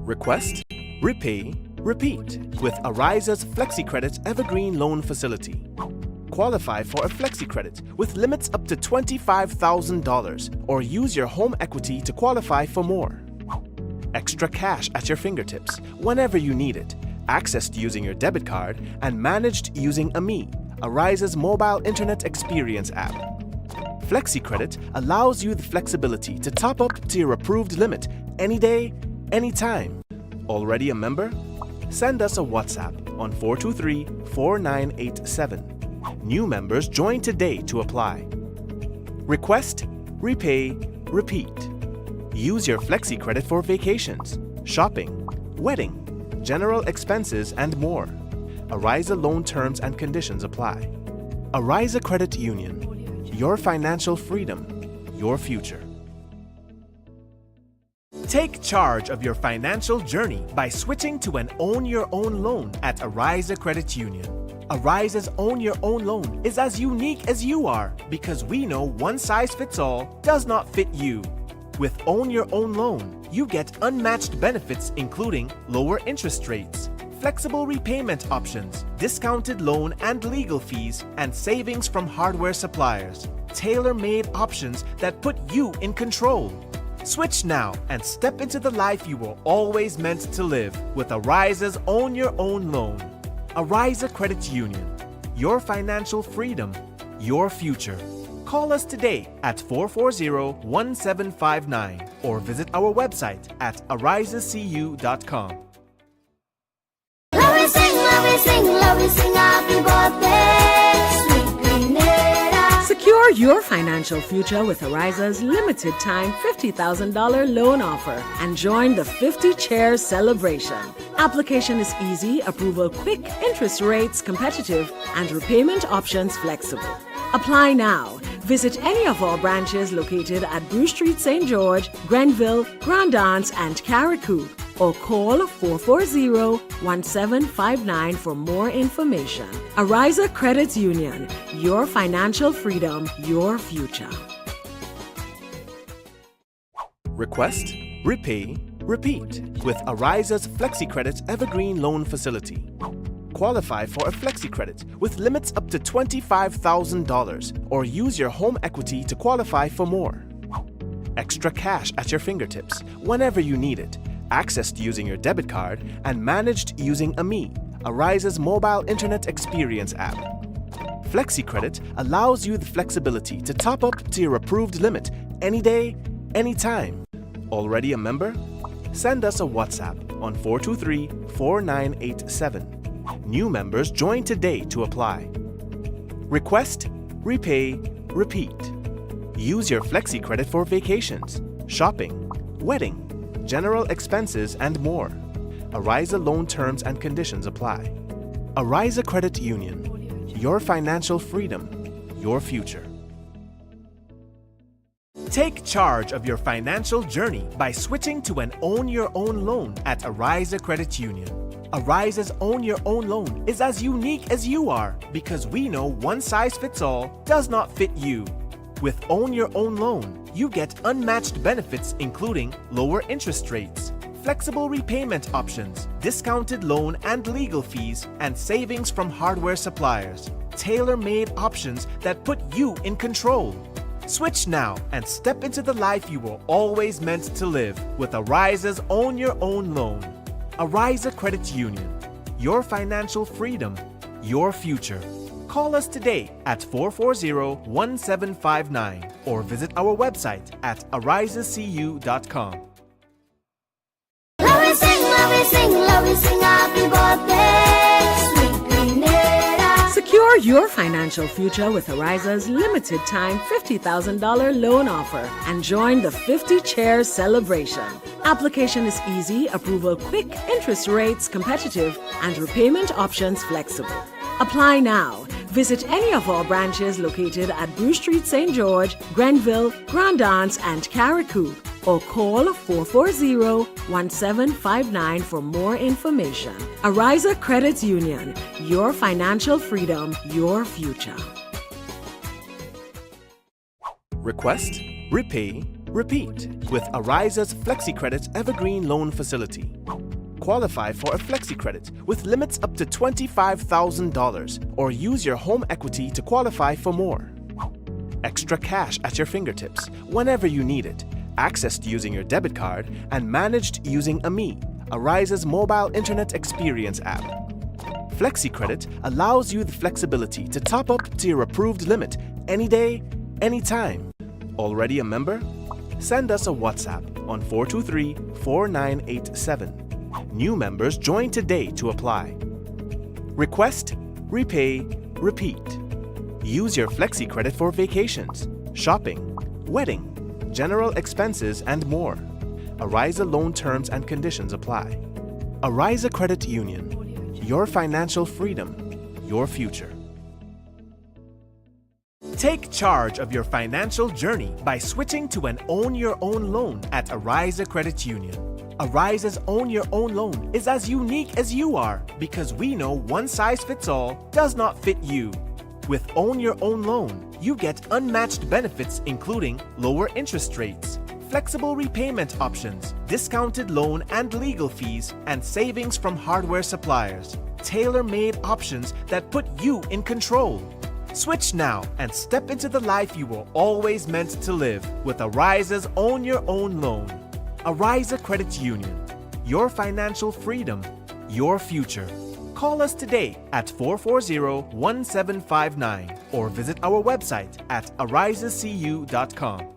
Request, repay, repeat with Ariza's FlexiCredit Evergreen Loan Facility. Qualify for a FlexiCredit with limits up to $25,000 or use your home equity to qualify for more. Extra cash at your fingertips whenever you need it, accessed using your debit card and managed using AMI, Ariza's mobile internet experience app. FlexiCredit allows you the flexibility to top up to your approved limit any day, anytime. Already a member? Send us a WhatsApp on 423-4987. New members join today to apply. Request, repay, repeat. Use your FlexiCredit for vacations, shopping, wedding, general expenses, and more. Ariza loan terms and conditions apply. Ariza Credit Union, your financial freedom, your future. Take charge of your financial journey by switching to an Own Your Own loan at Ariza Credit Union. Ariza's Own Your Own loan is as unique as you are because we know one size fits all does not fit you. With Own Your Own loan, you get unmatched benefits including lower interest rates, flexible repayment options, discounted loan and legal fees, and savings from hardware suppliers. Tailor-made options that put you in control. Switch now and step into the life you were always meant to live with Ariza's Own Your Own loan. Ariza Credit Union, your financial freedom, your future. Call us today at 440-1759 or visit our website at arizacu.com. Love we sing, happy birthday, sweet Grenada. Secure your financial future with Ariza's limited time $50,000 loan offer and join the 50 Chairs celebration. Application is easy, approval quick, interest rates competitive, and repayment options flexible. Apply now. Visit any of our branches located at Bruce Street, St. George, Grenville, Grand Anse, and Carriacou, or call 440-1759 for more information. Ariza Credit Union, your financial freedom, your future. Request, repay, repeat with Ariza's FlexiCredit Evergreen Loan Facility. Qualify for a FlexiCredit with limits up to $25,000 or use your home equity to qualify for more. Extra cash at your fingertips whenever you need it, accessed using your debit card and managed using AMI, Ariza's mobile internet experience app. FlexiCredit allows you the flexibility to top up to your approved limit any day, anytime. Already a member? Send us a WhatsApp on 423-4987. New members join today to apply. Request, repay, repeat. Use your FlexiCredit for vacations, shopping, wedding, general expenses, and more. Ariza loan terms and conditions apply. Ariza Credit Union, your financial freedom, your future. Take charge of your financial journey by switching to an Own Your Own loan at Ariza Credit Union. Ariza's Own Your Own loan is as unique as you are because we know one size fits all does not fit you. With Own Your Own loan, you get unmatched benefits including lower interest rates, flexible repayment options, discounted loan and legal fees, and savings from hardware suppliers. Tailor-made options that put you in control. Switch now and step into the life you were always meant to live with Ariza's Own Your Own loan. Ariza Credit Union, your financial freedom, your future. Call us today at 440-1759 or visit our website at arizacu.com. Love we sing, happy birthday, sweet Grenada. Secure your financial future with Ariza's limited time $50,000 loan offer and join the 50 Chairs celebration. Application is easy, approval quick, interest rates competitive, and repayment options flexible. Apply now. Visit any of our branches located at Bruce Street, St. George, Grenville, Grand Anse, and Carriacou, or call 440-1759 for more information. Ariza Credit Union, your financial freedom, your future. Request, repay, Repeat with Ariza's FlexiCredit Evergreen Loan Facility. Qualify for a FlexiCredit with limits up to $25,000 or use your home equity to qualify for more. Extra cash at your fingertips whenever you need it, accessed using your debit card and managed using AMI, Ariza's mobile internet experience app. FlexiCredit allows you the flexibility to top up to your approved limit any day, anytime. Already a member? Send us a WhatsApp on 423-4987. New members join today to apply. Request, repay, repeat. Use your FlexiCredit for vacations, shopping, wedding, general expenses, and more. Ariza loan terms and conditions apply. Ariza Credit Union. Your financial freedom, your future. Take charge of your financial journey by switching to an Own Your Own loan at Ariza Credit Union. Ariza's Own Your Own loan is as unique as you are because we know one size fits all does not fit you. With Own Your Own loan, you get unmatched benefits including lower interest rates, flexible repayment options, discounted loan and legal fees, and savings from hardware suppliers. Tailor-made options that put you in control. Switch now and step into the life you were always meant to live with Ariza's Own Your Own loan. Ariza Credit Union. Your financial freedom, your future. Call us today at 440-1759 or visit our website at arizacu.com.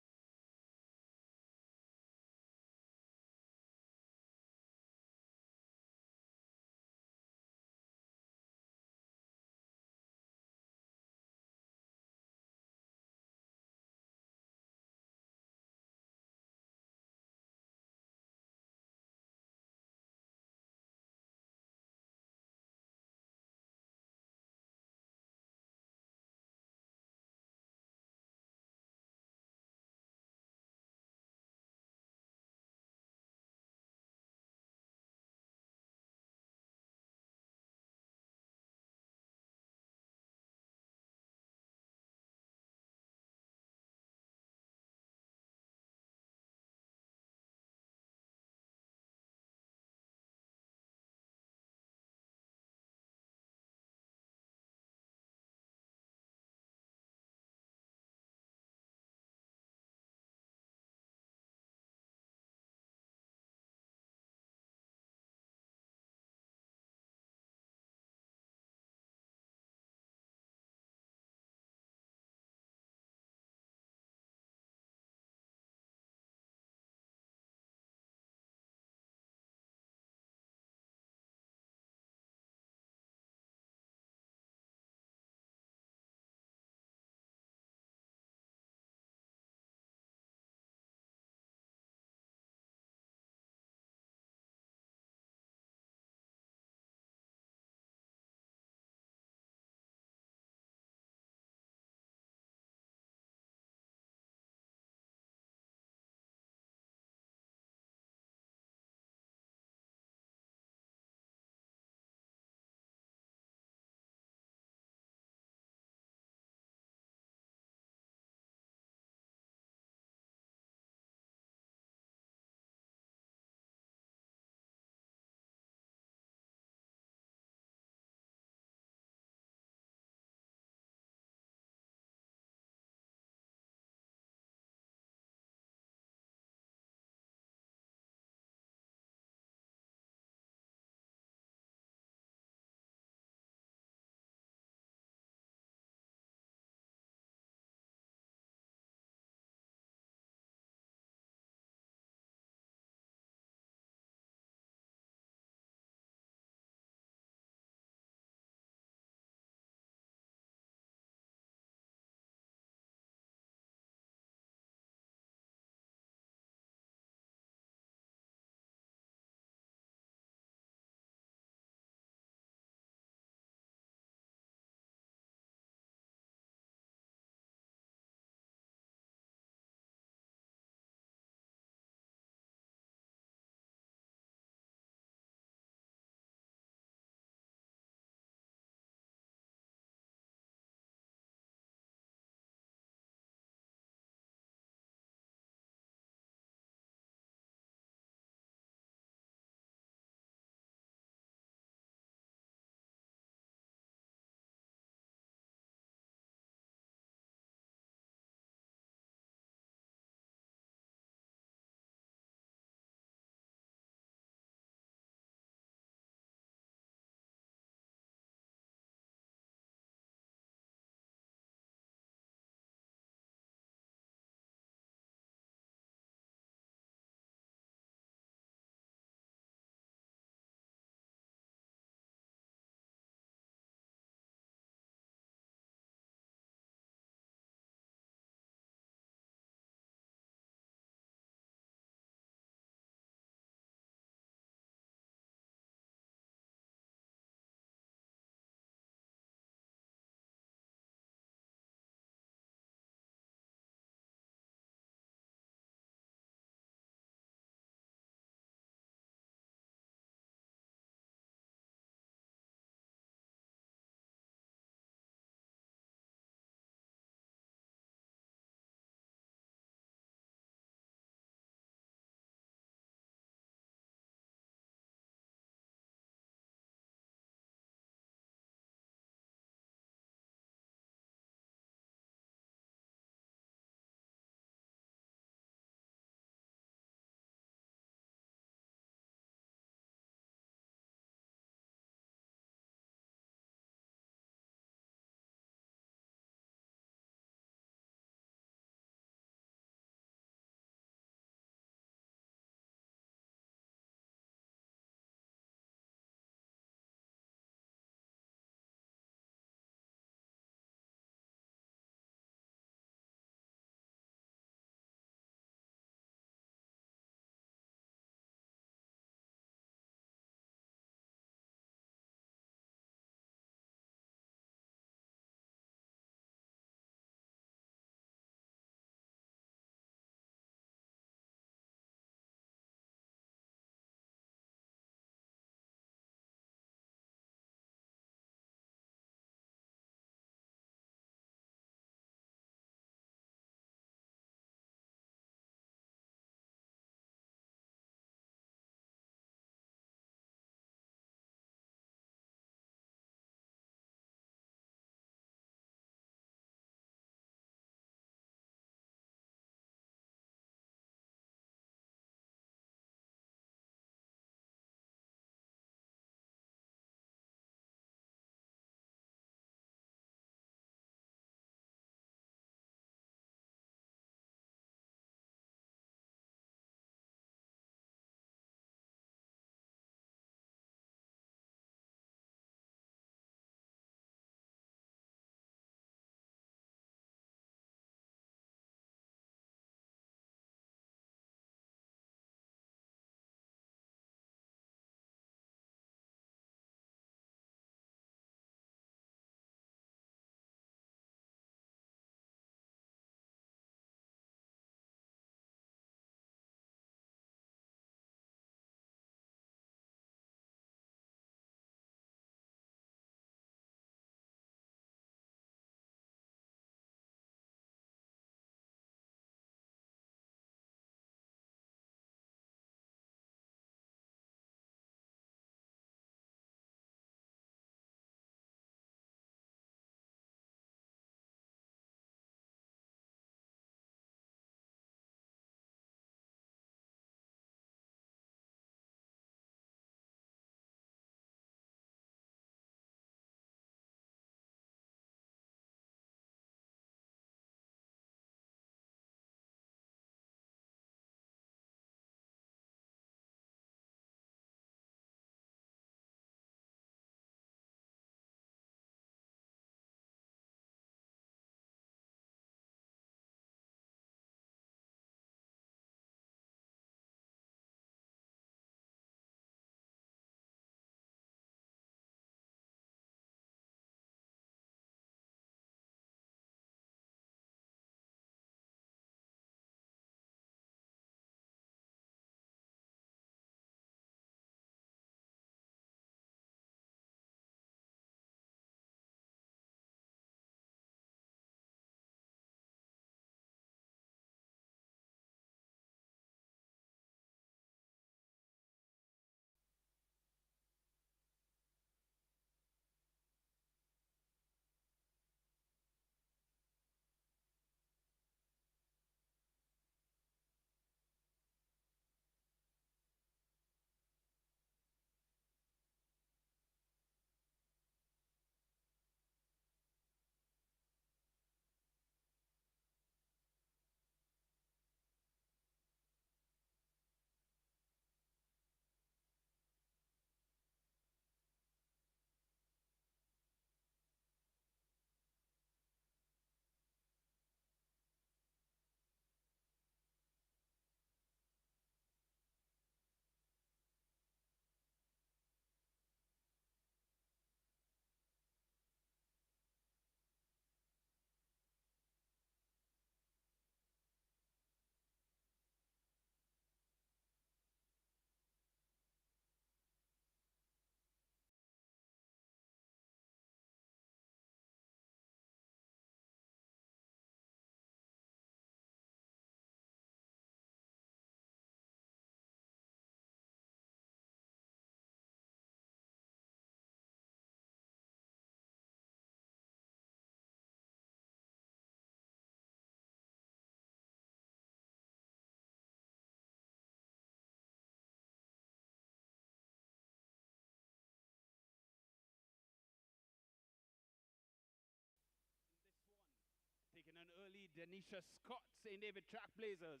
Denisha Scott, St. David Trailblazers,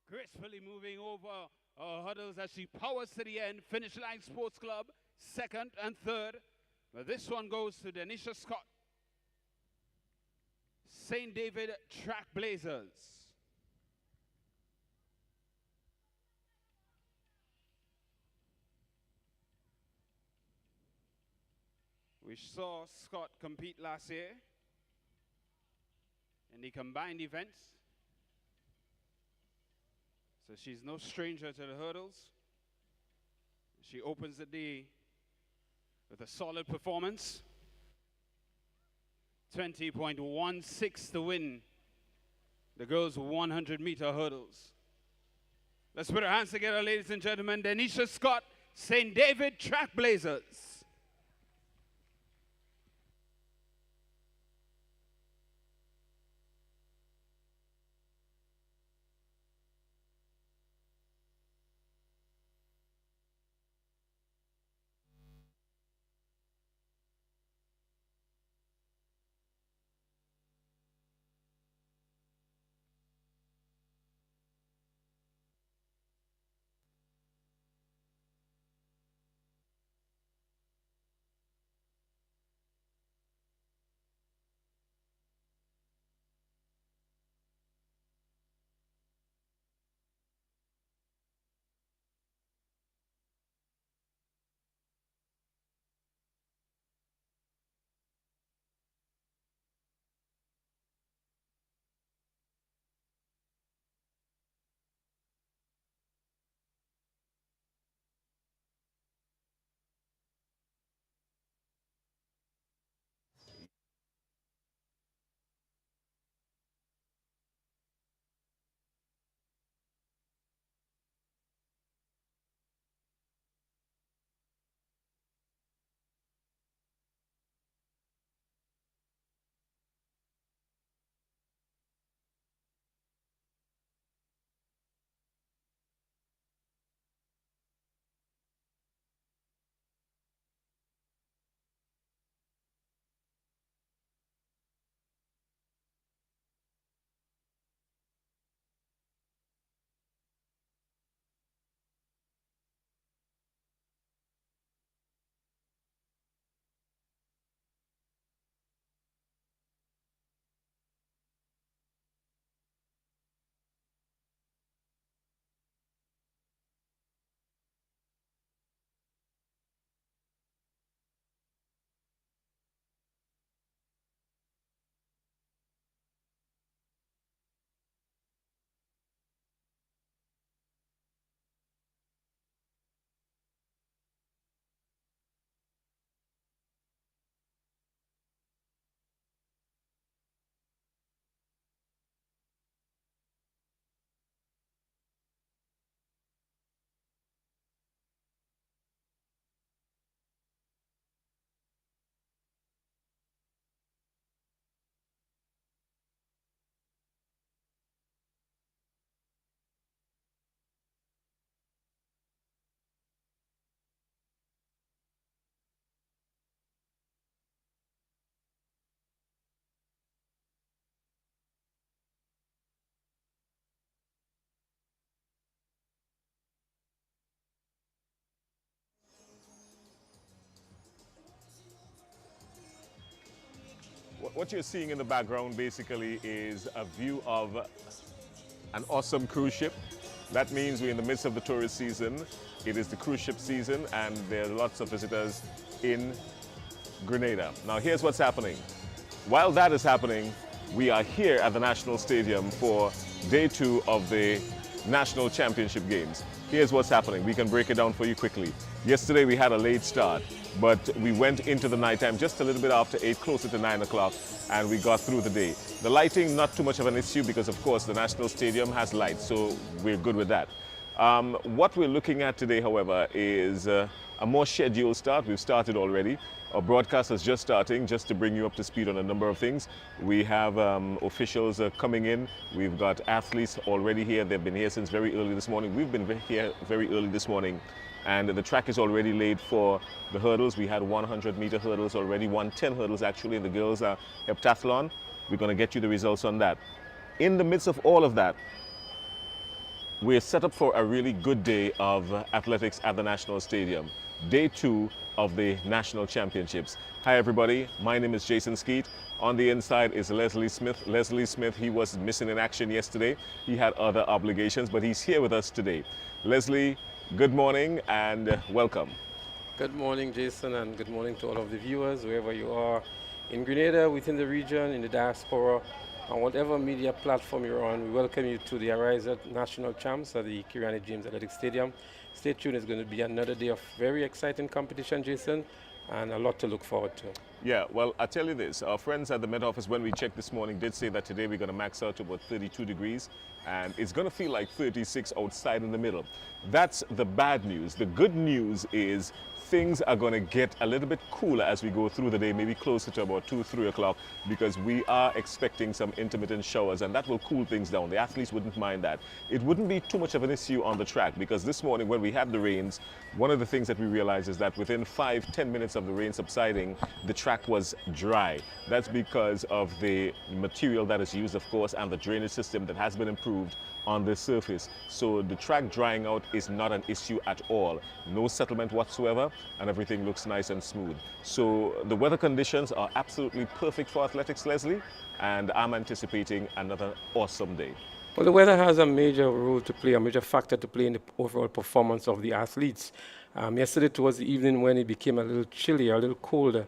gracefully moving over hurdles as she powers to the end. Finish Line Sports Club, second and third. But this one goes to Denisha Scott, St. David Trailblazers. We saw Scott compete last year in the combined events. So she's no stranger to the hurdles. She opens the day with a solid performance. 20.16 to win the girls' 100-meter hurdles. Let's put our hands together, ladies and gentlemen. Denisha Scott, St. David Trailblazers. What you're seeing in the background basically is a view of an awesome cruise ship. That means we're in the midst of the tourist season. It is the cruise ship season and there are lots of visitors in Grenada. Now here's what's happening. While that is happening, we are here at the National Stadium for day 2 of the National Championship Games. Here's what's happening. We can break it down for you quickly. Yesterday we had a late start, but we went into the nighttime just a little bit after 8, closer to 9 o'clock, and we got through the day. The lighting, not too much of an issue because of course the National Stadium has lights, so we're good with that. What we're looking at today, however, is a more scheduled start. We've started already. Our broadcast is just starting, just to bring you up to speed on a number of things. We have officials coming in. We've got athletes already here. They've been here since very early this morning. We've been here very early this morning. And the track is already laid for the hurdles. We had 100-meter hurdles already, 110 hurdles actually, in the girls' heptathlon. We're going to get you the results on that. in the midst of all of that, we're set up for a really good day of athletics at the National Stadium. Day 2 of the National Championships. Hi everybody, my name is Jason Skeet. On the inside is Leslie Smith. Leslie Smith, he was missing in action yesterday. He had other obligations, but he's here with us today. Leslie, good morning and welcome. Good morning, Jason, and good morning to all of the viewers, wherever you are in Grenada, within the region, in the diaspora, on whatever media platform you're on. We welcome you to the Ariza National Champs at the Kirani James Athletic Stadium. Stay tuned, it's going to be another day of very exciting competition, Jason, and a lot to look forward to. Yeah, well, I tell you this, our friends at the Met Office, when we checked this morning, did say that today we're going to max out to about 32 degrees, and it's going to feel like 36 outside in the middle. That's the bad news. The good news is things are going to get a little bit cooler as we go through the day, maybe closer to about 2, 3 o'clock, because we are expecting some intermittent showers, and that will cool things down. The athletes wouldn't mind that. It wouldn't be too much of an issue on the track, because this morning when we had the rains, one of the things that we realized is that within 5-10 minutes of the rain subsiding, the track was dry. That's because of the material that is used, of course, and the drainage system that has been improved on the surface. So the track drying out is not an issue at all. No settlement whatsoever, and everything looks nice and smooth. So the weather conditions are absolutely perfect for athletics, Leslie, and I'm anticipating another awesome day. Well, the weather has a major role to play, a major factor to play in the overall performance of the athletes. Yesterday towards the evening when it became a little chillier, a little colder,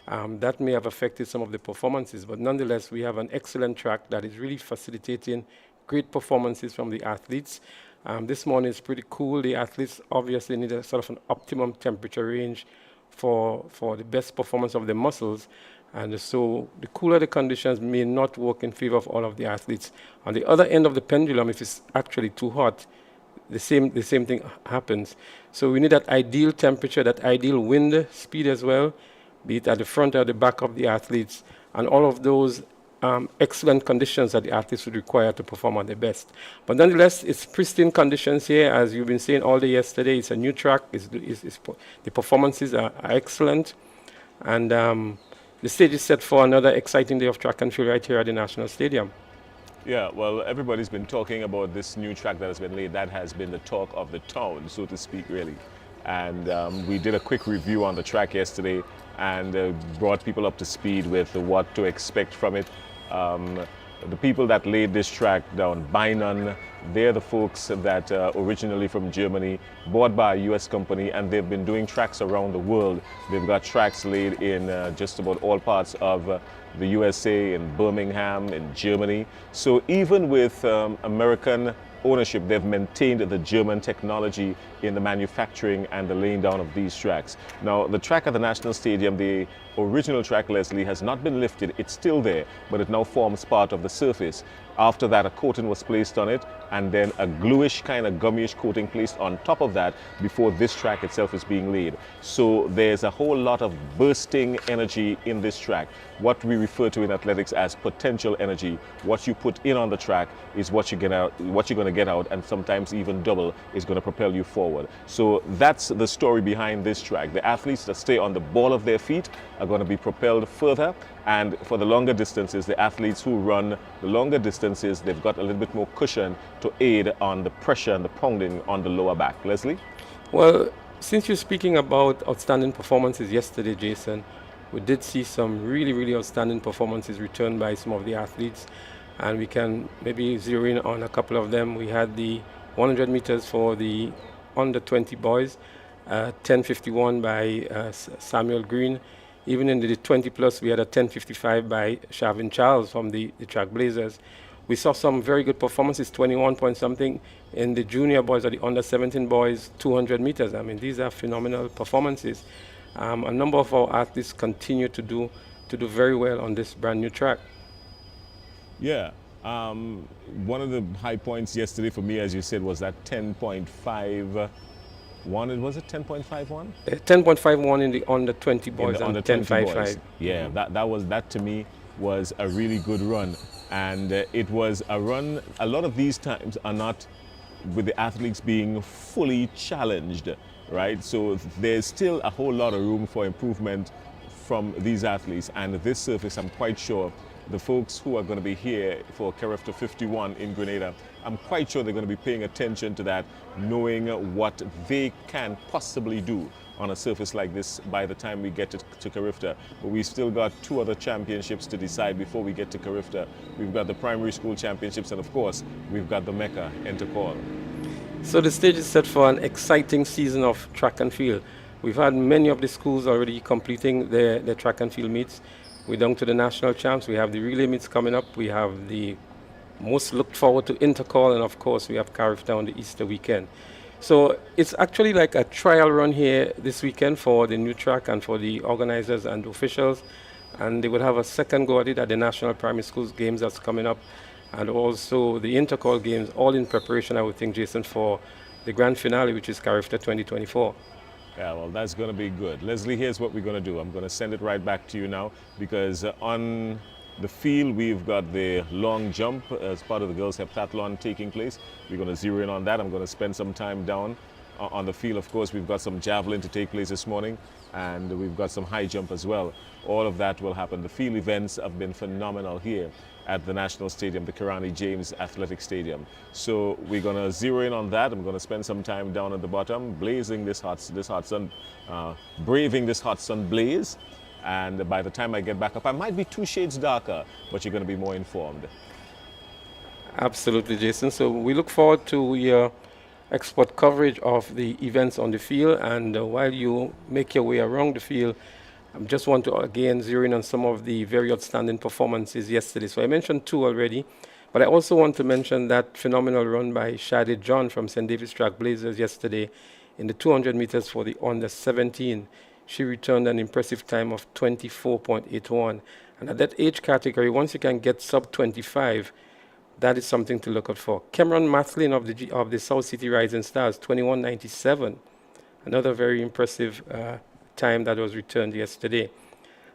that may have affected some of the performances, but nonetheless we have an excellent track that is really facilitating great performances from the athletes. This morning is pretty cool. The athletes obviously need a sort of an optimum temperature range for the best performance of their muscles. And so the cooler the conditions may not work in favor of all of the athletes. On the other end of the pendulum, if it's actually too hot, the same thing happens. So we need that ideal temperature, that ideal wind speed as well, be it at the front or the back of the athletes, and all of those excellent conditions that the athletes would require to perform at their best. But nonetheless, it's pristine conditions here, as you've been saying all day yesterday. It's a new track. The performances are excellent. And the stage is set for another exciting day of track and field right here at the National Stadium. Yeah, well, everybody's been talking about this new track that has been laid. That has been the talk of the town, so to speak, really. And we did a quick review on the track yesterday and brought people up to speed with what to expect from it. The people that laid this track down, Bainon, they're the folks that originally from Germany, bought by a US company, and they've been doing tracks around the world. They've got tracks laid in just about all parts of the USA, in Birmingham, in Germany. So even with American ownership, they've maintained the German technology in the manufacturing and the laying down of these tracks. Now, the track at the National Stadium, the original track, Leslie, has not been lifted. It's still there, but it now forms part of the surface. After that, a coating was placed on it, and then a gluish kind of gummyish coating placed on top of that before this track itself is being laid. So there's a whole lot of bursting energy in this track, what we refer to in athletics as potential energy. What you put in on the track is what you're going to get out, and sometimes even double is going to propel you forward. So that's the story behind this track. The athletes that stay on the ball of their feet are going to be propelled further, and for the longer distances, the athletes who run the longer distances, they've got a little bit more cushion to aid on the pressure and the pounding on the lower back. Leslie? Well, since you're speaking about outstanding performances yesterday, Jason, we did see some really, really outstanding performances returned by some of the athletes, and we can maybe zero in on a couple of them. We had the 100 meters for the under 20 boys, 10:51 by Samuel Green. Even in the 20 plus, we had a 10:55 by Shavin Charles from the Track Blazers. We saw some very good performances, 21 point something in the junior boys or the under 17 boys, 200 meters. I mean, these are phenomenal performances. A number of our athletes continue to do very well on this brand new track. Yeah. One of the high points yesterday for me, as you said, was that 10.51. Was it 10.51? 10.51 in the under 20 boys and 10.55. Yeah, that to me was a really good run, and it was a run. A lot of these times are not with the athletes being fully challenged, right? So there's still a whole lot of room for improvement from these athletes. And this surface, I'm quite sure the folks who are going to be here for Carifta 51 in Grenada, I'm quite sure they're going to be paying attention to that, knowing what they can possibly do on a surface like this by the time we get to Carifta. But we've still got 2 other championships to decide before we get to Carifta. We've got the primary school championships, and of course, we've got the Mecca Intercall. So the stage is set for an exciting season of track and field. We've had many of the schools already completing their track and field meets. We're down to the national champs. We have the relay meets coming up. We have the most looked forward to Intercall, and of course we have Carifta on the Easter weekend. So it's actually like a trial run here this weekend for the new track and for the organizers and officials. And they will have a second go at it at the National Primary Schools Games that's coming up, and also the Intercall Games, all in preparation, I would think, Jason, for the grand finale, which is Carifta 2024. Yeah, well, that's going to be good. Leslie, here's what we're going to do. I'm going to send it right back to you now, because on the field, we've got the long jump as part of the girls' heptathlon taking place. We're going to zero in on that. I'm going to spend some time down on the field. Of course, we've got some javelin to take place this morning, and we've got some high jump as well. All of that will happen. The field events have been phenomenal here at the National Stadium, the Kirani James Athletic Stadium. So we're going to zero in on that. I'm going to spend some time down at the bottom, blazing this hot sun, braving this hot sun blaze. And by the time I get back up, I might be 2 shades darker, but you're going to be more informed. Absolutely, Jason. So we look forward to your expert coverage of the events on the field. And while you make your way around the field, I just want to again zero in on some of the very outstanding performances yesterday. So I mentioned 2 already, but I also want to mention that phenomenal run by Shade John from St. David's Track Blazers yesterday in the 200 meters for the under 17. She returned an impressive time of 24.81. And at that age category, once you can get sub 25, that is something to look out for. Cameron Mathlin of the South City Rising Stars, 21.97. Another very impressive time that was returned yesterday.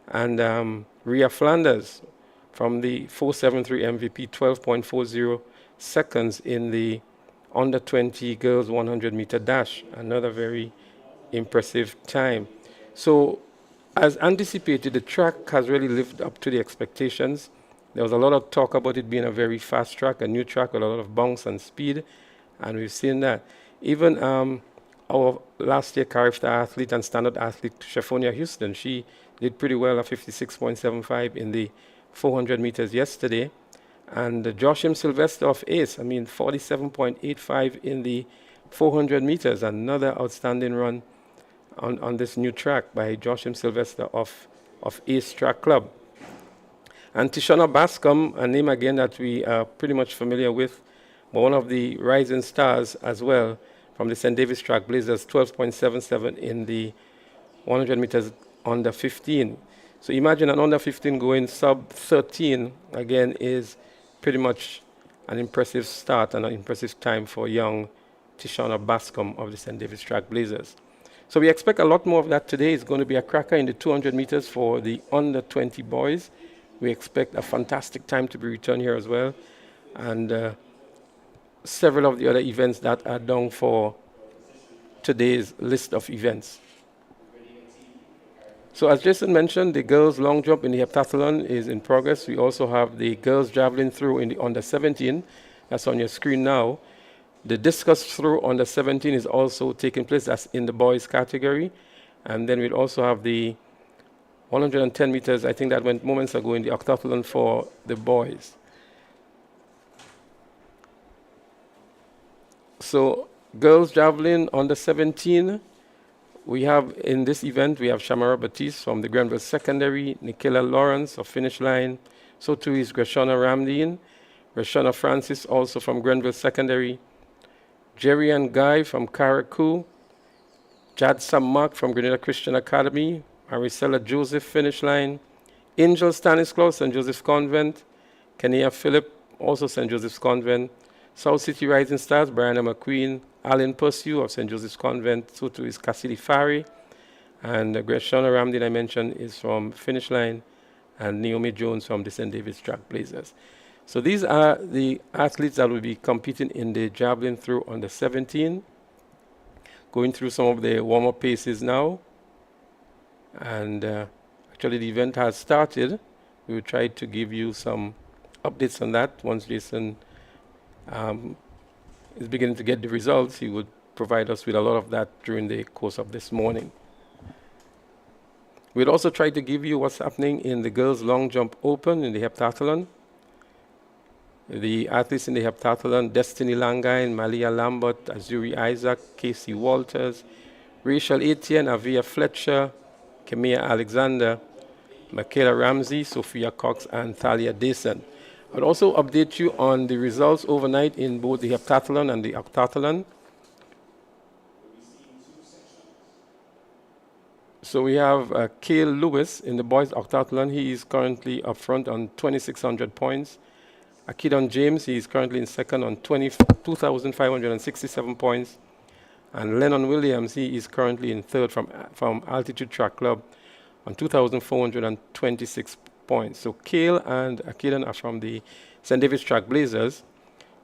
And Rhea Flanders from the 473 MVP, 12.40 seconds in the under 20 girls 100 meter dash. Another very impressive time. So as anticipated, the track has really lived up to the expectations. There was a lot of talk about it being a very fast track, a new track with a lot of bounce and speed, and we've seen that. Even our last year Carifta athlete and standard athlete, Shephonia Houston, she did pretty well at 56.75 in the 400 meters yesterday. And Joshim Sylvester of ACE, 47.85 in the 400 meters, another outstanding run on this new track by Joshim Sylvester of ACE Track Club. And Tishana Bascom, a name again that we are pretty much familiar with, but one of the rising stars as well from the St. David's Track Blazers, 12.77 in the 100 meters under 15. So imagine an under 15 going sub 13, again, is pretty much an impressive start and an impressive time for young Tishana Bascom of the St. David's Track Blazers. So we expect a lot more of that today. It's going to be a cracker in the 200 meters for the under 20 boys. We expect a fantastic time to be returned here as well. And several of the other events that are down for today's list of events. So as Jason mentioned, the girls' long jump in the heptathlon is in progress. We also have the girls' javelin throw in the under 17. That's on your screen now. The discus throw under 17 is also taking place. That's in the boys' category. And then we'll also have the 110 meters, I think that went moments ago, in the octathlon for the boys. So girls javelin under 17, we have in this event, we have Shamara Batiste from the Grenville Secondary, Nicola Lawrence of Finish Line, so too is Greshana Ramdeen, Rashana Francis also from Grenville Secondary, Jerry and Guy from Caracou, Jad Sammak from Grenada Christian Academy, Maricela Joseph Finish Line, Angel Stanislaus St. Joseph's Convent, Kenia Philip also St. Joseph's Convent, South City Rising Stars, Brianna McQueen, Alan Pursue of St. Joseph's Convent, so too is Cassidy Fari, and Greshana Ramdin I mentioned is from Finish Line, and Naomi Jones from the St. David's Track Blazers. So these are the athletes that will be competing in the javelin throw under 17. Going through some of the warm-up paces now. And Actually, the event has started. We will try to give you some updates on that. Once Jason is beginning to get the results, he would provide us with a lot of that during the course of this morning. We'll also try to give you what's happening in the girls' long jump open in the heptathlon. The athletes in the heptathlon: Destiny Langain, Malia Lambert, Azuri Isaac, Casey Walters, Rachel Etienne, Avia Fletcher, Kemia Alexander, Michaela Ramsey, Sophia Cox, and Thalia Dason. I'll also update you on the results overnight in both the heptathlon and the octathlon. So we have Cale Lewis in the boys octathlon. He is currently up front on 2,600 points. Akidon James, he is currently in second on 2,567 points. And Lennon Williams, he is currently in third from Altitude Track Club on 2,426 points. So Cale and Akidon are from the St. David's Track Blazers.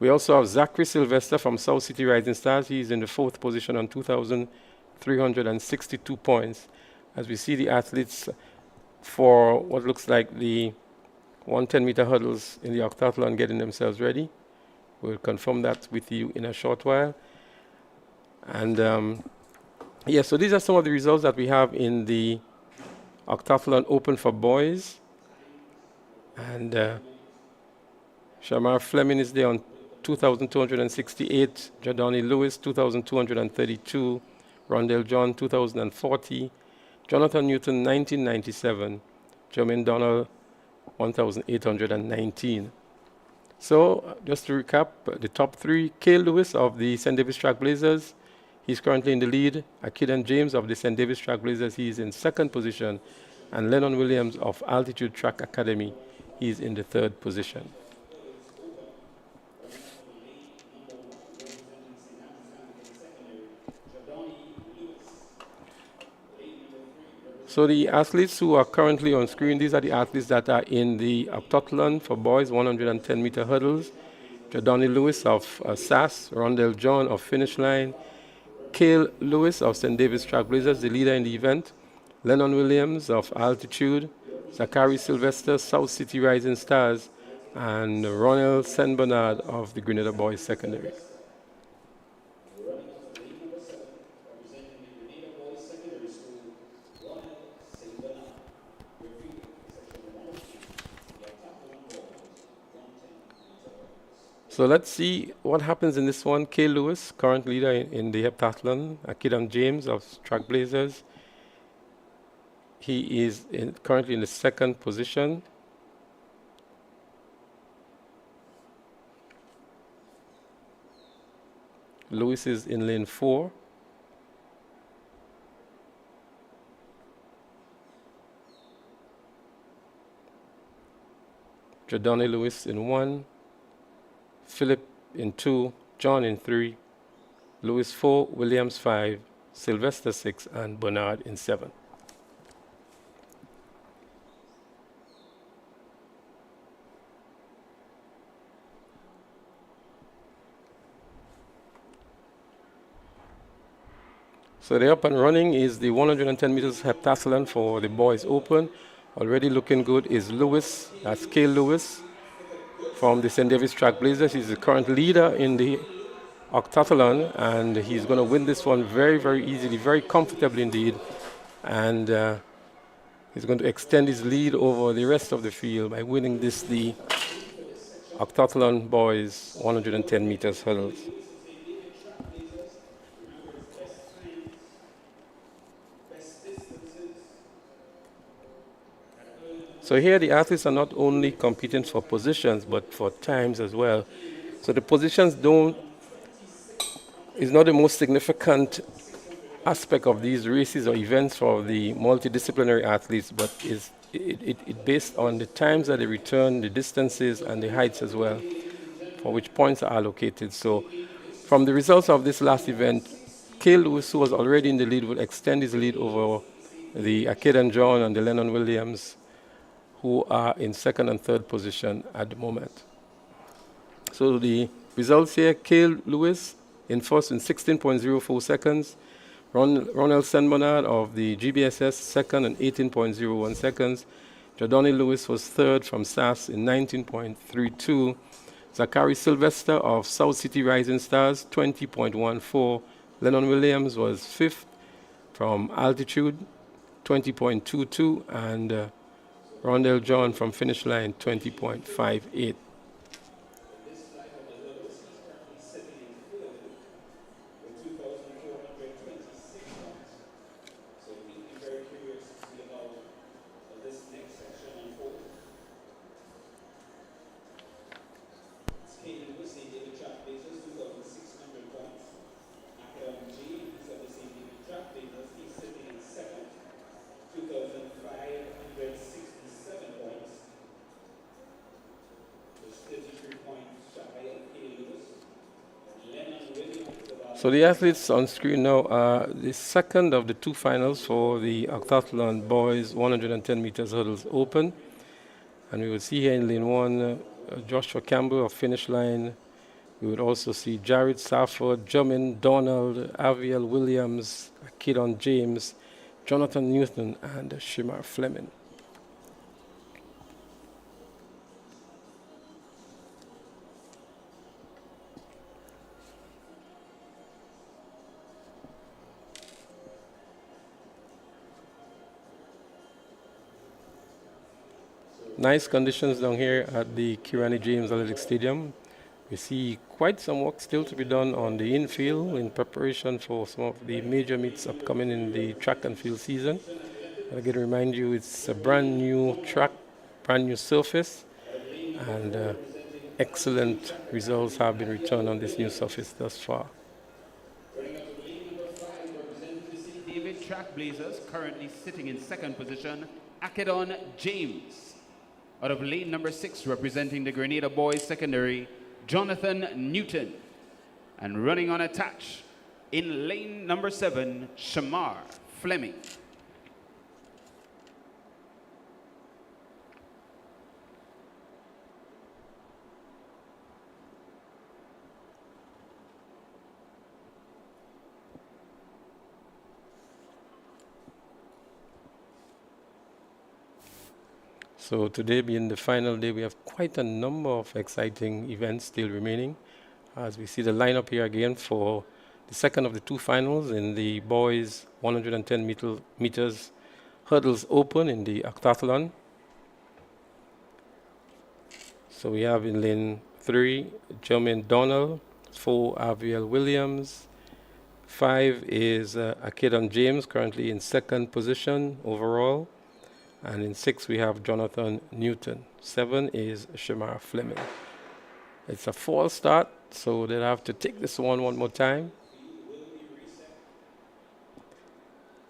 We also have Zachary Sylvester from South City Rising Stars. He is in the fourth position on 2,362 points. As we see the athletes for what looks like the 110-meter hurdles in the octathlon getting themselves ready. We'll confirm that with you in a short while. And yeah, so these are some of the results that we have in the octathlon open for boys. And Shamar Fleming is there on 2,268, Jordani Lewis 2,232, Rondell John 2,040, Jonathan Newton 1997, Jermaine Donald 1,819. So just to recap, the top three: Cale Lewis of the St. David's Track Blazers, he's currently in the lead. Akidon James of the St. David's Track Blazers, he's in second position. And Lennon Williams of Altitude Track Academy, he's in the third position. So the athletes who are currently on screen, these are the athletes that are in the octathlon for boys 110-meter hurdles. Jordani Lewis of SAS, Rondell John of Finish Line, Cale Lewis of St. David's Track Blazers, the leader in the event, Lennon Williams of Altitude, Zachary Sylvester, South City Rising Stars, and Ronald St. Bernard of the Grenada Boys Secondary. So let's see what happens in this one. Cale Lewis, current leader in the heptathlon. Akidon James of Track Blazers. He is currently in the second position. Lewis is in lane 4. Jordani Lewis in 1. Philip in 2, John in 3, Lewis 4, Williams 5, Sylvester 6, and Bernard in 7. So the up and running is the 110 meters heptathlon for the boys open. Already looking good is Lewis, that's Cale Lewis from the St. David's Track Blazers. He's the current leader in the octathlon, and he's going to win this one very, very easily, very comfortably indeed. And he's going to extend his lead over the rest of the field by winning the octathlon boys 110 meters hurdles. So here the athletes are not only competing for positions, but for times as well. So the positions is not the most significant aspect of these races or events for the multidisciplinary athletes, but it based on the times that they return, the distances, and the heights as well, for which points are allocated. So from the results of this last event, Cale Lewis, who was already in the lead, will extend his lead over the Akidon John and the Lennon Williams, who are in second and third position at the moment. So the results here: Cale Lewis in first in 16.04 seconds, Ronald Senbonard of the GBSS, second in 18.01 seconds. Jordani Lewis was third from SAS in 19.32. Zachary Sylvester of South City Rising Stars, 20.14. Lennon Williams was fifth from Altitude, 20.22. And Rondell John from Finish Line, 20.58. So the athletes on screen now are the second of the two finals for the Octathlon Boys 110 meters hurdles open. And we will see here in lane one, Joshua Campbell of Finish Line. We would also see Jared Safford, Jumin Donald, Aviel Williams, Kidon James, Jonathan Newton, and Shimar Fleming. Nice conditions down here at the Kirani James Athletic Stadium. We see quite some work still to be done on the infield in preparation for some of the major meets upcoming in the track and field season. And again, remind you, it's a brand new track, brand new surface, and excellent results have been returned on this new surface thus far. David Trackblazers currently sitting in second position, Akedon James. Out of lane number 6, representing the Grenada Boys Secondary, Jonathan Newton. And running on attach in lane number 7, Shamar Fleming. So today being the final day, we have quite a number of exciting events still remaining. As we see the lineup here again for the second of the two finals in the boys 110 meters hurdles open in the Octathlon. So we have in lane 3, Jermaine Donald, 4, Aviel Williams, 5 is Akedon James, currently in second position overall. And in 6, we have Jonathan Newton. 7 is Shamar Fleming. It's a false start, so they'll have to take this one more time.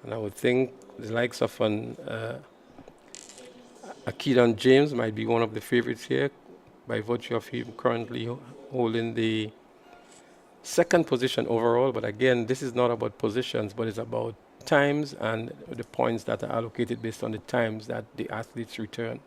And I would think the likes of Akedon James might be one of the favorites here by virtue of him currently holding the second position overall. But again, this is not about positions, but it's about times and the points that are allocated based on the times that the athletes return.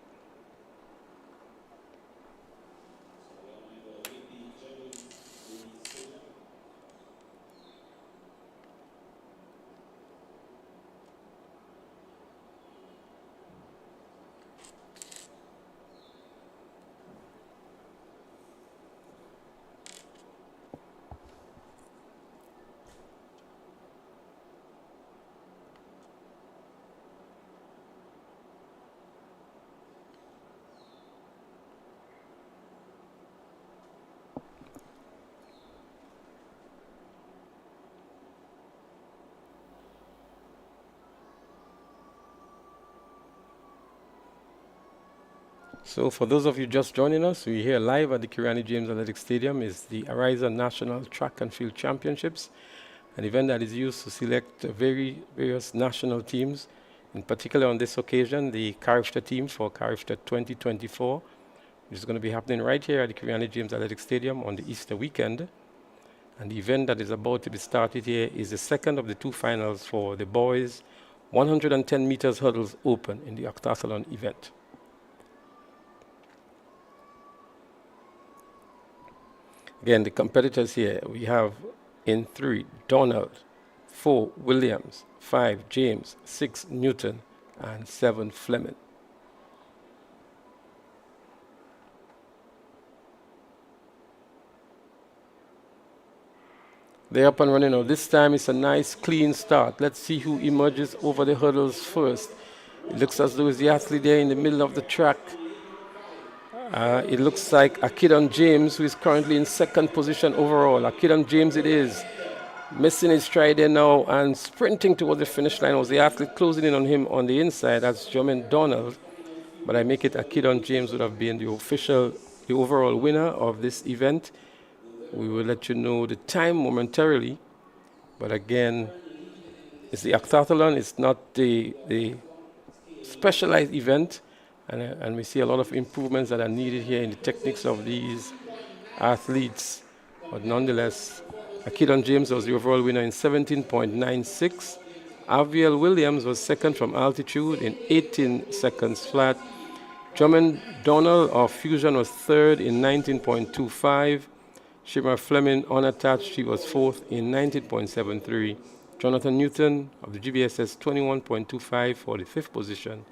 So for those of you just joining us, we're here live at the Kirani James Athletic Stadium. It's the Ariza National Track and Field Championships, an event that is used to select various national teams. In particular on this occasion, the Carifta team for Carifta 2024, which is going to be happening right here at the Kirani James Athletic Stadium on the Easter weekend. And the event that is about to be started here is the second of the two finals for the boys 110 meters hurdles open in the Octathlon event. Again, the competitors here, we have in 3, Donald, 4 Williams, 5 James, 6 Newton, and 7 Fleming. They're up and running now. This time it's a nice clean start. Let's see who emerges over the hurdles first. It looks as though it's the athlete there in the middle of the track. It looks like Akidon James, who is currently in second position overall. Akidon James it is. Missing his stride there now and sprinting towards the finish line was the athlete closing in on him on the inside. That's Jermaine Donald. But I make it Akidon James would have been the overall winner of this event. We will let you know the time momentarily. But again, it's the octathlon. It's not the specialized event. And we see a lot of improvements that are needed here in the techniques of these athletes. But nonetheless, Akidon James was the overall winner in 17.96. Aviel Williams was second from altitude in 18 seconds flat. Drummond Donald of Fusion was third in 19.25. Shimmer Fleming unattached, she was fourth in 19.73. Jonathan Newton of the GBSS 21.25 for the fifth position.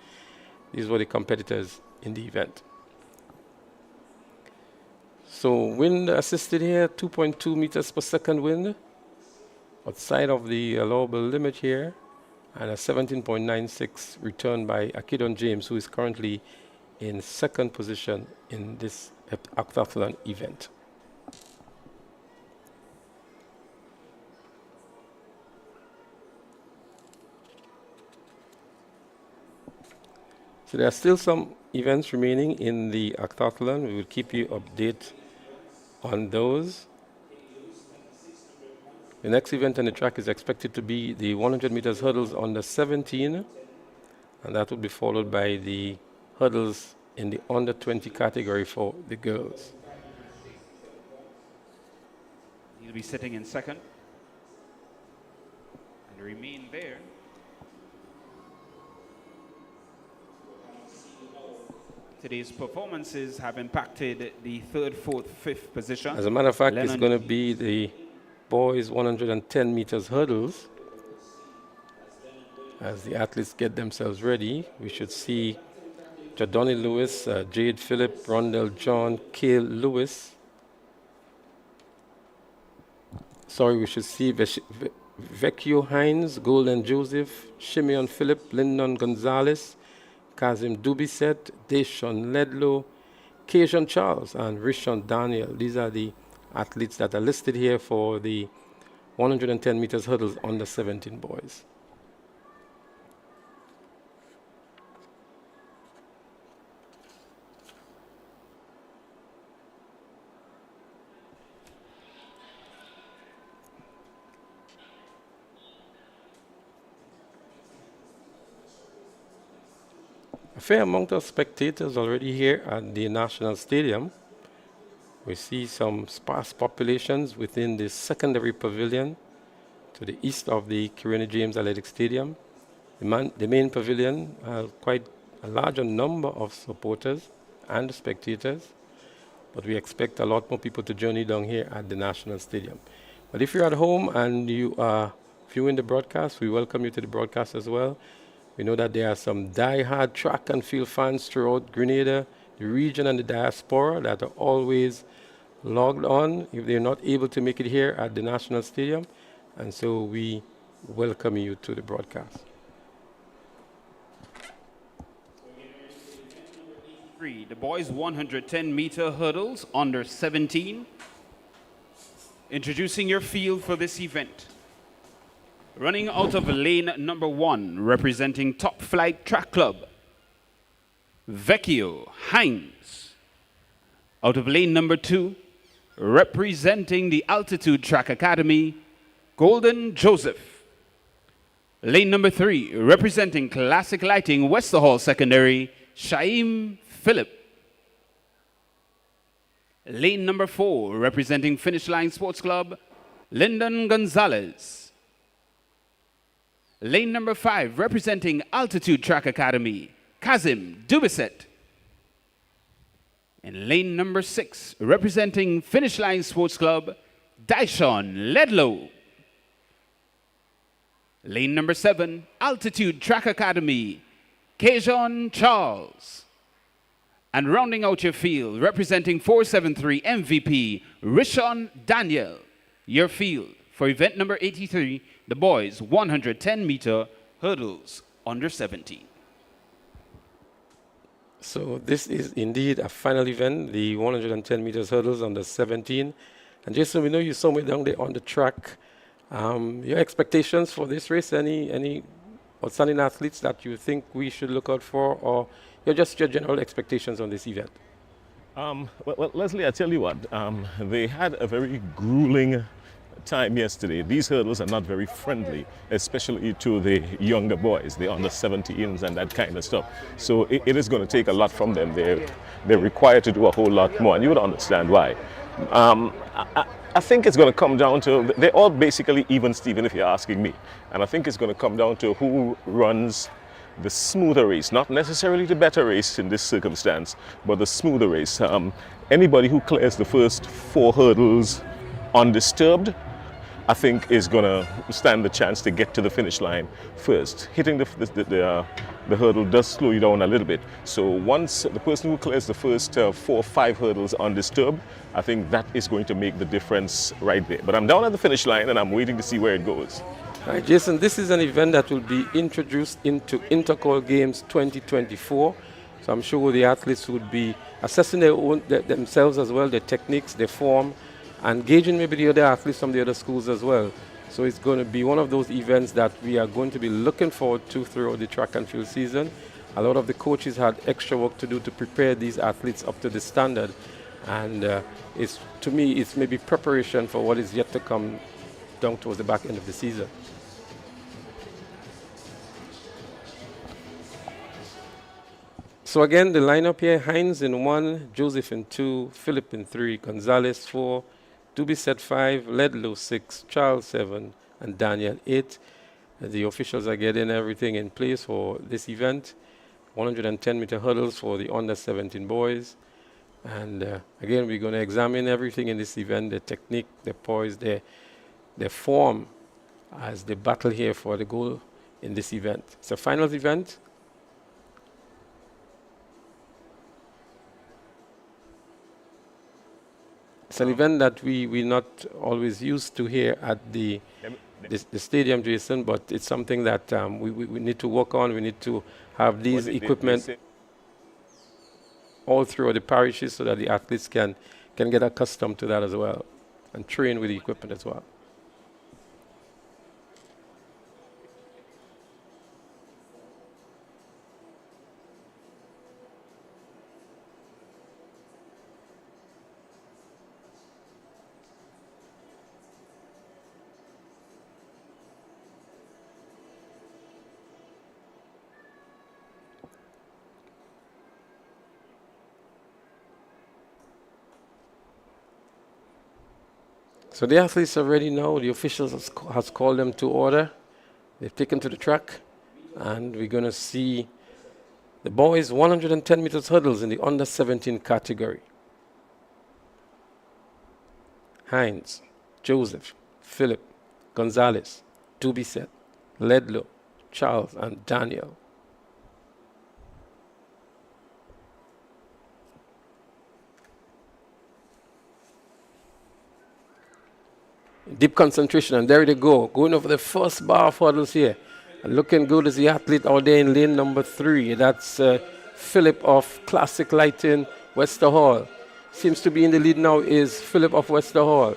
These were the competitors in the event. So wind assisted here, 2.2 meters per second wind, outside of the allowable limit here, and a 17.96 return by Akidon James, who is currently in second position in this octathlon event. So there are still some events remaining in the octathlon. We will keep you updated on those. The next event on the track is expected to be the 100 meters hurdles under 17, and that will be followed by the hurdles in the under 20 category for the girls. He'll be sitting in second and remain there. Today's performances have impacted the third, fourth, fifth position. As a matter of fact, it's going to be the boys 110 meters hurdles. As the athletes get themselves ready, we should see Jadoni Lewis, Jade Phillip, Rondell John, Kale Lewis. Sorry, we should see Vecchio Hines, Golden Joseph, Shimeon Phillip, Lyndon Gonzalez, Kazim Dubiset, Deshaun Ledlow, Kajan Charles, and Rishon Daniel. These are the athletes that are listed here for the 110 meters hurdles under 17 boys. A fair amount of spectators already here at the National Stadium. We see some sparse populations within the secondary pavilion to the east of the Kirene James Athletic Stadium. The main pavilion has quite a larger number of supporters and spectators, but we expect a lot more people to journey down here at the National Stadium. But if you're at home and you are viewing the broadcast, we welcome you to the broadcast as well. We know that there are some die-hard track and field fans throughout Grenada, the region and the diaspora that are always logged on if they're not able to make it here at the National Stadium. And so we welcome you to the broadcast. The boys 110 meter hurdles under 17. Introducing your field for this event. Running out of lane number 1, representing Top Flight Track Club, Vecchio Hines. Out of lane number 2, representing the Altitude Track Academy, Golden Joseph. Lane number 3, representing Classic Lighting Westerhall Secondary, Shaim Phillip. Lane number 4, representing Finish Line Sports Club, Lyndon Gonzalez. Lane number 5, representing Altitude Track Academy, Kazim Dubiset. And lane number 6, representing Finish Line Sports Club, Daishon Ledlow. Lane number 7, Altitude Track Academy, Kejon Charles. And rounding out your field, representing 473 MVP, Rishon Daniel. Your field for event number 83, the boys 110-meter hurdles under 17. So this is indeed a final event, the 110 meters hurdles under 17. And Jason, we know you somewhere down there on the track. Your expectations for this race, any outstanding athletes that you think we should look out for, or your general expectations on this event? Well, Leslie, I tell you what, they had a very grueling time yesterday. These hurdles are not very friendly, especially to the younger boys, the under 17s and that kind of stuff. So it is going to take a lot from them. They're required to do a whole lot more, and you would understand why. I think it's going to come down to, they're all basically even, Stephen, if you're asking me. And I think it's going to come down to who runs the smoother race, not necessarily the better race in this circumstance, but the smoother race. Anybody who clears the first 4 hurdles undisturbed, I think is going to stand the chance to get to the finish line first. Hitting the hurdle does slow you down a little bit. So once the person who clears the first 4 or 5 hurdles undisturbed, I think that is going to make the difference right there. But I'm down at the finish line and I'm waiting to see where it goes. All right, Jason, this is an event that will be introduced into Intercol Games 2024. So I'm sure the athletes would be assessing themselves as well, their techniques, their form, and gauging maybe the other athletes from the other schools as well. So it's going to be one of those events that we are going to be looking forward to throughout the track and field season. A lot of the coaches had extra work to do to prepare these athletes up to the standard. And to me, it's maybe preparation for what is yet to come down towards the back end of the season. So again, the lineup here, Hines in 1, Joseph in 2, Philip in 3, Gonzalez 4, Dubisset 5, Ledlow 6, Charles 7, and Daniel 8. The officials are getting everything in place for this event. 110-meter hurdles for the under 17 boys. And again, we're going to examine everything in this event, the technique, the poise, their form as they battle here for the goal in this event. It's a finals event. It's an event that we're not always used to here at the stadium, Jason, but it's something that we need to work on. We need to have these equipment all through the parishes so that the athletes can get accustomed to that as well and train with the equipment as well. So the athletes are ready now. The officials has called them to order. They've taken to the track. And we're going to see the boys 110 meters hurdles in the under 17 category. Hines, Joseph, Philip, Gonzalez, Dubisset, Ledlow, Charles, and Daniel. Deep concentration, and there they go, going over the first bar of hurdles here. And looking good as the athlete out there in lane number 3. That's Philip of Classic Lighting, Wester Hall. Seems to be in the lead now is Philip of Wester Hall,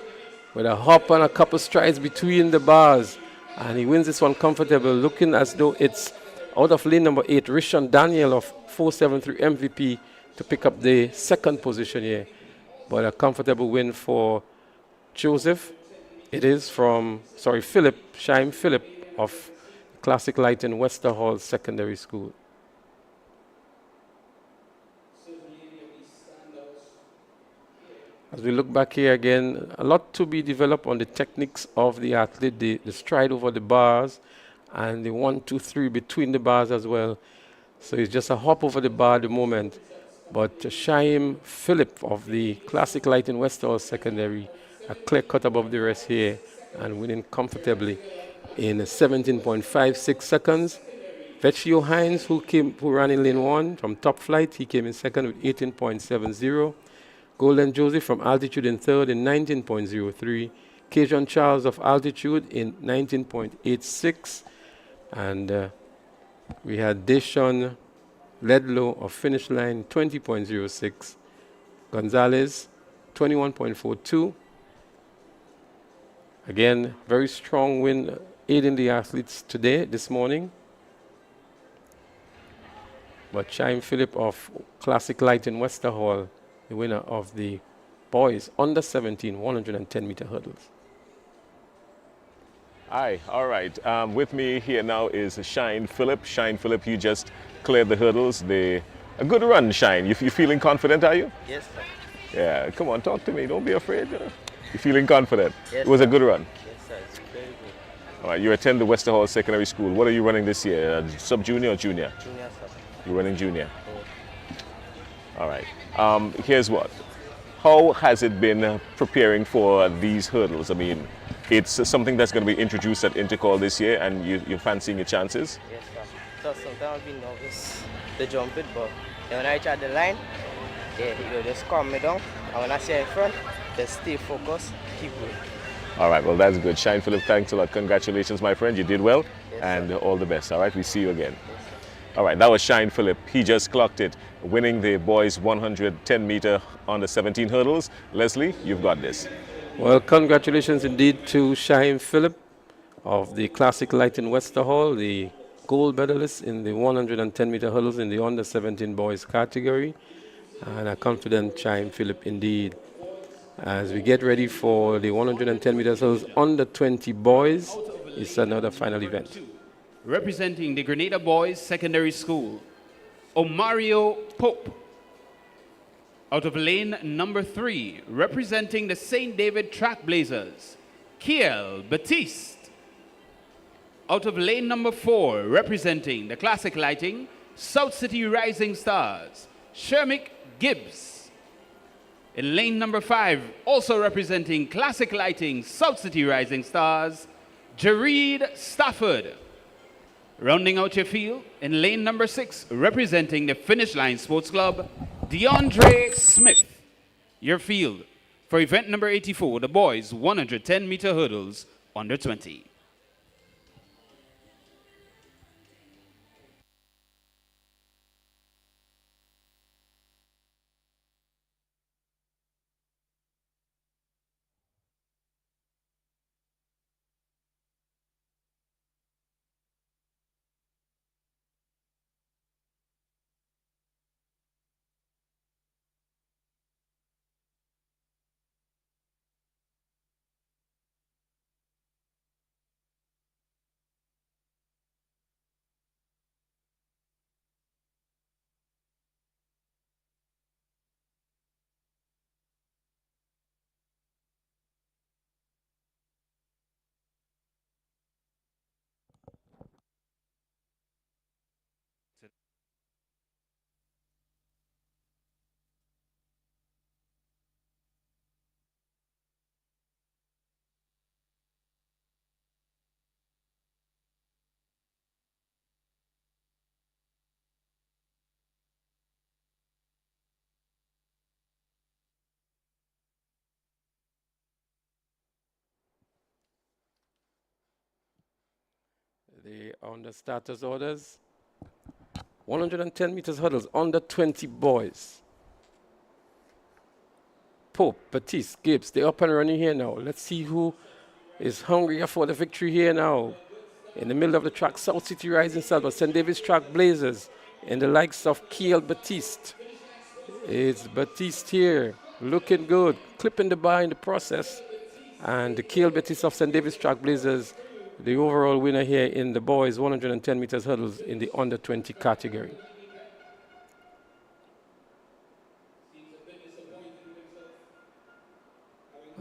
with a hop and a couple strides between the bars. And he wins this one comfortable, looking as though it's out of lane number 8, Rishon Daniel of 473 MVP to pick up the second position here. But a comfortable win for Joseph. It is from, Philip, Shaim Philip of Classic Light in Wester Hall Secondary School. As we look back here again, a lot to be developed on the techniques of the athlete, the stride over the bars, and the 1, 2, 3 between the bars as well. So it's just a hop over the bar at the moment. But Shaim Philip of the Classic Light in Wester Hall Secondary, a clear cut above the rest here and winning comfortably. in 17.56 seconds. Vecchio Hines, who ran in lane 1 from top flight, he came in second with 18.70. Golden Joseph from altitude in third in 19.03. Cajun Charles of altitude in 19.86. And we had Deshaun Ledlow of finish line 20.06. Gonzalez 21.42. Again, very strong win aiding the athletes today, this morning. But Chaim Phillip of Classic Light in Westerhall, the winner of the boys under 17 110 meter hurdles. Aye, all right. With me here now is Shine Phillip. Shine Phillip, you just cleared the hurdles. A good run, Shine. You feeling confident, are you? Yes, sir. Yeah, come on, talk to me. Don't be afraid. You feeling confident? Yes, it was sir. a good run. Yes, sir. It's very good. All right, you attend the Westerhall Secondary School. What are you running this year? Sub-junior or junior? Junior, sir. You're running junior. Oh. All right. Here's what. How has it been preparing for these hurdles? I mean, it's something that's going to be introduced at Intercall this year, and you're fancying your chances? Yes, sir. So sometimes I'll be nervous to jump it, but when I reach at the line, it'll just calm me down. And when I see in front, just stay focused, keep going. All right, well, that's good. Shine Phillip, thanks a lot. Congratulations, my friend. You did well, Yes, and sir. all the best. All right, we see you again. Yes, sir. All right, that was Shine Phillip. He just clocked it, winning the boys 110 meter under 17 hurdles. Leslie, you've got this. Well, congratulations indeed to Chaim Phillip of the Classic Light in Westerhall, the gold medalist in the 110 meter hurdles in the under 17 boys category. And a confident Chaim Phillip indeed. As we get ready for the 110 meter hurdles under 20 boys, it's another final event. Representing the Grenada Boys Secondary School, Omario Pope. Out of lane number 3, representing the St. David Trackblazers, Kiel Batiste. Out of lane number 4, representing the Classic Lighting, South City Rising Stars, Shermick Gibbs. In lane number 5, also representing Classic Lighting, South City Rising Stars, Jareed Stafford. Rounding out your field, in lane number 6, representing the Finish Line Sports Club, DeAndre Smith. Your field for event number 84, the boys 110 meter hurdles under 20. They are on the starters orders. 110 meters hurdles, under 20 boys. Pope, Batiste, Gibbs, they're up and running here now. Let's see who is hungrier for the victory here now. In the middle of the track, South City Rising Stars, St. David's Trackblazers, and the likes of Kiel Batiste. It's Batiste here, looking good, clipping the bar in the process. And the Kiel Batiste of St. David's Trackblazers, the overall winner here in the boys 110 meters hurdles in the under 20 category.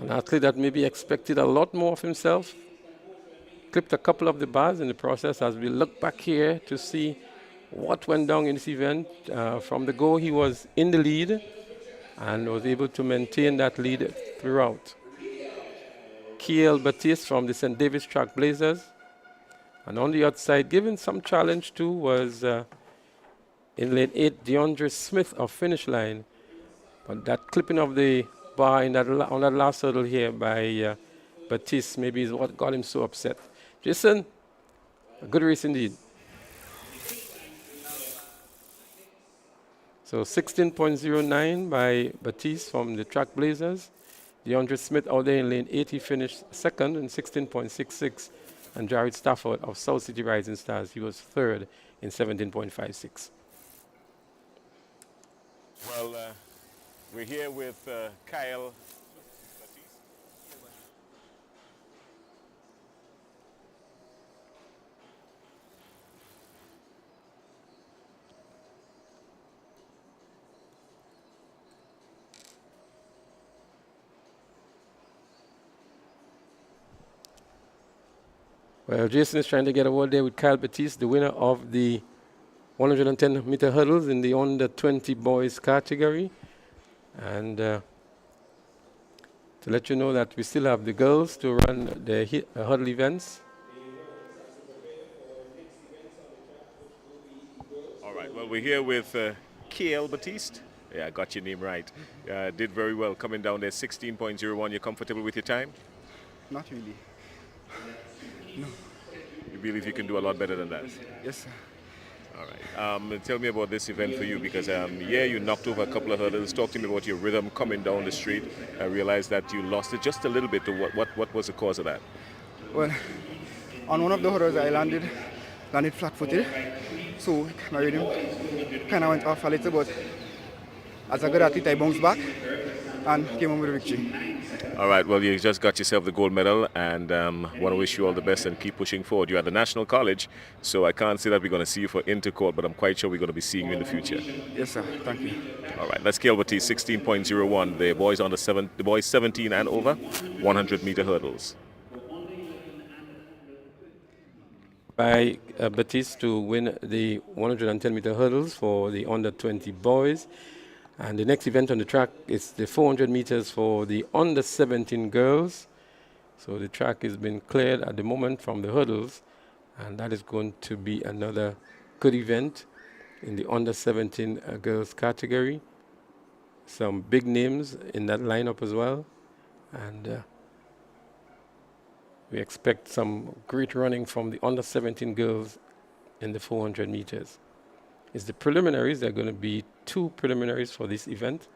An athlete that maybe expected a lot more of himself, clipped a couple of the bars in the process. As we look back here to see what went down in this event, from the go he was in the lead and was able to maintain that lead throughout. Kiel Batiste from the St. David's Trackblazers And on the outside, giving some challenge to was in lane 8, DeAndre Smith of Finish Line. But that clipping of the bar in that on that last hurdle here by Baptiste maybe is what got him so upset. Jason, a good race indeed. So 16.09 by Baptiste from the Track Blazers. DeAndre Smith out there in lane 8, he finished second in 16.66. And Jared Stafford of South City Rising Stars, he was third in 17.56. Well, we're here with Kyle. Well, Jason is trying to get a word there with Kyle Baptiste, the winner of the 110-meter hurdles in the under 20 boys category. And to let you know that we still have the girls to run their hurdle events. All right, well, we're here with Kyle Baptiste. Yeah, I got your name right. Did very well coming down there, 16.01. You're comfortable with your time? Not really. No. You believe you can do a lot better than that? Yes, sir. All right. Tell me about this event for you because, yeah, you knocked over a couple of hurdles. Talk to me about your rhythm coming down the street. I realized that you lost it just a little bit. What was the cause of that? Well, on one of the hurdles I landed flat-footed, so my rhythm kind of went off a little, but as a good athlete, I bounced back and came home with a victory. All right, well, you just got yourself the gold medal and want to wish you all the best and keep pushing forward. You're at the National College, so I can't say that we're going to see you for Intercourt, but I'm quite sure we're going to be seeing you in the future. Yes, sir. Thank you. All right, let's Kyle Baptiste, 16.01. The boys under the boys 17 and over, 100-meter hurdles. By Baptiste to win the 110-meter hurdles for the under 20 boys. And the next event on the track is the 400 meters for the under 17 girls. So the track has been cleared at the moment from the hurdles, and that is going to be another good event in the under 17 girls category. Some big names in that lineup as well, and we expect some great running from the under 17 girls in the 400 meters. It's the preliminaries. There are going to be 2 preliminaries for this event.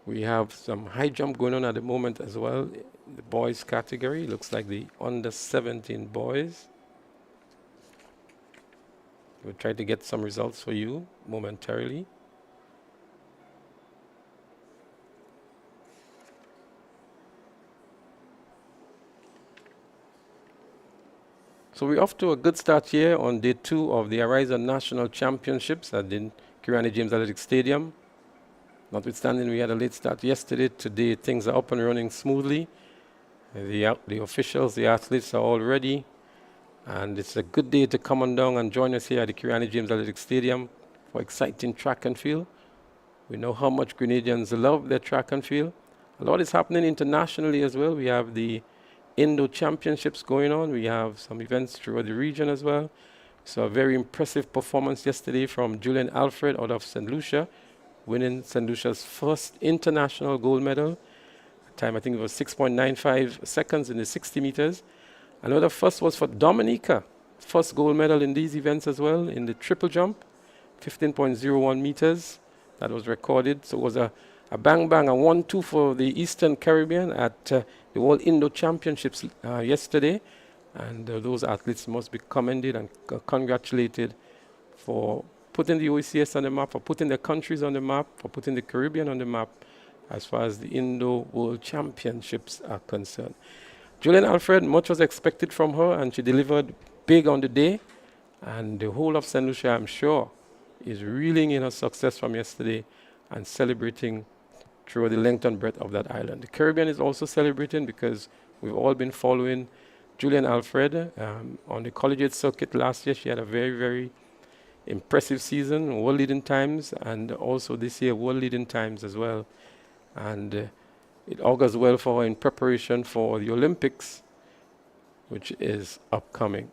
We have some high jump going on at the moment as well. The boys category looks like the under 17 boys. We'll try to get some results for you momentarily. So we're off to a good start here on day 2 of the Ariza National Championships at the Grenada James Athletic Stadium. Notwithstanding we had a late start yesterday, today things are up and running smoothly. The officials, the athletes are all ready. And it's a good day to come on down and join us here at the Grenada James Athletic Stadium for exciting track and field. We know how much Grenadians love their track and field. A lot is happening internationally as well. We have the Indo Championships going on. We have some events throughout the region as well. So a very impressive performance yesterday from Julian Alfred out of St. Lucia, winning St. Lucia's first international gold medal. Time I think it was 6.95 seconds in the 60 meters. Another first was for Dominica, first gold medal in these events as well in the triple jump, 15.01 meters. That was recorded. So it was a bang bang, a 1-2 for the Eastern Caribbean at the World Indo Championships yesterday. And those athletes must be commended and congratulated for putting the OECS on the map, for putting their countries on the map, for putting the Caribbean on the map as far as the Indo World Championships are concerned. Julian Alfred, much was expected from her, and she delivered big on the day. And the whole of St. Lucia, I'm sure, is reeling in her success from yesterday and celebrating through the length and breadth of that island. The Caribbean is also celebrating because we've all been following Julian Alfred on the collegiate circuit last year. She had a very, very impressive season, world leading times, and also this year world leading times as well. And It augurs well for her in preparation for the Olympics, which is upcoming.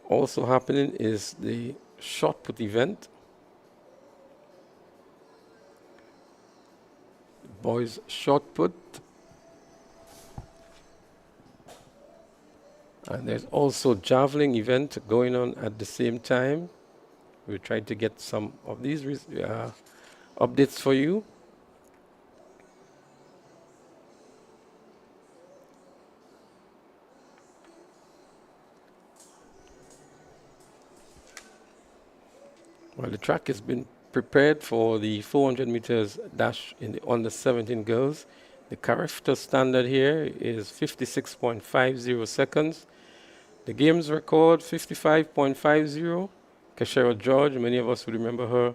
Also happening is the shot put event. Boys shot put. And there's also javelin event going on at the same time. We're trying to get some of these updates for you. Well, the track has been prepared for the 400 meters dash in the under 17 girls. The character standard here is 56.50 seconds. The games record 55.50. Kashera George, many of us would remember her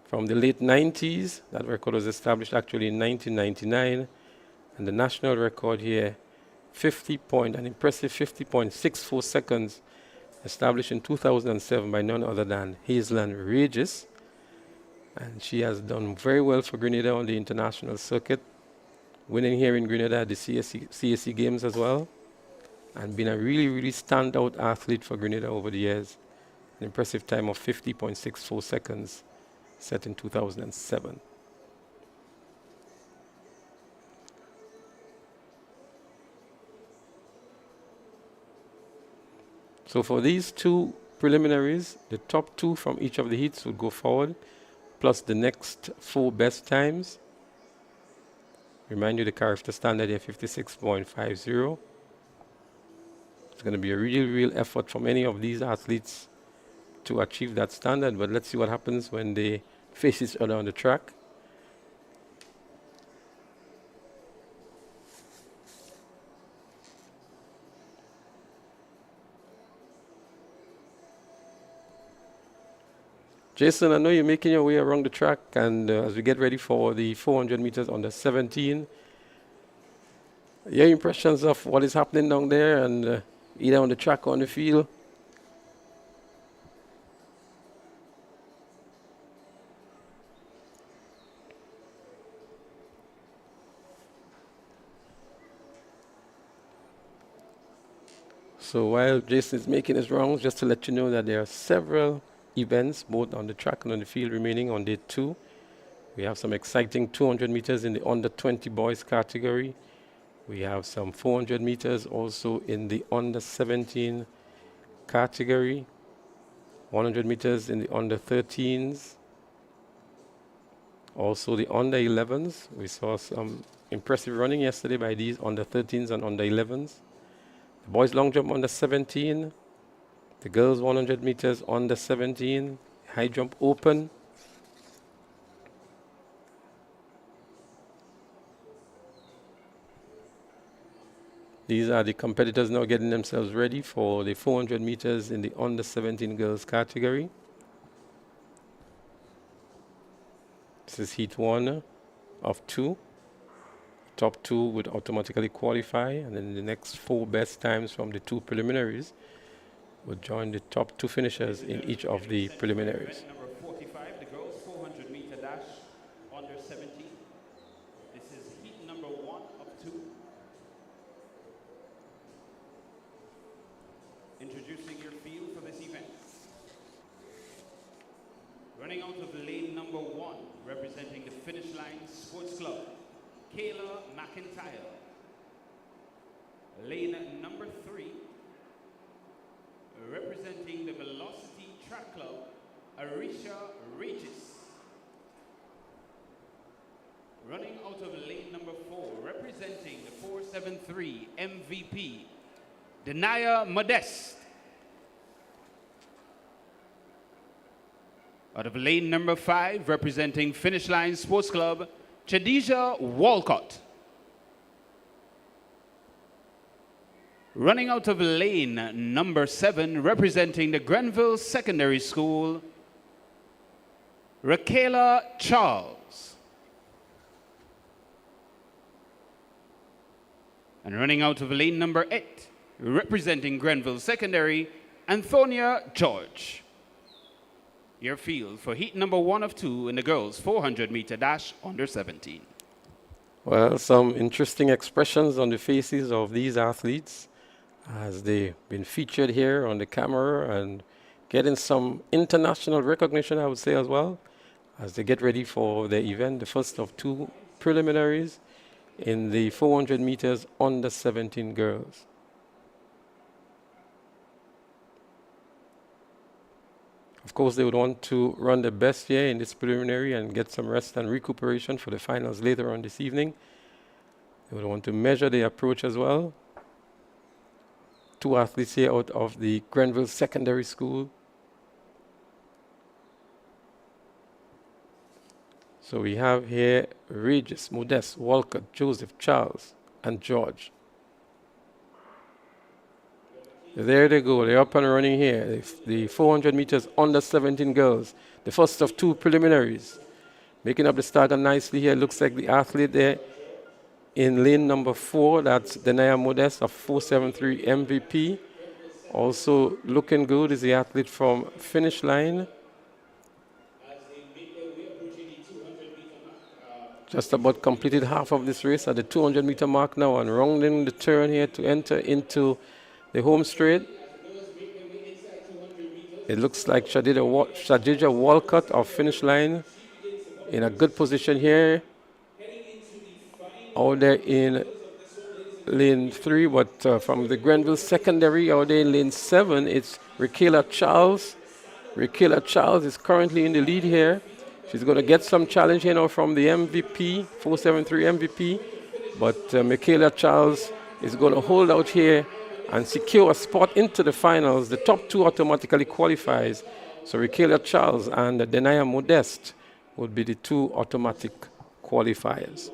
from the late 90s. That record was established actually in 1999. And the national record here, an impressive 50.64 seconds, established in 2007 by none other than Hazelin Regis. And she has done very well for Grenada on the international circuit, winning here in Grenada at the CSC Games as well, and been a really, really standout athlete for Grenada over the years. An impressive time of 50.64 seconds set in 2007. So for these two preliminaries, the top two from each of the heats will go forward, plus the next 4 best times. Remind you the character standard here, 56.50. It's going to be a real effort from any of these athletes to achieve that standard, but let's see what happens when they face each other on the track. Jason, I know you're making your way around the track, and as we get ready for the 400 meters under 17, your impressions of what is happening down there, and either on the track or on the field? So while Jason is making his rounds, just to let you know that there are several events, both on the track and on the field, remaining on day 2. We have some exciting 200 meters in the under 20 boys category. We have some 400 meters also in the under 17 category. 100 meters in the under 13s. Also the under 11s. We saw some impressive running yesterday by these under 13s and under 11s. The boys long jump under 17. The girls 100 meters under 17, high jump open. These are the competitors now getting themselves ready for the 400 meters in the under 17 girls category. This is heat 1 of 2. Top 2 would automatically qualify, and then the next 4 best times from the 2 preliminaries would join the top 2 finishers in each of the preliminaries. Number 45, the girls 400 meter dash under 17. This is heat number 1 of 2. Introducing your field for this event. Running out of lane number 1, representing the Finish Line Sports Club, Kayla McIntyre. Lane number 3, representing the Velocity Track Club, Ariza Regis. Running out of lane number 4, representing the 473 MVP, Denaya Modeste. Out of lane number 5, representing Finish Line Sports Club, Chadija Walcott. Running out of lane number 7, representing the Grenville Secondary School, Raquela Charles. And running out of lane number 8, representing Grenville Secondary, Antonia George. Your field for heat number 1 of 2 in the girls' 400-meter dash under 17. Well, some interesting expressions on the faces of these athletes as they've been featured here on the camera and getting some international recognition, I would say, as well, as they get ready for the event, the first of 2 preliminaries in the 400 meters under 17 girls. Of course, they would want to run the best here in this preliminary and get some rest and recuperation for the finals later on this evening. They would want to measure the approach as well. 2 athletes here out of the Grenville Secondary School. So we have here Regis, Modeste, Walcott, Joseph, Charles, and George. There they go, they're up and running here. It's the 400 meters under 17 girls, the first of 2 preliminaries. Making up the start nicely here, looks like the athlete there in lane number 4, that's Denaya Modeste of 473 MVP. Also looking good is the athlete from Finish Line. Just about completed half of this race at the 200-meter mark now and rounding the turn here to enter into the home straight. It looks like Shadija Walcott of Finish Line in a good position here. Out there in lane 3, but from the Grenville Secondary, out there in lane 7, it's Raquela Charles. Raquela Charles is currently in the lead here. She's going to get some challenge here now from the MVP, 473 MVP. But Raquela Charles is going to hold out here and secure a spot into the finals. The top 2 automatically qualifies. So Raquela Charles and Denaya Modeste would be the 2 automatic qualifiers.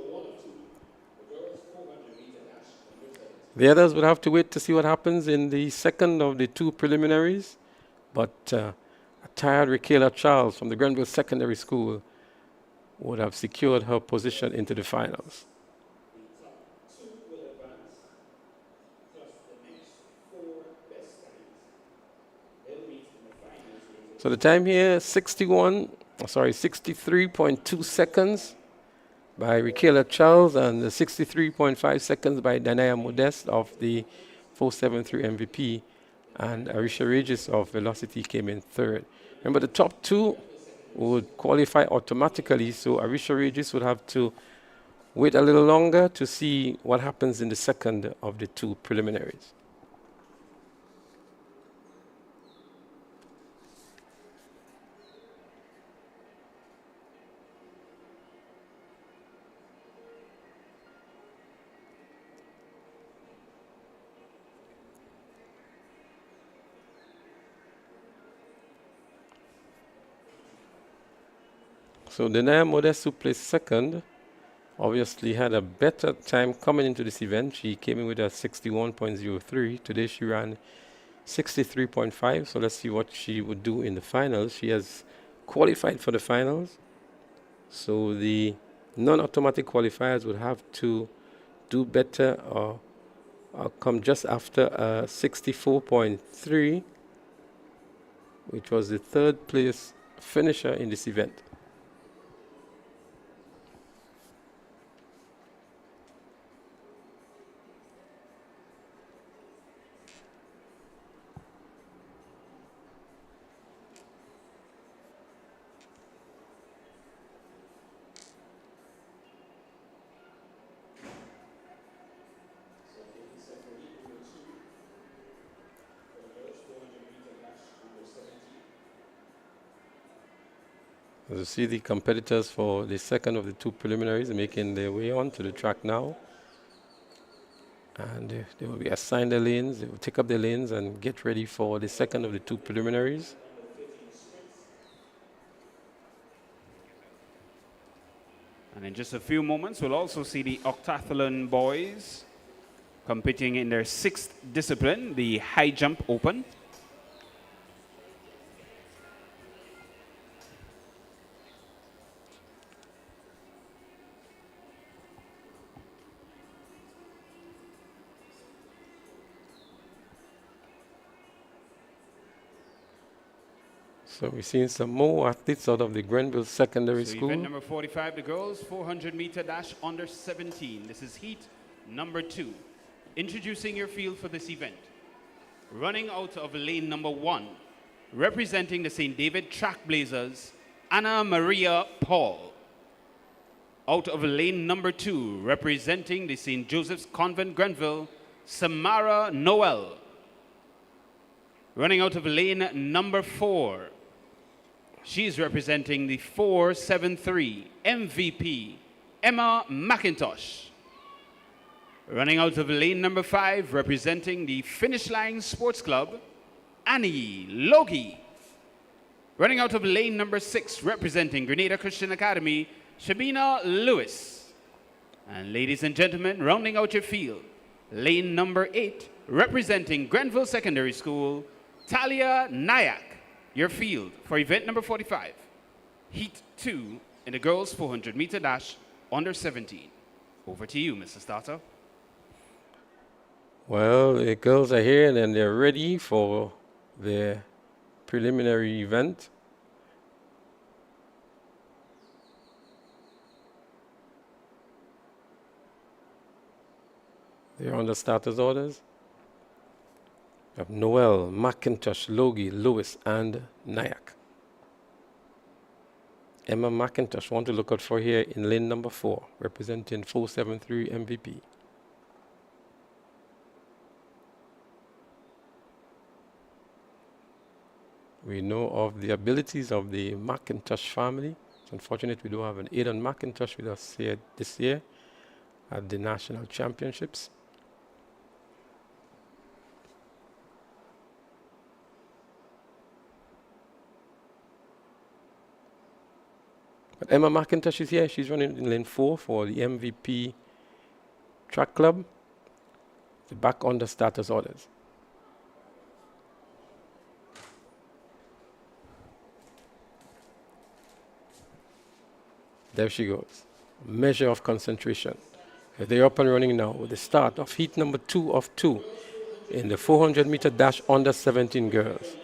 The others would have to wait to see what happens in the second of the 2 preliminaries. But a tired Raquela Charles from the Grenville Secondary School would have secured her position into the finals. So the time here, 63.2 seconds by Raquela Charles and 63.5 seconds by Danaya Modeste of the 473 MVP, and Arisha Regis of Velocity came in 3rd. Remember, the top 2 would qualify automatically, so Arisha Regis would have to wait a little longer to see what happens in the second of the 2 preliminaries. So Denaya Modeste, who placed second, obviously had a better time coming into this event. She came in with a 61.03. Today she ran 63.5. So let's see what she would do in the finals. She has qualified for the finals. So the non-automatic qualifiers would have to do better or come just after 64.3, which was the 3rd place finisher in this event. As you see, the competitors for the second of the 2 preliminaries making their way onto the track now. And they will be assigned their lanes. They will take up their lanes and get ready for the second of the 2 preliminaries. And in just a few moments, we'll also see the octathlon boys competing in their 6th discipline, the high jump open. So we're seeing some more athletes out of the Grenville Secondary So School. event number 45, the girls 400 meter dash under 17. This is heat number 2. Introducing your field for this event. Running out of lane number 1, representing the St. David Trackblazers, Anna Maria Paul. Out of lane number 2, representing the St. Joseph's Convent Grenville, Samara Noel. Running out of lane number 4, she's representing the 473 MVP, Emma McIntosh. Running out of lane number 5, representing the Finish Line Sports Club, Annie Logie. Running out of lane number 6, representing Grenada Christian Academy, Shabina Lewis. And ladies and gentlemen, rounding out your field, lane number 8, representing Grenville Secondary School, Talia Nayak. Your field for event number 45, heat 2 in the girls 400 meter dash under 17. Over to you, Mr. Starter. Well, the girls are here and they're ready for their preliminary event. They're on the starters' orders. We have Noel, McIntosh, Logie, Lewis, and Nayak. Emma McIntosh, want to look out for here in lane number 4, representing 473 MVP. We know of the abilities of the McIntosh family. It's unfortunate we don't have an Aidan McIntosh with us here this year at the national championships. But Emma McIntosh is here. She's running in lane 4 for the MVP track club. Back on the starters' orders. There she goes. Measure of concentration. They're up and running now with the start of heat number 2 of 2 in the 400 meter dash under 17 girls.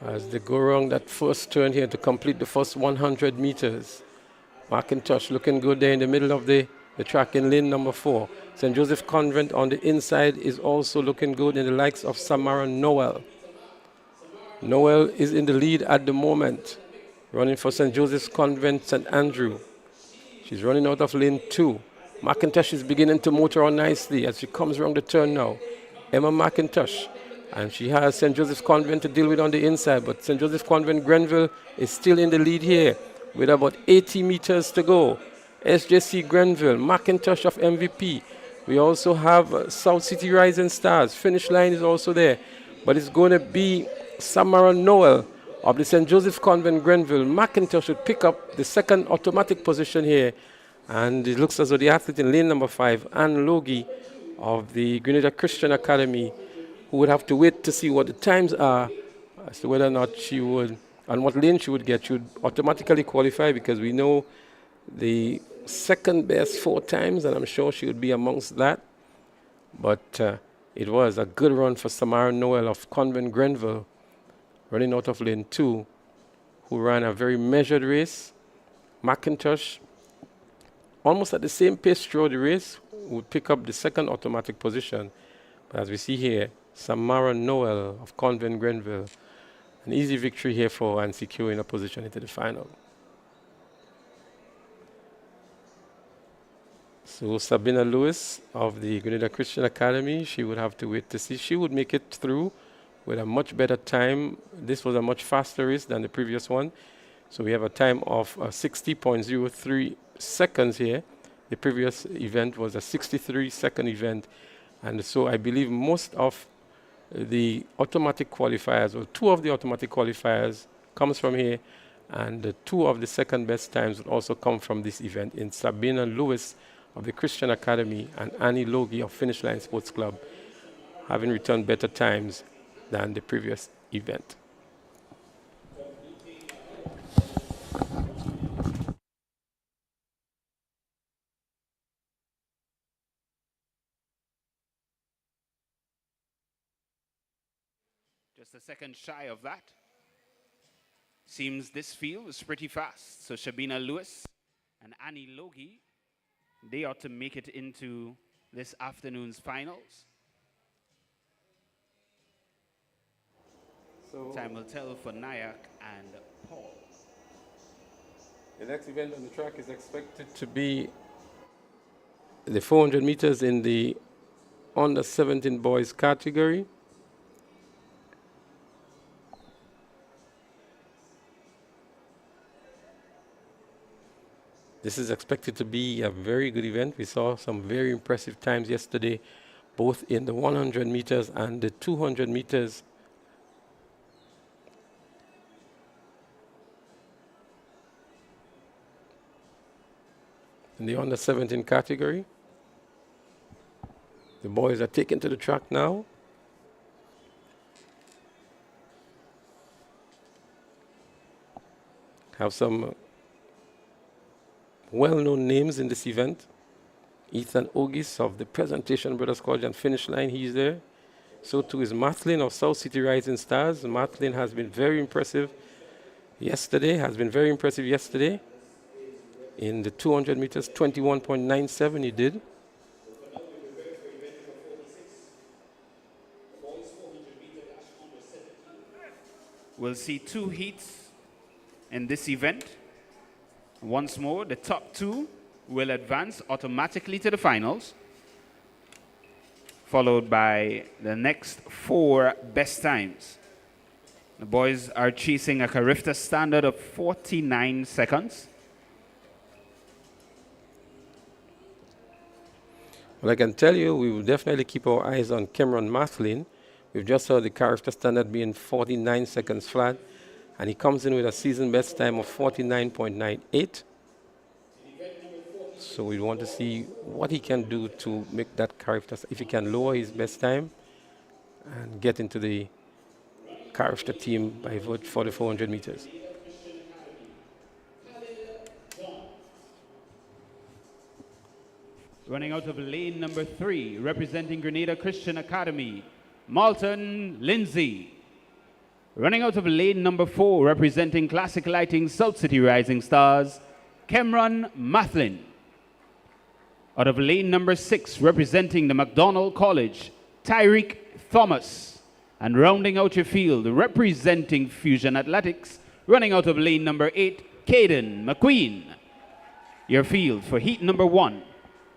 As they go around that first turn here to complete the first 100 meters. McIntosh looking good there in the middle of the track in lane number 4. St. Joseph Convent on the inside is also looking good in the likes of Samara Noel. Noel is in the lead at the moment, running for St. Joseph's Convent, St. Andrew. She's running out of lane 2. McIntosh is beginning to motor on nicely as she comes around the turn now. Emma McIntosh. And she has St. Joseph's Convent to deal with on the inside, but St. Joseph's Convent Grenville is still in the lead here with about 80 meters to go. SJC Grenville, McIntosh of MVP. We also have South City Rising Stars. Finish Line is also there, but it's going to be Samara Noel of the St. Joseph's Convent Grenville. McIntosh would pick up the second automatic position here, and it looks as though the athlete in lane number 5, Anne Logie of the Grenada Christian Academy, who would have to wait to see what the times are as to whether or not she would, and what lane she would get. She would automatically qualify because we know the second best 4 times, and I'm sure she would be amongst that. But it was a good run for Samara Noel of Convent Grenville, running out of lane 2, who ran a very measured race. McIntosh, almost at the same pace throughout the race, would pick up the second automatic position. But as we see here, Samara Noel of Convent Grenville, an easy victory here for her and securing a position into the final. So Sabina Lewis of the Grenada Christian Academy, she would have to wait to see. She would make it through with a much better time. This was a much faster race than the previous one. So we have a time of 60.03 seconds here. The previous event was a 63-second event. And so I believe most of the automatic qualifiers, or 2 of the automatic qualifiers, comes from here. And 2 of the second best times would also come from this event in Sabina Lewis of the Christian Academy and Annie Logie of Finish Line Sports Club, having returned better times than the previous event. Just a second shy of that. Seems this field was pretty fast. So Shabina Lewis and Annie Logie, they ought to make it into this afternoon's finals. So time will tell for Nayak and Paul. The next event on the track is expected to be the 400 meters in the under 17 boys category. This is expected to be a very good event. We saw some very impressive times yesterday, both in the 100 meters and the 200 meters. In the under 17 category, the boys are taken to the track now. Have some well-known names in this event. Ethan Ogis of the Presentation Brothers College and Finish Line, he's there. So too is Mathlin of South City Rising Stars. Mathlin has been very impressive yesterday, In the 200 meters, 21.97 he did. We'll see two heats in this event. Once more, the top two will advance automatically to the finals, followed by the next four best times. The boys are chasing a Carifta standard of 49 seconds. Well, I can tell you, we will definitely keep our eyes on Cameron Mathlin. We've just saw the Carifta standard being 49 seconds flat, and he comes in with a season best time of 49.98. So we want to see what he can do to make that Carifta, if he can lower his best time and get into the Carifta team by vote for the 400 meters. Running out of lane number 3, representing Grenada Christian Academy, Malton Lindsay. Running out of lane number 4, representing Classic Lighting South City Rising Stars, Cameron Mathlin. Out of lane number 6, representing the McDonald College, Tyreek Thomas. And rounding out your field, representing Fusion Athletics, running out of lane number 8, Caden McQueen. Your field for heat number 1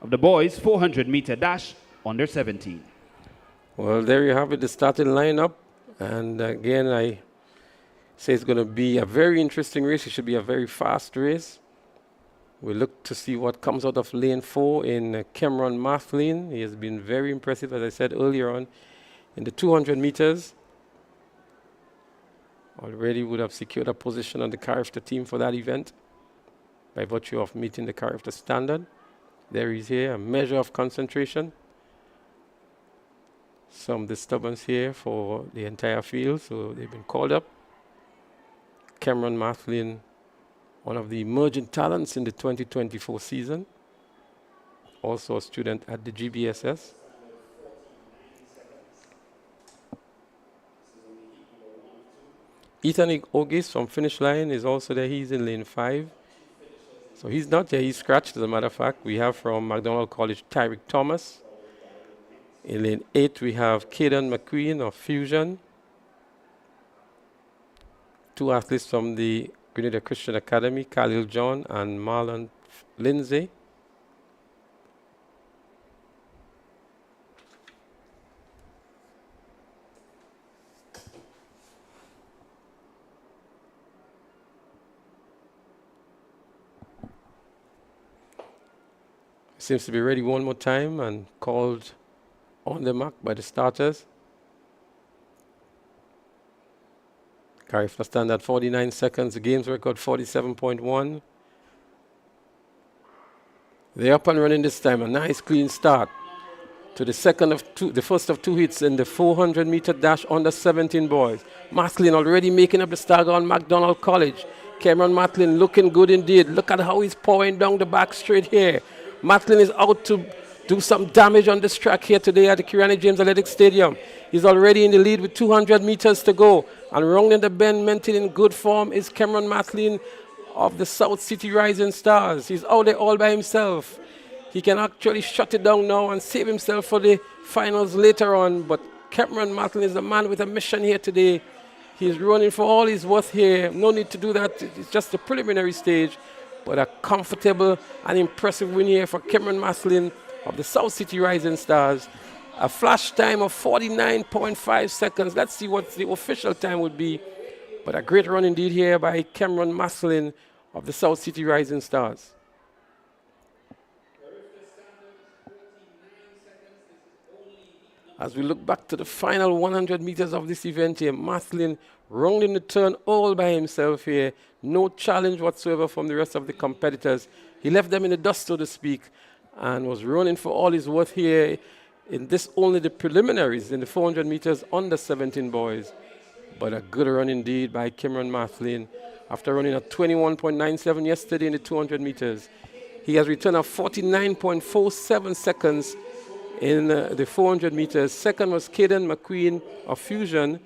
of the boys 400-meter dash under 17. Well, there you have it, the starting lineup. And again, I say it's going to be a very interesting race. It should be a very fast race. We look to see what comes out of lane 4 in Cameron Mathlin. He has been very impressive, as I said earlier on, in the 200 meters. Already would have secured a position on the Carifta team for that event by virtue of meeting the Carifta standard. There is here a measure of concentration. Some disturbance here for the entire field, so they've been called up. Cameron Mathlin, one of the emerging talents in the 2024 season. Also a student at the GBSS. Ethan Ogis from Finish Line is also there. He's in lane 5. So he's not there, he's scratched as a matter of fact. We have from McDonald College, Tyreek Thomas. In lane 8, we have Caden McQueen of Fusion. 2 athletes from the Grenada Christian Academy, Khalil John and Marlon Lindsay. Seems to be ready one more time and called on the mark by the starters. Carifta standard 49 seconds, the games record 47.1. They're up and running this time. A nice clean start to the first of two hits in the 400-meter dash under 17 boys. Maslin already making up the stag on McDonald College. Cameron Matlin looking good indeed. Look at how he's powering down the back straight here. Matlin is out to do some damage on this track here today at the Kirani James Athletic Stadium. He's already in the lead with 200 meters to go. And rounding the bend, maintaining good form, is Cameron Matlin of the South City Rising Stars. He's out there all by himself. He can actually shut it down now and save himself for the finals later on. But Cameron Matlin is the man with a mission here today. He's running for all he's worth here. No need to do that. It's just the preliminary stage. But a comfortable and impressive win here for Cameron Matlin of the South City Rising Stars. A flash time of 49.5 seconds. Let's see what the official time would be. But a great run indeed here by Cameron Maslin of the South City Rising Stars. As we look back to the final 100 meters of this event here, Maslin rounding the turn all by himself here. No challenge whatsoever from the rest of the competitors. He left them in the dust, so to speak, and was running for all his worth here in this only the preliminaries in the 400 meters under 17 boys. But a good run indeed by Cameron Maslin after running at 21.97 yesterday in the 200 meters. He has returned at 49.47 seconds in the 400 meters. Second was Caden McQueen of Fusion,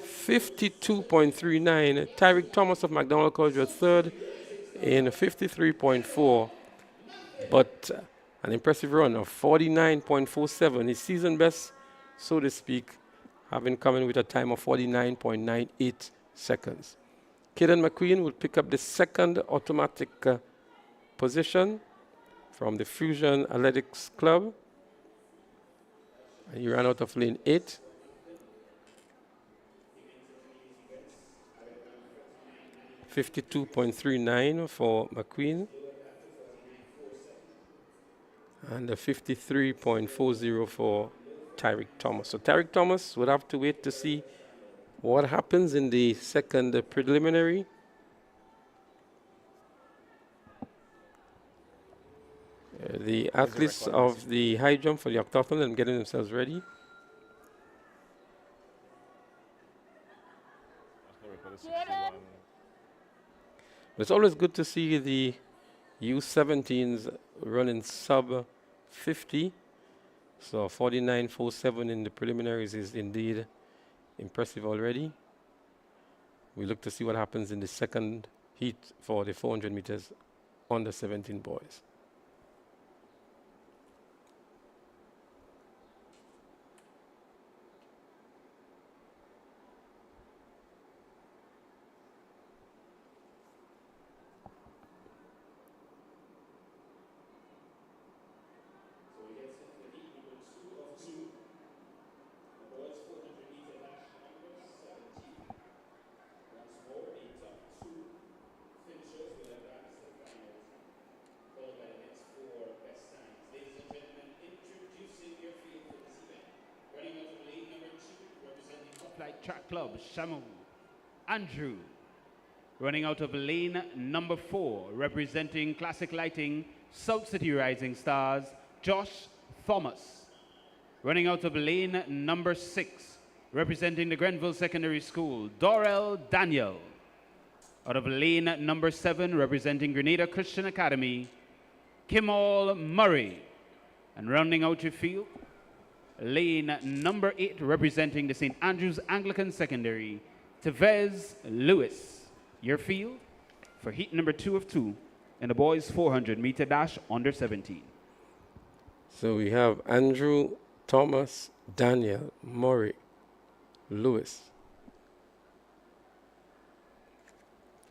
52.39. Tyreek Thomas of McDonald College was third in 53.4. But an impressive run of 49.47. His season best, so to speak, having come in with a time of 49.98 seconds. Caden McQueen will pick up the second automatic position from the Fusion Athletics Club. And he ran out of lane 8. .59 for McQueen. And a 53.40 for Tyreek Thomas. So Tyreek Thomas would have to wait to see what happens in the second preliminary. The athletes of the high jump for the octathlon and getting themselves ready. It's always good to see the U17s running sub 50. So 49.47 in the preliminaries is indeed impressive already. We look to see what happens in the second heat for the 400 meters under 17 boys. Track Club, Shamu. Andrew, running out of lane number 4, representing Classic Lighting, South City Rising Stars, Josh Thomas. Running out of lane number 6, representing the Grenville Secondary School, Dorel Daniel. Out of lane number 7, representing Grenada Christian Academy, Kimal Murray. And rounding out your field, lane number 8, representing the St. Andrews Anglican Secondary, Tevez Lewis. Your field for heat number 2 of 2 in the boys 400-meter dash under 17. So we have Andrew, Thomas, Daniel, Murray, Lewis.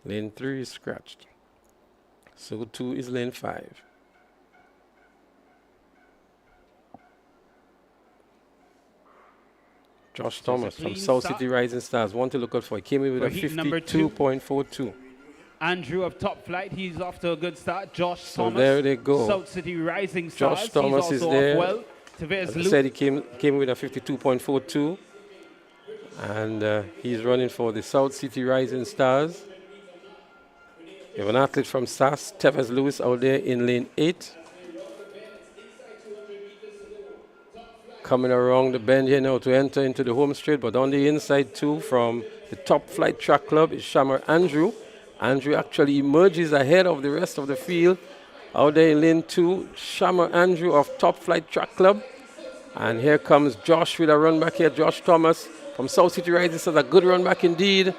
Lane 3 is scratched. So 2 is lane 5. Josh Thomas from South City Rising Stars. Want to look out for. He came in with a 52.42. Andrew of Top Flight, he's off to a good start. Josh Thomas. So there they go. South City Rising Stars. Josh Thomas is there. Well. As I said, he came with a 52.42. And he's running for the South City Rising Stars. We have an athlete from SAS, Tevez Lewis, out there in lane 8. coming around the bend here now to enter into the home straight, but on the inside too from the Top Flight Track Club is Shamar Andrew. Andrew actually emerges ahead of the rest of the field. Out there in lane 2, Shamar Andrew of Top Flight Track Club. And here comes Josh with a run back here. Josh Thomas from South City Rise. This is a good run back indeed.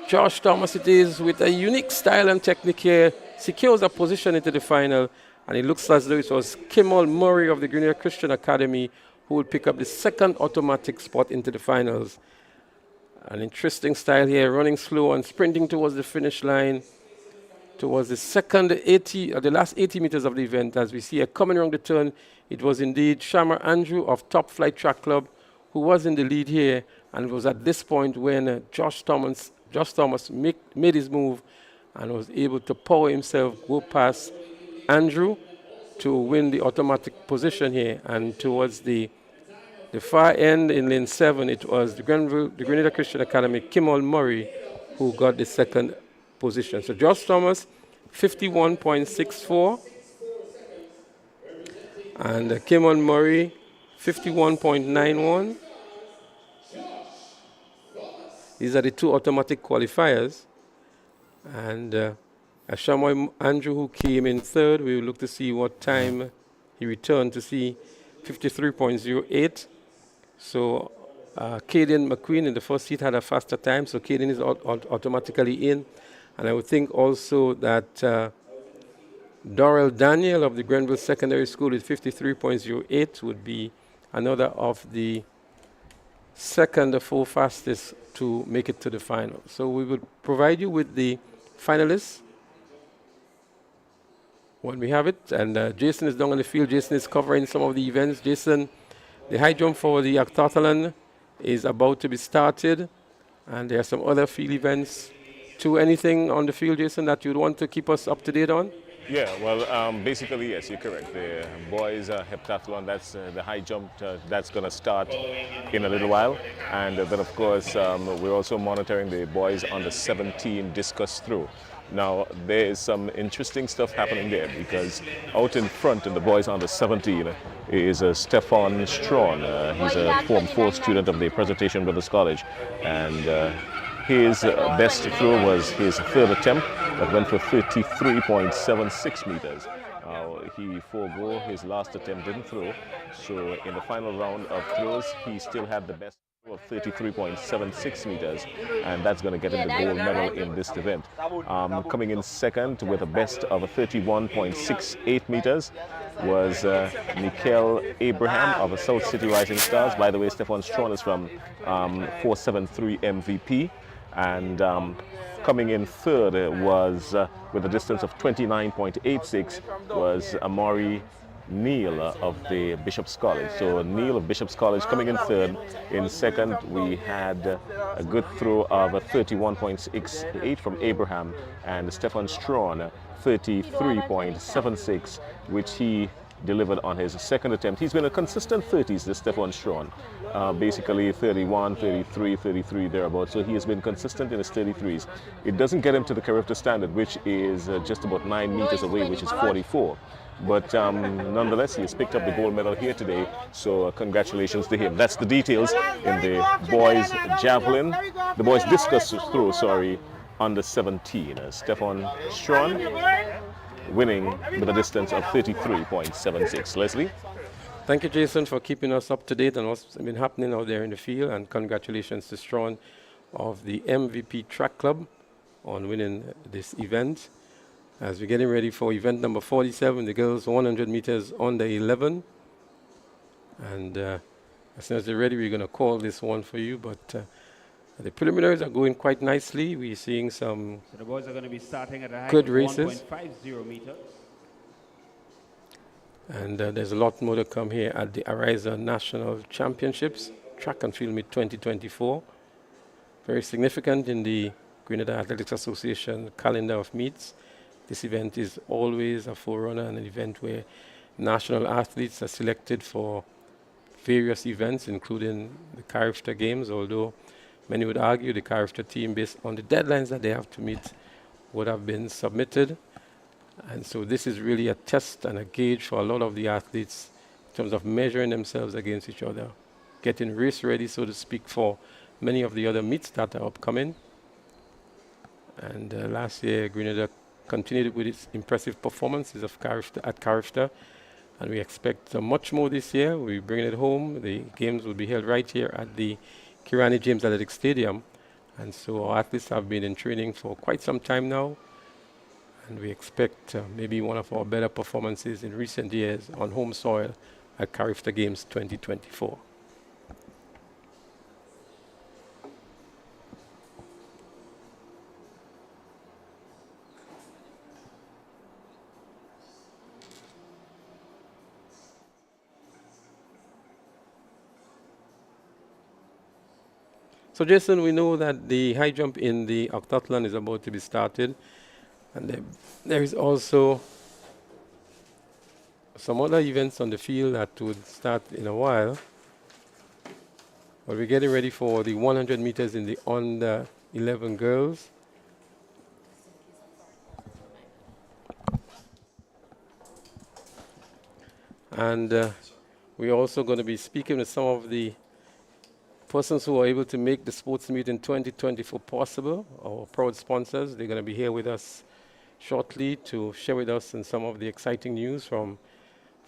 Josh Thomas it is with a unique style and technique here. Secures a position into the final. And it looks as though it was Kimmel Murray of the Grenada Christian Academy who will pick up the second automatic spot into the finals. An interesting style here, running slow and sprinting towards the finish line, towards the the last 80 meters of the event. As we see her coming around the turn, it was indeed Shamar Andrew of Top Flight Track Club who was in the lead here, and it was at this point when Josh Thomas made his move and was able to power himself, go past Andrew to win the automatic position here. And towards the far end in lane 7, it was the Grenada Christian Academy, Kimmel Murray, who got the second position. So Josh Thomas, 51.64, and Kimmel Murray, 51.91. These are the two automatic qualifiers. And Shamar Andrew, who came in third, we will look to see what time he returned to see 53.08. So Caden McQueen in the first heat had a faster time, so Caden is automatically in. And I would think also that Dorrell Daniel of the Grenville Secondary School with 53.08 would be another of the second or four fastest to make it to the final. So we will provide you with the finalists when we have it. And Jason is down on the field. Jason is covering some of the events. Jason, the high jump for the Octathlon is about to be started, and there are some other field events too. Anything on the field, Jason, that you'd want to keep us up to date on? Yeah, well, basically, yes, you're correct. The boys heptathlon, that's the high jump, that's going to start in a little while. And then, of course, we're also monitoring the boys under 17 discus throw. Now, there is some interesting stuff happening there, because out in front in the boys under 17 is Stefan Strawn. He's a Form 4 student of the Presentation Brothers College. And his best throw was his third attempt that went for 33.76 meters. He forego his last attempt, didn't throw. So in the final round of throws, he still had the best throw of 33.76 meters, and that's going to get him the gold medal in this event. Coming in second with a best of 31.68 meters was Mikel Abraham of South City Rising Stars. By the way, Stefan Strawn is from 473 MVP. And coming in third was, with a distance of 29.86, was Amari Neal of the Bishop's College. So Neal of Bishop's College coming in third. In second, we had a good throw of 31.68 from Abraham, and Stefan Strawn 33.76, which he delivered on his second attempt. He's been a consistent 30s, this Stefan Strawn. Basically 31, 33, 33, thereabouts. So he has been consistent in his 33s. It doesn't get him to the character standard, which is just about 9 meters away, which is 44. But nonetheless, he has picked up the gold medal here today. So congratulations to him. That's the details in the boys javelin, the boys discus throw, sorry, under 17. Stefan Strawn winning with a distance of 33.76. Leslie? Thank you, Jason, for keeping us up to date on what's been happening out there in the field, and congratulations to Strawn of the MVP Track Club on winning this event. As we're getting ready for event number 47, the girls 100 meters under 11. And as soon as they're ready, we're going to call this one for you. But the preliminaries are going quite nicely. We're seeing some So the boys are going to be starting at a height good of races. 1.50 meters. And there's a lot more to come here at the Ariza National Championships, Track and Field Meet 2024. Very significant in the Grenada Athletics Association calendar of meets. This event is always a forerunner and an event where national athletes are selected for various events, including the Carifta Games, although many would argue the Carifta team, based on the deadlines that they have to meet, would have been submitted. And so this is really a test and a gauge for a lot of the athletes terms of measuring themselves against each other, getting race ready, so to speak, for many of the other meets that are upcoming. And last year, Grenada continued with its impressive performances at Carifta, and we expect much more this year. We bring it home. The games will be held right here at the Kirani James Athletic Stadium, and so our athletes have been in training for quite some time now, and we expect maybe one of our better performances in recent years on home soil at Carifta Games 2024. So Jason, we know that the high jump in the octathlon is about to be started, and there is also some other events on the field that would start in a while. But we're getting ready for the 100 meters in the under 11 girls. And we're also going to be speaking with some of the persons who are able to make the sports meet in 2024 possible, our proud sponsors. They're going to be here with us shortly to share with us some of the exciting news from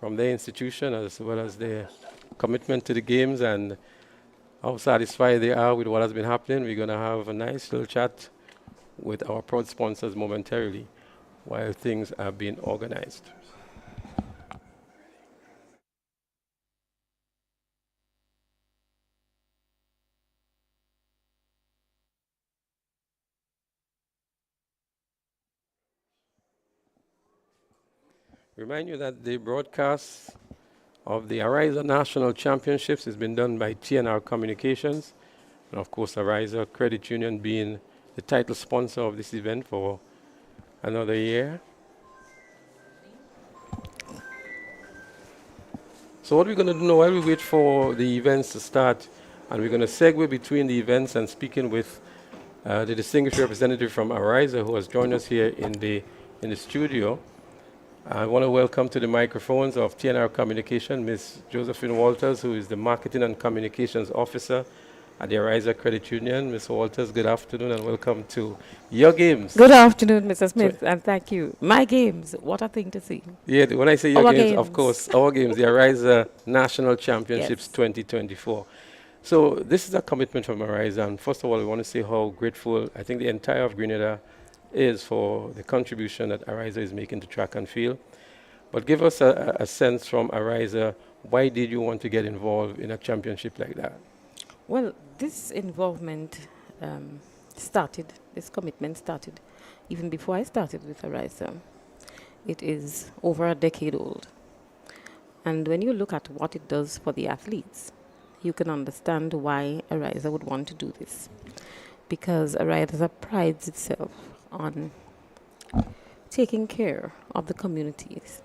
their institution, as well as their commitment to the games and how satisfied they are with what has been happening. We're going to have a nice little chat with our proud sponsors momentarily while things are being organized. Remind you that the broadcast of the Ariza National Championships has been done by TNR Communications, and of course Ariza Credit Union being the title sponsor of this event for another year. So what we're going to do now, while we wait for the events to start, and we're going to segue between the events and speaking with the distinguished representative from Ariza who has joined us here in the studio. I want to welcome to the microphones of TNR Communication, Ms. Josephine Walters, who is the Marketing and Communications Officer at the Ariza Credit Union. Ms. Walters, good afternoon and welcome to your games. Good afternoon, Mr. Smith, and thank you. My games, what a thing to see. Yeah, when I say your games, of course, our games, the Ariza National Championships 2024. So this is a commitment from Ariza, and first of all, we want to say how grateful I think the entire of Grenada is for the contribution that Ariza is making to track and field. But give us a sense from Ariza, why did you want to get involved in a championship like that? Well, this involvement this commitment started even before I started with Ariza. It is over a decade old. And when you look at what it does for the athletes, you can understand why Ariza would want to do this. Because Ariza prides itself on taking care of the communities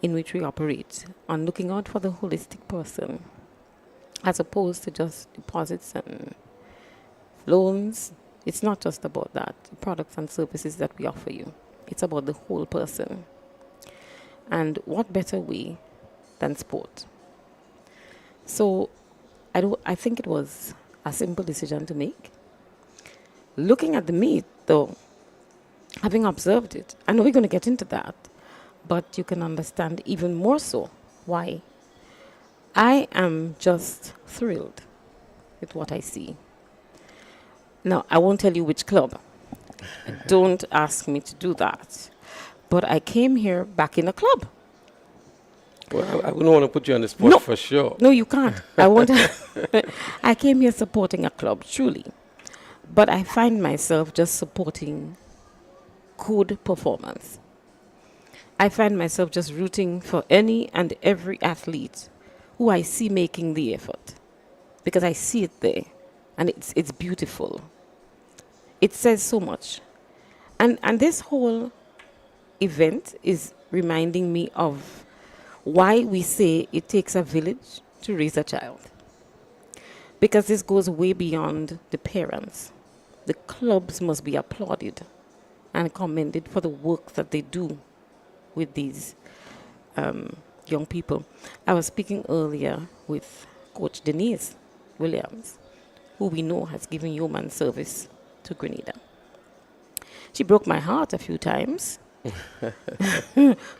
in which we operate, on looking out for the holistic person, as opposed to just deposits and loans. It's not just about that, the products and services that we offer you. It's about the whole person. And what better way than sport? So I think it was a simple decision to make. Looking at the meet, though, having observed it, I know we're going to get into that, but you can understand even more so why. I am just thrilled with what I see. Now, I won't tell you which club. Don't ask me to do that. But I came here back in a club. Well, I wouldn't want to put you on the spot for sure. No, you can't. I won't. I came here supporting a club, truly. But I find myself just supporting good performance. I find myself just rooting for any and every athlete who I see making the effort, because I see it there, and it's beautiful. It says so much. And this whole event is reminding me of why we say it takes a village to raise a child. Because this goes way beyond the parents. The clubs must be applauded and commended for the work that they do with these young people. I was speaking earlier with Coach Denise Williams, who we know has given yeoman service to Grenada. She broke my heart a few times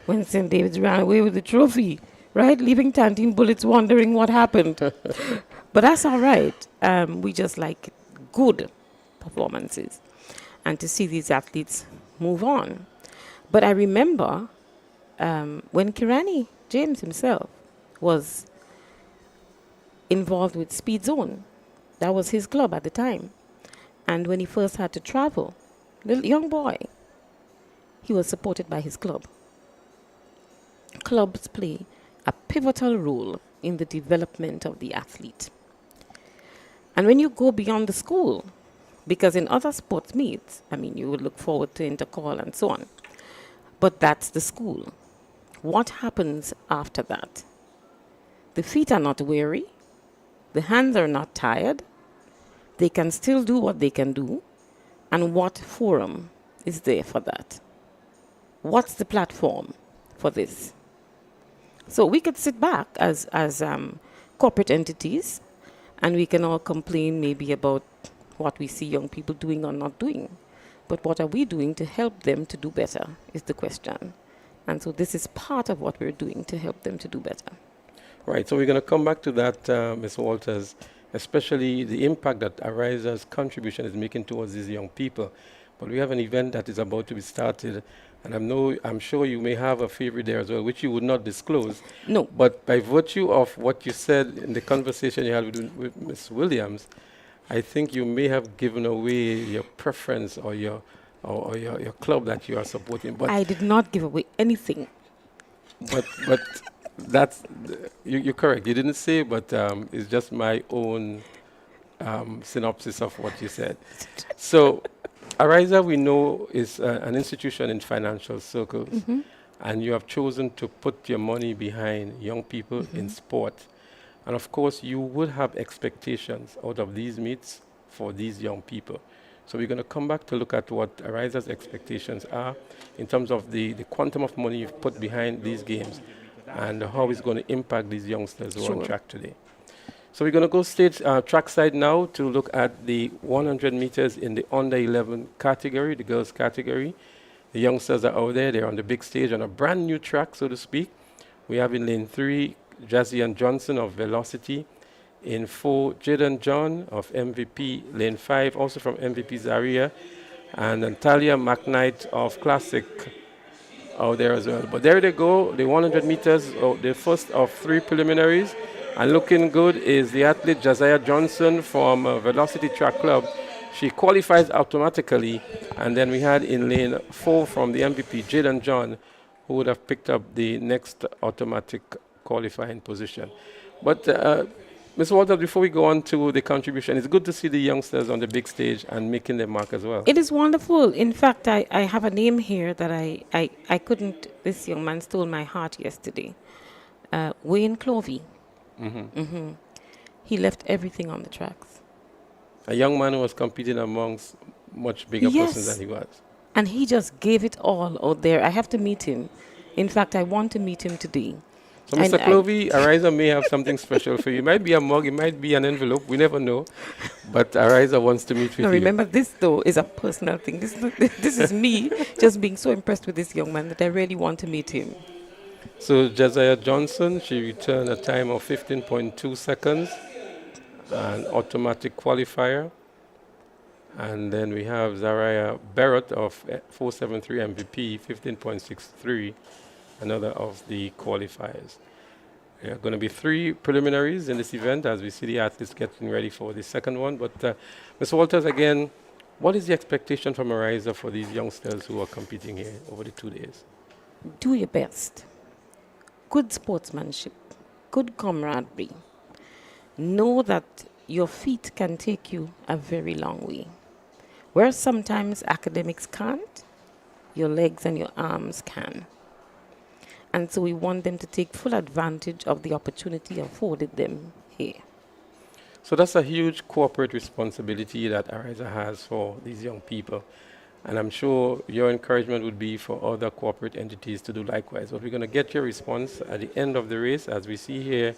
when St. David's ran away with the trophy, right? Leaving Tantine Bullets wondering what happened. But that's all right. We just like good performances and to see these athletes move on. But I remember when Kirani James himself was involved with Speed Zone. That was his club at the time. And when he first had to travel, little young boy, he was supported by his club. Clubs play a pivotal role in the development of the athlete. And when you go beyond the school, because in other sports meets, I mean, you would look forward to intercall and so on, but that's the school. What happens after that? The feet are not weary, the hands are not tired, they can still do what they can do, and what forum is there for that? What's the platform for this? So we could sit back as corporate entities and we can all complain maybe about what we see young people doing or not doing. But what are we doing to help them to do better is the question. And so this is part of what we're doing to help them to do better. Right, so we're going to come back to that, Ms. Walters, especially the impact that Ariza's contribution is making towards these young people. But we have an event that is about to be started, and I'm sure you may have a favorite there as well, which you would not disclose. No. But by virtue of what you said in the conversation you had with Ms. Williams, I think you may have given away your preference or your club that you are supporting. But I did not give away anything. But that's you're correct. You didn't say, but it's just my own synopsis of what you said. So, Ariza, we know, is an institution in financial circles, and you have chosen to put your money behind young people in sport. And of course, you would have expectations out of these meets for these young people. So we're going to come back to look at what Ariza's expectations are in terms of the quantum of money you've put behind these games and how it's going to impact these youngsters who are on track today. So we're going to go trackside now to look at the 100 meters in the under-11 category, the girls category. The youngsters are out there. They're on the big stage on a brand new track, so to speak. We have in lane 3, Jazzy Johnson of Velocity. In 4, Jaden John of MVP. Lane 5, also from MVP Zaria. And Natalia McKnight of Classic out there as well. But there they go, the 100 meters, the first of 3 preliminaries. And looking good is the athlete Jazaya Johnson from Velocity Track Club. She qualifies automatically. And then we had in lane 4 from the MVP, Jaden John, who would have picked up the next automatic qualifying position. But Ms. Walters, before we go on to the contribution, it's good to see the youngsters on the big stage and making their mark as well. It is wonderful. In fact, I have a name here that I couldn't, this young man stole my heart yesterday. Wayne Clovey. He left everything on the tracks. A young man who was competing amongst much bigger persons than he was. And he just gave it all out there. I have to meet him. In fact, I want to meet him today. So, Mr. Clovey, Ariza may have something special for you. It might be a mug, it might be an envelope, we never know. But Ariza wants to meet with you. Remember, this, though, is a personal thing. This is me just being so impressed with this young man that I really want to meet him. So, Jazaya Johnson, she returned a time of 15.2 seconds, an automatic qualifier. And then we have Zaria Barrett of 473 MVP, 15.63. Another of the qualifiers. There are going to be 3 preliminaries in this event as we see the athletes getting ready for the second one. But Ms. Walters, again, what is the expectation from Ariza for these youngsters who are competing here over the 2 days? Do your best. Good sportsmanship, good camaraderie. Know that your feet can take you a very long way. Where sometimes academics can't, your legs and your arms can. And so we want them to take full advantage of the opportunity afforded them here. So that's a huge corporate responsibility that Ariza has for these young people. And I'm sure your encouragement would be for other corporate entities to do likewise. But we're going to get your response at the end of the race. As we see here,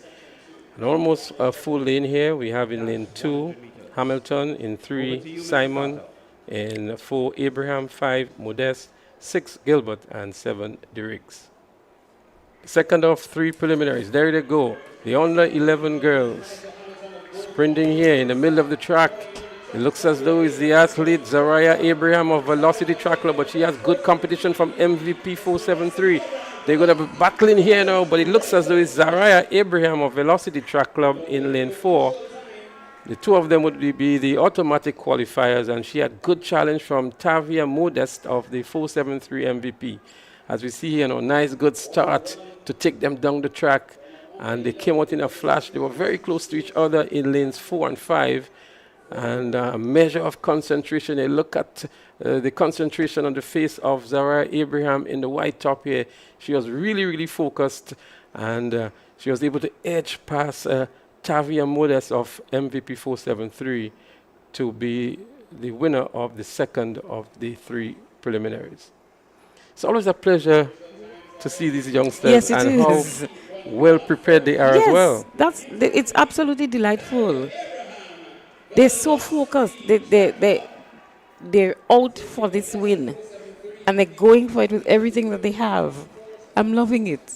an almost a full lane here. We have in lane 2, Hamilton, in 3, Simon, in 4, Abraham, 5, Modest, 6, Gilbert, and 7, Derricks. Second of 3 preliminaries. There they go. The under 11 girls sprinting here in the middle of the track. It looks as though it's the athlete Zariah Abraham of Velocity Track Club, but she has good competition from MVP 473. They're going to be battling here now, but it looks as though it's Zariah Abraham of Velocity Track Club in lane 4. The two of them would be the automatic qualifiers, and she had good challenge from Tavia Modest of the 473 MVP. As we see here, nice good start to take them down the track, and they came out in a flash. They were very close to each other in lanes 4 and 5. And a measure of concentration. They look at the concentration on the face of Zara Abraham in the white top here. She was really, really focused, and she was able to edge past Tavia Modest of MVP 473 to be the winner of the second of the 3 preliminaries. It's always a pleasure to see these youngsters, Yes, it and is. how well prepared they are Yes, as well. It's absolutely delightful. They're so focused. They're out for this win, and they're going for it with everything that they have. I'm loving it.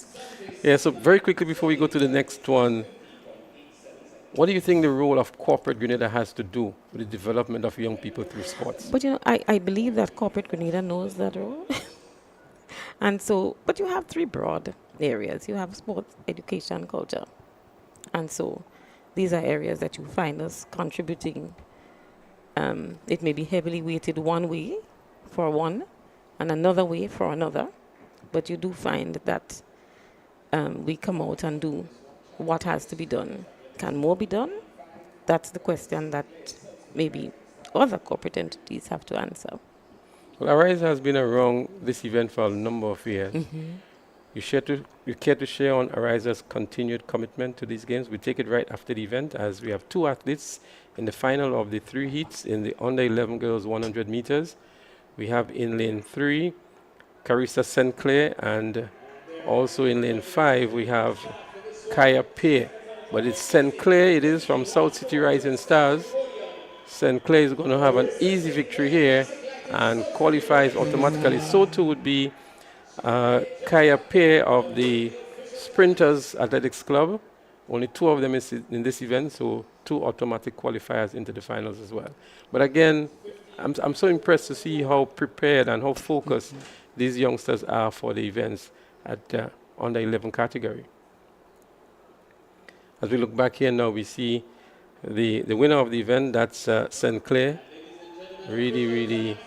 Yeah, so very quickly before we go to the next one, what do you think the role of corporate Grenada has to do with the development of young people through sports? But I believe that corporate Grenada knows that role. And so, but you have 3 broad areas. You have sports, education, culture. And so these are areas that you find us contributing. It may be heavily weighted one way for one and another way for another, but you do find that we come out and do what has to be done. Can more be done? That's the question that maybe other corporate entities have to answer. Well, Ariza has been around this event for a number of years. You care to share on Ariza's continued commitment to these games? We take it right after the event, as we have 2 athletes in the final of the 3 heats in the under 11 girls 100 meters. We have in lane 3, Carissa St. Clair, and also in lane 5, we have Kaya Pei. But it's St. Clair, it is from South City Rising Stars. St. Clair is going to have an easy victory here and qualifies automatically. So too would be Kaya Pei of the Sprinters Athletics Club. Only 2 of them is in this event, so 2 automatic qualifiers into the finals as well. But again, I'm so impressed to see how prepared and how focused these youngsters are for the events at the under 11 category. As we look back here now, we see the winner of the event, that's St. Clair, really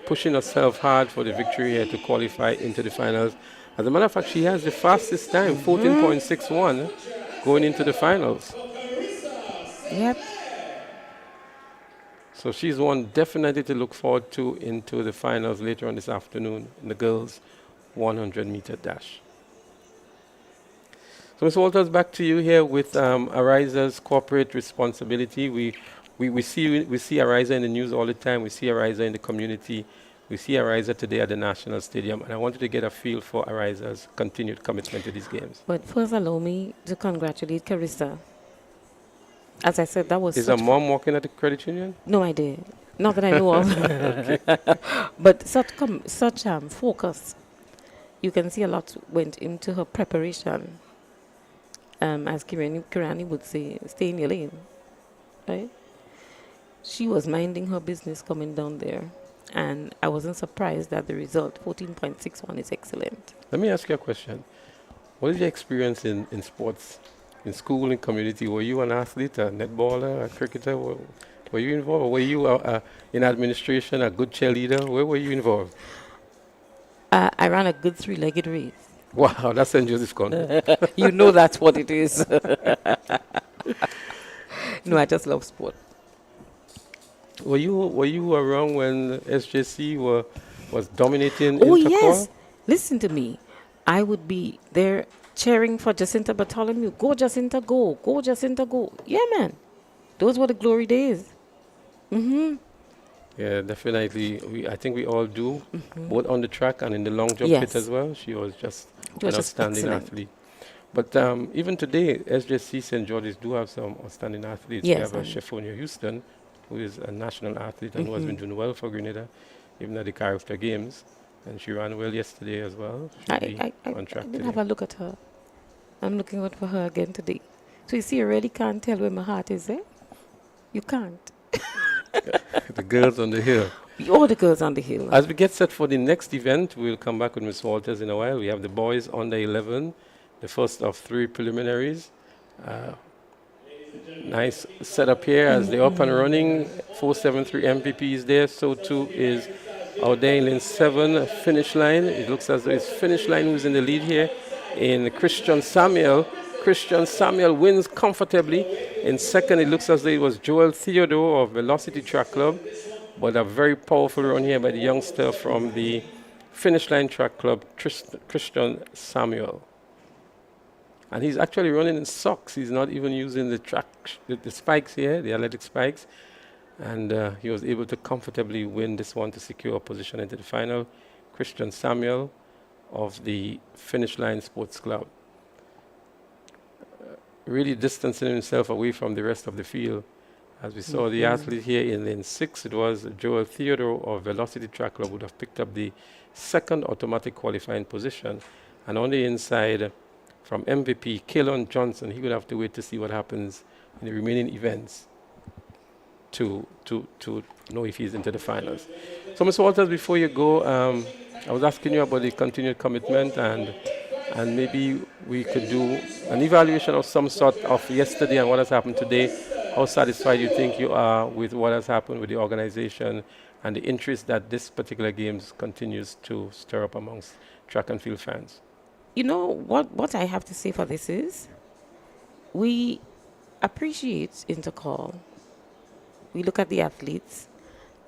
pushing herself hard for the victory here to qualify into the finals. As a matter of fact, she has the fastest time, 14.61, going into the finals. Yep. So she's one definitely to look forward to into the finals later on this afternoon in the girls' 100-meter dash. So, Ms. Walters, back to you here with Ariza's corporate responsibility. We see Ariza in the news all the time. We see Ariza in the community. We see Ariza today at the National Stadium. And I wanted to get a feel for Ariza's continued commitment to these games. But first, allow me to congratulate Carissa. As I said, that was Is her mom working at the credit union? No idea. Not that I know of. But such focus. You can see a lot went into her preparation. As Kirani would say, stay in your lane. Right? She was minding her business coming down there. And I wasn't surprised that the result, 14.61, is excellent. Let me ask you a question. What is your experience in sports? In school, in community, were you an athlete, a netballer, a cricketer? Were you involved? Or were you in administration, a good cheerleader? Where were you involved? I ran a good 3-legged race. Wow, that's St. Joseph's Convent. You know that's what it is. No, I just love sport. Were you around when SJC was dominating Oh, Intercor? yes. Listen to me. I would be there cheering for Jacinta Bartholomew. Go, Jacinta, go. Go, Jacinta, go. Yeah, man. Those were the glory days. Yeah, Yeah, definitely. I think we all do, both on the track and in the long jump pit Yes. as well. She was just It was an just outstanding excellent. athlete. But even today, SJC St. George's do have some outstanding athletes. We Yes, have a and Chefonia Houston, who is a national athlete and who has been doing well for Grenada, even at the character games. And she ran well yesterday as well. She'll be on I track didn't today. have a look at her. I'm looking out for her again today. So you see, you really can't tell where my heart is, eh? You can't. The girls on the hill. All the girls on the hill. As we get set for the next event, we'll come back with Ms. Walters in a while. We have the boys under 11, the first of 3 preliminaries. Nice setup here as they're up and running. 473 MVP is there, so too is our day in lane 7 finish line. It looks as though it's finish line who's in the lead here in Christian Samuel. Christian Samuel wins comfortably. In second, it looks as though it was Joel Theodore of Velocity Track Club, but a very powerful run here by the youngster from the Finish Line Track Club, Christian Samuel. And he's actually running in socks. He's not even using the spikes here, the athletic spikes. And he was able to comfortably win this one to secure a position into the final. Christian Samuel of the Finish Line Sports Club. Really distancing himself away from the rest of the field. As we saw the athlete here in lane 6, it was Joel Theodore of Velocity Track Club would have picked up the second automatic qualifying position. And on the inside, from MVP, Kalon Johnson, he would have to wait to see what happens in the remaining events to know if he's into the finals. So, Ms. Walters, before you go, I was asking you about the continued commitment, and maybe we could do an evaluation of some sort of yesterday and what has happened today. How satisfied you think you are with what has happened with the organization and the interest that this particular games continues to stir up amongst track and field fans? You know, what I have to say for this is, we appreciate Intercall. We look at the athletes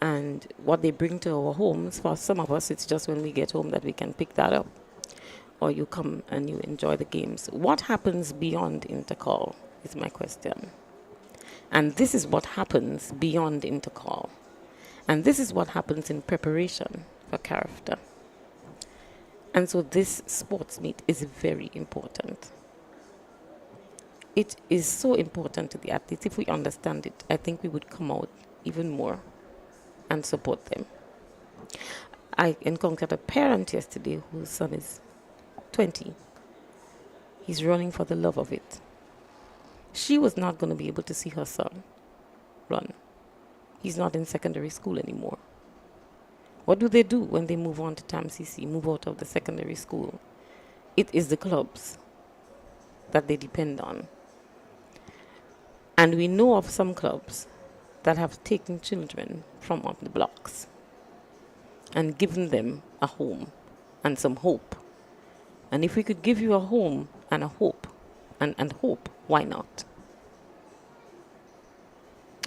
and what they bring to our homes. For some of us, it's just when we get home that we can pick that up. Or you come and you enjoy the games. What happens beyond Intercall is my question. And this is what happens beyond Intercall. And this is what happens in preparation for character. And so this sports meet is very important. It is so important to the athletes. If we understand it, I think we would come out even more and support them. I encountered a parent yesterday whose son is 20. He's running for the love of it. She was not going to be able to see her son run. He's not in secondary school anymore. What do they do when they move on to TAMCC, move out of the secondary school? It is the clubs that they depend on. And we know of some clubs that have taken children from off the blocks and given them a home and some hope. And if we could give you a home and a hope, and hope, why not?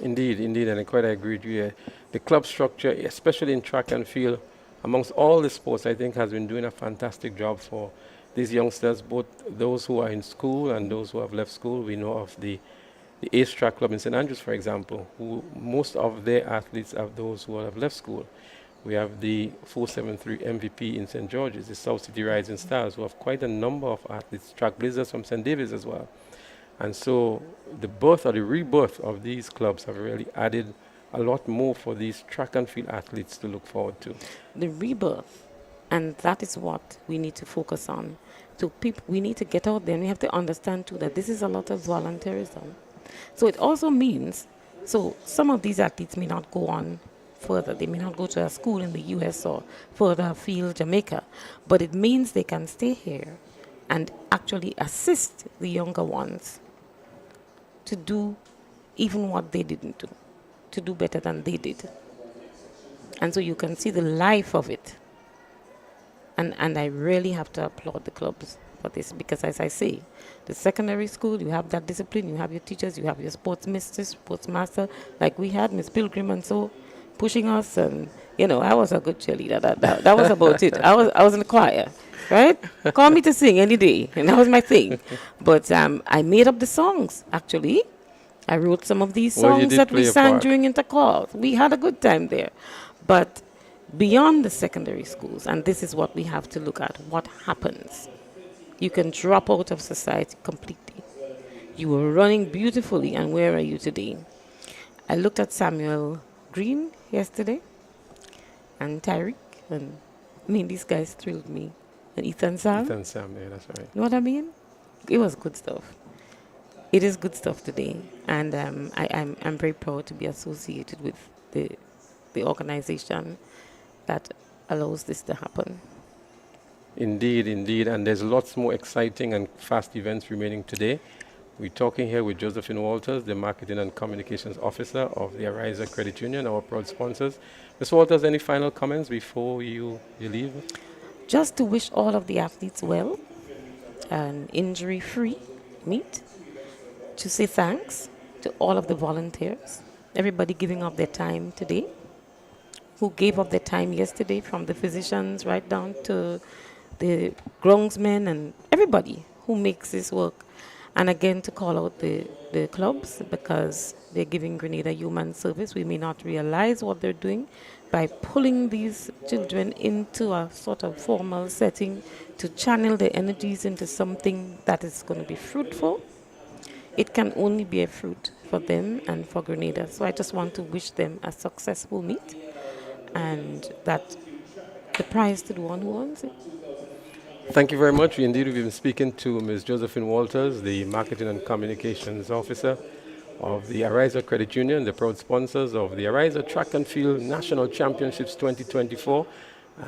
Indeed, and I quite agree with you. The club structure, especially in track and field, amongst all the sports, I think has been doing a fantastic job for these youngsters, both those who are in school and those who have left school. We know of the Ace Track Club in St. Andrews, for example, who most of their athletes are those who have left school. We have the 473 MVP in St. George's, the South City Rising Stars, who have quite a number of athletes, trailblazers from St. David's as well. And so the birth or the rebirth of these clubs have really added a lot more for these track and field athletes to look forward to. The rebirth, and that is what we need to focus on. So we need to get out there, and we have to understand too that this is a lot of volunteerism. So it also means, so some of these athletes may not go on further. They may not go to a school in the US or further afield, Jamaica, but it means they can stay here and actually assist the younger ones to do even what they didn't do, to do better than they did. And so you can see the life of it. And I really have to applaud the clubs for this, because as I say, the secondary school, you have that discipline, you have your teachers, you have your sports mistress, sports master, like we had Miss Pilgrim and so pushing us, and you know, I was a good cheerleader. That was about it. I was in the choir, right? Call me to sing any day, and that was my thing. But I made up the songs actually, I wrote some of these Well, you songs did that we play a sang part. during interclass. We had a good time there. But beyond the secondary schools, and this is what we have to look at, what happens? You can drop out of society completely. You were running beautifully, and where are you today? I looked at Samuel Green yesterday, and Tyreek, and I mean, these guys thrilled me. And Ethan Sam. Ethan Sam, yeah, that's right. You know what I mean? It was good stuff. It is good stuff today, and I'm very proud to be associated with the organization that allows this to happen. Indeed, indeed, and there's lots more exciting and fast events remaining today. We're talking here with Josephine Walters, the Marketing and Communications Officer of the Ariza Credit Union, our proud sponsors. Ms. Walters, any final comments before you leave? Just to wish all of the athletes well, an injury-free meet, to say thanks to all of the volunteers, everybody giving up their time today, who gave up their time yesterday, from the physicians right down to the groundsmen and everybody who makes this work. And again, to call out the clubs, because they're giving Grenada human service. We may not realize what they're doing by pulling these children into a sort of formal setting to channel their energies into something that is going to be fruitful. It can only be a fruit for them and for Grenada. So I just want to wish them a successful meet, and that the prize to the one who wants it. Thank you very much. Indeed, we've been speaking to Ms. Josephine Walters, the Marketing and Communications Officer of the Ariza Credit Union, the proud sponsors of the Ariza Track and Field National Championships 2024.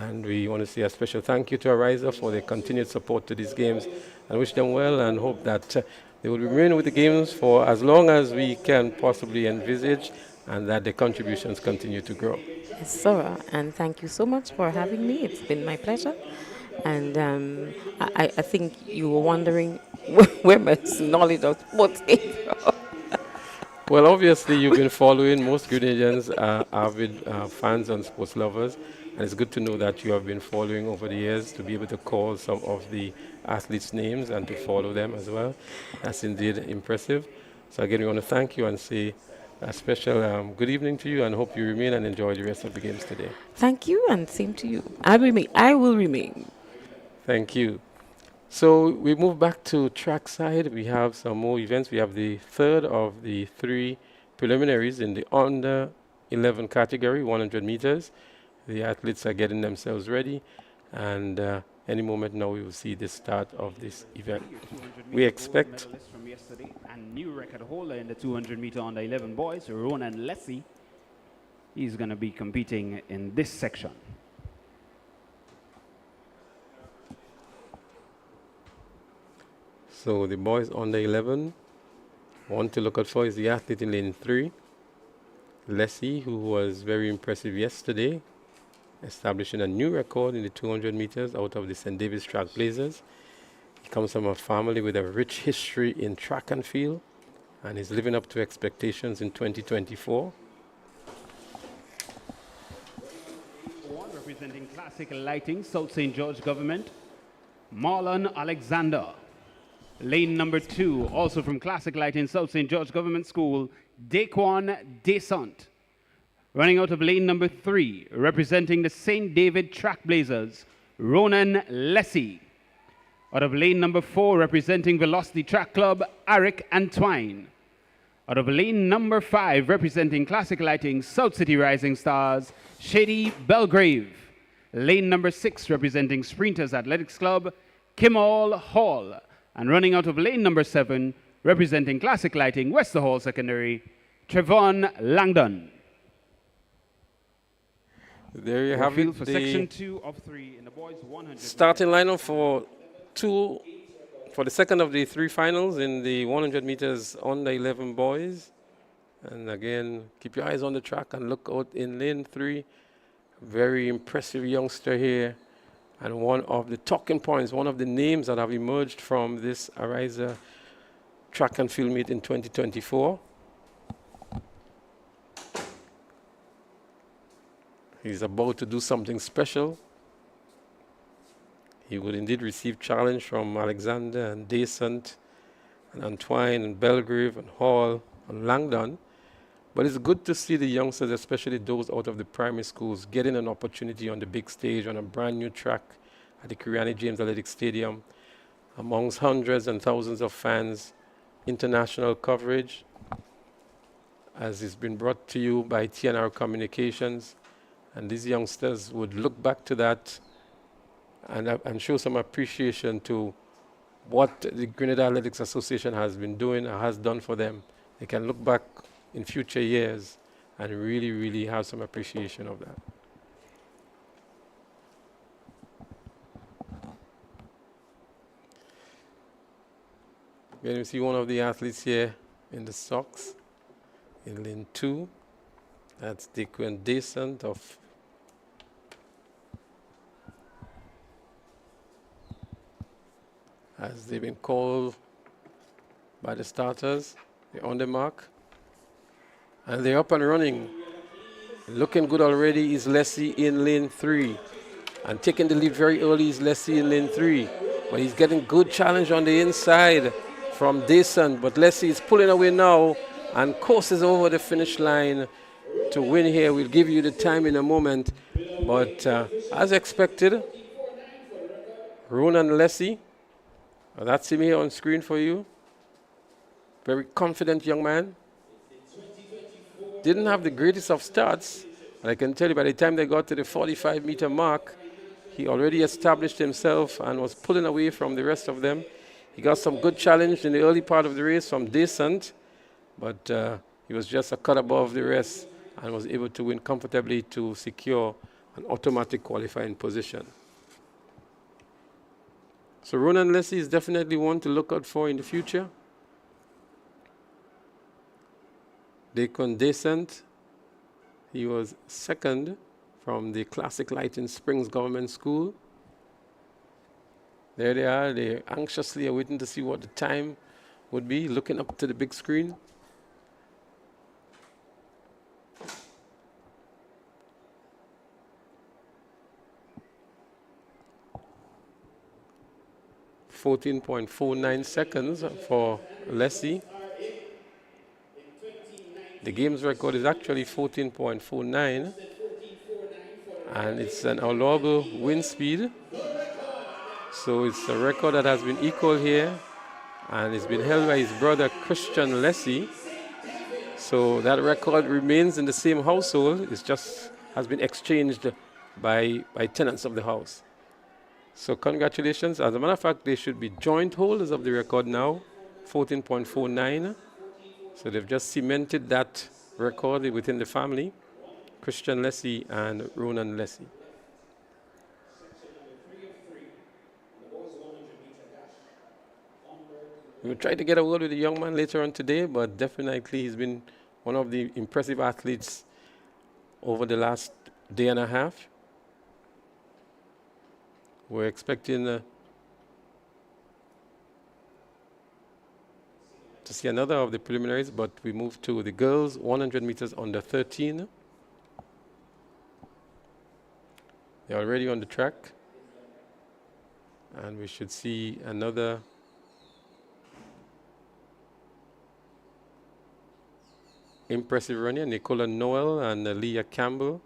And we want to say a special thank you to Ariza for their continued support to these games, and wish them well, and hope that they will remain with the games for as long as we can possibly envisage, and that their contributions continue to grow. Yes, sir. And thank you so much for having me. It's been my pleasure. And I think you were wondering where my knowledge of sports came from. Well, obviously, you've been following. Most Grenadians are avid fans and sports lovers. And it's good to know that you have been following over the years, to be able to call some of the athletes' names and to follow them as well. That's indeed impressive. So again, we want to thank you and say a special good evening to you, and hope you remain and enjoy the rest of the games today. Thank you, and same to you. I will remain. Thank you. So we move back to trackside. We have some more events. We have the third of the three preliminaries in the under 11 category, 100 meters. The athletes are getting themselves ready, and any moment now we will see the start of this event. We expect From yesterday, and new record holder in the 200 meter under 11 boys, Ronan Lessie. He's going to be competing in this section. So the boys under 11, one to look out for is the athlete in lane 3, Lessie, who was very impressive yesterday, establishing a new record in the 200 meters out of the St. David's Track Blazers. He comes from a family with a rich history in track and field, and is living up to expectations in 2024. One representing Classic Lighting, South St. George Government, Marlon Alexander. Lane number 2, also from Classic Lighting, South St. George Government School, Daquan Desant. Running out of lane number 3, representing the St. David Track Blazers, Ronan Lessie. Out of lane number 4, representing Velocity Track Club, Eric Antwine. Out of lane number 5, representing Classic Lighting, South City Rising Stars, Shady Belgrave. Lane number 6, representing Sprinters Athletics Club, Kimmel Hall. And running out of lane number 7, representing Classic Lighting, Wester Hall Secondary, Trevon Langdon. There you have it. For section 2 of 3 in the boys 100. Starting lineup for the second of the 3 finals in the 100 meters under 11 boys. And again, keep your eyes on the track and look out in lane 3. Very impressive youngster here, and one of the talking points, one of the names that have emerged from this Ariza track and field meet in 2024. He's about to do something special. He would indeed receive challenge from Alexander and Desant and Antwine and Belgrave and Hall on Langdon. But it's good to see the youngsters, especially those out of the primary schools, getting an opportunity on the big stage on a brand new track at the Kiriani James Athletic Stadium, amongst hundreds and thousands of fans, international coverage, as it's been brought to you by TNR Communications. And these youngsters would look back to that and show some appreciation to what the Grenada Athletics Association has been doing and has done for them. They can look back in future years and really, really have some appreciation of that. Again, you see one of the athletes here in the socks in lane 2. That's Dequan Descent of as they've been called by the starters. They're on the mark. And they're up and running. Looking good already is Leslie in lane 3. And taking the lead very early is Leslie in lane 3. But he's getting good challenge on the inside from Descent. But Leslie is pulling away now and courses over the finish line to win here. We'll give you the time in a moment. But as expected, Ronan Leslie, that's him here on screen for you. Very confident young man. Didn't have the greatest of starts, but I can tell you by the time they got to the 45-meter mark, he already established himself and was pulling away from the rest of them. He got some good challenge in the early part of the race from Descent, but he was just a cut above the rest and was able to win comfortably to secure an automatic qualifying position. So Ronan Leslie is definitely one to look out for in the future. Dequan Descent, he was second from the Classic Lighting Springs Government School. There they are. They're anxiously awaiting to see what the time would be, looking up to the big screen. .49 seconds for Leslie. The game's record is actually 14.49, and it's an allowable wind speed. So it's a record that has been equal here, and it's been held by his brother Christian Leslie. So that record remains in the same household. It just has been exchanged by tenants of the house. So congratulations. As a matter of fact, they should be joint holders of the record now, 14.49. So they've just cemented that record within the family, Christian Leslie and Ronan Leslie. We'll try to get a word with the young man later on today, but definitely he's been one of the impressive athletes over the last day and a half. We're expecting to see another of the preliminaries, but we move to the girls 100 meters under 13. They're already on the track, and we should see another impressive runner, Nicola Noel and Leah Campbell,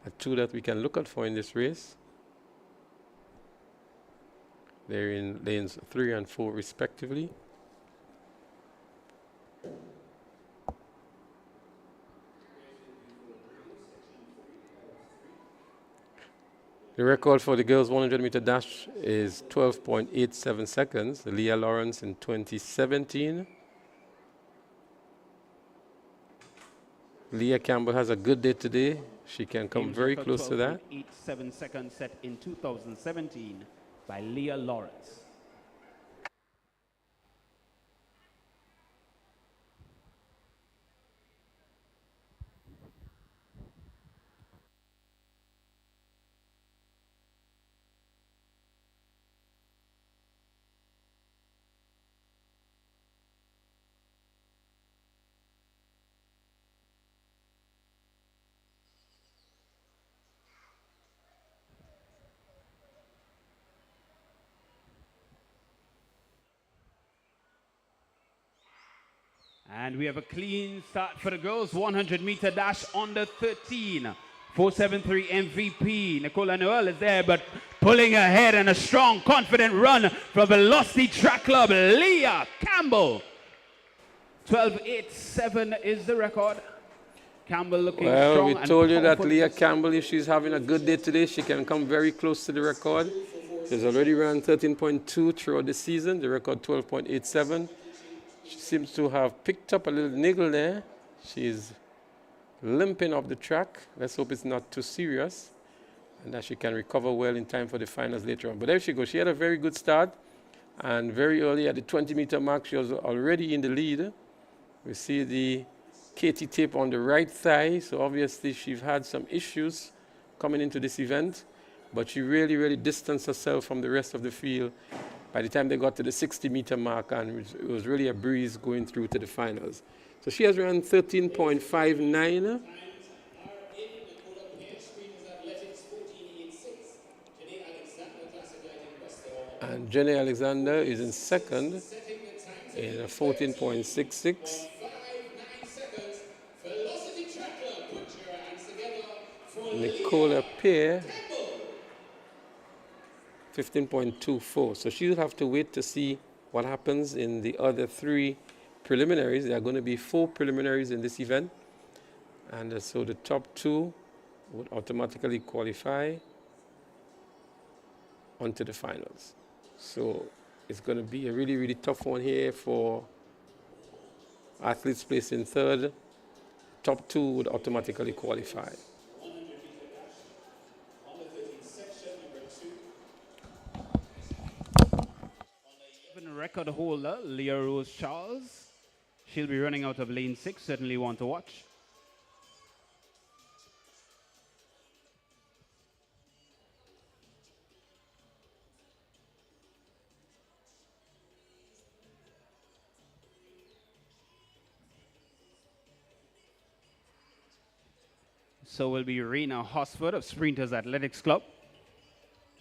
are two that we can look out for in this race. They're in lanes 3 and 4 respectively. The record for the girls 100-meter dash is 12.87 seconds. Leah Lawrence in 2017. Leah Campbell has a good day today. She can come very close to that. 12.87 seconds set in 2017 by Leah Lawrence. And we have a clean start for the girls. 100-meter dash under 13. 473 MVP. Nicola Noel is there, but pulling ahead and a strong, confident run from Velocity Track Club, Leah Campbell. 12.87 is the record. Campbell looking strong. Well, we told you that powerful. Leah Campbell, if she's having a good day today, she can come very close to the record. She's already run 13.2 throughout the season, the record 12.87. She seems to have picked up a little niggle there. She's limping off the track. Let's hope it's not too serious and that she can recover well in time for the finals later on. But there she goes. She had a very good start, and very early at the 20-meter mark, she was already in the lead. We see the KT tape on the right thigh, so obviously she's had some issues coming into this event, but she really, really distanced herself from the rest of the field by the time they got to the 60-meter mark, and it was really a breeze going through to the finals. So she has run 13.59. And Jenny Alexander is in second in 14.66. Nicola Pear, 15.24. So she'll have to wait to see what happens in the other three preliminaries. There are going to be 4 preliminaries in this event. And so the top 2 would automatically qualify onto the finals. So it's going to be a really, really tough one here for athletes placed in third. Top 2 would automatically qualify. Record holder, Leah Rose Charles. She'll be running out of lane 6. Certainly want to watch. So will be Rena Hosford of Sprinters Athletics Club.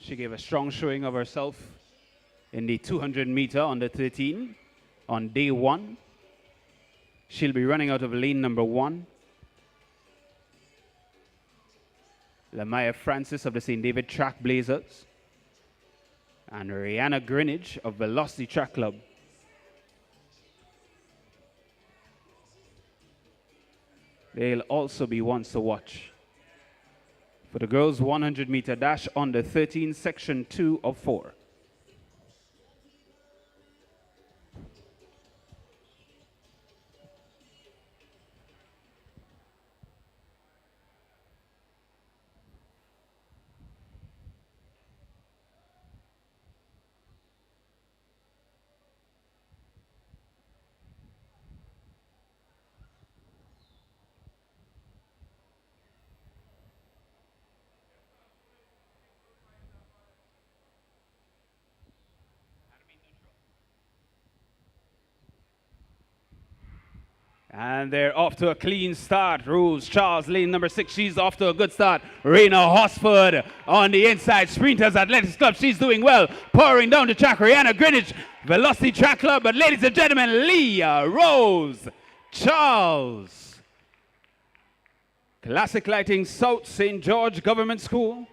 She gave a strong showing of herself in the 200-meter under 13 on day 1. She'll be running out of lane number 1. Lamaya Francis of the St. David Track Blazers. And Rihanna Greenwich of Velocity Track Club. They'll also be ones to watch. For the girls' 100-meter dash under 13, section 2 of 4. And they're off to a clean start. Rose Charles, lane number 6. She's off to a good start. Rena Hosford on the inside. Sprinters Athletics Club. She's doing well. Pouring down the track. Rihanna Greenwich, Velocity Track Club. But ladies and gentlemen, Leah Rose Charles. Classic Lighting South St. George Government School.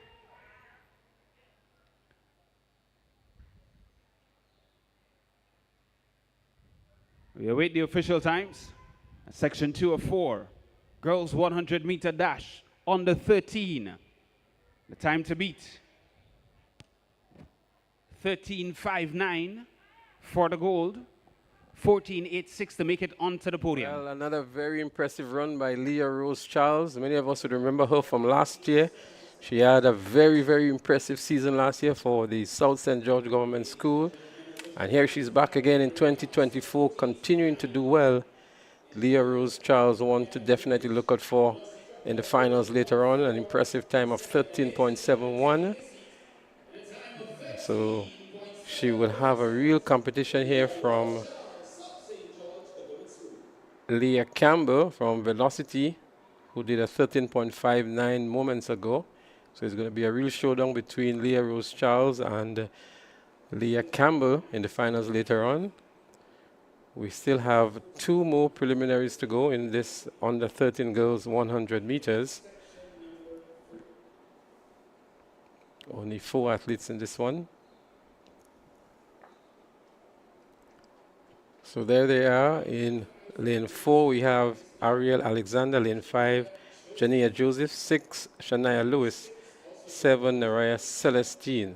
We await the official times. Section 2 of 4, girls 100-meter dash, under 13. The time to beat, 13.59 for the gold, 14.86 to make it onto the podium. Well, another very impressive run by Leah Rose Charles. Many of us would remember her from last year. She had a very, very impressive season last year for the South St. George Government School. And here she's back again in 2024, continuing to do well. Leah Rose Charles, one to definitely look out for in the finals later on. An impressive time of 13.71. So she will have a real competition here from Leah Campbell from Velocity, who did a 13.59 moments ago. So it's going to be a real showdown between Leah Rose Charles and Leah Campbell in the finals later on. We still have 2 more preliminaries to go in this under 13 girls 100 meters. Only 4 athletes in this one. So there they are. In lane 4, we have Ariel Alexander. Lane 5, Jania Joseph. 6, Shania Lewis. 7, Naraya Celestine.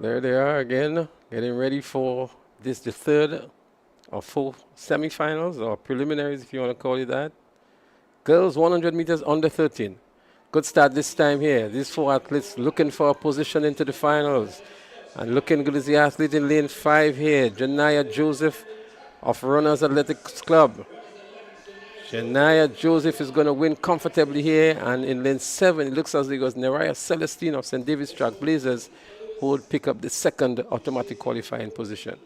There they are again, getting ready for this, the third of 4 semifinals or preliminaries, if you want to call it that. Girls 100 meters under 13. Good start this time here. These 4 athletes looking for a position into the finals. And looking good is the athlete in lane 5 here, Janaya Joseph of Runners Athletics Club. Janaya Joseph is going to win comfortably here. And in lane 7, it looks as though it was Naraya Celestine of St. David's Track Blazers who would pick up the second automatic qualifying position.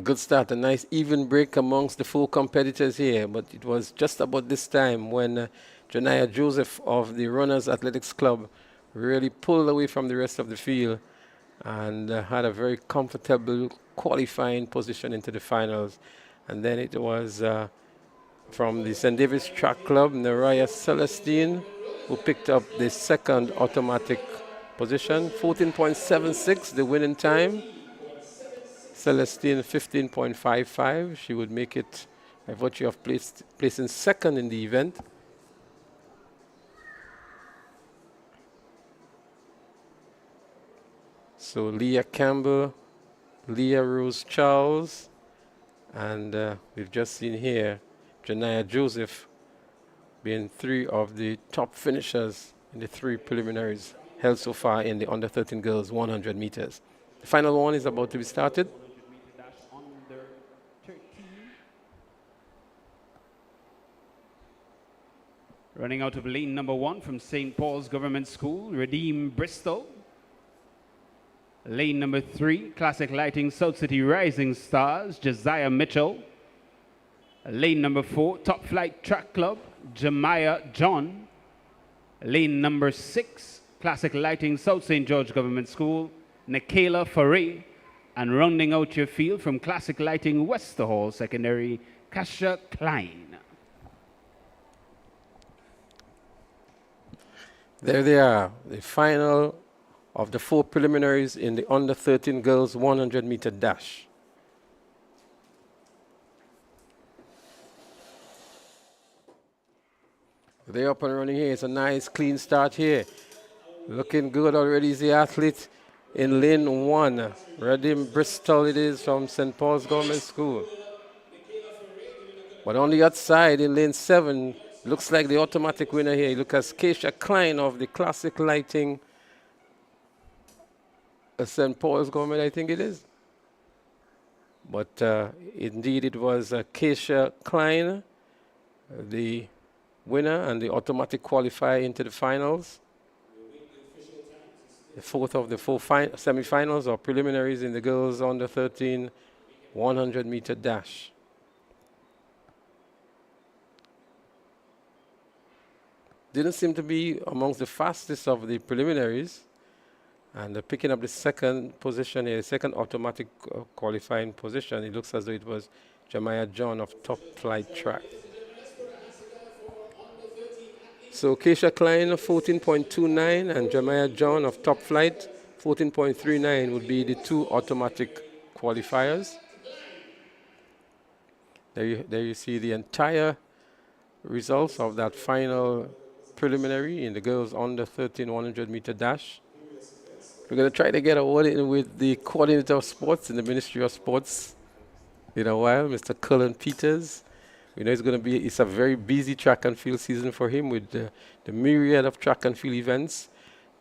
Good start, a nice even break amongst the 4 competitors here, but it was just about this time when Janaya Joseph of the Runners Athletics Club really pulled away from the rest of the field and had a very comfortable qualifying position into the finals. And then it was from the St. David's Track Club, Naraya Celestine, who picked up the second automatic position, 14.76, the winning time. Celestine 15.55. She would make it by virtue of placing second in the event. So Leah Campbell, Leah Rose Charles, and we've just seen here Janaya Joseph being 3 of the top finishers in the 3 preliminaries held so far in the under 13 girls 100 meters. The final one is about to be started. Running out of lane number 1 from St. Paul's Government School, Redeem Bristol. Lane number 3, Classic Lighting South City Rising Stars, Josiah Mitchell. Lane number 4, Top Flight Track Club, Jemiah John. Lane number 6, Classic Lighting South St. George Government School, Nikayla Foray. And rounding out your field from Classic Lighting Westerhall Secondary, Kasia Klein. There they are, the final of the 4 preliminaries in the under 13 girls 100 meter dash. They're up and running here. It's a nice clean start here. Looking good already is the athlete in lane 1. Redeem Bristol it is from St. Paul's Government School. But on the outside in lane 7, looks like the automatic winner here. Look at Kasia Klein of the Classic Lighting St. Paul's Government, I think it is. But indeed it was Kasia Klein, the winner and the automatic qualifier into the finals. The 4th of the 4 semifinals or preliminaries in the girls under 13 100 meter dash. Didn't seem to be amongst the fastest of the preliminaries, and picking up the second position here, second automatic qualifying position. It looks as though it was Jemiah John of Top Flight Track. So Kasia Klein 14.29 and Jemiah John of Top Flight 14.39 would be the 2 automatic qualifiers. There you see the entire results of that final preliminary in the girls under 13 100 meter dash. We're going to try to get a word in with the coordinator of sports in the Ministry of Sports in a while, Mr. Cullen Peters. We know it's a very busy track and field season for him with the myriad of track and field events,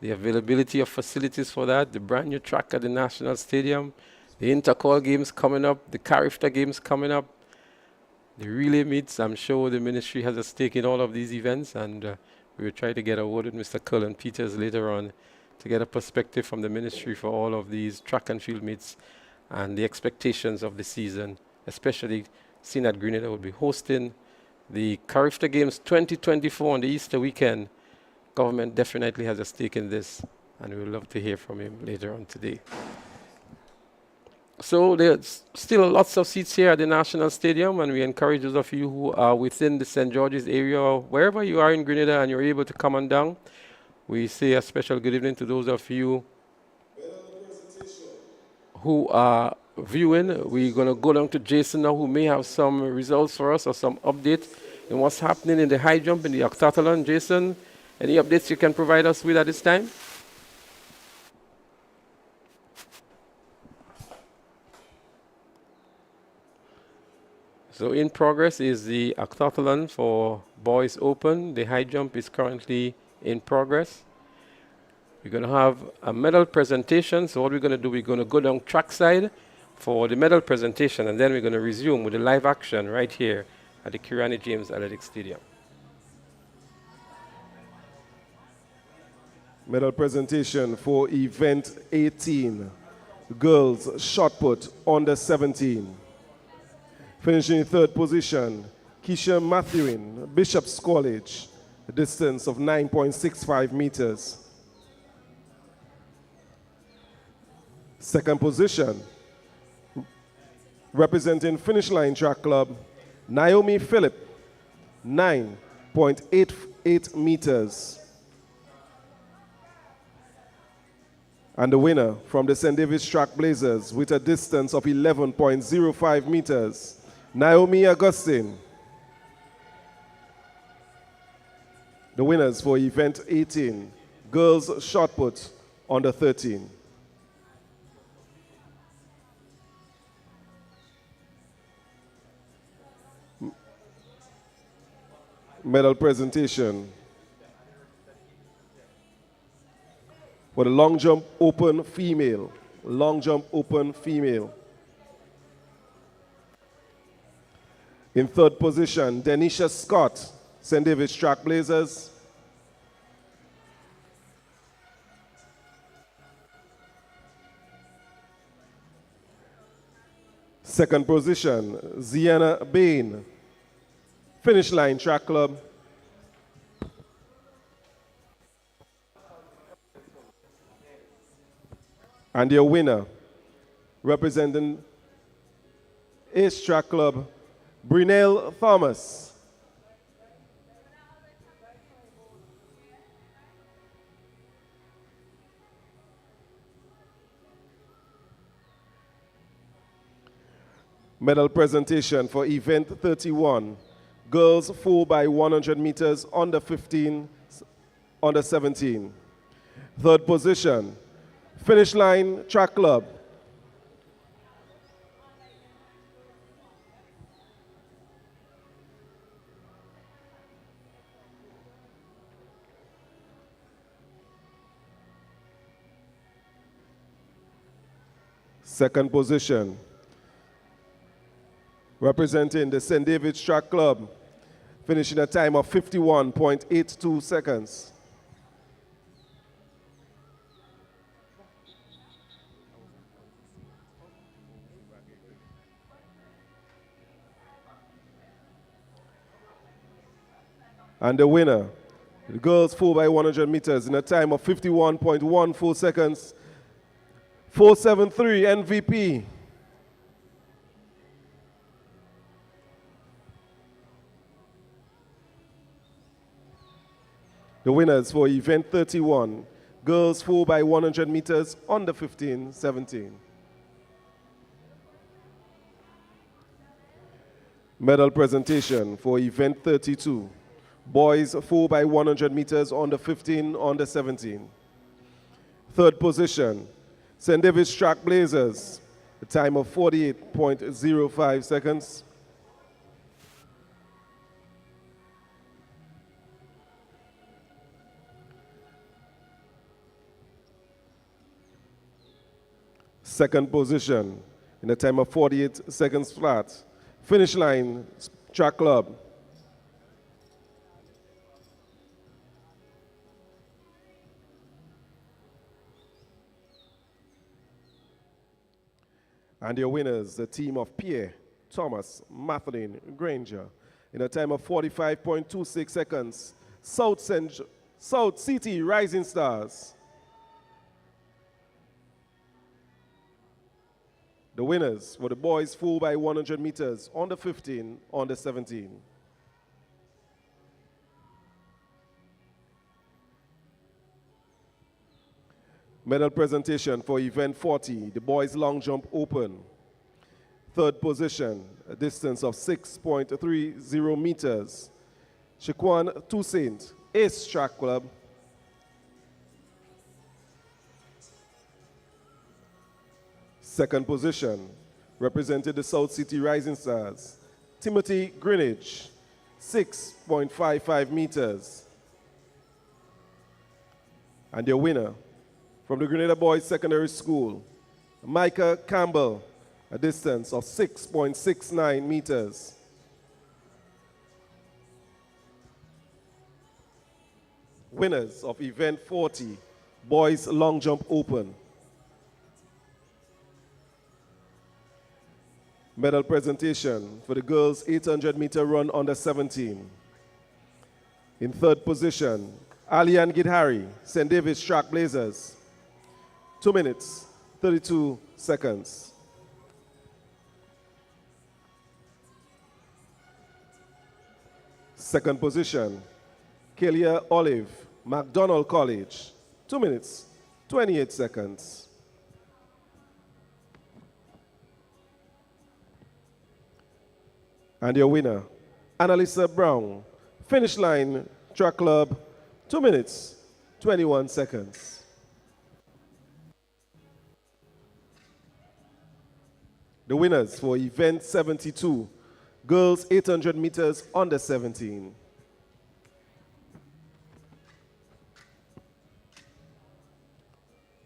the availability of facilities for that, the brand new track at the National Stadium, the Intercall games coming up, the Carifta games coming up, the relay meets. I'm sure the ministry has a stake in all of these events, and We will try to get a word with Mr. Cullen Peters later on to get a perspective from the ministry for all of these track and field meets and the expectations of the season, especially seeing that Grenada will be hosting the Carifta Games 2024 on the Easter weekend. Government definitely has a stake in this, and we would love to hear from him later on today. So there's still lots of seats here at the National Stadium, and we encourage those of you who are within the St. George's area or wherever you are in Grenada and you're able to come on down. We say a special good evening to those of you who are viewing. We're going to go down to Jason now, who may have some results for us or some update in what's happening in the high jump in the octathlon. Jason, any updates you can provide us with at this time? So in progress is the octathlon for boys open. The high jump is currently in progress. We're going to have a medal presentation. So what we're going to do, we're going to go down trackside for the medal presentation, and then we're going to resume with the live action right here at the Kirani James Athletic Stadium. Medal presentation for event 18, girls shot put under 17. Finishing in third position, Keisha Matthewin, Bishop's College, a distance of 9.65 meters. Second position, representing Finish Line Track Club, Naomi Phillip, 9.88 meters. And the winner from the St. David's Track Blazers with a distance of 11.05 meters, Naomi Augustine. The winners for event 18, girls shot put under 13. Medal presentation for the long jump open female. Long jump open female. In third position, Denisha Scott, St. David's Track Blazers. Second position, Ziana Bain, Finish Line Track Club. And your winner, representing Ace Track Club, Brunel Thomas. Medal presentation for event 31, girls 4x100 meters under 15, under 17. Third position, Finish Line Track Club. Second position, representing the St. David's Track Club, finishing a time of 51.82 seconds. And the winner, the girls 4x100 meters in a time of 51.14 seconds, 473 MVP. The winners for event 31, girls 4x100 meters under 15-17. Medal presentation for event 32, boys 4x100 meters under 15, under 17. Third position, St. David's Track Blazers, a time of 48.05 seconds. Second position, in a time of 48 seconds flat, Finish Line Track Club. And your winners, the team of Pierre, Thomas, Matheline, Granger, in a time of 45.26 seconds. South City Rising Stars. The winners were the boys 4 by 100 meters on the 15, on the 17. Medal presentation for event 40, the boys long jump open. Third position, a distance of 6.30 meters. Shaquan Toussaint, Ace Track Club. Second position, represented the South City Rising Stars. Timothy Greenwich, 6.55 meters. And your winner, from the Grenada Boys Secondary School, Micah Campbell, a distance of 6.69 meters. Winners of event 40, Boys Long Jump Open. Medal presentation for the girls 800 meter run under 17. In third position, Alian Gidhari, St. David's Track Blazers. 2 minutes, 32 seconds. Second position, Kelia Olive, McDonald College. 2 minutes, 28 seconds. And your winner, Annalisa Brown, Finish Line Track Club, 2 minutes, 21 seconds. The winners for event 72, girls 800 meters under 17.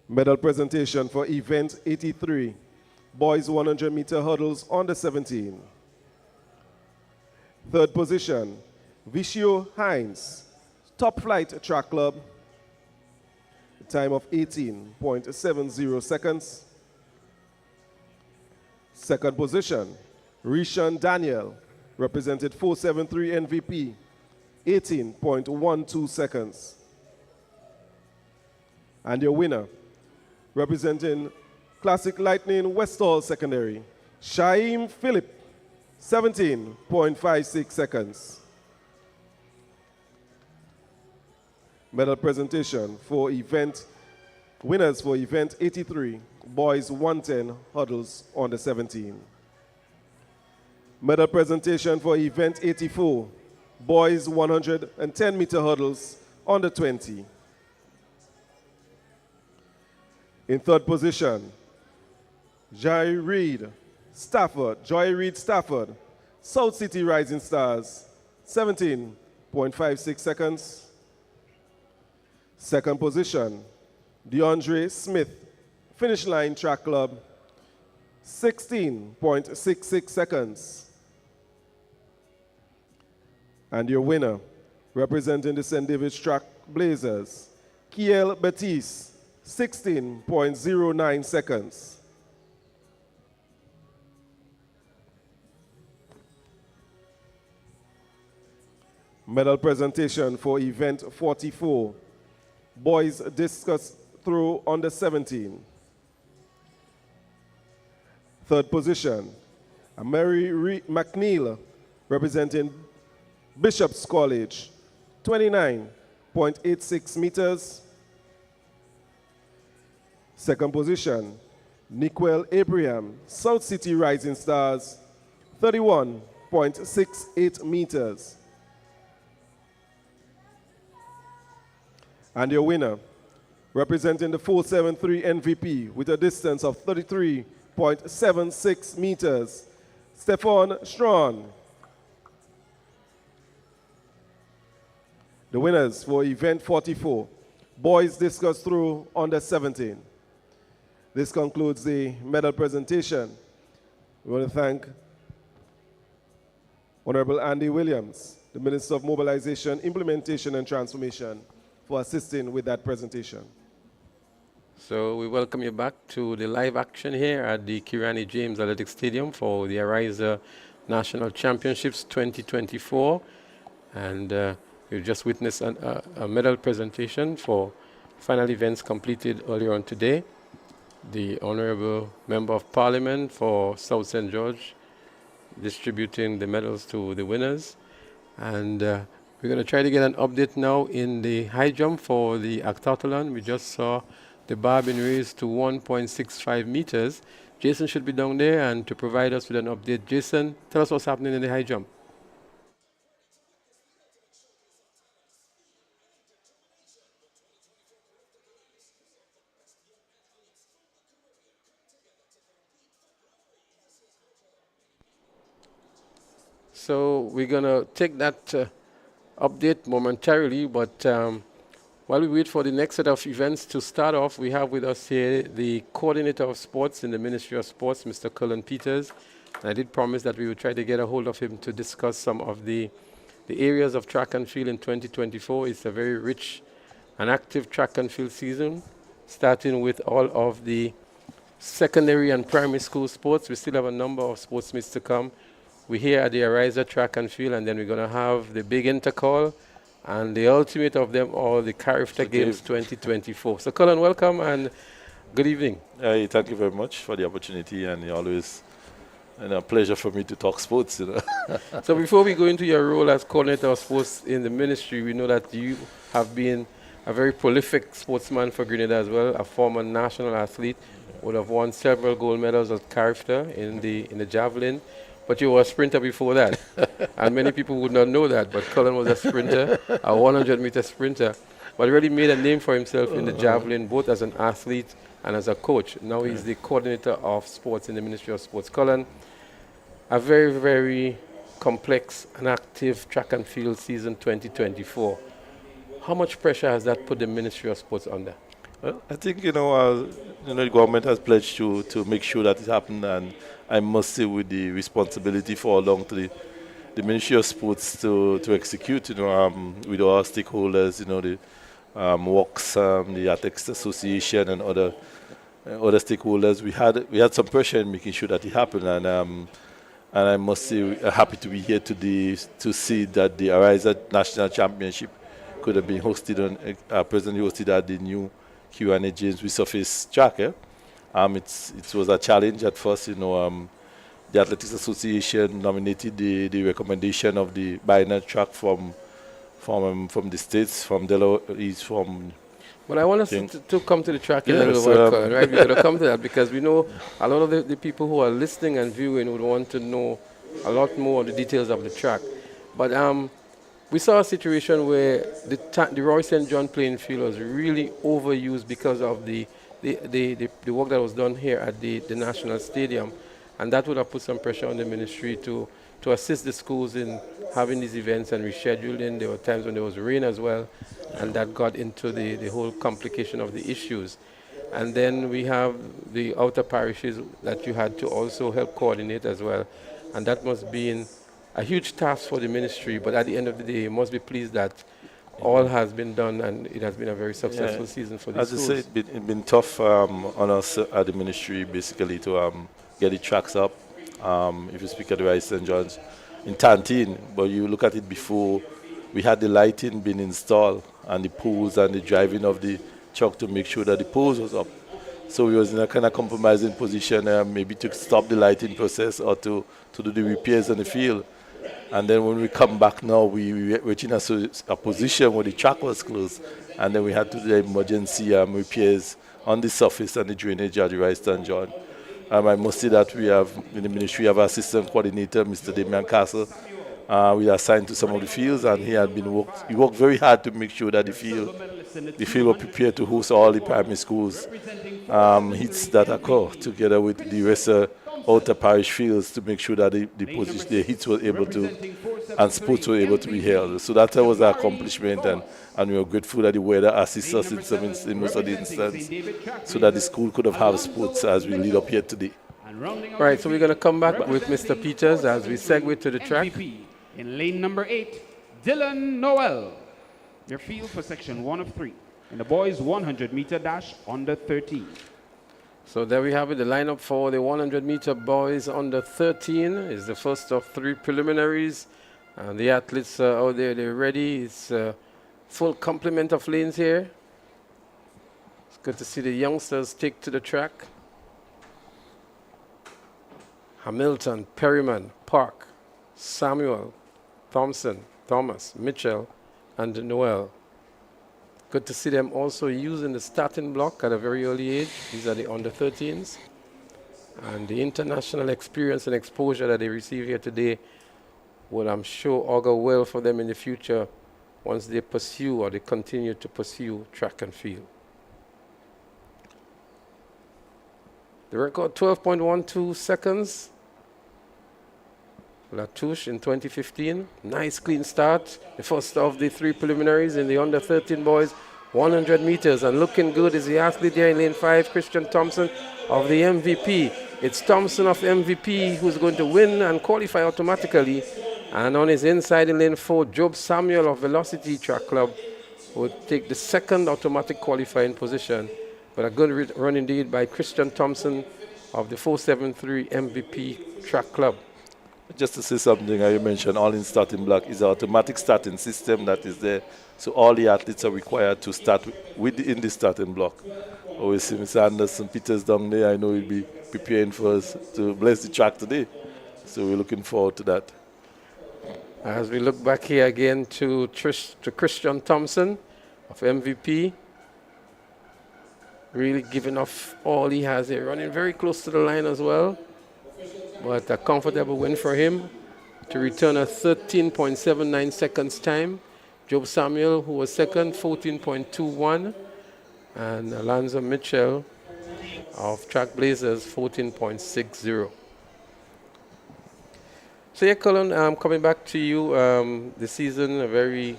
Medal presentation for event 83, boys 100 meter hurdles under 17. Third position, Vicio Hines, Top Flight Track Club, time of 18.70 seconds. Second position, Rishan Daniel, represented 473 MVP, 18.12 seconds. And your winner, representing Classic Lightning Westall Secondary, Shaim Philip, 17.56 seconds. Medal presentation for event, winners for event 83, boys 110 hurdles on the 17. Medal presentation for event 84, boys 110 meter hurdles on the 20. In third position, Joy Reed Stafford, South City Rising Stars, 17.56 seconds. Second position, DeAndre Smith, Finish Line Track Club, 16.66 seconds. And your winner, representing the St. David's Track Blazers, Kiel Batiste, 16.09 seconds. Medal presentation for event 44, boys discus throw under 17. Third position, Mary McNeil, representing Bishop's College, 29.86 meters. Second position, Niquel Abraham, South City Rising Stars, 31.68 meters. And your winner, representing the 473 MVP with a distance of 33.76 meters, Stefan Strawn. The winners for event 44, boys discus through under 17. This concludes the medal presentation. We want to thank Honorable Andy Williams, the Minister of Mobilization, Implementation and Transformation, for assisting with that presentation. So we welcome you back to the live action here at the Kirani James Athletic Stadium for the Ariza National Championships 2024. And we've just witnessed a medal presentation for final events completed earlier on today. The Honorable Member of Parliament for South St. George distributing the medals to the winners. And we're going to try to get an update now in the high jump for the Octathlon. We just saw the bar being raised to 1.65 meters. Jason should be down there and to provide us with an update. Jason, tell us what's happening in the high jump. So we're going to take that update momentarily, but while we wait for the next set of events to start off, we have with us here the Coordinator of Sports in the Ministry of Sports, Mr. Cullen Peters. And I did promise that we would try to get a hold of him to discuss some of the areas of track and field in 2024. It's a very rich and active track and field season, starting with all of the secondary and primary school sports. We still have a number of sports meets to come. We're here at the Ariza track and field, and then we're going to have the big intercall and the ultimate of them all, the Carifta Games 2024. So, Colin, welcome and good evening. Thank you very much for the opportunity, and always a pleasure for me to talk sports. So before we go into your role as coordinator of sports in the ministry, we know that you have been a very prolific sportsman for Grenada as well, a former national athlete, would have won several gold medals at Carifta in the javelin. But you were a sprinter before that. And many people would not know that, but Cullen was a sprinter, a 100-meter sprinter, but really made a name for himself in the javelin, both as an athlete and as a coach. Now he's the coordinator of sports in the Ministry of Sports. Cullen, a very, very complex and active track and field season 2024. How much pressure has that put the Ministry of Sports under? Well, I think, the government has pledged to make sure that it happened, and I must say with the responsibility for along to the Ministry of Sports to execute, with our stakeholders, the WOCS, the Athletics Association and other stakeholders. We had some pressure in making sure that it happened, and I must say happy to be here today to see that the Ariza National Championship could have been hosted presently hosted at the new Kirani James resurface track. It was a challenge at first. The Athletics Association nominated the recommendation of the binary track from the states, from Delaware, from. Well, I want us to come to the track in a little while, Colin, right? We're going to come to that because we know a lot of the people who are listening and viewing would want to know a lot more of the details of the track. But we saw a situation where the Roy St. John playing field was really overused because of the work that was done here at the National Stadium, and that would have put some pressure on the ministry to assist the schools in having these events and rescheduling. There were times when there was rain as well, and that got into the whole complication of the issues. And then we have the outer parishes that you had to also help coordinate as well, and that must be a huge task for the ministry, but at the end of the day, you must be pleased that all has been done and it has been a very successful season for the schools. As I say, it's been tough on us at the ministry basically to get the tracks up. If you speak at the Rice St. John's in Tantine, but you look at it before, we had the lighting being installed and the poles and the driving of the truck to make sure that the poles was up. So we was in a kind of compromising position, maybe to stop the lighting process or to do the repairs on the field. And then when we come back now, we were in a position where the track was closed, and then we had to do the emergency repairs on the surface and the drainage at the Rice St. John. I must say that we have, in the ministry, we have our assistant coordinator, Mr. Damian Castle. We are assigned to some of the fields, and he worked very hard to make sure that the field were prepared to host all the primary schools hits that occur, together with the rest of outer parish fields, to make sure that the hits were able to, and sports were able to be held. So that was our accomplishment, and we were grateful that the weather assisted us in most of the instances, so that the school could have sports as we lead up here today. Right, so we're going to come back with Mr. Peters as we segue to the track. In lane number 8, Dylan Noel. Your field for section 1 of 3. in the boys 100-meter dash under 13. So there we have it. The lineup for the 100-meter boys under 13 is the first of 3 preliminaries. And the athletes are out there, they're ready. It's a full complement of lanes here. It's good to see the youngsters take to the track. Hamilton, Perryman, Park, Samuel, Thompson, Thomas, Mitchell, and Noel. Good to see them also using the starting block at a very early age. These are the under 13s. And the international experience and exposure that they receive here today will, I'm sure, augur well for them in the future once they pursue or they continue to pursue track and field. The record, 12.12 seconds. Latouche in 2015. Nice clean start. The first of the 3 preliminaries in the under 13 boys, 100 meters. And looking good is the athlete here in lane 5, Christian Thompson of the MVP. It's Thompson of MVP who's going to win and qualify automatically. And on his inside in lane 4, Job Samuel of Velocity Track Club would take the second automatic qualifying position. But a good run indeed by Christian Thompson of the 473 MVP Track Club. Just to say something, you mentioned all in starting block is an automatic starting system that is there. So all the athletes are required to start in the starting block. Always see Mr. Anderson Peters down there. I know he'll be preparing for us to bless the track today. So we're looking forward to that. As we look back here again to Christian Thompson of MVP, really giving off all he has here, running very close to the line as well. But a comfortable win for him to return a 13.79 seconds time. Job Samuel, who was second, 14.21. And Alonzo Mitchell of Track Blazers, 14.60. So yeah, Colin, coming back to you, the season, a very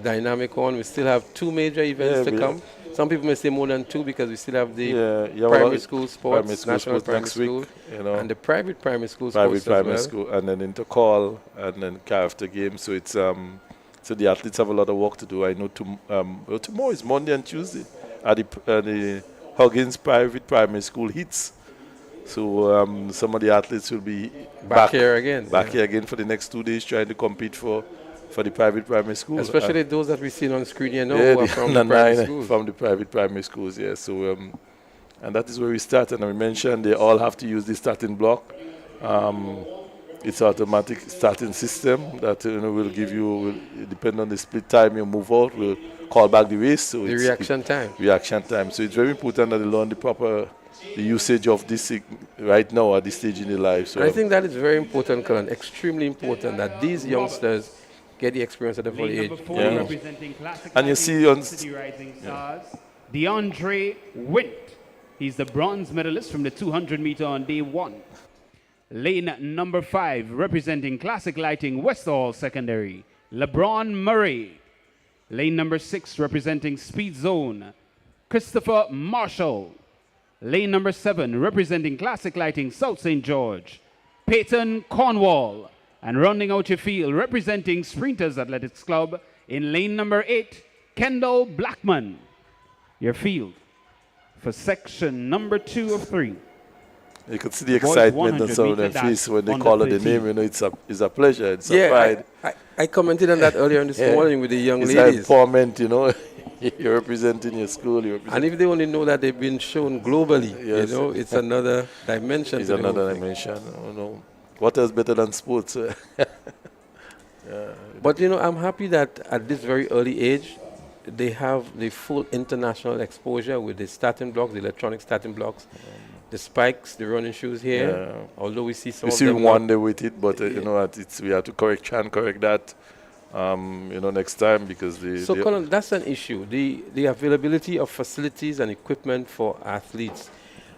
dynamic one. We still have 2 major events to come. Some people may say more than 2 because we still have the primary school sports, national primary school, week, and the private primary school sports as well. School, and then intercall, and then character games. So it's so the athletes have a lot of work to do. I know tomorrow is Monday and Tuesday at the Huggins Private Primary School hits. So some of the athletes will be back here again for the next 2 days, trying to compete for the private primary school. Especially those that we've seen on screen here now who are from the private schools. From the private primary schools, yeah. So, and that is where we start. And we mentioned they all have to use the starting block. It's automatic starting system that will give you, depending on the split time you move out, will call back the race. So the reaction time. Reaction time. So it's very important that they learn the usage of this right now at this stage in their life. So I think that is very important, Colin, extremely important that these youngsters get the experience at a early age. And you see on City Rising Stars, DeAndre Wint. He's the bronze medalist from the 200 meter on day 1. Lane number 5, representing Classic Lighting Westall Secondary, LeBron Murray. Lane number 6, representing Speed Zone, Christopher Marshall. Lane number 7, representing Classic Lighting South St. George, Peyton Cornwall. And rounding out your field, representing Sprinters Athletics Club in lane number 8, Kendall Blackman. Your field for section number 2 of 3. You could see the excitement on some of their face when they call it the name. You know, it's a pleasure. It's a pride. I commented on that earlier this morning with the young ladies. It's empowerment, you know. You're representing your school. And if they only know that they've been shown globally, you know, it's another dimension. It's another dimension. Oh, no. What else better than sports? But, you know, I'm happy that at this very early age, they have the full international exposure with the starting blocks, the electronic starting blocks, the spikes, the running shoes here. Although we see some of them. We see one day with it, but, you know, we have to correct that, you know, next time because So, Colin, that's an issue, the availability of facilities and equipment for athletes.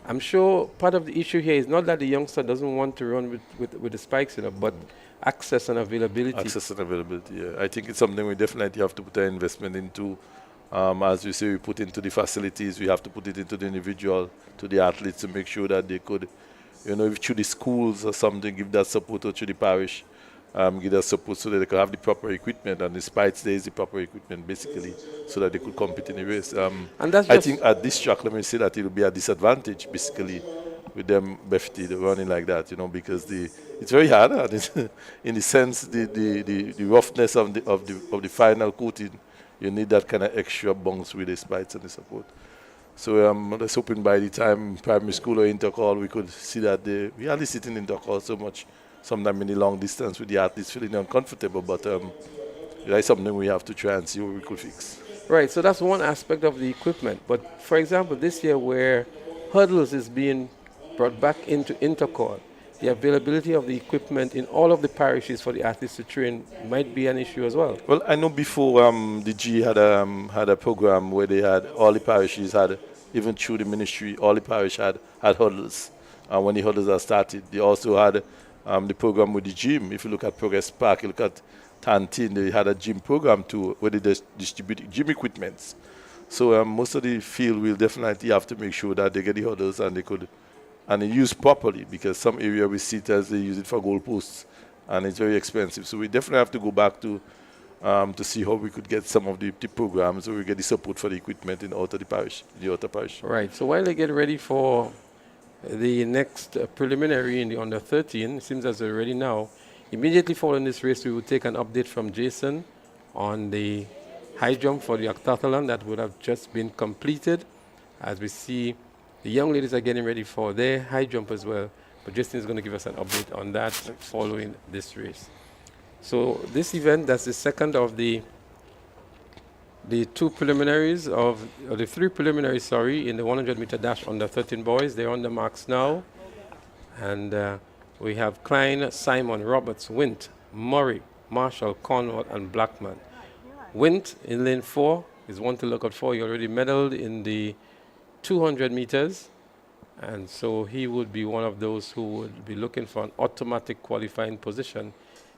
I'm sure part of the issue here is not that the youngster doesn't want to run with the spikes, you know, but access and availability. Access and availability, yeah. I think it's something we definitely have to put our investment into. As we say, we put into the facilities, we have to put it into the individual, to the athletes to make sure that they could, you know, if through the schools or something, give that support or to the parish. give us support so that they could have the proper equipment, and despite there is the proper equipment basically so that they could compete in the race. And that's I just think at this track, let me say that it will be a disadvantage basically with them Befty running like that, because it's very hard, and it's in the sense the roughness of the final coating, you need that kind of extra bounce with the spikes and the support. So let's hoping by the time primary school or intercall, we could see that we hardly sitting in intercall so much, sometimes in the long distance with the athletes feeling uncomfortable, but that's something we have to try and see what we could fix. right. So that's one aspect of the equipment. But for example, this year where hurdles is being brought back into intercall, the availability of the equipment in all of the parishes for the athletes to train might be an issue as well. Well, I know before the G had a program where they had all the parishes had, even through the ministry, all the parish had hurdles. And when the hurdles are started, they also had the program with the gym. If you look at Progress Park, you look at Tantin, they had a gym program too, where they distribute gym equipments. So most of the field will definitely have to make sure that they get the hurdles and they use properly, because some area we see it as they use it for goalposts, and it's very expensive. So we definitely have to go back to see how we could get some of the programs where we get the support for the equipment in the outer parish. Right. So while they get ready for the next preliminary in the under 13, it seems as they're ready now. Immediately following this race, we will take an update from Jason on the high jump for the octathlon that would have just been completed, as we see the young ladies are getting ready for their high jump as well, but Justin is going to give us an update on that following this race. So this event, that's the second of the two preliminaries or the three preliminaries, in the 100-meter dash under 13 boys. They're on the marks now. And we have Klein, Simon, Roberts, Wint, Murray, Marshall, Cornwall, and Blackman. Wint in lane 4 is one to look out for. He already medaled in the 200 meters, and so he would be one of those who would be looking for an automatic qualifying position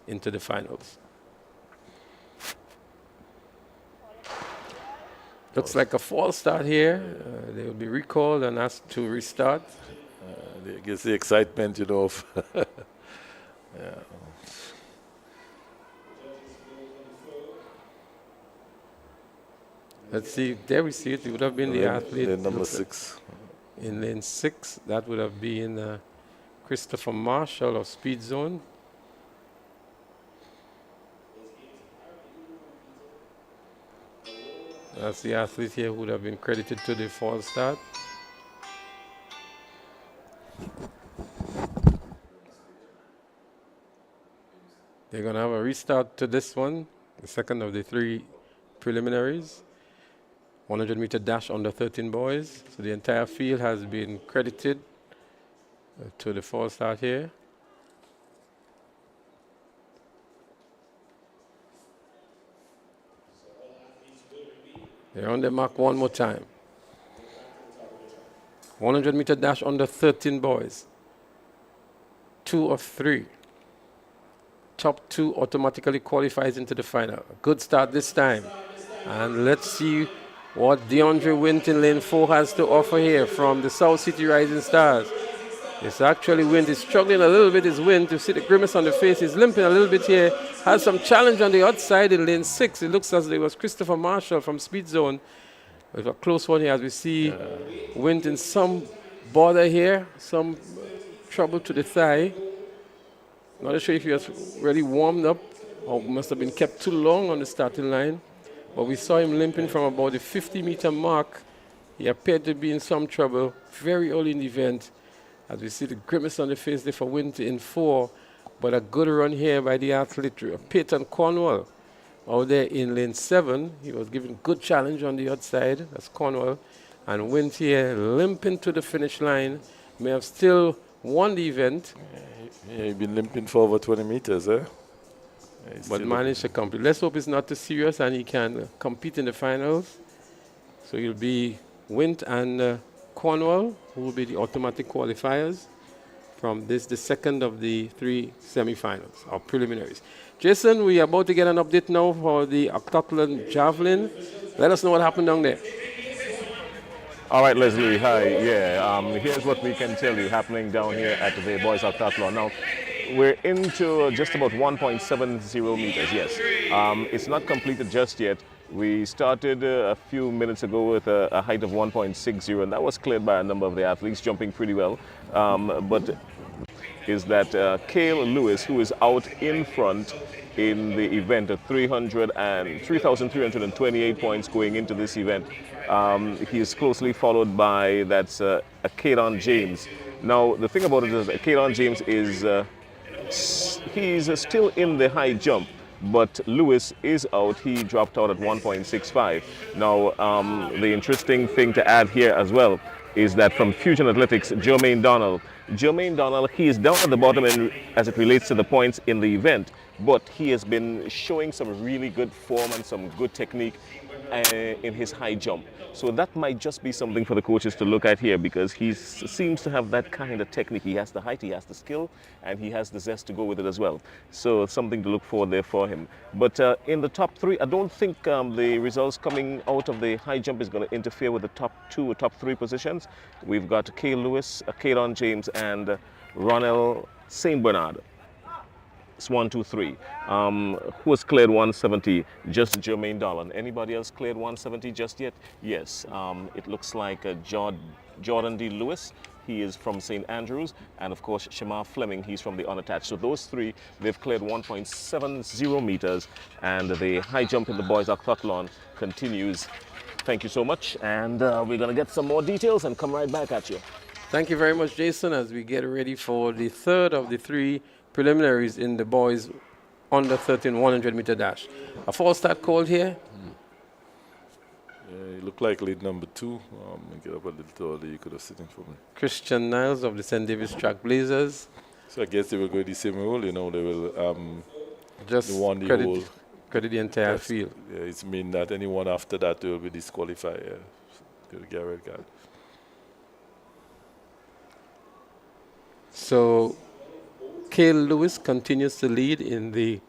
into the finals. Looks like a false start here. They will be recalled and asked to restart. I guess the excitement, of yeah. Let's see, there we see it. It would have been the athlete. Lane number 6. In lane 6, that would have been Christopher Marshall of Speed Zone. That's the athlete here who would have been credited to the false start. They're going to have a restart to this one, the second of the three preliminaries. 100-meter dash under 13 boys. So the entire field has been credited to the false start here. They're on the mark one more time. 100-meter dash under 13 boys. 2 of 3. Top 2 automatically qualifies into the final. Good start this time. And let's see what DeAndre Wint in lane 4 has to offer here from the South City Rising Stars. It's actually Wint is struggling a little bit. His Wint, you see the grimace on the face. He's limping a little bit here. Has some challenge on the outside in lane 6. It looks as though it was Christopher Marshall from Speed Zone. With a close one here as we see Wint in some bother here, some trouble to the thigh. Not sure if he was really warmed up or must have been kept too long on the starting line. But we saw him limping from about the 50-meter mark. He appeared to be in some trouble very early in the event. As we see the grimace on the face there for Wint in 4. But a good run here by the athlete, Peyton Cornwall. Out there in lane 7, he was given good challenge on the outside. That's Cornwall. And Wint here limping to the finish line. May have still won the event. Yeah, he's been limping for over 20 meters, eh? But managed to complete. Let's hope it's not too serious and he can compete in the finals. So it'll be Wint and Cornwall, who will be the automatic qualifiers from this, the second of the 3 semi-finals, or preliminaries. Jason, we are about to get an update now for the octathlon javelin. Let us know what happened down there. All right, Leslie, hi. Yeah, here's what we can tell you happening down here at the boys octathlon. Now, we're into just about 1.70 meters, yes. It's not completed just yet. We started a few minutes ago with a height of 1.60, and that was cleared by a number of the athletes, jumping pretty well. But is that Cale Lewis, who is out in front in the event at 3,328 points going into this event. He is closely followed by that's Kadon James. Now, the thing about it is that Kadon James is he's still in the high jump, but Lewis is out. He dropped out at 1.65. Now, the interesting thing to add here as well is that from Fusion Athletics, Jermaine Donald, he is down at the bottom as it relates to the points in the event, but he has been showing some really good form and some good technique in his high jump. So that might just be something for the coaches to look at here, because he seems to have that kind of technique. He has the height, he has the skill, and he has the zest to go with it as well. So something to look forward there for him. But in the top three, I don't think the results coming out of the high jump is going to interfere with the top two or top three positions. We've got Cale Lewis, Kadon James, and Ronell St. Bernard. It's 1, 2, 3. Who has cleared 170? Just Jermaine Dolan. Anybody else cleared 170 just yet? Yes. It looks like Jordan D. Lewis. He is from St. Andrews. And of course, Shamar Fleming. He's from the unattached. So those three, they've cleared 1.70 meters. And the high jump in the boys' octathlon continues. Thank you so much. And we're going to get some more details and come right back at you. Thank you very much, Jason, as we get ready for the third of the three preliminaries in the boys under 13 100-meter dash. A false start called here. Yeah, he looked like lead number 2. Get up a little taller, you could have sitting for me. Christian Niles of the St. David's Track Blazers. So I guess they will go the same rule, you know, they will just they won the whole, credit the entire field. Yeah, it's mean that anyone after that will be disqualified. Yeah. They'll get a red card. So Cale Lewis continues to lead in the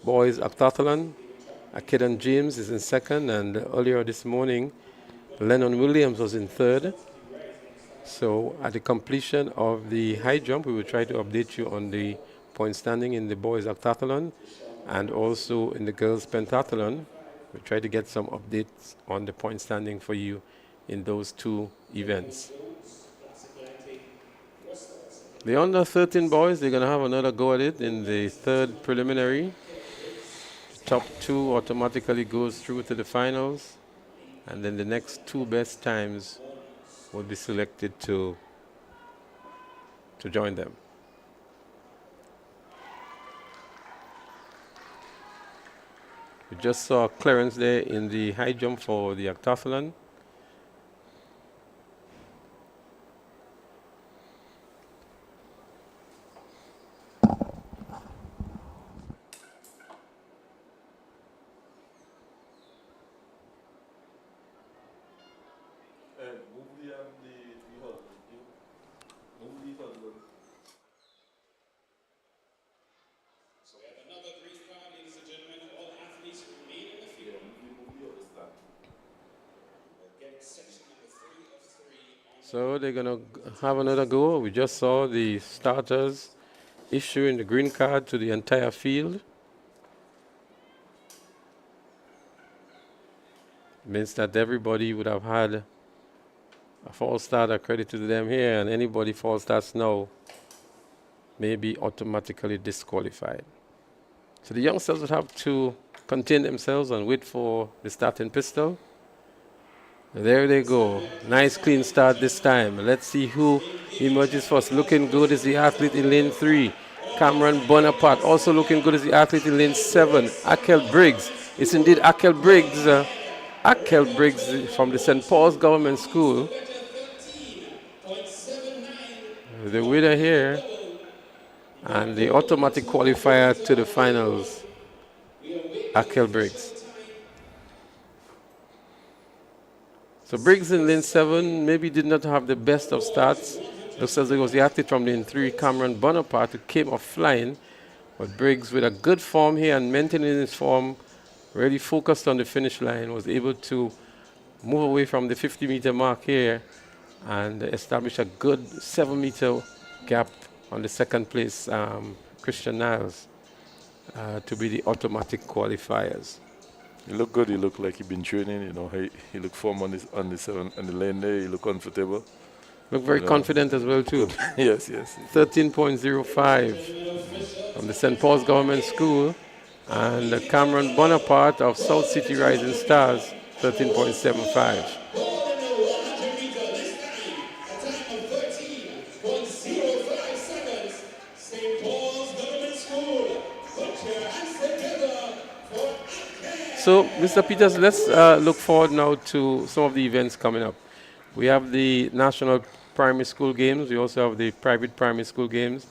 boys' octathlon. Kadon James is in second, and earlier this morning, Lennon Williams was in third. So at the completion of the high jump, we will try to update you on the point standing in the boys' octathlon and also in the girls' pentathlon. We'll try to get some updates on the point standing for you in those two events. The under 13 boys, they're going to have another go at it in the third preliminary. Top two automatically goes through to the finals, and then the next two best times will be selected to join them. We just saw clearance there in the high jump for the octathlon. So they're going to have another go. We just saw the starters issuing the green card to the entire field. Means that everybody would have had a false start accredited to them here, and anybody false starts now may be automatically disqualified. So the youngsters would have to contain themselves and wait for the starting pistol. There they go. Nice clean start this time. Let's see who emerges first. Looking good is the athlete in lane 3. Cameron Bonaparte. Also looking good is the athlete in lane 7. Akel Briggs. It's indeed Akel Briggs. Akel Briggs from the St. Paul's Government School. The winner here. And the automatic qualifier to the finals. Akel Briggs. So Briggs in lane 7 maybe did not have the best of starts. Looks as though it was the athlete from lane 3, Cameron Bonaparte, who came off flying. But Briggs, with a good form here and maintaining his form, really focused on the finish line, was able to move away from the 50-meter mark here and establish a good 7-meter gap on the second place Christian Niles to be the automatic qualifiers. He looked good. He looked like he'd been training. You know, he looked firm on the lane there. He looked comfortable. Looked very confident as well too. Yes, yes. 13.05 from the St. Paul's Government School, and Cameron Bonaparte of South City Rising Stars, 13.75. So, Mr. Peters, let's look forward now to some of the events coming up. We have the National Primary School Games. We also have the Private Primary School Games.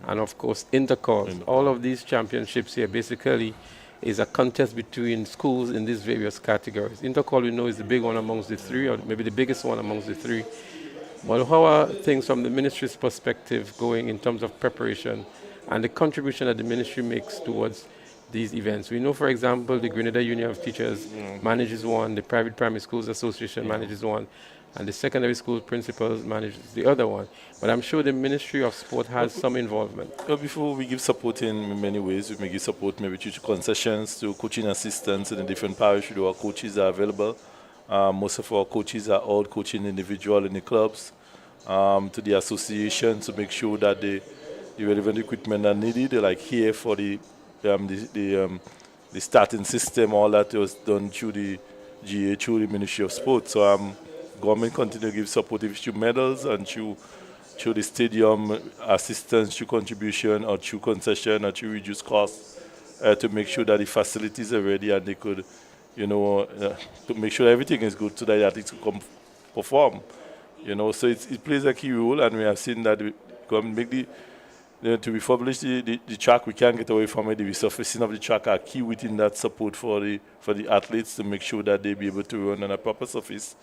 And, of course, Intercourse. All of these championships here basically is a contest between schools in these various categories. Intercourse, we know, is the big one amongst the three, or maybe the biggest one amongst the three. But how are things from the ministry's perspective going in terms of preparation and the contribution that the ministry makes towards these events? We know, for example, the Grenada Union of Teachers manages one, the Private Primary Schools Association manages one, and the secondary school principals manages the other one. But I'm sure the Ministry of Sport has some involvement. Well, before we give support in many ways, we may give support maybe to concessions, to coaching assistants in the different parishes where our coaches are available. Most of our coaches are all coaching individual in the clubs, to the association to make sure that the relevant equipment are needed, like here for the starting system, all that was done through the GA, through the Ministry of Sport. So government continue to give support through medals and through the stadium assistance, through contribution or through concession or through reduced costs to make sure that the facilities are ready and they could, to make sure everything is good so that the athletes could come perform. So it plays a key role, and we have seen that we can make to refurbish the track. We can't get away from it. The resurfacing of the track are key within that support for the athletes to make sure that they be able to run on a proper surface.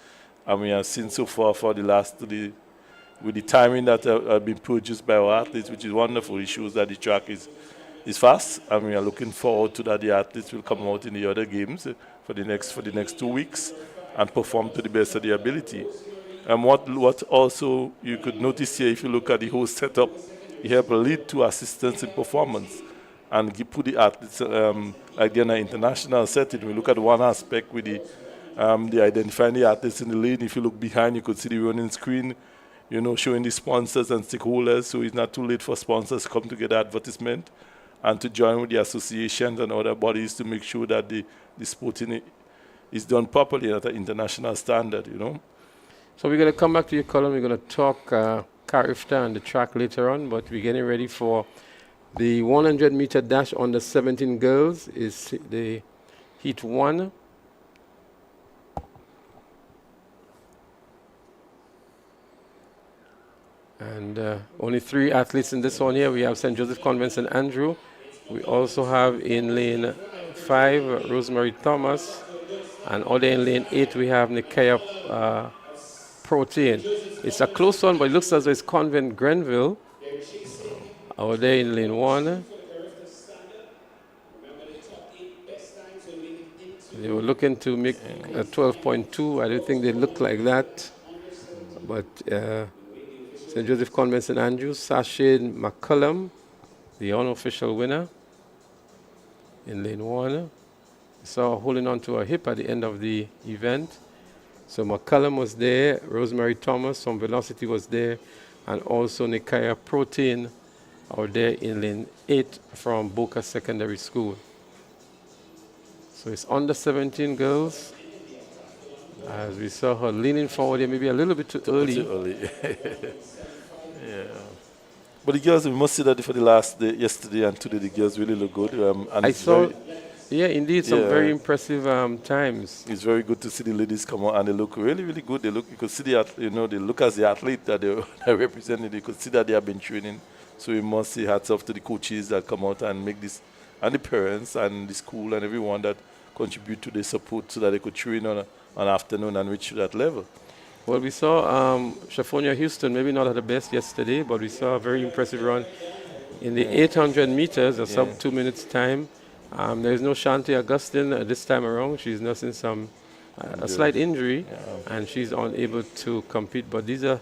And we have seen so far for the last with the timing that have been produced by our athletes, which is wonderful. It shows that the track is fast, and we are looking forward to that the athletes will come out in the other games for the next 2 weeks and perform to the best of their ability. And what also you could notice here, if you look at the whole setup, you have lead to assistance in performance and put the athletes like they're in an international setting. We look at one aspect with the identifying the athletes in the lane. If you look behind, you could see the running screen, showing the sponsors and stakeholders. So it's not too late for sponsors to come to get advertisement and to join with the associations and other bodies to make sure that the sporting is done properly at an international standard, So we're going to come back to your column. We're going to talk Carifta and the track later on, but we're getting ready for the 100-meter dash on the 17 girls. Is the heat 1. And only 3 athletes in this one here. We have St. Joseph Convent St. Andrew. We also have in lane 5, Rosemary Thomas. And other in lane 8, we have Nikaya Protein. It's a close one, but it looks as though it's Convent Grenville. Over there in lane 1. They were looking to make a 12.2. I don't think they look like that. But St. Joseph Convent St. Andrews, Sashane McCullum, the unofficial winner in lane 1. Saw holding on to her hip at the end of the event. So McCullum was there, Rosemary Thomas from Velocity was there, and also Nikaya Protein out there in lane 8 from Boca Secondary School. So it's under 17 girls. As we saw her leaning forward here, maybe a little bit too early. Too early. Yeah. But the girls, we must say that for the last day, yesterday and today, the girls really look good. And I saw, yeah, indeed, some very impressive times. It's very good to see the ladies come out and they look really, really good. They look, you could see they look as the athlete that they're representing. You could see that they have been training. So we must say hats off to the coaches that come out and make this, and the parents and the school and everyone that contribute to the support so that they could train on an afternoon and reach that level. Well, we saw Shafonia Houston, maybe not at the best yesterday, but we saw a very impressive run in the 800 meters, a sub 2 minutes time. There is no Shanti Augustine this time around. She's nursing a slight injury, and she's unable to compete. But these are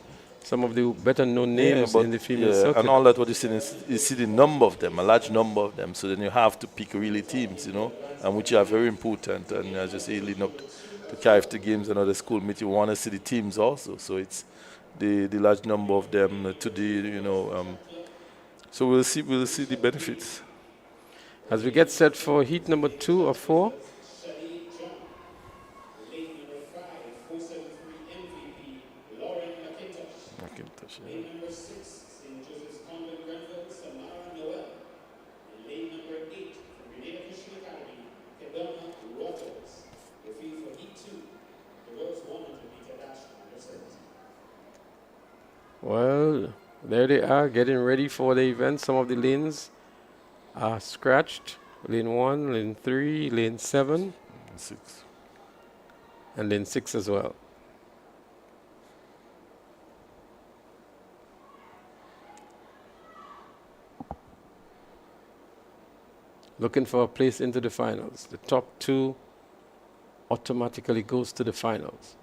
some of the better known names in the female circuit. And all that what you see is you see the number of them, a large number of them. So then you have to pick really teams, you know, and which are very important. And as you say, leading up to Carifta games and other school meet, you want to see the teams also. So it's the large number of them to the, you know. So we'll see the benefits. As we get set for heat number 2 or 4. Well, there they are, getting ready for the event. Some of the lanes are scratched. Lane 1, lane 3, lane 7. 6. And lane 6 as well. Looking for a place into the finals. The top 2 automatically goes to the finals.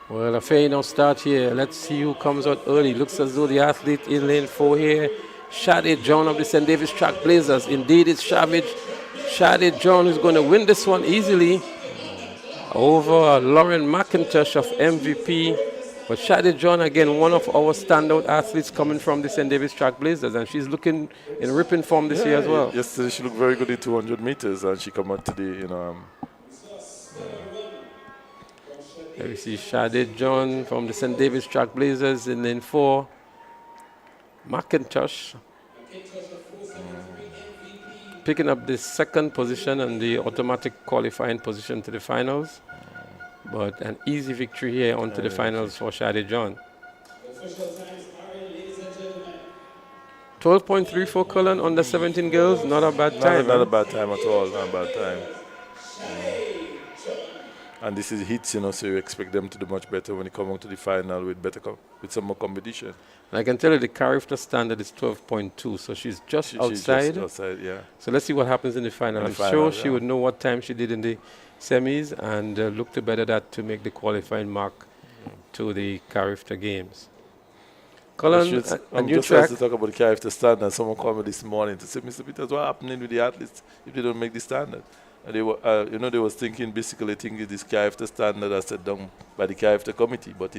Well, a fair enough start here. Let's see who comes out early. Looks as though the athlete in lane 4 here, Shade John of the St. David's Track Blazers. Indeed, it's Shade John who's going to win this one easily over Lauren McIntosh of MVP. But Shade John, again, one of our standout athletes coming from the St. David's Track Blazers, and she's looking in ripping form this year as well. Yesterday she looked very good in 200 meters, and she come out today, you know. There we see Shade John from the St. David's Track Blazers in lane 4. McIntosh picking up the 2nd position and the automatic qualifying position to the finals. But an easy victory here onto the finals for Shade John. 12.34 Cullen under 17 girls, not a bad time. Not a bad time at all, not a bad time. And this is hits, you know, so you expect them to do much better when they come out to the final with with some more competition. And I can tell you the Carifta standard is 12.2, so she's just outside. She's just outside, yeah. So let's see what happens in the final. I'm sure she would know what time she did in the semis and look to better that to make the qualifying mark to the Carifta games. Colin, I'm just trying to talk about the Carifta standard. Someone called me this morning to say, Mr. Peters, what happening with the athletes if they don't make the standard? And they were, you know, they was thinking this Carifta standard is set down by the Carifta committee, but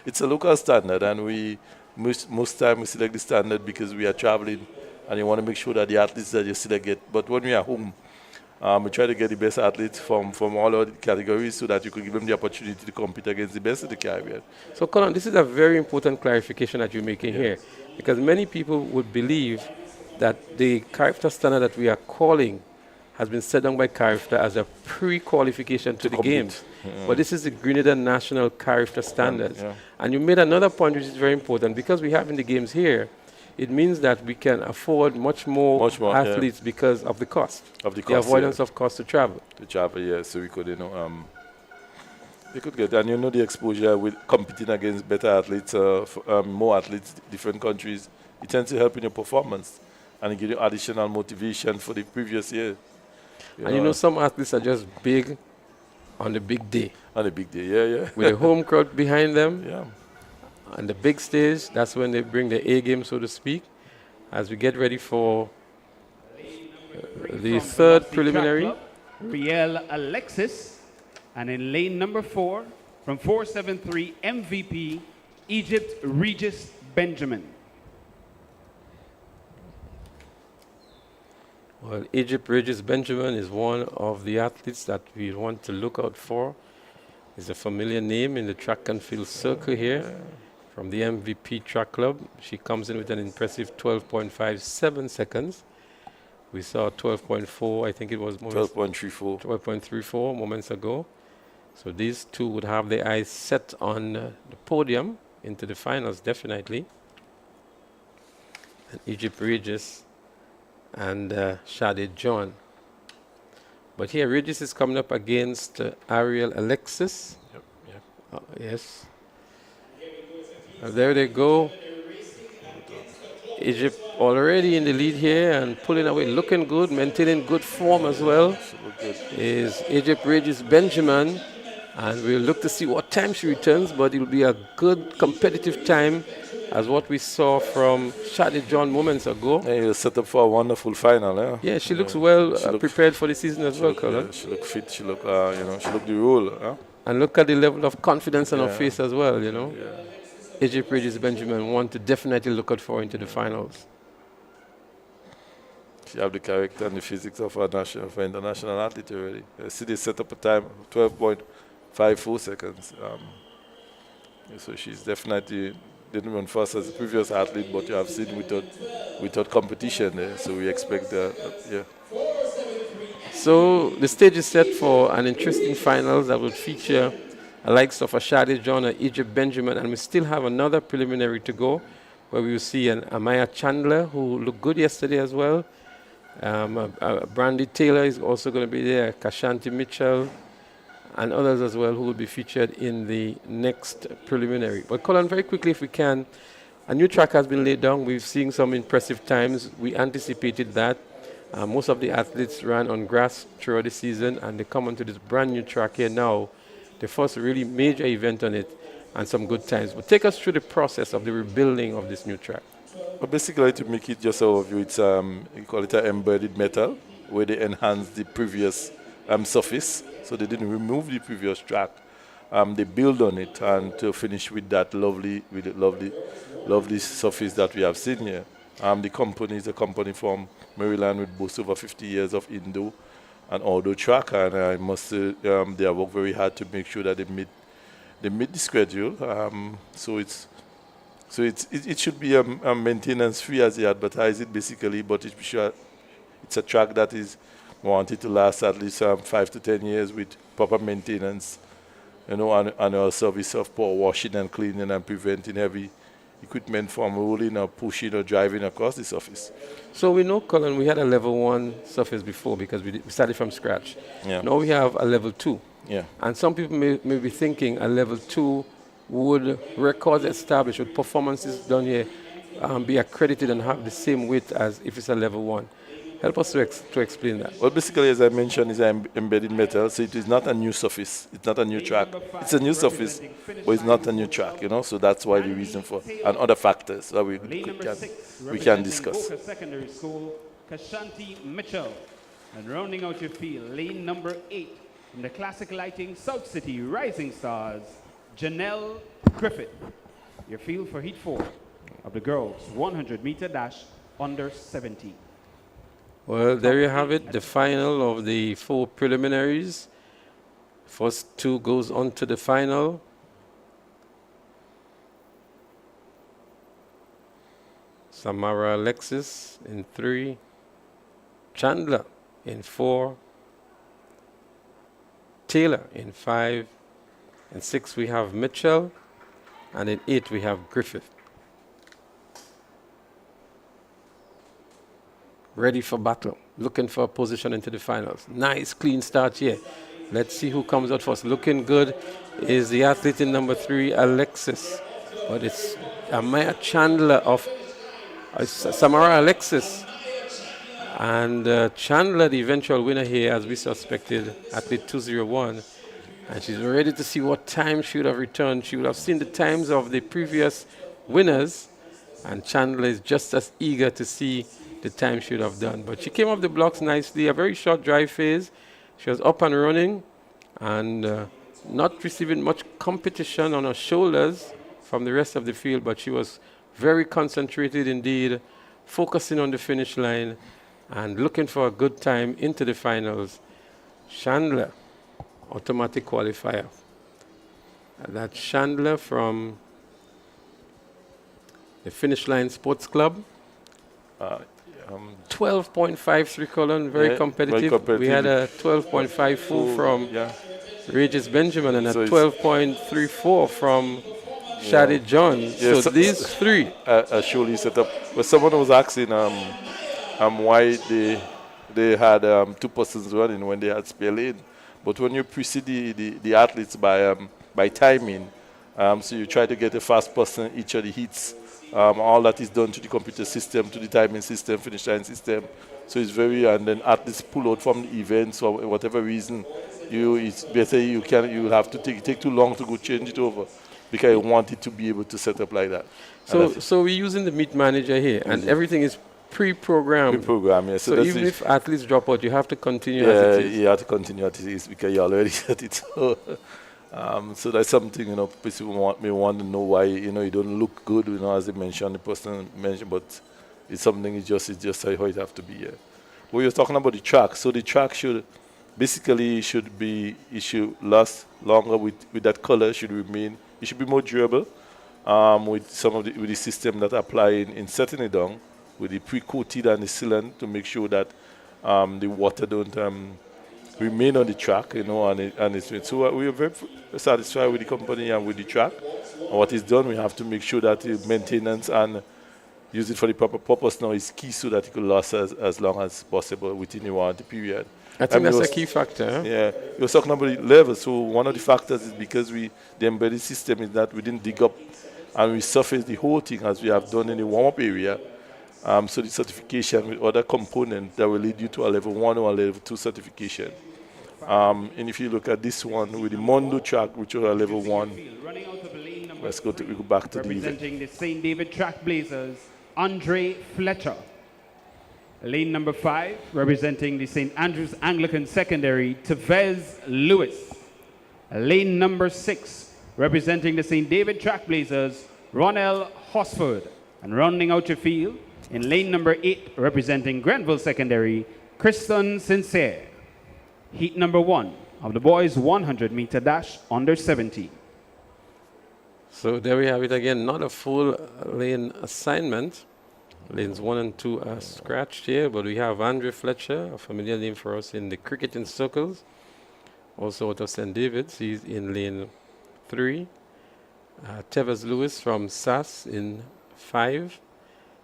it's a local standard, and we most time we select the standard because we are traveling, and you want to make sure that the athletes that you select get. But when we are home, we try to get the best athletes from all other categories so that you could give them the opportunity to compete against the best of the Caribbean. So, Colin, this is a very important clarification that you're making here, because many people would believe that the Carifta standard that we are calling has been set down by Carifta as a pre-qualification to the games. But this is the Grenada National Carifta standards. And you made another point which is very important. Because we have in the games here, it means that we can afford much more athletes because of the cost. The avoidance of cost to travel. So we could, you know, they could get, and you know, the exposure with competing against better athletes, more athletes, different countries, it tends to help in your performance and it gives you additional motivation for the previous year. You know, some athletes are just big on the big day. On the big day, yeah. With a home crowd behind them. Yeah. On the big stage, that's when they bring the A game, so to speak. As we get ready for the 3rd preliminary. Riel Alexis. And in lane number 4, from 473 MVP, Egypt Regis Benjamin. Well, Egypt Regis Benjamin is one of the athletes that we want to look out for. He's a familiar name in the track and field circle here from the MVP Track Club. She comes in with an impressive 12.57 seconds. We saw 12.4, I think it was 12.34. 12.34 moments ago. So these two would have their eyes set on the podium into the finals, definitely. And Egypt Regis and Shade John. But here, Regis is coming up against Ariel Alexis. Yes. And there they go. Egypt already in the lead here and pulling away, looking good, maintaining good form as well. Is Egypt Regis Benjamin. And we'll look to see what time she returns, but it'll be a good competitive time as what we saw from Shadi John moments ago. Yeah, you're set up for a wonderful final, yeah. Yeah, she looks well prepared for the season as well, Colin. Yeah, she look fit, she look, she look the role. Huh? And look at the level of confidence on her face as well, AJ Bridges Benjamin want to definitely look out for into the finals. She have the character and the physics of a for international athlete already. I see they set up a time of 12.54 seconds. So she's definitely didn't run fast as the previous athlete, but you have seen without competition there. So we expect that, So the stage is set for an interesting finals that will feature the likes of Ashadi John and Egypt Benjamin, and we still have another preliminary to go where we will see an Amaya Chandler, who looked good yesterday as well. Brandy Taylor is also going to be there, Kashanti Mitchell, and others as well who will be featured in the next preliminary. But Colin, very quickly if we can, a new track has been laid down. We've seen some impressive times. We anticipated that. Most of the athletes ran on grass throughout the season, and they come onto this brand new track here now, the first really major event on it, and some good times. But take us through the process of the rebuilding of this new track. But basically, to make it just overview, it's you call it an embedded metal, where they enhance the previous surface. So they didn't remove the previous track. They build on it, and to finish with that lovely surface that we have seen here. The company is a company from Maryland with boasts over 50 years of indoor and outdoor track, and I must say they have worked very hard to make sure that they meet the schedule. So it should be a maintenance free as they advertise it basically, but it's a track that is wanted to last at least 5 to 10 years with proper maintenance, and our service of power washing and cleaning and preventing heavy equipment from rolling or pushing or driving across the surface. So we know, Colin, we had a level 1 surface before because we started from scratch. Yeah. Now we have a level 2. Yeah. And some people may be thinking a level 2 would records established, with performances done here, be accredited and have the same weight as if it's a level 1. Help us to explain that. Well, basically, as I mentioned, it's an embedded metal, so it is not a new surface. It's not a new track. It's a new surface, but it's not a new track, So that's why the reason for, and other factors that we can discuss. Secondary School, Kashanti Mitchell. And rounding out your field, lane number 8 from the Classic Lighting South City Rising Stars, Janelle Griffith. Your field for Heat 4 of the girls 100-meter dash under 17. Well, there you have it, the final of the 4 preliminaries. First 2 goes on to the final. Samara Alexis in 3. Chandler in 4. Taylor in 5. In 6 we have Mitchell. And in 8 we have Griffith. Ready for battle, looking for a position into the finals. Nice, clean start here. Let's see who comes out first. Looking good is the athlete in number 3, Alexis. But it's Amaya Chandler of Samara Alexis. And Chandler, the eventual winner here, as we suspected, athlete 201. And she's ready to see what time she would have returned. She would have seen the times of the previous winners. And Chandler is just as eager to see the time she would have done. But she came off the blocks nicely, a very short drive phase. She was up and running and not receiving much competition on her shoulders from the rest of the field, but she was very concentrated indeed, focusing on the finish line and looking for a good time into the finals. Chandler, automatic qualifier. That's Chandler from the Finish Line Sports Club. 12.53, Colin, very competitive. We had a 12.54 from Regis Benjamin and a 12.34 from Shadi John. Yeah, so these 3 are surely set up. But someone was asking why they had 2 persons running when they had spare lane. But when you precede the athletes by timing, so you try to get a fast person in each of the heats. All that is done to the computer system, to the timing system, finish line system. So it's very, and then athletes pull out from the events for whatever reason. It's better you have to take too long to go change it over, because I want it to be able to set up like that. So we're using the meet manager here, and everything is pre-programmed. Pre-programmed, yes. So even if athletes drop out, you have to continue as it is. You have to continue as it is, because you already set it. So that's something, people may want to know why, you don't look good, as I mentioned, the person mentioned, but it's something, it's just how it have to be, yeah. We were talking about the track. So the track should last longer with that color, it should be more durable, with the system that apply in setting it down, with the pre-coated and the sealant to make sure that the water don't remain on the track, and it's so we are very satisfied with the company and with the track. And what is done, we have to make sure that the maintenance and use it for the proper purpose now is key, so that it could last as long as possible within the warranty period. I think that's a key factor. Huh? Yeah, we were talking about the level. So one of the factors is because the embedded system is that we didn't dig up and we surface the whole thing as we have done in the warm-up area. So the certification with other components that will lead you to a level 1 or a level 2 certification. And if you look at this one with the Mondo track, which is a level 1, we go back to representing the St. David Trailblazers, Andre Fletcher. Lane number 5, representing the St. Andrews Anglican Secondary, Tevez Lewis. Lane number 6, representing the St. David Trailblazers, Ronell Hosford. And rounding out your field, in lane number 8, representing Grenville Secondary, Kristen Sincere. Heat number 1 of the boys 100-meter dash under 17. So there we have it again, not a full lane assignment. Lanes 1 and 2 are scratched here, but we have Andre Fletcher, a familiar name for us in the cricketing circles. Also out of St. David's, he's in lane 3. Tevez Lewis from SAS in 5.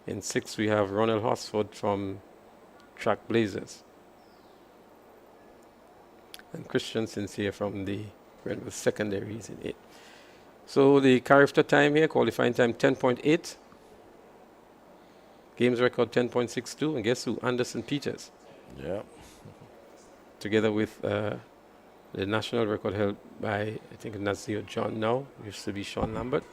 In 6, we have Ronald Hosford from Trailblazers. And Christian Sincere from the Grenville Secondaries in 8. So the character time here, qualifying time 10.8. Games record 10.62. And guess who? Anderson Peters. Yeah. Together with the national record held by, I think, Nazir John now. Used to be Sean Lambert.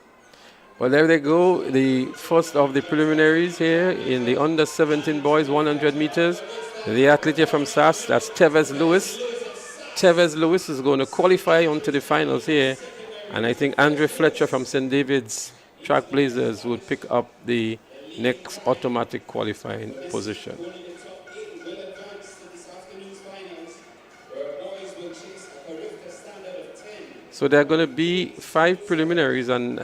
Well, there they go. The first of the preliminaries here in the under 17 boys 100 meters. The athlete here from SAS, that's Tevez Lewis. Tevez Lewis is going to qualify onto the finals here. And I think Andre Fletcher from St. David's Trailblazers would pick up the next automatic qualifying position. So there are going to be 5 preliminaries, and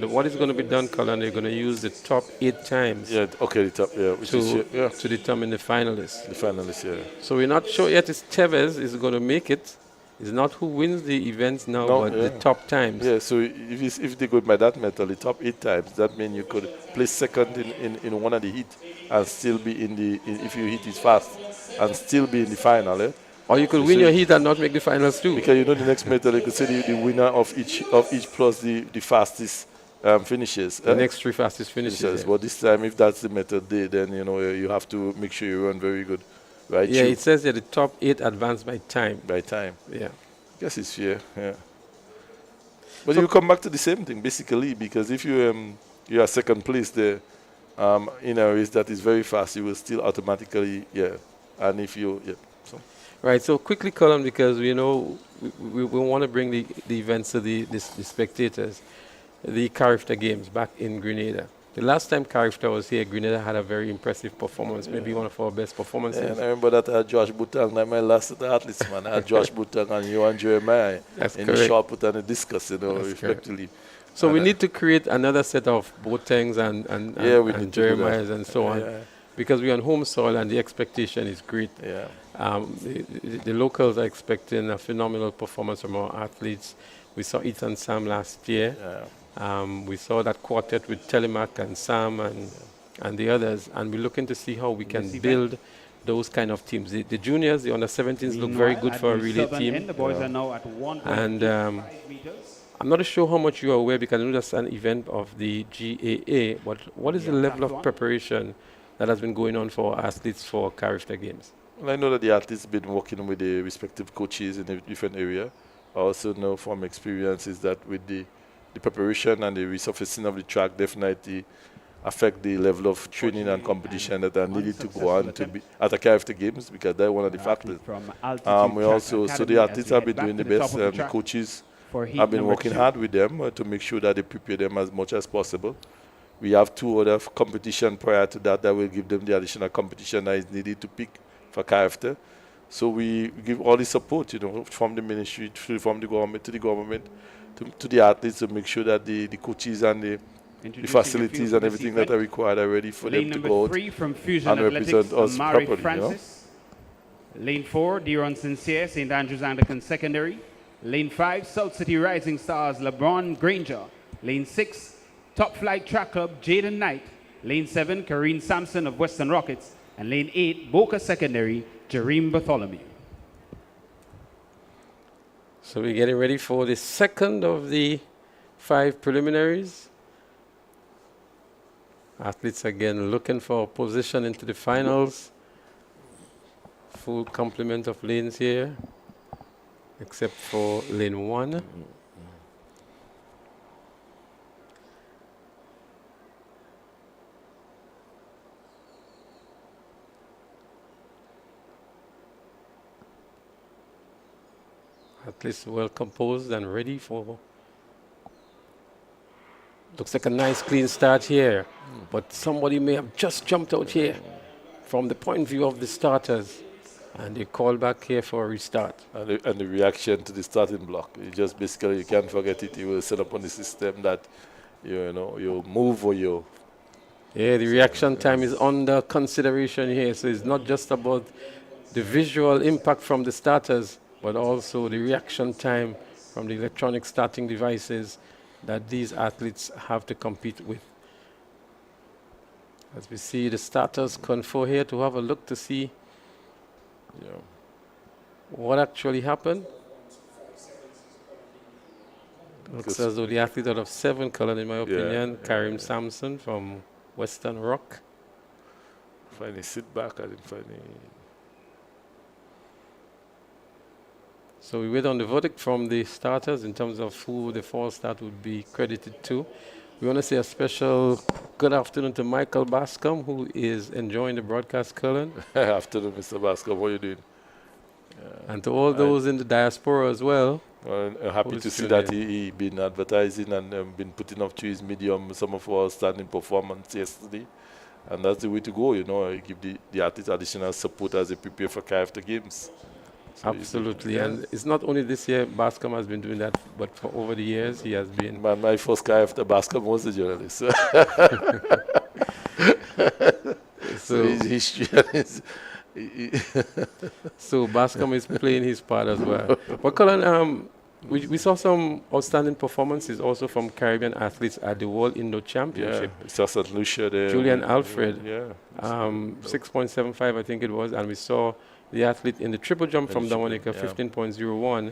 what is going to be done, Colin, they're going to use the top 8 times. Yeah, okay, the top, yeah, to determine the finalists. The finalists, yeah. So we're not sure yet if Tevez is going to make it. It's not who wins the events now, but the top times. Yeah, so if they go by that method, the top 8 times, that means you could place second in one of the heat and still be if your heat is fast, and still be in the final, eh? Or you could win your heat and not make the finals too. Because the next method, you could say the winner of each plus the fastest finishes. The next 3 fastest finishes. But this time, if that's the method, then you have to make sure you run very good. Right? Yeah, it says that the top 8 advance by time. By time. Yeah. I guess it's fair, yeah. But so you come back to the same thing, basically, because if you are second place there, in a race that is very fast, you will still automatically, and if you, so. Right, so quickly, Colin, because we want to bring the events to the spectators, the Carifta Games back in Grenada. The last time Carifta was here, Grenada had a very impressive performance, maybe one of our best performances. Yeah, and I remember that I had Josh Butang, like my last athletes, man. I had Josh Butang and you and Jeremiah in the short put and the discus, respectively. So we need to create another set of Botangs and Jeremiahs and so on, because we're on home soil and the expectation is great. Yeah. The locals are expecting a phenomenal performance from our athletes. We saw Ethan Sam last year. Yeah. We saw that quartet with Telemac and Sam and the others, and we're looking to see how we can build those kind of teams. The juniors, the under-17s look very good for a relay team. The boys are now at 1.5 and meters. I'm not sure how much you are aware because I know that's an event of the GAA, but what is the level of preparation that has been going on for athletes for Carifta Games? Well, I know that the athletes have been working with the respective coaches in a different area. I also know from experience is that with the preparation and the resurfacing of the track definitely affect the level of training and competition that are needed to go on to be at the Carifta Games, because they're one of the factors. We also, so the athletes have been doing the best, and the coaches have been working hard with them to make sure that they prepare them as much as possible. We have 2 other competition prior to that will give them the additional competition that is needed to pick for Carifta. So we give all the support, from the ministry, from the government to the government, to the athletes, to make sure that the coaches and the facilities and everything that are required are ready for them to go out and represent us properly. Lane 4, Deron Sincere, St. Andrews Anglican Secondary. Lane 5, South City Rising Stars, LeBron Granger. Lane 6, Top Flight Track Club, Jaden Knight. Lane 7, Kareen Sampson of Western Rockets. And Lane 8, Boca Secondary, Jareem Bartholomew. So we're getting ready for the second of the 5 preliminaries. Athletes again looking for position into the finals. Full complement of lanes here, except for lane 1. Athletes well composed and ready for. Looks like a nice clean start here, but somebody may have just jumped out here from the point of view of the starters, and they call back here for a restart. And the reaction to the starting block, you just basically, you can't forget it. You will set up on the system that you move or you. Yeah, the reaction time is under consideration here, so it's not just about the visual impact from the starters, but also the reaction time from the electronic starting devices that these athletes have to compete with. As we see the starters confer here to have a look to see what actually happened. Looks as though the athlete out of 7, Cullen, in my opinion, Karim Sampson from Western Rock. Finally sit back, I didn't find any. So we wait on the verdict from the starters in terms of who the false start would be credited to. We want to say a special good afternoon to Michael Bascom, who is enjoying the broadcast, Cullen. Afternoon, Mr. Bascom. What are you doing? And to all those in the diaspora as well. I'm happy to see that he been advertising and been putting up to his medium some of our standing performance yesterday. And that's the way to go, give the athletes additional support as they prepare for Carifta Games. So absolutely, and it's not only this year Bascom has been doing that, but for over the years he has been. My first guy after Bascom was a journalist. So his history so Bascom is playing his part as well. But Colin, we saw some outstanding performances also from Caribbean athletes at the World Indoor Championship. Yeah, saw St. Lucia there. Julian Alfred, 6.75 I think it was, and we saw the athlete in the triple jump from Dominica, 15.01.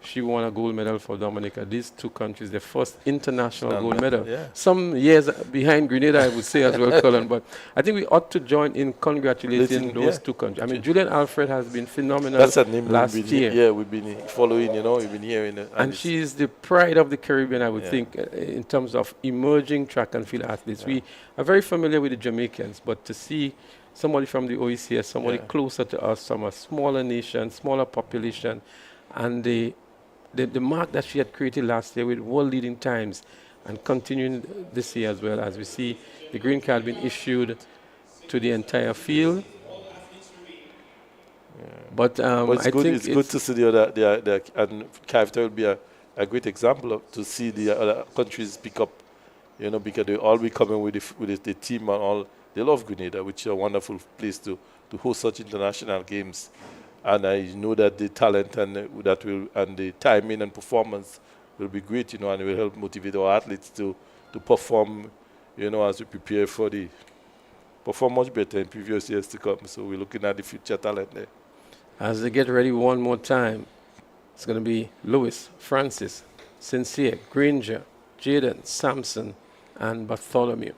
She won a gold medal for Dominica. These 2 countries, the first international gold medal. Yeah. Some years behind Grenada, I would say as well, Colin. But I think we ought to join in congratulating those 2 countries. I mean, Julian Alfred has been phenomenal. That's a name last year. Yeah, we've been following. We've been hearing it. And she is the pride of the Caribbean, I would think, in terms of emerging track and field athletes. We are very familiar with the Jamaicans, but to see somebody from the OECS, somebody closer to us, from a smaller nation, smaller population, and the mark that she had created last year with world-leading times and continuing this year as well, as we see the green card being issued to the entire field. But it's good to see the other, and Carifta will be a great example to see the other countries pick up, because they all be coming with the team and all. They love Grenada, which is a wonderful place to host such international games. And I know that the talent and the timing and performance will be great, and it will help motivate our athletes to perform, as we prepare for perform much better in previous years to come. So we're looking at the future talent there. As they get ready one more time, it's going to be Lewis Francis Sincere, Granger, Jaden, Sampson, and Bartholomew.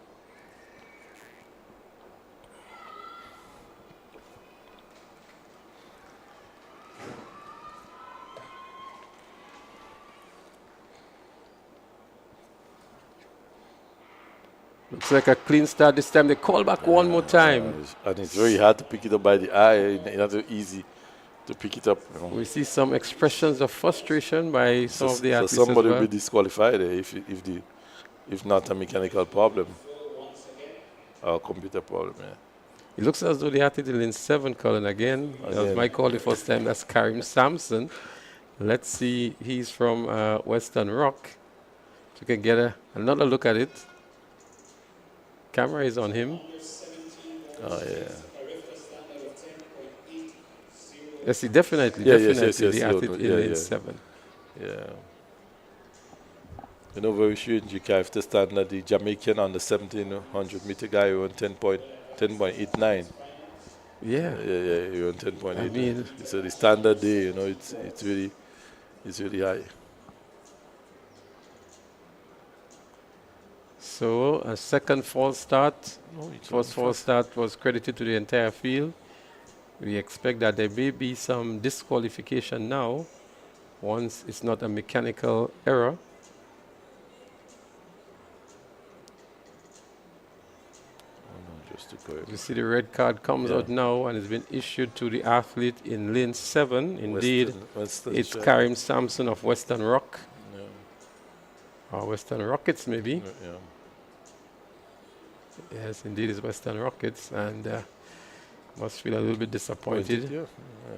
Looks like a clean start this time. They call back one more time. And it's very hard to pick it up by the eye. It's not so easy to pick it up. You know. We see some expressions of frustration by some of the athletes so somebody as well. will be disqualified if not a mechanical problem or a computer problem. Yeah. It looks as though the athlete in lane 7, Colin, again. That was my call the first time. That's Karim Sampson. Let's see. He's from Western Rock. So we can get another look at it. Camera is on him. Oh, yeah. Yes, he definitely. Yes, the athlete in lane 7. Yeah. You know, very strange. You have to stand at the Jamaican on the 1700 meter guy who won 10.89. Yeah. He won 10.8. I mean, so the standard day, you know, it's really high. So a second false start. First false start was credited to the entire field. We expect that there may be some disqualification now once it's not a mechanical error. You see the red card comes out now and has been issued to the athlete in lane 7. Indeed, it's Karim Sampson of Western Rock. Or Western Rockets, maybe. Yes, indeed, it's Western Rockets, and must feel a little bit disappointed.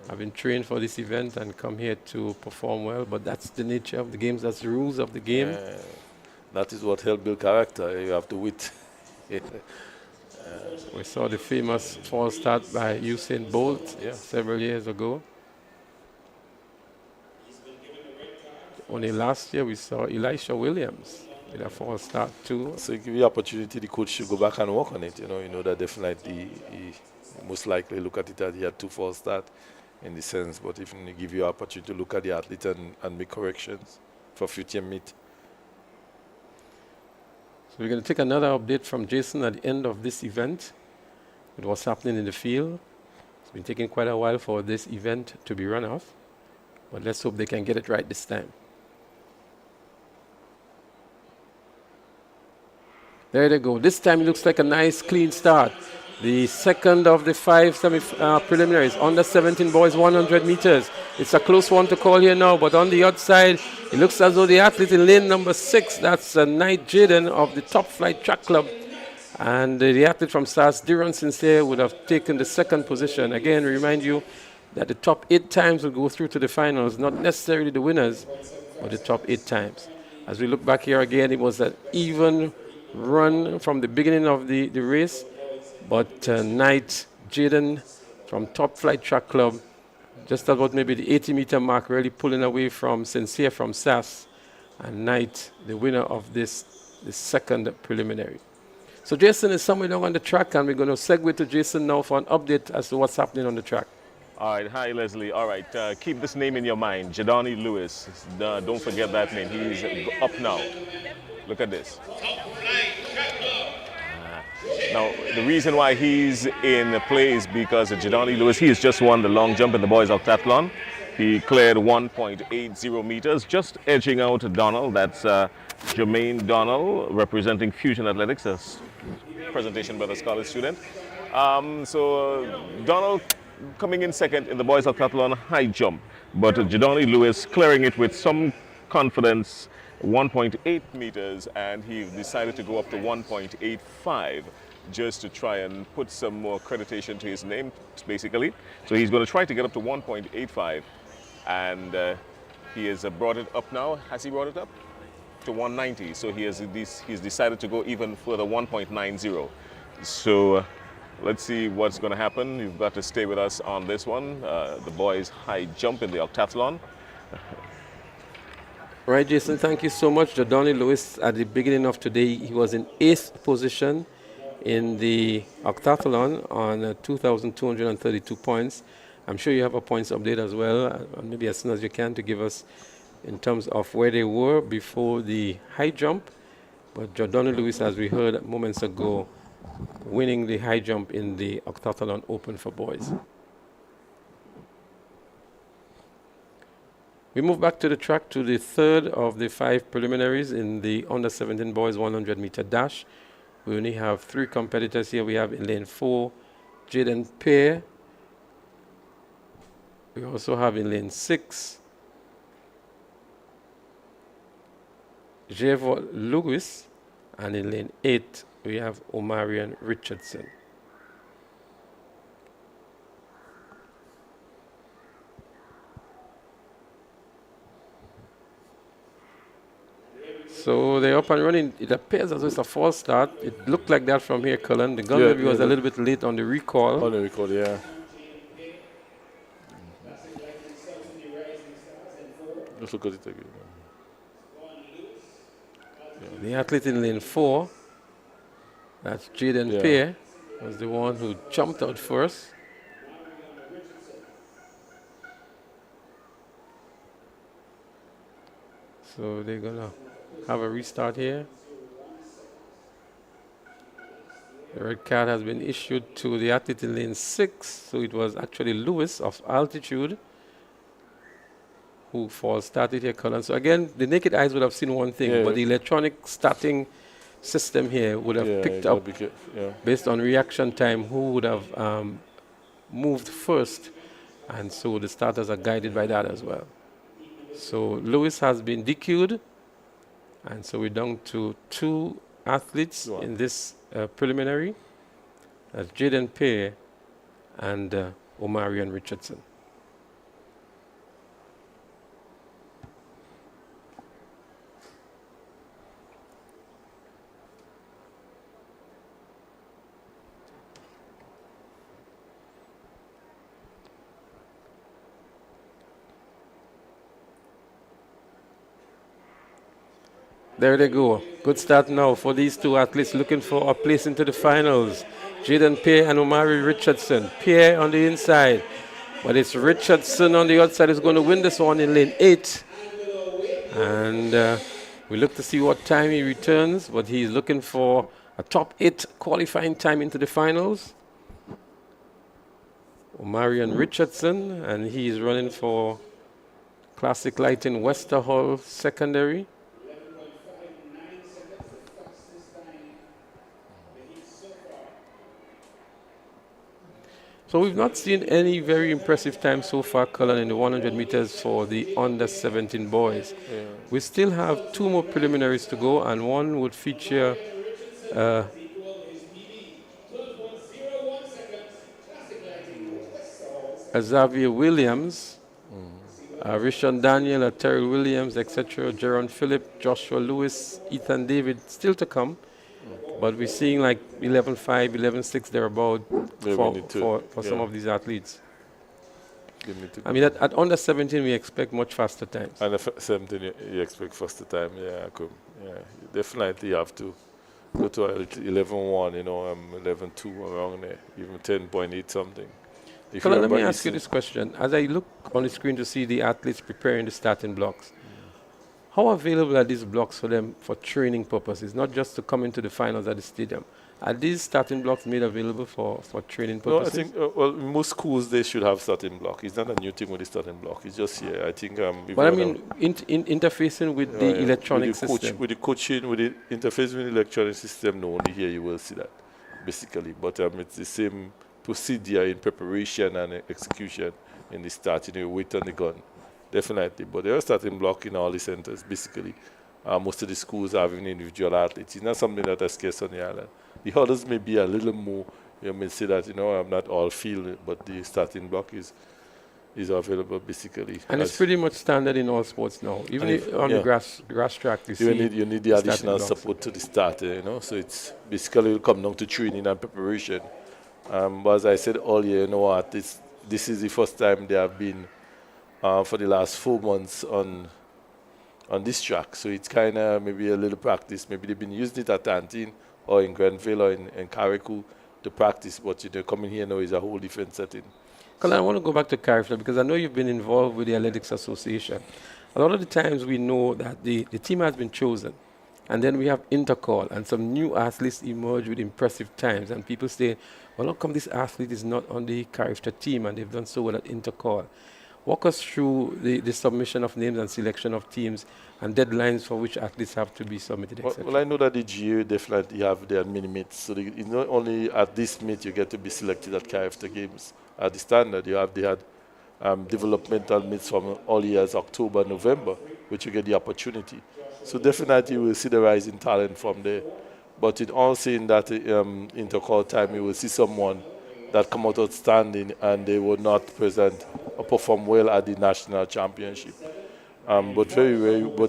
I've been trained for this event and come here to perform well, but that's the nature of the games. That's the rules of the game. That is what helps build character. You have to wit. We saw the famous false start by Usain Bolt several years ago. Only last year we saw Elisha Williams with a false start too. So give you opportunity, the coach should go back and work on it. You know that definitely he most likely look at it that he had 2 false start in the sense, but if he give you opportunity to look at the athlete and make corrections for future meet. So we're going to take another update from Jason at the end of this event with what's happening in the field. It's been taking quite a while for this event to be run off, but let's hope they can get it right this time. There they go. This time it looks like a nice clean start. The second of the 5 preliminaries, under 17 boys, 100 meters. It's a close one to call here now, but on the outside, it looks as though the athlete in lane number 6, that's Knight Jaden of the Top Flight Track Club, and the athlete from SAS, Diron Sincere, would have taken the second position. Again, remind you that the top 8 times will go through to the finals, not necessarily the winners, but the top 8 times. As we look back here again, it was an even run from the beginning of the race, but Knight Jaden from Top Flight Track Club, just about maybe the 80-meter mark, really pulling away from Sincere from SAS, and Knight, the winner of the second preliminary. So Jason is somewhere down on the track, and we're going to segue to Jason now for an update as to what's happening on the track. All right, hi Leslie. All right, keep this name in your mind, Jadani Lewis. Don't forget that name. He's up now. Look at this. Now, the reason why he's in play is because Jadani Lewis, he has just won the long jump in the boys octathlon. He cleared 1.80 meters, just edging out Donald. That's Jermaine Donald, representing Fusion Athletics, a presentation by the Scottish student. Donald coming in second in the boys octathlon high jump, but Jadani Lewis clearing it with some confidence, 1.8 meters, and he decided to go up to 1.85 just to try and put some more accreditation to his name, basically. So he's going to try to get up to 1.85, and he has brought it up now. Has he brought it up? To 190. So he's decided to go even further, 1.90. So let's see what's going to happen. You've got to stay with us on this one. The boys high jump in the octathlon. Right, Jason, thank you so much. Jadani Lewis, at the beginning of today, he was in 8th position in the octathlon on 2,232 points. I'm sure you have a points update as well, maybe as soon as you can, to give us in terms of where they were before the high jump. But Jordana Lewis, as we heard moments ago, winning the high jump in the Octathlon Open for boys. We move back to the track to the third of the 5 preliminaries in the under-17 boys 100-meter dash. We only have 3 competitors here. We have in lane 4, Jaden Pear. We also have in lane 6, Jevo Lewis. And in lane 8, we have Omarion Richardson. So they're up and running. It appears as though it's a false start. It looked like that from here, Cullen. The gun maybe was a little bit late on the recall. On the recall, yeah. Let's look at it again. The athlete in lane 4, that's Jaden Pear, was the one who jumped out first. So they're going to have a restart here. The red card has been issued to the athlete in lane 6, so it was actually Lewis of Altitude who falls started here, Cullen. So again, the naked eyes would have seen one thing, but the electronic starting system here would have picked up, based on reaction time, who would have moved first. And so the starters are guided by that as well. So Lewis has been DQ'd. And so we're down to 2 athletes in this preliminary. That's Jaden Pear and Omarion Richardson. There they go. Good start now for these 2 athletes looking for a place into the finals. Jaden Pear and Omari Richardson. Pear on the inside, but it's Richardson on the outside who's going to win this one in lane 8. And we look to see what time he returns, but he's looking for a top 8 qualifying time into the finals. Omarion Richardson, and he's running for Classic Lighting Westerhall Secondary. So we've not seen any very impressive time so far, Cullen, in the 100 meters for the under-17 boys. We still have 2 more preliminaries to go, and one would feature Xavier Williams, Rishon Daniel, Terrell Williams, etc., Jaron Phillip, Joshua Lewis, Ethan David, still to come. But we're seeing like 11.5, 11.6 thereabout for some of these athletes. I mean, at under 17, we expect much faster times. And at 17, you expect faster time, definitely you have to go to 11.1, 11.2 around there, even 10.8 something. Colin, let me ask you this question. As I look on the screen to see the athletes preparing the starting blocks, how available are these blocks for them for training purposes, not just to come into the finals at the stadium? Are these starting blocks made available for training purposes? No, I think, well, most schools, they should have starting block. It's not a new thing with the starting block. It's just here. I think... but I mean, interfacing with the electronic system. With the coaching, with the interfacing with the electronic system, no, only here you will see that, basically. But it's the same procedure in preparation and execution in the start. You wait on the gun. Definitely, but there are starting block in all the centers, basically. Most of the schools have even individual athletes. It's not something that is scarce on the island. The others may be a little more, you may say that, I'm not all field, but the starting block is available, basically. And it's pretty much standard in all sports now. Even on the grass track, you need the additional support to the starter, So it's basically will come down to training and preparation. But as I said earlier, this is the first time they have been for the last 4 months on this track. So it's kind of maybe a little practice. Maybe they've been using it at Tantine or in Grenville or in Carriacou to practice. But coming here now is a whole different setting. Colin, I want to go back to Carriacou because I know you've been involved with the Athletics Association. a lot of the times we know that the team has been chosen, and then we have intercall, and some new athletes emerge with impressive times, and people say, well, how come this athlete is not on the character team, and they've done so well at intercall? Walk us through the submission of names and selection of teams and deadlines for which athletes have to be submitted, etc. Well, I know that the GA definitely have their mini meets. So it's not only at this meet you get to be selected at character games. At the standard, they had developmental meets from all years, October, November, which you get the opportunity. So definitely you will see the rise in talent from there. But in all saying that intercall time, you will see someone that come out outstanding and they would not present or perform well at the national championship. But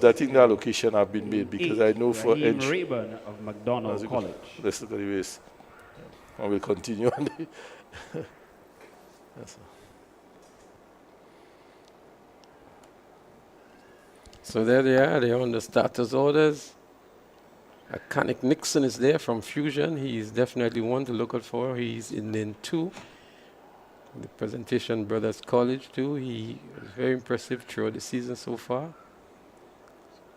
I think the allocation have been made because I know for Edge. Rayburn of McDonald College. Let's look at the race. I will continue on the yes, So there they are. They're on the starters orders. Kanik Nixon is there from Fusion. He's definitely one to look out for. He's in lane 2. The Presentation Brothers College too. He was very impressive throughout the season so far.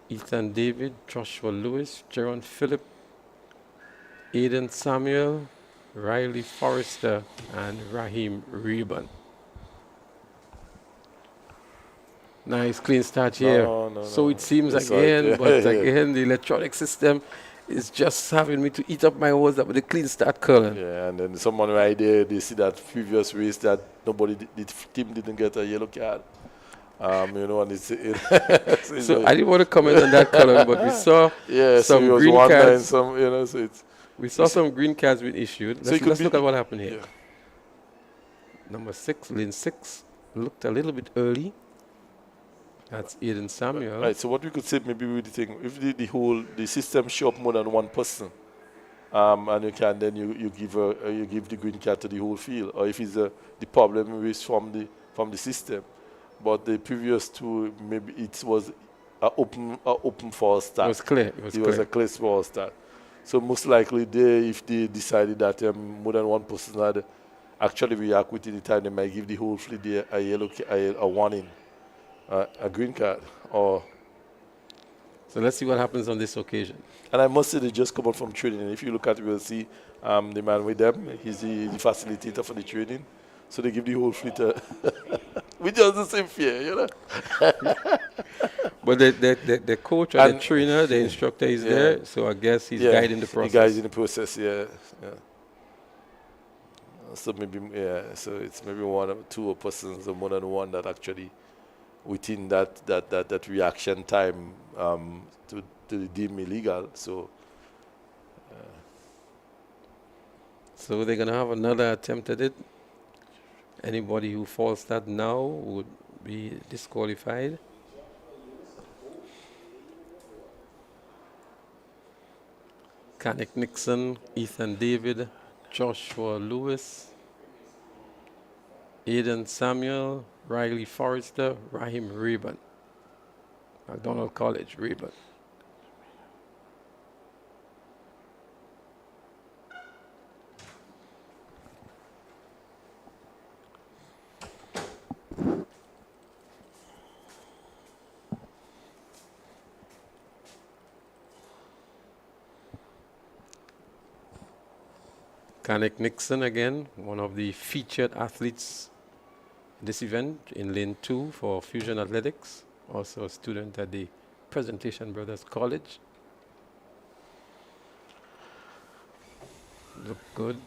Ethan David, Joshua Lewis, Jaron Phillip, Aiden Samuel, Riley Forrester, and Raheem Reuben. Nice clean start here. So it seems again, but again the electronic system is just having me to eat up my words up with a clean start, Colin. Yeah, and then someone right there, they see that previous race that the team didn't get a yellow card. And it's so I didn't want to comment on that, Colin, but we saw some green cards. We saw some green cards being issued. Let's look at what happened here. Yeah. Number 6, lane 6, looked a little bit early. That's Aiden Samuel. Right. So what we could say maybe with the thing, if the system show up more than one person, and you can then you give the green card to the whole field, or if it's the problem is from the system. But the previous two, maybe it was a open false start. It was clear. It was a clear false start. So most likely if they decided that more than one person had actually react within the time, they might give the whole fleet a warning. A green card. So let's see what happens on this occasion. And I must say they just come out from training. And if you look at it, you'll see the man with them. He's the facilitator for the training. So they give the whole fleet we just the same fear, But the coach or the trainer, the instructor is there. So I guess he's guiding the process. He guides in the process, yeah. So maybe, so it's maybe one or two persons or more than one that actually within that reaction time to deem illegal. So they're going to have another attempt at it. Anybody who falls that now would be disqualified. Kanik Nixon, Ethan David, Joshua Lewis, Aiden Samuel, Riley Forrester, Raheem Reuben. McDonald College, Reuben. Kanik Nixon again, one of the featured athletes this event in lane 2 for Fusion Athletics, also a student at the Presentation Brothers College. Look good.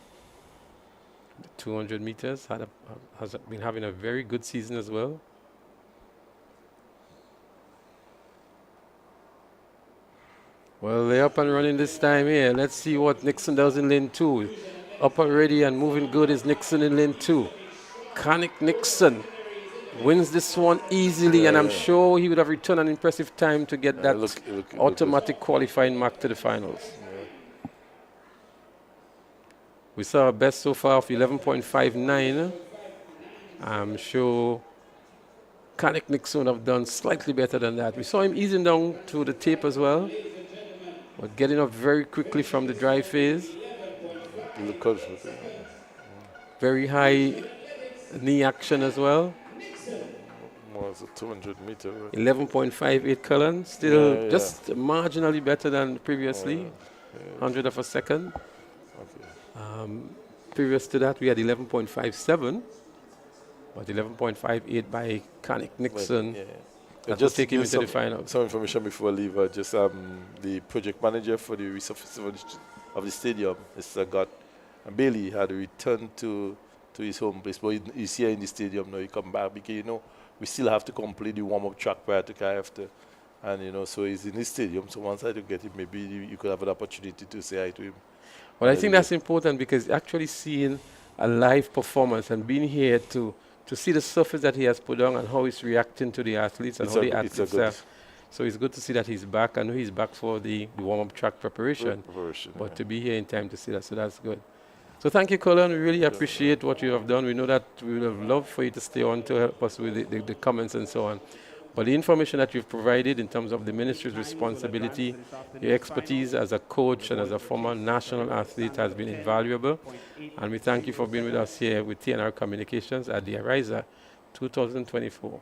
200 meters, has been having a very good season as well. Well, they're up and running this time here. Let's see what Nixon does in lane 2. Up already and moving good is Nixon in lane 2. Kanik Nixon wins this one easily, and I'm sure he would have returned an impressive time to get that automatic qualifying mark to the finals. Yeah. We saw our best so far of 11.59. I'm sure Kanik Nixon would have done slightly better than that. We saw him easing down to the tape as well, but getting up very quickly from the dry phase. Look very high knee action as well. was a 200 meter. 11.58 Cullen, still Yeah, just marginally better than previously, 100 of a second. Okay. Previous to that, we had 11.57, but 11.58 by Kanik Nixon. Yeah. That Just will take him give into the final. some information before I leave. Just the project manager for the resurfacing of the stadium, Mr. Gott Bailey, had returned to his home place, but he's here in the stadium now. He come back because we still have to complete the warm-up track prior to KFT, and so he's in his stadium. So once I do get him, maybe you could have an opportunity to say hi to him. Well, I think that's important because actually seeing a live performance and being here to see the surface that he has put on and how he's reacting to the athletes and how the athletes are. So it's good to see that he's back. I know he's back for the warm-up track preparation, but to be here in time to see that, so that's good. So thank you, Colin. We really appreciate what you have done. We know that we would have loved for you to stay on to help us with the comments and so on. But the information that you've provided in terms of the ministry's responsibility, your expertise as a coach and as a former national athlete has been invaluable. And we thank you for being with us here with TNR Communications at the Ariza 2024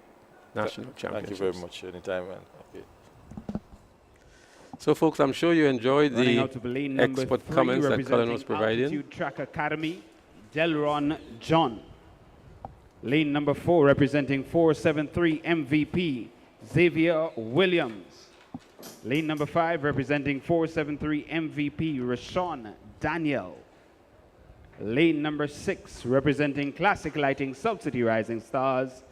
National Championship. Thank you very much. Anytime, man. Okay. So, folks, I'm sure you enjoyed the expert comments that Colin was providing. Altitude Track Academy, Delron John. Lane number 4, representing 473 MVP, Xavier Williams. Lane number 5, representing 473 MVP, Rashawn Daniel. Lane number 6, representing Classic Lighting Subsidy Rising Stars,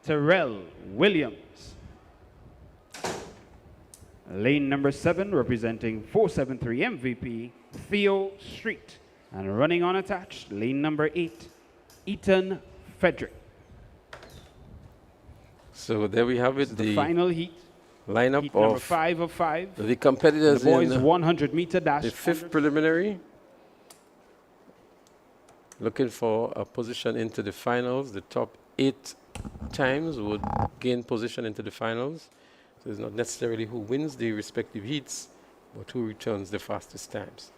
Terrell Williams. Lane number 7, representing 473 MVP, Theo Street. And running unattached, lane number 8, Ethan Frederick. So there we have it, the final heat. Lineup heat of number 5 of 5. The competitors the boys in 100-meter dash. The 5th preliminary. Looking for a position into the finals. The top 8 times would gain position into the finals. So it's not necessarily who wins the respective heats, but who returns the fastest times.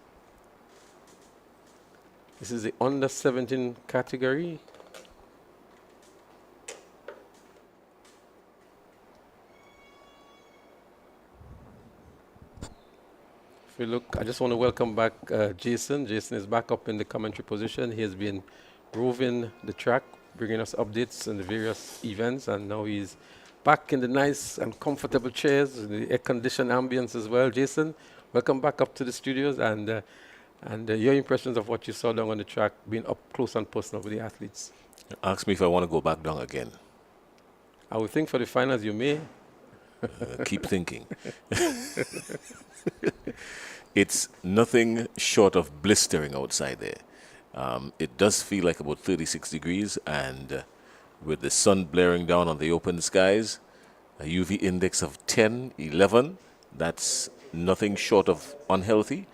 This is the under 17 category. If we look, I just want to welcome back Jason. Jason is back up in the commentary position. He has been roving the track, bringing us updates on the various events, and now he's back in the nice and comfortable chairs, the air-conditioned ambience as well. Jason, welcome back up to the studios, and your impressions of what you saw down on the track, being up close and personal with the athletes. Ask me if I want to go back down again. I would think for the finals you may. Keep thinking. It's nothing short of blistering outside there. It does feel like about 36 degrees, and with the sun blaring down on the open skies, a UV index of 10, 11, that's nothing short of unhealthy.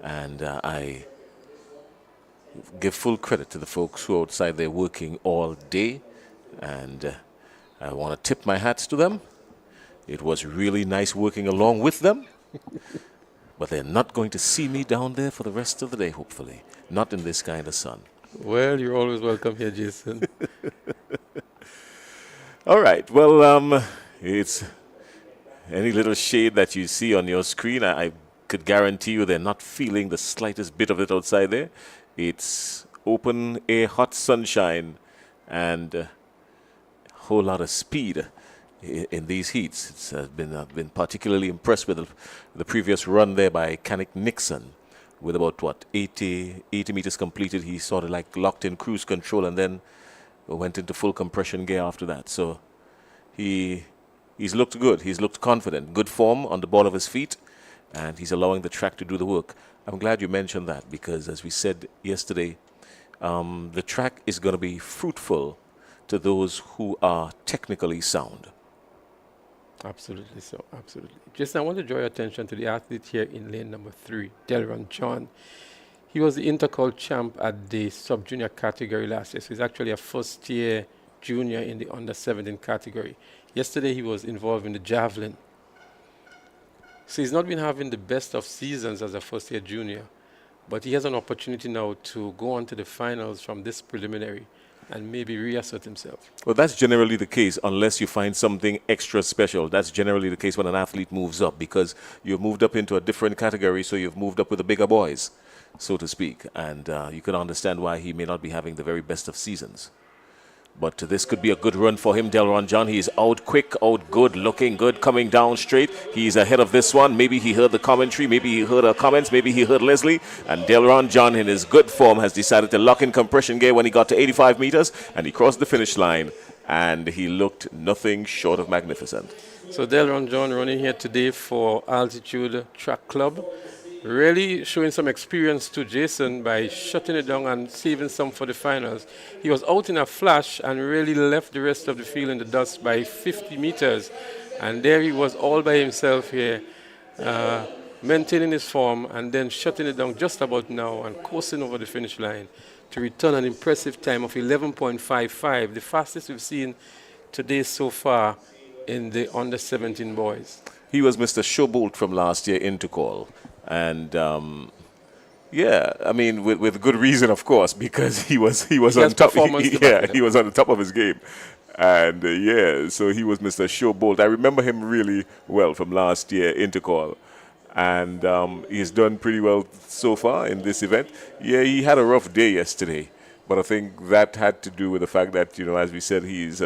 And I give full credit to the folks who are outside there working all day, and I want to tip my hats to them. It was really nice working along with them, but they're not going to see me down there for the rest of the day, hopefully. Not in this kind of sun. Well, you're always welcome here, Jason. All right. Well, it's any little shade that you see on your screen, I could guarantee you they're not feeling the slightest bit of it outside there. It's open air, hot sunshine, and a whole lot of speed in these heats. I've been particularly impressed with the previous run there by Kanik Nixon. With about, 80 meters completed, he sort of like locked in cruise control and then went into full compression gear after that. So he's looked good. He's looked confident. Good form on the ball of his feet, and he's allowing the track to do the work. I'm glad you mentioned that because, as we said yesterday, the track is going to be fruitful to those who are technically sound. Absolutely so, absolutely. Just I want to draw your attention to the athlete here in lane number 3, Delron John. He was the intercol champ at the sub-junior category last year, so he's actually a first-year junior in the under-17 category. Yesterday he was involved in the javelin. So he's not been having the best of seasons as a first-year junior, but he has an opportunity now to go on to the finals from this preliminary. and maybe reassert himself. Well, that's generally the case unless you find something extra special. That's generally the case when an athlete moves up, because you've moved up into a different category, so you've moved up with the bigger boys, so to speak. And you can understand why he may not be having the very best of seasons. But this could be a good run for him, Delron John. He's out quick, out good, looking good, coming down straight. He's ahead of this one. Maybe he heard the commentary, maybe he heard our comments, maybe he heard Leslie. And Delron John, in his good form, has decided to lock in compression gear when he got to 85 meters. And he crossed the finish line. And he looked nothing short of magnificent. So Delron John running here today for Altitude Track Club. Really showing some experience to Jason by shutting it down and saving some for the finals. He was out in a flash and really left the rest of the field in the dust by 50 meters. And there he was all by himself here, maintaining his form and then shutting it down just about now and coursing over the finish line to return an impressive time of 11.55, the fastest we've seen today so far in the under-17 boys. He was Mr. Showbolt from last year in Tukol. And yeah, I mean, with good reason, of course, because he was on top. He was on the top of his game, and yeah, so he was Mr. Showbolt. I remember him really well from last year in Tukol, and he's done pretty well so far in this event. Yeah, he had a rough day yesterday, but I think that had to do with the fact that, you know, as we said, he's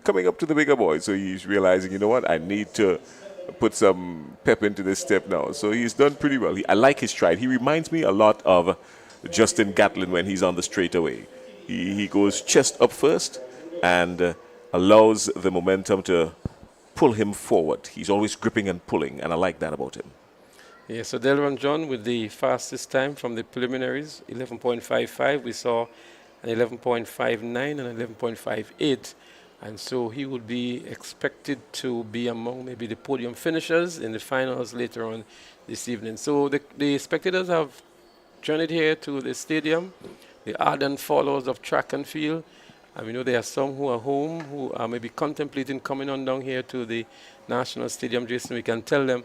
coming up to the bigger boys, so he's realizing, you know what, I need to put some pep into this step now. So he's done pretty well. I like his stride. He reminds me a lot of Justin Gatlin when he's on the straightaway. He goes chest up first and allows the momentum to pull him forward. He's always gripping and pulling, and I like that about him. Yeah, so Delron John with the fastest time from the preliminaries, 11.55. We saw an 11.59 and 11.58. And so he would be expected to be among maybe the podium finishers in the finals later on this evening. So the spectators have journeyed here to the stadium, the ardent followers of track and field. And we know there are some who are home who are maybe contemplating coming on down here to the National Stadium. Jason, we can tell them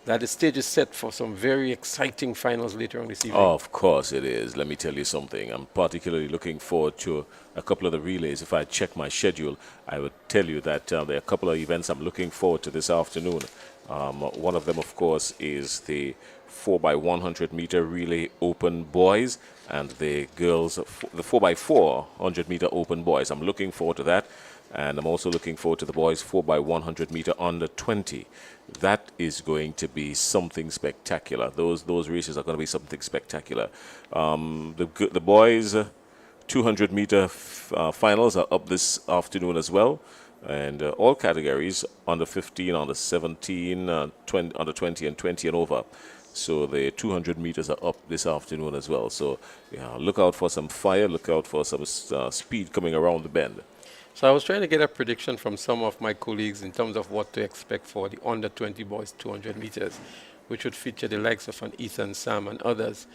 that the stage is set for some very exciting finals later on this evening. Oh, of course it is. Let me tell you something. I'm particularly looking forward to a couple of the relays. If I check my schedule, I would tell you that there are a couple of events I'm looking forward to this afternoon. One of them, of course, is the 4x100 meter relay open boys and the girls, the 4x400 meter open boys. I'm looking forward to that. And I'm also looking forward to the boys 4x100 meter under 20. That is going to be something spectacular. Those races are going to be something spectacular. The boys 200 meter finals are up this afternoon as well. And all categories, under 15, under 17, under 20 and 20 and over. So the 200 meters are up this afternoon as well. So yeah, look out for some fire, look out for some speed coming around the bend. So I was trying to get a prediction from some of my colleagues in terms of what to expect for the under 20 boys 200 meters, which would feature the likes of an Ethan Sam and others.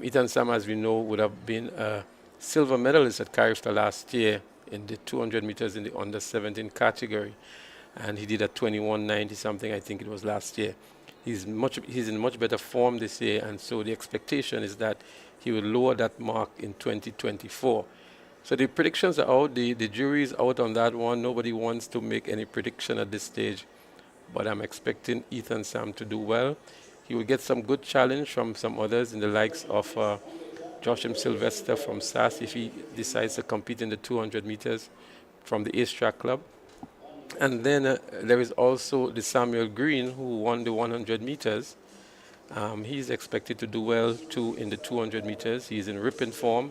Ethan Sam, as we know, would have been a silver medalist at Carifta last year in the 200 meters in the under 17 category. And he did a 21.90 something, I think it was last year. He's in much better form this year, and so the expectation is that he will lower that mark in 2024. So the predictions are out, the jury is out on that one. Nobody wants to make any prediction at this stage, but I'm expecting Ethan Sam to do well. He will get some good challenge from some others in the likes of Joshua Sylvester from SAS if he decides to compete in the 200 meters from the Ace Track Club. And then there is also the Samuel Green who won the 100 meters. He's expected to do well too in the 200 meters. He's in ripping form.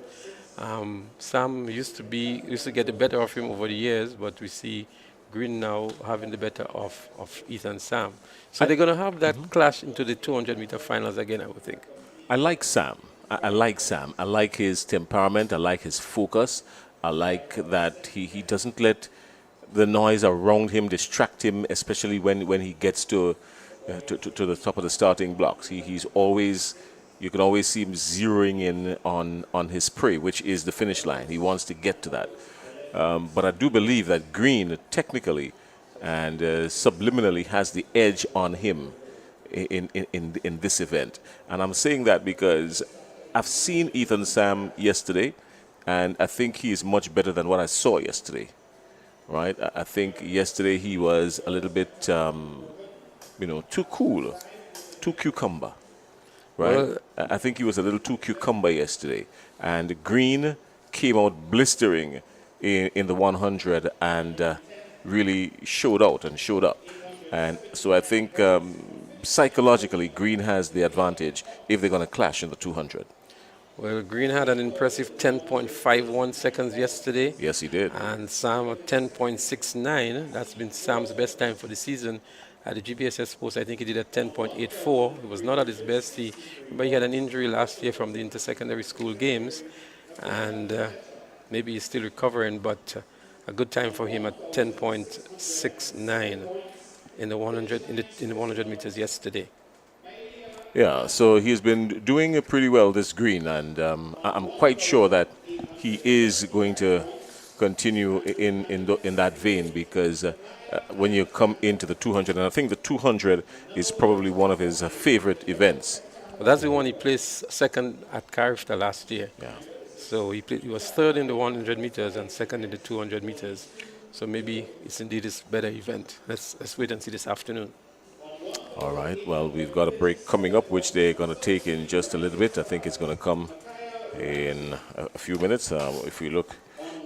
Sam used to get the better of him over the years, but we see Green now having the better of Ethan Sam. So they're going to have that clash into the 200 meter finals again, I would think. I like Sam. I like Sam. I like his temperament. I like his focus. I like that he doesn't let the noise around him distract him, especially when he gets to the top of the starting blocks. He's always, you can always see him zeroing in on his prey, which is the finish line. He wants to get to that. But I do believe that Green technically and subliminally has the edge on him in this event. And I'm saying that because I've seen Ethan Sam yesterday, And I think he is much better than what I saw yesterday, right? I think yesterday he was a little bit, too cool, too cucumber, right? Well, I think he was a little too cucumber yesterday. And Green came out blistering in the 100 and really showed out and showed up. And so I think psychologically, Green has the advantage if they're going to clash in the 200. Well, Green had an impressive 10.51 seconds yesterday. Yes, he did. And Sam at 10.69. That's been Sam's best time for the season. At the GPSS Sports, I think he did at 10.84. He was not at his best. He had an injury last year from the intersecondary school games. And maybe he's still recovering, but a good time for him at 10.69 in the 100 meters yesterday. Yeah, so he's been doing pretty well, this Green, and I'm quite sure that he is going to continue in that vein, because when you come into the 200, and I think the 200 is probably one of his favorite events. Well, that's the one he placed second at Carifta last year. Yeah. So he was third in the 100 meters and second in the 200 meters. So maybe it's indeed his better event. Let's wait and see this afternoon. All right. Well, we've got a break coming up, which they're going to take in just a little bit. I think it's going to come in a few minutes. If we look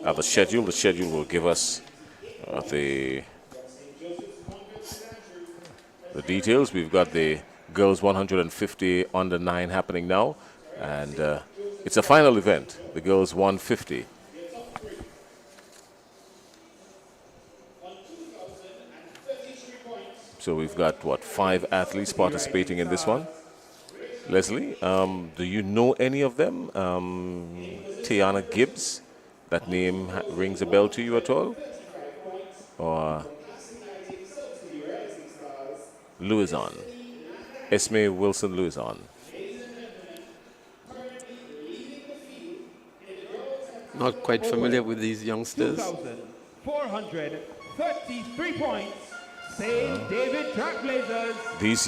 at the schedule will give us the details. We've got the girls 150 under 9 happening now, and it's a final event, the girls 150. So we've got, 5 athletes participating in this one. Leslie, do you know any of them? Tiana Gibbs, that name rings a bell to you at all? Or Louison, Esme Wilson Louison? Not quite familiar with these youngsters. 2,433 points. St. David Trailblazers. These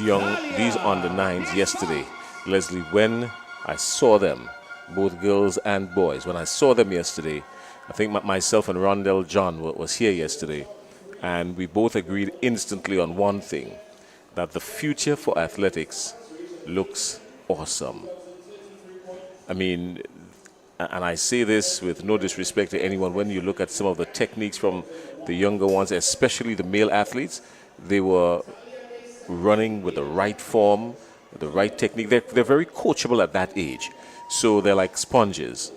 under 9s yesterday, Leslie, when I saw them, both girls and boys, when I saw them yesterday, I think myself and Rondell John was here yesterday, and we both agreed instantly on one thing, that the future for athletics looks awesome. I mean, and I say this with no disrespect to anyone, when you look at some of the techniques from the younger ones, especially the male athletes, they were running with the right form, with the right technique. They're very coachable at that age. So they're like sponges,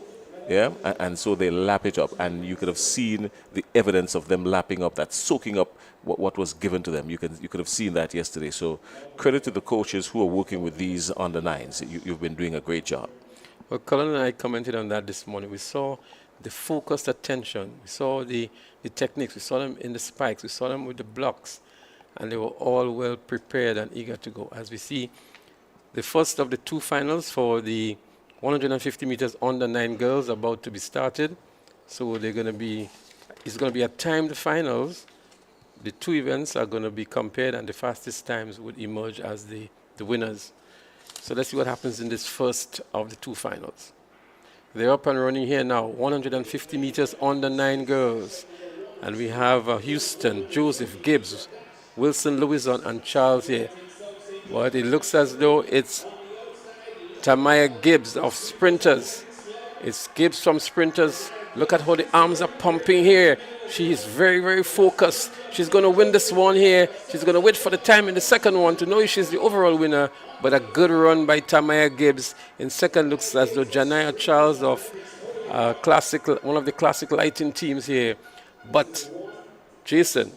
yeah? And so they lap it up. And you could have seen the evidence of them lapping up, that soaking up what was given to them. You could have seen that yesterday. So credit to the coaches who are working with these under 9s. You've been doing a great job. Well, Colin and I commented on that this morning. We saw the focused attention. We saw the techniques. We saw them in the spikes. We saw them with the blocks. And they were all well prepared and eager to go. As we see, the first of the 2 finals for the 150 meters under 9 girls about to be started. So it's going to be a timed finals. The 2 events are going to be compared, and the fastest times would emerge as the winners. So let's see what happens in this first of the 2 finals. They're up and running here now, 150 meters under 9 girls. And we have Houston, Joseph, Gibbs, Wilson Louison, and Charles here. But it looks as though it's Tamaya Gibbs of sprinters. It's Gibbs from sprinters. Look at how the arms are pumping here. She is very, very focused. She's going to win this one here. She's going to wait for the time in the second one to know if she's the overall winner. But a good run by Tamaya Gibbs. In second, looks as though Janaya Charles of one of the classic lighting teams here. But Jason,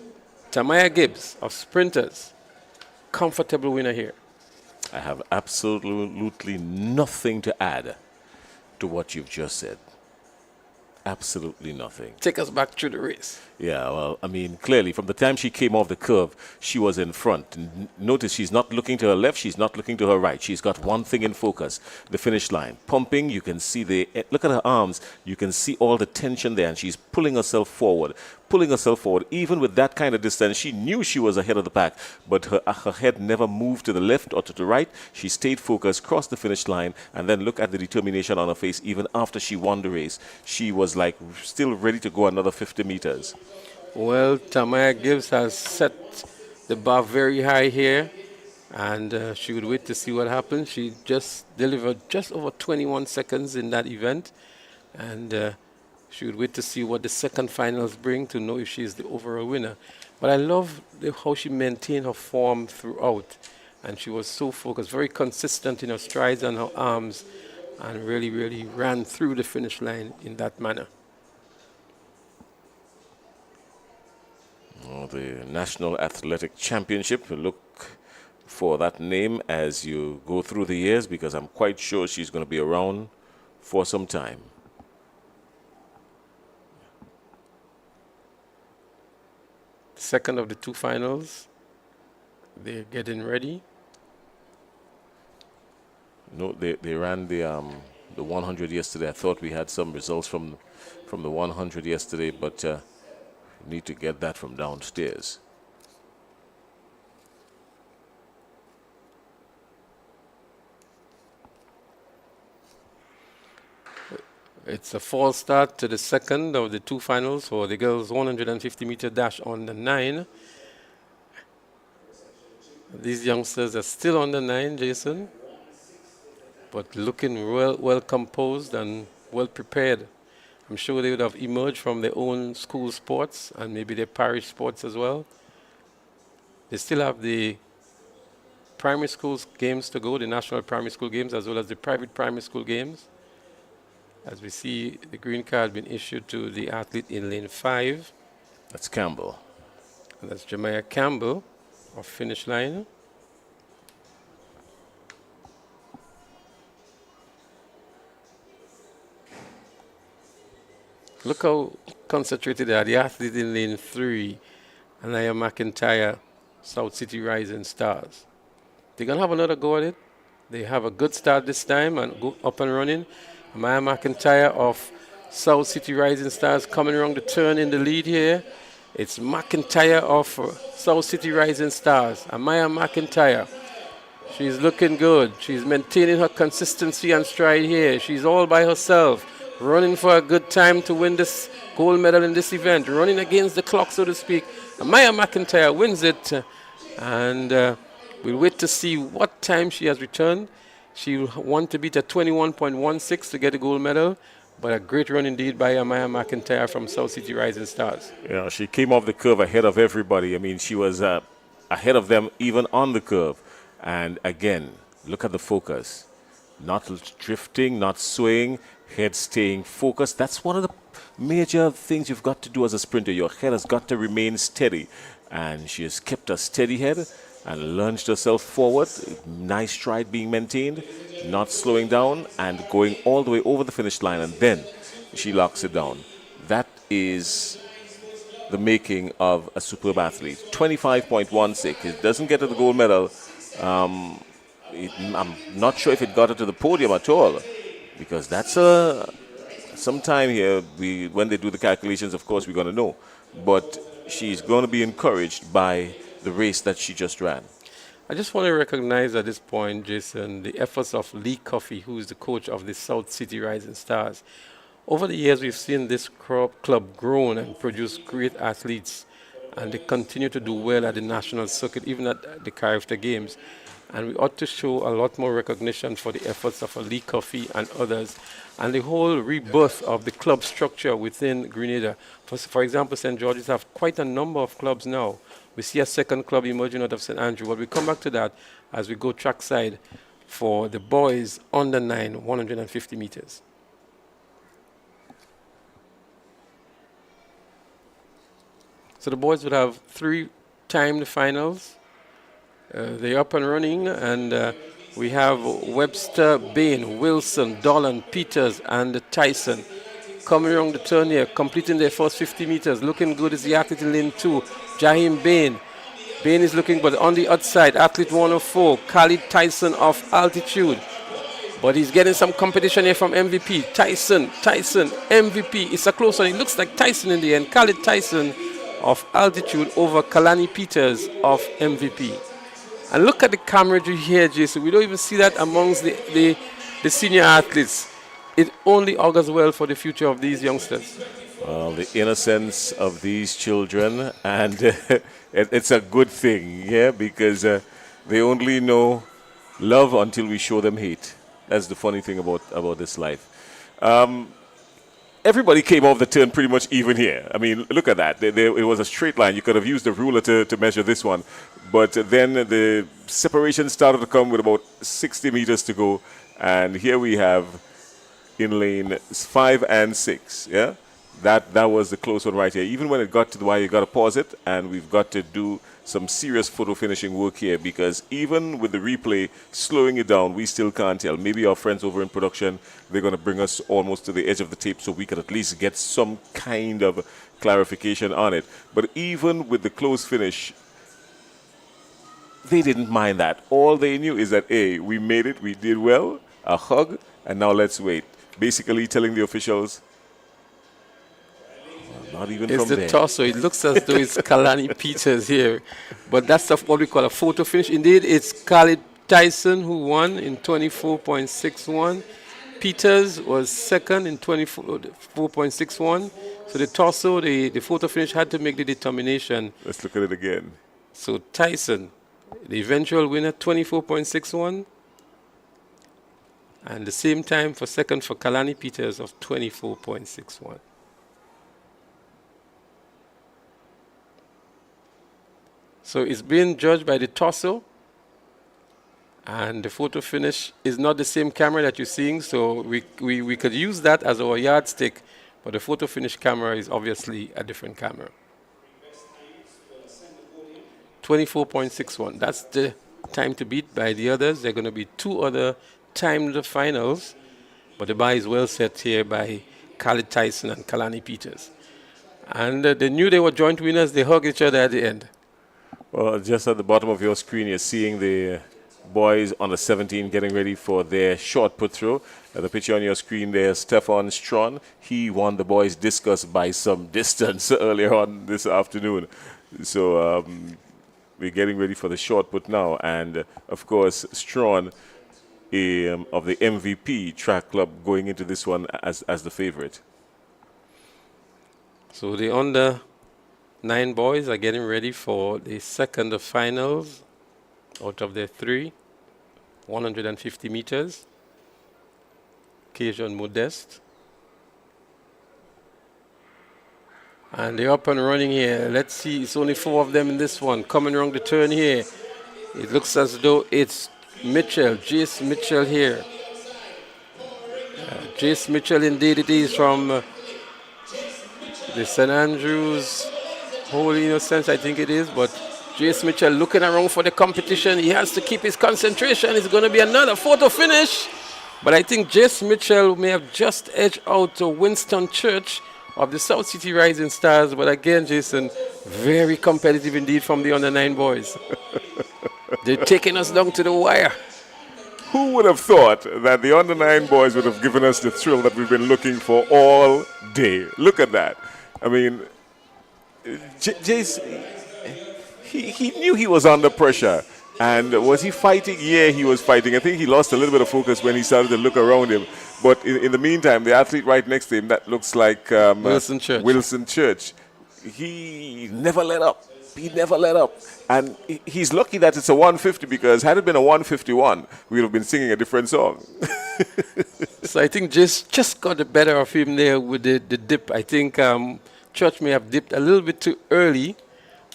Tamaya Gibbs of sprinters, comfortable winner here. I have absolutely nothing to add to what you've just said. Absolutely nothing. Take us back through the race. Yeah, well, I mean, clearly, from the time she came off the curve, she was in front. Notice she's not looking to her left, she's not looking to her right. She's got one thing in focus, the finish line. Pumping, you can see look at her arms, you can see all the tension there, and she's pulling herself forward. Even with that kind of distance, she knew she was ahead of the pack, but her head never moved to the left or to the right. She stayed focused, crossed the finish line, and then look at the determination on her face. Even after she won the race, she was like still ready to go another 50 meters. Well, Tamaya Gibbs has set the bar very high here, and she would wait to see what happens. She just delivered just over 21 seconds in that event, and she would wait to see what the second finals bring to know if she is the overall winner. But I love how she maintained her form throughout, and she was so focused, very consistent in her strides and her arms, and really, really ran through the finish line in that manner. The National Athletic Championship, look for that name as you go through the years, because I'm quite sure she's going to be around for some time. Second of the two finals, they're getting ready. No, they ran the 100 yesterday. I thought we had some results from the 100 yesterday, but need to get that from downstairs. It's a false start to the second of the two finals for the girls' 150-meter dash on the 9. These youngsters are still on the 9, Jason, but looking well composed and well prepared. I'm sure they would have emerged from their own school sports and maybe their parish sports as well. They still have the primary school games to go, the national primary school games, as well as the private primary school games. As we see, the green card been issued to the athlete in lane 5. That's Campbell. And that's Jemiah Campbell of finish line. Look how concentrated they are. The athlete in lane 3, Anaya McIntyre, South City Rising Stars. They're going to have another go at it. They have a good start this time and go up and running. Amaya McIntyre of South City Rising Stars coming around the turn in the lead here. It's McIntyre of South City Rising Stars. Amaya McIntyre. She's looking good. She's maintaining her consistency and stride here. She's all by herself, running for a good time to win this gold medal in this event, running against the clock, so to speak. Amaya McIntyre wins it, and we'll wait to see what time she has returned. She will want to beat a 21.16 to get a gold medal, but a great run indeed by Amaya McIntyre from South City Rising Stars. Yeah, she came off the curve ahead of everybody. I mean, she was ahead of them even on the curve. And again, look at the focus. Not drifting, not swaying, head staying focused. That's one of the major things you've got to do as a sprinter. Your head has got to remain steady. And she has kept a steady head and launched herself forward. Nice stride being maintained, not slowing down, and going all the way over the finish line. And then she locks it down. That is the making of a superb athlete. 25.16. It doesn't get her the gold medal. I'm not sure if it got her to the podium at all, because that's some time here. When they do the calculations, of course, we're going to know. But she's going to be encouraged by the race that she just ran. I just want to recognize at this point, Jason, the efforts of Lee Coffey, who is the coach of the South City Rising Stars. Over the years, we've seen this club grown and produce great athletes, and they continue to do well at the national circuit, even at the Carifta Games. And we ought to show a lot more recognition for the efforts of Lee Coffey and others, and the whole rebirth of the club structure within Grenada. For example, St. George's have quite a number of clubs now. We see a second club emerging out of St. Andrew, but we come back to that as we go trackside for the boys under 9, 150 meters. So the boys would have 3 timed finals. They're up and running, and we have Webster, Bain, Wilson, Dolan, Peters, and Tyson coming around the turn here, completing their first 50 meters. Looking good is the athlete in lane 2, Jaheim Bain. Bain is looking good on the outside. Athlete 104, Khalid Tyson of Altitude. But he's getting some competition here from MVP. Tyson, MVP. It's a close one. It looks like Tyson in the end. Khalid Tyson of Altitude over Kalani Peters of MVP. And look at the camaraderie here, Jason. We don't even see that amongst the senior athletes. It only augurs well for the future of these youngsters. Well, the innocence of these children, and it's a good thing, yeah, because they only know love until we show them hate. That's the funny thing about this life. Everybody came off the turn pretty much even here. I mean, look at that. It was a straight line. You could have used a ruler to measure this one. But then the separation started to come with about 60 meters to go. And here we have in lane 5 and 6, yeah? That was the close one right here. Even when it got to the wire, you got to pause it, and we've got to do some serious photo finishing work here, because even with the replay slowing it down, we still can't tell. Maybe our friends over in production, they're going to bring us almost to the edge of the tape so we could at least get some kind of clarification on it. But even with the close finish, they didn't mind that. All they knew is that, hey, we made it, we did well, a hug, and now let's wait. Basically telling the officials, not even it's from the there. torso. It looks as though it's Kalani Peters here. But that's what we call a photo finish. Indeed, it's Khalid Tyson who won in 24.61. Peters was second in 24.61. So the torso, the photo finish had to make the determination. Let's look at it again. So Tyson, the eventual winner, 24.61. And the same time for second for Kalani Peters of 24.61. So it's being judged by the torso, and the photo finish is not the same camera that you're seeing, so we could use that as our yardstick, but the photo finish camera is obviously a different camera. 24.61, that's the time to beat by the others. There are going to be 2 other timed finals, but the bar is well set here by Khalid Tyson and Kalani Peters. And they knew they were joint winners. They hugged each other at the end. Well, just at the bottom of your screen, you're seeing the boys on the 17 getting ready for their short put throw. The picture on your screen there, Stefan Strawn. He won the boys' discus by some distance earlier on this afternoon. So we're getting ready for the short put now. And, of course, Strawn of the MVP track club going into this one as the favorite. So the under 9 boys are getting ready for the second of finals out of their 3, 150 meters. Occasion modest. And they're up and running here. Let's see, it's only 4 of them in this one. Coming around the turn here. It looks as though it's Mitchell, Jace Mitchell here. Jace Mitchell, indeed it is, from the St. Andrews Holy Innocents, I think it is, but Jace Mitchell looking around for the competition. He has to keep his concentration. It's going to be another photo finish. But I think Jace Mitchell may have just edged out to Winston Church of the South City Rising Stars. But again, Jason, very competitive indeed from the under 9 boys. They're taking us down to the wire. Who would have thought that the under 9 boys would have given us the thrill that we've been looking for all day? Look at that. I mean, Jace, he knew he was under pressure. And was he fighting? Yeah, he was fighting. I think he lost a little bit of focus when he started to look around him. But in the meantime, the athlete right next to him, that looks like Wilson Church. He never let up. He never let up. And he's lucky that it's a 150, because had it been a 151, we would have been singing a different song. So I think just got the better of him there with the dip. I think Church may have dipped a little bit too early,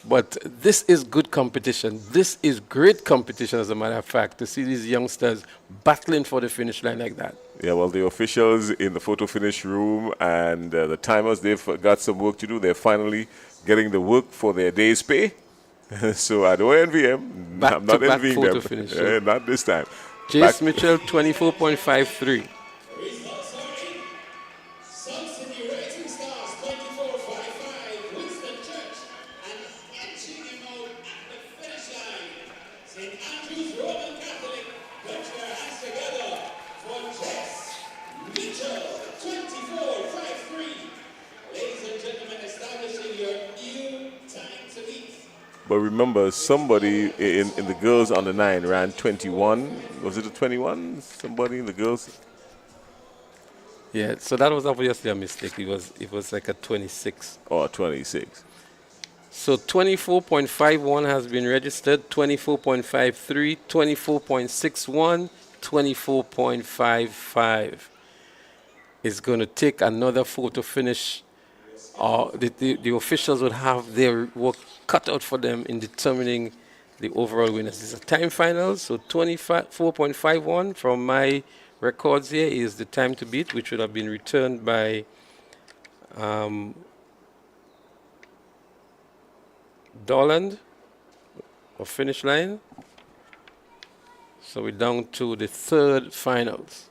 but this is good competition. This is great competition, as a matter of fact, to see these youngsters battling for the finish line like that. Yeah, well, the officials in the photo finish room and the timers, they've got some work to do. They're finally getting the work for their day's pay. So I don't envy them. I'm not envying them. Finish, not this time. Jace Mitchell, 24.53. But remember, somebody in the girls on the 9 ran 21. Was it a 21? Somebody in the girls? Yeah, so that was obviously a mistake. It was like a 26. Or 26. So 24.51 has been registered, 24.53, 24.61, 24.55. It's going to take another photo finish. The officials would have their work cut out for them in determining the overall winners. It's a time final, so 24.51 from my records here is the time to beat, which would have been returned by Dorland or finish line. So we're down to the third finals.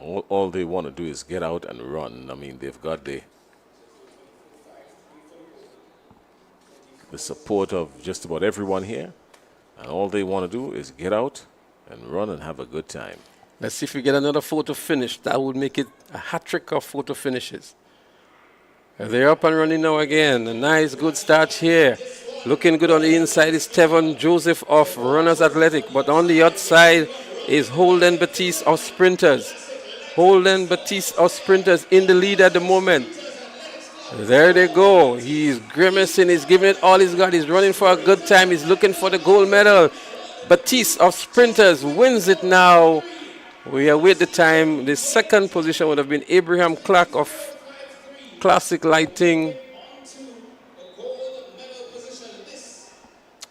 All they want to do is get out and run. I mean, they've got the support of just about everyone here. And all they want to do is get out and run and have a good time. Let's see if we get another photo finish. That would make it a hat-trick of photo finishes. They're up and running now again. A nice, good start here. Looking good on the inside is Tevon Joseph of Runners Athletic. But on the outside is Holden Batiste of Sprinters. Holden Batiste of Sprinters in the lead at the moment. There they go. He's grimacing. He's giving it all he's got. He's running for a good time. He's looking for the gold medal. Batiste of Sprinters wins it now. We await the time. The second position would have been Abraham Clark of Classic Lighting.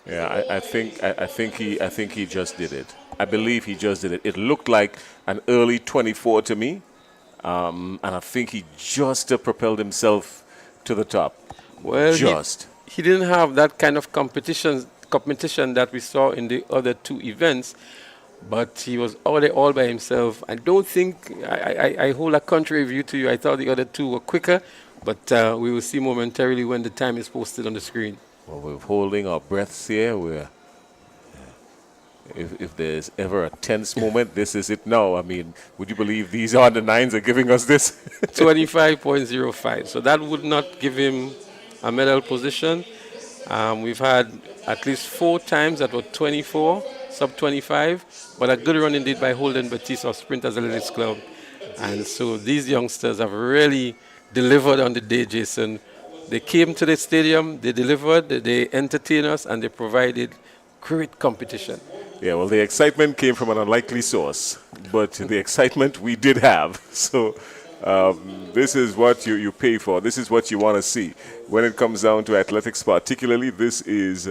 Yeah, I think he just did it. I believe he just did it. It looked like an early 24 to me, and I think he just propelled himself to the top. Well, just he didn't have that kind of competition that we saw in the other two events, but he was all there all by himself. I don't think I hold a contrary view to you. I thought the other two were quicker, but we will see momentarily when the time is posted on the screen. Well, we're holding our breaths here. If there's ever a tense moment, this is it now. I mean, would you believe these on the 9s are giving us this? 25.05. So that would not give him a medal position. We've had at least 4 times that were 24, sub 25, but a good run indeed by Holden Batiste of Sprinters Athletics Club. And so these youngsters have really delivered on the day, Jason. They came to the stadium, they delivered, they entertained us, and they provided great competition. Yeah, well, the excitement came from an unlikely source, but the excitement we did have. So this is what you pay for. This is what you want to see. When it comes down to athletics particularly, this is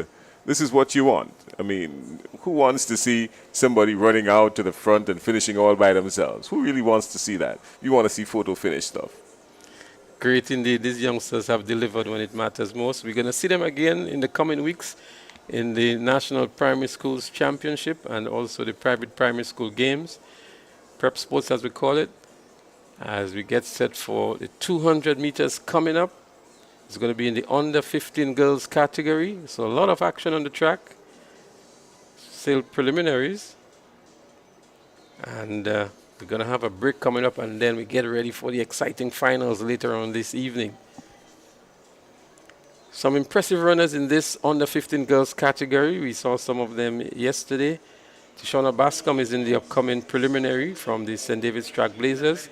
what you want. I mean, who wants to see somebody running out to the front and finishing all by themselves? Who really wants to see that? You want to see photo finish stuff. Great indeed. These youngsters have delivered when it matters most. We're going to see them again in the coming weeks in the National Primary Schools Championship and also the Private Primary School Games, Prep Sports as we call it, as we get set for the 200 meters coming up. It's going to be in the under 15 girls category, so a lot of action on the track. Still preliminaries. And we're going to have a break coming up, and then we get ready for the exciting finals later on this evening. Some impressive runners in this under 15 girls category. We saw some of them yesterday. Tishona Bascom is in the upcoming preliminary from the St. David's Track Blazers.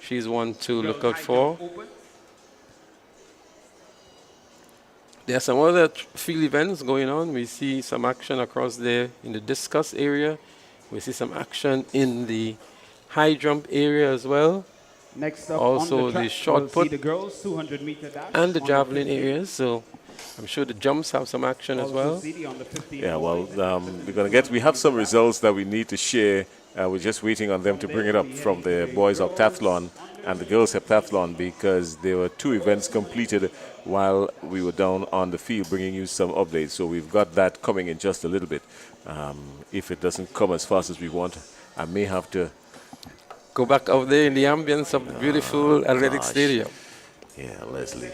She's one to look out for. There are some other field events going on. We see some action across there in the discus area. We see some action in the high jump area as well. Next up also on the shot put the girls 200 meter dash and the javelin areas. So I'm sure the jumps have some action as well. Yeah, well, we have some results that we need to share. We're just waiting on them to bring it up from the boys heptathlon and the girls heptathlon, because there were 2 events completed while we were down on the field bringing you some updates. So we've got that coming in just a little bit. If it doesn't come as fast as we want, I may have to go back out there in the ambience of the beautiful athletic stadium. Yeah, Leslie.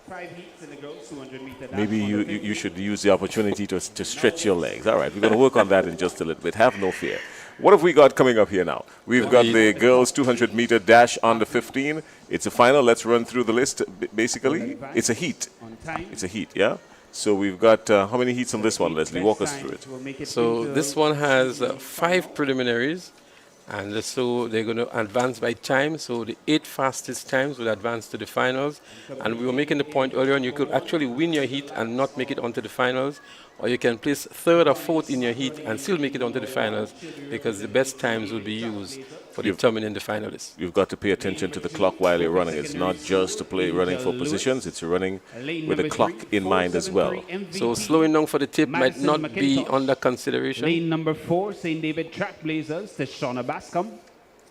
5 heats in the girls 200 meter dash. Maybe you should use the opportunity to stretch your legs. All right, we're going to work on that in just a little bit. Have no fear. What have we got coming up here now? We've got the girls 200-meter dash under 15. It's a final. Let's run through the list. Basically, it's a heat. It's a heat, yeah? So we've got, how many heats on this one, Leslie? Walk us through it. So this one has 5 preliminaries, and so they're going to advance by time. So the 8 fastest times will advance to the finals. And we were making the point earlier on, you could actually win your heat and not make it onto the finals, or you can place 3rd or 4th in your heat and still make it onto the finals, because the best times will be used for determining the finalists. You've got to pay attention to the clock while you're running. It's not just to play running for positions, it's running with the clock in mind as well. So slowing down for the tip might not be under consideration. Lane number 4, St. David Trailblazers, Tishona Bascom.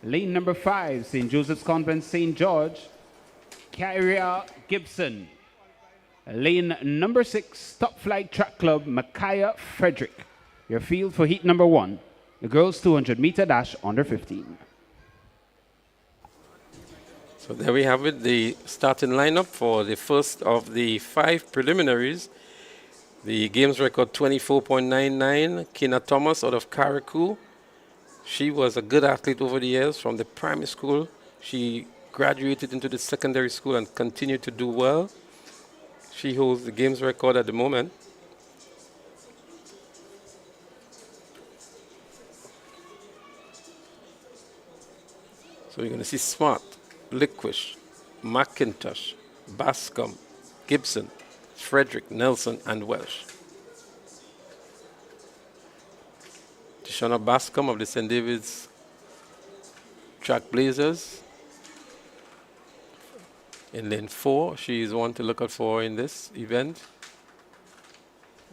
Lane number 5, St. Joseph's Convent, St. George, Kyria Gibson. Lane number 6, Top Flight Track Club, Micaiah Frederick. Your field for heat number 1, the girls 200-meter dash under 15. So there we have it, the starting lineup for the first of the 5 preliminaries. The games record 24.99, Kina Thomas out of Karakou. She was a good athlete over the years from the primary school. She graduated into the secondary school and continued to do well. She holds the games record at the moment. So you're going to see Smart, Liquish, McIntosh, Bascom, Gibson, Frederick, Nelson, and Welsh. Tishona Bascom of the St. David's Trailblazers. In lane 4, she is one to look out for in this event.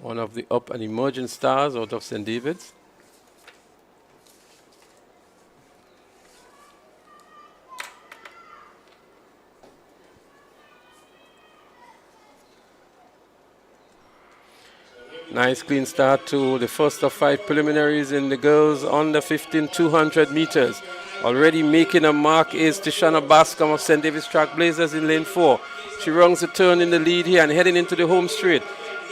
One of the up and emerging stars out of St. David's. Nice clean start to the first of 5 preliminaries in the girls under 15 200 meters. Already making a mark is Tishona Bascom of St. David's Trailblazers in lane 4. She runs the turn in the lead here and heading into the home straight.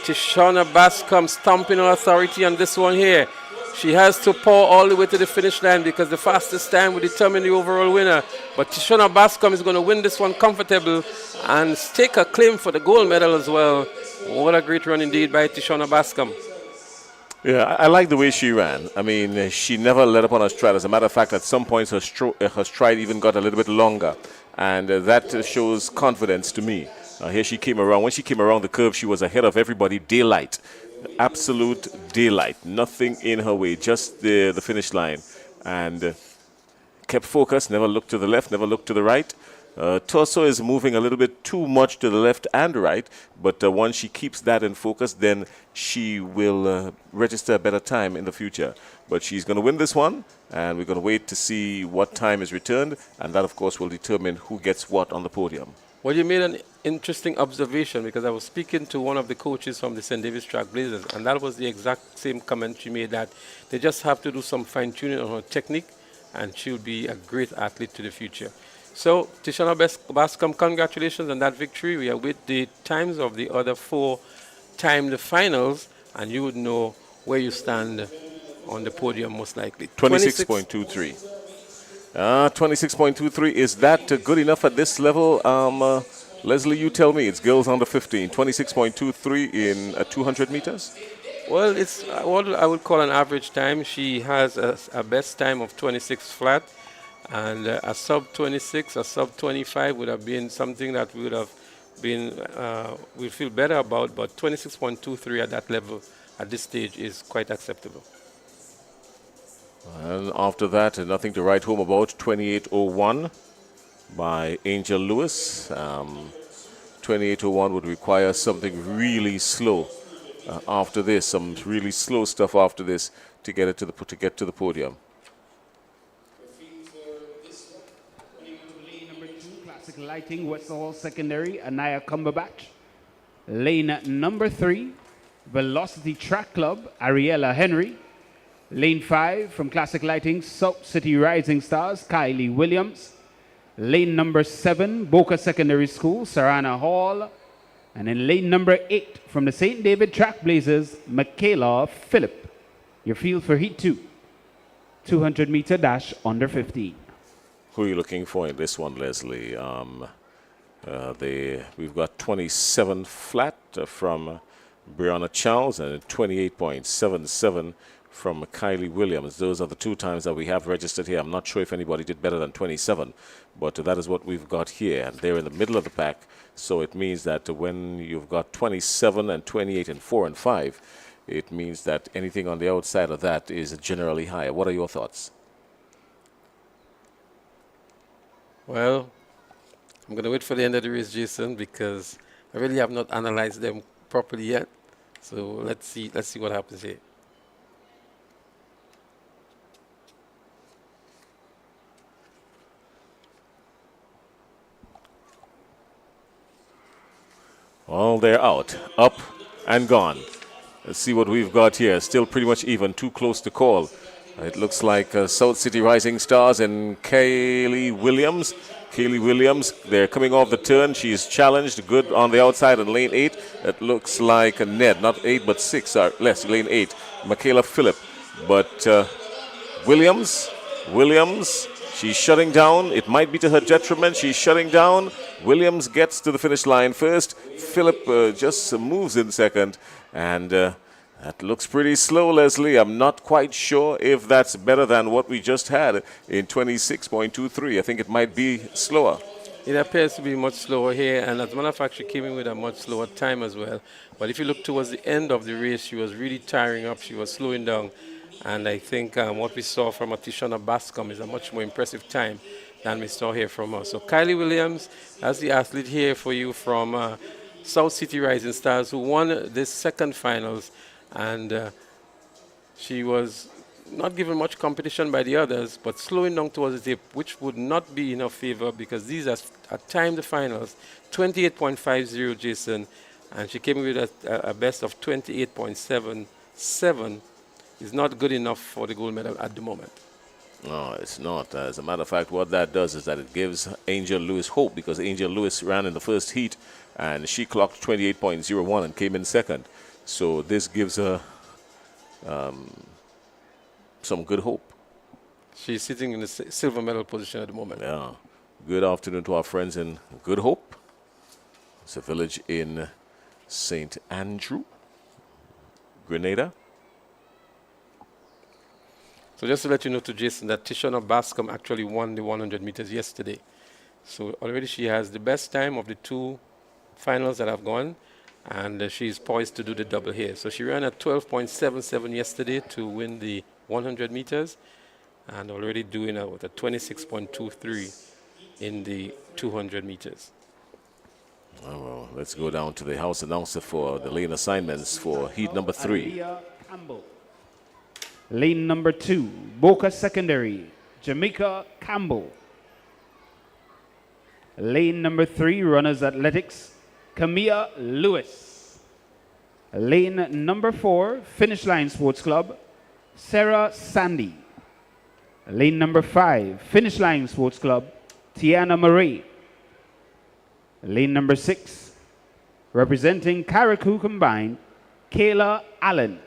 Tishona Bascom stamping her authority on this one here. She has to pour all the way to the finish line because the fastest time will determine the overall winner. But Tishona Bascom is going to win this one comfortable and stake a claim for the gold medal as well. What a great run indeed by Tishona Bascom. Yeah, I like the way she ran. I mean, she never let up on her stride. As a matter of fact, at some points her stride even got a little bit longer. And that shows confidence to me. Here she came around. When she came around the curve, she was ahead of everybody. Daylight. Absolute daylight. Nothing in her way. Just the finish line. And kept focused. Never looked to the left. Never looked to the right. Torso is moving a little bit too much to the left and right, but once she keeps that in focus, then she will register a better time in the future. But she's going to win this one, and we're going to wait to see what time is returned, and that, of course, will determine who gets what on the podium. Well, you made an interesting observation, because I was speaking to one of the coaches from the St. David's Trailblazers, and that was the exact same comment she made, that they just have to do some fine-tuning on her technique, and she'll be a great athlete to the future. So, Tishona Bascom, congratulations on that victory. We are with the times of the other 4 timed finals, and you would know where you stand on the podium most likely. 26.23. 26.23, is that good enough at this level? Leslie, you tell me. It's girls under 15. 26.23 in 200 meters? Well, it's what I would call an average time. She has a best time of 26 flat. And a sub 26, a sub 25 would have been something that we would have been, we feel better about, but 26.23 at that level at this stage is quite acceptable. And after that, nothing to write home about. 28.01 by Angel Lewis. 28.01 would require something really slow after this, some really slow stuff after this to get it to the podium. Lighting, Westall Secondary, Anaya Cumberbatch. Lane number 3, Velocity Track Club, Ariella Henry. Lane 5, from Classic Lighting, South City Rising Stars, Kylie Williams. Lane number 7, Boca Secondary School, Sarana Hall. And in lane number 8, from the St. David Trailblazers, Michaela Phillip. Your field for Heat 2. 200-meter dash under 15. Who are you looking for in this one, Leslie? We've got 27 flat from Brianna Charles and 28.77 from Kylie Williams. Those are the two times that we have registered here. I'm not sure if anybody did better than 27, but that is what we've got here. And they're in the middle of the pack, so it means that when you've got 27 and 28 and 4 and 5, it means that anything on the outside of that is generally higher. What are your thoughts? Well, I'm going to wait for the end of the race, Jason, because I really have not analyzed them properly yet. So let's see what happens here. Well, they're out, up and gone. Let's see what we've got here. Still pretty much even, too close to call. It looks like South City Rising Stars and Kaylee Williams. Kaylee Williams, they're coming off the turn. She's challenged, good on the outside in lane 8. It looks like a Ned, not 8 but 6, or less, lane 8. Michaela Phillip. But Williams, she's shutting down. It might be to her detriment. She's shutting down. Williams gets to the finish line first. Phillip just moves in second. And that looks pretty slow, Leslie. I'm not quite sure if that's better than what we just had in 26.23. I think it might be slower. It appears to be much slower here, and as a matter of fact, she came in with a much slower time as well. But if you look towards the end of the race, she was really tiring up. She was slowing down. And I think what we saw from Tishona Bascom is a much more impressive time than we saw here from her. So Kylie Williams, that's the athlete here for you from South City Rising Stars, who won this second finals. And she was not given much competition by the others, but slowing down towards the tip, which would not be in her favor because these are timed finals. 28.50, Jason, and she came in with a best of 28.77. Is not good enough for the gold medal at the moment. No, it's not. As a matter of fact, what that does is that it gives Angel Lewis hope, because Angel Lewis ran in the first heat and she clocked 28.01 and came in second. So this gives her some good hope. She's sitting in the silver medal position at the moment. Yeah. Good afternoon to our friends in Good Hope. It's a village in St. Andrew, Grenada. So just to let you know, to Jason, that Tishona Bascom actually won the 100 meters yesterday. So already she has the best time of the two finals that have gone, and she's poised to do the double here. So she ran at 12.77 yesterday to win the 100 meters, and already doing a 26.23 in the 200 meters. Oh, well, let's go down to the house announcer for the lane assignments for heat number 3. Lane number 2, Boca Secondary, Jamaica Campbell. Lane number 3, Runners Athletics, Camilla Lewis. Lane number 4, Finish Line Sports Club, Sarah Sandy. Lane number 5, Finish Line Sports Club, Tiana Marie. Lane number 6, representing Carriacou Combined, Kayla Allen.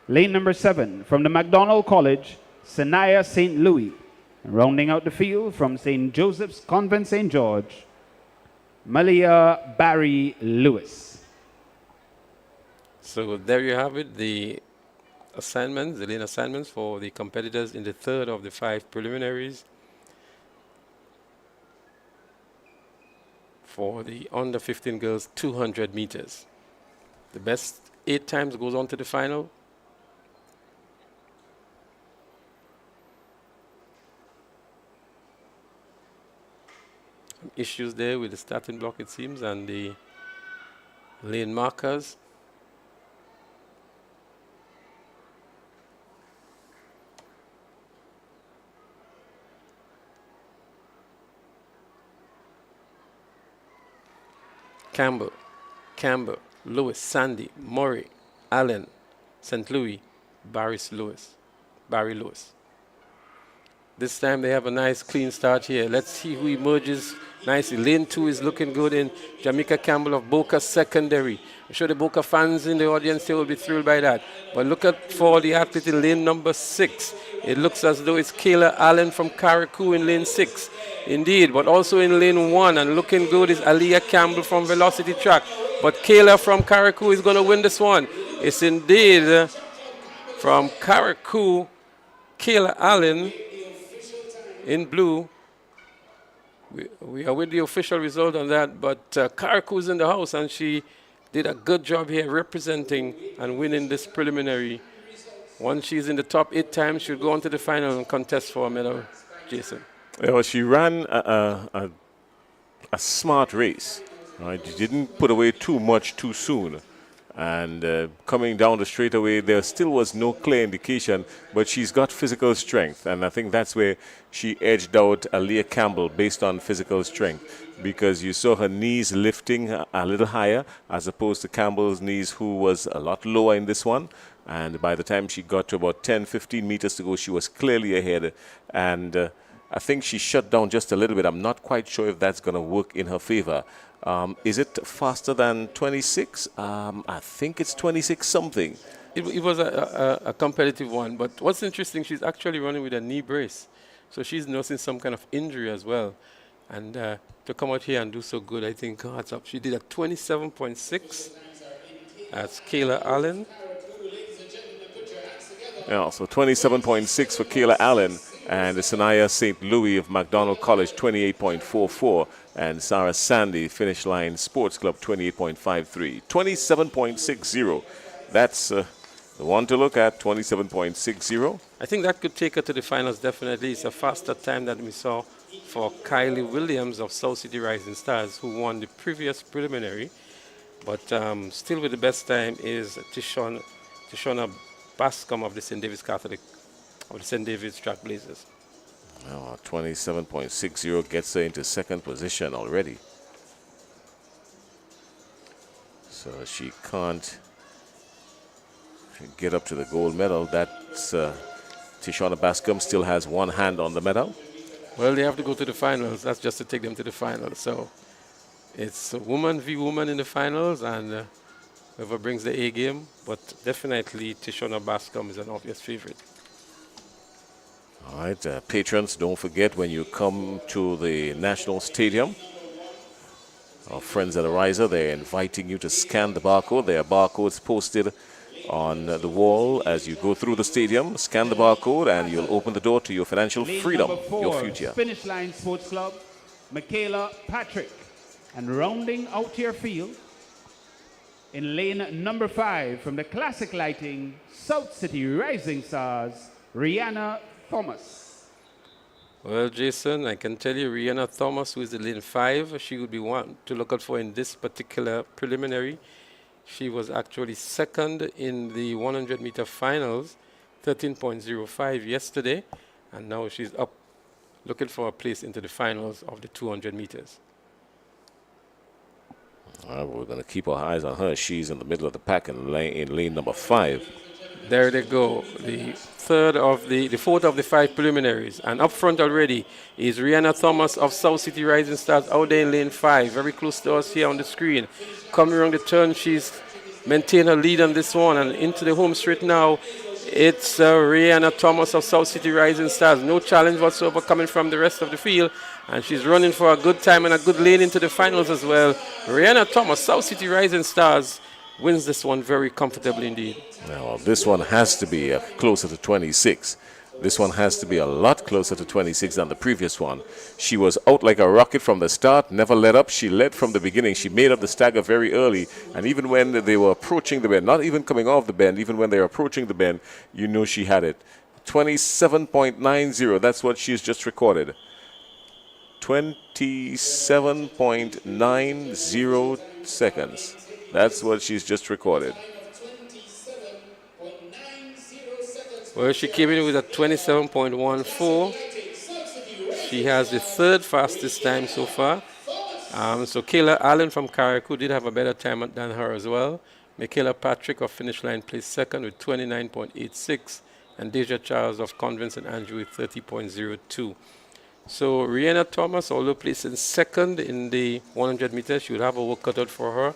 Lane number 7, from the McDonald College, Sanaya St. Louis. And rounding out the field from St. Joseph's Convent St. George, Malia Barry Lewis. So there you have it, the assignments, the lane assignments for the competitors in the third of the 5 preliminaries for the under 15 girls 200 meters. The best 8 times goes on to the final. Issues there with the starting block, it seems, and the lane markers. Campbell, Lewis, Sandy, Murray, Allen, St. Louis, Barry Lewis. This time they have a nice clean start here. Let's see who emerges nicely. Lane 2 is looking good in Jamaica Campbell of Boca Secondary. I'm sure the Boca fans in the audience here will be thrilled by that. But look at for the athlete in lane number 6. It looks as though it's Kayla Allen from Carriacou in lane 6. Indeed, but also in lane 1 and looking good is Aliyah Campbell from Velocity Track. But Kayla from Carriacou is going to win this one. It's indeed from Carriacou, Kayla Allen in blue. We are with the official result on that, but Carriacou is in the house and she did a good job here representing and winning this preliminary. Once she's in the top 8 times, she'll go on to the final and contest for a medal. Jason. Well, she ran a smart race. Right? She didn't put away too much too soon. And coming down the straightaway, there still was no clear indication, but she's got physical strength. And I think that's where she edged out Aliyah Campbell based on physical strength, because you saw her knees lifting a little higher as opposed to Campbell's knees, who was a lot lower in this one. And by the time she got to about 10, 15 meters to go, she was clearly ahead. And I think she shut down just a little bit. I'm not quite sure if that's going to work in her favor. Is it faster than 26? I think it's 26 something. It was a competitive one, but what's interesting, she's actually running with a knee brace. So she's nursing some kind of injury as well. And to come out here and do so good, I think hats up. She did a 27.6. That's Kayla Allen. Yeah, so 27.6 for Kayla Allen. And Sanaya St. Louis of McDonald College, 28.44. And Sarah Sandy, Finish Line Sports Club, 28.53. 27.60. That's the one to look at, 27.60. I think that could take her to the finals, definitely. It's a faster time than we saw for Kylie Williams of South City Rising Stars, who won the previous preliminary. But still with the best time is Tishona Bascom of the St. David's Catholic, of the St. David's Trailblazers. Oh, 27.60 gets her into second position already. So she can't get up to the gold medal. That's Tishona Bascom still has one hand on the medal. Well, they have to go to the finals. That's just to take them to the finals. So it's woman v. woman in the finals, and whoever brings the A game. But definitely Tishona Bascom is an obvious favorite. All right, patrons, don't forget when you come to the National Stadium, our friends at Ariza, they're inviting you to scan the barcode. There are barcodes posted on the wall as you go through the stadium. Scan the barcode and you'll open the door to your financial freedom, your future. Finish Line Sports Club, Michaela Patrick. And rounding out your field, in lane number 5 from the Classic Lighting, South City Rising Stars, Rihanna Thomas. Well, Jason, I can tell you Rihanna Thomas, who is in lane 5, she would be one to look out for in this particular preliminary. She was actually second in the 100-meter finals, 13.05 yesterday, and now she's up looking for a place into the finals of the 200 meters. We're going to keep our eyes on her. She's in the middle of the pack in lane number 5. There they go, the fourth of the 5 preliminaries. And up front already is Rihanna Thomas of South City Rising Stars out there in lane 5, very close to us here on the screen. Coming around the turn, she's maintained her lead on this one, and into the home straight now, it's Rihanna Thomas of South City Rising Stars. No challenge whatsoever coming from the rest of the field, and she's running for a good time and a good lane into the finals as well. Rihanna Thomas, South City Rising Stars, wins this one very comfortably indeed. Now, this one has to be closer to 26. This one has to be a lot closer to 26 than the previous one. She was out like a rocket from the start, never let up. She led from the beginning. She made up the stagger very early. And even when they were approaching the bend, not even coming off the bend, even when they were approaching the bend, you know she had it. 27.90, that's what she's just recorded. 27.90 seconds. That's what she's just recorded. Well, she came in with a 27.14. She has the third fastest time so far. So Kayla Allen from Carriacou did have a better time than her as well. Michaela Patrick of Finish Line placed second with 29.86. and Deja Charles of Convent St. Andrew with 30.02. So Rihanna Thomas, although placed in second in the 100 meters, she would have a work cut out for her.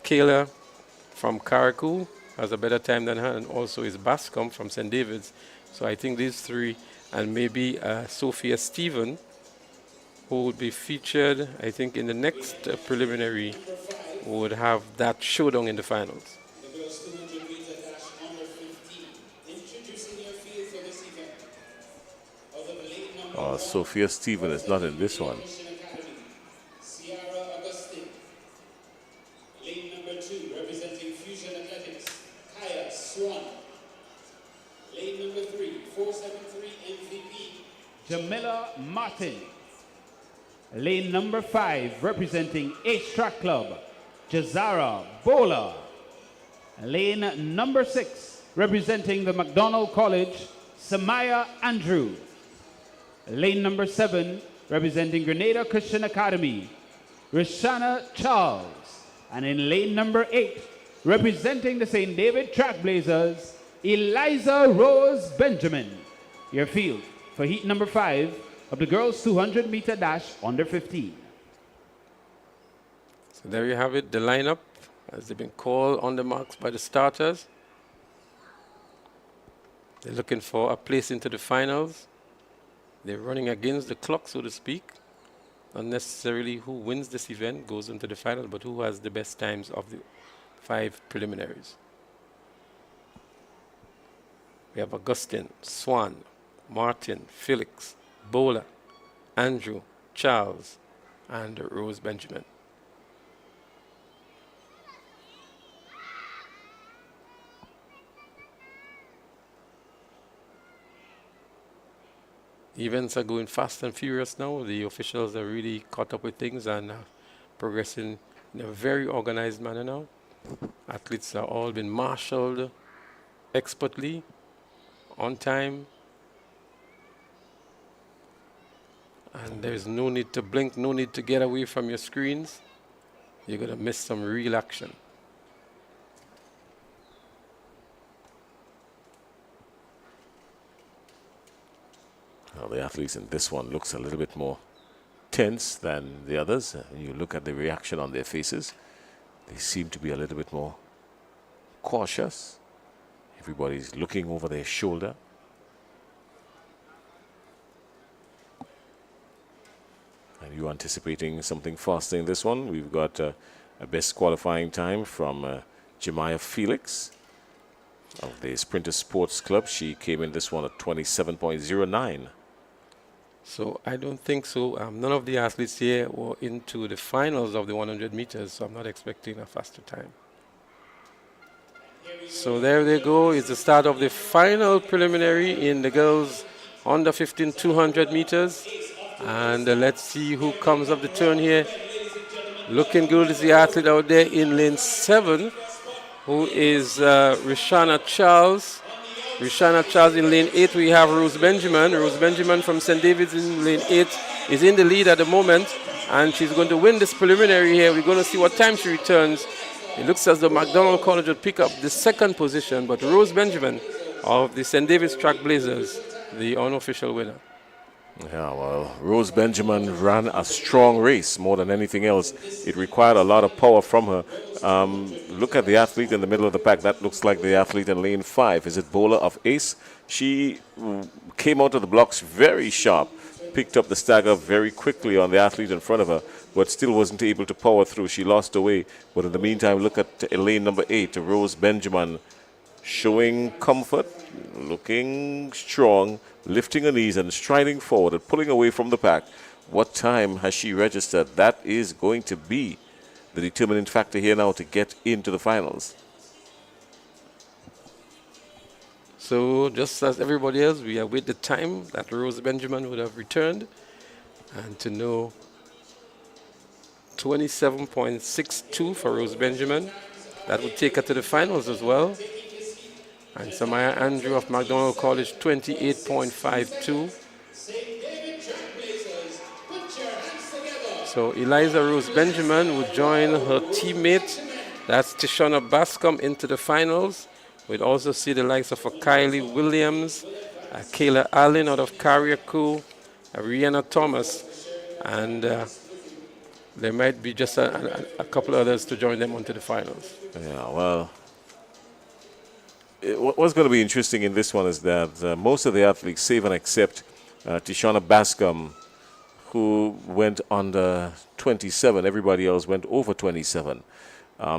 Kayla from Carriacou has a better time than her, and also is Bascom from St. David's. So I think these three, and maybe Sophia Stephen, who would be featured, I think, in the next preliminary, would have that showdown in the finals. Sophia Stephen is not in this one. Lane number 2, representing Fusion Athletics, Kaya Swan. Lane number 3, 473 MVP, Jamila Martin. Lane number 5, representing Ace Track Club, Jazara Bola. Lane number 6, representing the McDonald College, Samaya Andrew. Lane number 7, representing Grenada Christian Academy, Rishana Charles. And in lane number 8, representing the St. David Trailblazers, Eliza Rose Benjamin. Your field for heat number 5 of the girls 200 meter dash under 15. So there you have it, the lineup as they've been called on the marks by the starters. They're looking for a place into the finals. They're running against the clock, so to speak. Not necessarily who wins this event goes into the final, but who has the best times of the 5 preliminaries. We have Augustine, Swan, Martin, Felix, Bola, Andrew, Charles, and Rose Benjamin. Events are going fast and furious now. The officials are really caught up with things and progressing in a very organized manner now. Athletes are all been marshaled expertly, on time. And there's no need to blink, no need to get away from your screens. You're going to miss some real action. Well, the athletes in this one looks a little bit more tense than the others. You look at the reaction on their faces. They seem to be a little bit more cautious. Everybody's looking over their shoulder. And you anticipating something faster in this one? We've got a best qualifying time from Jemiah Felix of the Sprinter Sports Club. She came in this one at 27.09. So I don't think so. None of the athletes here were into the finals of the 100 meters, so I'm not expecting a faster time. So there they go. It's the start of the final preliminary in the girls under 15 200 meters. And let's see who comes up the turn here. Looking good is the athlete out there in lane 7, who is Rishana Charles. Rishana Charles in lane 8. We have Rose Benjamin. Rose Benjamin from St. David's in lane 8 is in the lead at the moment, and she's going to win this preliminary here. We're going to see what time she returns. It looks as though McDonald College will pick up the second position, but Rose Benjamin of the St. David's Trailblazers, the unofficial winner. Yeah, well, Rose Benjamin ran a strong race more than anything else. It required a lot of power from her. Look at the athlete in the middle of the pack. That looks like the athlete in lane 5. Is it Bola of Ace? She came out of the blocks very sharp, picked up the stagger very quickly on the athlete in front of her, but still wasn't able to power through. She lost away. But in the meantime, look at lane number 8, Rose Benjamin, showing comfort, looking strong, lifting her knees and striding forward and pulling away from the pack. What time has she registered? That is going to be the determining factor here now to get into the finals. So just as everybody else, we await the time that Rose Benjamin would have returned, and to know 27.62 for Rose Benjamin. That would take her to the finals as well. And Samaya Andrew of McDonald College, 28.52. So Eliza Rose Benjamin would join her teammate, that's Tishana Bascom, into the finals We'd also see the likes of a Kylie Williams, a Kayla Allen out of Carriacou, a Rihanna Thomas, and there might be just a couple others to join them onto the finals. Yeah, well, what's going to be interesting in this one is that most of the athletes, save and except Tishana Bascom, who went under 27, everybody else went over 27.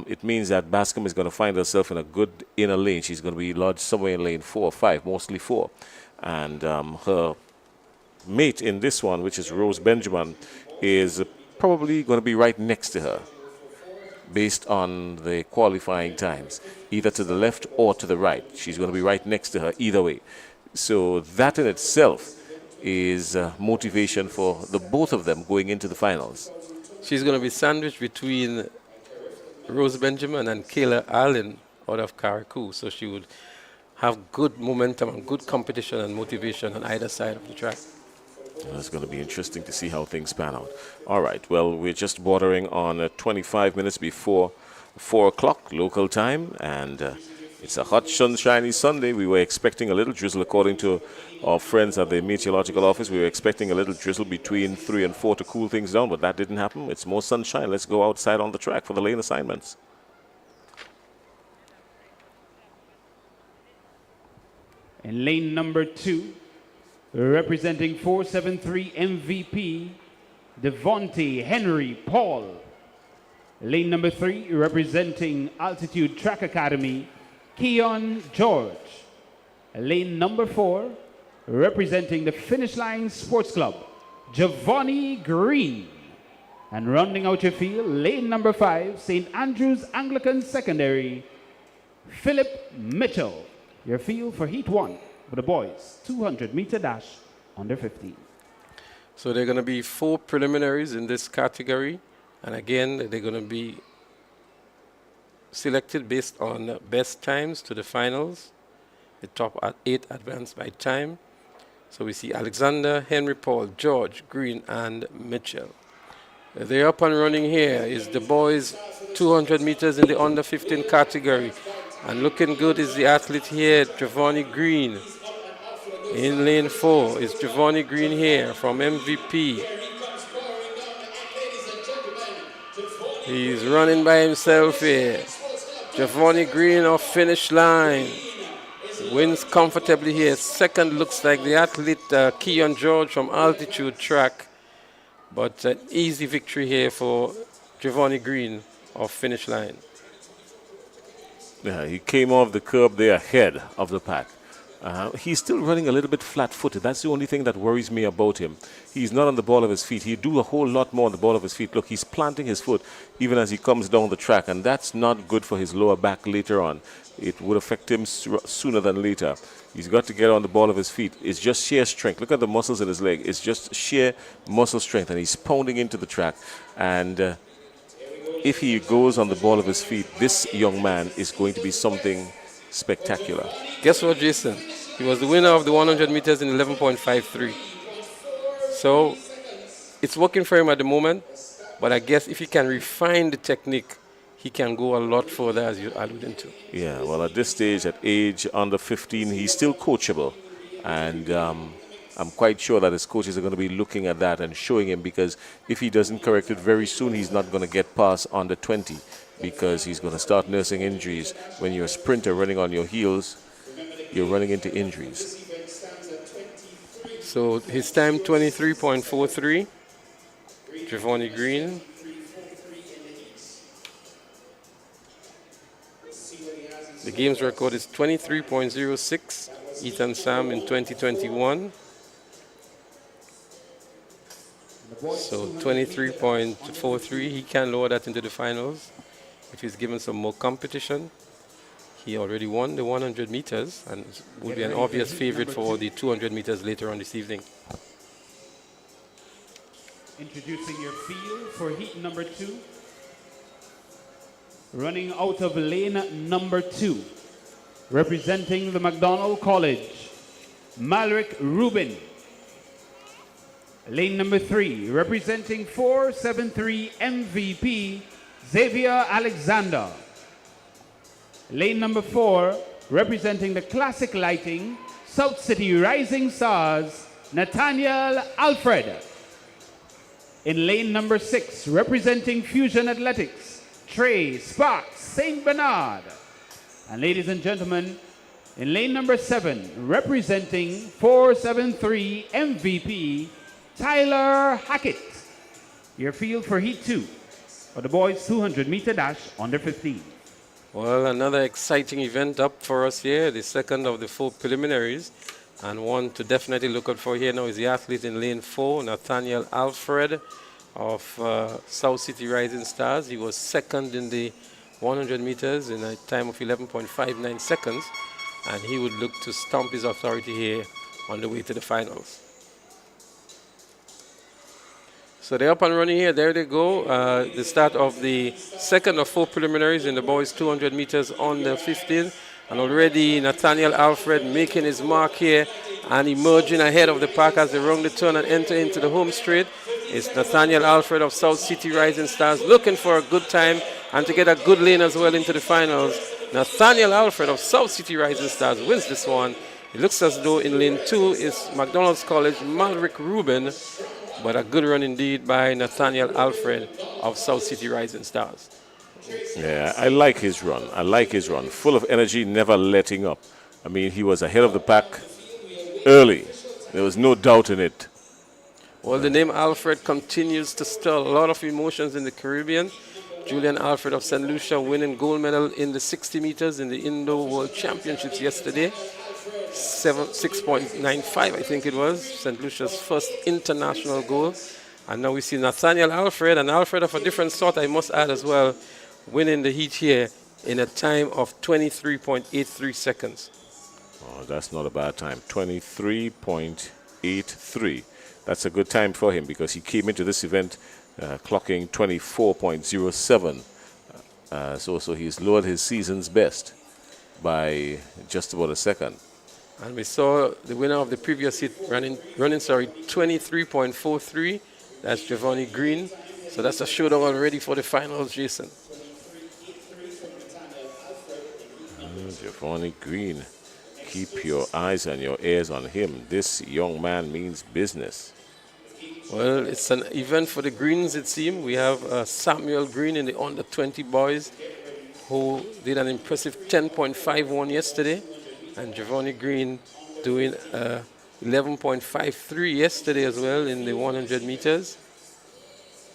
It means that Bascom is going to find herself in a good inner lane. She's going to be lodged somewhere in lane 4 or 5, mostly 4. And her mate in this one, which is Rose Benjamin, is probably going to be right next to her based on the qualifying times, either to the left or to the right. She's going to be right next to her either way. So that in itself is motivation for the both of them going into the finals. She's going to be sandwiched between Rose Benjamin and Kayla Allen out of Carriacou, so she would have good momentum and good competition and motivation on either side of the track. It's going to be interesting to see how things pan out. All right, well, we're just bordering on 25 minutes before 4 o'clock local time, and it's a hot, sunshiny Sunday. We were expecting a little drizzle, according to our friends at the meteorological office. We were expecting a little drizzle between 3 and 4 to cool things down, but that didn't happen. It's more sunshine. Let's go outside on the track for the lane assignments. In lane number 2, representing 473 MVP, Devontae Henry Paul. Lane number 3, representing Altitude Track Academy, Keon George. Lane number 4, representing the Finish Line Sports Club, Giovanni Green. And rounding out your field, lane number 5, St. Andrews Anglican Secondary, Philip Mitchell. Your field for Heat 1 for the boys, 200-meter dash under 15. So there are going to be 4 preliminaries in this category. And again, they're going to be selected based on best times to the finals. The top 8 advanced by time. So we see Alexander, Henry Paul, George, Green, and Mitchell. They're up and running here is the boys 200 meters in the under 15 category. And looking good is the athlete here, Giovanni Green. In lane 4 is Giovanni Green here from MVP. He's running by himself here. Giovanni Green off finish line. Wins comfortably here. Second looks like the athlete Keon George from Altitude Track. But an easy victory here for Giovanni Green off finish line. Yeah, he came off the curb there ahead of the pack. He's still running a little bit flat-footed. That's the only thing that worries me about him. He's not on the ball of his feet. He'd do a whole lot more on the ball of his feet. Look, he's planting his foot even as he comes down the track, and that's not good for his lower back later on. It would affect him sooner than later. He's got to get on the ball of his feet. It's just sheer strength. Look at the muscles in his leg. It's just sheer muscle strength, and he's pounding into the track. And if he goes on the ball of his feet, this young man is going to be something spectacular. Guess what, Jason? He was the winner of the 100 meters in 11.53. So it's working for him at the moment, but I guess if he can refine the technique, he can go a lot further, as you alluded to. Yeah, well, at this stage, at age under 15, he's still coachable. And I'm quite sure that his coaches are going to be looking at that and showing him, because if he doesn't correct it very soon, he's not going to get past under 20, because he's going to start nursing injuries. When you're a sprinter running on your heels, you're running into injuries. So his time 23.43. Giovanni Green. The game's record is 23.06. Ethan Sam in 2021. So 23.43. He can lower that into the finals if he's given some more competition. He already won the 100 meters and would be an obvious favorite for the 200 meters later on this evening. Introducing your field for heat number 2. Running out of lane number 2, representing the McDonald College, Malric Rubin. Lane number 3, representing 473 MVP, Xavier Alexander. Lane number 4, representing the Classic Lighting, South City Rising Stars, Nathaniel Alfred. In lane number 6, representing Fusion Athletics, Trey Sparks St. Bernard. And ladies and gentlemen, in lane number 7, representing 473 MVP, Tyler Hackett. Your field for Heat 2 for the boys 200-meter dash under 15. Well, another exciting event up for us here, the second of the 4 preliminaries. And one to definitely look out for here now is the athlete in lane 4, Nathaniel Alfred of South City Rising Stars. He was second in the 100 meters in a time of 11.59 seconds. And he would look to stomp his authority here on the way to the finals. So they're up and running here. There they go. The start of the second of 4 preliminaries in the boys 200 meters on the 15. And already Nathaniel Alfred making his mark here and emerging ahead of the pack as they round the turn and enter into the home straight. It's Nathaniel Alfred of South City Rising Stars looking for a good time and to get a good lane as well into the finals. Nathaniel Alfred of South City Rising Stars wins this one. It looks as though in lane 2 is McDonald's College Malrick Rubin, but a good run indeed by Nathaniel Alfred of South City Rising Stars. Yeah, I like his run. I like his run. Full of energy, never letting up. I mean, he was ahead of the pack early. There was no doubt in it. Well, the name Alfred continues to stir a lot of emotions in the Caribbean. Julian Alfred of St. Lucia winning gold medal in the 60 meters in the Indo World Championships yesterday. 6.95, I think it was. St. Lucia's first international goal. And now we see Nathaniel Alfred, and Alfred of a different sort, I must add as well, winning the heat here in a time of 23.83 seconds. Oh, that's not a bad time. 23.83. That's a good time for him because he came into this event clocking 24.07. So he's lowered his season's best by just about a second. And we saw the winner of the previous heat running 23.43. That's Giovanni Green. So that's a showdown already for the finals, Jason. Giovanni Green. Keep your eyes and your ears on him. This young man means business. Well, it's an event for the Greens, it seems. We have Samuel Green in the under 20 boys who did an impressive 10.51 yesterday. And Giovanni Green doing 11.53 yesterday as well in the 100 meters.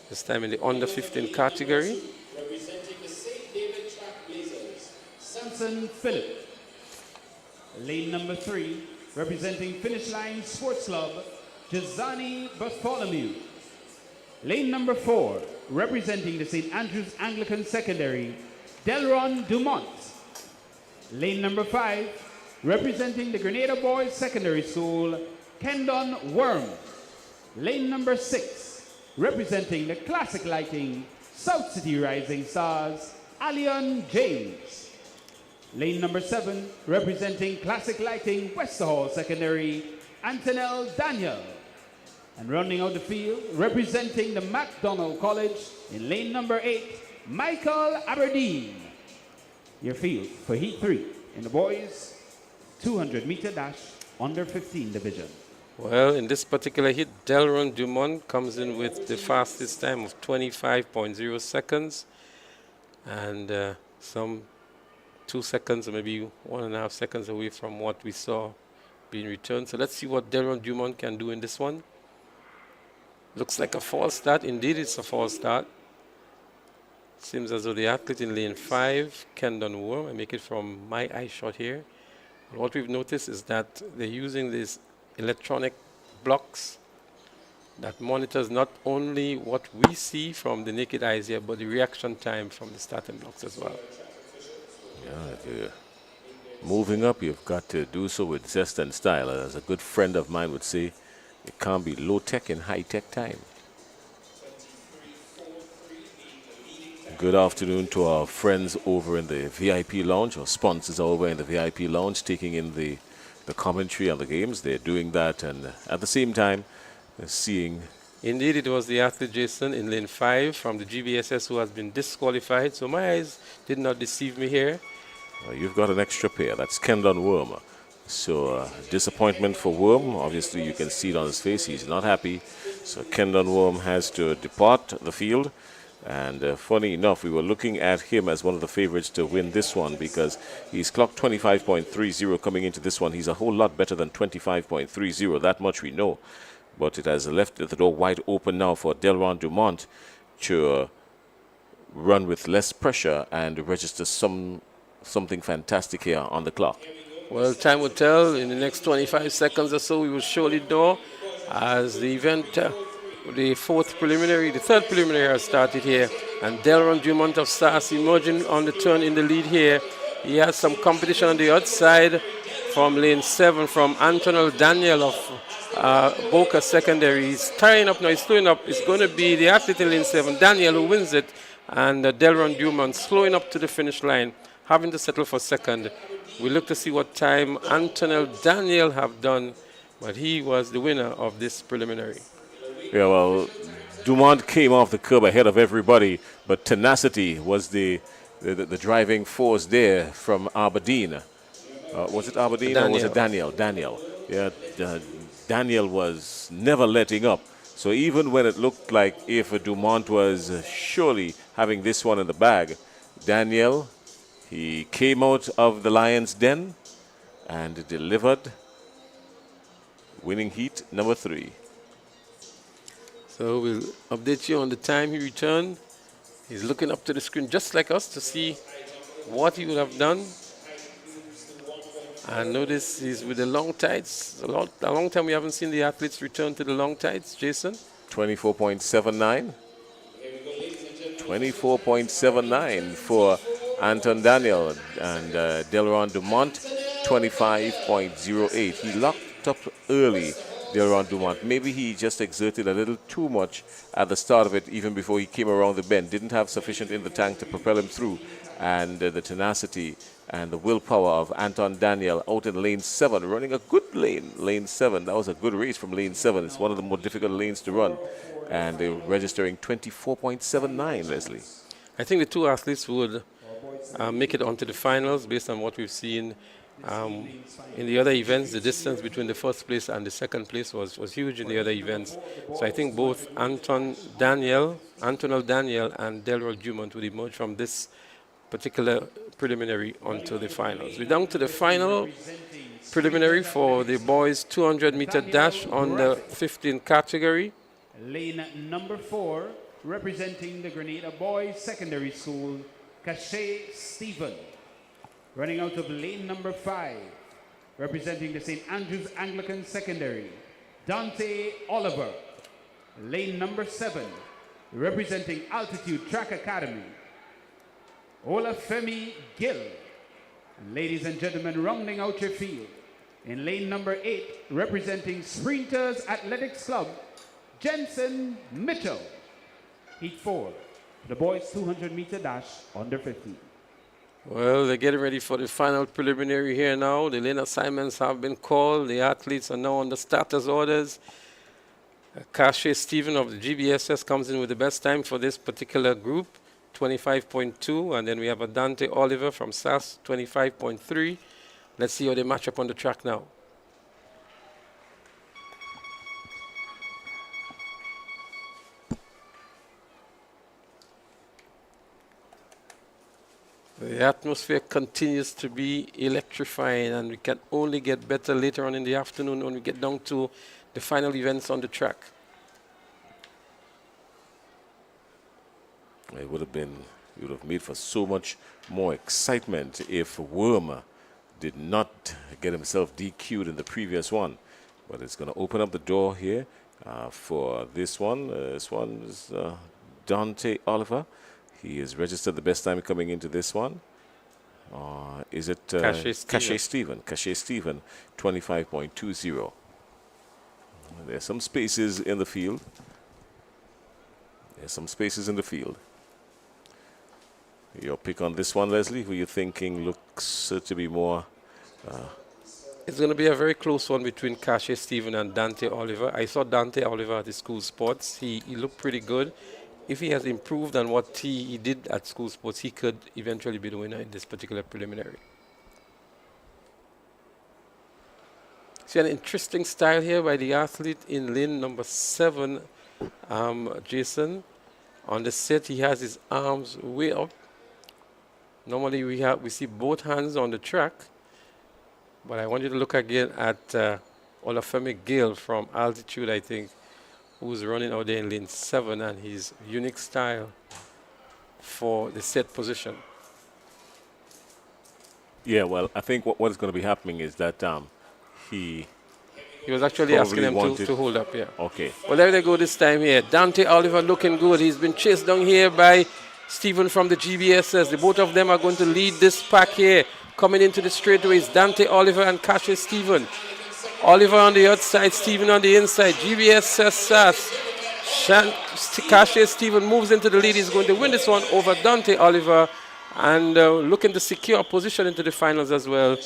This time in the under 15 category. Representing the St. David Trailblazers, Samson Phillip. Lane number 3, representing Finish Line Sports Club, Jazani Bartholomew. Lane number 4, representing the St. Andrews Anglican Secondary, Delron Dumont. Lane number 5, representing the Grenada Boys Secondary School, Kendon Worm. Lane number 6, representing the Classic Lighting, South City Rising Stars, Allion James. Lane number 7, representing Classic Lighting, Westerhall Secondary, Antonel Daniel. And rounding out the field, representing the MacDonald College, in lane number 8, Michael Aberdeen. Your field for Heat 3 in the boys 200-meter dash under 15 division. Well, in this particular heat, Delron Dumont comes in with the fastest time of 25.0 seconds. And some 2 seconds or maybe 1.5 seconds away from what we saw being returned. So let's see what Delron Dumont can do in this one. Looks like a false start. Indeed, it's a false start. Seems as though the athlete in lane 5, Kendon Worm, I make it from my eye shot here. And what we've noticed is that they're using these electronic blocks that monitors not only what we see from the naked eyes here, but the reaction time from the starting blocks as well. Yeah, if you're moving up, you've got to do so with zest and style. As a good friend of mine would say, it can't be low-tech and high-tech time. Good afternoon to our friends over in the VIP lounge. Our sponsors are over in the VIP lounge taking in the commentary on the games. They're doing that, and at the same time, seeing... Indeed, it was the athlete Jason in lane 5 from the GBSS who has been disqualified. So my eyes did not deceive me here. You've got an extra pair. That's Kendon Worm. So disappointment for Worm. Obviously, you can see it on his face. He's not happy. So Kendon Worm has to depart the field. And funny enough, we were looking at him as one of the favorites to win this one because he's clocked 25.30 coming into this one. He's a whole lot better than 25.30. That much we know. But it has left the door wide open now for Delron Dumont to run with less pressure and register something fantastic here on the clock. Well, time will tell. In the next 25 seconds or so, we will surely know as the event, the third preliminary has started here. And Delron Dumont of SAS emerging on the turn in the lead here. He has some competition on the outside from lane 7 from Antonio Daniel of Boca Secondary. He's tying up now, he's slowing up. It's going to be the athlete in lane 7, Daniel, who wins it. And Delron Dumont slowing up to the finish line, having to settle for second. We look to see what time Antonio Daniel have done, but he was the winner of this preliminary. Yeah, well, Dumont came off the curb ahead of everybody, but tenacity was the driving force there from Aberdeen. Was it Aberdeen or was it Daniel? Daniel. Yeah, Daniel was never letting up. So even when it looked like if Dumont was surely having this one in the bag, Daniel, he came out of the lion's den and delivered winning heat number 3. So we'll update you on the time he returned. He's looking up to the screen just like us to see what he would have done. And notice he's with the long tights. A long time we haven't seen the athletes return to the long tights. Jason? 24.79. 24.79 for Anton Daniel and Delron Dumont, 25.08. He locked up early, Delron Dumont. Maybe he just exerted a little too much at the start of it, even before he came around the bend. Didn't have sufficient in the tank to propel him through. And the tenacity and the willpower of Anton Daniel out in lane 7, running a good lane, lane 7. That was a good race from lane 7. It's one of the more difficult lanes to run. And they're registering 24.79, Leslie. I think the two athletes would make it onto the finals based on what we've seen in the other events. The distance between the first place and the second place was huge in the other events. So I think both Antonio Daniel and Delron Dumont would emerge from this particular preliminary onto the finals. We're down to the final preliminary for the boys 200-meter dash on the 15 category. Lane number 4, representing the Grenada Boys Secondary School, Cachet Stephen. Running out of lane number 5, representing the St. Andrews Anglican Secondary, Dante Oliver. Lane number 7, representing Altitude Track Academy, Olafemi Gill. Ladies and gentlemen, rounding out your field, in lane number 8, representing Sprinters Athletics Club, Jensen Mitchell. Heat 4, the boys 200-meter dash under 15. Well, they're getting ready for the final preliminary here now. The lane assignments have been called. The athletes are now on the starters orders. Cachet Stephen of the GBSS comes in with the best time for this particular group, 25.2. And then we have a Dante Oliver from SAS, 25.3. Let's see how they match up on the track now. The atmosphere continues to be electrifying, and we can only get better later on in the afternoon when we get down to the final events on the track. It would have made for so much more excitement if Worm did not get himself DQ'd in the previous one. But it's going to open up the door here for this one. This one is Dante Oliver. He is registered the best time coming into this one. Is it Cachet Stephen? Cachet Stephen, 25.20. There's some spaces in the field. Your pick on this one, Leslie? Who you thinking looks to be more... It's going to be a very close one between Cachet Stephen and Dante Oliver. I saw Dante Oliver at the school sports. He looked pretty good. If he has improved on what he did at school sports, he could eventually be the winner in this particular preliminary. See an interesting style here by the athlete in lane number 7, Jason. On the set, he has his arms way up. Normally, we see both hands on the track. But I want you to look again at Olafemi Gale from Altitude, I think, who's running out there in lane 7, and his unique style for the set position. Yeah, well, I think what is going to be happening is that he was actually asking them to hold up, yeah. Okay. Well, there they go this time here. Dante Oliver looking good. He's been chased down here by Stephen from the GBSS. The both of them are going to lead this pack here. Coming into the straightaways, Dante Oliver and Cassius Stephen. Oliver on the outside, Stephen on the inside. GBSS SAS. Cassius Stephen moves into the lead. He's going to win this one over Dante Oliver and looking to secure a position into the finals as well.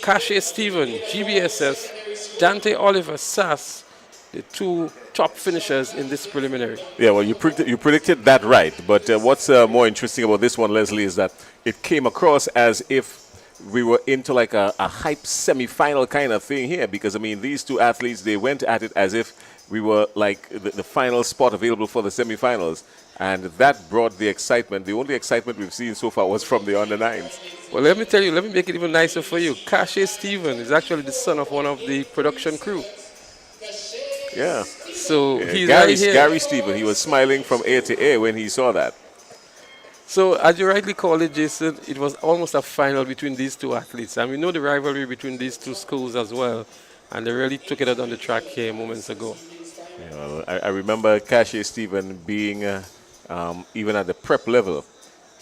Cassius Stephen, GBSS, Dante Oliver, SAS, the two top finishers in this preliminary. Yeah, well, you predicted that right. But what's more interesting about this one, Leslie, is that it came across as if we were into like a hype semi-final kind of thing here. Because, I mean, these two athletes, they went at it as if we were like the final spot available for the semi-finals. And that brought the excitement. The only excitement we've seen so far was from the under-9s. Well, let me tell you, let me make it even nicer for you. Cassius Stephen is actually the son of one of the production crew. Yeah. So he's Gary, right here. Gary Stephen, he was smiling from ear to ear when he saw that. So as you rightly called it, Jason, it was almost a final between these two athletes. And we know the rivalry between these two schools as well. And they really took it out on the track here moments ago. Yeah, well, I remember Cassius Stephen being, even at the prep level,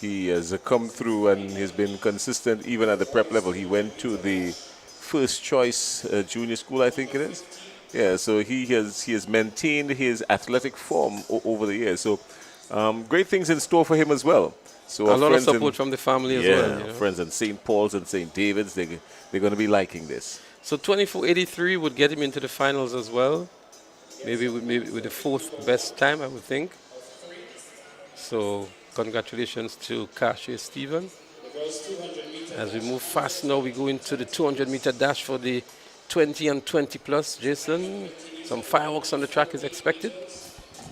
he has come through and he's been consistent even at the prep level. He went to the first choice junior school, I think it is. Yeah, so he has maintained his athletic form over the years. So great things in store for him as well. So a lot of support from the family as well. You know? Friends in St. Paul's and St. David's, they're going to be liking this. So 24.83 would get him into the finals as well. Maybe with the fourth best time, I would think. So congratulations to Cassius Stephen. As we move fast now, we go into the 200-meter dash for the 20 and 20 plus. Jason, some fireworks on the track is expected.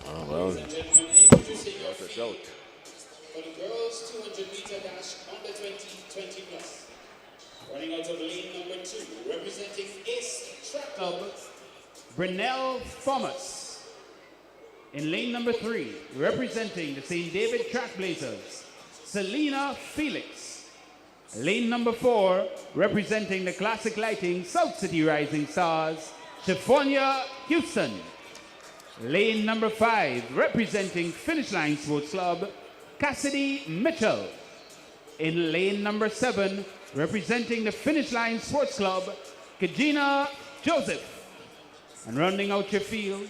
Oh, well, without a doubt. For the girls 200-meter dash under 20 plus. Running out of lane number 2, representing Ace Track Club, Brunel Thomas. In lane number 3, representing the St. David Trackblazers, Selena Felix. Lane number 4, representing the Classic Lighting South City Rising Stars, Shiffonia Houston. Lane number 5, representing Finish Line Sports Club, Cassidy Mitchell. In lane number 7, representing the Finish Line Sports Club, Kajina Joseph. And rounding out your field,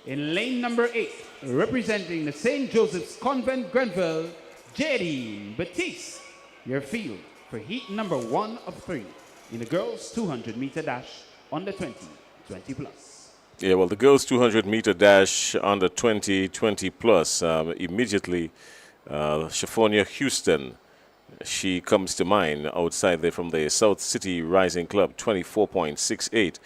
in lane number 8, representing the St. Joseph's Convent Grenville, J.D. Batiste. Your field for heat number 1 of 3 in the girls 200-meter dash under 20 plus. Yeah, well, the girls 200-meter dash under 20 plus, immediately Shiffonia Houston, she comes to mind outside there from the South City Rising Club, 24.68.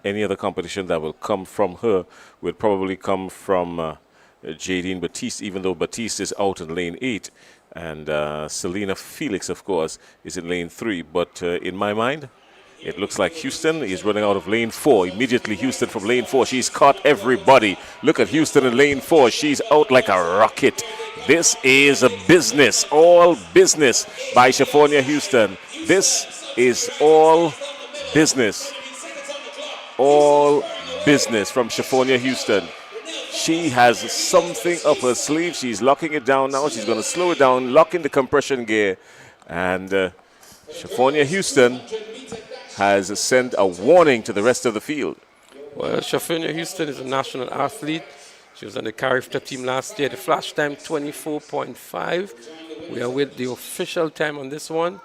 Any other competition that will come from her will probably come from Jadine Batiste, even though Batiste is out in lane 8. And Selena Felix, of course, is in lane 3. But in my mind, it looks like Houston is running out of lane 4. Immediately, Houston from lane 4. She's caught everybody. Look at Houston in lane 4. She's out like a rocket. This is a business, all business by Shiffonia Houston. This is all business. All business from Shiffonia Houston. She has something up her sleeve. She's locking it down now. She's going to slow it down, lock in the compression gear. And Shiffonia Houston has sent a warning to the rest of the field. Well, Shiffonia Houston is a national athlete. She was on the Carifta team last year. The flash time, 24.5. We are with the official time on this one.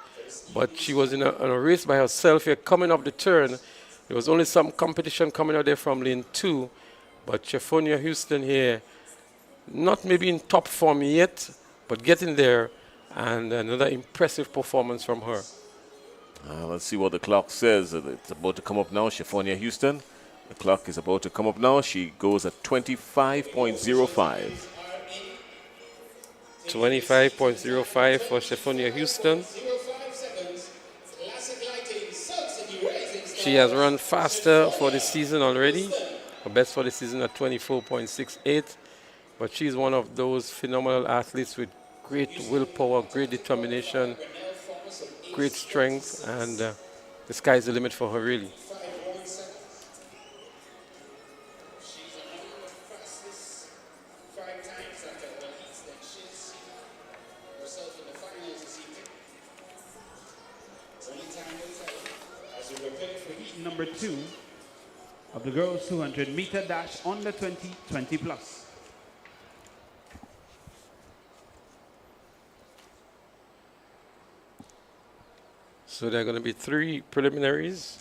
But she was in a race by herself here, coming up the turn. There was only some competition coming out there from lane 2. But Shiffonia Houston here, not maybe in top form yet, but getting there, and another impressive performance from her. Let's see what the clock says. It's about to come up now. Shaffonia Houston. The clock is about to come up now. She goes at 25.05. 25.05 for Shaffonia Houston. She has run faster for the season already. Her best for the season at 24.68. But she's one of those phenomenal athletes with great willpower, great determination, great strength, and the sky's the limit for her, really. Number 2 of the girls 200 meter dash under 20 plus. So there are going to be 3 preliminaries.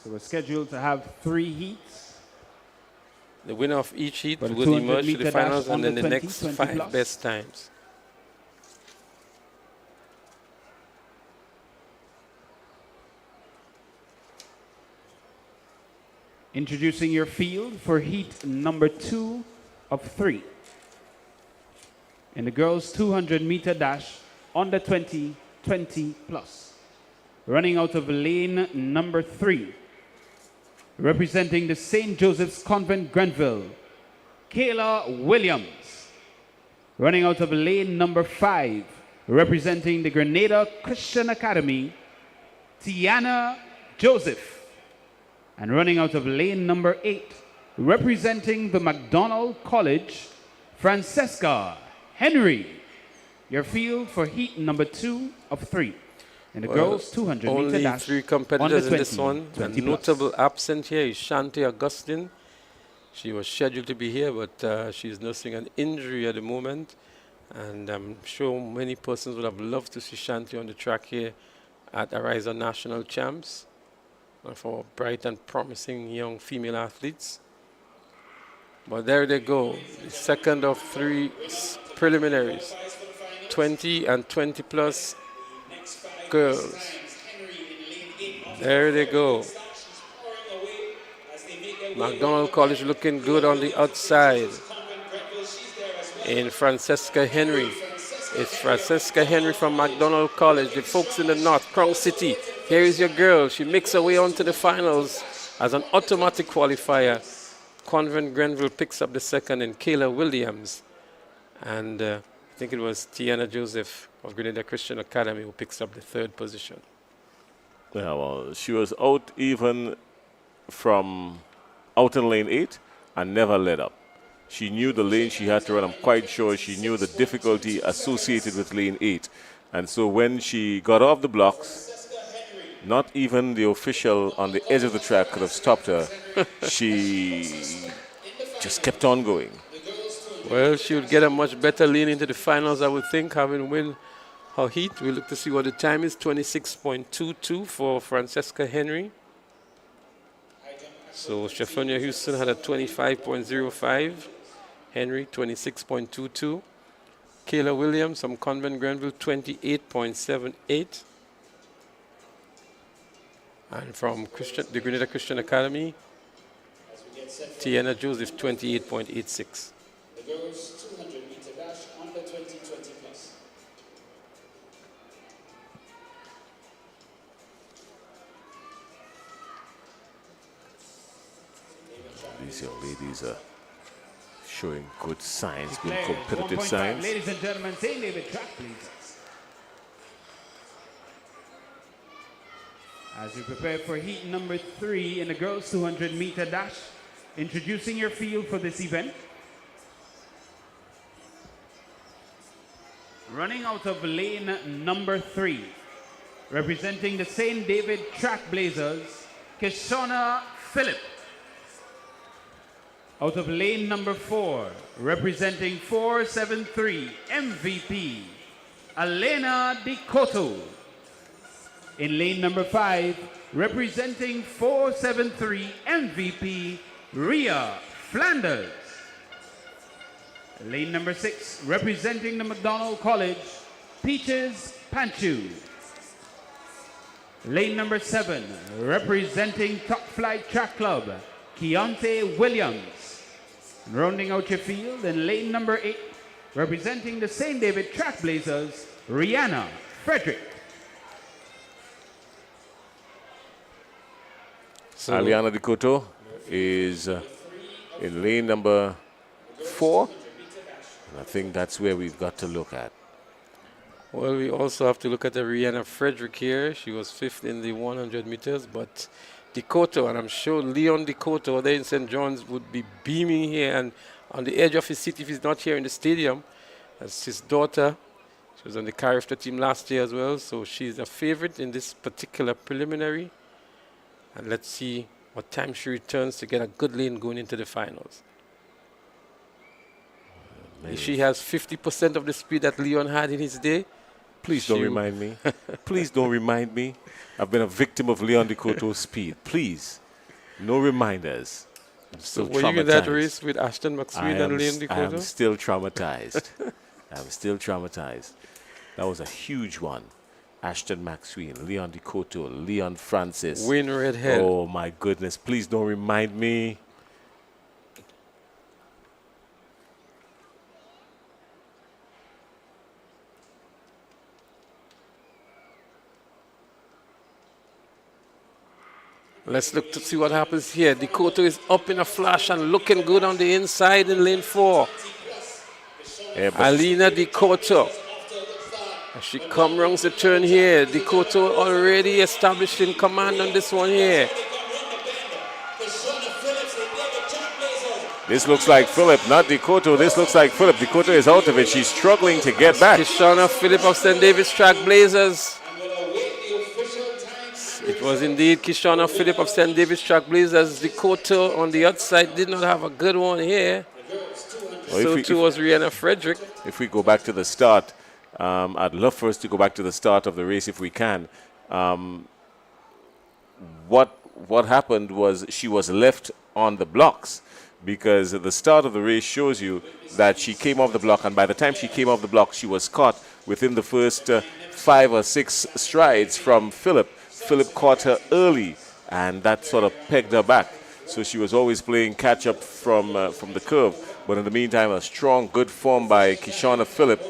So we're scheduled to have 3 heats. The winner of each heat For the will 200 emerge to meter the finals, dash and then under the 20, next 20 5 plus. best times. Introducing your field for heat number 2 of 3. In the girls 200 meter dash under 20 plus. Running out of lane number 3. Representing the St. Joseph's Convent, Grenville, Kayla Williams. Running out of lane number 5. Representing the Grenada Christian Academy, Tiana Joseph. And running out of lane number 8, representing the McDonald College, Francesca Henry. Your field for heat number 2 of 3. In the girls 200 meter Only dash. 3 competitors in this one. A 20 plus. notable absent here is Shanti Augustine. She was scheduled to be here, but she's nursing an injury at the moment. And I'm sure many persons would have loved to see Shanti on the track here at Ariza National Champs. For bright and promising young female athletes. But there they go, the second of 3 preliminaries. 20 and 20 plus girls. There they go. McDonald College looking good on the outside. In Francesca Henry. It's Francesca Henry from McDonald College. The folks in the north, Crown City. Here is your girl. She makes her way onto the finals as an automatic qualifier. Convent Grenville picks up the second, and Kayla Williams. And I think it was Tiana Joseph of Grenada Christian Academy who picks up the 3rd position. Yeah, well, she was out even from out in lane 8 and never let up. She knew the lane she had to run. I'm quite sure she knew the difficulty associated with lane 8. And so when she got off the blocks, not even the official on the edge of the track could have stopped her. She just kept on going. Well, she would get a much better lean into the finals, I would think, having win her heat. We look to see what the time is, 26.22 for Francesca Henry. So Shaffonia Houston had a 25.05. Henry, 26.22. Kayla Williams from Convent Grenville, 28.78. And from the Grenada Christian Academy, Tiana Joseph, 28.86. The girls 200 meter dash under 20 plus. These young ladies are showing good signs, good Declared competitive 1.5. signs. Ladies and gentlemen, St. David track, please. As we prepare for heat number 3 in the girls 200 meter dash, introducing your field for this event. Running out of lane number 3, representing the St. David Track Blazers, Kishona Phillip. Out of lane number 4, representing 473 MVP, Elena Di Cotto. In lane number 5, representing 473 MVP, Ria Flanders. Lane number 6, representing the McDonald College, Peaches Panchu. Lane number 7, representing Top Flight Track Club, Keontae Williams. Rounding out your field in lane number 8, representing the St. David Trailblazers, Rihanna Frederick. So Aliana Dikoto is in lane number 4. And I think that's where we've got to look at. Well, we also have to look at the Rihanna Frederick here. She was 5th in the 100 meters, but Dikoto, and I'm sure Leon Dikoto there in St. John's would be beaming here and on the edge of his seat if he's not here in the stadium. That's his daughter. She was on the Carifta team last year as well, so she's a favorite in this particular preliminary. And let's see what time she returns to get a good lane going into the finals. If she has 50% of the speed that Leon had in his day, please don't remind me. Please don't remind me. I've been a victim of Leon Dikoto's speed. Please, no reminders. I'm still so were you in that race with Ashton McSween and Leon Dikoto? I am still traumatized. I'm still traumatized. That was a huge one. Ashton McSween, Leon Dikoto, Leon Francis. Win Redhead. Oh, my goodness. Please don't remind me. Let's look to see what happens here. Dikoto is up in a flash and looking good on the inside in lane 4. Alina Dikoto. As she comes round the turn here, Dikoto already established in command on this one here. This looks like Philip, not Dikoto. This looks like Philip. Dikoto is out of it. She's struggling to get back. Kishonna Phillip of St. David's Trailblazers. It was indeed Kishonna Phillip of St. David's Trailblazers. Dikoto on the outside did not have a good one here. Well, so too was Rihanna Frederick. If we go back to the start, I'd love for us to go back to the start of the race if we can. What happened was she was left on the blocks because the start of the race shows you that she came off the block, and by the time she came off the block, she was caught within the first 5 or 6 strides from Philip. Philip caught her early, and that sort of pegged her back. So she was always playing catch-up from the curve. But in the meantime, a strong, good form by Kishonna Phillip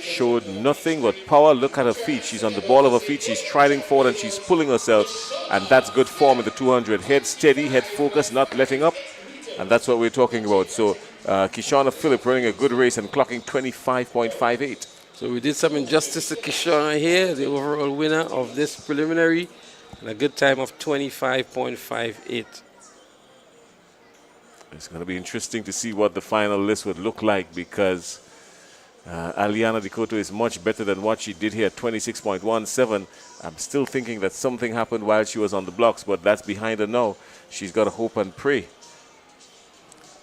showed nothing but power. Look at her feet. She's on the ball of her feet. She's striding forward, and she's pulling herself. And that's good form in the 200. Head steady, head focused, not letting up. And that's what we're talking about. So Kishonna Phillip running a good race and clocking 25.58. So we did some injustice to Kishonna here, the overall winner of this preliminary, and a good time of 25.58. It's going to be interesting to see what the final list would look like because Aliana Dikoto is much better than what she did here at 26.17. I'm still thinking that something happened while she was on the blocks, but that's behind her now. She's got to hope and pray.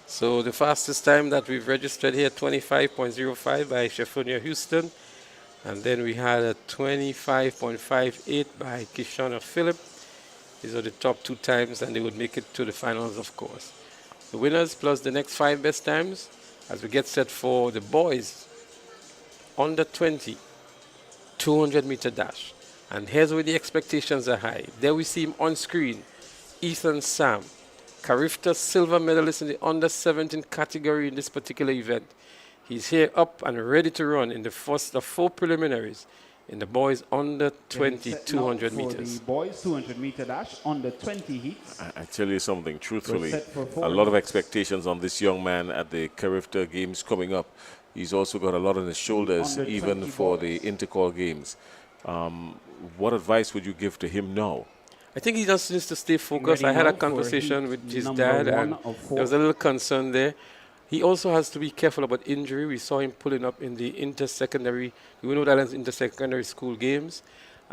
So the fastest time that we've registered here, 25.05 by Shaffonia Houston. And then we had a 25.58 by Kishonna Phillip. These are the top 2 times, and they would make it to the finals, of course. The winners plus the next 5 best times as we get set for the boys under 20 200-meter dash. And here's where the expectations are high. There we see him on screen, Ethan Sam. Carifta silver medalist in the under 17 category in this particular event. He's here up and ready to run in the first of 4 preliminaries in the boys under 20 200 meters. The boys 200 meter dash under 20 heats. I tell you something, truthfully, a lot of expectations on this young man at the Carifta games coming up. He's also got a lot on his shoulders, even for the Intercall games. What advice would you give to him now? I think he just needs to stay focused. I had a conversation with his dad, and there was a little concern there. He also has to be careful about injury. We saw him pulling up in the inter-secondary, Grenada Islands inter-secondary school games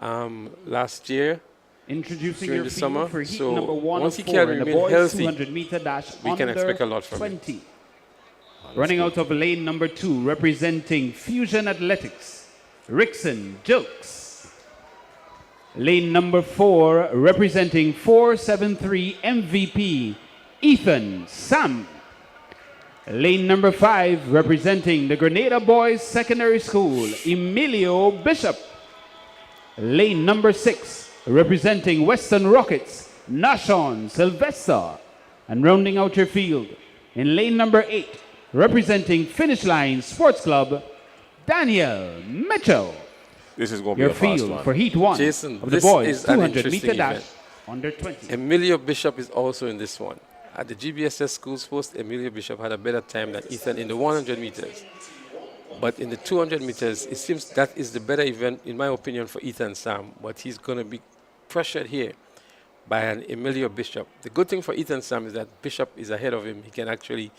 last year. Introducing during your the summer. for heat So number 1 once he of 4 can in the remain boys healthy, 200 meter dash we can expect a lot from 20. him. Running out of lane number 2, representing Fusion Athletics, Rickson Jokes. Lane number 4, representing 473 MVP, Ethan Sam. Lane number 5, representing the Grenada Boys Secondary School, Emilio Bishop. Lane number 6, representing Western Rockets, Nashon Sylvester. And rounding out your field in lane number 8, representing Finish Line Sports Club, Daniel Mitchell. This is going to be your a fast field one. for Heat 1 Jason, of the this boys is an 200 interesting meter dash event. under 20. Emilio Bishop is also in this one. At the GBSS Schools Post, Emilio Bishop had a better time than Ethan in the 100 meters. But in the 200 meters, it seems that is the better event, in my opinion, for Ethan Sam. But he's going to be pressured here by an Emilio Bishop. The good thing for Ethan Sam is that Bishop is ahead of him. He can actually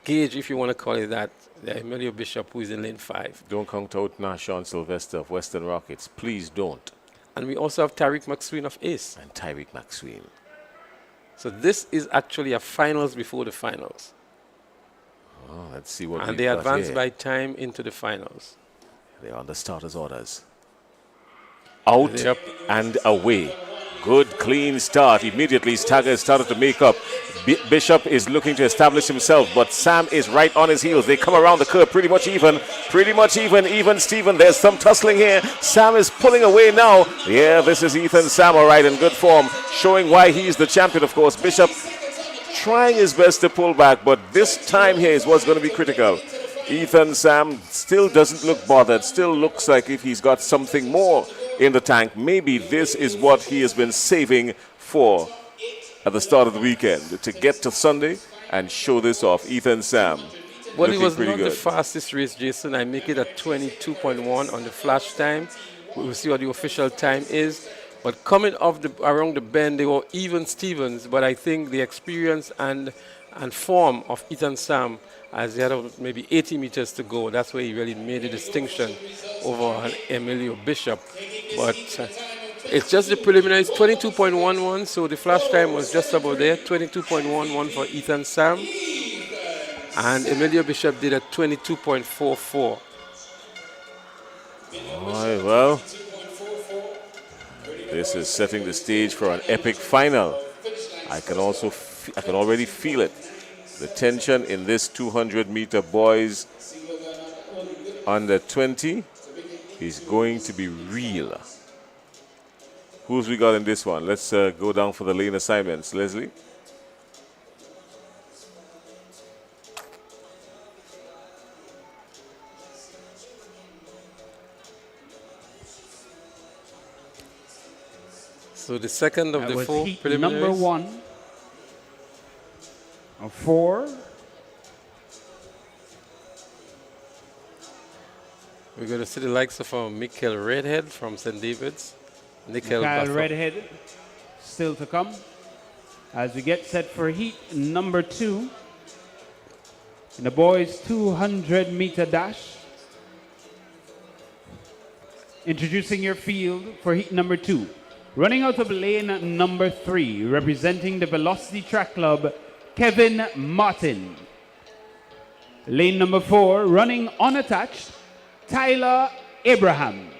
gauge, if you want to call it that, the Emilio Bishop, who is in lane 5. Don't count out Nashon Sylvester of Western Rockets. Please don't. And we also have Tariq McSween of Ace. And Tariq McSween. So this is actually a finals before the finals. Oh, let's see what and they advance by time into the finals. They're on the starters' orders. Out and away. Good, clean start. Immediately, Stagger started to make up. Bishop is looking to establish himself, but Sam is right on his heels. They come around the curve pretty much even. Even Steven. There's some tussling here. Sam is pulling away now. Yeah, this is Ethan Sam, all right, in good form, showing why he's the champion, of course. Bishop trying his best to pull back, but this time here is what's going to be critical. Ethan Sam still doesn't look bothered, still looks like if he's got something more in the tank. Maybe this is what he has been saving for at the start of the weekend, to get to Sunday and show this off. Ethan Sam. Well, it was not the fastest race, Jason. I make it at 22.1 on the flash time. We will see what the official time is. But coming off around the bend, they were even Stevens. But I think the experience and form of Ethan Sam, as he had maybe 80 meters to go, that's where he really made a distinction over Emilio Bishop. But it's just the preliminaries, 22.11, so the flash time was just about there, 22.11 for Ethan Sam. And Emilio Bishop did a 22.44. All right, well, this is setting the stage for an epic final. I can already feel it. The tension in this 200-meter boys under 20 is going to be real. Who's we got in this one? Let's go down for the lane assignments. Leslie? So the second of the four heat preliminaries. number 1 of 4. We're going to see the likes of Michael Redhead from St. David's. Michael Redhead still to come as we get set for heat number 2 in the boys 200-meter dash. Introducing your field for heat number 2. Running out of lane number 3, representing the Velocity Track Club, Kevin Martin. Lane number 4, running unattached, Tyler Abraham.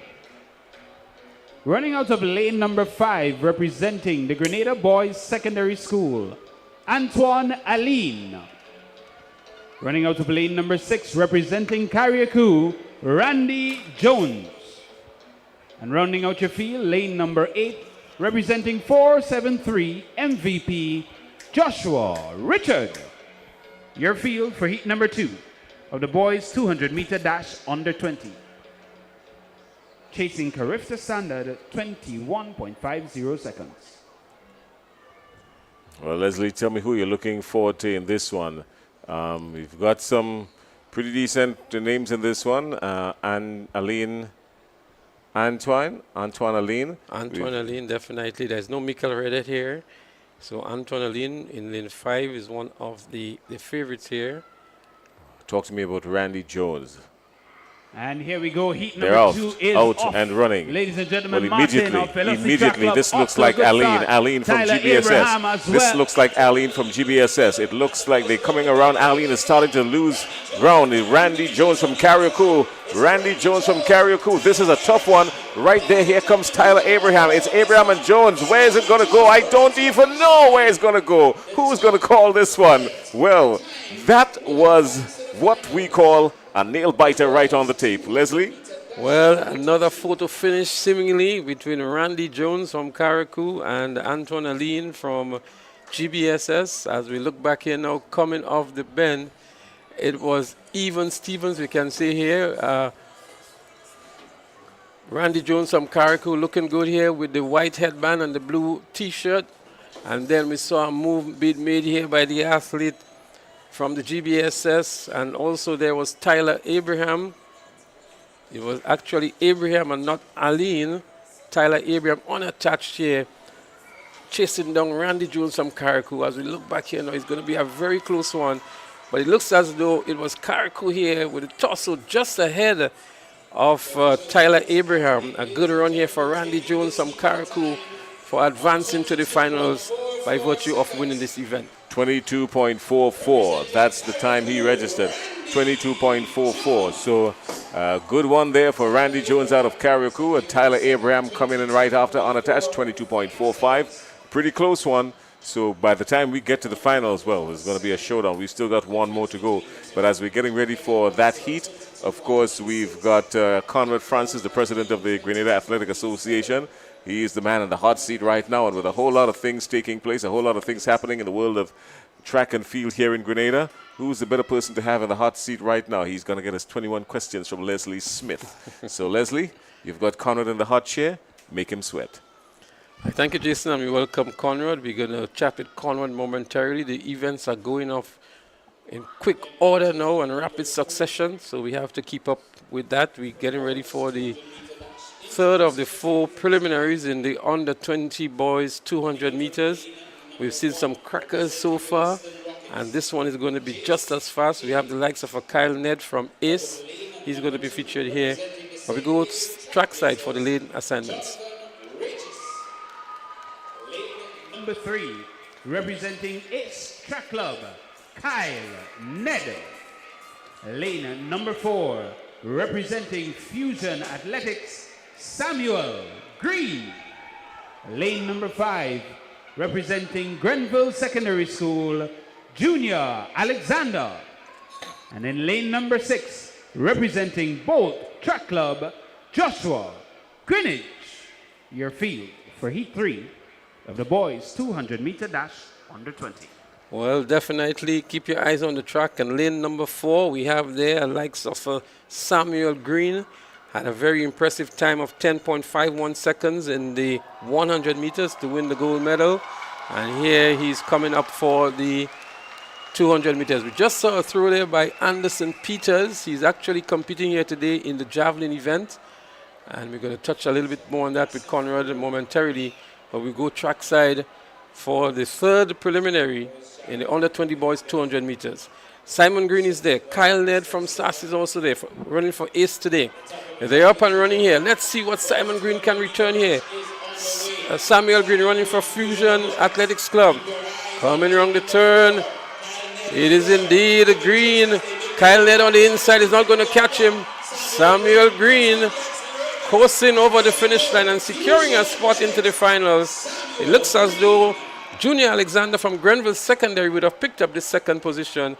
Running out of lane number 5, representing the Grenada Boys Secondary School, Antoine Aline. Running out of lane number 6, representing Carriacou, Randy Jones. And rounding out your field, lane number 8, representing 473 MVP, Joshua Richard. Your field for heat number 2 of the boys 200-meter dash under 20. Chasing Carifta standard at 21.50 seconds. Well, Leslie, tell me who you're looking forward to in this one. We've got some pretty decent names in this one. And Antoine Aline. Antoine Aline, definitely. There's no Michael Redhead here. So Antoine Aline in lane 5 is one of the favorites here. Talk to me about Randy Jones. And here we go. Heat number They're out, 2 is out off. and running. Ladies and gentlemen, well, immediately, this looks like Aline from Tyler GBSS. This looks like Aline from GBSS. It looks like they're coming around. Aline is starting to lose ground. Randy Jones from Carriacou. This is a tough one. Right there, here comes Tyler Abraham. It's Abraham and Jones. Where is it going to go? I don't even know where it's going to go. Who's going to call this one? Well, that was what we call a nail biter right on the tape. Leslie? Well, another photo finish seemingly between Randy Jones from Carriacou and Antoine Aline from GBSS. As we look back here now, coming off the bend, it was even Stevens, we can see here. Randy Jones from Carriacou looking good here with the white headband and the blue T-shirt. And then we saw a move being made here by the athlete from the GBSS. And also there was Tyler Abraham. It was actually Abraham and not Aline. Tyler Abraham unattached here, chasing down Randy Jones from Carriacou. As we look back here now, it's going to be a very close one. But it looks as though it was Carriacou here with the torso just ahead of Tyler Abraham. A good run here for Randy Jones from Carriacou for advancing to the finals by virtue of winning this event. 22.44. That's the time he registered. 22.44. So good one there for Randy Jones out of Carriacou, and Tyler Abraham coming in right after unattached. 22.45. Pretty close one. So by the time we get to the finals, well, it's going to be a showdown. We've still got one more to go. But as we're getting ready for that heat, of course, we've got Conrad Francis, the president of the Grenada Athletic Association. He is the man in the hot seat right now, and with a whole lot of things taking place, a whole lot of things happening in the world of track and field here in Grenada. Who's the better person to have in the hot seat right now? He's going to get us 21 questions from Leslie Smith. So, Leslie, you've got Conrad in the hot chair. Make him sweat. Thank you, Jason, and we welcome Conrad. We're going to chat with Conrad momentarily. The events are going off in quick order now and rapid succession, so we have to keep up with that. We're getting ready for the third of the four preliminaries in the under-20 boys 200 meters. We've seen some crackers so far, and this one is going to be just as fast. We have the likes of a Kyle Ned from ACE. He's going to be featured here. But we go trackside for the lane assignments. Number 3, representing ACE Track Club, Kyle Ned. Lane number 4, representing Fusion Athletics, Samuel Green. Lane number 5, representing Grenville Secondary School, Junior Alexander. And in lane number 6, representing both Track Club, Joshua Greenwich. Your field for Heat 3 of the boys 200 meter dash under 20. Well, definitely keep your eyes on the track. And lane number 4, we have there likes of Samuel Green. Had a very impressive time of 10.51 seconds in the 100 meters to win the gold medal. And here he's coming up for the 200 meters. We just saw a throw there by Anderson Peters. He's actually competing here today in the javelin event. And we're going to touch a little bit more on that with Conrad momentarily. But we go trackside for the third preliminary in the under 20 boys 200 meters. Simon Green is there. Kyle Ned from SAS is also there, running for ACE today. They're up and running here. Let's see what Simon Green can return here. Samuel Green running for Fusion Athletics Club. Coming around the turn. It is indeed Green. Kyle Ned on the inside is not going to catch him. Samuel Green coursing over the finish line and securing a spot into the finals. It looks as though Junior Alexander from Grenville Secondary would have picked up the second position.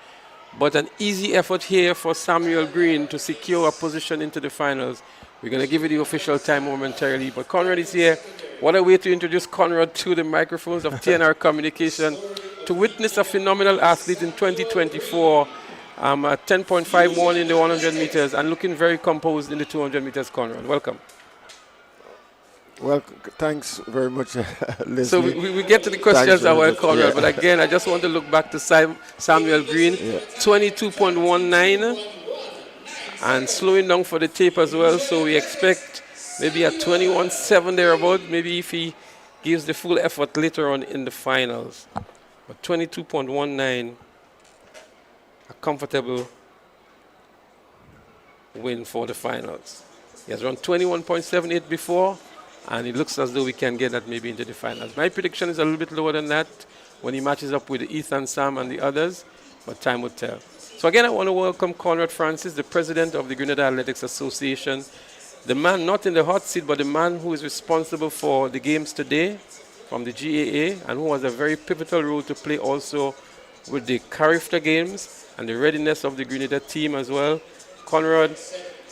But an easy effort here for Samuel Green to secure a position into the finals. We're going to give you the official time momentarily. But Conrad is here. What a way to introduce Conrad to the microphones of TNR Communication to witness a phenomenal athlete in 2024. At 10.51 in the 100 meters and looking very composed in the 200 meters, Conrad. Welcome. Well, thanks very much, Leslie. So we get to the questions about Conrad, yeah. But again, I just want to look back to Samuel Green, 22.19, and slowing down for the tape as well. So we expect maybe a 21.7 thereabout, maybe if he gives the full effort later on in the finals. But 22.19, a comfortable win for the finals. He has run 21.78 before, and it looks as though we can get that maybe into the finals. My prediction is a little bit lower than that when he matches up with Ethan, Sam, and the others, but time will tell. So again, I want to welcome Conrad Francis, the president of the Grenada Athletics Association, the man not in the hot seat, but the man who is responsible for the games today from the GAA, and who has a very pivotal role to play also with the Carifta Games and the readiness of the Grenada team as well. Conrad,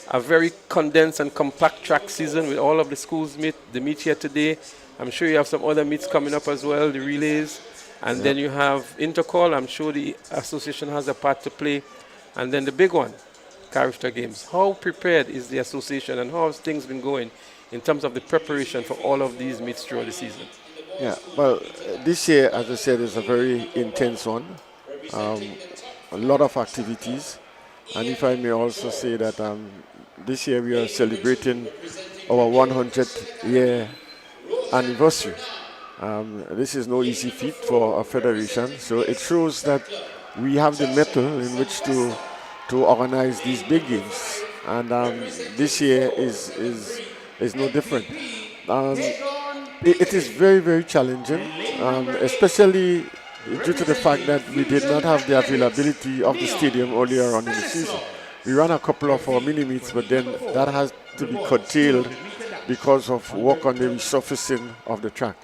a very condensed and compact track season with all of the schools meet. The meet here today. I'm sure you have some other meets coming up as well, the relays. And then you have Intercall. I'm sure the association has a part to play. And then the big one, Character Games. How prepared is the association and how has things been going in terms of the preparation for all of these meets throughout the season? Yeah, well, this year, as I said, is a very intense one. A lot of activities. And if I may also say that this year we are celebrating our 100th year anniversary. This is no easy feat for a federation, so it shows that we have the mettle in which to organize these big games. And this year is no different. It is very, very challenging, especially due to the fact that we did not have the availability of the stadium earlier on in the season. We ran a couple of our mini-meets, but then that has to be curtailed because of work on the resurfacing of the track.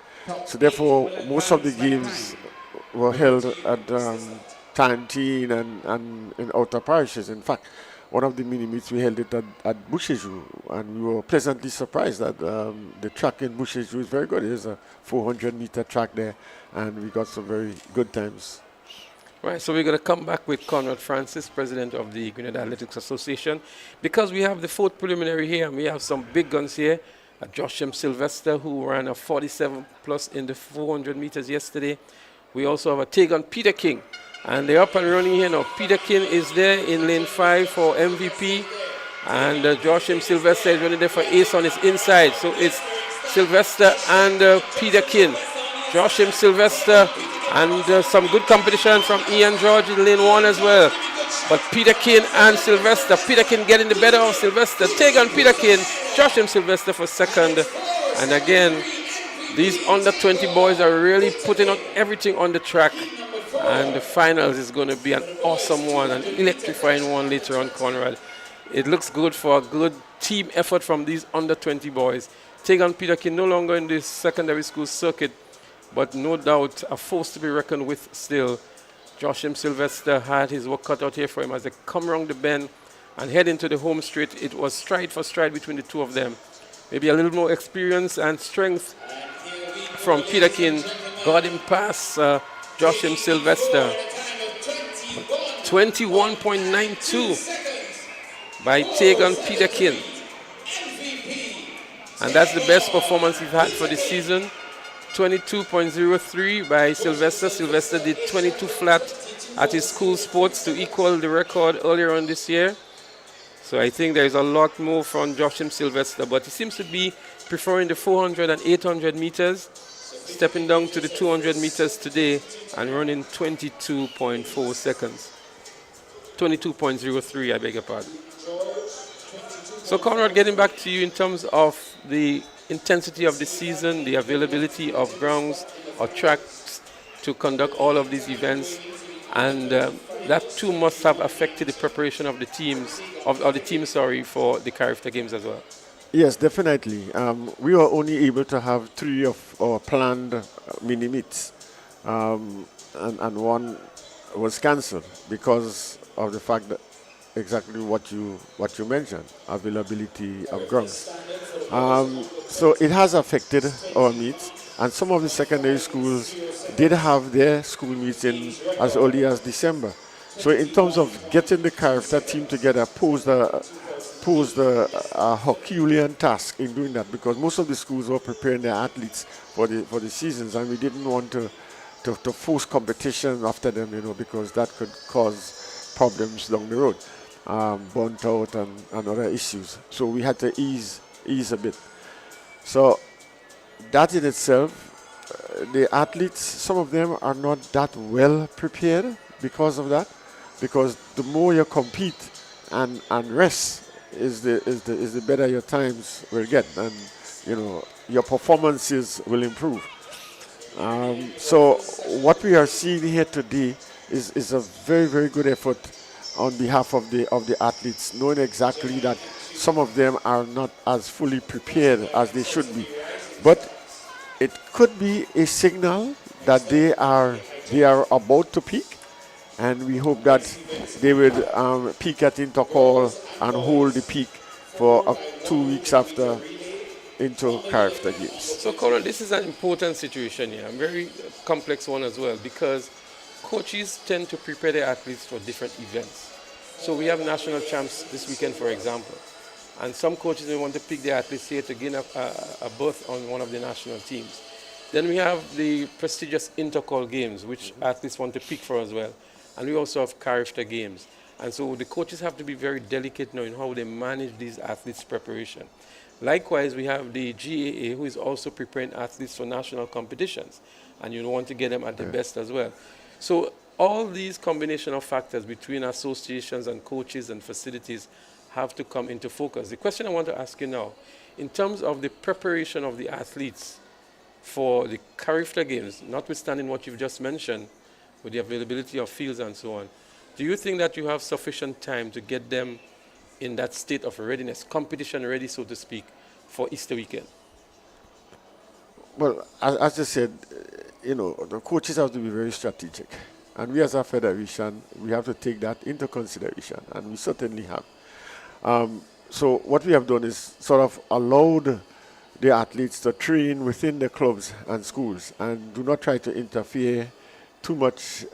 So therefore, most of the games were held at Tantine and in outer parishes. In fact, one of the mini-meets, we held it at Bouchejoux, and we were pleasantly surprised that the track in Bouchejoux is very good. There's a 400-meter track there, and we got some very good times. Right, so we're going to come back with Conrad Francis, president of the Grenada Athletics Association, because we have the fourth preliminary here, and we have some big guns here. Josh M. Sylvester, who ran a 47 plus in the 400 meters yesterday. We also have a Tegan Peter King, and they're up and running here now. Peter King is there in lane 5 for MVP, and Josh M. Sylvester is running there for ace on his inside. So it's Sylvester and Peter King. Josh M. Sylvester and some good competition from Ian George in lane 1 as well. But Peter King and Sylvester. Peter King getting the better of Sylvester. Tegan Peter King, Josh M. Sylvester for second. And again, these under 20 boys are really putting on everything on the track. And the finals is going to be an awesome one, an electrifying one later on, Conrad. It looks good for a good team effort from these under 20 boys. Tegan Peter King no longer in the secondary school circuit, but no doubt a force to be reckoned with still. Josh M. Sylvester had his work cut out here for him as they come around the bend and head into the home straight. It was stride for stride between the two of them. Maybe a little more experience and strength from Peter King got him past Josh M. Sylvester. 21.92 by Tegan Peter King. And that's the best performance he's had for the season. 22.03 by Sylvester. Sylvester did 22 flat at his school sports to equal the record earlier on this year. So I think there's a lot more from Josh M. Sylvester, but he seems to be preferring the 400 and 800 meters, stepping down to the 200 meters today and running 22.4 seconds. 22.03, I beg your pardon. So Conrad, getting back to you in terms of the intensity of the season, the availability of grounds or tracks to conduct all of these events, and that too must have affected the preparation of the teams, for the Character Games as well. Yes, definitely. We were only able to have 3 of our planned mini meets, and one was cancelled because of the fact that exactly what you mentioned, availability of grounds. So it has affected our meets, and some of the secondary schools did have their school meets in as early as December. So in terms of getting the character team together posed a Herculean task in doing that, because most of the schools were preparing their athletes for the seasons, and we didn't want to force competition after them, because that could cause problems down the road, burnt out and other issues. So we had to ease a bit. So that in itself, the athletes, some of them are not that well prepared because of that, because the more you compete and rest is the better your times will get, and your performances will improve. So what we are seeing here today is a very, very good effort on behalf of the athletes, knowing exactly that some of them are not as fully prepared as they should be. But it could be a signal that they are about to peak, and we hope that they will peak at Intercall and hold the peak for 2 weeks after into character games. So, Colin, this is an important situation here, a very complex one as well, because coaches tend to prepare their athletes for different events. So we have national champs this weekend, for example, and some coaches may want to pick their athletes here to gain a berth on one of the national teams. Then we have the prestigious intercall games, which athletes want to pick for as well, and we also have character games. And so the coaches have to be very delicate now in how they manage these athletes' preparation. Likewise, we have the GAA, who is also preparing athletes for national competitions, and you want to get them at the best as well. So all these combination of factors between associations and coaches and facilities have to come into focus. The question I want to ask you now, in terms of the preparation of the athletes for the character games, notwithstanding what you've just mentioned, with the availability of fields and so on, do you think that you have sufficient time to get them in that state of readiness, competition ready, so to speak, for Easter weekend? Well, as I said, the coaches have to be very strategic. And we as a federation, we have to take that into consideration, and we certainly have. So what we have done is sort of allowed the athletes to train within the clubs and schools and do not try to interfere too much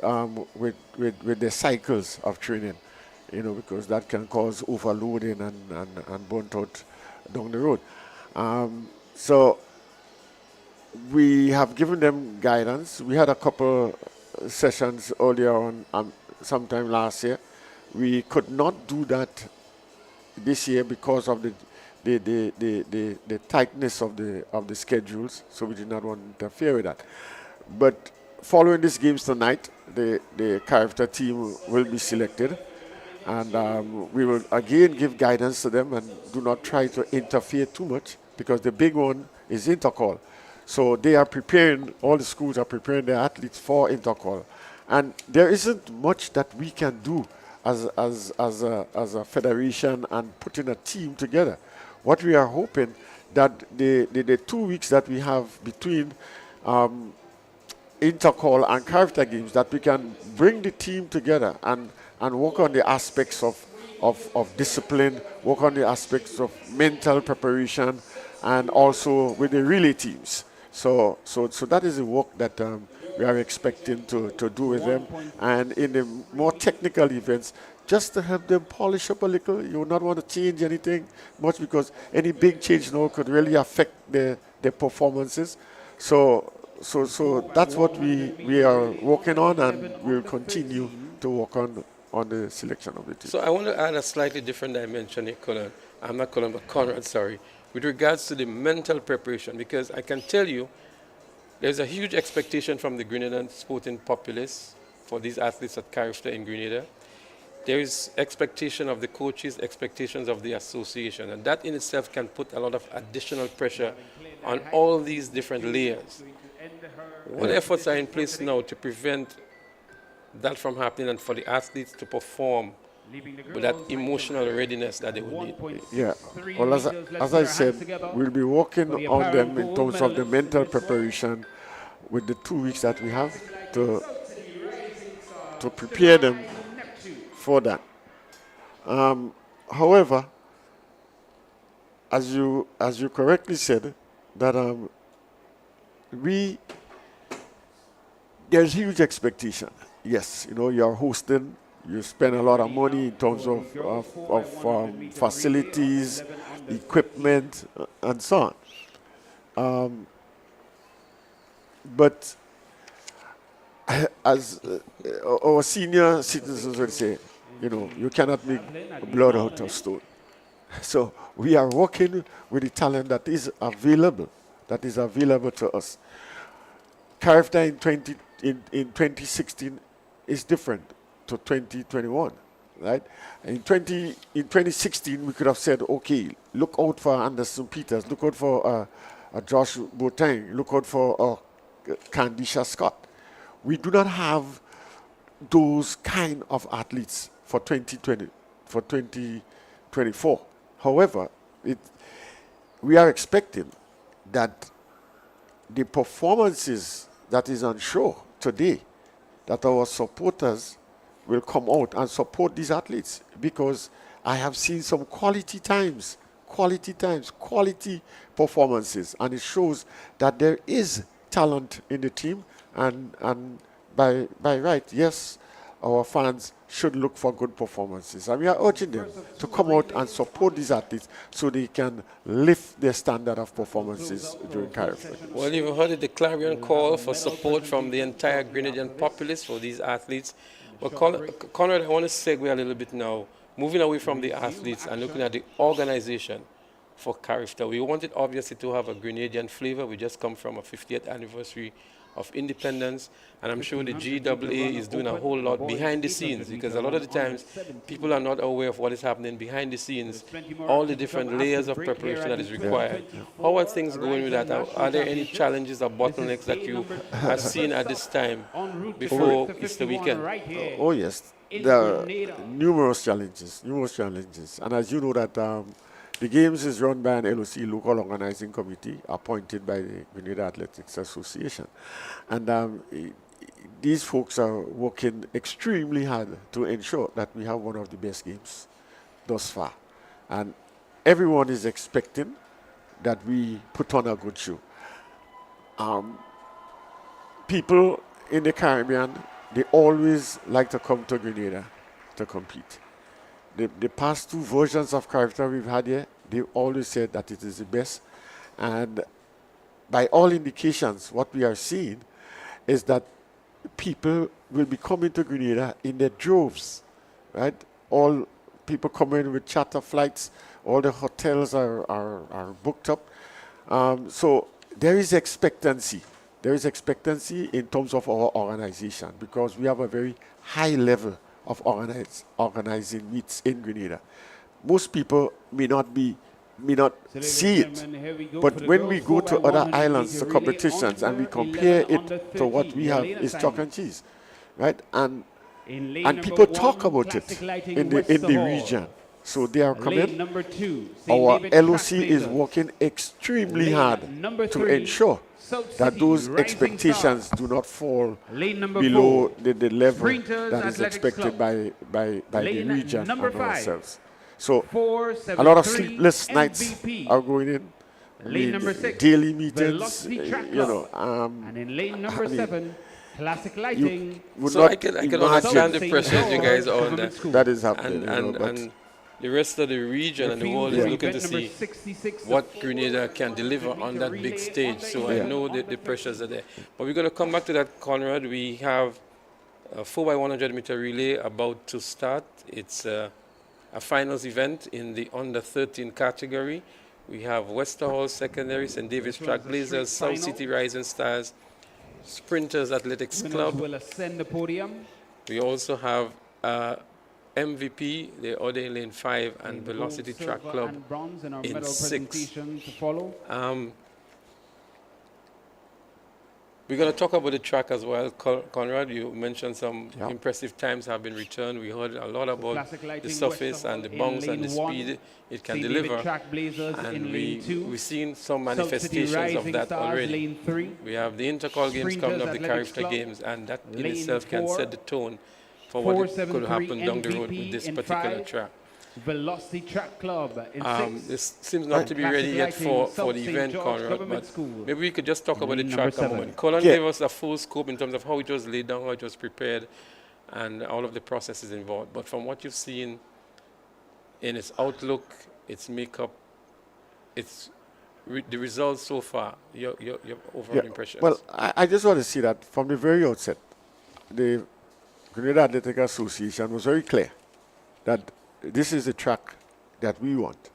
with the cycles of training, because that can cause overloading and burnt out down the road. So we have given them guidance. We had a couple sessions earlier on, sometime last year. We could not do that this year because of the tightness of the schedules, so we did not want to interfere with that. But following these games tonight, the character team will be selected, and we will again give guidance to them and do not try to interfere too much, because the big one is intercall. So they are preparing, all the schools are preparing their athletes for intercall. And there isn't much that we can do as a federation and putting a team together. What we are hoping that the 2 weeks that we have between intercall and character games, that we can bring the team together and work on the aspects of discipline, work on the aspects of mental preparation, and also with the relay teams. So that is the work that we are expecting to do with them. And in the more technical events, just to help them polish up a little. You would not want to change anything much, because any big change now could really affect their performances. So that's what we are working on, and we'll continue to work on the selection of the team. So I want to add a slightly different dimension here, Colin. I'm not Colin, but Conrad, sorry. With regards to the mental preparation, because I can tell you there's a huge expectation from the Grenadan sporting populace for these athletes at character in Grenada. There is expectation of the coaches, expectations of the association, and that in itself can put a lot of additional pressure on all these different layers. What efforts are in place now to prevent that from happening and for the athletes to perform with that emotional readiness that they would need? Yeah, well, as I said, we'll be working on them in terms of the mental preparation with the 2 weeks that we have to prepare them for that. However, as you correctly said, that there's huge expectation. Yes, you're hosting. You spend a lot of money in terms of facilities, equipment, and so on. But as our senior citizens would say, you cannot make blood out of stone. So we are working with the talent that is available to us. Character in 2016 is different to 2021, right? In 2016, we could have said, okay, look out for Anderson Peters, look out for Josh Boateng, look out for Candisha Scott. We do not have those kind of athletes for 2020, for 2024. However, we are expecting that the performances that is on show today, that our supporters will come out and support these athletes, because I have seen some quality times quality times, quality performances, and it shows that there is talent in the team, and by right, yes, our fans should look for good performances. And we are urging them to come out and support these athletes so they can lift their standard of performances during CARIF. Well, you've heard the clarion call for support from the entire Grenadian populace for these athletes. Well, Conrad, I want to segue a little bit now, moving away from the athletes and looking at the organization for CARIF. We want it obviously to have a Grenadian flavor. We just come from a 50th anniversary of independence, and I'm sure the GAA is doing a whole lot behind the scenes, because a lot of the times people are not aware of what is happening behind the scenes, all the different layers of preparation that is required. How are things going with that? Are there any challenges or bottlenecks that you have seen at this time before Easter weekend? Oh yes, there are numerous challenges, and as you know that the games is run by an LOC, local organizing committee, appointed by the Grenada Athletics Association. And these folks are working extremely hard to ensure that we have one of the best games thus far. And everyone is expecting that we put on a good show. People in the Caribbean, they always like to come to Grenada to compete. The past two versions of character we've had here, they always said that it is the best. And by all indications, what we are seeing is that people will be coming to Grenada in their droves, right? All people coming with charter flights, all the hotels are booked up. So there is expectancy. There is expectancy in terms of our organization, because we have a very high level of organizing meets in Grenada. Most people may not see it, but when we go to other islands to competitions and we compare it to what we have, is chalk and cheese, right? And people talk about it in the region. So they are coming. Our LOC is working extremely hard to ensure that those expectations do not fall below the level that is expected by the region and ourselves. So a lot of sleepless nights are going in. Daily meetings, and in lane number 7, classic lighting. So I can understand the pressure you guys are under. That is happening. And the rest of the region and the world is looking to see what Grenada can deliver on that big stage. So I know that the pressures are there. But we're going to come back to that, Conrad. We have a 4x100 meter relay about to start. It's a finals event in the under 13 category. We have Westerhall Secondary, St. David's Track Blazers, South City Rising Stars, Sprinters Athletics Club. Will ascend the podium. We also have MVP, the other in lane 5, and Velocity Track Club in 6. We're going to talk about the track as well. Conrad, you mentioned some impressive times have been returned. We heard a lot about the surface and the bounce and the speed it can deliver. And we've seen some manifestations of that already. We have the Intercol Games coming up, the Carifta Games, and that in itself can set the tone for what could happen down the road with this particular track. Velocity Track Club in 6. This seems not to be ready yet for the event, Conrad, but maybe we could just talk about the track a moment. Colin gave us a full scope in terms of how it was laid down, how it was prepared, and all of the processes involved. But from what you've seen in its outlook, its makeup, the results so far, your overall impression. Well, I just want to see that from the very outset, the Grenada Athletic Association was very clear that this is the track that we want.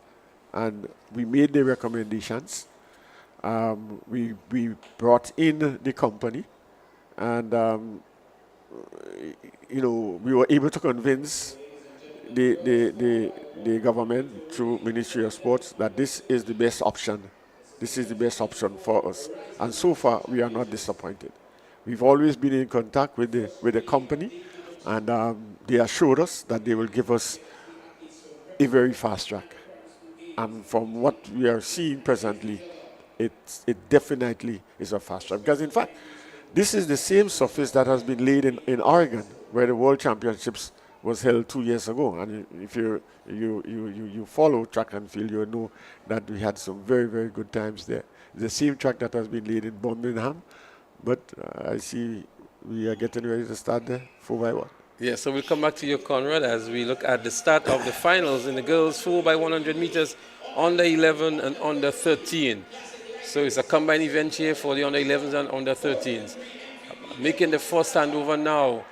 And we made the recommendations. We brought in the company, and we were able to convince the government through Ministry of Sports that this is the best option. This is the best option for us. And so far, we are not disappointed. We've always been in contact with the company, and they assured us that they will give us a very fast track. And from what we are seeing presently, it definitely is a fast track. Because in fact, this is the same surface that has been laid in Oregon, where the World Championships was held 2 years ago. And if you follow track and field, you know that we had some very, very good times there. The same track that has been laid in Birmingham, but I see we are getting ready to start there 4x1. Yeah, so we'll come back to you, Conrad, as we look at the start of the finals in the girls 4x100 meters, under 11 and under 13. So it's a combined event here for the under 11s and under 13s. Making the first handover now.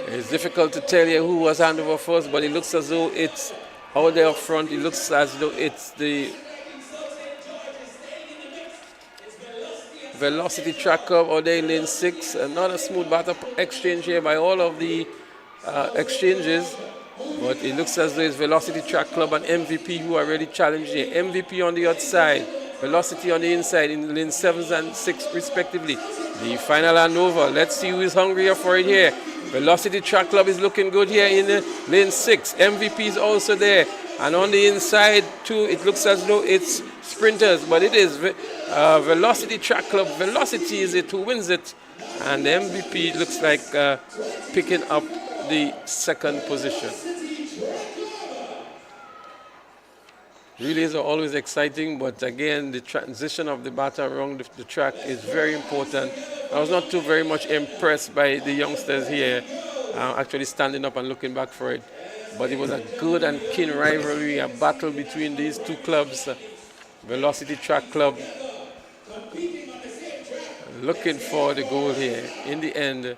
It's difficult to tell you who was handover first, but it looks as though it's out there up front. It looks as though it's the Velocity Track Club out there in lane 6. Another smooth batter exchange here by all of the exchanges. But it looks as though it's Velocity Track Club and MVP who are really challenging here. MVP on the outside, Velocity on the inside in lane 7 and 6 respectively. The final handover. Let's see who is hungrier for it here. Velocity Track Club is looking good here in lane 6. MVP is also there. And on the inside too, it looks as though it's sprinters, but it is Velocity Track Club. Velocity is it who wins it. And the MVP looks like picking up the second position. Relays are always exciting, but again, the transition of the batter around the track is very important. I was not too very much impressed by the youngsters here actually standing up and looking back for it. But it was a good and keen rivalry, a battle between these two clubs. Velocity Track Club looking for the goal here. In the end,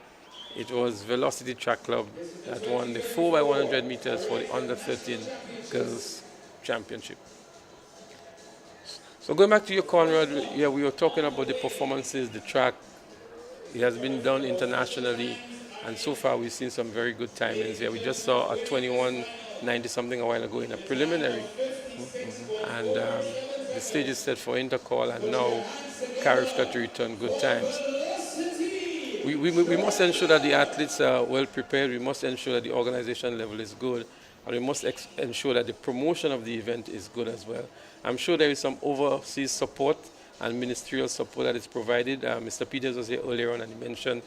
it was Velocity Track Club that won the 4x100 meters for the under 13 girls championship. So going back to you, Conrad, yeah, we were talking about the performances, the track. It has been done internationally, and so far we've seen some very good timings here. We just saw a 21.90 something a while ago in a preliminary, and the stage is set for intercall, and now Carifka to return good times. We must ensure that the athletes are well prepared. We must ensure that the organization level is good. And we must ensure that the promotion of the event is good as well. I'm sure there is some overseas support and ministerial support that is provided. Mr. Peters was here earlier on and he mentioned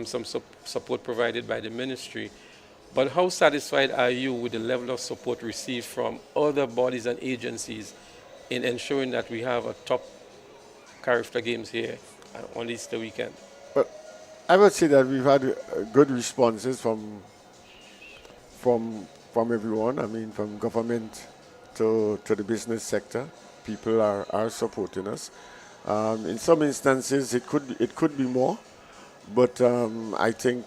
some support provided by the ministry. But how satisfied are you with the level of support received from other bodies and agencies in ensuring that we have a top Carifka Games here on Easter weekend? But I would say that we've had good responses from everyone. I mean, from government to the business sector, people are supporting us. In some instances, it could be more, but I think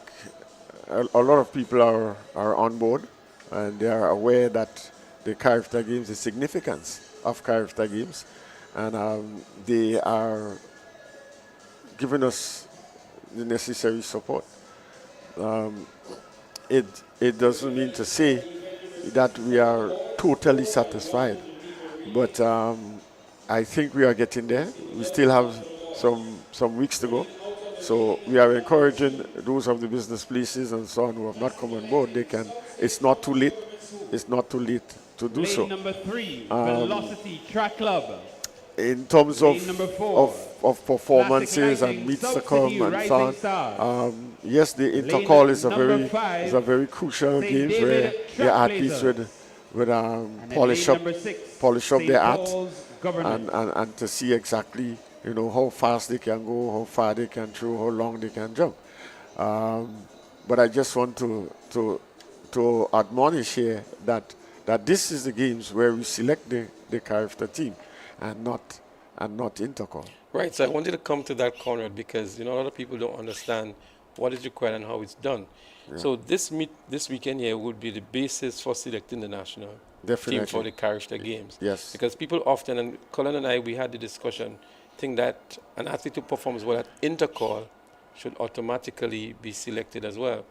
a lot of people are on board, and they are aware that the Carifka Games, the significance of Carifka Games, and they are giving us the necessary support. It doesn't mean to say that we are totally satisfied, but I think we are getting there. We still have some weeks to go, so we are encouraging those of the business places and so on who have not come on board. They can. It's not too late. It's not too late to do so. Number 3, Velocity Track Club. In terms of performances and meets to come and so on, yes, the intercall is a very crucial game where the athletes would polish up their art and to see exactly how fast they can go, how far they can throw, how long they can jump. But I just want to admonish here that this is the games where we select the Carifka team and not intercall. Right, so I wanted to come to that, Conrad, because a lot of people don't understand what is required and how it's done. Yeah. So this weekend here would be the basis for selecting the national team for the Carifka Games. Yes. Because people often, and Colin and I, we had the discussion, think that an athlete who performs well at intercall should automatically be selected as well.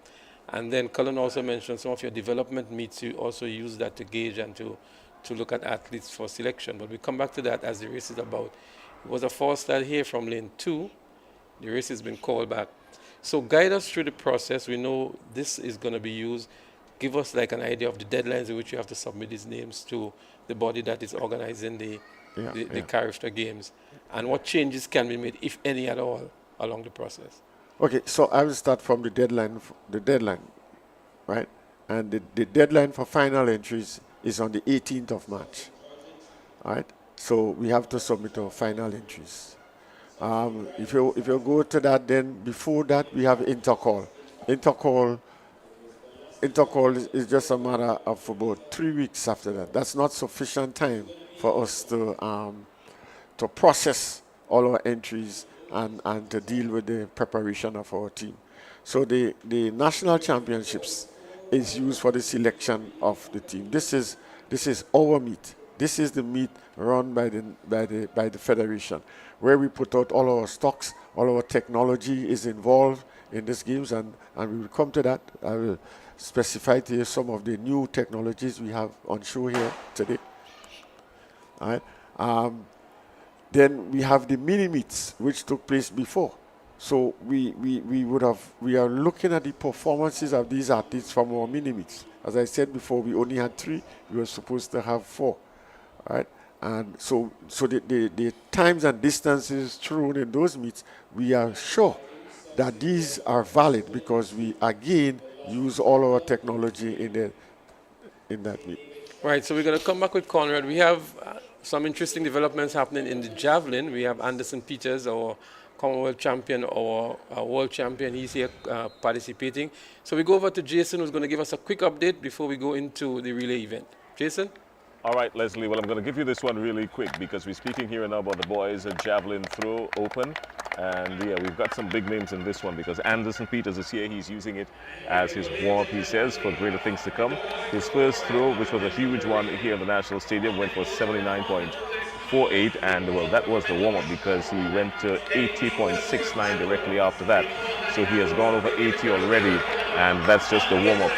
And then Colin also mentioned some of your development meets, you also use that to gauge and to look at athletes for selection. But we come back to that as the race is about. It was a false start here from lane 2. The race has been called back. So guide us through the process. We know this is going to be used. Give us like an idea of the deadlines in which you have to submit these names to the body that is organizing the Carifka Games. And what changes can be made, if any at all, along the process. Okay, so I will start from the deadline. right? And the deadline for final entries is on the 18th of March, right? So we have to submit our final entries. If you go to that, then before that we have intercall. Intercall is just a matter of about 3 weeks after that. That's not sufficient time for us to process all our entries and to deal with the preparation of our team. So the national championships is used for the selection of the team. This is our meet. This is the meet run by the federation, where we put out all our stocks, all our technology is involved in these games, and we will come to that. I will specify to you some of the new technologies we have on show here today. All right. Then we have the mini meets, which took place before. So we are looking at the performances of these athletes from our mini meets. As I said before, we only had 3. We were supposed to have 4, right? And so the times and distances thrown in those meets, we are sure that these are valid because we again use all our technology in that meet. Right, so we're going to come back with Conrad. We have some interesting developments happening in the javelin. We have Anderson Peters, our Commonwealth champion or world champion. He's here participating. So we go over to Jason, who's going to give us a quick update before we go into the relay event. Jason? All right, Leslie. Well, I'm going to give you this one really quick because we're speaking here now about the boys' javelin throw open. And yeah, we've got some big names in this one because Anderson Peters is here. He's using it as his warm-up, he says, for greater things to come. His first throw, which was a huge one here in the National Stadium, went for 79.48. And well, that was the warm-up because he went to 80.69 directly after that. So he has gone over 80 already, and that's just the warm-up.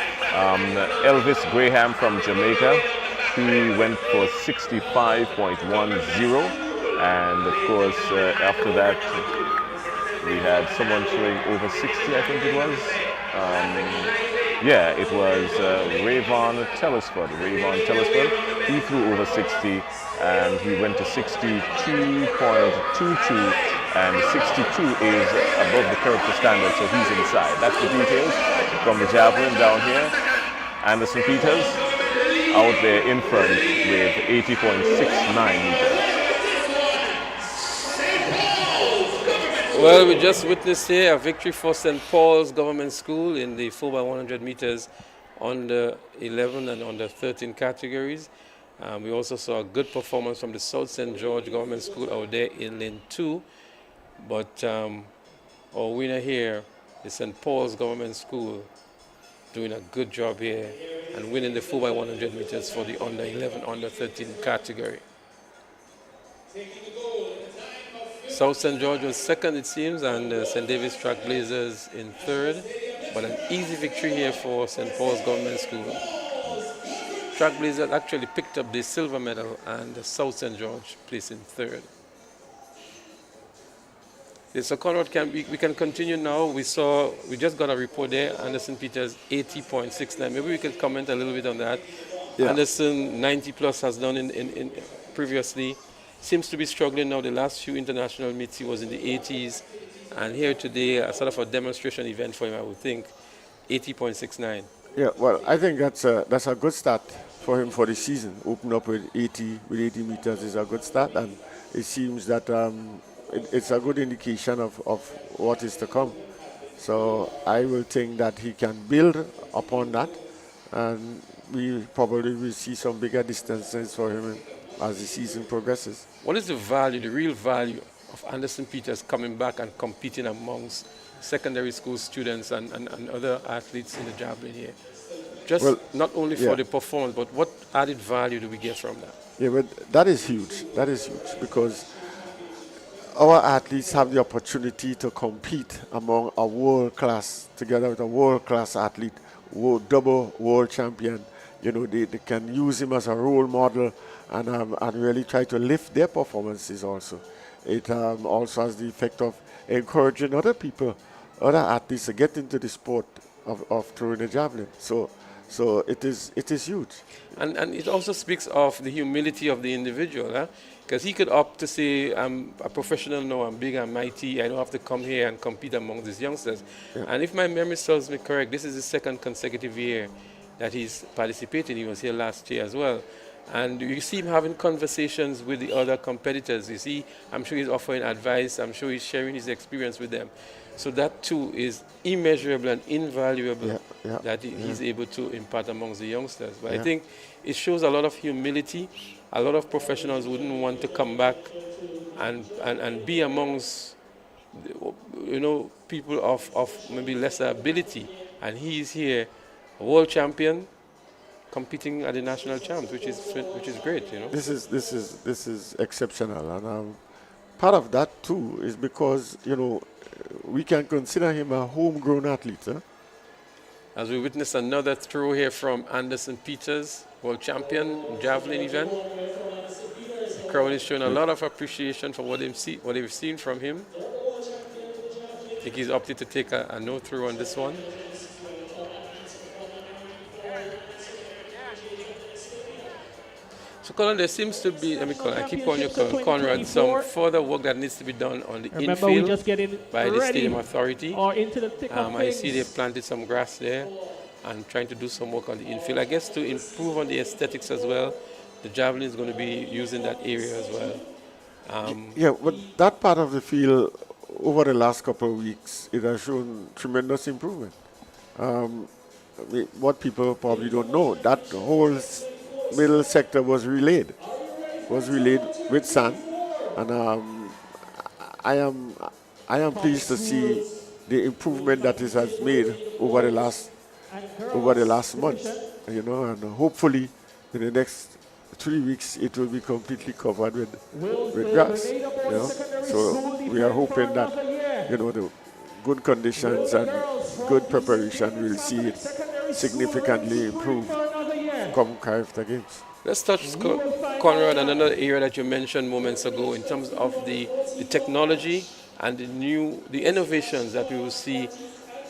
Elvis Graham from Jamaica, he went for 65.10, and of course after that we had someone throwing over 60, I think it was. Yeah, it was Rayvon Telesford. He threw over 60 and he went to 62.22, and 62 is above the character standard, so he's inside. That's the details from the javelin down here. Anderson Peters out there in front with 80.69 meters. Well, we just witnessed here a victory for St. Paul's Government School in the 4x100 meters under 11 and under 13 categories. We also saw a good performance from the South St. George Government School out there in lane 2. But our winner here is St. Paul's Government School, doing a good job here and winning the 4x100 meters for the under 11, under 13 category. South St. George was second, it seems, and St. David's Trailblazers in third. But an easy victory here for St. Paul's Government School. Trailblazers actually picked up the silver medal, and South St. George placed in third. Okay, so Conrad, we can continue now. We just got a report there, Anderson Peters 80.69. Maybe we can comment a little bit on that. Yeah. Anderson 90 plus has done in previously. Seems to be struggling now. The last few international meets he was in the 80s, and here today a sort of a demonstration event for him, I would think. 80.69. Yeah, well, I think that's a good start for him for the season. Open up with 80 meters is a good start, and it seems that it's a good indication of what is to come. So I will think that he can build upon that, and we probably will see some bigger distances for him as the season progresses. What is the value, the real value of Anderson Peters coming back and competing amongst secondary school students and other athletes in the javelin here? Just not only for the performance, but what added value do we get from that? Yeah, but that is huge. That is huge because our athletes have the opportunity to compete among a world-class, together with a world-class athlete, double world champion. You know, they can use him as a role model and really try to lift their performances also. It also has the effect of encouraging other people, other athletes to get into the sport of throwing a javelin. So So it is huge. And it also speaks of the humility of the individual, because he could opt to say, I'm a professional now, I'm big, I'm mighty, I don't have to come here and compete among these youngsters. Yeah. And if my memory serves me correct, this is the second consecutive year that he's participating. He was here last year as well. And you see him having conversations with the other competitors. You see, I'm sure he's offering advice, I'm sure he's sharing his experience with them. So that too is immeasurable and invaluable that he's able to impart amongst the youngsters. But I think it shows a lot of humility. A lot of professionals wouldn't want to come back and be amongst, people of maybe lesser ability. And he's here, a world champion, competing at the national champs, which is great. This is exceptional, and part of that too is because we can consider him a homegrown athlete. Huh? As we witness another throw here from Anderson Peters, world champion javelin event. The crowd is showing a lot of appreciation for what they've seen from him. I think he's opted to take a no throw on this one. So, Colin, there seems to be, I keep calling you Conrad, some further work that needs to be done on the infield by the Stadium Authority. I see they've planted some grass there and trying to do some work on the infield. I guess to improve on the aesthetics as well, the javelin is going to be using that area as well. But that part of the field, over the last couple of weeks, it has shown tremendous improvement. What people probably don't know, that whole middle sector was relayed with sand, and I am pleased to see the improvement that it has made over the last month, and hopefully in the next 3 weeks it will be completely covered with grass. So we are hoping that the good conditions and good preparation will see it significantly improved come Carifta Games. Let's touch, Conrad, on another area that you mentioned moments ago in terms of the technology and the innovations that we will see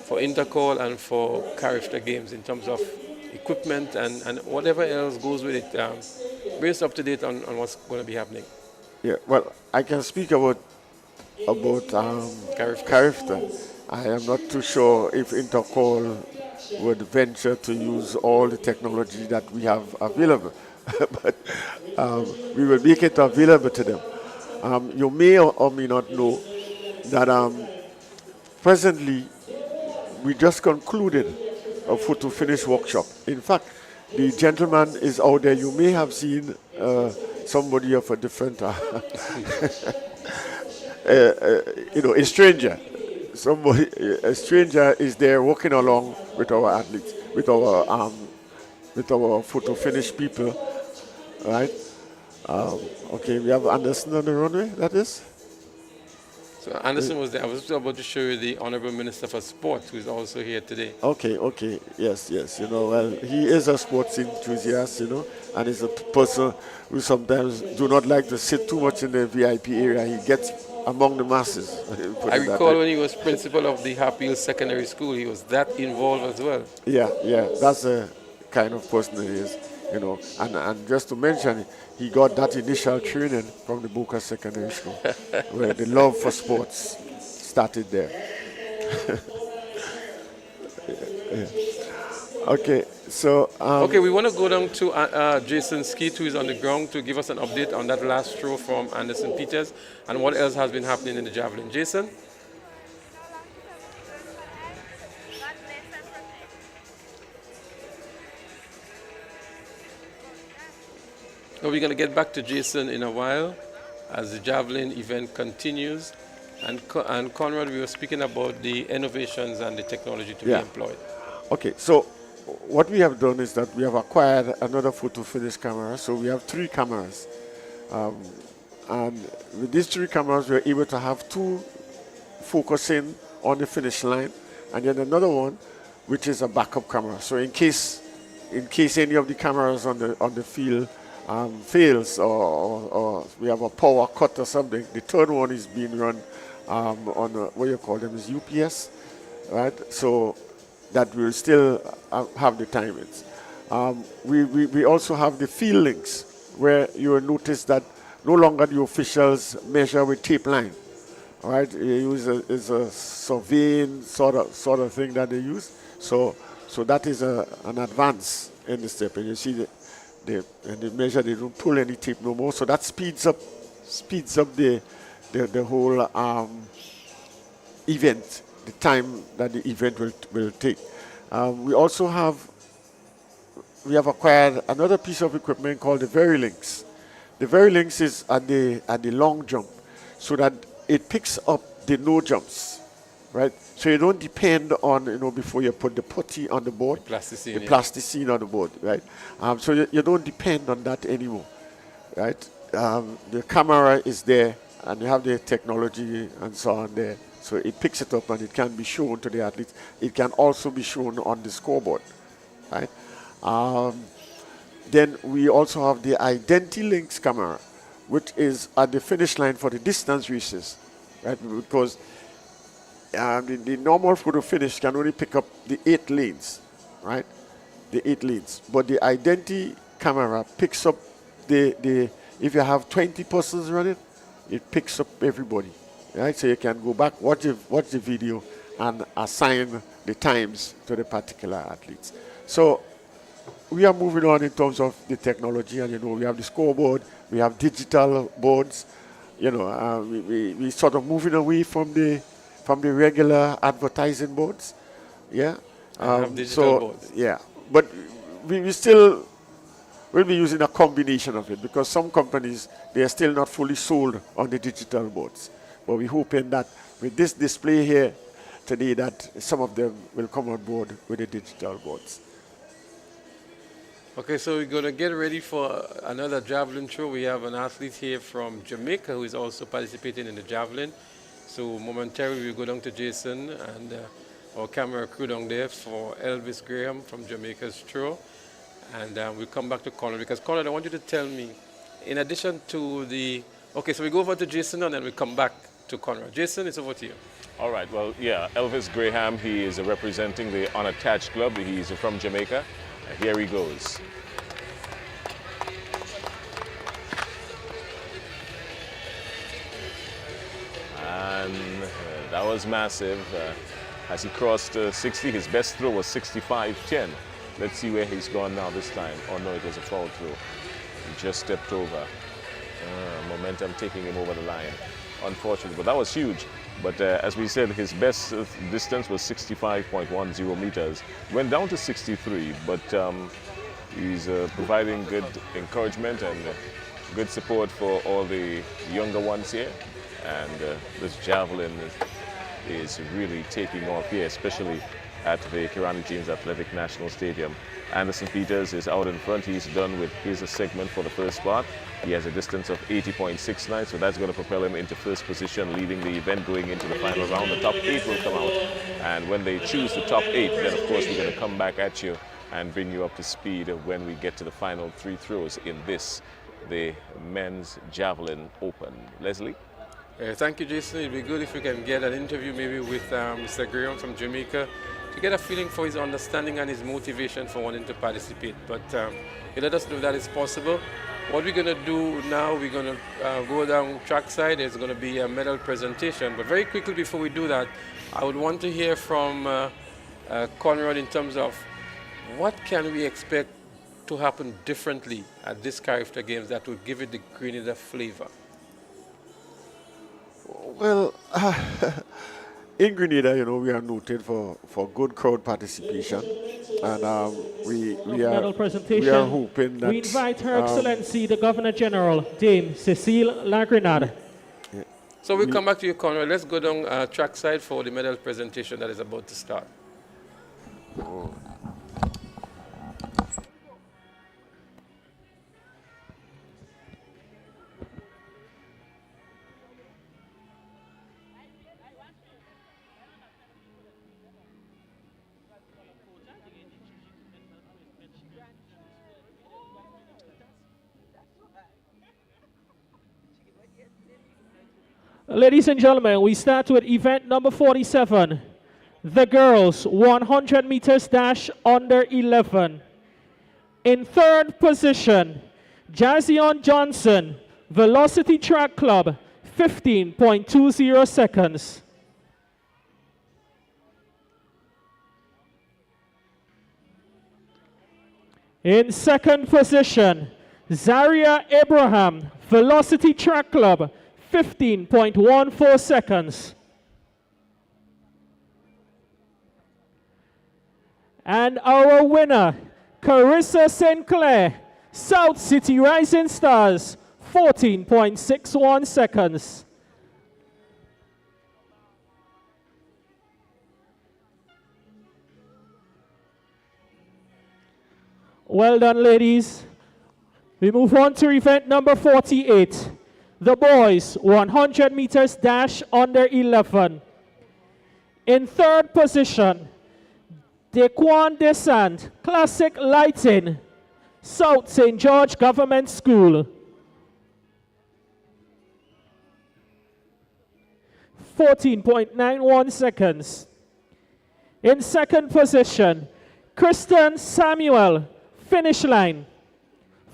for Intercall and for Carifta Games in terms of equipment and whatever else goes with it. Bring us up to date on what's going to be happening. Yeah, well, I can speak about Carifta. I am not too sure if Intercall would venture to use all the technology that we have available, but we will make it available to them. You may or may not know that presently we just concluded a photo finish workshop. In fact, the gentleman is out there. You may have seen somebody of a different, a stranger. A stranger is there walking along with our athletes, with our photo finish people, right? Okay, we have Anderson on the runway. That is. So Anderson was there. I was about to show you the Honorable Minister for Sport, who is also here today. Okay, yes. Well, he is a sports enthusiast, and is a person who sometimes do not like to sit too much in the VIP area. He gets among the masses. I recall when he was principal of the Harpeel Secondary School, he was that involved as well. Yeah, that's the kind of person he is, And just to mention, he got that initial training from the Boca Secondary School, where the love for sports started there. Okay, so... we want to go down to Jason Skeet, who is on the ground, to give us an update on that last throw from Anderson Peters and what else has been happening in the javelin. Jason? So we're going to get back to Jason in a while as the javelin event continues. And Conrad, we were speaking about the innovations and the technology to be employed. Okay, so what we have done is that we have acquired another photo finish camera. So we have 3 cameras. And with these 3 cameras, we're able to have 2 focusing on the finish line, and then another one, which is a backup camera. So in case any of the cameras on the field fails or we have a power cut or something, the third one is being run on what you call them is UPS, right? So that will still have the timings. We also have the field links, where you will notice that no longer the officials measure with tape line. All right, you use is a surveying sort of thing that they use. So that is an advance in the step, and you see and they measure. They don't pull any tape no more. So that speeds up the whole event, the time that the event will take. We have acquired another piece of equipment called the Verilinks. The Verilinks is at the long jump, so that it picks up the no jumps, right? So you don't depend on, before you put the putty on the board, plasticine on the board, right? So you don't depend on that anymore, right? The camera is there, and you have the technology and so on there. So it picks it up and it can be shown to the athletes. It can also be shown on the scoreboard, right? Then we also have the Identity Links camera, which is at the finish line for the distance races, right? Because the normal photo finish can only pick up the 8 lanes, right? The 8 lanes. But the Identity camera picks up if you have 20 persons running, it picks up everybody, right? So you can go back, watch the video, and assign the times to the particular athletes. So we are moving on in terms of the technology, and we have the scoreboard, we have digital boards. We sort of moving away from the regular advertising boards. Yeah. Digital boards. Yeah, but we still will be using a combination of it, because some companies, they are still not fully sold on the digital boards. But we're hoping that with this display here today, that some of them will come on board with the digital boards. Okay, so we're going to get ready for another javelin throw. We have an athlete here from Jamaica who is also participating in the javelin. So momentarily we'll go down to Jason and our camera crew down there for Elvis Graham from Jamaica's throw. And we'll come back to Conrad, because Conrad, I want you to tell me, in addition to the... Okay, so we go over to Jason and then we come back to Conrad. Jason, it's over to you. All right, well, yeah, Elvis Graham, he is representing the Unattached Club. He's from Jamaica. Here he goes. And that was massive. As he crossed 60, his best throw was 65.10. Let's see where he's gone now this time. Oh no, it was a foul throw. He just stepped over. Momentum taking him over the line. Unfortunately, but that was huge. But as we said, his best distance was 65.10 meters. Went down to 63, but he's providing good encouragement and good support for all the younger ones here. And this javelin is really taking off here, especially at the Kirani James Athletic National Stadium. Anderson Peters is out in front. He's done with his segment for the first part. He has a distance of 80.69, so that's going to propel him into first position, leading the event going into the final round. The top 8 will come out, and when they choose the top 8, then of course we're going to come back at you and bring you up to speed when we get to the final 3 throws in this, the Men's Javelin Open. Leslie? Thank you, Jason. It'd be good if we can get an interview maybe with Mr. Graham from Jamaica to get a feeling for his understanding and his motivation for wanting to participate. But he let us know that it's possible. What we're going to do now, we're going to go down trackside. There's going to be a medal presentation. But very quickly before we do that, I would want to hear from Conrad in terms of what can we expect to happen differently at this Character Games that would give it the Grenada flavor? Well, in Grenada, we are noted for good crowd participation, and we are hoping that we invite Her Excellency the Governor General, Dame Cecile La Grenada. Yeah. So we'll come back to you, Conrad. Let's go down trackside for the medal presentation that is about to start. Oh. Ladies and gentlemen, we start with event number 47. the girls 100 meters dash under 11. In third position, Jazion Johnson, Velocity Track Club, 15.20 seconds. In second position, Zaria Abraham, Velocity Track Club, 15.14 seconds. And our winner, Carissa St. Clair, South City Rising Stars, 14.61 seconds. Well done, ladies. We move on to event number 48. The boys 100 meters dash under 11. In third position, Dequan Desant, Classic Lighting, South St. George Government School. 14.91 seconds. In second position, Kristen Samuel, Finish Line,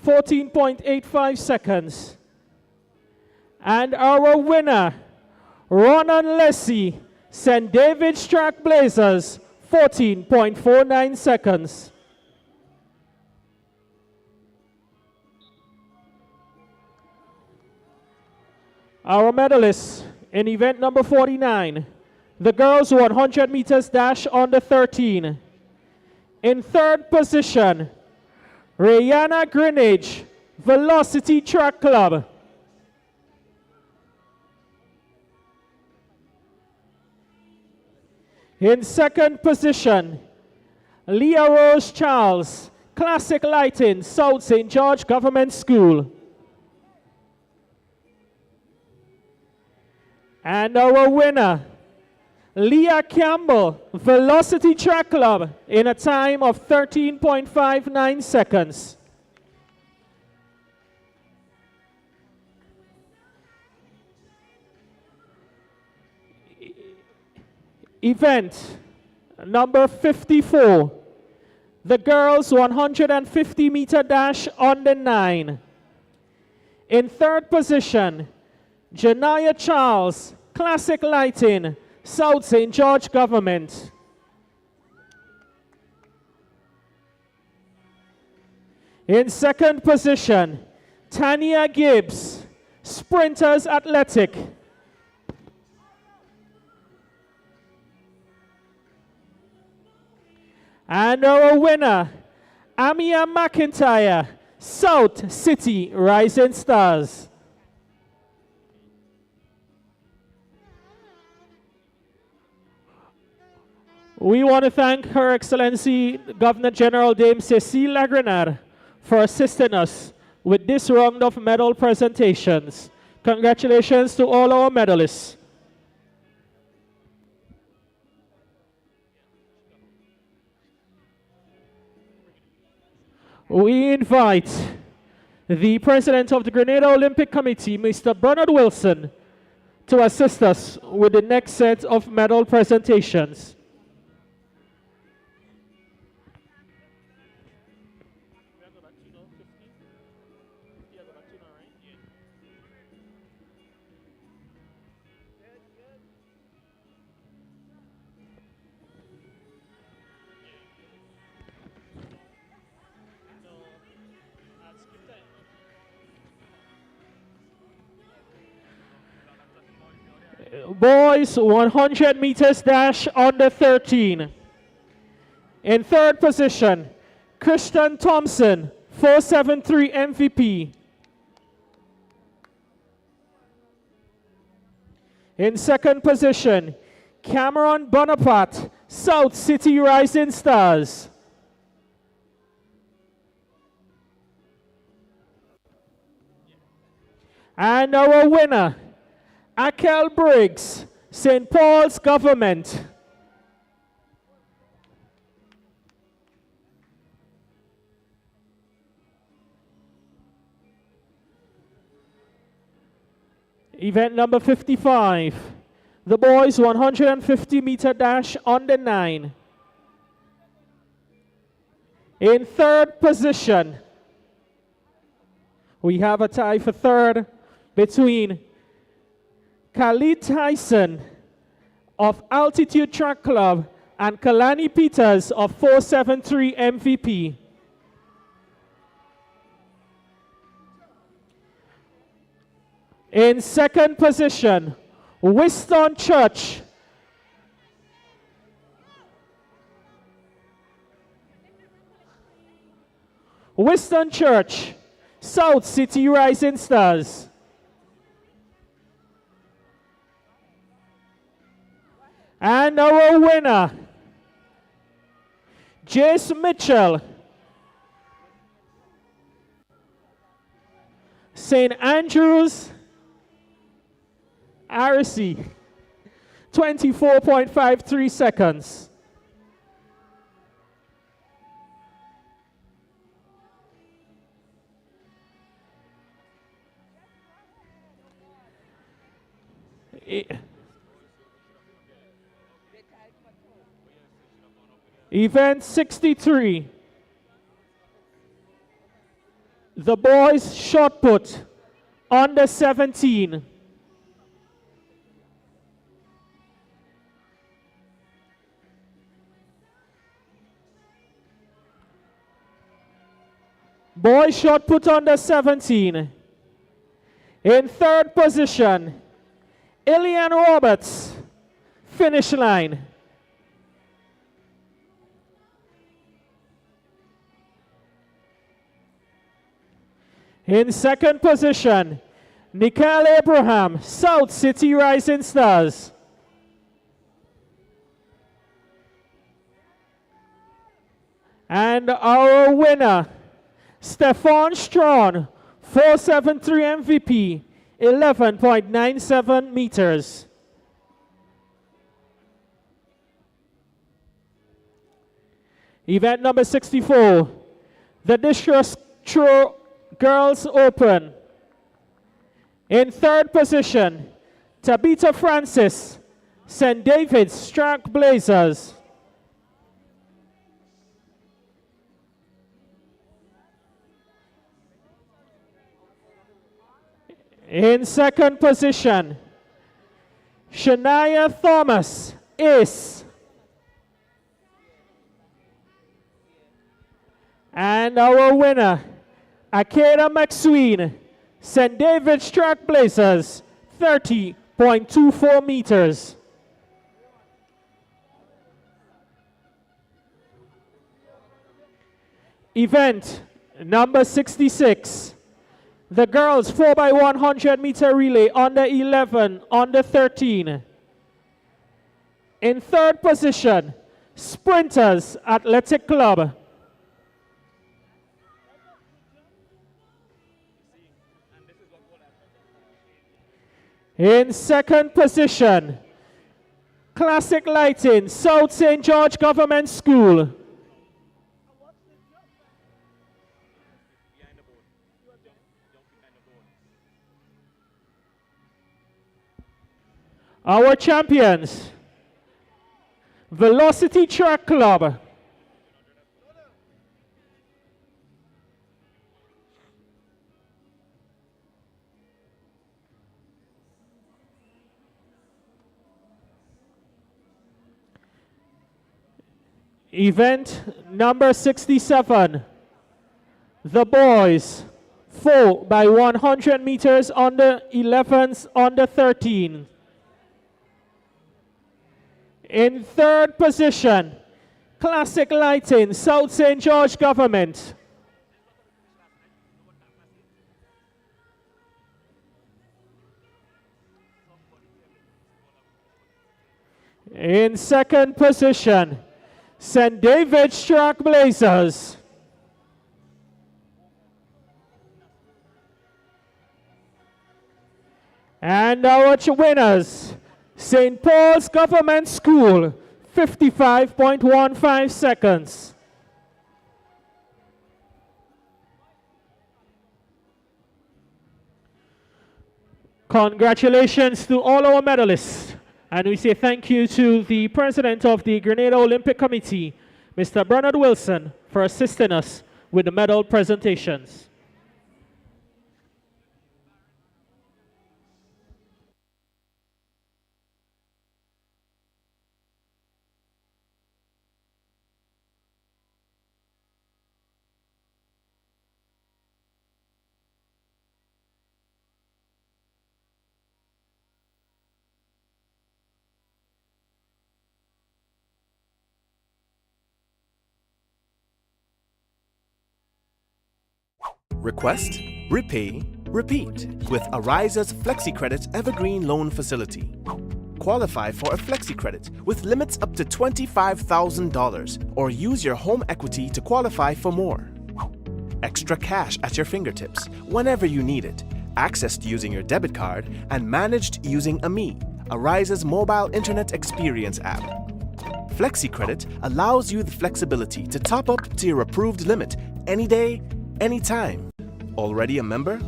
14.85 seconds. And our winner, Ronan Lessie, St. David's Track Blazers, 14.49 seconds. Our medalists in event number 49, the girls 100 meters dash under 13. In third position, Rihanna Greenwich, Velocity Track Club. In second position, Leah Rose Charles, Classic Lighting, South St. George Government School. And our winner, Leah Campbell, Velocity Track Club, in a time of 13.59 seconds. Event number 54, the girls 150 meter dash under 9. In third position, Janaya Charles, Classic Lighting, South St. George Government. In second position, Tania Gibbs, Sprinters Athletic. And our winner, Amia McIntyre, South City Rising Stars. We want to thank Her Excellency Governor General Dame Cecile Lagrenard for assisting us with this round of medal presentations. Congratulations to all our medalists. We invite the President of the Grenada Olympic Committee, Mr. Bernard Wilson, to assist us with the next set of medal presentations. Boys 100 meters dash under 13. In third position, Christian Thompson, 473 MVP. In second position, Cameron Bonaparte, South City Rising Stars. And our winner, Akel Briggs, St. Paul's Government. Event number 55, The boys 150-meter dash on the 9. In third position, we have a tie for third between Khalid Tyson of Altitude Track Club and Kalani Peters of 473 MVP. In second position, Winston Church South City Rising Stars. And our winner, Jace Mitchell, St. Andrews, Ariza, 24.53 seconds. Event 63. The boys shot put under 17. Boys shot put under 17. In third position, Ilian Roberts, finish line. In second position, Nicole Abraham, South City Rising Stars. And our winner, Stefan Strawn, 473 MVP, 11.97 meters. Event number 64, the Discus Throw Girls Open. In third position, Tabitha Francis, St. David's Trailblazers. In second position, Shania Thomas, Ace. And our winner, Akeda McSween, St. David's Trailblazers, 30.24 meters. Event number 66. The girls 4x100 meter relay under 11, under 13. In third position, Sprinters Athletic Club. In second position, Classic Lighting, South St. George Government School. Our champions, Velocity Track Club. Event number 67, the boys, 4x100 meters under 11s, under 13. In third position, Classic Lighting, South St. George Government. In second position, St. David's Trailblazers. And our winners, St. Paul's Government School, 55.15 seconds. Congratulations to all our medalists And we say thank you to the president of the Grenada Olympic Committee, Mr. Bernard Wilson, for assisting us with the medal presentations. Request, repay, repeat with Ariza's FlexiCredit Evergreen Loan Facility. Qualify for a FlexiCredit with limits up to $25,000 or use your home equity to qualify for more. Extra cash at your fingertips whenever you need it, accessed using your debit card and managed using AMI, Ariza's mobile internet experience app. FlexiCredit allows you the flexibility to top up to your approved limit any day, anytime. Already a member?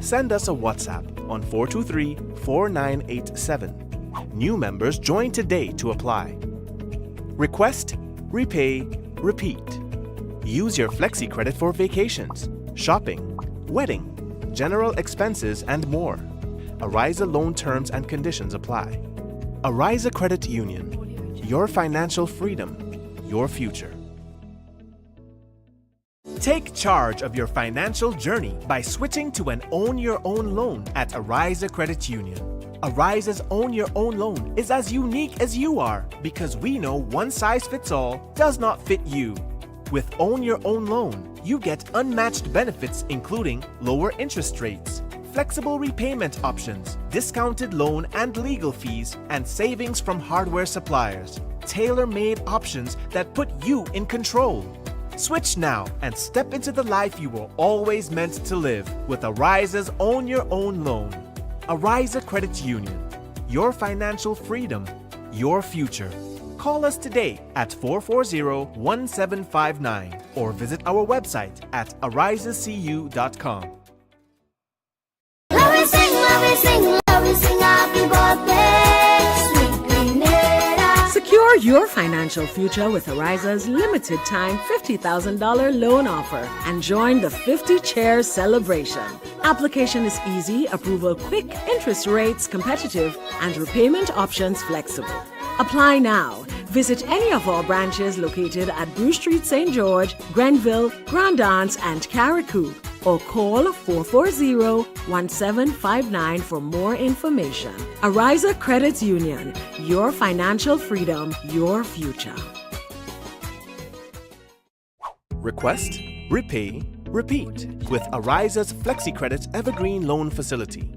Send us a WhatsApp on 423-4987. New members join today to apply. Request, repay, repeat. Use your FlexiCredit for vacations, shopping, wedding, general expenses, and more. Ariza loan terms and conditions apply. Ariza Credit Union. Your financial freedom, your future. Take charge of your financial journey by switching to an Own Your Own loan at Ariza Credit Union. Ariza's Own Your Own loan is as unique as you are because we know one size fits all does not fit you. With Own Your Own loan, you get unmatched benefits including lower interest rates, flexible repayment options, discounted loan and legal fees, and savings from hardware suppliers. Tailor-made options that put you in control. Switch now and step into the life you were always meant to live with Ariza's Own Your Own loan. Ariza Credit Union. Your financial freedom, your future. Call us today at 440-1759 or visit our website at arizacu.com. Love we sing, happy birthday, sweet Grenada. Secure your financial future with Ariza's limited time $50,000 loan offer and join the 50 Chairs celebration. Application is easy, approval quick, interest rates competitive, and repayment options flexible. Apply now. Visit any of our branches located at Bruce Street, St. George, Grenville, Grand Anse, and Carriacou, or call 440-1759 for more information. Ariza Credit Union. Your financial freedom, your future. Request, repay, repeat with Ariza's FlexiCredit Evergreen Loan Facility.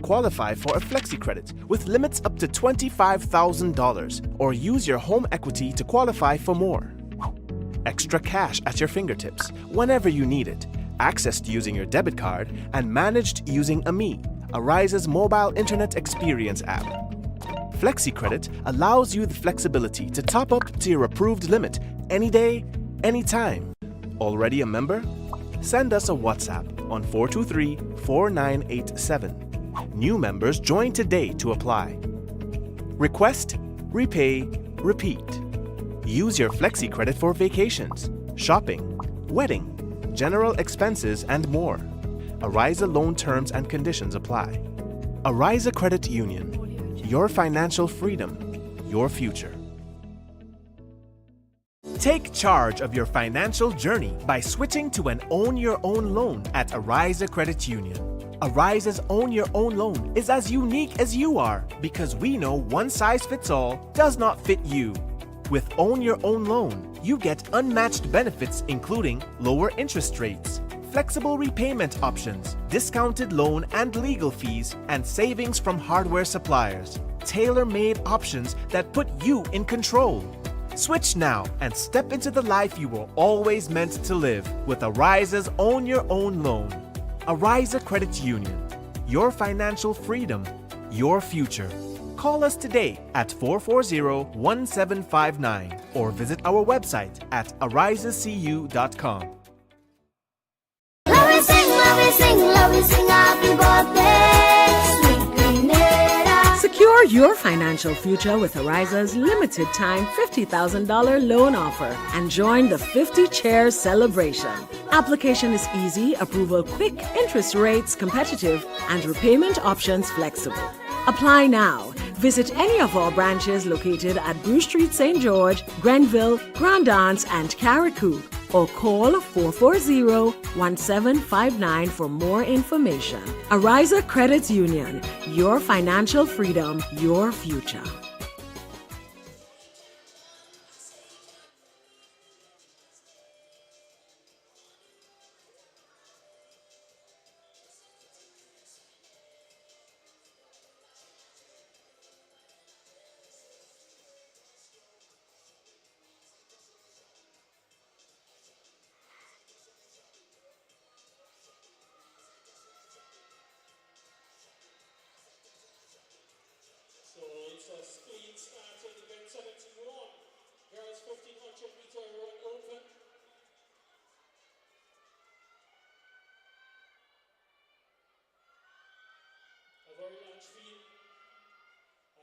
Qualify for a FlexiCredit with limits up to $25,000 or use your home equity to qualify for more. Extra cash at your fingertips whenever you need it, accessed using your debit card and managed using AMI, Ariza's mobile internet experience app. FlexiCredit allows you the flexibility to top up to your approved limit any day, anytime. Already a member? Send us a WhatsApp on 423-4987. New members join today to apply. Request, repay, repeat. Use your FlexiCredit for vacations, shopping, wedding, general expenses, and more. Ariza loan terms and conditions apply. Ariza Credit Union. Your financial freedom, your future. Take charge of your financial journey by switching to an Own Your Own loan at Ariza Credit Union. Ariza's Own Your Own loan is as unique as you are because we know one size fits all does not fit you. With Own Your Own loan, you get unmatched benefits including lower interest rates, flexible repayment options, discounted loan and legal fees, and savings from hardware suppliers. Tailor-made options that put you in control. Switch now and step into the life you were always meant to live with Ariza's Own Your Own loan. Ariza Credit Union. Your financial freedom, your future. Call us today at 440-1759 or visit our website at arizacu.com. Love we sing, happy birthday, sweet Grenada. Secure your financial future with Ariza's limited time $50,000 loan offer and join the 50 Chairs celebration. Application is easy, approval quick, interest rates competitive, and repayment options flexible. Apply now. Visit any of our branches located at Bruce Street, St. George, Grenville, Grand Anse, and Carriacou, or call 440-1759 for more information. Ariza Credit Union, your financial freedom, your future. So it's a clean start in event 71. Girls 1500 meter run open. A very large field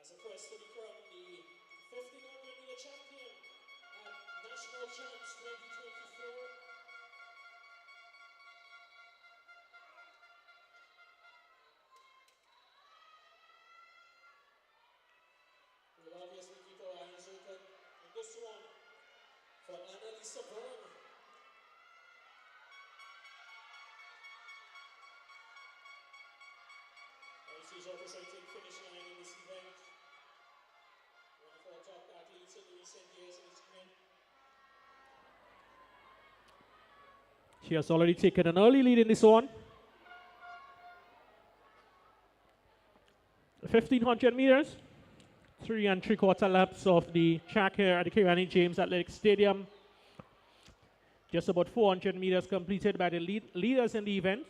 as a quest to become the 1500 meter champion at National Champs 2024. We'll obviously keep our eyes open on this one for Annalisa Brown. She's representing finish line in this event. One of our top athletes in the recent years in screen. She has already taken an early lead in this one. 1500 meters. 3 3/4 laps of the track here at the Kirani James Athletic Stadium. Just about 400 meters completed by the leaders in the event.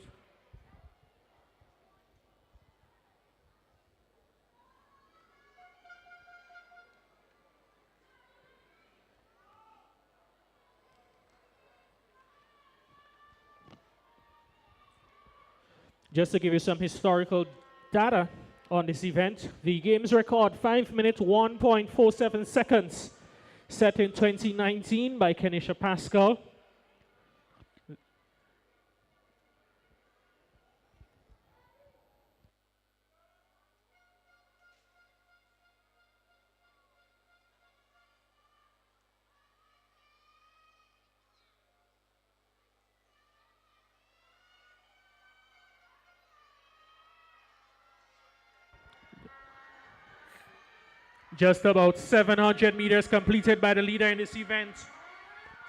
Just to give you some historical data on this event, the games record 5 minutes 1.47 seconds, set in 2019 by Kenisha Pascal. Just about 700 meters completed by the leader in this event,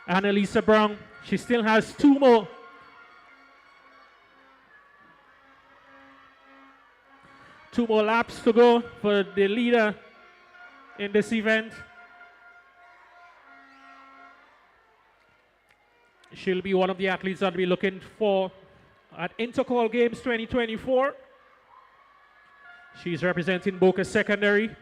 Annalisa Brown. She still has 2 more. Two more laps to go for the leader in this event. She'll be one of the athletes that we'll be looking for at Intercall Games 2024. She's representing Boca Secondary.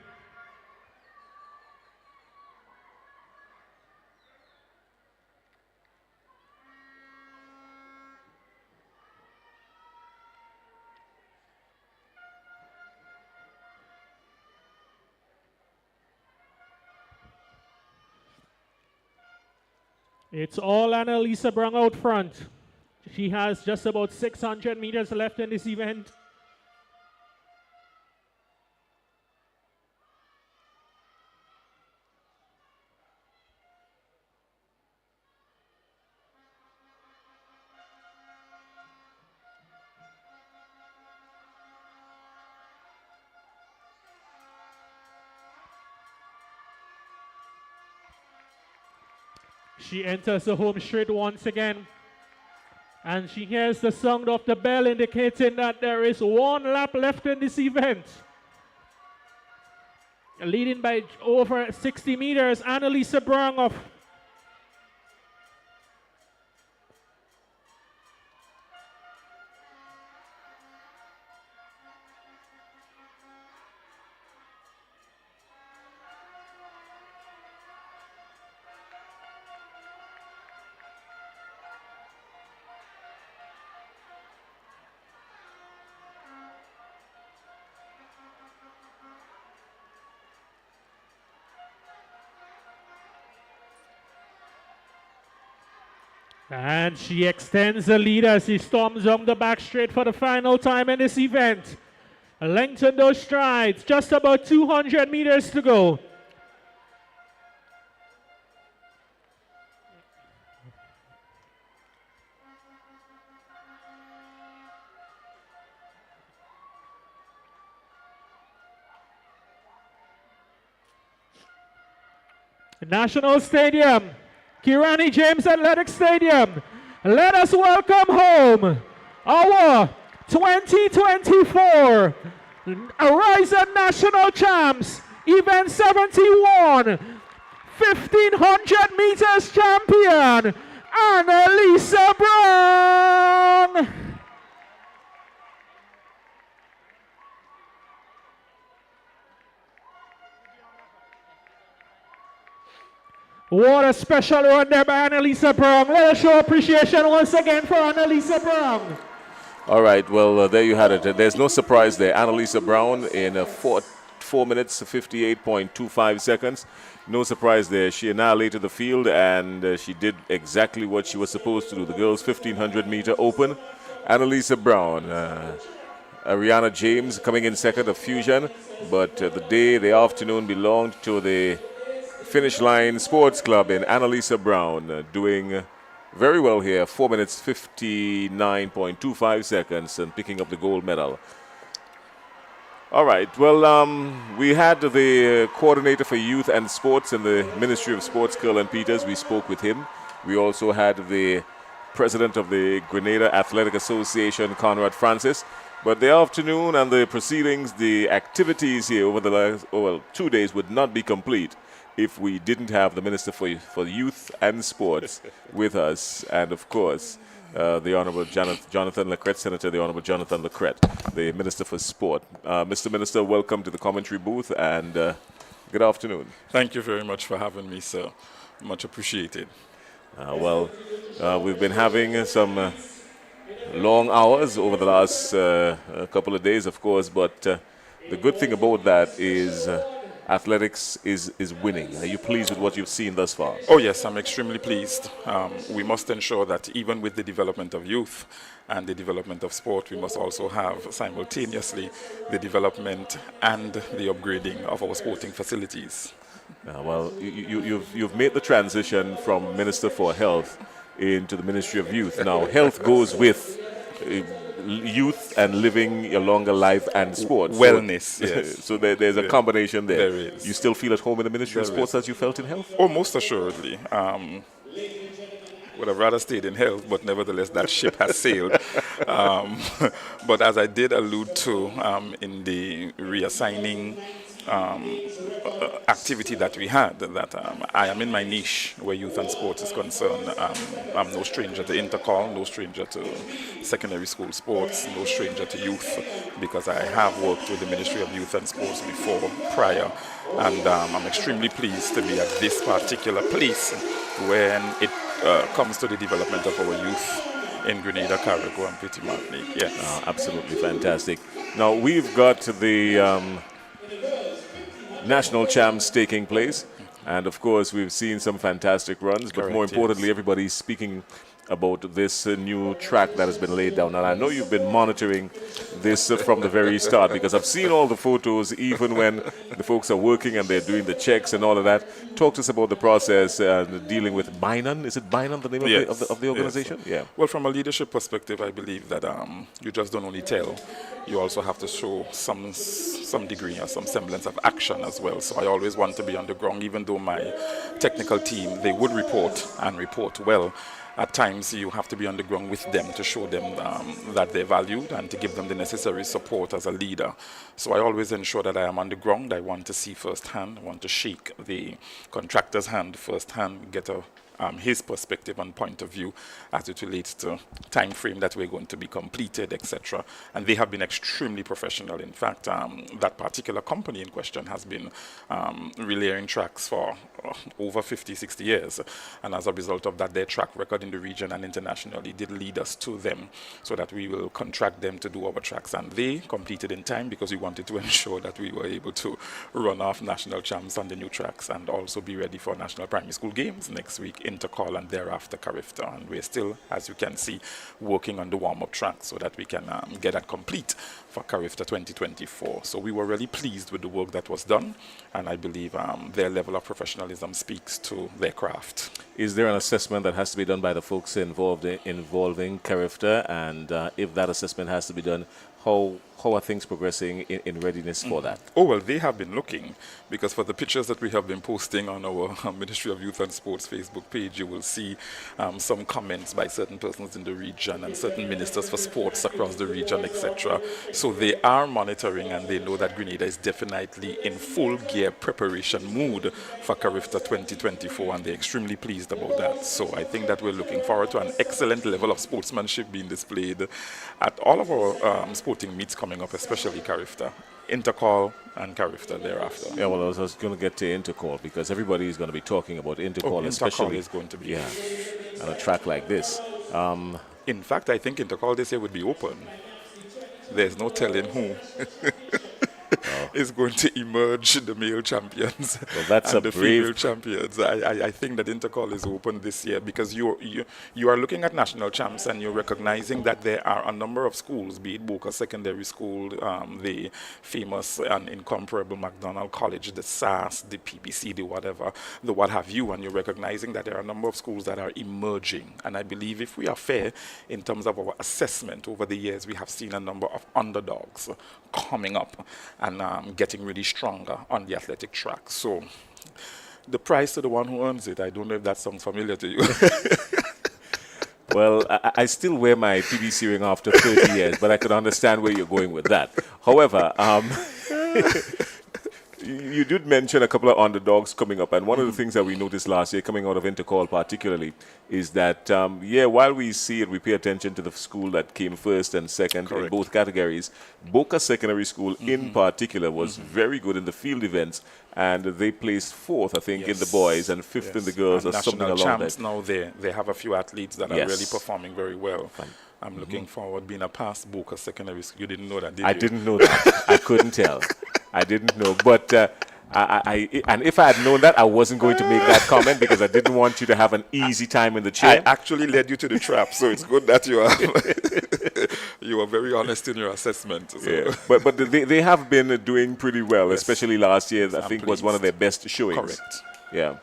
It's all Annalisa Brown out front. She has just about 600 meters left in this event. She enters the home straight once again. And she hears the sound of the bell indicating that there is 1 lap left in this event. Leading by over 60 meters, Annalisa Brown of And she extends the lead as she storms down the back straight for the final time in this event. Lengthen those strides, just about 200 meters to go. National Stadium, Kirani James Athletic Stadium. Let us welcome home our 2024 Ariza National Champs, Event 71, 1500 meters champion, Annalisa Brown. What a special run there by Annalisa Brown. Let us show appreciation once again for Annalisa Brown. All right, well, there you had it. There's no surprise there. Annalisa Brown in 4 minutes, 58.25 seconds. No surprise there. She annihilated the field, and she did exactly what she was supposed to do. The girls' 1,500 meter open. Annalisa Brown. Ariana James coming in second of Fusion, but the afternoon belonged to the Finish Line Sports Club in Annalisa Brown, doing very well here, 4 minutes 59.25 seconds, and picking up the gold medal. All right, well, we had the coordinator for youth and sports in the Ministry of Sports, Curlin Peters. We spoke with him. We also had the president of the Grenada Athletic Association, Conrad Francis. But the afternoon and the proceedings, the activities here over the last 2 days would not be complete if we didn't have the Minister for Youth and Sports with us. And, of course, the Honourable Jonathan Lacrette, Senator the Honourable Jonathan Lacrette, the Minister for Sport. Mr. Minister, welcome to the commentary booth, and good afternoon. Thank you very much for having me, sir. Much appreciated. We've been having some long hours over the last couple of days, of course, but the good thing about that is athletics is winning. Are you pleased with what you've seen thus far? Oh yes, I'm extremely pleased. We must ensure that even with the development of youth and the development of sport, we must also have simultaneously the development and the upgrading of our sporting facilities. You've made the transition from Minister for Health into the Ministry of Youth. Now, health goes with youth and living a longer life and sports. Wellness, yes. So there's a combination there. There is. You still feel at home in the Ministry of Sports as you felt in health? Oh, most assuredly. Would have rather stayed in health, but nevertheless that ship has sailed. But as I did allude to in the reassigning activity that we had, that I am in my niche where youth and sports is concerned. I'm no stranger to intercall, no stranger to secondary school sports, no stranger to youth, because I have worked with the Ministry of Youth and Sports before, prior, and I'm extremely pleased to be at this particular place when it comes to the development of our youth in Grenada, Carriacou, and Petit Martinique. Yes. Absolutely fantastic. Now, we've got the national champs taking place, and of course we've seen some fantastic runs, but more importantly, everybody's speaking about this new track that has been laid down. And I know you've been monitoring this from the very start, because I've seen all the photos, even when the folks are working and they're doing the checks and all of that. Talk to us about the process dealing with Bainan. Is it Bainan, the name of the organization? Yes. Yeah. Well, from a leadership perspective, I believe that you just don't only tell, you also have to show some degree or some semblance of action as well. So I always want to be on the ground, even though my technical team, they would report and report well. At times you have to be on the ground with them to show them that they're valued and to give them the necessary support as a leader. So I always ensure that I am on the ground. I want to see firsthand, I want to shake the contractor's hand firsthand, get his perspective and point of view as it relates to time frame that we're going to be completed, etc. And they have been extremely professional. In fact, that particular company in question has been relaying tracks for over 50, 60 years. And as a result of that, their track record in the region and internationally did lead us to them so that we will contract them to do our tracks. And they completed in time because we wanted to ensure that we were able to run off national champs on the new tracks and also be ready for national primary school games next week Intercall, and thereafter Carifta. And we're still, as you can see, working on the warm-up track so that we can get that complete for Carifta 2024. So we were really pleased with the work that was done, and I believe their level of professionalism speaks to their craft. Is there an assessment that has to be done by the folks involving Carifta, and if that assessment has to be done, how are things progressing in readiness for that? Oh, well, they have been looking, because for the pictures that we have been posting on our Ministry of Youth and Sports Facebook page, you will see some comments by certain persons in the region and certain ministers for sports across the region, etc. So they are monitoring, and they know that Grenada is definitely in full gear preparation mood for Carifta 2024, and they're extremely pleased about that. So I think that we're looking forward to an excellent level of sportsmanship being displayed at all of our sporting meets coming up, especially Carifta, Intercall, and Carifta thereafter. Yeah, well, I was going to get to Intercall, because everybody is going to be talking about Intercall, especially. Intercall is going to be. Yeah, on a track like this. In fact, I think Intercall this year would be open. There's no telling who is going to emerge, the male champions and the female champions. I think that Intercall is open this year, because you are looking at national champs, and you're recognizing that there are a number of schools, be it Boca Secondary School, the famous and incomparable McDonald College, the SAS, the PBC, the whatever, the what have you, and you're recognizing that there are a number of schools that are emerging. And I believe if we are fair in terms of our assessment over the years, we have seen a number of underdogs coming up and getting really stronger on the athletic track. So the prize to the one who earns it. I don't know if that sounds familiar to you. Well, I still wear my PBC ring after 30 years, but I can understand where you're going with that. However, you did mention a couple of underdogs coming up, and one of the things that we noticed last year, coming out of Intercall particularly, is that, while we see it, we pay attention to the school that came first and second in both categories. Boca Secondary School in particular was very good in the field events, and they placed fourth, I think, in the boys and fifth in the girls, or something along that. National champs now, they have a few athletes that are really performing very well. I'm looking forward being a past Boca Secondary School. You didn't know that, did you? I didn't know that. I couldn't tell. I didn't know. But and if I had known that, I wasn't going to make that comment, because I didn't want you to have an easy time in the chair. I actually led you to the trap, so it's good that you are very honest in your assessment. So. Yeah. But they have been doing pretty well, especially last year. I think was one of their best showings. Correct. Yeah.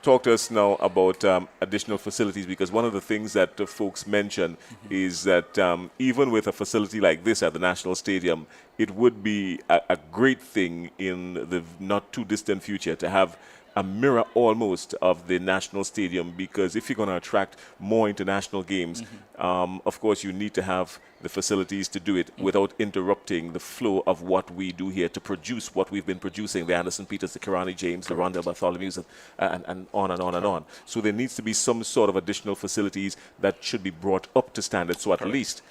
Talk to us now about additional facilities, because one of the things that folks mention is that even with a facility like this at the National Stadium, it would be a great thing in the not too distant future to have a mirror almost of the National Stadium, because if you're going to attract more international games, of course you need to have the facilities to do it without interrupting the flow of what we do here to produce what we've been producing, the Anderson Peters, the Kirani James, the Rondell Bartholomew's, and on and on and on. So there needs to be some sort of additional facilities that should be brought up to standard, so at least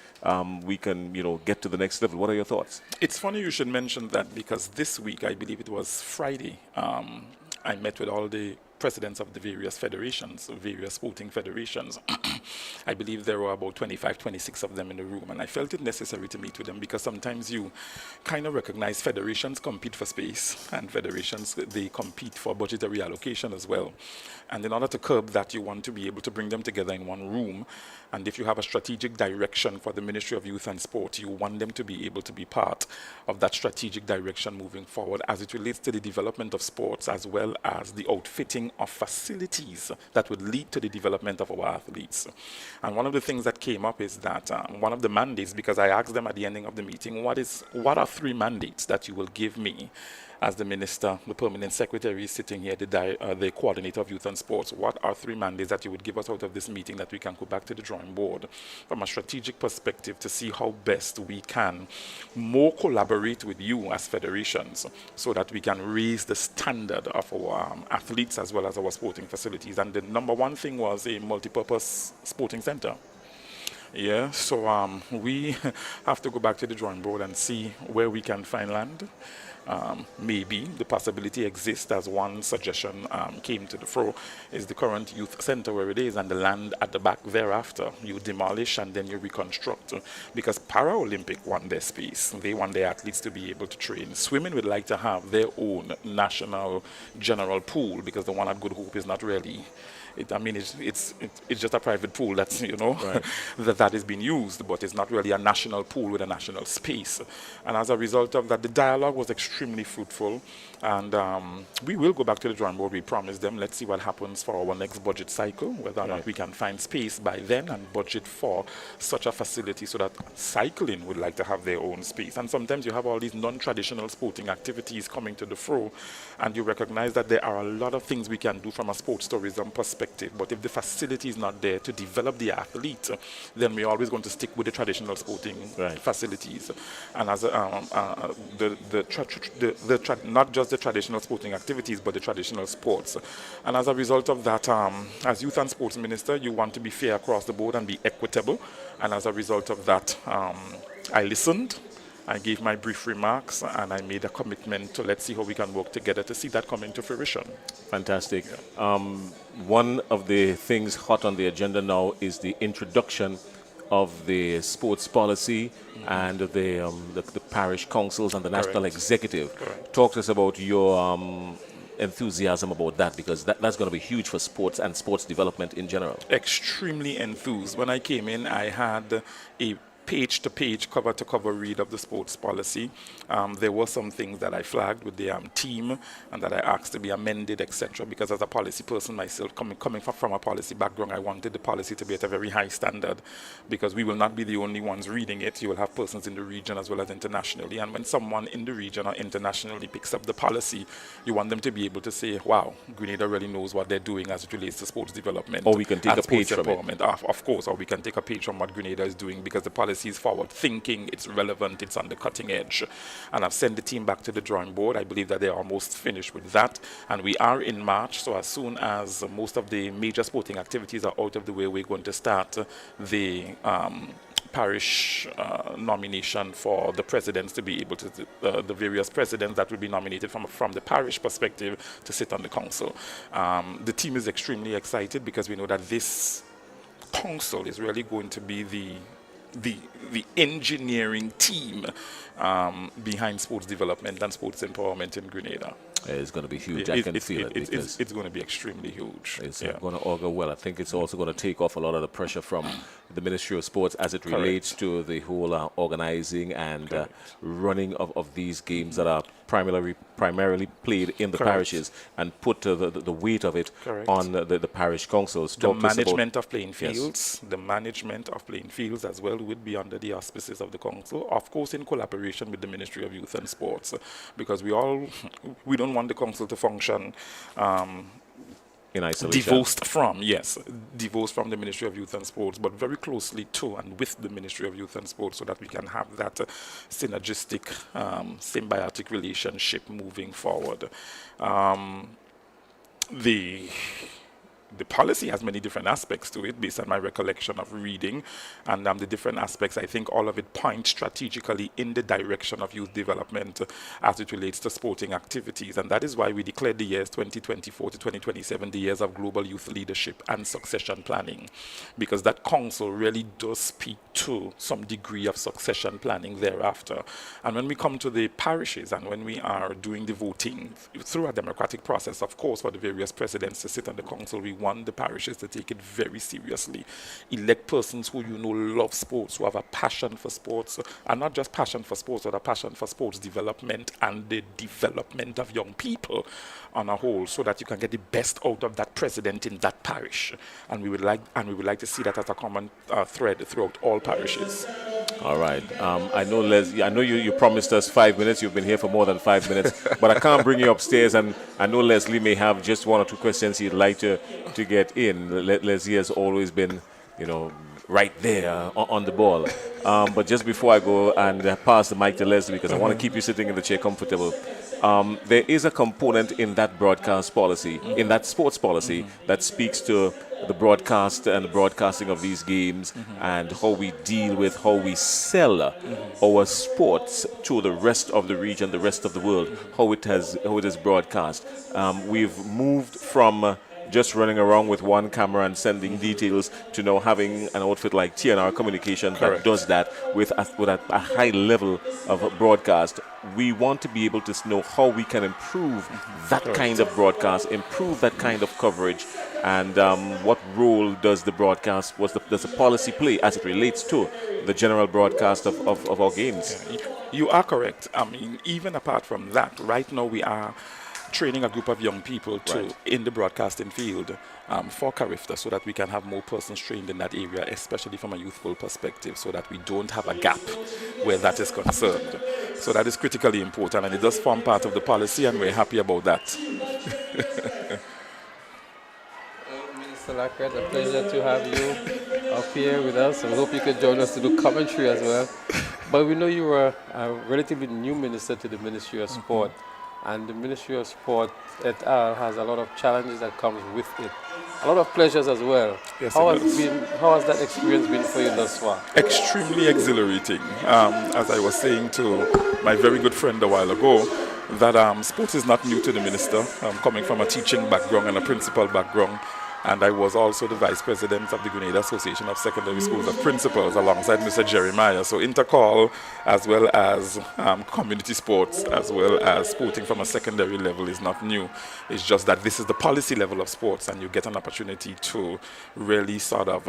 we can, get to the next level. What are your thoughts? It's funny you should mention that, because this week, I believe it was Friday, I met with all the presidents of the various federations, various sporting federations. I believe there were about 25, 26 of them in the room, and I felt it necessary to meet with them, because sometimes you kind of recognize federations compete for space, and federations, they compete for budgetary allocation as well. And in order to curb that, you want to be able to bring them together in one room. And if you have a strategic direction for the Ministry of Youth and Sport, you want them to be able to be part of that strategic direction moving forward as it relates to the development of sports, as well as the outfitting of facilities that would lead to the development of our athletes. And one of the things that came up is that one of the mandates, because I asked them at the ending of the meeting, what are 3 mandates that you will give me as the minister, the permanent secretary sitting here, the coordinator of youth and sports? What are 3 mandates that you would give us out of this meeting that we can go back to the drawing board from a strategic perspective to see how best we can more collaborate with you as federations, so that we can raise the standard of our athletes as well as our sporting facilities? And the number one thing was a multi-purpose sporting center. Yeah, so we have to go back to the drawing board and see where we can find land. Maybe the possibility exists, as one suggestion came to the fore, is the current youth center where it is, and the land at the back thereafter you demolish and then you reconstruct, because Paralympic want their space. They want their athletes to be able to train. Swimming would like to have their own national general pool, because the one at Good Hope is not really I mean, it's just a private pool that's, you know, that is being used, but it's not really a national pool with a national space. And as a result of that, the dialogue was extremely fruitful. And we will go back to the drawing board. We promised them. Let's see what happens for our next budget cycle, whether or not we can find space by then and budget for such a facility so that cycling would like to have their own space. And sometimes you have all these non-traditional sporting activities coming to the fore, and you recognize that there are a lot of things we can do from a sports tourism perspective. But if the facility is not there to develop the athlete, then we're always going to stick with the traditional sporting facilities. And as not just the traditional sporting activities, but the traditional sports. And as a result of that, as Youth and Sports Minister, you want to be fair across the board and be equitable. And as a result of that, I listened, I gave my brief remarks, and I made a commitment to let's see how we can work together to see that come into fruition. Fantastic. One of the things hot on the agenda now is the introduction of the sports policy and the parish councils and the national executive. Talk to us about your enthusiasm about that, because that's going to be huge for sports and sports development in general. Extremely enthused. When I came in, I had a page-to-page, cover-to-cover read of the sports policy. There were some things that I flagged with the team and that I asked to be amended, etc. Because as a policy person myself, coming from a policy background, I wanted the policy to be at a very high standard, because we will not be the only ones reading it. You will have persons in the region as well as internationally. And when someone in the region or internationally picks up the policy, you want them to be able to say, wow, Grenada really knows what they're doing as it relates to sports development. Or we can take a page from it. Of course, or we can take a page from what Grenada is doing, because the policy is forward thinking, it's relevant, it's on the cutting edge. And I've sent the team back to the drawing board. I believe that they're almost finished with that. And we are in March, so as soon as most of the major sporting activities are out of the way, we're going to start the parish nomination for the presidents to be able to, the various presidents that will be nominated from the parish perspective to sit on the council. The team is extremely excited because we know that this council is really going to be the engineering team behind sports development and sports empowerment in Grenada. It's going to be huge. I can feel it. It's going to be extremely huge. It's going to augur well. I think it's also going to take off a lot of the pressure from the Ministry of Sports as it relates to the whole organizing and running of these games that are primarily played in the parishes, and put the weight of it on the parish councils. The management of playing fields, the management of playing fields as well would be under the auspices of the council, of course in collaboration with the Ministry of Youth and Sports, because we don't want the council to function in isolation. Divorced from the Ministry of Youth and Sports, but very closely to and with the Ministry of Youth and Sports, so that we can have that synergistic, symbiotic relationship moving forward. The policy has many different aspects to it based on my recollection of reading, and the different aspects, I think all of it points strategically in the direction of youth development as it relates to sporting activities. And that is why we declared the years 2024 to 2027 the years of global youth leadership and succession planning, because that council really does speak to some degree of succession planning thereafter. And when we come to the parishes and when we are doing the voting through a democratic process, of course, for the various presidents to sit on the council, we want the parishes to take it very seriously. Elect persons who love sports, who have a passion for sports, and not just passion for sports, but a passion for sports development and the development of young people on a whole, so that you can get the best out of that president in that parish. And we would like to see that as a common thread throughout all parishes. All right. I know, Leslie, I know you promised us 5 minutes. You've been here for more than 5 minutes, but I can't bring you upstairs. And I know Leslie may have just one or two questions he'd like to get in. Leslie has always been, right there on the ball. But just before I go and pass the mic to Leslie, because I want to keep you sitting in the chair comfortable, there is a component in that broadcast policy, in that sports policy, that speaks to the broadcast and the broadcasting of these games and how we deal with how we sell our sports to the rest of the region, the rest of the world, how it is broadcast. We've moved from just running around with one camera and sending details to now having an outfit like TNR Communications that Correct. does that with a high level of broadcast. We want to be able to know how we can improve that kind of broadcast, improve that kind of coverage, and what role does the broadcast, does the policy play as it relates to the general broadcast of our games? Yeah, you are correct. I mean, even apart from that, right now we are training a group of young people in the broadcasting field for Carifta, so that we can have more persons trained in that area, especially from a youthful perspective, so that we don't have a gap where that is concerned. So that is critically important, and it does form part of the policy, and we're happy about that. Minister Lackett, a pleasure to have you up here with us. I hope you can join us to do commentary as well. But we know you are a relatively new minister to the Ministry of Sport, and the Ministry of Sport et al. Has a lot of challenges that comes with it. A lot of pleasures as well. Yes, how has that experience been for you thus far? Extremely exhilarating. As I was saying to my very good friend a while ago, that sport is not new to the minister. Coming from a teaching background and a principal background, and I was also the vice president of the Grenada Association of Secondary Schools of Principals alongside Mr. Jeremiah. So intercall, as well as community sports, as well as sporting from a secondary level is not new. It's just that this is the policy level of sports, and you get an opportunity to really sort of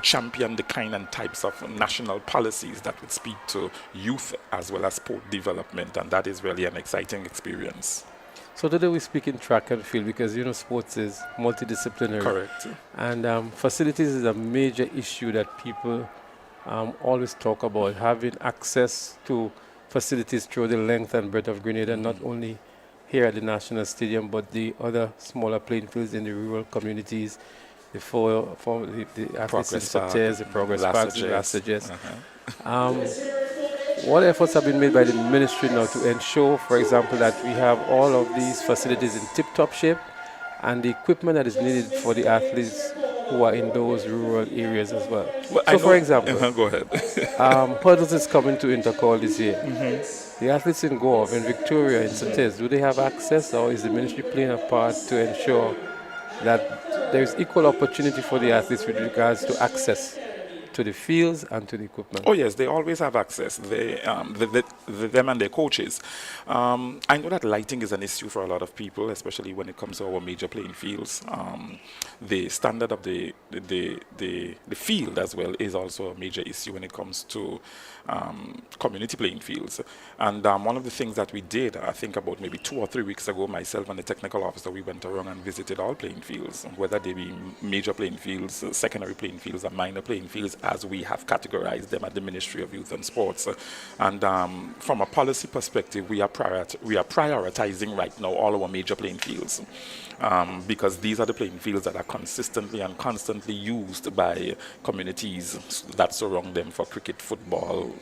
champion the kind and types of national policies that would speak to youth as well as sport development, and that is really an exciting experience. So today we speak in track and field because, you know, sports is multidisciplinary. Correct. And facilities is a major issue that people always talk about, having access to facilities through the length and breadth of Grenada, not only here at the National Stadium, but the other smaller playing fields in the rural communities, the athletes in Sauters, the Progress Parks, the Lasages. What efforts have been made by the ministry now to ensure, for example, that we have all of these facilities in tip-top shape and the equipment that is needed for the athletes who are in those rural areas as well? So, for example, go ahead. hurdles is coming to Intercall this year. The athletes in Goa, in Victoria, in Sauters, do they have access, or is the ministry playing a part to ensure that there is equal opportunity for the athletes with regards to access to the fields and to the equipment? Oh yes, they always have access. Them and their coaches. I know that lighting is an issue for a lot of people, especially when it comes to our major playing fields. The standard of the field as well is also a major issue when it comes to community playing fields. And one of the things that we did, I think about maybe 2 or 3 weeks ago, myself and the technical officer, we went around and visited all playing fields, whether they be major playing fields, secondary playing fields, and minor playing fields, as we have categorized them at the Ministry of Youth and Sports. And from a policy perspective, we are prioritizing right now all our major playing fields, because these are the playing fields that are consistently and constantly used by communities that surround them for cricket, football,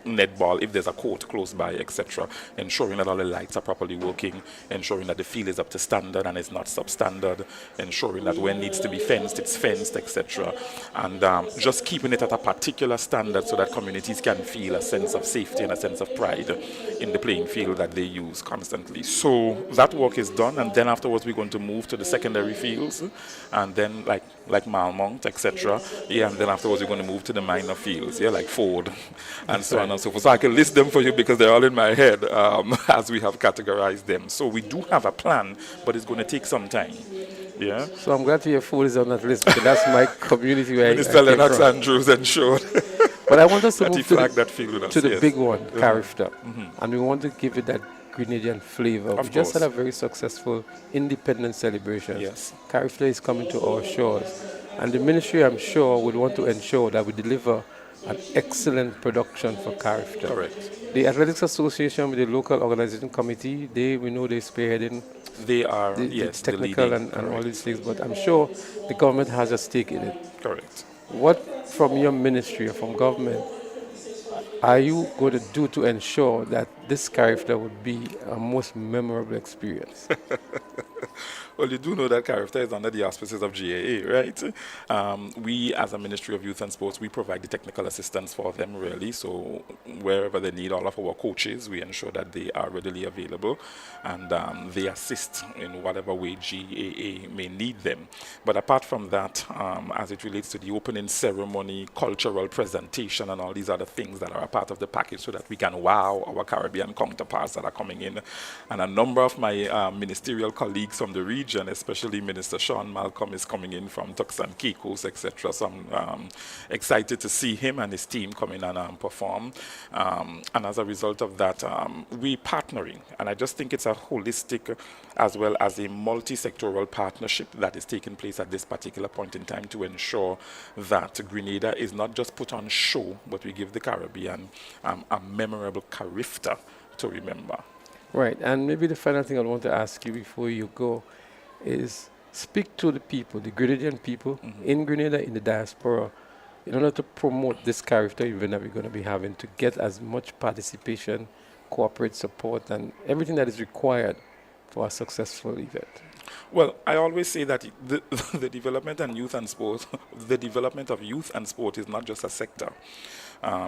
netball, if there's a court close by, etc. Ensuring that all the lights are properly working, ensuring that the field is up to standard and is not substandard, ensuring that when it needs to be fenced, it's fenced, etc. And just keeping it at a particular standard so that communities can feel a sense of safety and a sense of pride in the playing field that they use constantly. So that work is done, and then afterwards we're going to move to the secondary fields, and then like Malmont, etc. Yeah, and then afterwards we're going to move to the minor fields, yeah, like Ford, and so on and so forth. So I can list them for you because they're all in my head as we have categorized them. So we do have a plan, but it's going to take some time. Yeah. So I'm glad to hear Ford is on that list because that's my community where Minister Lennox Andrews ensured. But I want us to move to the big one, Carifta, and we want to give it that Grenadian flavor. We just had a very successful independence celebration. Yes. Carifta is coming to our shores, and the ministry, I'm sure, would want to ensure that we deliver an excellent production for Carifta. Correct. The Athletics Association with the local organizing committee, we know they're spearheading. They are, the technical and all these things, but I'm sure the government has a stake in it. Correct. What from your ministry or from government are you going to do to ensure that this Carifta would be a most memorable experience? Well, you do know that character is under the auspices of GAA, right? We, as a Ministry of Youth and Sports, we provide the technical assistance for them, really. So wherever they need all of our coaches, we ensure that they are readily available, and they assist in whatever way GAA may need them. But apart from that, as it relates to the opening ceremony, cultural presentation, and all these other things that are a part of the package so that we can wow our Caribbean counterparts that are coming in, and a number of my ministerial colleagues from the region, especially Minister Sean Malcolm, is coming in from Tucson, Caicos, etc. So I'm excited to see him and his team come in and perform. And as a result of that, we're partnering. And I just think it's a holistic as well as a multi-sectoral partnership that is taking place at this particular point in time to ensure that Grenada is not just put on show, but we give the Caribbean a memorable Carifta to remember. Right, and maybe the final thing I want to ask you before you go is speak to the people, the Grenadian people in Grenada, in the diaspora, in order to promote this character event that we're going to be having, to get as much participation, corporate support, and everything that is required for a successful event. Well, I always say that the development and youth and sport, the development of youth and sport is not just a sector.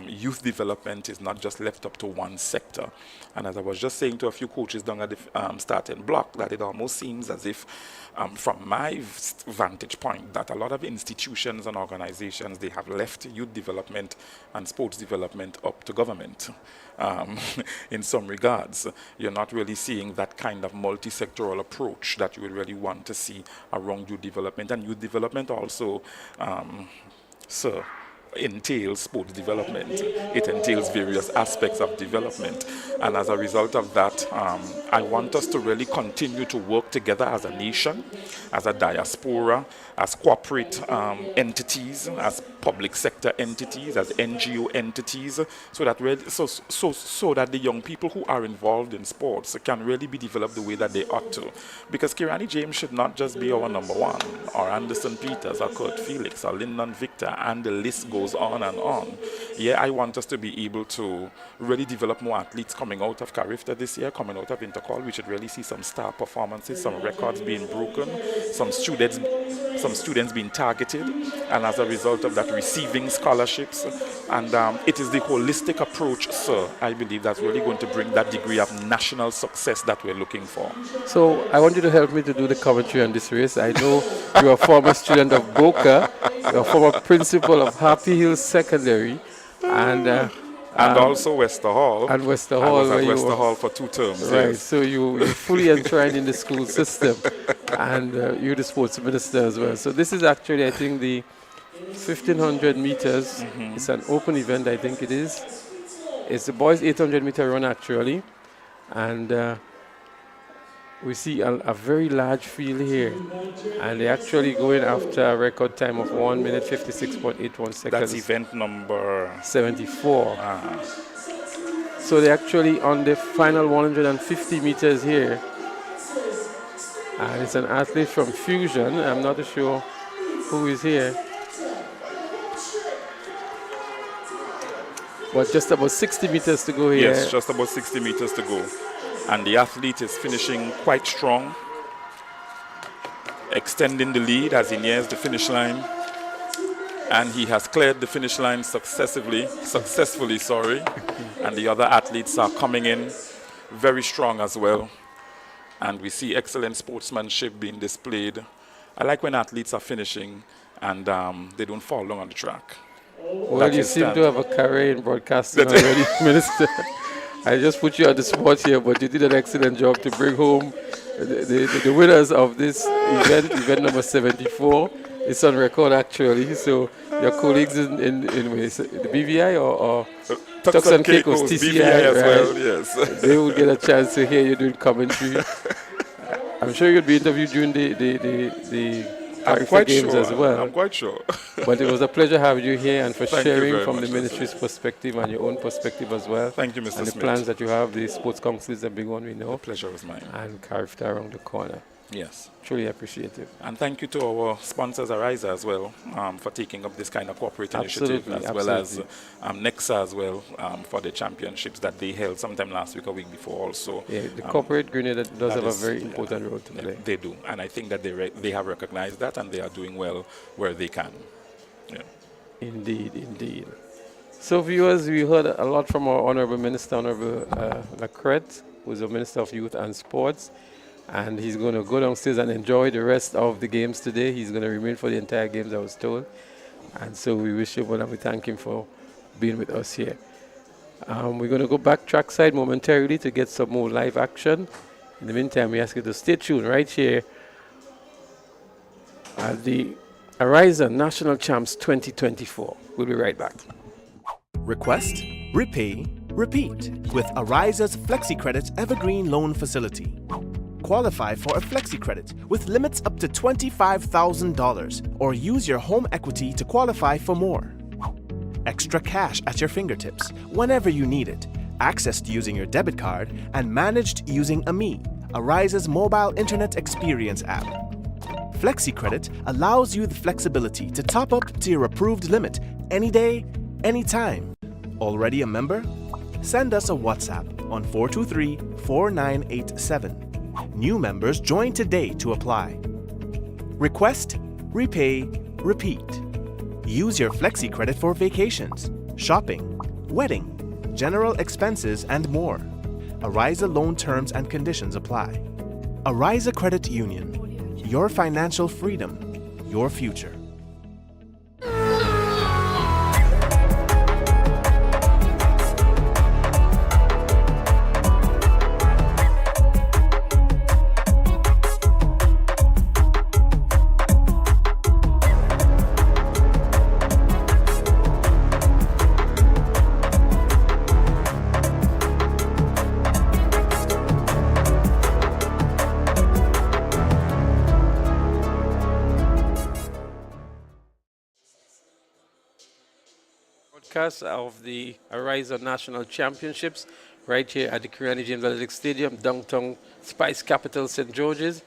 Youth development is not just left up to one sector. And as I was just saying to a few coaches down at the starting block, that it almost seems as if, from my vantage point, that a lot of institutions and organizations, they have left youth development and sports development up to government. In some regards, you're not really seeing that kind of multi-sectoral approach that you would really want to see around youth development. And youth development also, entails sports development. It entails various aspects of development. And as a result of that, I want us to really continue to work together as a nation, as a diaspora, as corporate entities, as public sector entities, as NGO entities, so that so that the young people who are involved in sports can really be developed the way that they ought to. Because Kirani James should not just be our number one, or Anderson Peters, or Kurt Felix, or Lyndon Victor, and the list goes on and on. Yeah, I want us to be able to really develop more athletes coming out of Carifta this year, coming out of Intercol. We should really see some star performances, some records being broken, some students being targeted, and as a result of that, receiving scholarships. And it is the holistic approach, sir, I believe, that's really going to bring that degree of national success that we're looking for. So I want you to help me to do the commentary on this race. I know you're a former student of Boca, you're a former principal of Happy Hills Secondary, and also Wester Hall. And Wester Hall. I was at Wester Hall for 2 terms. Right, yes. so you're fully enshrined in the school system, and you're the sports minister as well. So this is actually, I think, the 1,500 meters. It's an open event, I think it is. It's the boys' 800-meter run, actually. And we see a very large field here. And they're actually going after a record time of 1 minute 56.81 seconds. That's event number 74. So they're actually on the final 150 meters here. And it's an athlete from Fusion. I'm not sure who is here. But just about 60 meters to go here. Yes, just about 60 meters to go. And the athlete is finishing quite strong, extending the lead as he nears the finish line. And he has cleared the finish line successfully, and the other athletes are coming in very strong as well. And we see excellent sportsmanship being displayed. I like when athletes are finishing and they don't fall long on the track. Well, you seem to have a career in broadcasting already, Minister. I just put you on the spot here, but you did an excellent job to bring home the winners of this event number 74. It's on record, actually. So your colleagues in the BVI or Tucson Caicos, TCI, as right? well, yes. They will get a chance to hear you doing commentary. I'm sure you'll be interviewed during the games as well. I'm quite sure. But it was a pleasure having you here and for Thank sharing from the ministry's perspective and your own perspective as well. Thank you, Mr. And Smith. the plans that you have, the sports council is a big one, we know. The pleasure was mine. And Carifta around the corner. Yes. Truly appreciative. And thank you to our sponsors, Ariza, as well, for taking up this kind of corporate initiative, Absolutely, as well as Nexa as well, for the championships that they held sometime last week or week before also. Yeah, the corporate Grenada does have a very important role to play. They do, and I think that they have recognized that, and they are doing well where they can. Yeah. Indeed, indeed. So viewers, we heard a lot from our Honorable Minister, Honorable Lacrette, who is the Minister of Youth and Sports. And he's going to go downstairs and enjoy the rest of the games today. He's going to remain for the entire games, I was told. And so we wish him well and we thank him for being with us here. We're going to go back trackside momentarily to get some more live action. In the meantime, we ask you to stay tuned right here at the Ariza National Champs 2024. We'll be right back. Request, repay, repeat with Ariza's FlexiCredit Evergreen Loan Facility. Qualify for a FlexiCredit with limits up to $25,000 or use your home equity to qualify for more. Extra cash at your fingertips whenever you need it, accessed using your debit card and managed using AMI, Ariza's mobile internet experience app. FlexiCredit allows you the flexibility to top up to your approved limit any day, anytime. Already a member? Send us a WhatsApp on 423-4987. New members join today to apply. Request, repay, repeat. Use your FlexiCredit for vacations, shopping, wedding, general expenses, and more. Ariza loan terms and conditions apply. Ariza Credit Union. Your financial freedom, your future. Of the Ariza National Championships right here at the Grenada James Athletic Stadium, downtown Spice Capital, St. George's.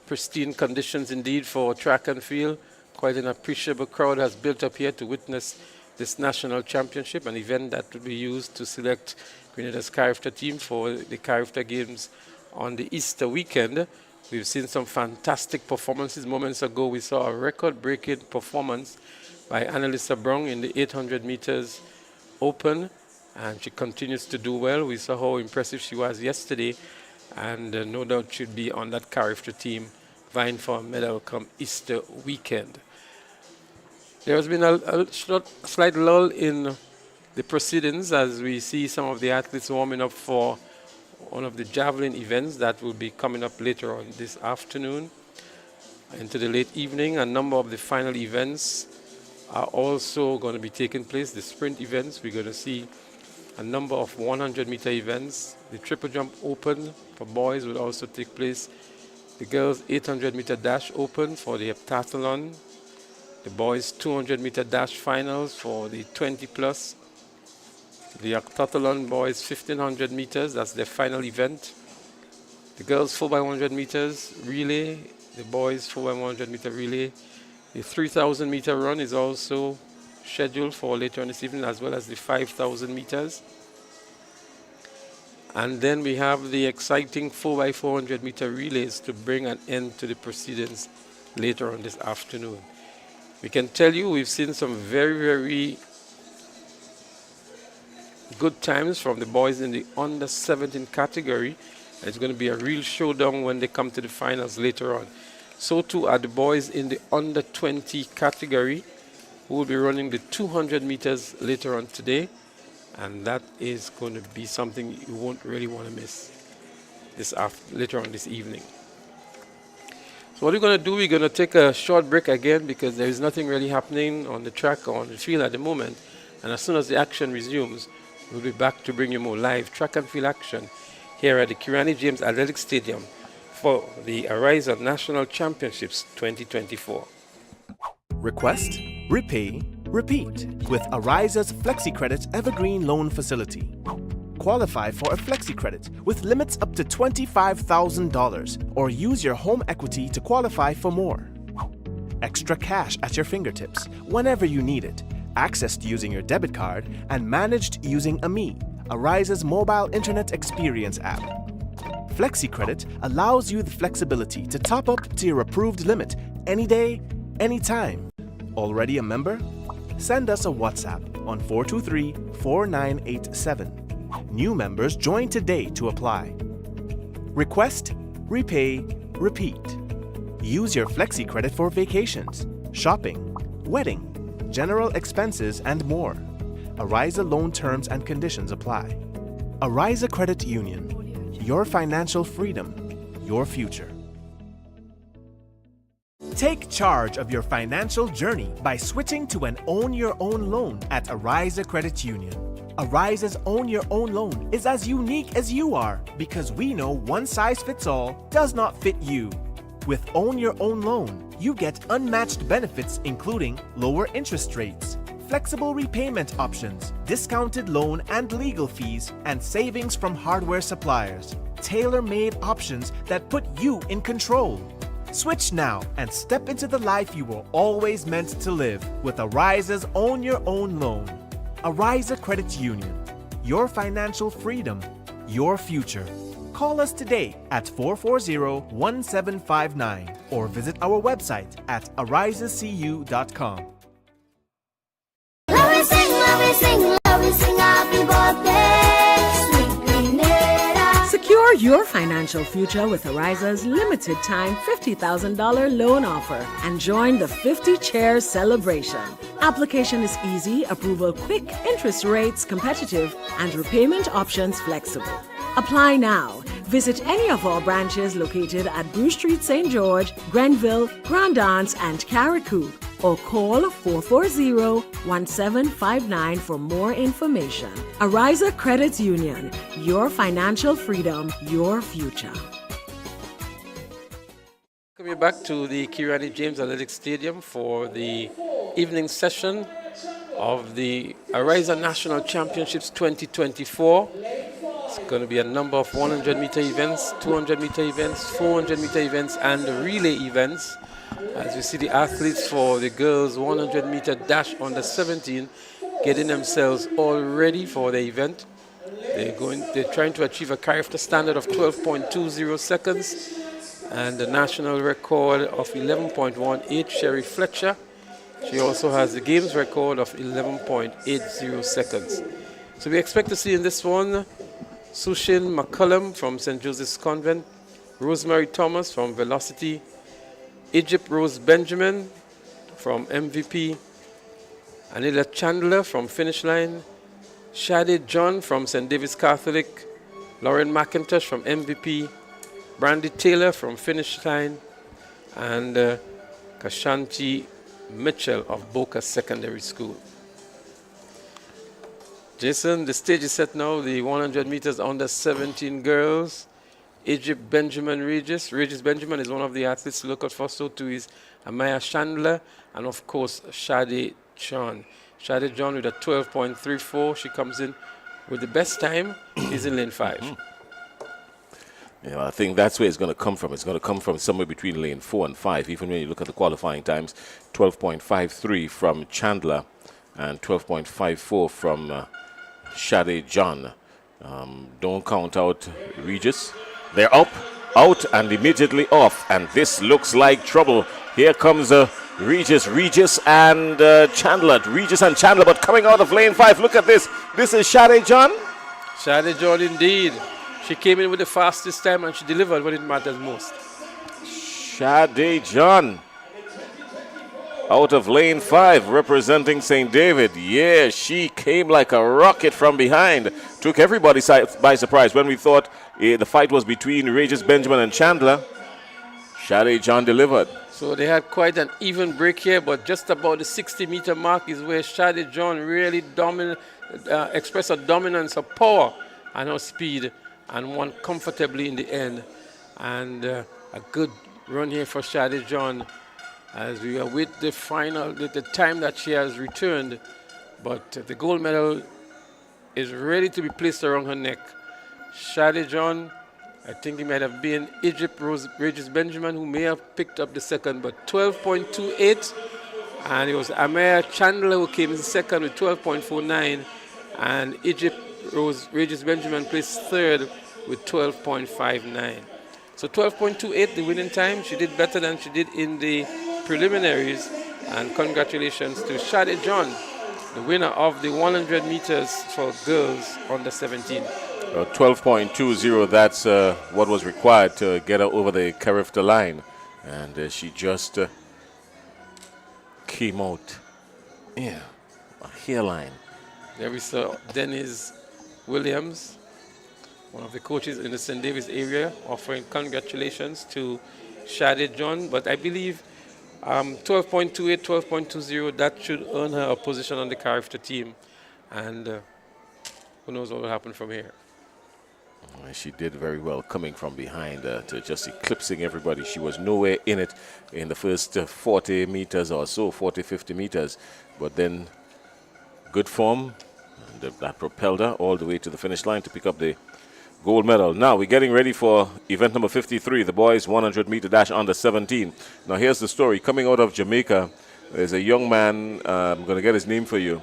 Pristine conditions indeed for track and field. Quite an appreciable crowd has built up here to witness this national championship, an event that will be used to select Grenada's Carifta team for the Carifta Games on the Easter weekend. We've seen some fantastic performances. Moments ago, we saw a record-breaking performance by Annalisa Brown in the 800 meters open, and she continues to do well. We saw how impressive she was yesterday, and no doubt she'll be on that Carifta team vying for a medal come Easter weekend. There has been a slight lull in the proceedings as we see some of the athletes warming up for one of the javelin events that will be coming up later on this afternoon into the late evening. A number of the final events are also going to be taking place. The sprint events, we're going to see a number of 100-meter events. The triple jump open for boys will also take place. The girls 800-meter dash open for the heptathlon. The boys 200-meter dash finals for the 20+. The heptathlon boys 1,500 meters, that's their final event. The girls 4x100 meters relay. The boys 4x100 meter relay. The 3,000 meter run is also scheduled for later on this evening, as well as the 5,000 meters. And then we have the exciting 4x400 meter relays to bring an end to the proceedings later on this afternoon. We can tell you we've seen some very, very good times from the boys in the under 17 category. And it's going to be a real showdown when they come to the finals later on. So too are the boys in the under 20 category, who will be running the 200 meters later on today. And that is going to be something you won't really want to miss later on this evening. So what we're going to do, we're going to take a short break again because there is nothing really happening on the track or on the field at the moment. And as soon as the action resumes, we'll be back to bring you more live track and field action here at the Grenada James Athletic Stadium for the Ariza National Championships 2024. Request, repay, repeat with Ariza's FlexiCredit Evergreen Loan Facility. qualify for a flexi credit with limits up to $25,000 or use your home equity to qualify for more. Extra cash at your fingertips whenever you need it, accessed using your debit card and managed using AMI, Ariza's mobile internet experience app. Flexi Credit allows you the flexibility to top up to your approved limit any day, anytime. Already a member? Send us a WhatsApp on 423-4987. New members join today to apply. Request, repay, repeat. Use your Flexi Credit for vacations, shopping, wedding, general expenses, and more. Ariza loan terms and conditions apply. Ariza Credit Union. Your financial freedom, your future. Take charge of your financial journey by switching to an Own Your Own loan at Ariza Credit Union. Ariza's Own Your Own loan is as unique as you are because we know one size fits all does not fit you. With Own Your Own loan, you get unmatched benefits including lower interest rates, flexible repayment options, discounted loan and legal fees, and savings from hardware suppliers. Tailor-made options that put you in control. Switch now and step into the life you were always meant to live with Ariza's Own Your Own loan. Ariza Credit Union. Your financial freedom, your future. Call us today at 440-1759 or visit our website at arizacu.com. Love we sing happy birthday, sweet Grenada. Secure your financial future with Ariza's limited time $50,000 loan offer and join the 50 Chairs celebration. Application is easy, approval quick, interest rates competitive, and repayment options flexible. Apply now. Visit any of our branches located at Bruce Street, St. George, Grenville, Grand Anse, and Carriacou, or call 440-1759 for more information. Ariza Credit Union. Your financial freedom, your future. Coming back to the Kirani James Athletic Stadium for the evening session of the Ariza National Championships 2024. It's going to be a number of 100-meter events, 200-meter events, 400-meter events, and relay events. As we see the athletes for the girls 100-meter dash under 17 getting themselves all ready for the event. They're trying to achieve a character standard of 12.20 seconds and the national record of 11.18. Sherry Fletcher. She also has the games record of 11.80 seconds. So we expect to see in this one Sushin McCullum from St. Joseph's Convent, Rosemary Thomas from Velocity, Egypt Rose Benjamin from MVP, Anila Chandler from Finish Line, Shade John from St. David's Catholic, Lauren McIntosh from MVP, Brandy Taylor from Finish Line, and Kashanti Mitchell of Boca Secondary School. Jason, the stage is set now. The 100 meters under 17 girls. Egypt Benjamin Regis. Regis Benjamin is one of the athletes to look out for. So too is Amaya Chandler and of course Shade John. Shade John with a 12.34. She comes in with the best time. Is in lane 5. Yeah, I think that's where it's going to come from. It's going to come from somewhere between lane 4 and 5. Even when you look at the qualifying times, 12.53 from Chandler and 12.54 from Shade John. Don't count out Regis. They're up, out, and immediately off. And this looks like trouble. Here comes Regis and Chandler. Regis and Chandler, but coming out of lane 5. Look at this. This is Shade John. Shade John indeed. She came in with the fastest time and she delivered when it matters most. Shade John. Out of lane 5, representing St. David. Yeah, she came like a rocket from behind. Took everybody by surprise when we thought the fight was between Regis Benjamin and Chandler. Shade John delivered. So they had quite an even break here, but just about the 60-meter mark is where Shade John really expressed a dominance of power and her speed and won comfortably in the end. And a good run here for Shade John, as we are with the final, the time that she has returned. But the gold medal is ready to be placed around her neck. Shadi John, I think it might have been Egypt Regis Benjamin who may have picked up the second, but 12.28. And it was Amir Chandler who came in second with 12.49. And Egypt Regis Benjamin placed third with 12.59. So 12.28, the winning time. She did better than she did in the preliminaries. And congratulations to Shadi John, the winner of the 100 meters for girls under 17. 12.20, that's what was required to get her over the Carifta line. And she just came out, a hairline. There we saw Dennis Williams, one of the coaches in the St. Davis area, offering congratulations to Shadi John. But I believe 12.28, 12.20, that should earn her a position on the Carifta team. And who knows what will happen from here. She did very well coming from behind to just eclipsing everybody. She was nowhere in it in the first 40 meters or so, 40, 50 meters. But then good form, and that propelled her all the way to the finish line to pick up the gold medal. Now we're getting ready for event number 53, the boys 100 meter dash under 17. Now here's the story. Coming out of Jamaica, there's a young man, I'm going to get his name for you.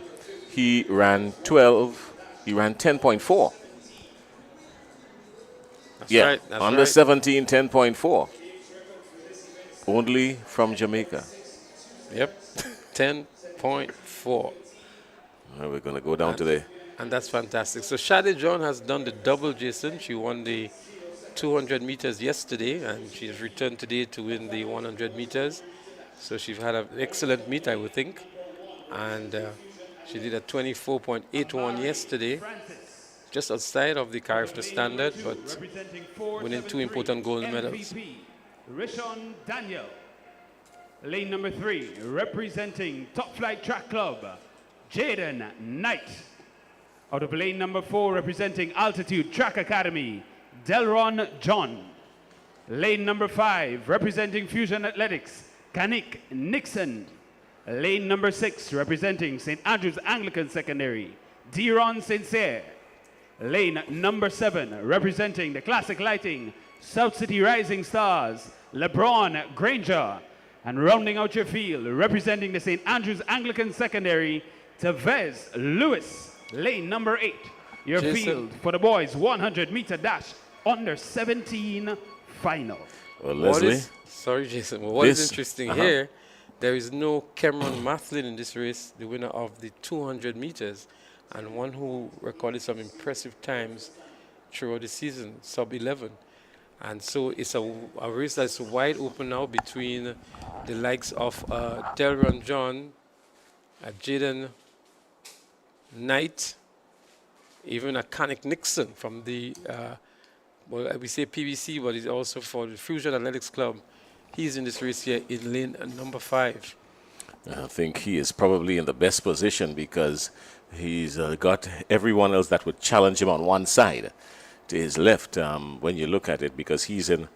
He ran 10.4. That's yeah, right. That's under right. 17, 10.4. Only from Jamaica. Yep, 10.4. We're going to go down to the... And that's fantastic. So Shadi John has done the double, Jason. She won the 200 meters yesterday, and she's returned today to win the 100 meters. So she's had an excellent meet, I would think. And she did a 24.81 yesterday, just outside of the Carifta standard, but winning 2 important gold medals. Rishon Daniel, lane number 3, representing Top Flight Track Club, Jaden Knight. Out of lane number 4, representing Altitude Track Academy, Delron John. Lane number 5, representing Fusion Athletics, Kanik Nixon. Lane number 6, representing St. Andrew's Anglican Secondary, Deron Sincere. Lane number 7, representing the Classic Lighting, South City Rising Stars, LeBron Granger. And rounding out your field, representing the St. Andrew's Anglican Secondary, Tevez Lewis. Lane number 8, your Jason. field for the boys 100 meter dash under 17 final. Well, Leslie. Sorry, Jason. Well, what is interesting here, there is no Cameron Mathlin in this race, the winner of the 200 meters, and one who recorded some impressive times throughout the season, sub 11. And so it's a race that's wide open now between the likes of Delron John, Jaden Knight, even a Kanik Nixon from the, well, we say PBC, but he's also for the Fusion Athletics Club. He's in this race here in lane number 5. I think he is probably in the best position because he's got everyone else that would challenge him on one side to his left when you look at it, because he's in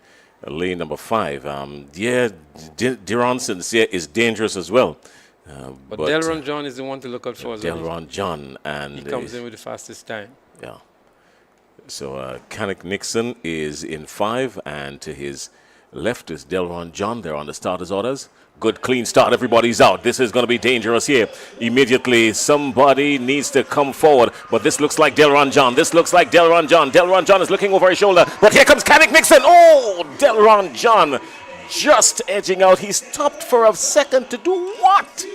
lane number 5. Yeah, Deron Sincere is dangerous as well. But Delron John is the one to look out for as well. Delron John, and he comes in with the fastest time. Yeah. So Kanik Nixon is in 5, and to his left is Delron John. They're on the starters' orders. Good clean start. Everybody's out. This is going to be dangerous here. Immediately, somebody needs to come forward. But this looks like Delron John. This looks like Delron John. Delron John is looking over his shoulder. But here comes Kanik Nixon. Oh, Delron John just edging out. He stopped for a second to do what?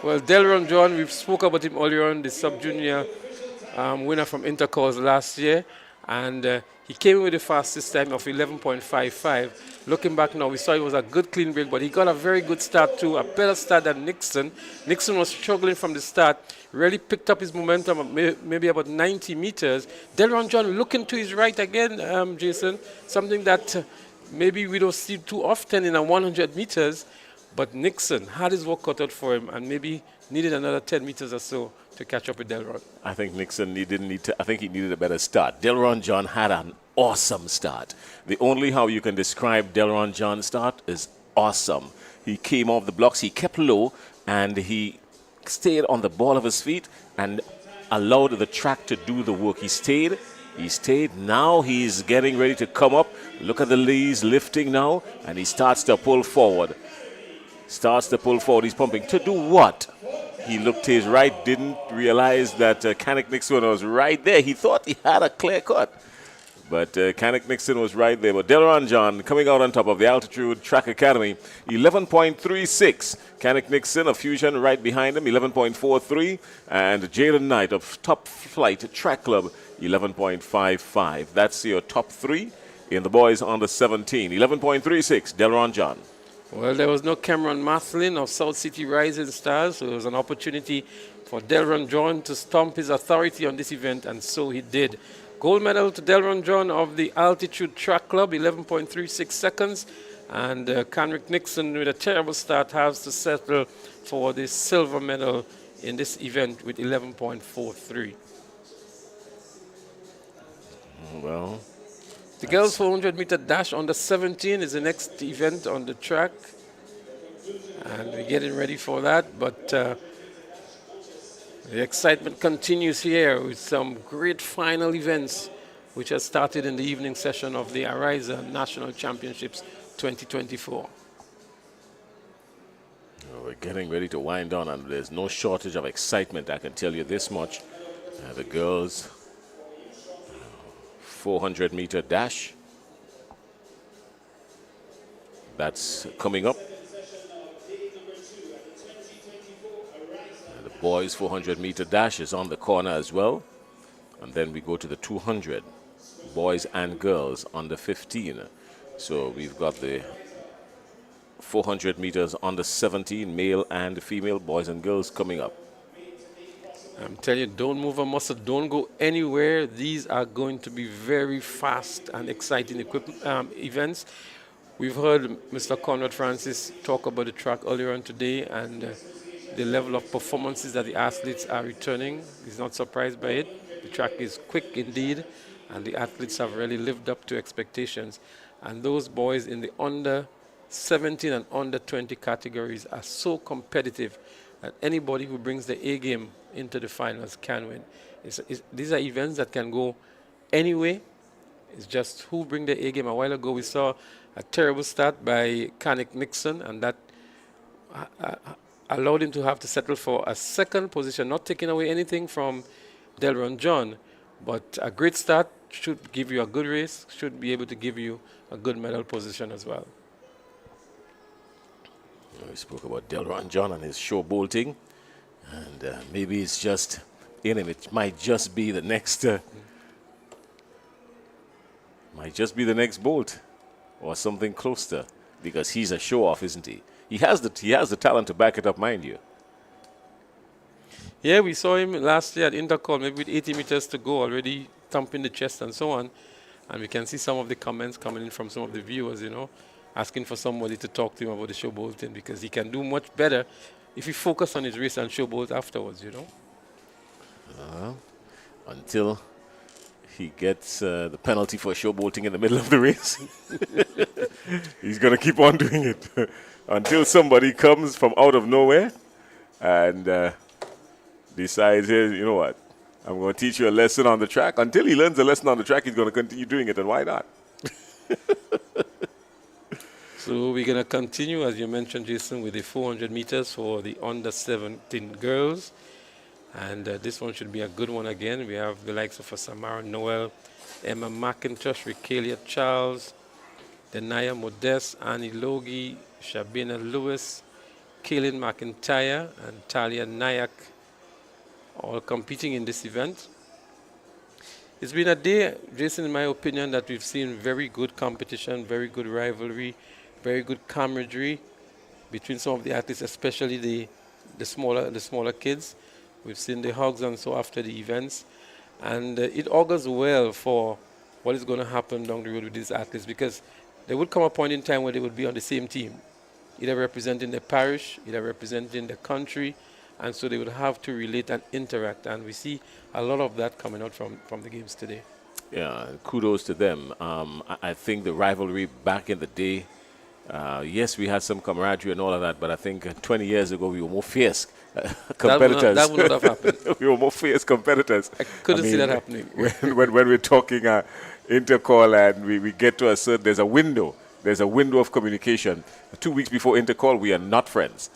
Well, Delron John, we spoke about him earlier on, the sub-junior winner from Intercourse last year. And he came in with the fastest time of 11.55. Looking back now, we saw it was a good clean break, but he got a very good start too, a better start than Nixon. Nixon was struggling from the start, really picked up his momentum maybe about 90 meters. Delron John looking to his right again, Jason, something that maybe we don't see too often in a 100 meters, but Nixon had his work cut out for him and maybe needed another 10 meters or so to catch up with Delron. I think Nixon didn't need to. I think he needed a better start. Delron John had an awesome start. The only how you can describe Delron John's start is awesome. He came off the blocks, he kept low, and he stayed on the ball of his feet and allowed the track to do the work. He stayed. He stayed. Now he's getting ready to come up. Look at the leads lifting now, and he starts to pull forward. Starts to pull forward. He's pumping. To do what? He looked to his right, didn't realize that Canik Nixon was right there. He thought he had a clear cut. But Canik Nixon was right there. But Delron John coming out on top of the Altitude Track Academy, 11.36. Canik Nixon, a Fusion right behind him, 11.43. And Jaden Knight of Top Flight Track Club, 11.55. That's your top three in the boys under 17. 11.36, Delron John. Well, there was no Cameron Maslin of South City Rising Stars, so it was an opportunity for Delron John to stomp his authority on this event, and so he did. Gold medal to Delron John of the Altitude Track Club, 11.36 seconds. And Canik Nixon, with a terrible start, has to settle for the silver medal in this event with 11.43. Well, the girls' 400-meter dash under 17 is the next event on the track. And we're getting ready for that. But the excitement continues here with some great final events, which has started in the evening session of the Ariza National Championships 2024. We're getting ready to wind on, and there's no shortage of excitement, I can tell you this much. The girls' 400-meter dash. That's coming up. And the boys' 400-meter dash is on the corner as well. And then we go to the 200, boys and girls under 15. So we've got the 400 meters under 17, male and female, boys and girls coming up. I'm telling you, don't move a muscle, don't go anywhere. These are going to be very fast and exciting events. We've heard Mr. Conrad Francis talk about the track earlier on today, and the level of performances that the athletes are returning. He's not surprised by it. The track is quick indeed, and the athletes have really lived up to expectations. And those boys in the under 17 and under 20 categories are so competitive that anybody who brings the A game into the finals can win. These are events that can go anyway. It's just who bring the A game. A while ago we saw a terrible start by Canik Nixon, and that allowed him to have to settle for a second position, not taking away anything from Delron John, but a great start should give you a good race, should be able to give you a good medal position as well. We spoke about Delron John and his showboating, and maybe it's just in him. It might just be the next, Bolt, or something close to, because he's a show-off, isn't he? He has the talent to back it up, mind you. Yeah, we saw him last year at Intercol, maybe with 80 meters to go, already thumping the chest and so on. And we can see some of the comments coming in from some of the viewers, you know, asking for somebody to talk to him about the showboating, because he can do much better if he focus on his race and showboat afterwards, you know. Until he gets the penalty for showboating in the middle of the race. He's going to keep on doing it until somebody comes from out of nowhere and decides, hey, you know what, I'm going to teach you a lesson on the track. Until he learns a lesson on the track, he's going to continue doing it, and why not? So we're going to continue, as you mentioned, Jason, with the 400 meters for the under 17 girls. And this one should be a good one again. We have the likes of Samara Noel, Emma McIntosh, Ricalia Charles, Denaya Modeste, Annie Logie, Shabina Lewis, Kaylin McIntyre, and Talia Nayak, all competing in this event. It's been a day, Jason, in my opinion, that we've seen very good competition, very good rivalry, very good camaraderie between some of the athletes, especially the smaller kids. We've seen the hugs and so after the events. And it augurs well for what is going to happen down the road with these athletes, because there will come a point in time where they will be on the same team, either representing the parish, either representing the country, and so they would have to relate and interact. And we see a lot of that coming out from the games today. Yeah, kudos to them. I think the rivalry back in the day Yes, we had some camaraderie and all of that, but I think 20 years ago we were more fierce competitors. That would not have happened. We were more fierce competitors. I couldn't see that happening. when we're talking intercall and we get to a certain, there's a window of communication. 2 weeks before intercall, we are not friends.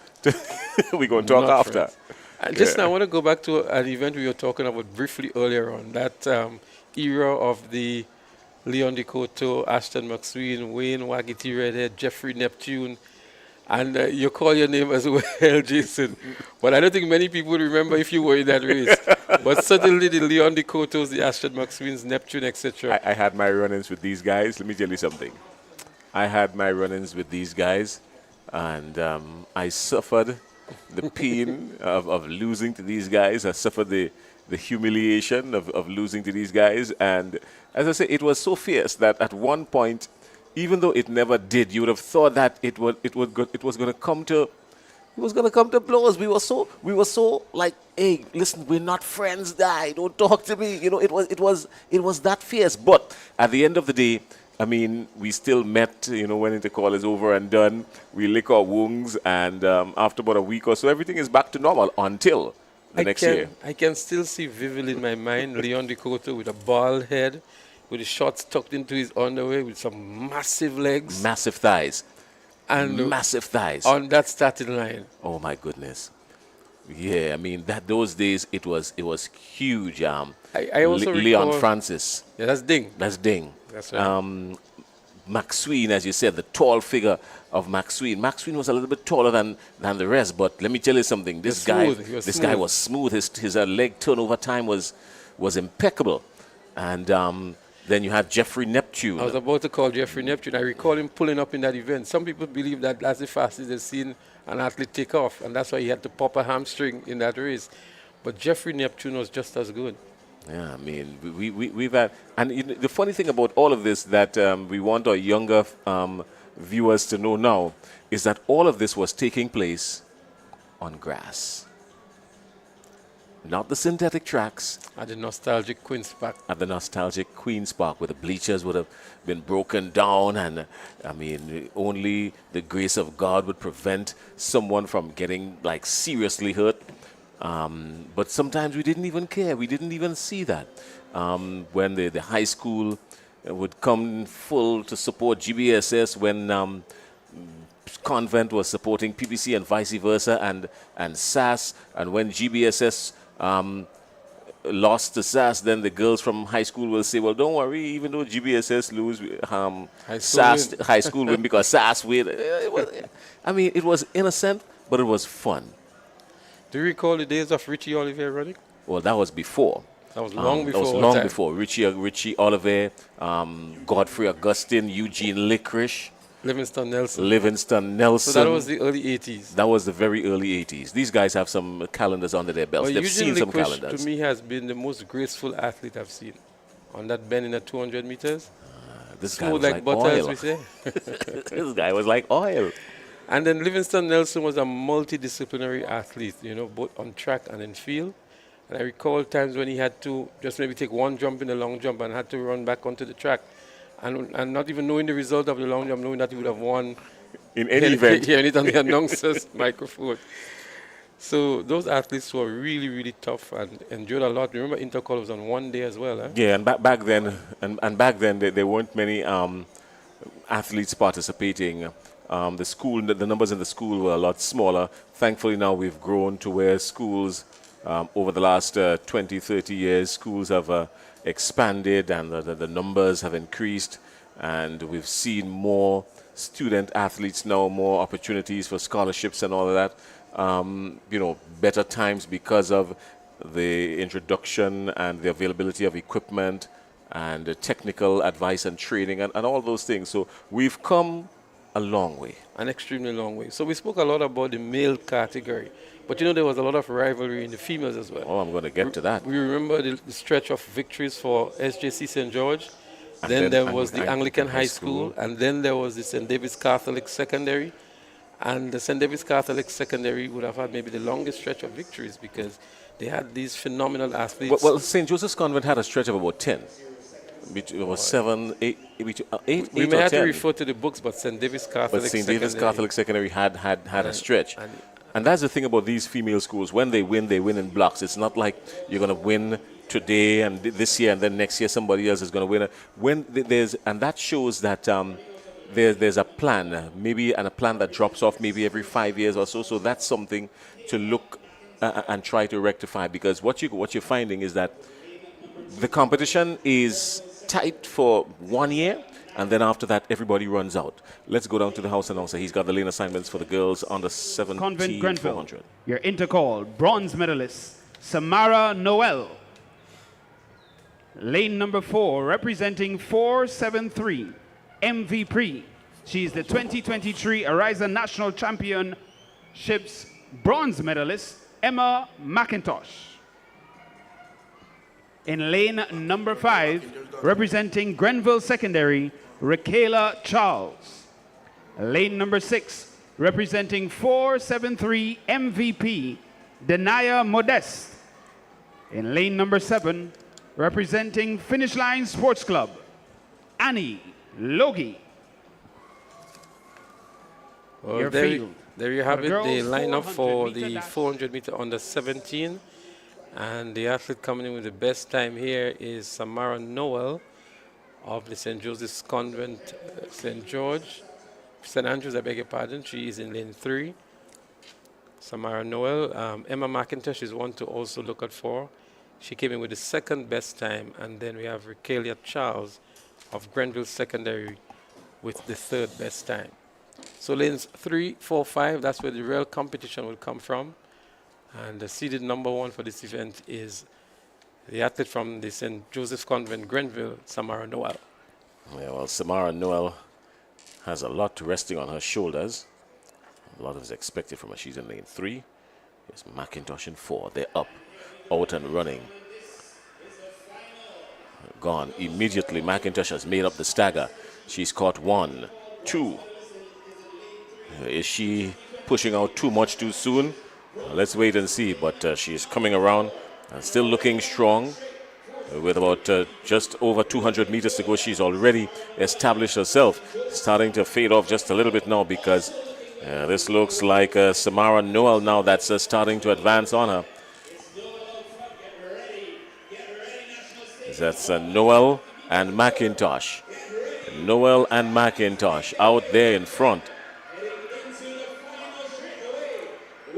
We're going to talk Not after. Just now, I want to go back to an event we were talking about briefly earlier on, that era of the Leon DeCoto, Ashton McSween, Wayne Wagity Redhead, Jeffrey Neptune, and you call your name as well, Jason. But I don't think many people would remember if you were in that race. But certainly the Leon DeCotos, the Ashton McSweens, Neptune, etc. I had my run-ins with these guys. Let me tell you something. I had my run-ins with these guys, and I suffered the pain of losing to these guys. I suffered the humiliation of losing to these guys. And as I say, it was so fierce that at one point, even though it never did, you would have thought that it was going to come to blows. We were so like, hey, listen, we're not friends, guy. Don't talk to me. You know, it was that fierce. But at the end of the day, I mean, we still met, you know, when intercall is over and done. We lick our wounds, and after about a week or so, everything is back to normal until the next year. I can still see vividly in my mind Leon DeCoto with a bald head, with his shorts tucked into his underwear, with some massive legs. Massive thighs. And massive thighs. On that starting line. Oh, my goodness. Yeah, I mean, those days, it was huge. I also Leon recall, Francis. Yeah, that's Ding. That's Ding. That's right. McSween, as you said, the tall figure of McSween. McSween was a little bit taller than the rest, but let me tell you something. This guy was smooth. His leg turnover time was impeccable. And then you had Jeffrey Neptune. I was about to call Jeffrey Neptune. I recall him pulling up in that event. Some people believe that that's the fastest they've seen an athlete take off, and that's why he had to pop a hamstring in that race. But Jeffrey Neptune was just as good. Yeah, I mean, we've had, and you know, the funny thing about all of this that we want our younger viewers to know now is that all of this was taking place on grass. Not the synthetic tracks. At the nostalgic Queen's Park. At the nostalgic Queen's Park, where the bleachers would have been broken down, and I mean, only the grace of God would prevent someone from getting like seriously hurt. But sometimes we didn't even care. We didn't even see that. When the high school would come full to support GBSS, when Convent was supporting PBC and vice versa, and SAS, and when GBSS lost to SAS, then the girls from high school will say, well, don't worry, even though GBSS lose, high school win because SAS win. I mean, it was innocent, but it was fun. Do you recall the days of Richie Oliver running? Well, that was before. That was long before. That was long before. Richie Oliver, Godfrey Augustine, Eugene Licorice. Livingston Nelson. So that was the early 80s. That was the very early 80s. These guys have some calendars under their belts. Well, They've Eugene seen some Licorice, calendars. to me, has been the most graceful athlete I've seen. On that bend in the 200 meters. This guy was like butter, oil. as we say. This guy was like oil. And then Livingston Nelson was a multidisciplinary athlete, you know, both on track and in field. And I recall times when he had to just maybe take one jump in the long jump and had to run back onto the track. And not even knowing the result of the long jump, knowing that he would have won. In any event. Hearing it on the announcer's microphone. So those athletes were really, really tough and endured a lot. Remember, intercall was on one day as well, eh? Yeah, and back then, there weren't many athletes participating. The numbers in the school were a lot smaller. Thankfully, now we've grown to where schools, over the last 20, 30 years, schools have expanded and the numbers have increased. And we've seen more student athletes now, more opportunities for scholarships and all of that. You know, better times because of the introduction and the availability of equipment and the technical advice and training and all those things. So we've come a long way. An extremely long way. So we spoke a lot about the male category. But you know, there was a lot of rivalry in the females as well. Oh, I'm going to get to that. We remember the stretch of victories for SJC St. George. Then there was the Anglican High School. And then there was the St. David's Catholic Secondary. And the St. David's Catholic Secondary would have had maybe the longest stretch of victories because they had these phenomenal athletes. Well, St. Joseph's Convent had a stretch of about 10. It was 7, 8, eight We or may have 10. to refer to the books, but St. David's Catholic But St. David's Secondary- Catholic Secondary had a stretch. and- And that's the thing about these female schools. When they win in blocks. It's not like you're going to win today and this year and then next year somebody else is going to win. And that shows that there's a plan, maybe, and a plan that drops off maybe every 5 years or so. So that's something to look and try to rectify, because what you're finding is that the competition is tight for 1 year, and then after that, everybody runs out. Let's go down to the house announcer. He's got the lane assignments for the girls under 17 Convent Grenville, 400. your intercall bronze medalist, Samara Noel. Lane number 4, representing 473 MVP. She's the 2023 Ariza National Championships bronze medalist, Emma McIntosh. In lane number 5, representing Grenville Secondary, Rakayla Charles. Lane number 6, representing 473 MVP, Denaya Modeste. In lane number 7, representing Finish Line Sports Club, Annie Logie. Well, Your field. there you have For it, girls, the lineup 400 for meter the dash. 400 meter under 17. And the athlete coming in with the best time here is Samara Noel of the St. Joseph's Convent, St. Andrews, I beg your pardon. She is in lane 3. Samara Noel. Emma McIntosh is one to also look out for. She came in with the second best time. And then we have Rakayla Charles of Grenville Secondary with the third best time. So lanes 3, 4, 5, that's where the real competition will come from. And the seeded number 1 for this event is the athlete from the St. Joseph's Convent, Grenville, Samara Noel. Yeah, well, Samara Noel has a lot resting on her shoulders. A lot is expected from her. She's in lane 3. There's McIntosh in 4. They're up, out and running. Gone immediately. McIntosh has made up the stagger. She's caught 1, 2. Is she pushing out too much too soon? Let's wait and see. But she's coming around and still looking strong. With about just over 200 meters to go, she's already established herself. Starting to fade off just a little bit now, because this looks like Samara Noel now that's starting to advance on her. That's Noel and McIntosh. Noel and McIntosh out there in front.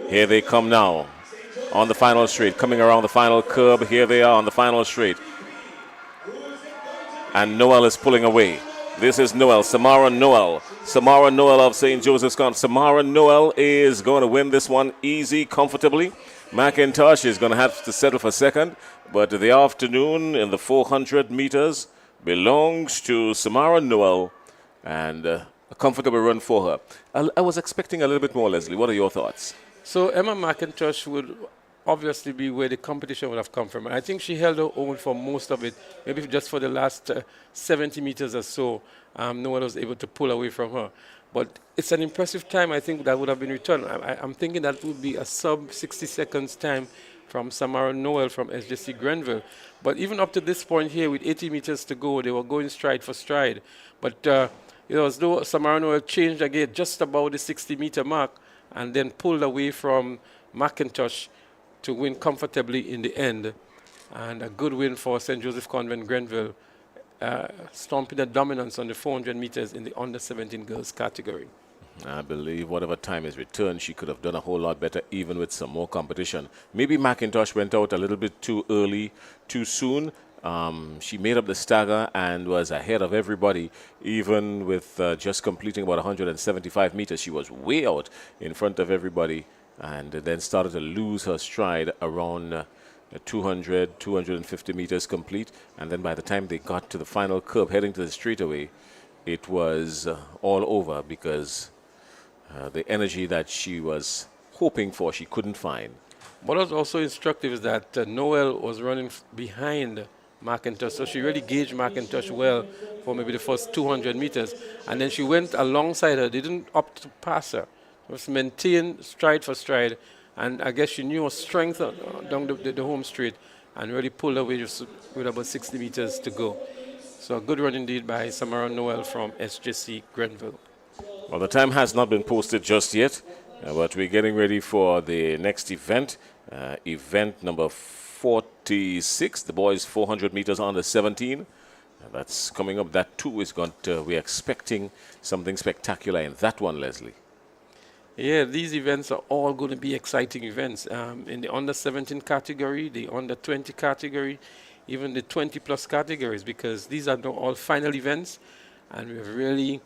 Here they come now on the final straight, coming around the final curb. Here they are on the final straight. And Noel is pulling away. This is Noel, Samara Noel. Samara Noel of St. Joseph's Convent. Samara Noel is going to win this one easy, comfortably. McIntosh is going to have to settle for second. But the afternoon in the 400 meters belongs to Samara Noel. And a comfortable run for her. I was expecting a little bit more, Leslie. What are your thoughts? So Emma McIntosh would obviously be where the competition would have come from. I think she held her own for most of it, maybe just for the last 70 meters or so. No one was able to pull away from her. But it's an impressive time, I think, that would have been returned. I'm thinking that would be a sub 60 seconds time from Samara Noel from SJC Grenville. But even up to this point here, with 80 meters to go, they were going stride for stride. But as though Samara Noel changed again just about the 60-meter mark, and then pulled away from McIntosh to win comfortably in the end. And a good win for St. Joseph Convent Grenville, stomping the dominance on the 400 meters in the under-17 girls category. I believe whatever time is returned, she could have done a whole lot better, even with some more competition. Maybe McIntosh went out a little bit too early, too soon. She made up the stagger and was ahead of everybody, even with just completing about 175 meters. She was way out in front of everybody, and then started to lose her stride around 200, 250 meters complete. And then by the time they got to the final curb, heading to the straightaway, it was all over, because the energy that she was hoping for, she couldn't find. What was also instructive is that Noel was running behind McIntosh, so she really gauged McIntosh well for maybe the first 200 meters, and then she went alongside her, didn't opt to pass her, just maintained stride for stride, and I guess she knew her strength down the home straight and really pulled away just with about 60 meters to go. So a good run indeed by Samara Noel from SJC Grenville. Well, the time has not been posted just yet, but we're getting ready for the next event, event number 46, the boys 400 meters under 17. That's coming up. That too is going to, we're expecting something spectacular in that one, Leslie. Yeah, these events are all going to be exciting events. In the under 17 category, the under 20 category, even the 20 plus categories, because these are now all final events, and we've really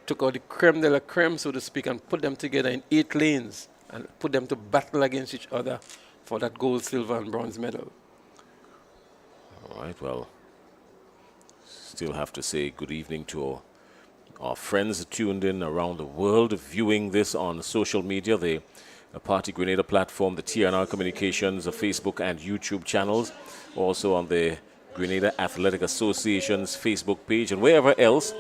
took out the creme de la creme, so to speak, and put them together in 8 lanes and put them to battle against each other for that gold, silver, and bronze medal. All right, well, still have to say good evening to our friends tuned in around the world, viewing this on social media, the Party Grenada platform, the TNR Communications, the Facebook and YouTube channels, also on the Grenada Athletic Association's Facebook page, and wherever else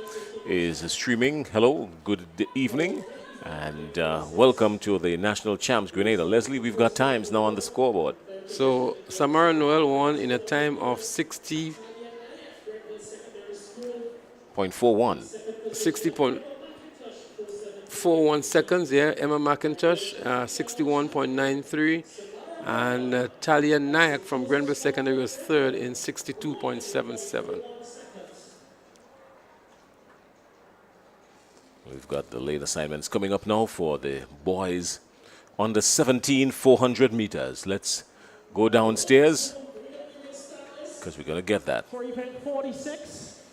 is streaming. Hello, good evening, and welcome to the National Champs Grenada. Leslie, we've got times now on the scoreboard. So Samara Noel won in a time of 60.41. 60.41 seconds, yeah. Emma McIntosh, 61.93. And Talia Nayak from Grenville Secondary was third in 62.77. We've got the late assignments coming up now for the boys under 17 400 meters. Let's go downstairs because we're going to get that. For event 46,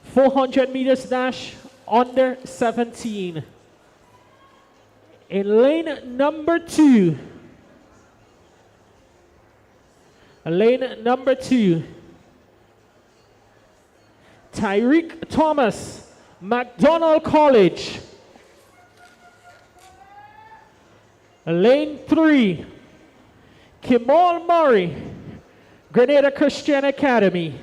400 meters dash under 17. In lane number 2. Lane number 2. Tyreek Thomas, McDonald College. Lane 3. Kimal Murray, Grenada Christian Academy.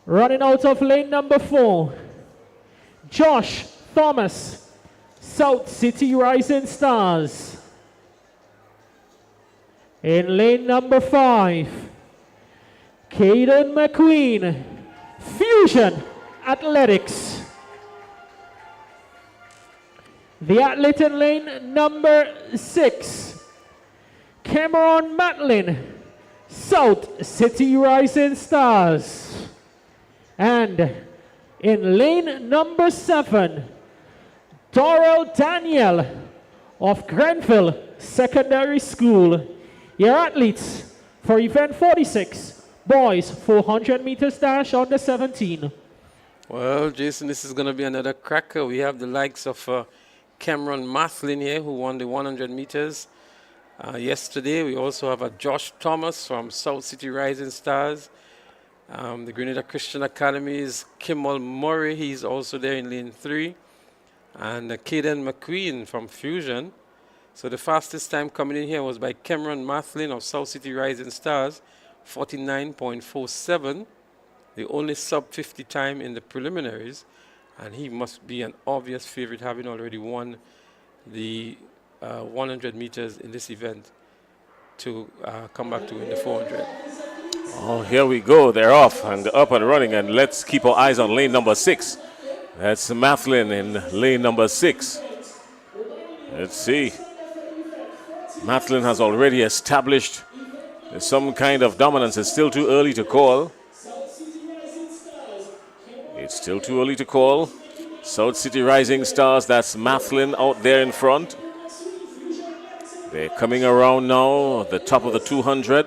Running out of lane number 4, Josh Thomas, South City Rising Stars. In lane number 5, Caden McQueen, Fusion Athletics. The athlete in lane number 6, Cameron Matlin, South City Rising Stars. And in lane number 7, Doral Daniel of Grenville Secondary School. Your athletes for event 46, boys 400 meters dash under 17. Well, Jason, this is going to be another cracker. We have the likes of Cameron Mathlin here, who won the 100 meters yesterday. We also have a Josh Thomas from South City Rising Stars. The Grenada Christian Academy's Kimmel Murray, he's also there in lane 3. And Caden McQueen from Fusion. So the fastest time coming in here was by Cameron Mathlin of South City Rising Stars, 49.47. The only sub-50 time in the preliminaries. And he must be an obvious favorite, having already won the 100 meters in this event to come back to win the 400. Oh, here we go. They're off and up and running. And let's keep our eyes on lane number 6. That's Mathlin in lane number 6. Let's see. Mathlin has already established some kind of dominance. It's still too early to call. It's still too early to call. South City Rising Stars, that's Mathlin out there in front. They're coming around now, the top of the 200.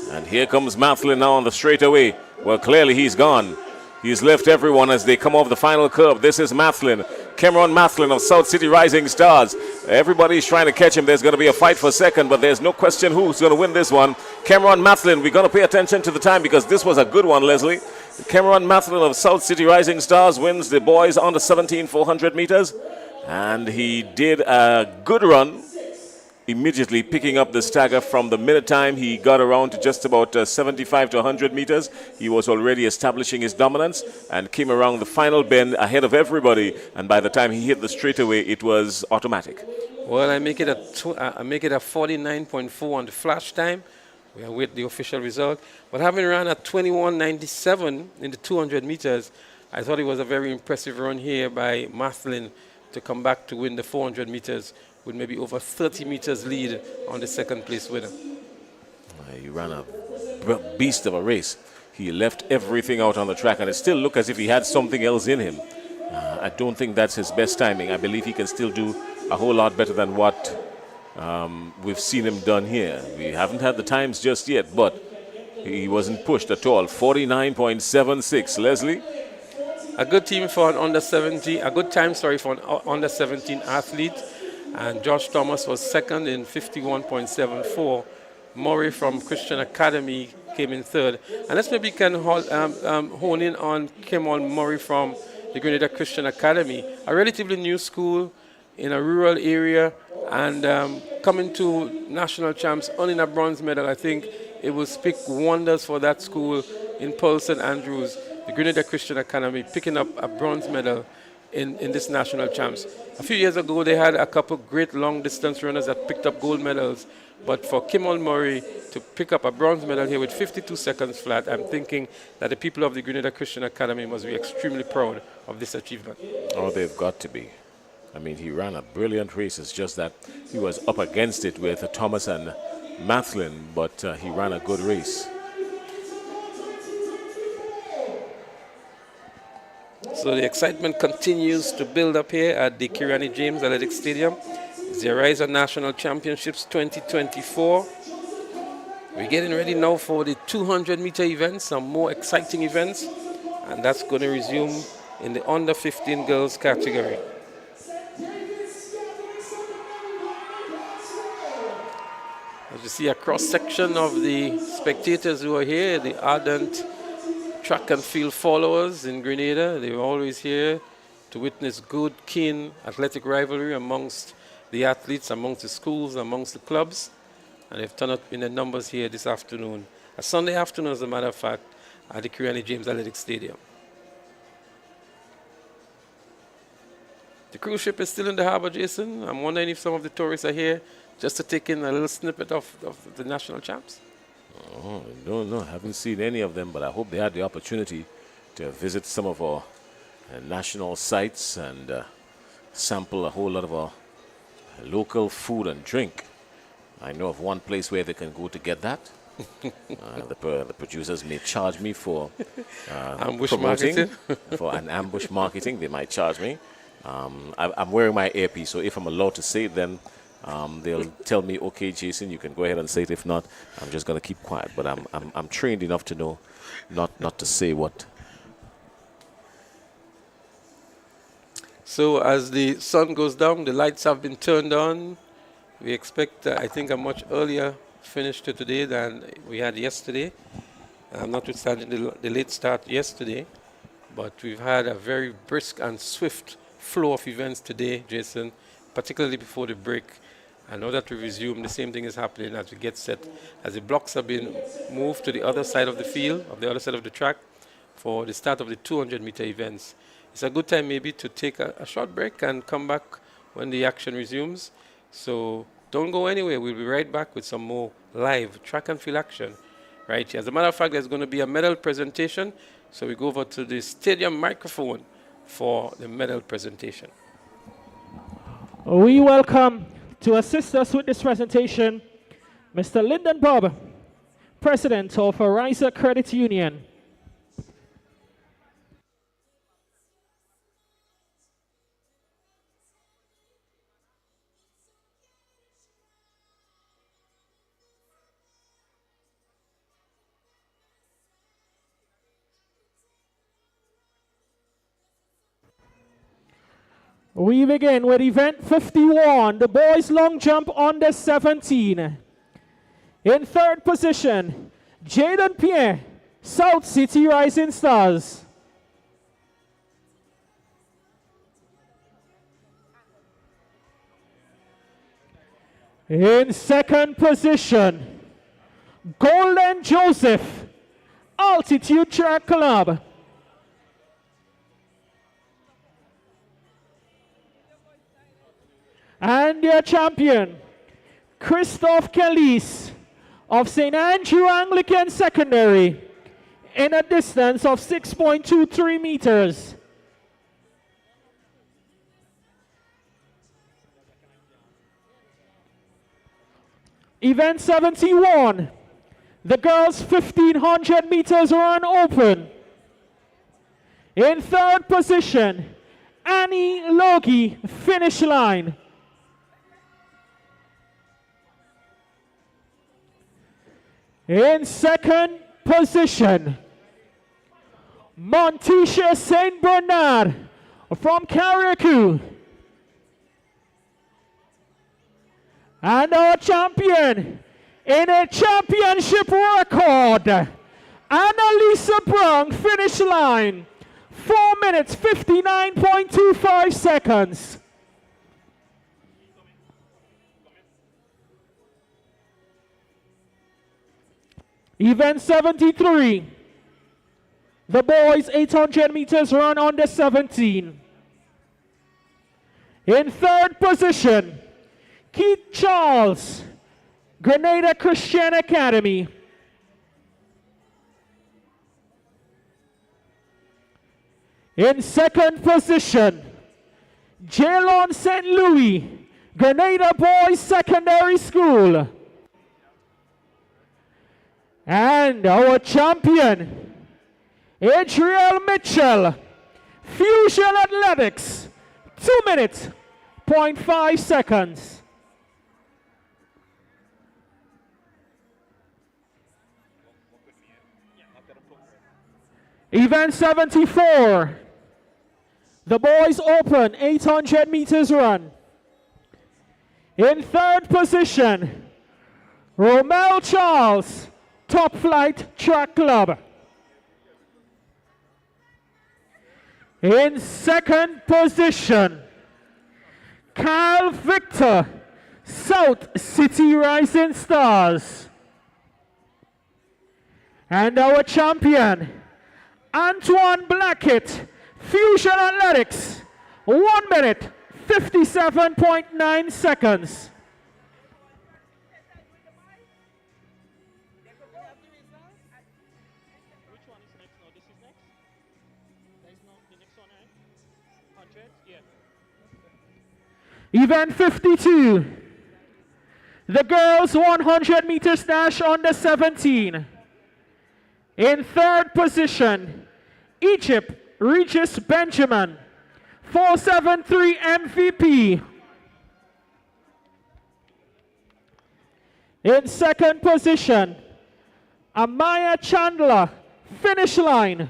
And here comes Mathlin now on the straightaway. Well, clearly he's gone. He's left everyone as they come off the final curve. This is Mathlin. Cameron Mathlin of South City Rising Stars. Everybody's trying to catch him. There's going to be a fight for second, but there's no question who's going to win this one. Cameron Mathlin, we're going to pay attention to the time because this was a good one, Leslie. Cameron Mathlin of South City Rising Stars wins the boys under 17 400 meters. And he did a good run. immediately picking up the stagger from the minute time he got around to just about 75 to 100 meters. He was already establishing his dominance and came around the final bend ahead of everybody. And by the time he hit the straightaway, it was automatic. Well, I make it a 49.4 on the flash time. We await the official result. But having run at 21.97 in the 200 meters, I thought it was a very impressive run here by Mathlin to come back to win the 400 meters with maybe over 30 meters lead on the second place winner. He ran a beast of a race. He left everything out on the track, and it still looked as if he had something else in him. I don't think that's his best timing. I believe he can still do a whole lot better than what we've seen him done here. We haven't had the times just yet, but he wasn't pushed at all. 49.76. Leslie? A good team for an under 17, a good time, sorry, for an under 17 athlete. And George Thomas was second in 51.74. Murray from Christian Academy came in third. And let's maybe can hone in on Kemal Murray from the Grenada Christian Academy, a relatively new school in a rural area, and coming to national champs, earning a bronze medal. I think it will speak wonders for that school in Pearl St. Andrews, the Grenada Christian Academy, picking up a bronze medal in this national champs. A few years ago, they had a couple great long-distance runners that picked up gold medals. But for Kemal Murray to pick up a bronze medal here with 52 seconds flat, I'm thinking that the people of the Grenada Christian Academy must be extremely proud of this achievement. Oh, they've got to be. I mean, he ran a brilliant race. It's just that he was up against it with Thomas and Mathlin, but he ran a good race. So the excitement continues to build up here at the Kirani James Athletic Stadium. It's the Ariza National Championships 2024. We're getting ready now for the 200-meter events, some more exciting events, and that's going to resume in the under 15 girls category. As you see a cross-section of the spectators who are here, the ardent track and field followers in Grenada. They're always here to witness good, keen athletic rivalry amongst the athletes, amongst the schools, amongst the clubs. And they've turned up in the numbers here this afternoon, a Sunday afternoon, as a matter of fact, at the Kirani James Athletic Stadium. The cruise ship is still in the harbor, Jason. I'm wondering if some of the tourists are here just to take in a little snippet of the national champs. Oh, no, haven't seen any of them, but I hope they had the opportunity to visit some of our national sites and sample a whole lot of our local food and drink. I know of one place where they can go to get that. The producers may charge me for ambush promoting, marketing. for an ambush marketing. They might charge me. I'm wearing my earpiece, so if I'm allowed to say it, then they'll tell me, okay, Jason, you can go ahead and say it. If not, I'm just going to keep quiet. But I'm trained enough to know not to say what. So as the sun goes down, the lights have been turned on. We expect, I think, a much earlier finish to today than we had yesterday. Notwithstanding the late start yesterday, but we've had a very brisk and swift flow of events today, Jason, particularly before the break. I know that we resume, the same thing is happening as we get set, as the blocks have been moved to the other side of the field, of the other side of the track, for the start of the 200-meter events. It's a good time maybe to take a short break and come back when the action resumes. So don't go anywhere. We'll be right back with some more live track and field action right here. As a matter of fact, there's going to be a medal presentation. So we go over to the stadium microphone for the medal presentation. We welcome to assist us with this presentation, Mr. Lyndon Bob, President of Ariza Credit Union. We begin with event 51, the boys long jump under 17. In third position, Jaden Pierre, South City Rising Stars. In second position, Golden Joseph, Altitude Track Club. And their champion, Christophe Kellis of St. Andrew Anglican Secondary in a distance of 6.23 meters. Event 71, the girls 1500 meters run open. In third position, Annie Logie, finish line. In second position, Montisha St. Bernard from Carriacou. And our champion in a championship record, Annalisa Brown, finish line, 4 minutes, 59.25 seconds. Event 73, the boys 800 meters run under 17. In third position, Keith Charles, Grenada Christian Academy. In second position, Jaylon St. Louis, Grenada Boys Secondary School. And our champion, Adriel Mitchell, Fusion Athletics, 2 minutes, 0.5 seconds. Event 74, the boys open 800 meters run. In third position, Romel Charles, Top Flight Track Club. In second position, Kyle Victor, South City Rising Stars. And our champion, Antoine Blackett, Fusion Athletics, 1 minute, 57.9 seconds. Event 52, the girls 100 meters dash under 17. In third position, Egypt, Regis Benjamin, 473 MVP. In second position, Amaya Chandler, finish line.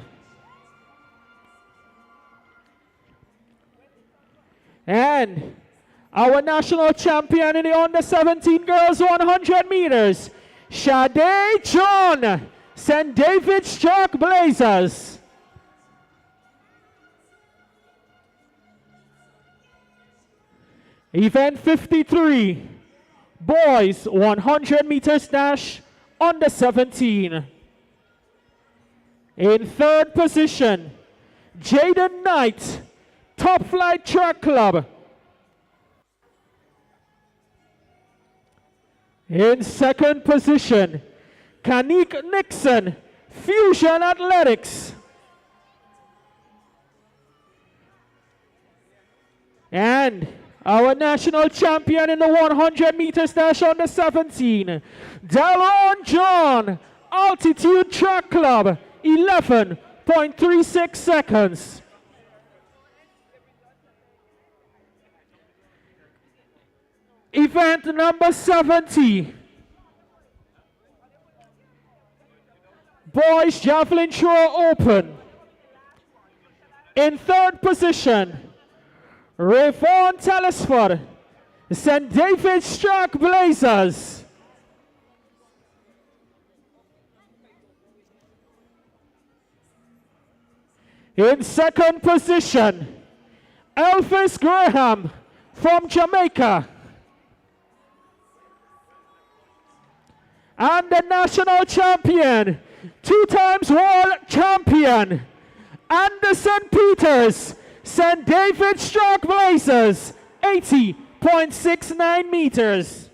And our national champion in the under 17 girls 100 meters, Sade John, St. David's Chalk Blazers. Event 53, boys 100 meters dash under 17. In third position, Jaden Knight, Top Flight Track Club. In second position, Kanik Nixon, Fusion Athletics. And our national champion in the 100 meters dash under 17, Dalron John, Altitude Track Club, 11.36 seconds. Event number 70, boys javelin throw open. In third position, Rayvon Telesford, St. David's Track Blazers. In second position, Elvis Graham from Jamaica. And the national champion, 2 times world champion, Anderson Peters, St. David's Trailblazers, 80.69 meters.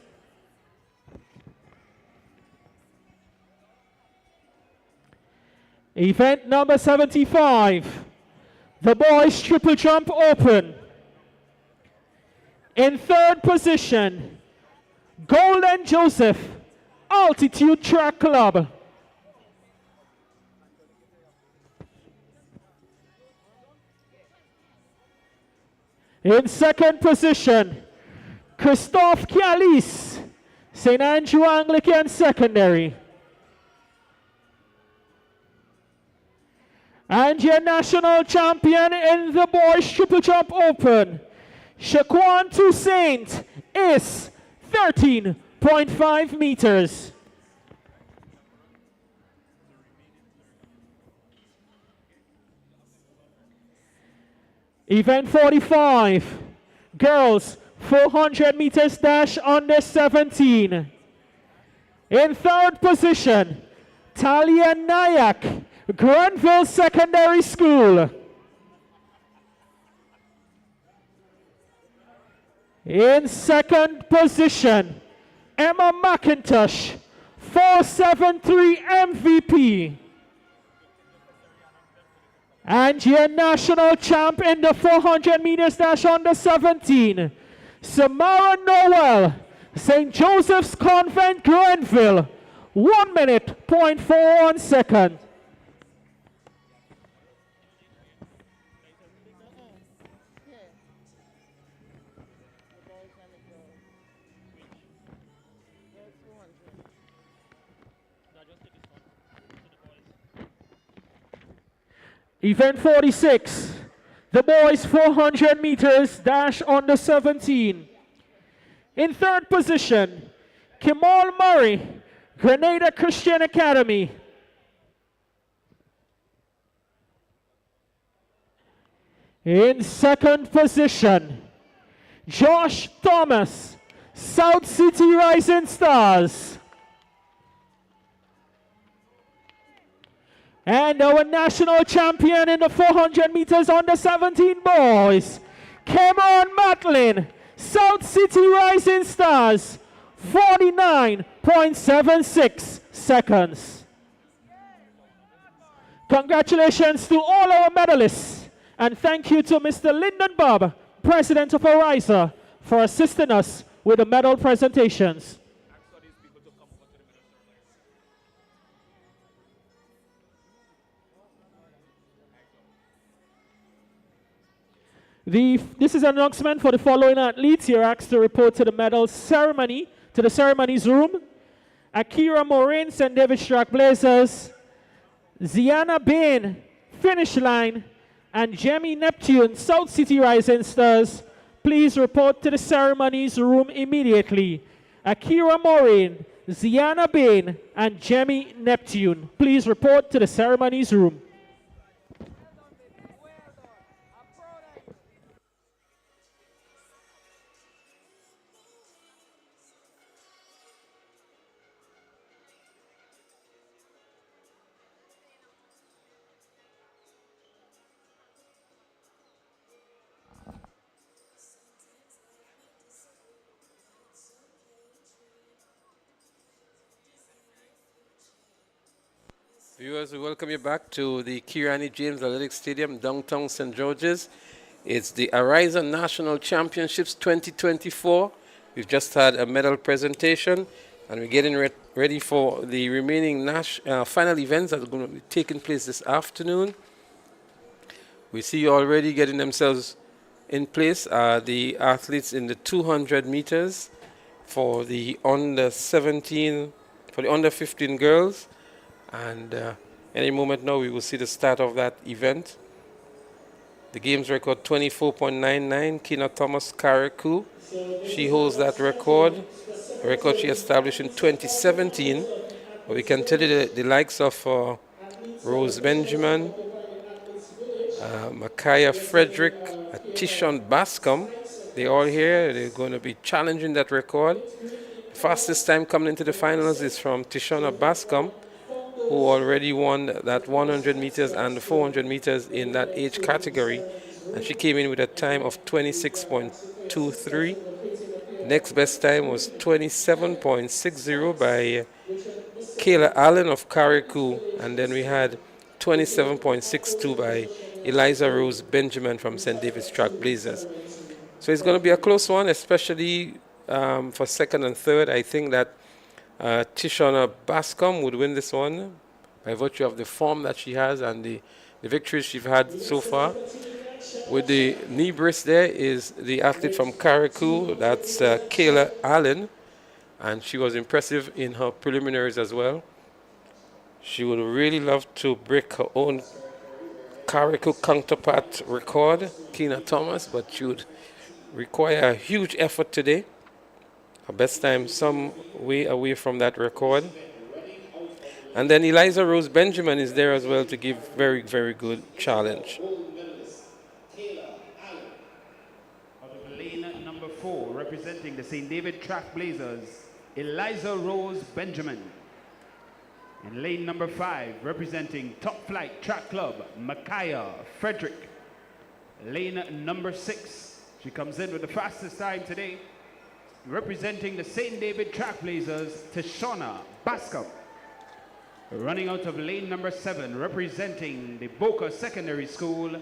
Event number 75, the boys triple jump open. In 3rd position, Golden Joseph Altitude Track Club. In 2nd position, Christophe Kialis, St. Andrew Anglican Secondary. And your national champion in the boys triple jump open, Shaquan Toussaint, is 13.5 meters. Event 45, girls 400 meters dash under 17. In 3rd position, Talia Nayak, Grenville Secondary School. In 2nd position, Emma McIntosh, 473 MVP. And your national champ in the 400 meters dash under 17, Samara Noel, St. Joseph's Convent, Grenville, 1 minute, 0.41 second. Event 46, the boys 400 meters dash under 17. In 3rd position, Kimal Murray, Grenada Christian Academy. In 2nd position, Josh Thomas, South City Rising Stars. And our national champion in the 400 meters under 17 boys, Cameron Matlin, South City Rising Stars, 49.76 seconds. Congratulations to all our medalists, and thank you to Mr. Lyndon Bob, President of Ariza, for assisting us with the medal presentations. This is an announcement for the following athletes. You're asked to report to the medal ceremony, to the ceremonies room. Akira Morin, St. David's Trailblazers. Ziana Bain, Finish Line. And Jemmy Neptune, South City Rising Stars. Please report to the ceremonies room immediately. Akira Morin, Ziana Bain, and Jemmy Neptune. Please report to the ceremonies room. Viewers, we welcome you back to the Kirani James Athletic Stadium, downtown St. George's. It's the Ariza National Championships 2024. We've just had a medal presentation, and we're getting ready for the remaining final events that are going to be taking place this afternoon. We see you already getting themselves in place. The athletes in the 200 meters for the under 17, for the under 15 girls. And any moment now we will see the start of that event. The games record 24.99. Kina Thomas Karaku, she holds that record. A record she established in 2017. But we can tell you the likes of Rose Benjamin, Makaya Frederick, Tishon Bascom, they're all here. They're going to be challenging that record. Fastest time coming into the finals is from Tishona Bascom, who already won that 100 meters and the 400 meters in that age category. And she came in with a time of 26.23. Next best time was 27.60 by Kayla Allen of Carriacou. And then we had 27.62 by Eliza Rose Benjamin from St. David's Trailblazers. So it's going to be a close one, especially for second and third. I think that Tishona Bascom would win this one by virtue of the form that she has and the victories she's had so far. With the knee brace there is the athlete from Carriacou, that's Kayla Allen, and she was impressive in her preliminaries as well. She would really love to break her own Carriacou counterpart record, Keena Thomas, but she would require a huge effort today. Her best time some way away from that record. And then Eliza Rose Benjamin is there as well to give very, very good challenge. Lane number 4, representing the St. David Trailblazers, Eliza Rose Benjamin. In lane number 5, representing Top Flight Track Club, Micaiah Frederick. Lane number 6, she comes in with the fastest time today, representing the St. David Trailblazers, Tishona Bascom. Running out of lane number 7, representing the Boca Secondary School,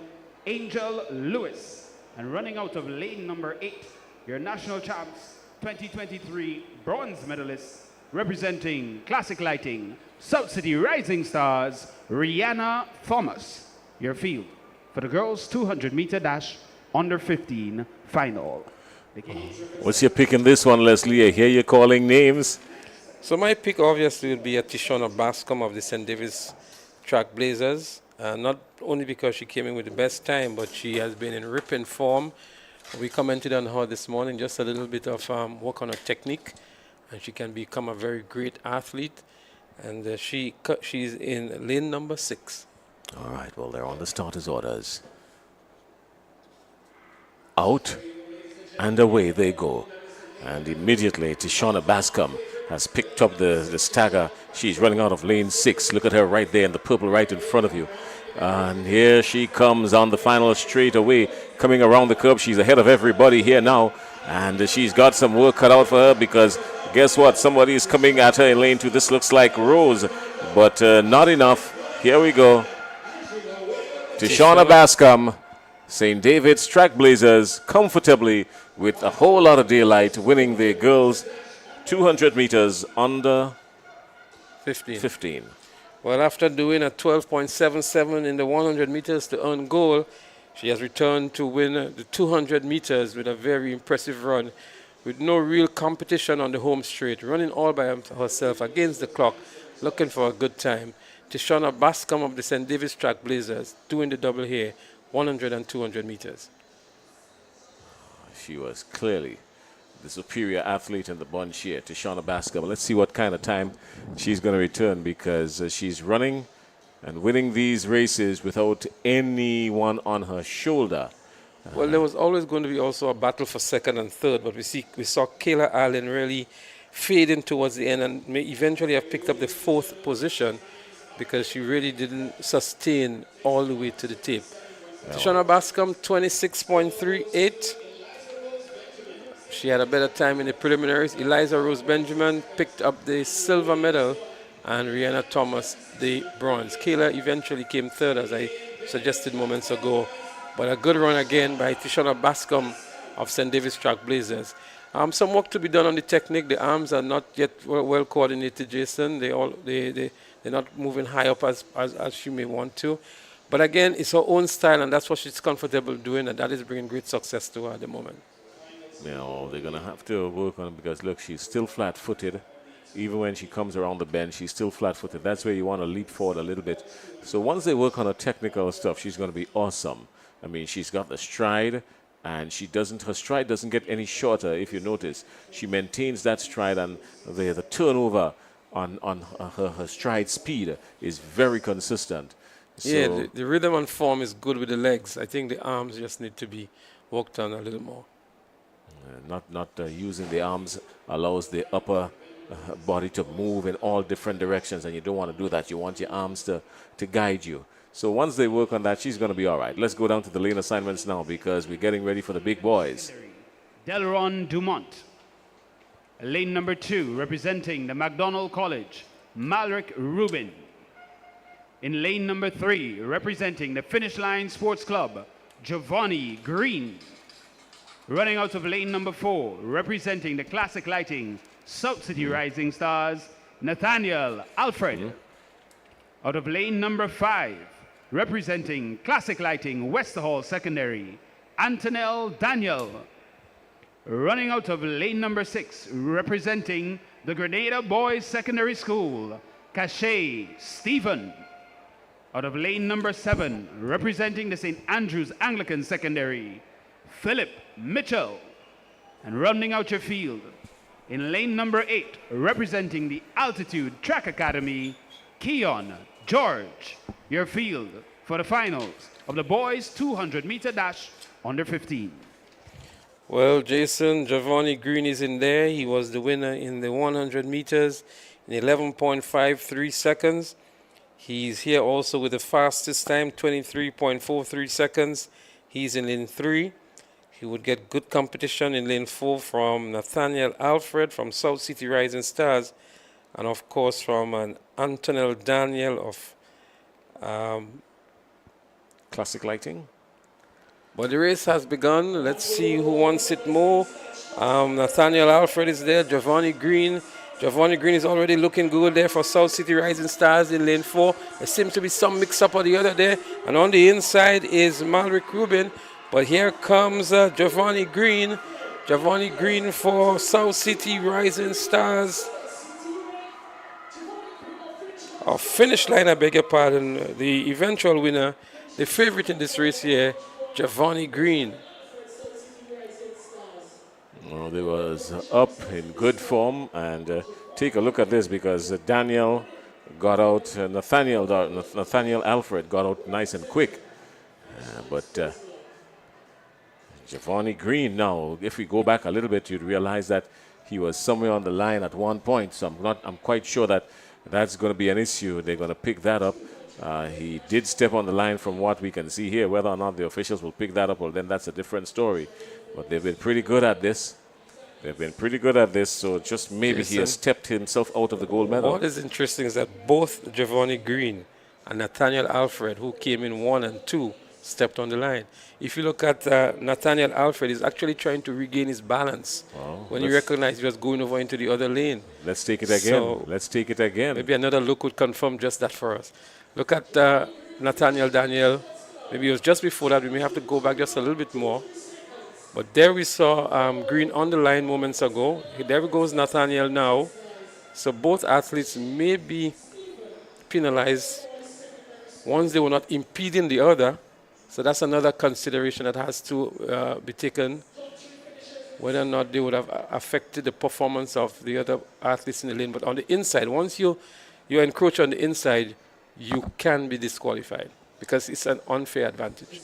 Angel Lewis. And running out of lane number 8, your national champs 2023 bronze medalist, representing Classic Lighting, South City Rising Stars, Rihanna Thomas. Your field for the girls 200 meter dash under 15 final. What's your pick in this one, Leslie? I hear you calling names. So my pick obviously will be a Tishona Bascom of the St. David's Trailblazers. Not only because she came in with the best time, but she has been in ripping form. We commented on her this morning, just a little bit of work on her technique, and she can become a very great athlete. And she's in lane number 6. All right, well, they're on the starters' orders. Out and away they go. And immediately Tishona Bascom has picked up the stagger. She's running out of lane 6. Look at her right there in the purple right in front of you. And here she comes on the final straight away, coming around the curve. She's ahead of everybody here now. And she's got some work cut out for her because guess what? Somebody is coming at her in lane 2. This looks like Rose, but not enough. Here we go. Tishona Bascom, St. David's Trailblazers, comfortably with a whole lot of daylight, winning the girls 200 meters under 15. Well, after doing a 12.77 in the 100 meters to earn gold, she has returned to win the 200 meters with a very impressive run, with no real competition on the home straight, running all by herself against the clock, looking for a good time. Tishona Bascom of the St. David's Trailblazers doing the double here, 100 and 200 meters. She was clearly the superior athlete in the bunch here, Tishona Bascom. Let's see what kind of time she's going to return, because she's running and winning these races without anyone on her shoulder. Well, there was always going to be also a battle for second and third, but we saw Kayla Allen really fading towards the end and may eventually have picked up the 4th position because she really didn't sustain all the way to the tape. No. Tishona Bascom, 26.38. She had a better time in the preliminaries. Eliza Rose Benjamin picked up the silver medal and Rihanna Thomas the bronze. Kayla eventually came 3rd, as I suggested moments ago. But a good run again by Tishona Bascom of St. David's Trailblazers. Some work to be done on the technique. The arms are not yet well coordinated, Jason. They're not moving high up as she may want to. But again, it's her own style, and that's what she's comfortable doing, and that is bringing great success to her at the moment. You know, they're going to have to work on it because, look, she's still flat-footed. Even when she comes around the bend, she's still flat-footed. That's where you want to leap forward a little bit. So once they work on her technical stuff, she's going to be awesome. I mean, she's got the stride, and her stride doesn't get any shorter, if you notice. She maintains that stride, and the turnover on her stride speed is very consistent. So yeah, the rhythm and form is good with the legs. I think the arms just need to be worked on a little more. Not using the arms allows the upper body to move in all different directions, and you don't want to do that. You want your arms to guide you. So once they work on that, she's going to be all right. Let's go down to the lane assignments now because we're getting ready for the big boys. Delron Dumont. Lane number 2, representing the McDonald College, Malric Rubin. In lane number 3, representing the Finish Line Sports Club, Giovanni Green. Running out of lane number 4, representing the Classic Lighting, South City Rising Stars, Nathaniel Alfred. Out of lane number 5, representing Classic Lighting, Westerhall Secondary, Antonel Daniel. Running out of lane number 6, representing the Grenada Boys Secondary School, Cache Stephen. Out of lane number 7, representing the St. Andrews Anglican Secondary, Philip Mitchell. And rounding out your field, in lane number 8, representing the Altitude Track Academy, Keon George. Your field for the finals of the boys 200-meter dash under 15. Well, Jason, Giovanni Green is in there. He was the winner in the 100 meters in 11.53 seconds. He's here also with the fastest time, 23.43 seconds. He's in lane 3. He would get good competition in lane 4 from Nathaniel Alfred from South City Rising Stars, and of course from an Antonel Daniel of Classic Lighting. But the race has begun. Let's see who wants it more. Nathaniel Alfred is there. Giovanni Green. Giovanni Green is already looking good there for South City Rising Stars in lane 4. There seems to be some mix-up on the other there. And on the inside is Malric Rubin. But here comes Giovanni Green. Giovanni Green for South City Rising Stars. Our finish line, I beg your pardon. The eventual winner, the favorite in this race here, Giovanni Green. Well, they was up in good form, and take a look at this because Daniel got out, Nathaniel Alfred got out nice and quick. But Giovanni Green now, if we go back a little bit, you'd realize that he was somewhere on the line at one point. So I'm quite sure that that's going to be an issue. They're going to pick that up. He did step on the line from what we can see here. Whether or not the officials will pick that up, well, then that's a different story. But they've been pretty good at this. So just maybe he has stepped himself out of the gold medal. What is interesting is that both Giovanni Green and Nathaniel Alfred, who came in 1 and 2, stepped on the line. If you look at Nathaniel Alfred, he's actually trying to regain his balance. When you recognize he was going over into the other lane. Let's take it again. Let's take it again. Maybe another look would confirm just that for us. Look at Nathaniel Daniel. Maybe it was just before that. We may have to go back just a little bit more. But there we saw Green on the line moments ago. There goes Nathaniel now. So both athletes may be penalized once they were not impeding the other. So that's another consideration that has to be taken, whether or not they would have affected the performance of the other athletes in the lane. But on the inside, once you encroach on the inside, you can be disqualified because it's an unfair advantage.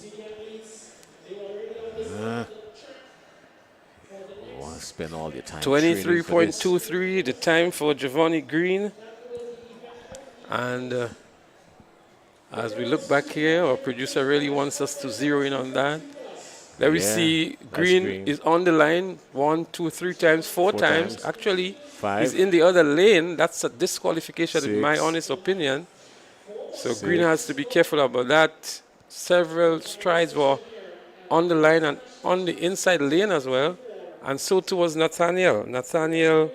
Spend all your time. 23.23, the time for Giovanni Green. And as we look back here, our producer really wants us to zero in on that. There we see Green is on the line 1, 2, 3 times, 4 times. Actually, 5. He's in the other lane. That's a disqualification 6. in my honest opinion. So 6. Green has to be careful about that. Several strides were on the line and on the inside lane as well. And so too was Nathaniel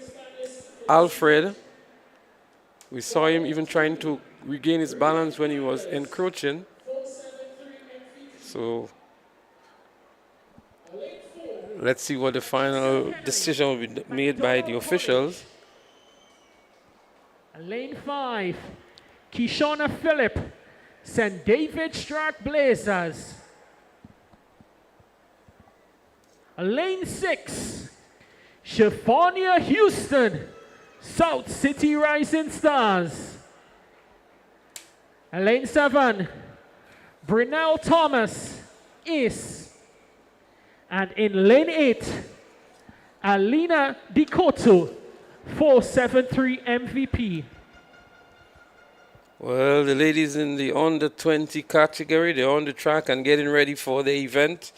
Alfred. We saw him even trying to regain his balance when he was encroaching. So let's see what the final decision will be made by the officials. Lane 5, Kishona Phillip, St. David Stark Blazers. Lane 6, Shafania Houston, South City Rising Stars. Lane 7, Brunel Thomas, Ace. And in lane 8, Alina Dikoto, 473 MVP. Well, the ladies in the under 20 category, they're on the track and getting ready for the event.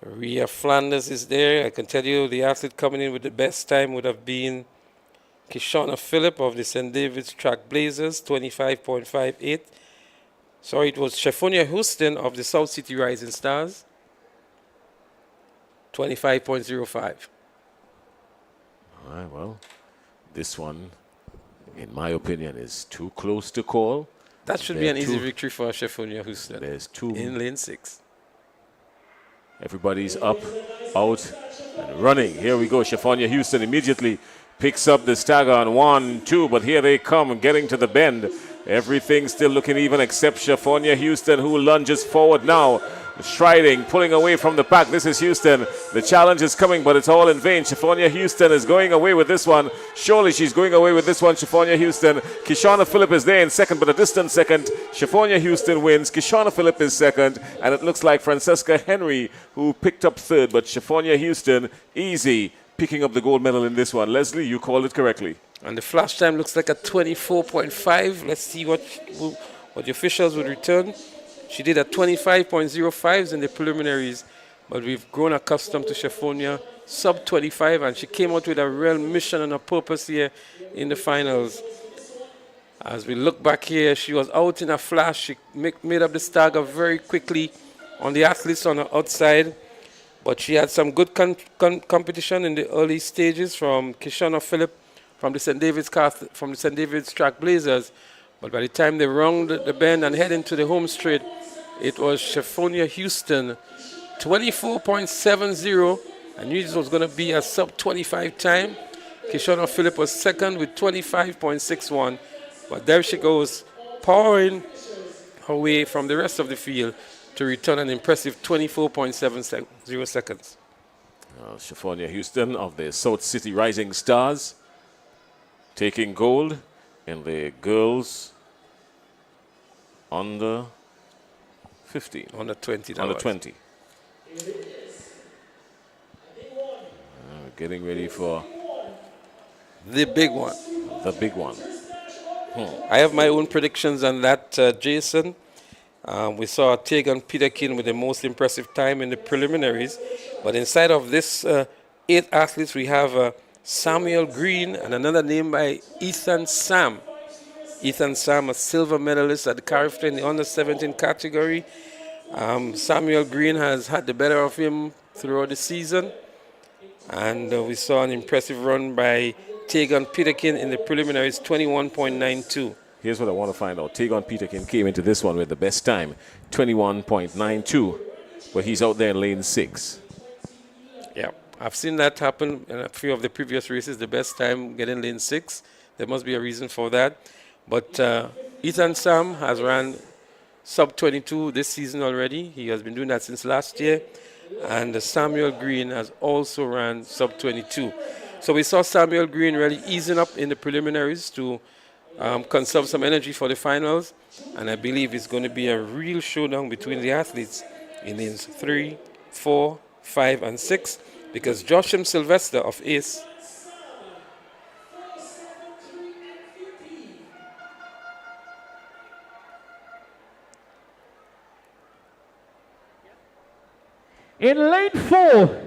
Rhea Flanders is there. I can tell you the athlete coming in with the best time would have been Kishonna Phillip of the St. David's Track Blazers, 25.58. Sorry, it was Shephonia Houston of the South City Rising Stars, 25.05. All right, well, this one, in my opinion, is too close to call. That should be an easy victory for Shephonia Houston. There's two in lane 6. Everybody's up, out, and running. Here we go. Shephonia Houston immediately picks up the stagger on 1, 2, but here they come, getting to the bend. Everything still looking even except Shephonia Houston, who lunges forward now, striding, pulling away from the pack. This is Houston. The challenge is coming, but it's all in vain. Shephonia Houston is going away with this one. Surely she's going away with this one, Shephonia Houston. Kishonna Phillip is there in second, but a distant second. Shephonia Houston wins. Kishonna Phillip is second, and it looks like Francesca Henry, who picked up third, but Shephonia Houston, easy, picking up the gold medal in this one. Leslie, you called it correctly. And the flash time looks like a 24.5. Let's see what the officials would return. She did a 25.05s in the preliminaries, but we've grown accustomed to Shephonia sub 25, and she came out with a real mission and a purpose here in the finals. As we look back here, she was out in a flash. She made up the stagger very quickly on the athletes on the outside, but she had some good competition in the early stages from Kishonna Phillip from the St. David's Track Blazers. But by the time they round the bend and head into the home straight, it was Shephonia Houston, 24.70. I knew this was going to be a sub-25 time. Kishonna Phillip was second with 25.61. But there she goes, powering her way from the rest of the field to return an impressive 24.70 seconds. Shephonia Houston of the South City Rising Stars taking gold in the girls under 15. Under 20. Under 20. Getting ready for the big one. The big one. I have my own predictions on that, Jason. We saw Tegan Peterkin with the most impressive time in the preliminaries. But inside of this 8 athletes, we have Samuel Green and another name by Ethan Sam. Ethan Sam, a silver medalist at the Carifta in the under 17 category. Samuel Green has had the better of him throughout the season. And we saw an impressive run by Tegan Peterkin in the preliminaries, 21.92. Here's what I want to find out. Tegan Peterkin came into this one with the best time, 21.92, but he's out there in lane 6. Yeah, I've seen that happen in a few of the previous races, the best time getting lane 6. There must be a reason for that. But Ethan Sam has ran sub-22 this season already. He has been doing that since last year. And Samuel Green has also ran sub-22. So we saw Samuel Green really easing up in the preliminaries to conserve some energy for the finals. And I believe it's going to be a real showdown between the athletes in lanes 3, 4, 5, and 6. Because Joshim Sylvester of ACE in lane 4,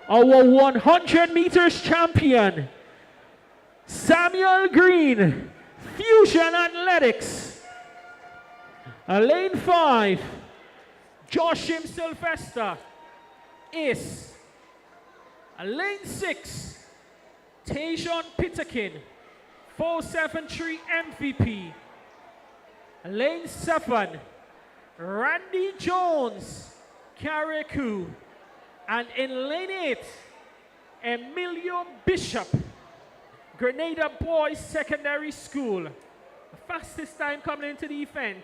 our 100 meters champion, Samuel Green, Fusion Athletics. Lane 5, Joshim Sylvester, Ace. Lane 6, Tajon Peterkin, 473 MVP. Lane 7, Randy Jones, Kareku. And in lane 8, Emilio Bishop, Grenada Boys Secondary School. The fastest time coming into the event,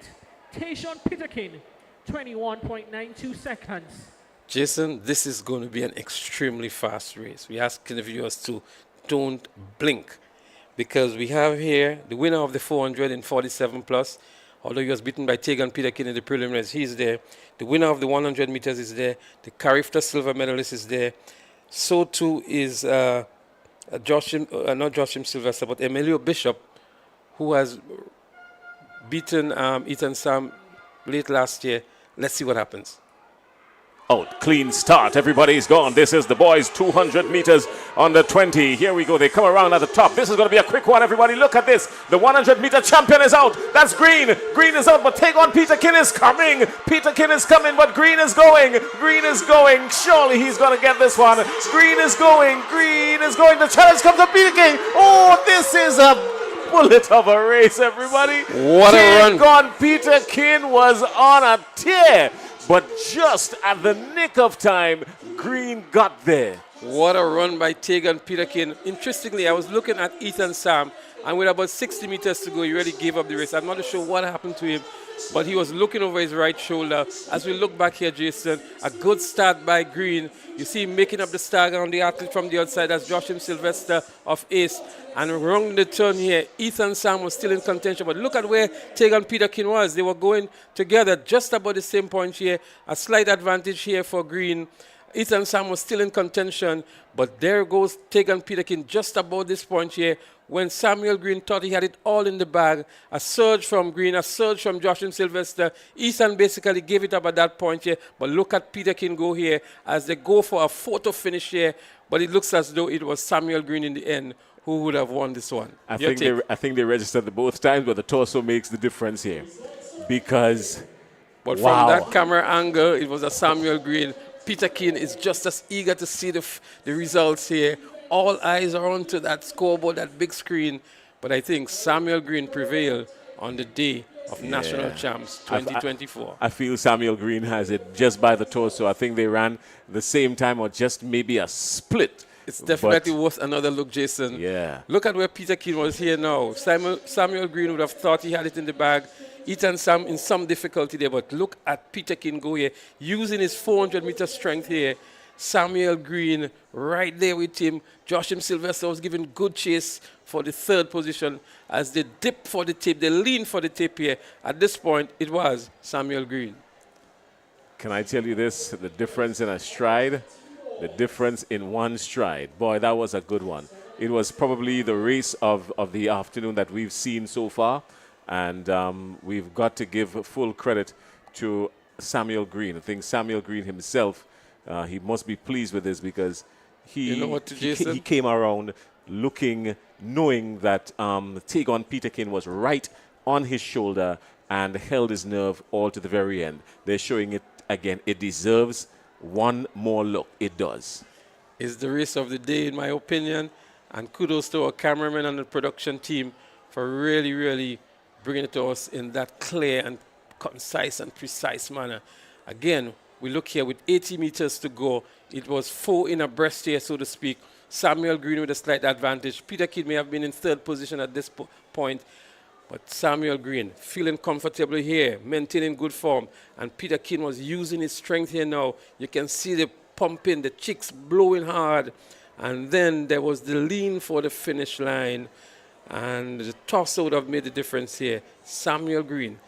Tajon Peterkin, 21.92 seconds. Jason, this is going to be an extremely fast race. We ask the viewers to don't blink, because we have here the winner of the 400 in 47 plus. Although he was beaten by Tegan Peterkin in the preliminaries, he's there. The winner of the 100 meters is there. The Carifta silver medalist is there. So too is not Joshim Sylvester, but Emilio Bishop, who has beaten Ethan Sam late last year. Let's see what happens. Out, clean start. Everybody's gone. This is the boys' 200 meters under 20. Here we go. They come around at the top. This is going to be a quick one. Everybody, look at this. The 100-meter champion is out. That's Green. Green is out, but take on Peterkin is coming. Peterkin is coming, but Green is going. Green is going. Surely he's going to get this one. Green is going. Green is going. The challenge comes to Peterkin. Oh, this is a bullet of a race, everybody. What a run. Gone. Peterkin was on a tear. But just at the nick of time, Green got there. What a run by Tegan Peterkin. Interestingly, I was looking at Ethan Sam, and with about 60 meters to go, he really gave up the race. I'm not sure what happened to him, but he was looking over his right shoulder. As we look back here, Jason, a good start by Green. You see him making up the stagger on the athlete from the outside. That's Joshim Sylvester of Ace. And around the turn here, Ethan Sam was still in contention. But look at where Tegan Peterkin was. They were going together just about the same point here. A slight advantage here for Green. Ethan Sam was still in contention. But there goes Tegan Peterkin just about this point here. When Samuel Green thought he had it all in the bag, a surge from Green, a surge from Joshim Sylvester. Ethan basically gave it up at that point here. But look at Peterkin go here as they go for a photo finish here. But it looks as though it was Samuel Green in the end who would have won this one. I think they registered the both times, but the torso makes the difference here. Because, but from that camera angle, it was a Samuel Green. Peterkin is just as eager to see the results here. All eyes are onto that scoreboard, that big screen. But I think Samuel Green prevailed on the day of National Champs 2024. I feel Samuel Green has it just by the torso. I think they ran the same time or just maybe a split. It's definitely worth another look, Jason. Yeah. Look at where Peterkin was here now. Samuel Green would have thought he had it in the bag. Ethan Sam in some difficulty there, but look at Peterkin go here, using his 400-meter strength here. Samuel Green right there with him. Joshim Sylvester was giving good chase for the third position as they dip for the tape. They lean for the tape here. At this point, it was Samuel Green. Can I tell you this? The difference in a stride, the difference in one stride. Boy, that was a good one. It was probably the race of the afternoon that we've seen so far. And we've got to give full credit to Samuel Green. I think Samuel Green himself, he must be pleased with this because he came around looking, knowing that Tegan Peterkin was right on his shoulder and held his nerve all to the very end. They're showing it again. It deserves one more look. It does. It's the race of the day, in my opinion. And kudos to our cameraman and the production team for really, really bringing it to us in that clear and concise and precise manner. Again, we look here with 80 meters to go. It was 4 in abreast here, so to speak. Samuel Green with a slight advantage. Peterkin may have been in third position at this point, but Samuel Green feeling comfortable here, maintaining good form. And Peterkin was using his strength here now. You can see the pumping, the cheeks blowing hard. And then there was the lean for the finish line. And the toss would have made the difference here. Samuel Green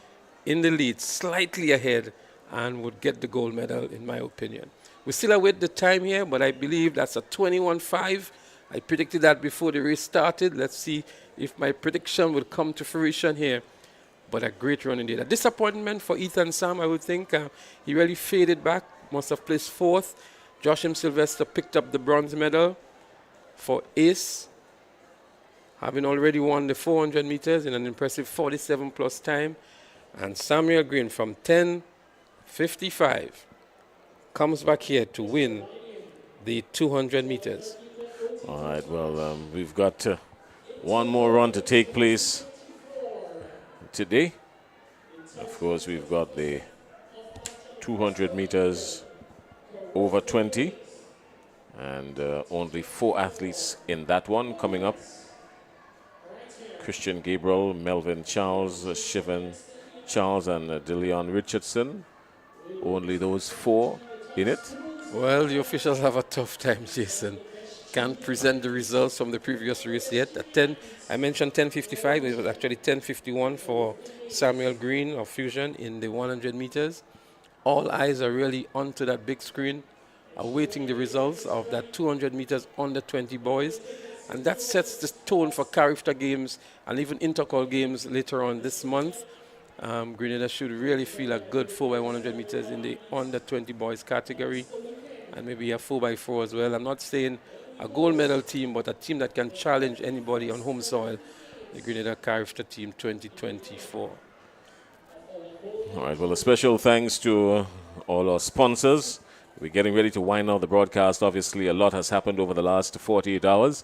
in the lead, slightly ahead, and would get the gold medal, in my opinion. We still await the time here, but I believe that's a 21.5. I predicted that before the race started. Let's see if my prediction will come to fruition here. But a great run indeed. A disappointment for Ethan Sam, I would think. He really faded back, must have placed fourth. Joshim Sylvester picked up the bronze medal for Ace, having already won the 400 meters in an impressive 47+ time. And Samuel Green from 10:55 comes back here to win the 200 meters. All right, well, we've got one more run to take place today. Of course, we've got the 200 meters over 20, and only 4 athletes in that one coming up. Christian Gabriel, Melvin Charles, Shivan Charles, and DeLeon Richardson. Only those 4 in it. Well, the officials have a tough time, Jason. Can't present the results from the previous race yet. At 10, I mentioned 10:55. It was actually 10:51 for Samuel Green of Fusion in the 100 meters. All eyes are really onto that big screen. awaiting the results of that 200 meters under 20 boys. And that sets the tone for Carifta games and even intercall games later on this month. Grenada should really feel a good 4x100 meters in the under 20 boys category, and maybe a 4x4 as well. I'm not saying a gold medal team, but a team that can challenge anybody on home soil, the Grenada Carifta team 2024. All right, well, a special thanks to all our sponsors. We're getting ready to wind up the broadcast. Obviously, a lot has happened over the last 48 hours.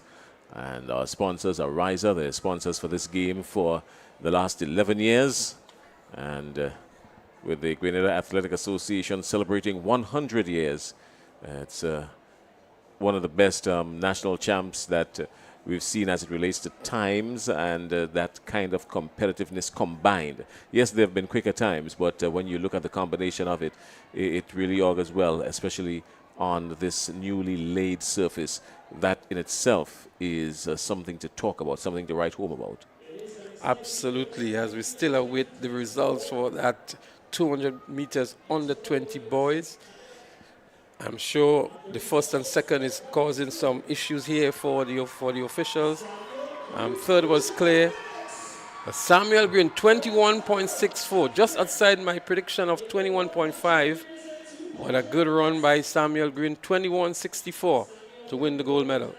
And our sponsors are Ariza. They're sponsors for this game for the last 11 years. And with the Grenada Athletic Association celebrating 100 years, it's one of the best national champs that we've seen as it relates to times and that kind of competitiveness combined. Yes, there have been quicker times, but when you look at the combination of it, it really augurs well, especially on this newly laid surface. That in itself is something to talk about, something to write home about. Absolutely, as we still await the results for that 200 meters under 20 boys. I'm sure the first and second is causing some issues here for the officials. Third was clear. Samuel Green, 21.64, just outside my prediction of 21.5. What a good run by Samuel Green, 21.64 to win the gold medal.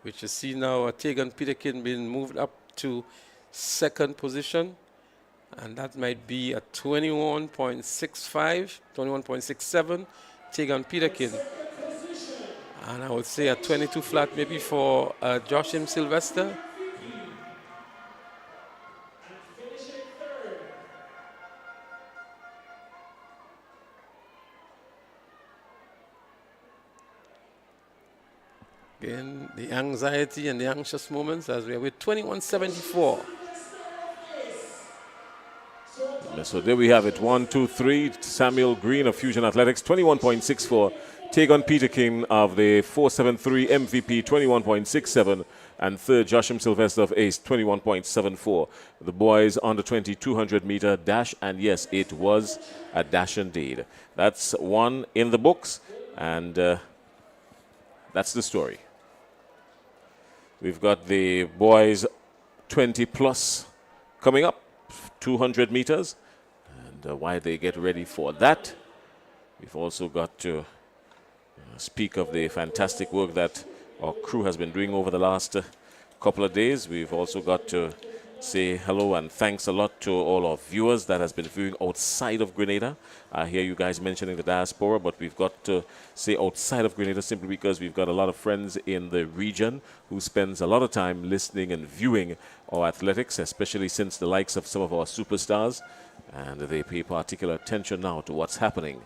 Which you see now, Tegan Peterkin being moved up to second position. And that might be a 21.65, 21.67, Tegan Peterkin. And I would say a 22 flat maybe for Joshim Sylvester. Again, the anxiety and the anxious moments as we are with 21.74. So there we have it, 1, 2, 3. Samuel Green of Fusion Athletics, 21.64. Tegon Peterkin of the 473 MVP, 21.67. And third, Joshim Sylvester of Ace, 21.74. The boys under 20 200-meter dash, and yes, it was a dash indeed. That's one in the books, and that's the story. We've got the boys 20 plus coming up, 200 meters. And while they get ready for that, we've also got to speak of the fantastic work that our crew has been doing over the last couple of days. We've also got to say hello and thanks a lot to all our viewers that has been viewing outside of Grenada. I hear you guys mentioning the diaspora, but we've got to say outside of Grenada simply because we've got a lot of friends in the region who spends a lot of time listening and viewing our athletics, especially since the likes of some of our superstars, and they pay particular attention now to what's happening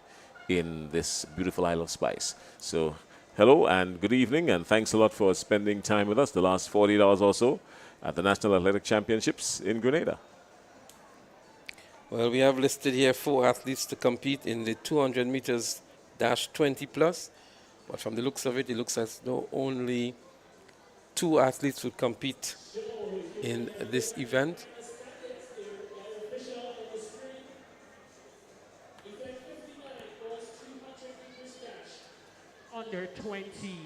in this beautiful Isle of Spice. So hello and good evening, and thanks a lot for spending time with us the last 48 hours or so at the National Athletic Championships in Grenada. Well, we have listed here 4 athletes to compete in the 200 meters dash 20 plus. But from the looks of it, it looks as though only 2 athletes would compete in this event. Under 20.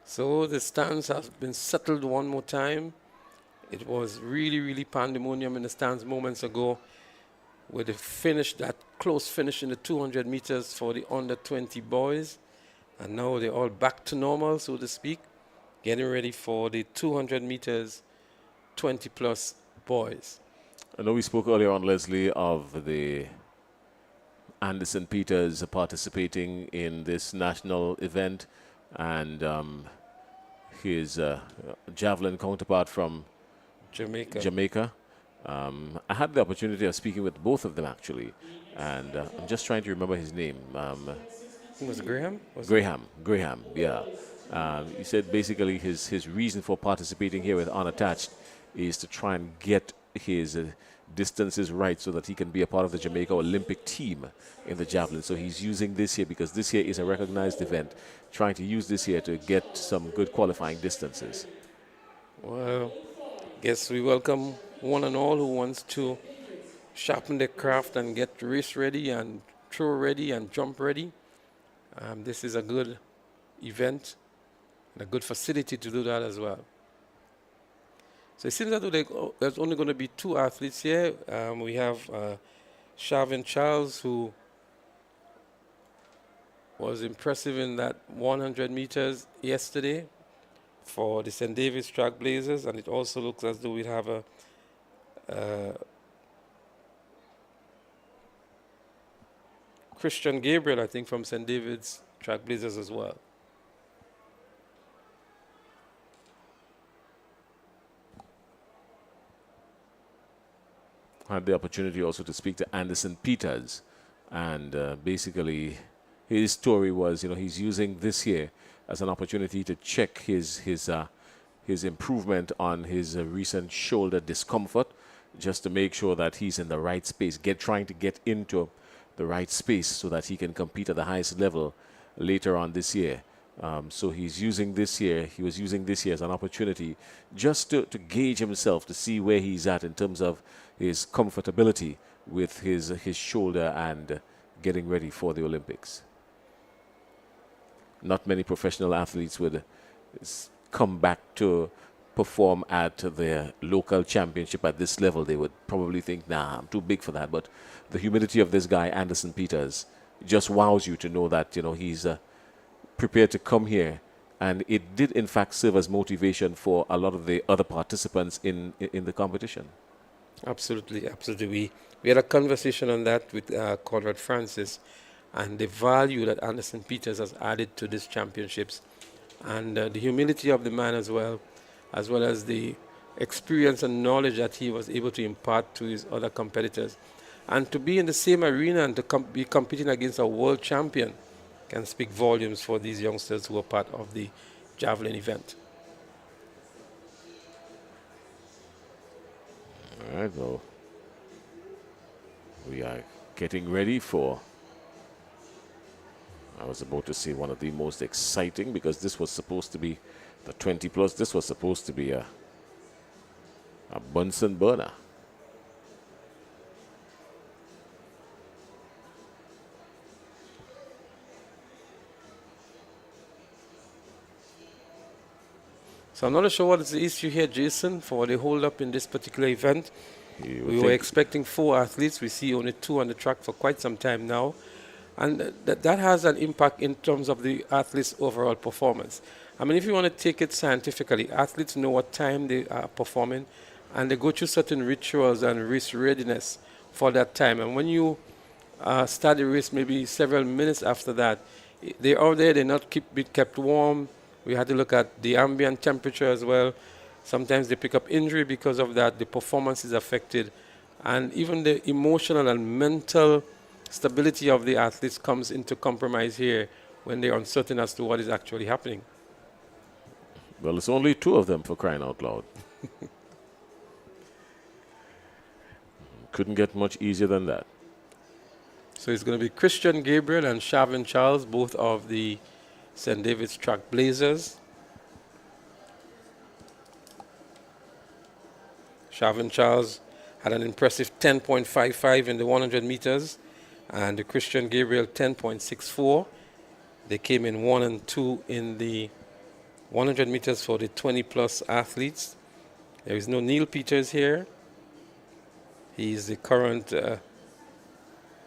So the stands have been settled one more time. It was really, really pandemonium in the stands moments ago with the finish, that close finish in the 200 meters for the under 20 boys. And now they're all back to normal, so to speak, getting ready for the 200 meters 20 plus boys. I know we spoke earlier on, Leslie, of the Anderson Peters participating in this national event, and his javelin counterpart from Jamaica. I had the opportunity of speaking with both of them, actually, and I'm just trying to remember his name. Was it Graham? Graham, yeah. He said basically his reason for participating here with Unattached is to try and get his distances right so that he can be a part of the Jamaica Olympic team in the javelin. So he's using this year, because this year is a recognized event, trying to use this year to get some good qualifying distances. Well, guess we welcome one and all who wants to sharpen their craft and get race ready and throw ready and jump ready. This is a good event and a good facility to do that as well. So it seems that there's only going to be 2 athletes here. We have Shavin Charles, who was impressive in that 100 meters yesterday for the St. David's Trailblazers, and it also looks as though we have a Christian Gabriel, I think, from St. David's Trailblazers as well. I had the opportunity also to speak to Anderson Peters, and basically his story was, he's using this year as an opportunity to check his improvement on his recent shoulder discomfort, just to make sure that he's in the right space, trying to get into the right space so that he can compete at the highest level later on this year. So he was using this year as an opportunity just to gauge himself, to see where he's at in terms of his comfortability with his shoulder and getting ready for the Olympics. Not many professional athletes would come back to perform at their local championship at this level. They would probably think, nah, I'm too big for that. But the humility of this guy, Anderson Peters, just wows you to know that, he's prepared to come here. And it did, in fact, serve as motivation for a lot of the other participants in the competition. Absolutely, absolutely. We had a conversation on that with Conrad Francis, and the value that Anderson Peters has added to these championships, and the humility of the man as well as the experience and knowledge that he was able to impart to his other competitors. And to be in the same arena and to be competing against a world champion can speak volumes for these youngsters who are part of the javelin event. All right, well, we are getting ready for, I was about to say, one of the most exciting, because this was supposed to be the 20 plus. This was supposed to be a Bunsen burner. So I'm not sure what is the issue here, Jason, for the hold up in this particular event. We were expecting 4 athletes. We see only 2 on the track for quite some time now. And that has an impact in terms of the athletes' overall performance. I mean, if you want to take it scientifically, athletes know what time they are performing, and they go through certain rituals and race readiness for that time. And when you start the race maybe several minutes after that, they're out there, they're not being kept warm. We had to look at the ambient temperature as well. Sometimes they pick up injury because of that. The performance is affected. And even the emotional and mental stability of the athletes comes into compromise here when they're uncertain as to what is actually happening. Well, it's only 2 of them, for crying out loud. Couldn't get much easier than that. So it's going to be Christian Gabriel and Shavin Charles, both of the St. David's Trailblazers. Shavin Charles had an impressive 10.55 in the 100 meters, and the Christian Gabriel 10.64. They came in 1 and 2 in the 100 meters for the 20-plus athletes. There is no Neil Peters here. He is the current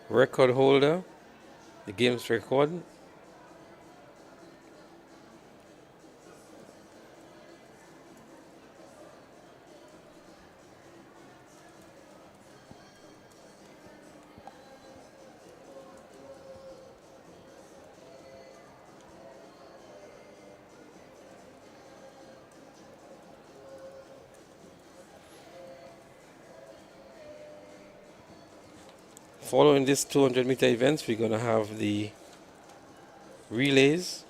record holder, the game's record. Following this 200-meter events, we're going to have the relays.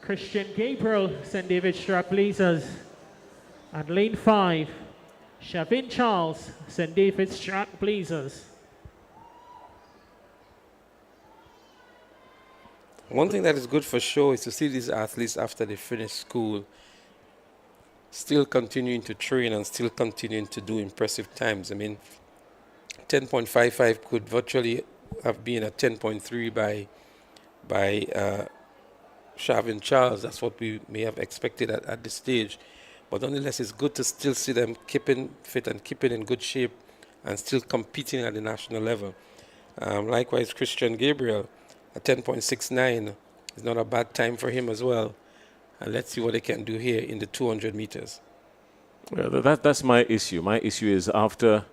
Christian Gabriel, St. David's Trailblazers. And lane 5, Shavin Charles, St. David's Trailblazers. One thing that is good for sure is to see these athletes after they finish school still continuing to train and still continuing to do impressive times. I mean, 10.55 could virtually have been a 10.3 by Shavin Charles. That's what we may have expected at this stage. But nonetheless, it's good to still see them keeping fit and keeping in good shape and still competing at the national level. Likewise, Christian Gabriel, a 10.69 is not a bad time for him as well. And let's see what they can do here in the 200 meters. Yeah, that's my issue. My issue is after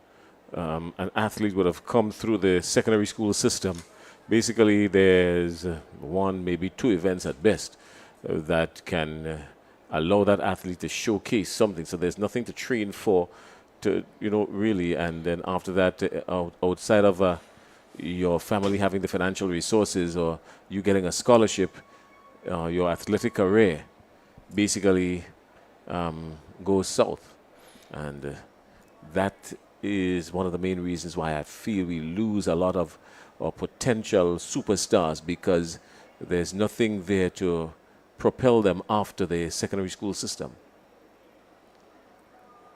an athlete would have come through the secondary school system, basically there's one, maybe two events at best that can allow that athlete to showcase something. So there's nothing to train for, really. And then after that, outside of your family having the financial resources or you getting a scholarship, your athletic career basically goes south. And that is one of the main reasons why I feel we lose a lot of potential superstars, because there's nothing there to propel them after the secondary school system.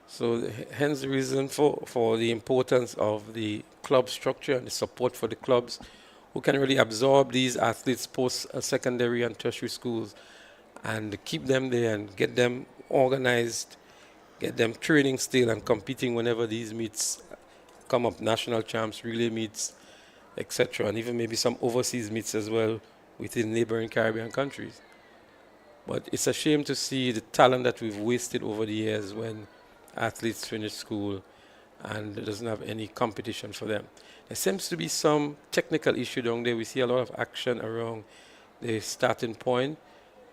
So hence the reason for the importance of the club structure and the support for the clubs who can really absorb these athletes post-secondary and tertiary schools and keep them there and get them organized, get them training still and competing whenever these meets come up, national champs, relay meets, etc., and even maybe some overseas meets as well within neighboring Caribbean countries. But it's a shame to see the talent that we've wasted over the years when athletes finish school and there doesn't have any competition for them. There seems to be some technical issue down there. We see a lot of action around the starting point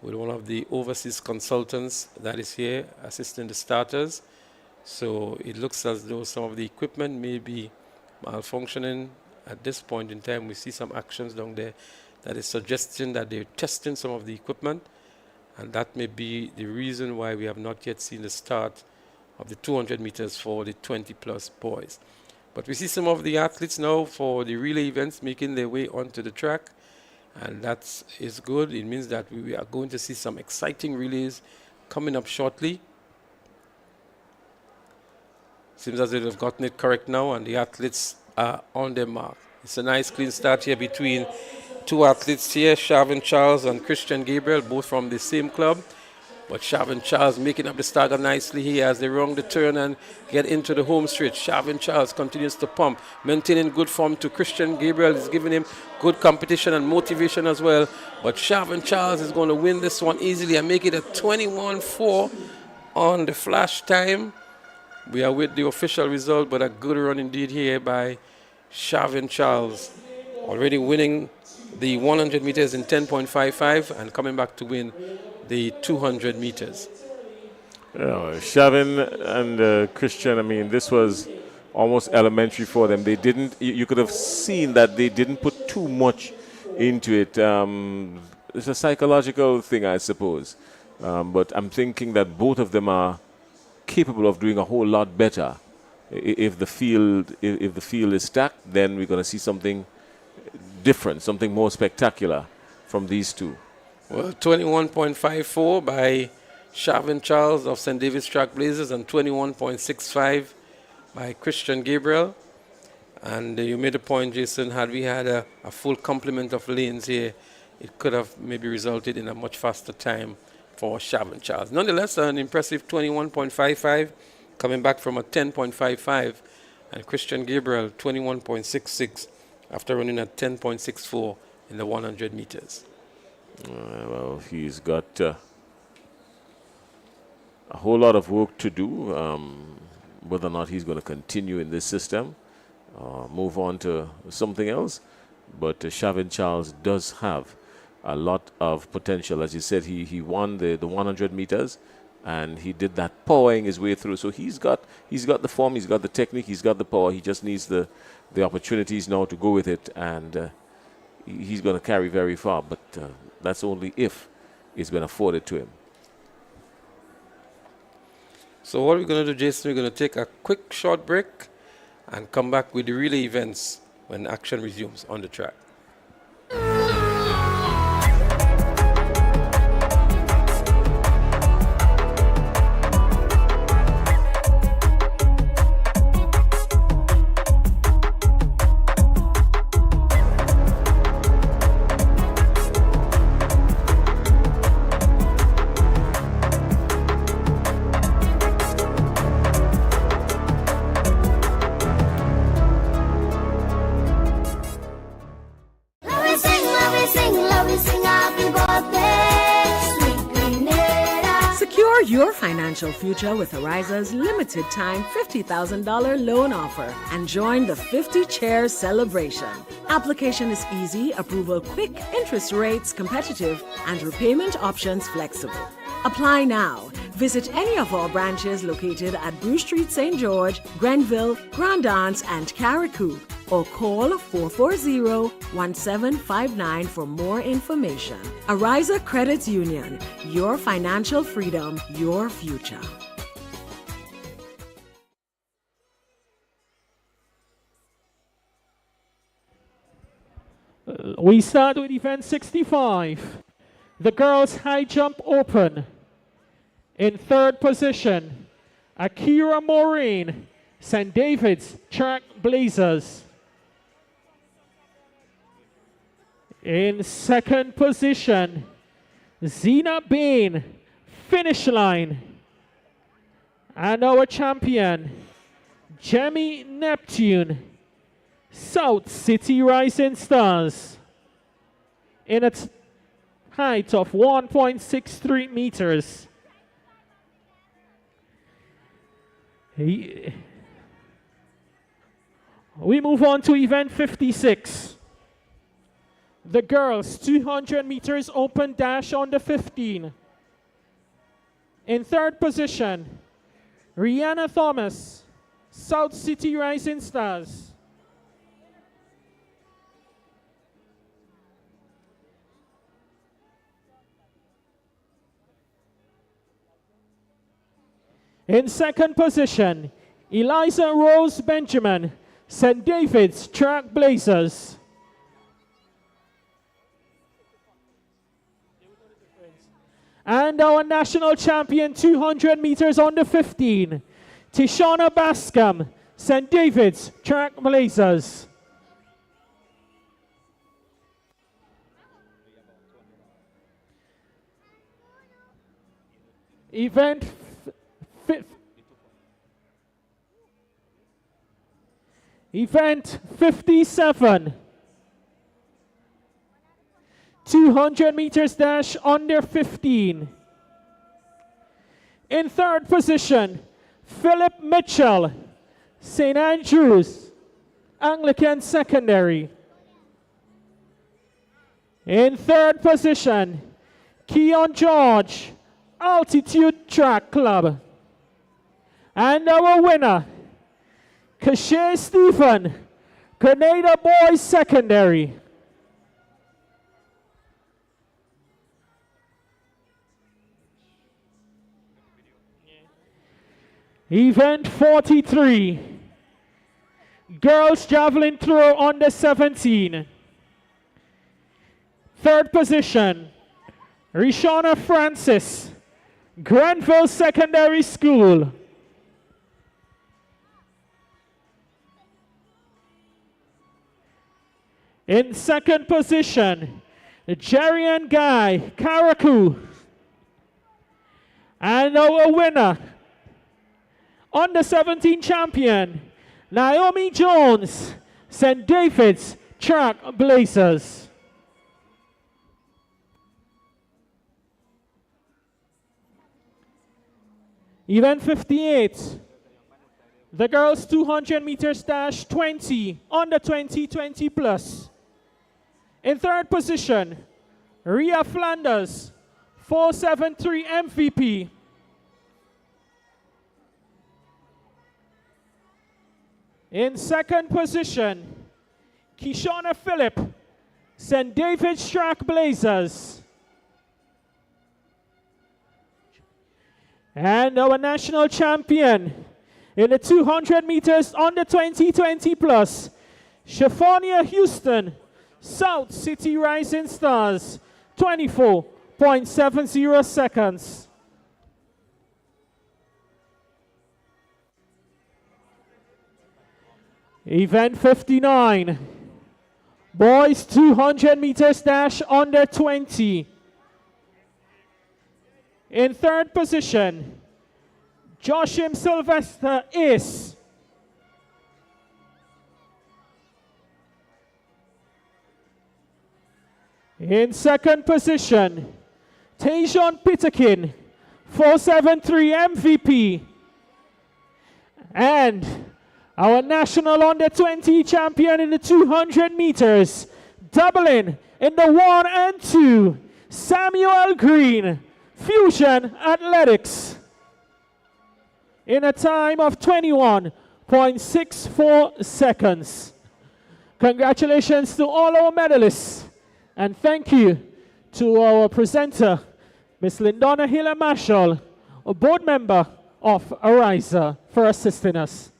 with one of the overseas consultants that is here assisting the starters. So it looks as though some of the equipment may be malfunctioning at this point in time. We see some actions down there that is suggesting that they're testing some of the equipment, and that may be the reason why we have not yet seen the start of the 200 meters for the 20-plus boys. But we see some of the athletes now for the relay events making their way onto the track, and that is good. It means that we are going to see some exciting relays coming up shortly. Seems as if they've gotten it correct now, and the athletes are on their mark. It's a nice clean start here between two athletes here, Shavin Charles and Christian Gabriel, both from the same club. But Shavin Charles making up the stagger nicely here as they round the turn and get into the home stretch. Shavin Charles continues to pump, maintaining good form to Christian Gabriel. Is giving him good competition and motivation as well. But Shavin Charles is going to win this one easily and make it a 21-4 on the flash time. We are with the official result, but a good run indeed here by Shavin Charles. Already winning the 100 meters in 10.55 and coming back to win the 200 meters. Shavin and Christian, I mean, this was almost elementary for them. They didn't, you could have seen that they didn't put too much into it. It's a psychological thing, I suppose. But I'm thinking that both of them are capable of doing a whole lot better. If the field is stacked, then we're going to see something different, something more spectacular from these two. Well, 21.54 by Shavin Charles of St. David's Trailblazers and 21.65 by Christian Gabriel. And you made a point, Jason, had we had a full complement of lanes here, it could have maybe resulted in a much faster time for Shavin Charles. Nonetheless, an impressive 21.55, coming back from a 10.55, and Christian Gabriel 21.66 after running at 10.64 in the 100 meters. Well, he's got a whole lot of work to do, whether or not he's going to continue in this system, move on to something else. But Shavin Charles does have a lot of potential. As you said, he won the 100 meters, and he did that powering his way through. So he's got the form, he's got the technique, he's got the power. He just needs the opportunities now to go with it, and he's going to carry very far. But that's only if is been afforded to him. So what we're going to do, Jason, we're going to take a quick short break and come back with the relay events when action resumes on the track. Secure your financial future with Ariza's limited time $50,000 loan offer and join the 50 Chairs celebration. Application is easy, approval quick, interest rates competitive, and repayment options flexible. Apply now. Visit any of our branches located at Bruce Street, St. George, Grenville, Grand Anse, and Carriacou, or call 440-1759 for more information. Ariza Credit Union, your financial freedom, your future. We start with event 65. The girls high jump open. In third position, Akira Moraine, St. David's Track Blazers. In second position, Zena Bain, Finish Line. And our champion, Jemmy Neptune, South City Rising Stars. In a height of 1.63 meters. We move on to event 56. The girls 200 meters open dash on the 15. In third position, Rihanna Thomas, South City Rising Stars. In second position, Eliza Rose Benjamin, St. David's Track Blazers. And our national champion, 200 meters on the 15, Tishana Bascom, St. David's Track Blazers. Event 57. 200 meters dash under 15. In third position, Philip Mitchell, St. Andrews, Anglican Secondary. In third position, Keon George, Altitude Track Club. And our winner, Kashay Stephen, Grenada Boys Secondary. Event 43. Girls javelin throw under 17. Third position, Rishona Francis, Grenville Secondary School. In second position, Jerry and Guy, Carriacou. And our winner, under 17 champion, Naomi Jones, St. David's Track Blazers. Event 58. The girls 200 meters dash 20, under 20, 20 plus. In third position, Rhea Flanders, 473 MVP. In second position, Kishona Phillip, St. David's Track Blazers. And our national champion in the 200 meters under 2020 plus, Shafania Houston, South City Rising Stars, 24.70 seconds. Event 59, boys 200 meters dash under 20. In third position, Joshim Sylvester Ace. In second position, Tajon Pitakin, 473 MVP. And our national under 20 champion in the 200 meters, doubling in the 1 and 2, Samuel Green, Fusion Athletics, in a time of 21.64 seconds. Congratulations to all our medalists, and thank you to our presenter, Ms. Lindona Hiller Marshall, a board member of Ariza, for assisting us.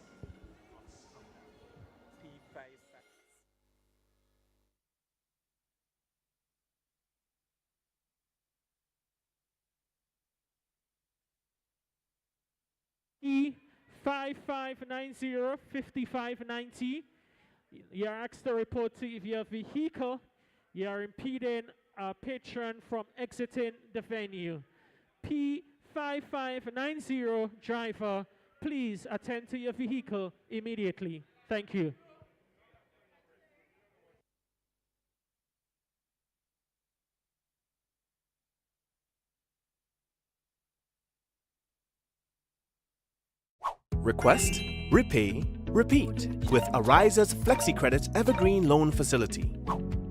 E5590 5590. You're asked to report to if your vehicle you are impeding a patron from exiting the venue. P5590 driver, please attend to your vehicle immediately. Thank you. Request, repay, repeat with Ariza's FlexiCredit Evergreen Loan Facility.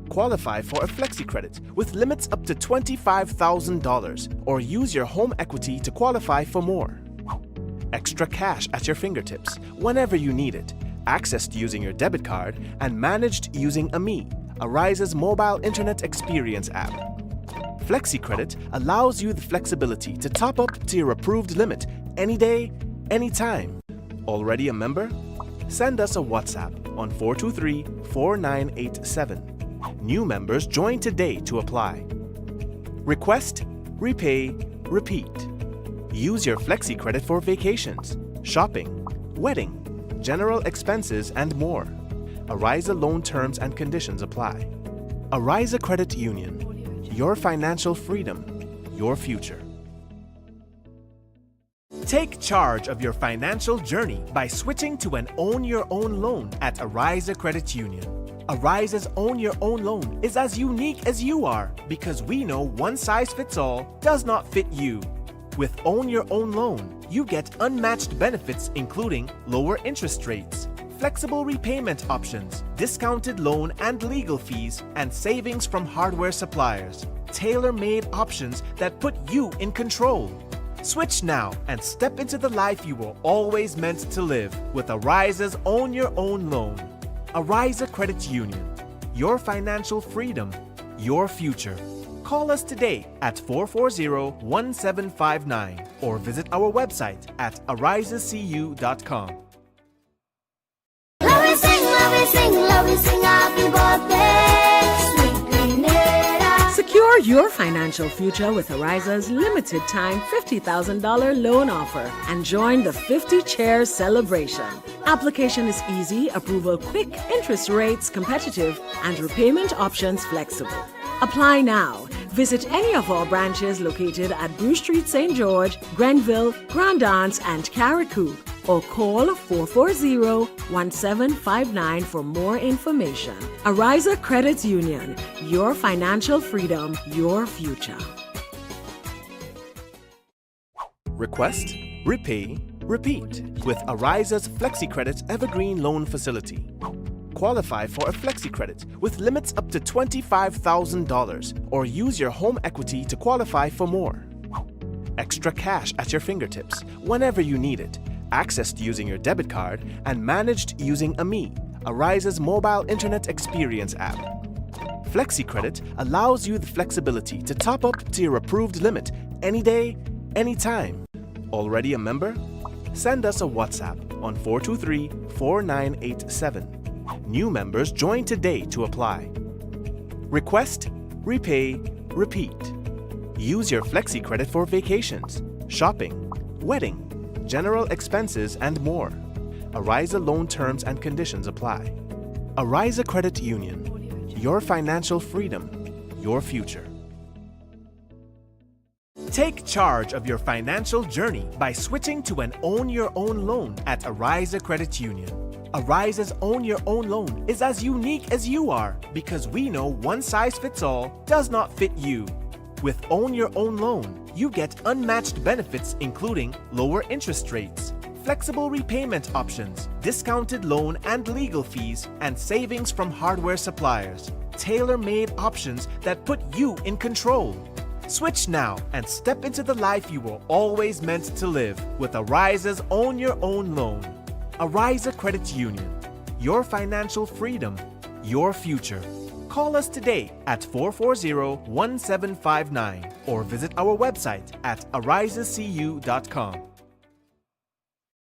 Qualify for a FlexiCredit with limits up to $25,000 or use your home equity to qualify for more. Extra cash at your fingertips whenever you need it, accessed using your debit card and managed using AMI, Ariza's mobile internet experience app. FlexiCredit allows you the flexibility to top up to your approved limit any day, anytime. Already a member? Send us a WhatsApp on 423-4987. New members join today to apply. Request, repay, repeat. Use your FlexiCredit for vacations, shopping, wedding, general expenses, and more. Ariza loan terms and conditions apply. Ariza Credit Union. Your financial freedom, your future. Take charge of your financial journey by switching to an Own Your Own loan at Ariza Credit Union. Ariza's Own Your Own loan is as unique as you are because we know one size fits all does not fit you. With Own Your Own loan, you get unmatched benefits including lower interest rates, flexible repayment options, discounted loan and legal fees, and savings from hardware suppliers. Tailor-made options that put you in control. Switch now and step into the life you were always meant to live with Ariza's Own Your Own loan. Ariza Credit Union. Your financial freedom, your future. Call us today at 440-1759 or visit our website at arizacu.com. Love we sing happy birthday, sweet Grenada. Secure your financial future with Ariza's limited time $50,000 loan offer and join the 50 Chairs celebration. Application is easy, approval quick, interest rates competitive, and repayment options flexible. Apply now. Visit any of our branches located at Bruce Street, St. George, Grenville, Grand Anse, and Carriacou, or call 440-1759 for more information. Ariza Credit Union. Your financial freedom, your future. Request, repay, repeat with Ariza's FlexiCredit Evergreen Loan Facility. Qualify for a FlexiCredit with limits up to $25,000 or use your home equity to qualify for more. Extra cash at your fingertips whenever you need it, accessed using your debit card and managed using AMI, Ariza's mobile internet experience app. FlexiCredit allows you the flexibility to top up to your approved limit any day, anytime. Already a member? Send us a WhatsApp on 423-4987. New members join today to apply. Request, repay, repeat. Use your Flexi credit for vacations, shopping, wedding, general expenses, and more. Ariza loan terms and conditions apply. Ariza Credit Union. Your financial freedom, your future. Take charge of your financial journey by switching to an Own Your Own loan at Ariza Credit Union. Ariza's Own Your Own loan is as unique as you are because we know one size fits all does not fit you. With Own Your Own loan, you get unmatched benefits including lower interest rates, flexible repayment options, discounted loan and legal fees, and savings from hardware suppliers. Tailor-made options that put you in control. Switch now and step into the life you were always meant to live with Ariza's Own Your Own loan. Ariza Credit Union. Your financial freedom, your future. Call us today at 440-1759 or visit our website at arizacu.com.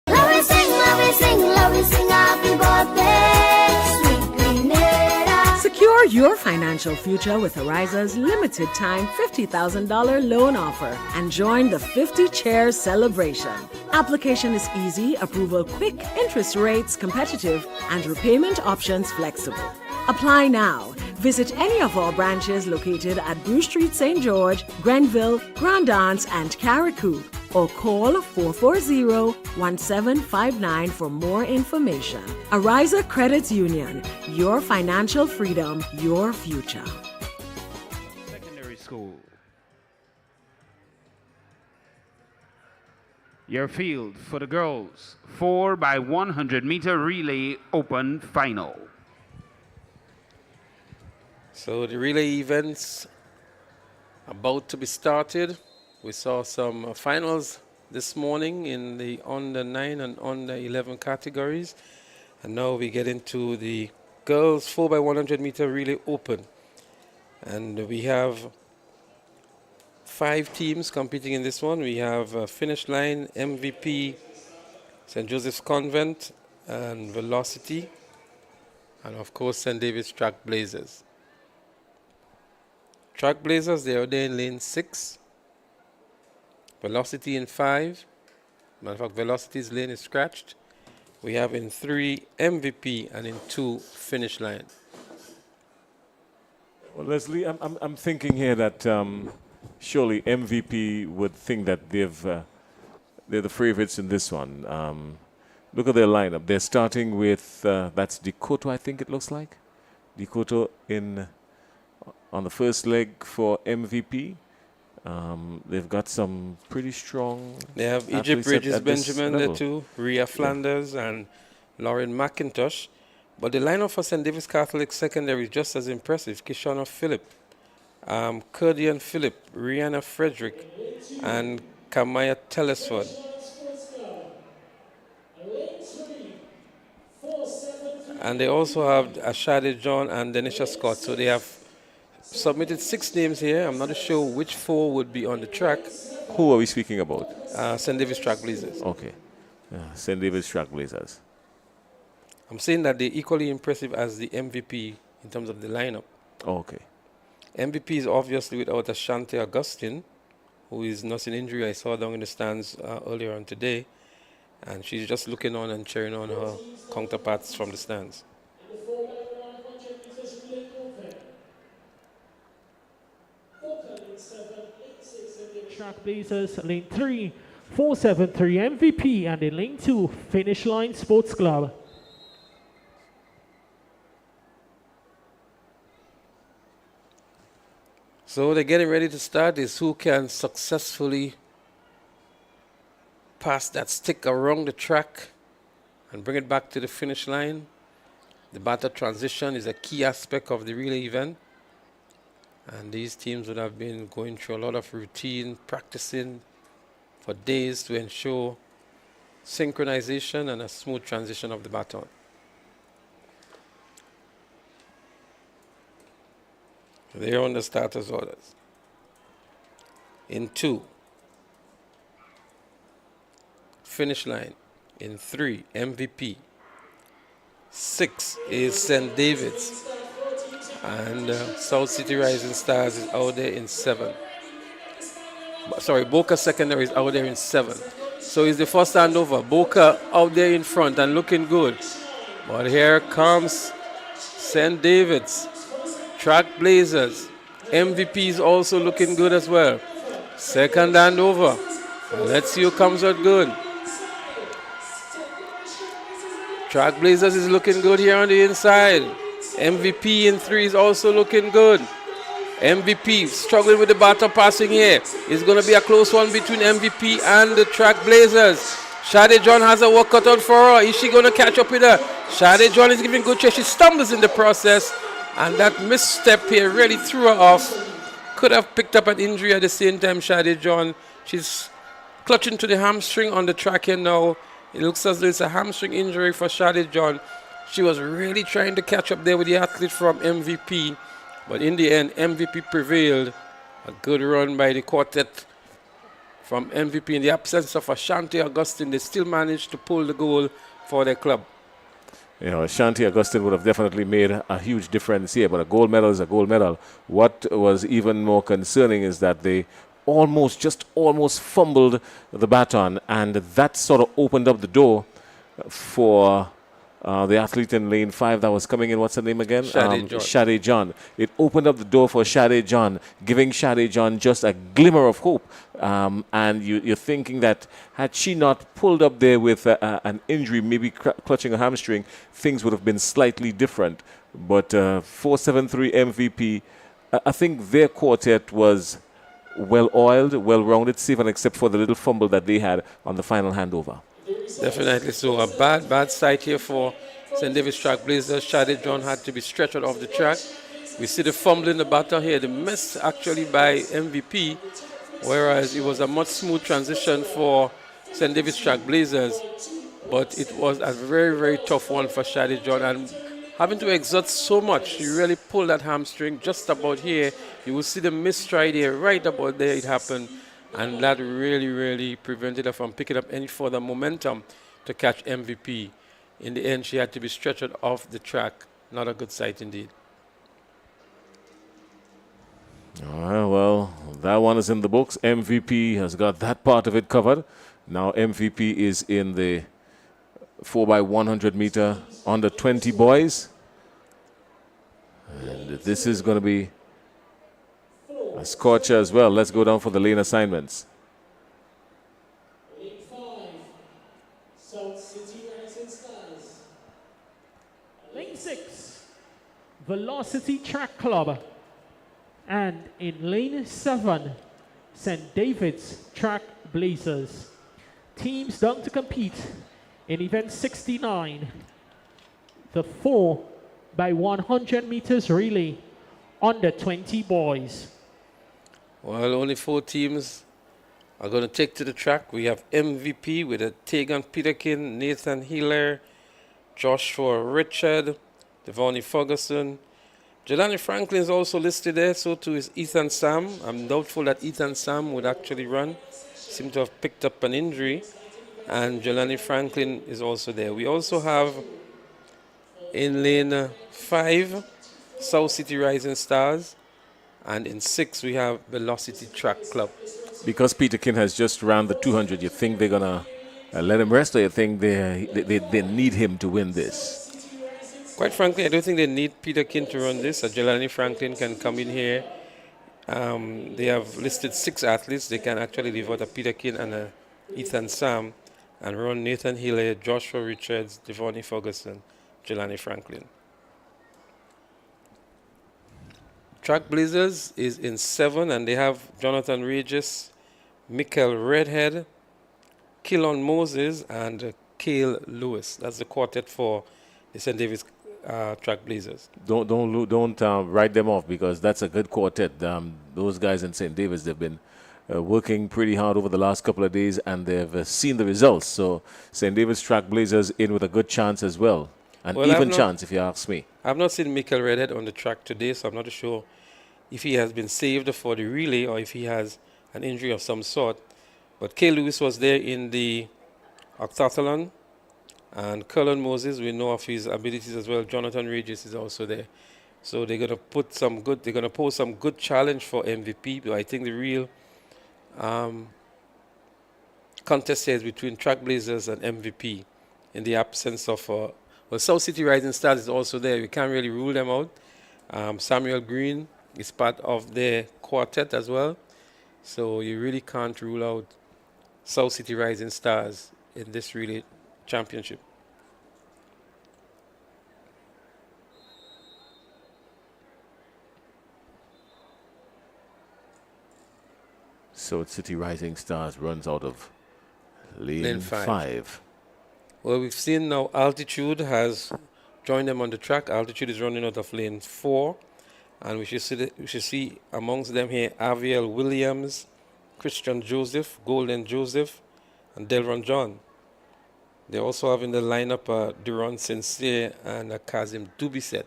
Love we sing, love we sing, love we sing happy birthday, sweet Grenada. Secure your financial future with Ariza's limited time $50,000 loan offer and join the 50 Chairs celebration. Application is easy, approval quick, interest rates competitive, and repayment options flexible. Apply now. Visit any of our branches located at Bruce Street, St. George, Grenville, Grand Anse, and Carriacou, or call 440-1759 for more information. Ariza Credit Union. Your financial freedom, your future. Secondary school. Your field for the girls. 4x100 meter relay open final. So the relay events about to be started. We saw some finals this morning in the under 9 and under 11 categories. And now we get into the girls 4x100 meter relay open. And we have 5 teams competing in this one. We have Finish Line, MVP, St. Joseph's Convent, and Velocity. And of course, St. David's Track Blazers. Track Blazers, they are there in lane 6. Velocity in 5. Matter of fact, Velocity's lane is scratched. We have in 3 MVP and in 2 Finish Line. Well, Leslie, I'm thinking here that surely MVP would think that they're the favorites in this one. Look at their lineup. They're starting with that's Dakota, I think it looks like. Dakota on the first leg for MVP. They've got some pretty strong. They have Egypt Bridges Benjamin there too, Rhea Flanders and Lauren McIntosh. But the lineup for St. David's Catholic Secondary is just as impressive. Kishana Phillip, Kurdian Phillip, Rihanna Frederick, and Kamaya Telesford. And they also have Ashade John and Denisha Scott. So they have submitted 6 names here. I'm not sure which 4 would be on the track. Who are we speaking about? St. David's Track Blazers. Okay. St. David's Track Blazers. I'm saying that they're equally impressive as the MVP in terms of the lineup. Okay. MVP is obviously without Ashante Augustine, who is nursing injury. I saw down in the stands earlier on today. And she's just looking on and cheering on her counterparts from the stands. Track Blazers, lane 3, 473 MVP, and in lane 2, Finish Line Sports Club. So they're getting ready to start. Is who can successfully pass that stick around the track and bring it back to the finish line. The batter transition is a key aspect of the relay event. And these teams would have been going through a lot of routine, practicing for days to ensure synchronization and a smooth transition of the baton. They're on the starters' orders. In 2. Finish Line. In 3, MVP. 6 is St. David's. And South City Rising Stars is out there in 7. Sorry, Boca Secondary is out there in 7. So it's the first handover. Boca out there in front and looking good. But here comes St. David's. Trailblazers. MVP is also looking good as well. Second handover. Let's see who comes out good. Trailblazers is looking good here on the inside. MVP in 3 is also looking good. MVP struggling with the batter passing here. It's going to be a close one between MVP and the Trailblazers. Shade John has a work cut out for her. Is she going to catch up with her? Shade John is giving good chase. She stumbles in the process. And that misstep here really threw her off. Could have picked up an injury at the same time, Shade John. She's clutching to the hamstring on the track here now. It looks as though it's a hamstring injury for Shade John. She was really trying to catch up there with the athlete from MVP. But in the end, MVP prevailed. A good run by the quartet from MVP. In the absence of Ashanti Augustine, they still managed to pull the goal for their club. You know, Ashanti Augustine would have definitely made a huge difference here, but a gold medal is a gold medal. What was even more concerning is that they almost fumbled the baton, and that sort of opened up the door for the athlete in lane 5 that was coming in. What's her name again? Shade John. It opened up the door for Shade John, giving Shade John just a glimmer of hope. And you're thinking that had she not pulled up there with an injury, maybe clutching a hamstring, things would have been slightly different. But 473 MVP, I think their quartet was well-oiled, well-rounded, save and except for the little fumble that they had on the final handover. Definitely so. A bad sight here for St. David's Trailblazers. Shade John had to be stretched out of the track. We see the fumble in the batter here. The miss actually by MVP, whereas it was a much smooth transition for St. David's Trailblazers. But it was a very, very tough one for Shade John. And having to exert so much, she really pulled that hamstring just about here. You will see the mistride here, right about there it happened. And that really, really prevented her from picking up any further momentum to catch MVP. In the end, she had to be stretched off the track. Not a good sight indeed. All right, well, that one is in the books. MVP has got that part of it covered. Now MVP is in the 4x100 meter under 20 boys. And this is going to be a scorcher as well. Let's go down for the lane assignments. Lane 5, South City Rising Stars. Lane 6, Velocity Track Club. And in lane 7, St. David's Trailblazers. Teams done to compete in event 69, the 4x100 meters relay under 20 boys. Well, only 4 teams are going to take to the track. We have MVP with a Tegan Peterkin, Nathan Hiller, Joshua Richard, Devonnie Ferguson. Jelani Franklin is also listed there, so too is Ethan Sam. I'm doubtful that Ethan Sam would actually run. Seemed to have picked up an injury. And Jelani Franklin is also there. We also have in lane 5, South City Rising Stars. And in 6, we have Velocity Track Club. Because Peterkin has just ran the 200, you think they're going to let him rest, or you think they need him to win this? Quite frankly, I don't think they need Peterkin to run this. Jelani Franklin can come in here. They have listed 6 athletes. They can actually leave out a Peterkin and a Ethan Sam and run Nathan Hiller, Joshua Richards, Devonnie Ferguson, Jelani Franklin. Trailblazers is in 7, and they have Jonathan Regis, Michael Redhead, Killon Moses, and Cale Lewis. That's the quartet for the St. David's Trailblazers. Don't write them off, because that's a good quartet. Those guys in St. David's, they've been working pretty hard over the last couple of days, and they've seen the results. So St. David's Trailblazers in with a good chance as well. An even chance, if you ask me. I've not seen Michael Redhead on the track today, so I'm not sure if he has been saved for the relay or if he has an injury of some sort. But Cale Lewis was there in the octathlon. And Cullen Moses, we know of his abilities as well. Jonathan Regis is also there. So they're going to pose some good challenge for MVP. But I think the real contest here is between Trailblazers and MVP in the absence of, South City Rising Stars is also there. We can't really rule them out. Samuel Green is part of their quartet as well. So you really can't rule out South City Rising Stars in this really championship. South City Rising Stars runs out of lane 5. Well, we've seen now Altitude has joined them on the track. Altitude is running out of lane 4. And we should see amongst them here Aviel Williams, Christian Joseph, Golden Joseph, and Delron John. They also have in the lineup Duron Sincere and Kazim Dubiset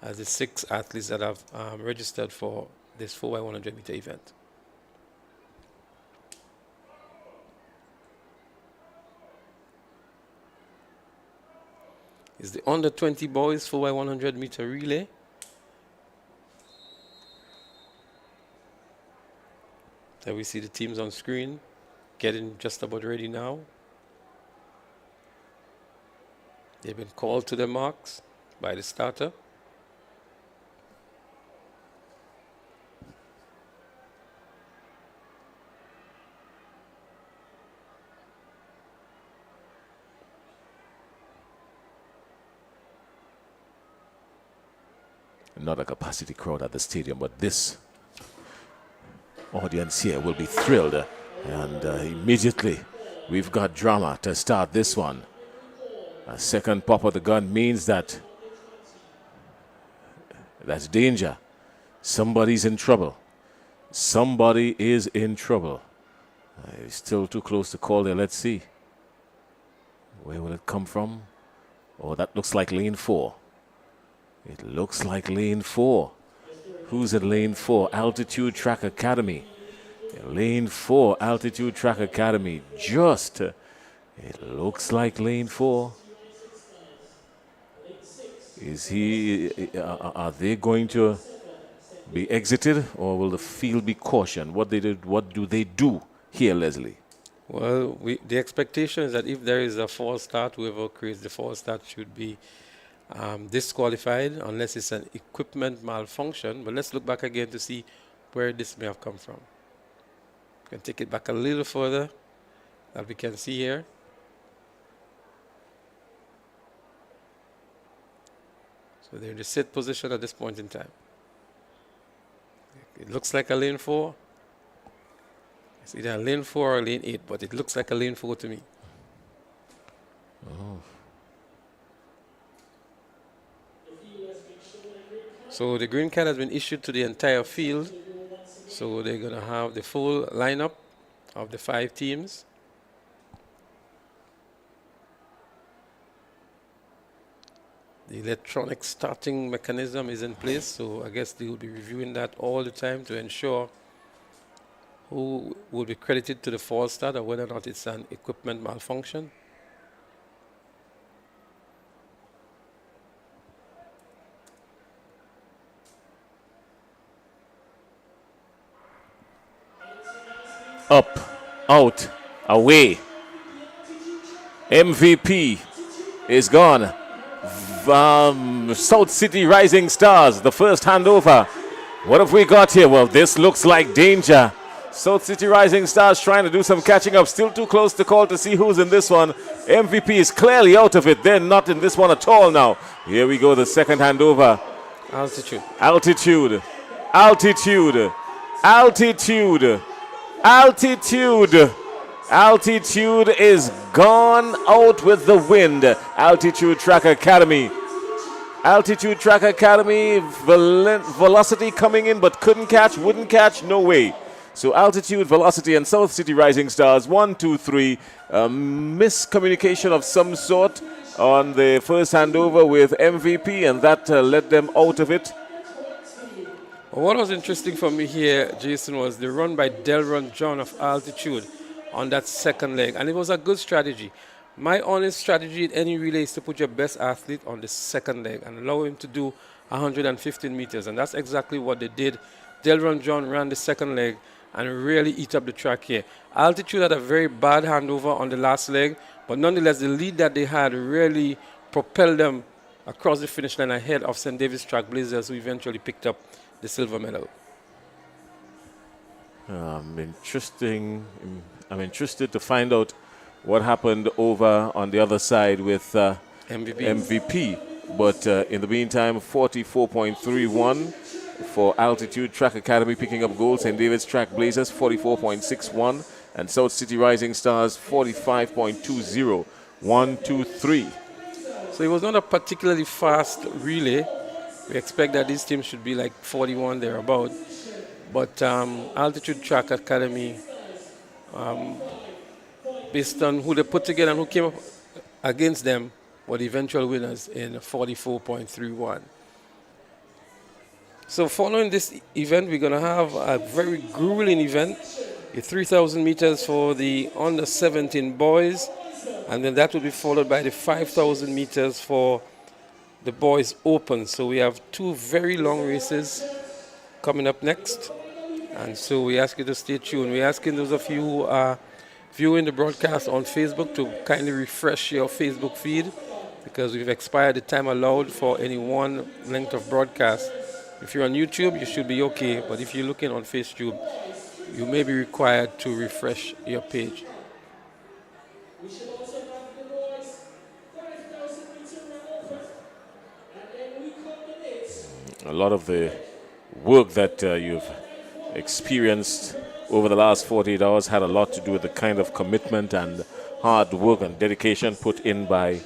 as the 6 athletes that have registered for this 4x100 meter event. Is the under 20 boys 4x100 meter relay. There we see the teams on screen getting just about ready now. They've been called to their marks by the starter. Not a capacity crowd at the stadium, but this audience here will be thrilled. And immediately we've got drama to start this one. A second pop of the gun means that that's danger. Somebody's in trouble. Somebody is in trouble. It's still too close to call there. Let's see. Where will it come from? Oh, that looks like lane 4. It looks like lane 4. Who's at lane 4? Altitude Track Academy. Lane 4, Altitude Track Academy. It looks like lane 4. Are they going to be exited, or will the field be cautioned? What do they do here, Leslie? Well, the expectation is that if there is a false start, whoever creates the false start should be disqualified unless it's an equipment malfunction. But let's look back again to see where this may have come from. We can take it back a little further, that we can see here. So they're in the sit position at this point in time. It looks like a lane 4. It's either a lane 4 or lane 8, but it looks like a lane 4 to me. Oh. So the green card has been issued to the entire field. So they're going to have the full lineup of the 5 teams. The electronic starting mechanism is in place, so I guess they will be reviewing that all the time to ensure who will be credited to the false start or whether or not it's an equipment malfunction. Up, out, away. MVP is gone. South City Rising Stars, the first handover. What have we got here? Well, this looks like danger. South City Rising Stars trying to do some catching up. Still too close to call to see who's in this one. MVP is clearly out of it. They're not in this one at all now. Here we go, the second handover. Altitude. Altitude. Altitude. Altitude. Altitude. Altitude is gone out with the wind. Altitude Track Academy. Altitude Track Academy. Velocity coming in but couldn't catch, wouldn't catch, no way. So Altitude, Velocity, and South City Rising Stars, 1, 2, 3. Miscommunication of some sort on the first handover with MVP, and that led them out of it. Well, what was interesting for me here, Jason, was the run by Delron John of Altitude on that second leg, and it was a good strategy. My honest strategy in any relay is to put your best athlete on the second leg and allow him to do 115 meters. And that's exactly what they did. Delron John ran the second leg and really eat up the track here. Altitude had a very bad handover on the last leg, but nonetheless, the lead that they had really propelled them across the finish line ahead of St. David's Trailblazers, who eventually picked up the silver medal. I'm interested to find out what happened over on the other side with MVP. But in the meantime, 44.31 for Altitude Track Academy picking up gold. St. David's Trailblazers 44.61 and South City Rising Stars 45.20. 1, 2, 3. So it was not a particularly fast relay. We expect that these teams should be like 41 thereabout. But Altitude Track Academy, based on who they put together and who came up against them, were the eventual winners in 44.31. So following this event, we're going to have a very grueling event, the 3,000 meters for the under 17 boys, and then that will be followed by the 5,000 meters for the boys open. So we have two very long races coming up next, and so we ask you to stay tuned. We're asking those of you who are viewing the broadcast on Facebook to kindly refresh your Facebook feed, because we've expired the time allowed for any one length of broadcast. If you're on YouTube, you should be okay, but if you're looking on Facebook, you may be required to refresh your page. A lot of the work that you've experienced over the last 48 hours had a lot to do with the kind of commitment and hard work and dedication put in by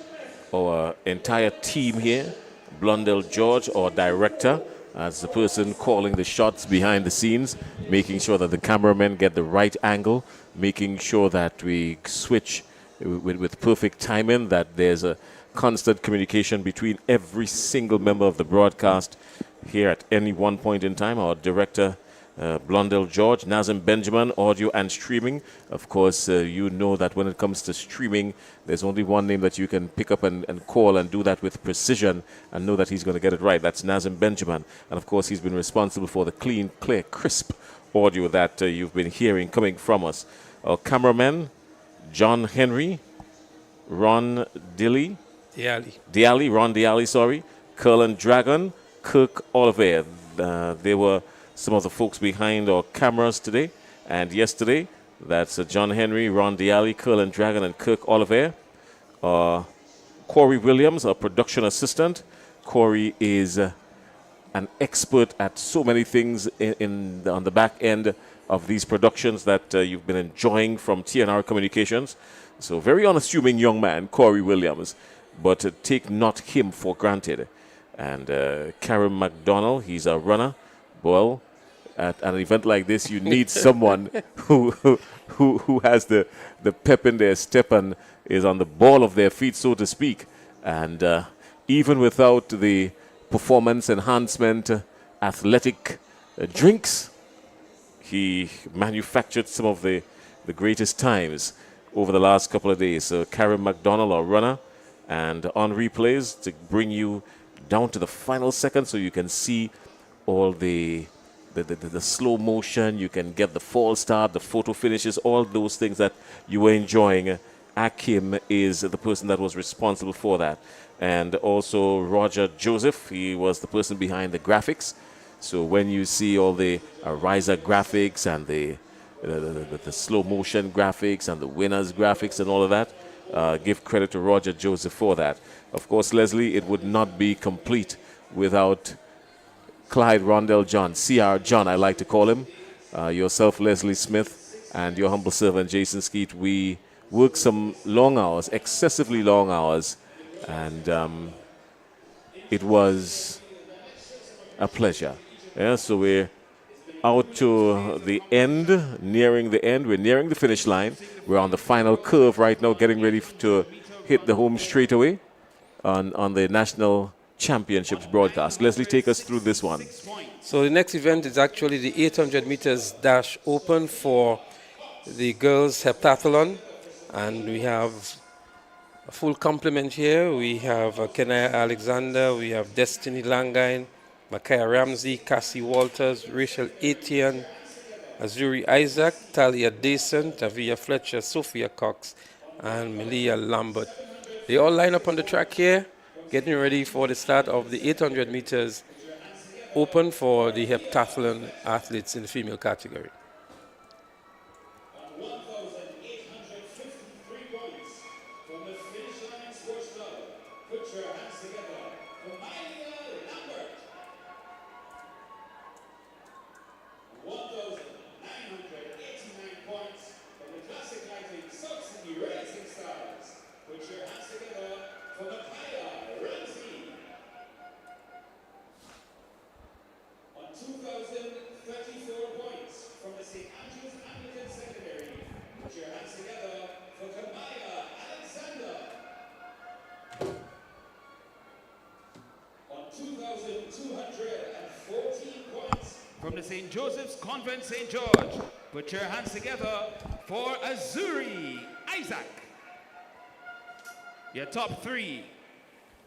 our entire team here. Blundell George, our director, as the person calling the shots behind the scenes, making sure that the cameramen get the right angle, making sure that we switch with perfect timing, that there's a constant communication between every single member of the broadcast here at any one point in time. Our director, Blundell George, Nazim Benjamin, audio and streaming. Of course, you know that when it comes to streaming, there's only one name that you can pick up and call and do that with precision and know that he's going to get it right. That's Nazim Benjamin. And of course, he's been responsible for the clean, clear, crisp audio that you've been hearing coming from us. Our cameraman, John Henry, Ron Ron Diali, Curlin Dragon, Kirk Oliver. They were some of the folks behind our cameras today and yesterday. That's John Henry, Ron Diali, Curlin Dragon, and Kirk Oliver. Corey Williams, our production assistant. Corey is an expert at so many things on the back end of these productions that you've been enjoying from TNR Communications. So very unassuming young man, Corey Williams, but take not him for granted. And Karen McDonald, he's a runner. Well, at an event like this, you need someone who has the pep in their step and is on the ball of their feet, so to speak. And even without the performance enhancement athletic drinks, he manufactured some of the greatest times over the last couple of days. So Karen McDonald, our runner, and on replays to bring you down to the final second so you can see all the slow motion, you can get the false start, the photo finishes, all those things that you were enjoying. Akim is the person that was responsible for that. And also Roger Joseph, he was the person behind the graphics. So when you see all the Ariza graphics and the slow motion graphics and the winners graphics and all of that, give credit to Roger Joseph for that. Of course, Leslie, it would not be complete without Clyde Rondell John, CR John, I like to call him, yourself, Leslie Smith, and your humble servant, Jason Skeet. We worked some long hours, excessively long hours, and it was a pleasure. Yeah, so we're out to the end, nearing the end. We're nearing the finish line. We're on the final curve right now, getting ready to hit the home straightaway on the National Championships broadcast. Leslie, take us through this one. So the next event is actually the 800 meters dash open for the girls heptathlon, and we have a full complement here. We have Kenaya Alexander, we have Destiny Langine, Makaya Ramsey, Cassie Walters, Rachel Etienne, Azuri Isaac, Talia Dason, Tavia Fletcher, Sophia Cox, and Melia Lambert. They all line up on the track here, getting ready for the start of the 800 meters open for the heptathlon athletes in the female category. From the St. Joseph's Convent, St. George, put your hands together for Azuri Isaac. Your top three,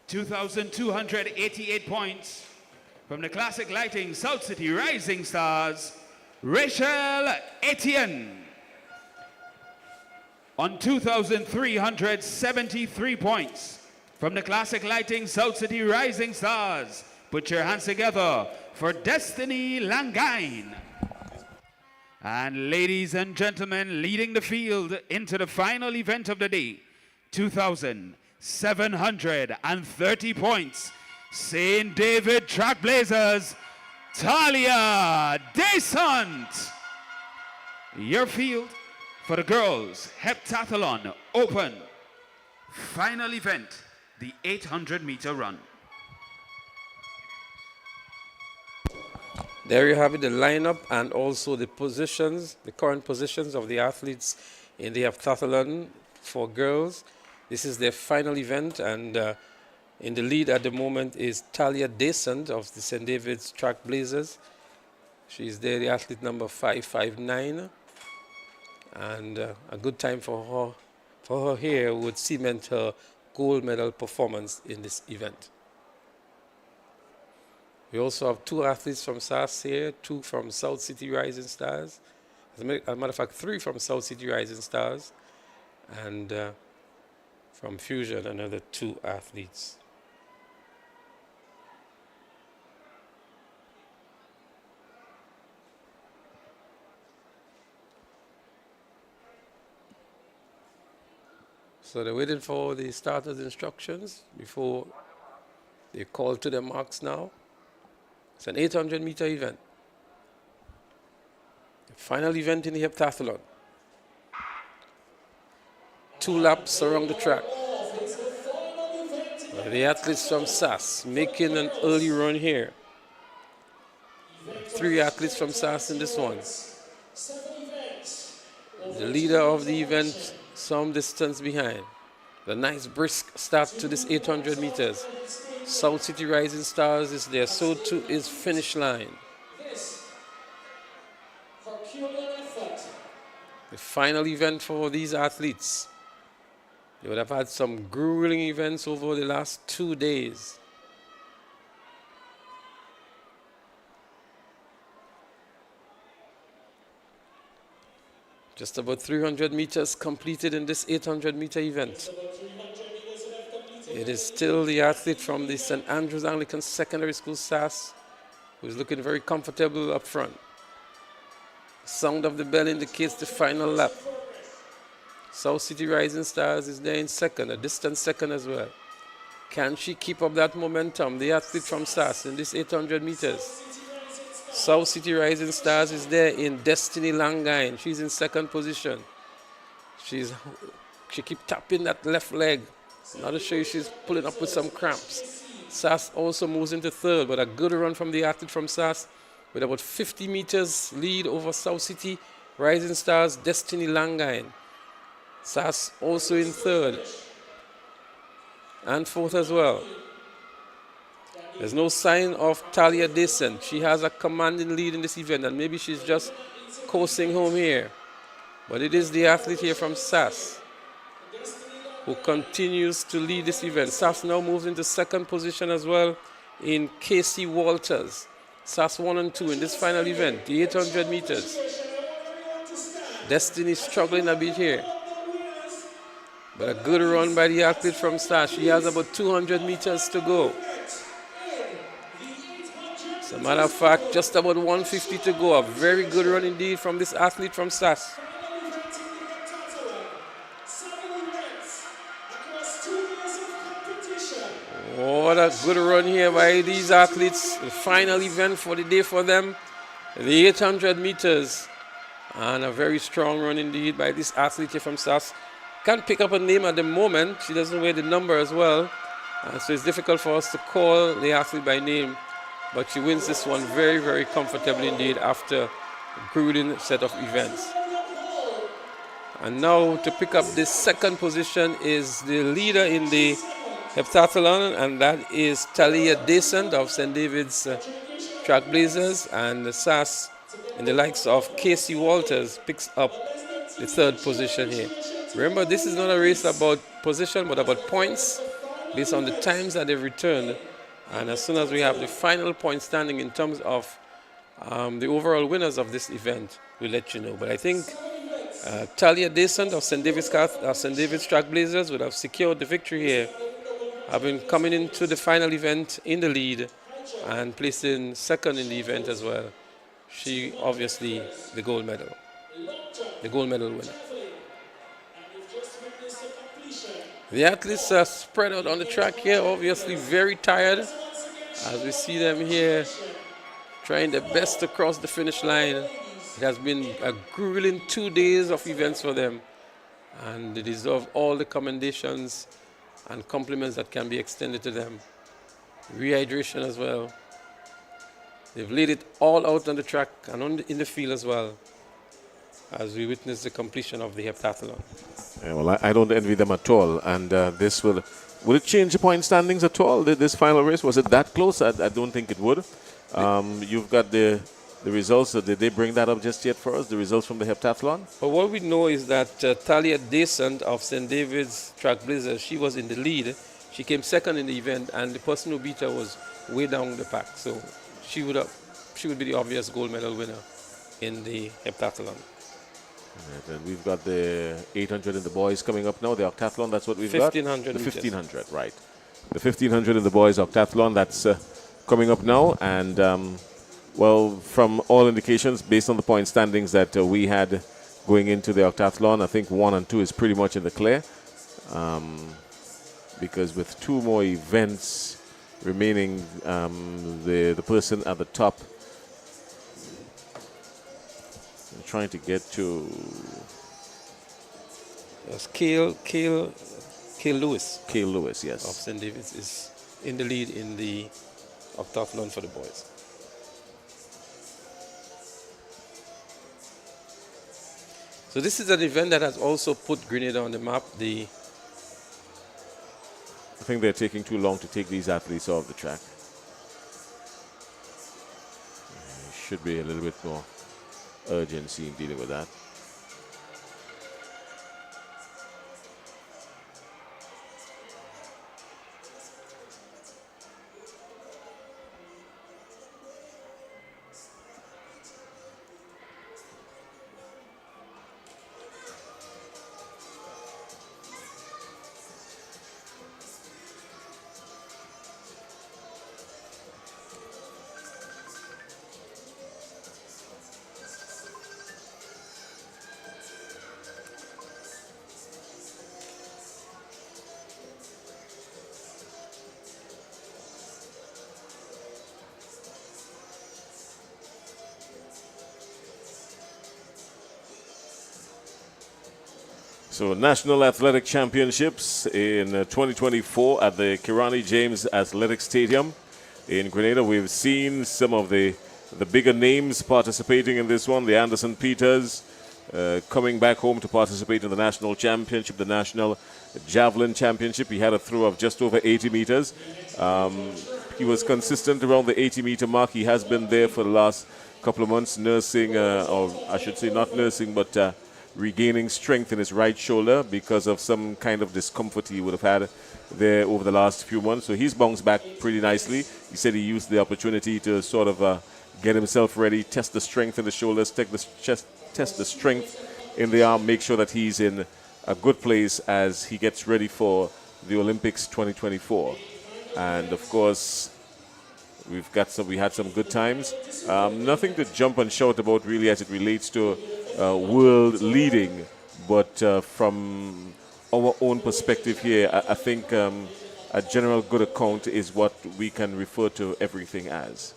2,288 points. From the Classic Lighting South City Rising Stars, Rachel Etienne. On 2,373 points. From the Classic Lighting South City Rising Stars, put your hands together for Destiny Langine. And ladies and gentlemen, leading the field into the final event of the day, 2,730 points, St. David Trailblazers, Talia Desant. Your field for the girls heptathlon open. Final event, the 800-meter run. There you have it, the lineup and also the positions, the current positions of the athletes in the heptathlon for girls. This is their final event, and in the lead at the moment is Talia Desant of the St. David's Trailblazers. She's there, the athlete number 559, and a good time for her here would cement her gold medal performance in this event. We also have two athletes from SAS here, two from South City Rising Stars. As a matter of fact, three from South City Rising Stars, and from Fusion, another two athletes. So they're waiting for the starters' instructions before they call to their marks now. It's an 800-meter event. The final event in the heptathlon. 2 laps around the track. The athletes from SAS making an early run here. 3 athletes from SAS in this one. The leader of the event some distance behind. A nice brisk start to this 800 meters. South City Rising Stars is there, so too is Finish Line. The final event for these athletes. They would have had some grueling events over the last 2 days. Just about 300 meters completed in this 800-meter event. It is still the athlete from the St. Andrews Anglican Secondary School, SAS, who is looking very comfortable up front. The sound of the bell indicates the final lap. South City Rising Stars is there in second, a distant second as well. Can she keep up that momentum, the athlete from SAS, in this 800 meters? South City Rising Stars is there in Destiny Langine. She's in second position. She keeps tapping that left leg. Not sure she's pulling up with some cramps. SAS also moves into third, but a good run from the athlete from SAS with about 50 meters lead over South City Rising Stars, Destiny Langine. SAS also in third and fourth as well. There's no sign of Talia Desant. She has a commanding lead in this event, and maybe she's just coasting home here. But it is the athlete here from SAS. who continues to lead this event. SAS now moves into second position as well in Casey Walters. SAS 1 and 2 in this final event, the 800 meters. Destiny struggling a bit here. But a good run by the athlete from SAS. She has about 200 meters to go. As a matter of fact, just about 150 to go. A very good run indeed from this athlete from SAS. What a good run here by these athletes. The final event for the day for them, the 800 meters. And a very strong run indeed by this athlete here from SAS. Can't pick up a name at the moment. She doesn't wear the number as well. So it's difficult for us to call the athlete by name. But she wins this one very, very comfortably indeed after a grueling set of events. And now to pick up this second position is the leader in the heptathlon, and that is Talia Descent of St. David's Trailblazers, and SAS in the likes of Casey Walters picks up the third position here. Remember, this is not a race about position, but about points based on the times that they've returned. And as soon as we have the final point standing in terms of the overall winners of this event, we'll let you know. But I think Talia Descent of St. David's Trailblazers would have secured the victory here, having coming into the final event in the lead and placing second in the event as well. She obviously the gold medal winner. The athletes are spread out on the track here, obviously very tired, as we see them here trying their best to cross the finish line. It has been a grueling 2 days of events for them, and they deserve all the commendations and compliments that can be extended to them. Rehydration as well. They've laid it all out on the track and in the field as well, as we witness the completion of the heptathlon. Yeah, well, I don't envy them at all. And this will it change the point standings at all, this final race? Was it that close? I don't think it would. You've got the results. Did they bring that up just yet for us, the results from the heptathlon? But what we know is that Talia Descent of St. David's Trailblazers, she was in the lead. She came second in the event, and the person who beat her was way down the pack. So she would be the obvious gold medal winner in the heptathlon. Right, and we've got the 800 in the boys coming up now, the octathlon, that's what we've 1500 got? The 1500, right. The 1500 in the boys octathlon, that's coming up now. And, well, from all indications, based on the point standings that we had going into the octathlon, I think 1 and 2 is pretty much in the clear. Because with 2 more events remaining, the person at the top trying to get to Cale Lewis. Cale Lewis, yes. Of St. David's is in the lead in the octathlon for the boys. So this is an event that has also put Grenada on the map. I think they're taking too long to take these athletes off the track. Should be a little bit more urgency in dealing with that. So National Athletic Championships in 2024 at the Kirani James Athletic Stadium in Grenada. We've seen some of the bigger names participating in this one. The Anderson Peters coming back home to participate in the National Championship, the National Javelin Championship. He had a throw of just over 80 meters. He was consistent around the 80-meter mark. He has been there for the last couple of months nursing, or I should say not nursing, but regaining strength in his right shoulder because of some kind of discomfort he would have had there over the last few months. So he's bounced back pretty nicely. He said he used the opportunity to sort of get himself ready, test the strength in the shoulders, test the strength in the arm, make sure that he's in a good place as he gets ready for the Olympics 2024. And of course, we had some good times. Nothing to jump and shout about really as it relates to world leading, but from our own perspective here, I think a general good account is what we can refer to everything as.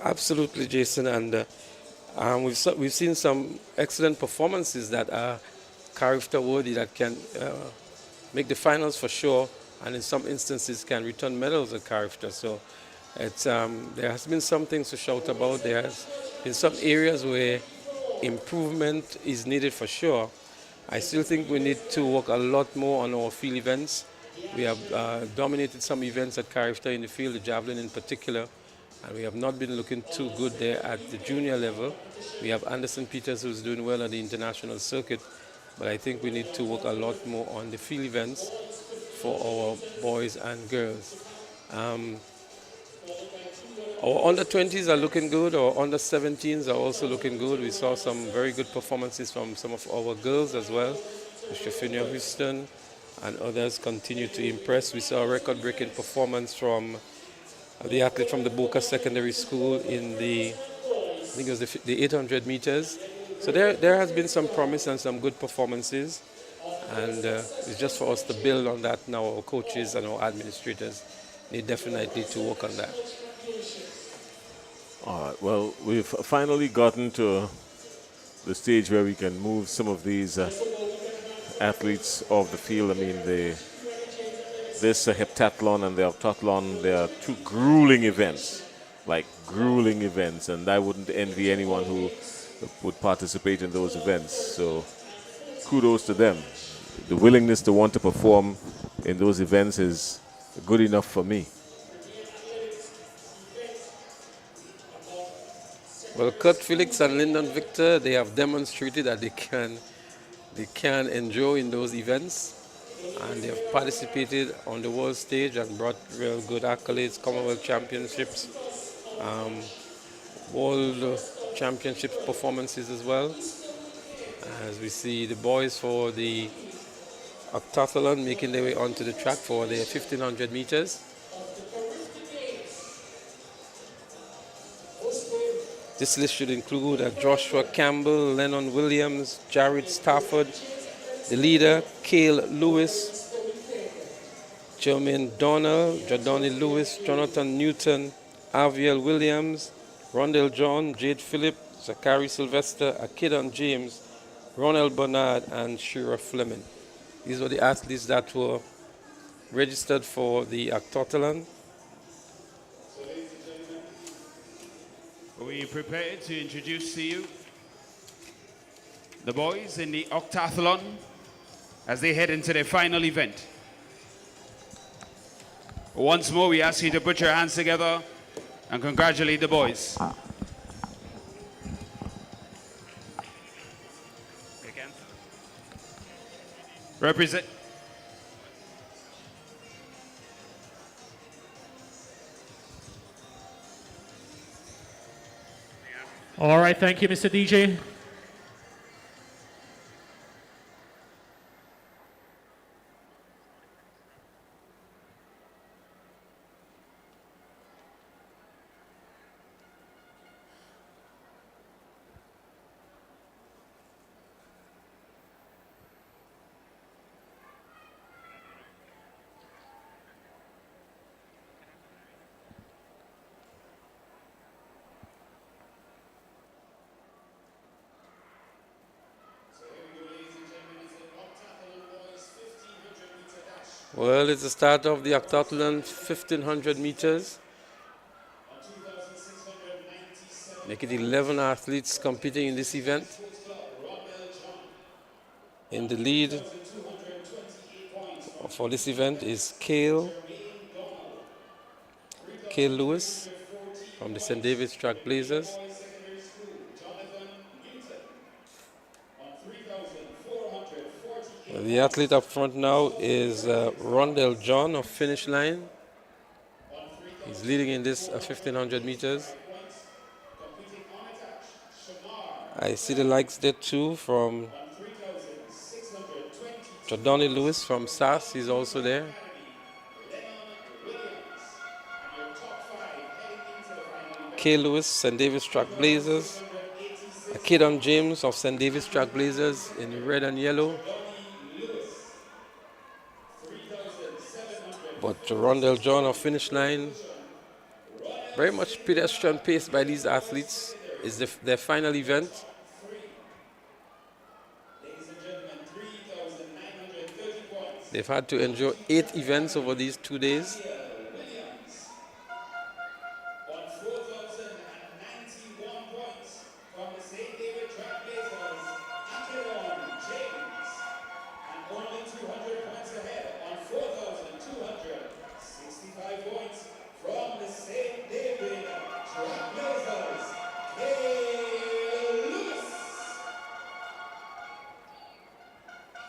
Absolutely, Jason, and we've seen some excellent performances that are character worthy, that can make the finals for sure, and in some instances can return medals at character. So it's there has been some things to shout about. There has been some areas where improvement is needed for sure. I still think we need to work a lot more on our field events. We have dominated some events at character in the field, the javelin in particular, and we have not been looking too good there at the junior level. We have Anderson Peters, who's doing well on the international circuit, but I think we need to work a lot more on the field events for our boys and girls. Our under-20s are looking good. Our under-17s are also looking good. We saw some very good performances from some of our girls as well. Stephania Houston and others continue to impress. We saw a record-breaking performance from the athlete from the Boca Secondary School in I think it was the 800 meters. So there has been some promise and some good performances. And it's just for us to build on that now. Our coaches and our administrators need definitely to work on that. All right, well, we've finally gotten to the stage where we can move some of these athletes off the field. I mean, this heptathlon and the octathlon, they are two grueling events, and I wouldn't envy anyone who would participate in those events. So kudos to them. The willingness to want to perform in those events is good enough for me. Well, Kurt Felix and Lyndon Victor, they have demonstrated that they can enjoy in those events, and they have participated on the world stage and brought real good accolades, Commonwealth Championships, World Championship performances as well. As we see the boys for the octathlon making their way onto the track for their 1500 meters. This list should include Joshua Campbell, Lennon Williams, Jared Stafford, the leader, Cale Lewis, Jermaine Donnell, Jordani Lewis, Jonathan Newton, Aviel Williams, Rondell John, Jade Phillip, Zachary Sylvester, Akidon James, Ronald Bernard, and Shira Fleming. These were the athletes that were registered for the octathlon. We prepare to introduce to you the boys in the octathlon as they head into their final event. Once more, we ask you to put your hands together and congratulate the boys. Represent. All right, thank you, Mr. DJ. Well, it's the start of the octathlon 1500 meters. Make it 11 athletes competing in this event. In the lead for this event is Cale Lewis from the St. David's Track Blazers. The athlete up front now is Rondell John of Finish Line. He's leading in this 1500 meters. I see the likes there too from Jordani Lewis from SAS. He's also there. Kay Lewis, St. David's Track Blazers. Akidon James of St. David's Track Blazers in red and yellow. But Rondell John of Finish Line, very much pedestrian pace by these athletes. It's their final event. They've had to endure 8 events over these 2 days.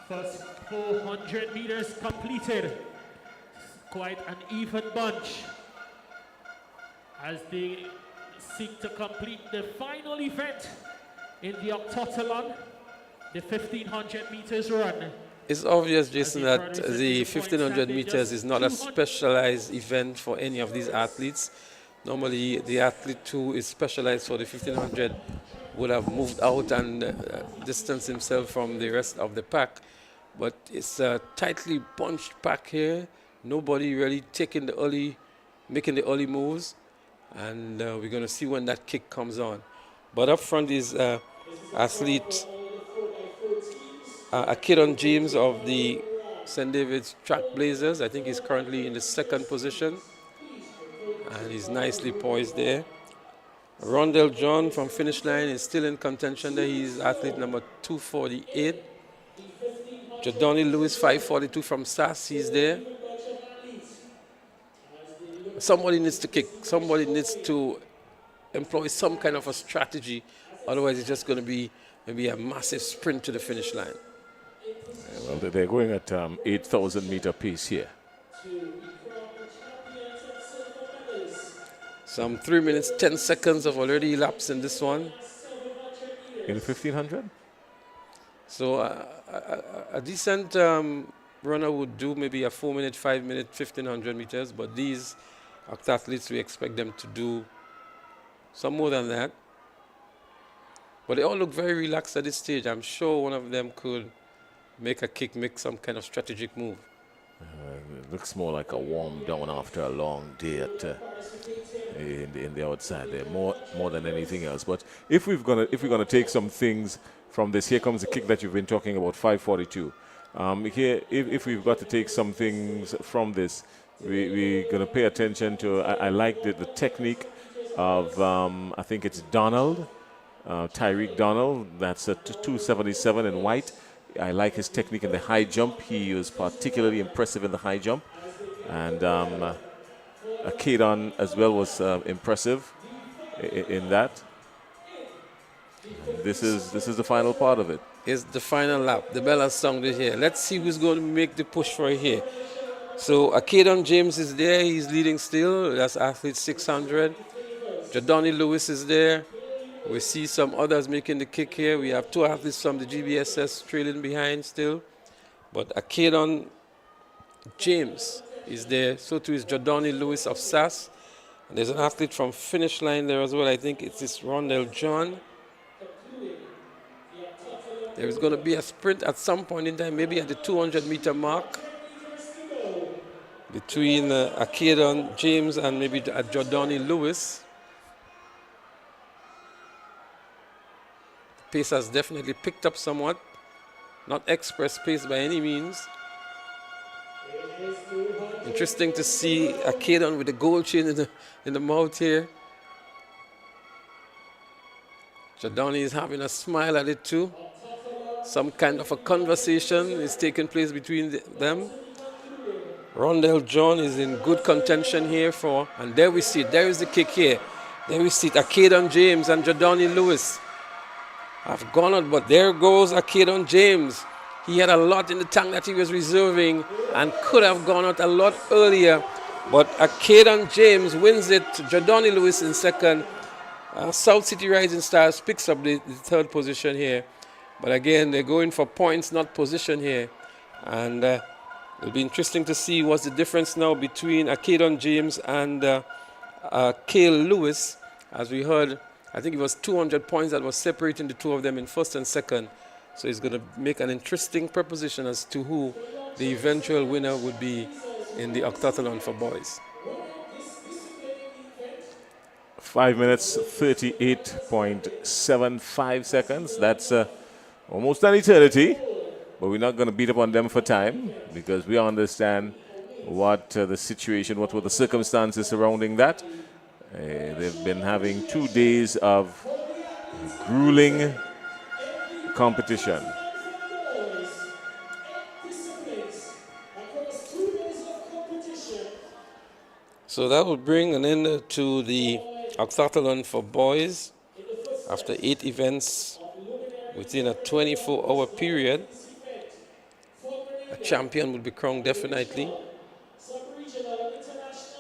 First 400 meters completed. Quite an even bunch as they seek to complete the final event in the octathlon, the 1500 meters run. It's obvious, Jason, that the 1500 meters is not a specialized event for any of these athletes. Normally, the athlete who is specialized for the 1500 would have moved out and distanced himself from the rest of the pack. But it's a tightly bunched pack here. Nobody really making the early moves. And we're going to see when that kick comes on. But up front is athlete Akidon James of the St. David's Track Blazers. I think he's currently in the 2nd position. And he's nicely poised there. Rondell John from Finish Line is still in contention there. He's athlete number 248. Jordani Lewis, 542 from SAS, he's there. Somebody needs to kick. Somebody needs to employ some kind of a strategy. Otherwise, it's just going to be maybe a massive sprint to the finish line. Well, they're going at 8,000 meter pace here. Some 3 minutes, 10 seconds have already elapsed in this one. In the 1500? So a decent runner would do maybe a 4 minute, 5 minute, 1500 meters, but these octathletes, we expect them to do some more than that. But they all look very relaxed at this stage. I'm sure one of them could make a kick, make some kind of strategic move. It looks more like a warm down after a long day in the outside there, more than anything else. But if we're gonna take some things from this, here comes the kick that you've been talking about, 542. Here, if we've got to take some things from this, we're going to pay attention to, I like the technique of, I think it's Donald, Tyreek Donald, that's a 277 in white. I like his technique in the high jump. He was particularly impressive in the high jump. And Akidon as well was impressive in that. This is the final part of it. It's the final lap. The bell has sounded here. Let's see who's going to make the push for it here. So Akidon James is there. He's leading still. That's athlete 600. Jordani Lewis is there. We see some others making the kick here. We have 2 athletes from the GBSS trailing behind still. But Akidon James is there. So too is Jordani Lewis of SAS. And there's an athlete from Finish Line there as well. I think it's this Rondell John. There is going to be a sprint at some point in time, maybe at the 200-meter mark, between Akidon James and maybe Jordani Lewis. The pace has definitely picked up somewhat. Not express pace by any means. Interesting to see Akidon with the gold chain in the mouth here. Jordani is having a smile at it too. Some kind of a conversation is taking place between them. Rondell John is in good contention here and there we see, there is the kick here. There we see Akidon James and Jordani Lewis. have gone out, but there goes Akadon James. He had a lot in the tank that he was reserving and could have gone out a lot earlier, but Akadon James wins it. Jordani Lewis in second. South City Rising Stars picks up the third position here, but again they're going for points, not position here, and it'll be interesting to see what's the difference now between Akadon James and Cale Lewis. As we heard, I think it was 200 points that was separating the two of them in first and second. So it's going to make an interesting proposition as to who the eventual winner would be in the octathlon for boys. 5 minutes, 38.75 seconds. That's almost an eternity, but we're not going to beat up on them for time because we understand what the situation, what were the circumstances surrounding that. They've been having 2 days of grueling competition. So that will bring an end to the octathlon for boys after 8 events within a 24-hour period. A champion will be crowned definitely.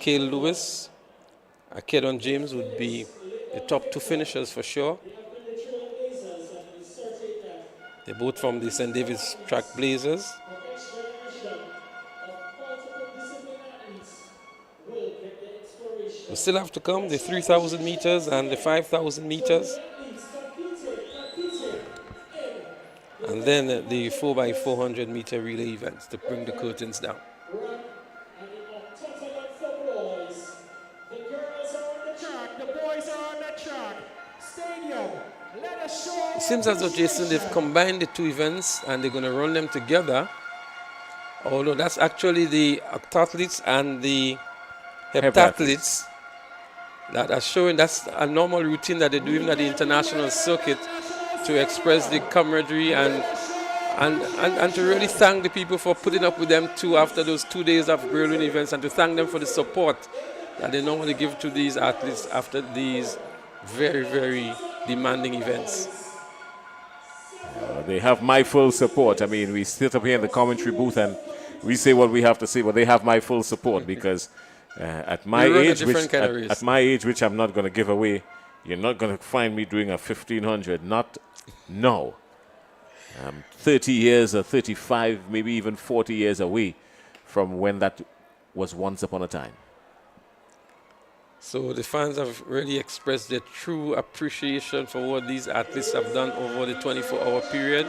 Cale Lewis, Akadon James would be the top 2 finishers for sure. They're both from the St. David's Track Blazers. We still have to come the 3,000 meters and the 5,000 meters. And then the 4x400 meter relay events to bring the curtains down. It seems as though, Jason, they've combined the 2 events and they're going to run them together. Although that's actually the octathletes and the heptathletes that are showing. That's a normal routine that they do even at the international circuit to express the camaraderie and to really thank the people for putting up with them too after those 2 days of grueling events, and to thank them for the support that they normally give to these athletes after these very, very demanding events. They have my full support. I mean, we sit up here in the commentary booth and we say what we have to say, but they have my full support because at my age, which I'm not going to give away, you're not going to find me doing a 1500. Not no. 30 years or 35, maybe even 40 years away from when that was once upon a time. So the fans have really expressed their true appreciation for what these athletes have done over the 24-hour period.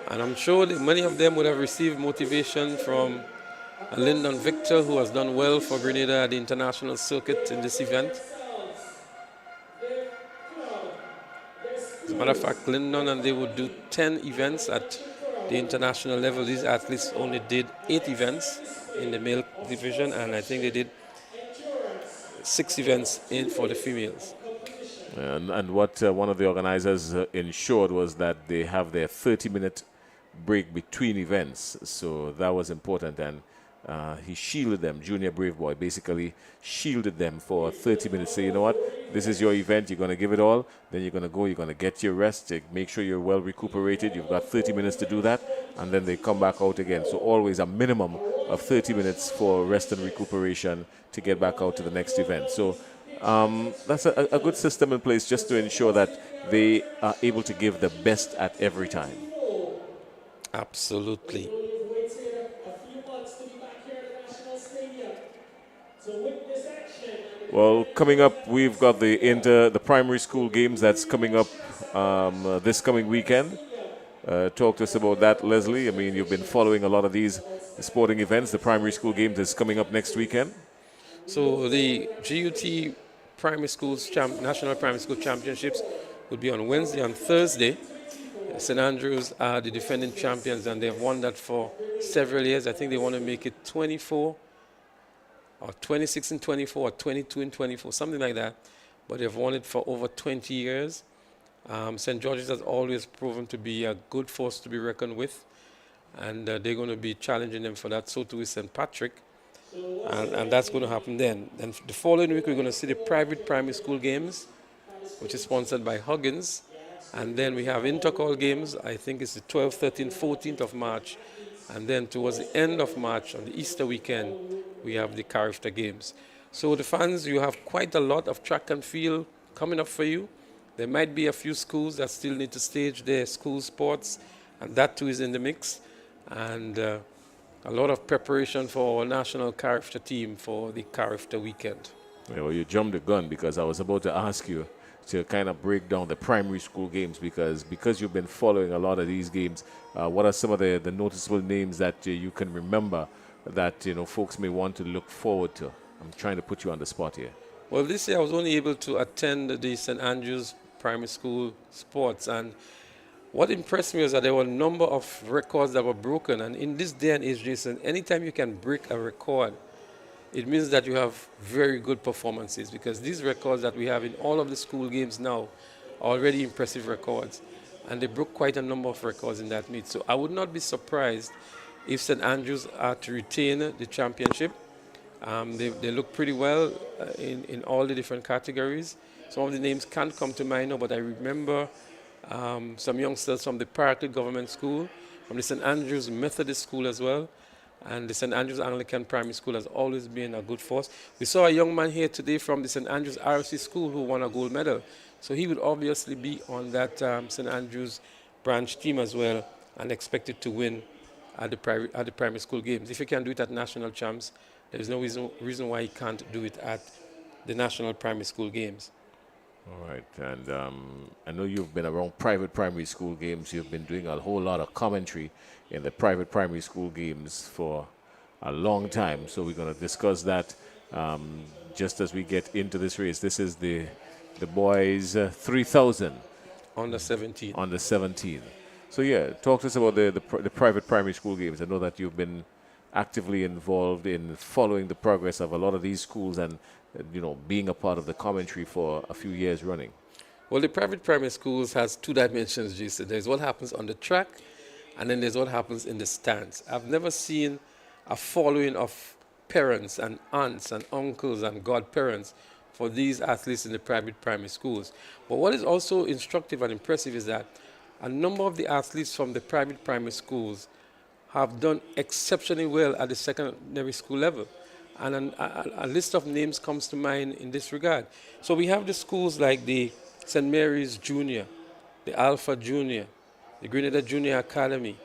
And I'm sure that many of them would have received motivation from Lyndon Victor, who has done well for Grenada at the international circuit in this event. As a matter of fact, Lyndon and they would do 10 events at the international level. These athletes only did 8 events in the male division, and I think they did 6 events for the females. And what one of the organizers ensured was that they have their 30-minute break between events, so that was important, and he shielded them. Junior Brave Boy basically shielded them for 30 minutes. Say, you know what, this is your event, you're going to give it all, then you're going to go, you're going to get your rest, make sure you're well recuperated, you've got 30 minutes to do that, and then they come back out again. So always a minimum of 30 minutes for rest and recuperation to get back out to the next event. So that's a good system in place just to ensure that they are able to give the best at every time. Absolutely. Well, coming up, we've got the primary school games that's coming up this coming weekend. Talk to us about that, Leslie. I mean, you've been following a lot of these sporting events. The primary school games is coming up next weekend. So the GUT Primary Schools National Primary School Championships will be on Wednesday and Thursday. St. Andrews are the defending champions, and they've won that for several years. I think they want to make it 24 or 26 and 24 or 22 and 24, something like that. But they've won it for over 20 years. St. George's has always proven to be a good force to be reckoned with, and they're going to be challenging them for that. So too is St. Patrick. And that's going to happen then. Then the following week, we're going to see the private primary school games, which is sponsored by Huggins. And then we have intercall games. I think it's the 12th, 13th, 14th of March. And then towards the end of March, on the Easter weekend, we have the Carifta games. So the fans, you have quite a lot of track and field coming up for you. There might be a few schools that still need to stage their school sports, and that too is in the mix. And a lot of preparation for our national Carifta team for the Carifta weekend. Well, you jumped the gun because I was about to ask you to kind of break down the primary school games because you've been following a lot of these games. What are some of the noticeable names that you can remember that folks may want to look forward to? I'm trying to put you on the spot here. Well, this year I was only able to attend the St. Andrews Primary School sports, and what impressed me was that there were a number of records that were broken. And in this day and age, Jason, anytime you can break a record, it means that you have very good performances, because these records that we have in all of the school games now are already impressive records. And they broke quite a number of records in that meet. So I would not be surprised if St. Andrews are to retain the championship. They look pretty well in all the different categories. Some of the names can't come to mind now, but I remember some youngsters from the Parkland Government School, from the St. Andrews Methodist School as well, and the St. Andrews Anglican Primary School has always been a good force. We saw a young man here today from the St. Andrews RC School who won a gold medal. So he would obviously be on that St. Andrews branch team as well, and expected to win at the primary school games. If he can do it at national champs, there's no reason why he can't do it at the national primary school games. All right, and I know you've been around private primary school games. You've been doing a whole lot of commentary in the private primary school games for a long time. So we're going to discuss that just as we get into this race. This is the boys 3,000. Under 17. Under 17. So yeah, talk to us about the private primary school games. I know that you've been actively involved in following the progress of a lot of these schools and being a part of the commentary for a few years running. Well, the private primary schools has two dimensions, Jason. There's what happens on the track, and then there's what happens in the stands. I've never seen a following of parents and aunts and uncles and godparents for these athletes in the private primary schools. But what is also instructive and impressive is that a number of the athletes from the private primary schools have done exceptionally well at the secondary school level. And a list of names comes to mind in this regard. So we have the schools like the St. Mary's Junior, the Alpha Junior, the Grenada Junior Academy,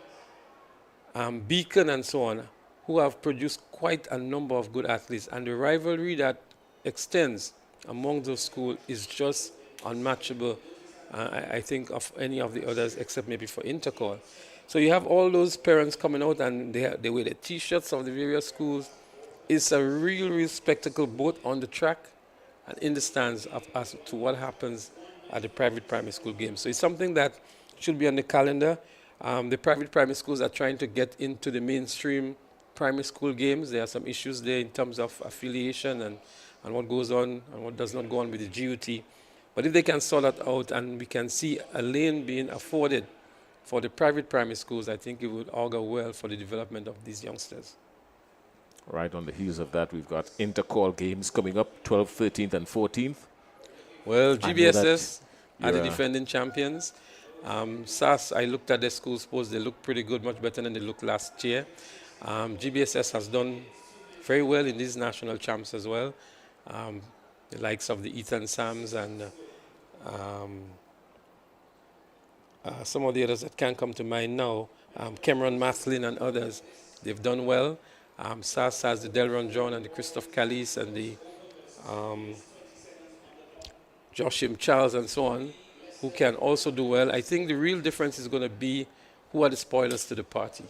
Beacon and so on, who have produced quite a number of good athletes. And the rivalry that extends among those schools is just unmatchable, I think, of any of the others except maybe for Intercall. So you have all those parents coming out and they wear the T-shirts of the various schools. It's a real spectacle both on the track and in the stands as to what happens at the private primary school games. So it's something that should be on the calendar. The private primary schools are trying to get into the mainstream primary school games. There are some issues there in terms of affiliation and what goes on and what does not go on with the GUT. But if they can sort that out and we can see a lane being afforded for the private primary schools, I think it would augur well for the development of these youngsters. Right on the heels of that, we've got intercall games coming up, 12th, 13th, and 14th. Well, GBSS are the defending champions. SAS, I looked at their school sports. They look pretty good, much better than they looked last year. GBSS has done very well in these national champs as well. The likes of the Ethan Sams and some of the others that can't come to mind now, Cameron Mathlin and others, they've done well. SAS has the Delron John and the Christophe Callis and the Joshim Charles and so on, who can also do well. I think the real difference is going to be who are the spoilers to the party,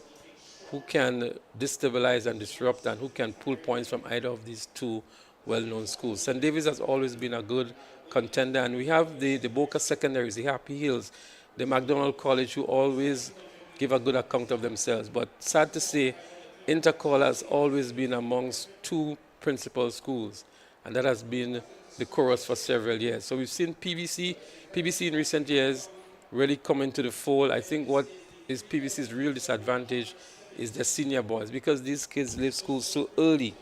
who can destabilize and disrupt, and who can pull points from either of these two well-known schools. St. David's has always been a good contender, and we have the Boca Secondaries, the Happy Hills, the McDonald College, who always give a good account of themselves. But sad to say, Intercall has always been amongst two principal schools, and that has been the chorus for several years. So we've seen PBC in recent years really come into the fold. I think what is PBC's real disadvantage is their senior boys, because these kids leave school so early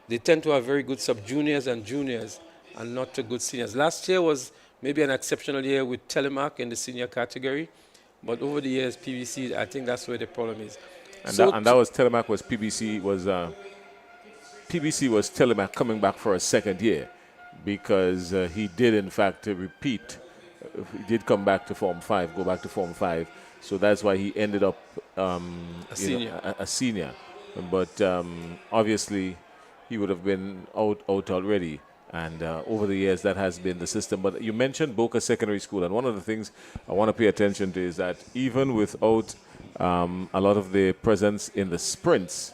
they tend to have very good sub-juniors and juniors and not too good seniors. Last year was maybe an exceptional year with Telemark in the senior category, but over the years, PBC, I think that's where the problem is. And, that was Telemark was PBC was Telemark coming back for a second year, because he did in fact repeat. He did come back to Form 5, go back to Form 5. So that's why he ended up a senior. But obviously, he would have been out already. And over the years, that has been the system. But you mentioned Boca Secondary School, and one of the things I want to pay attention to is that even without a lot of the presence in the sprints,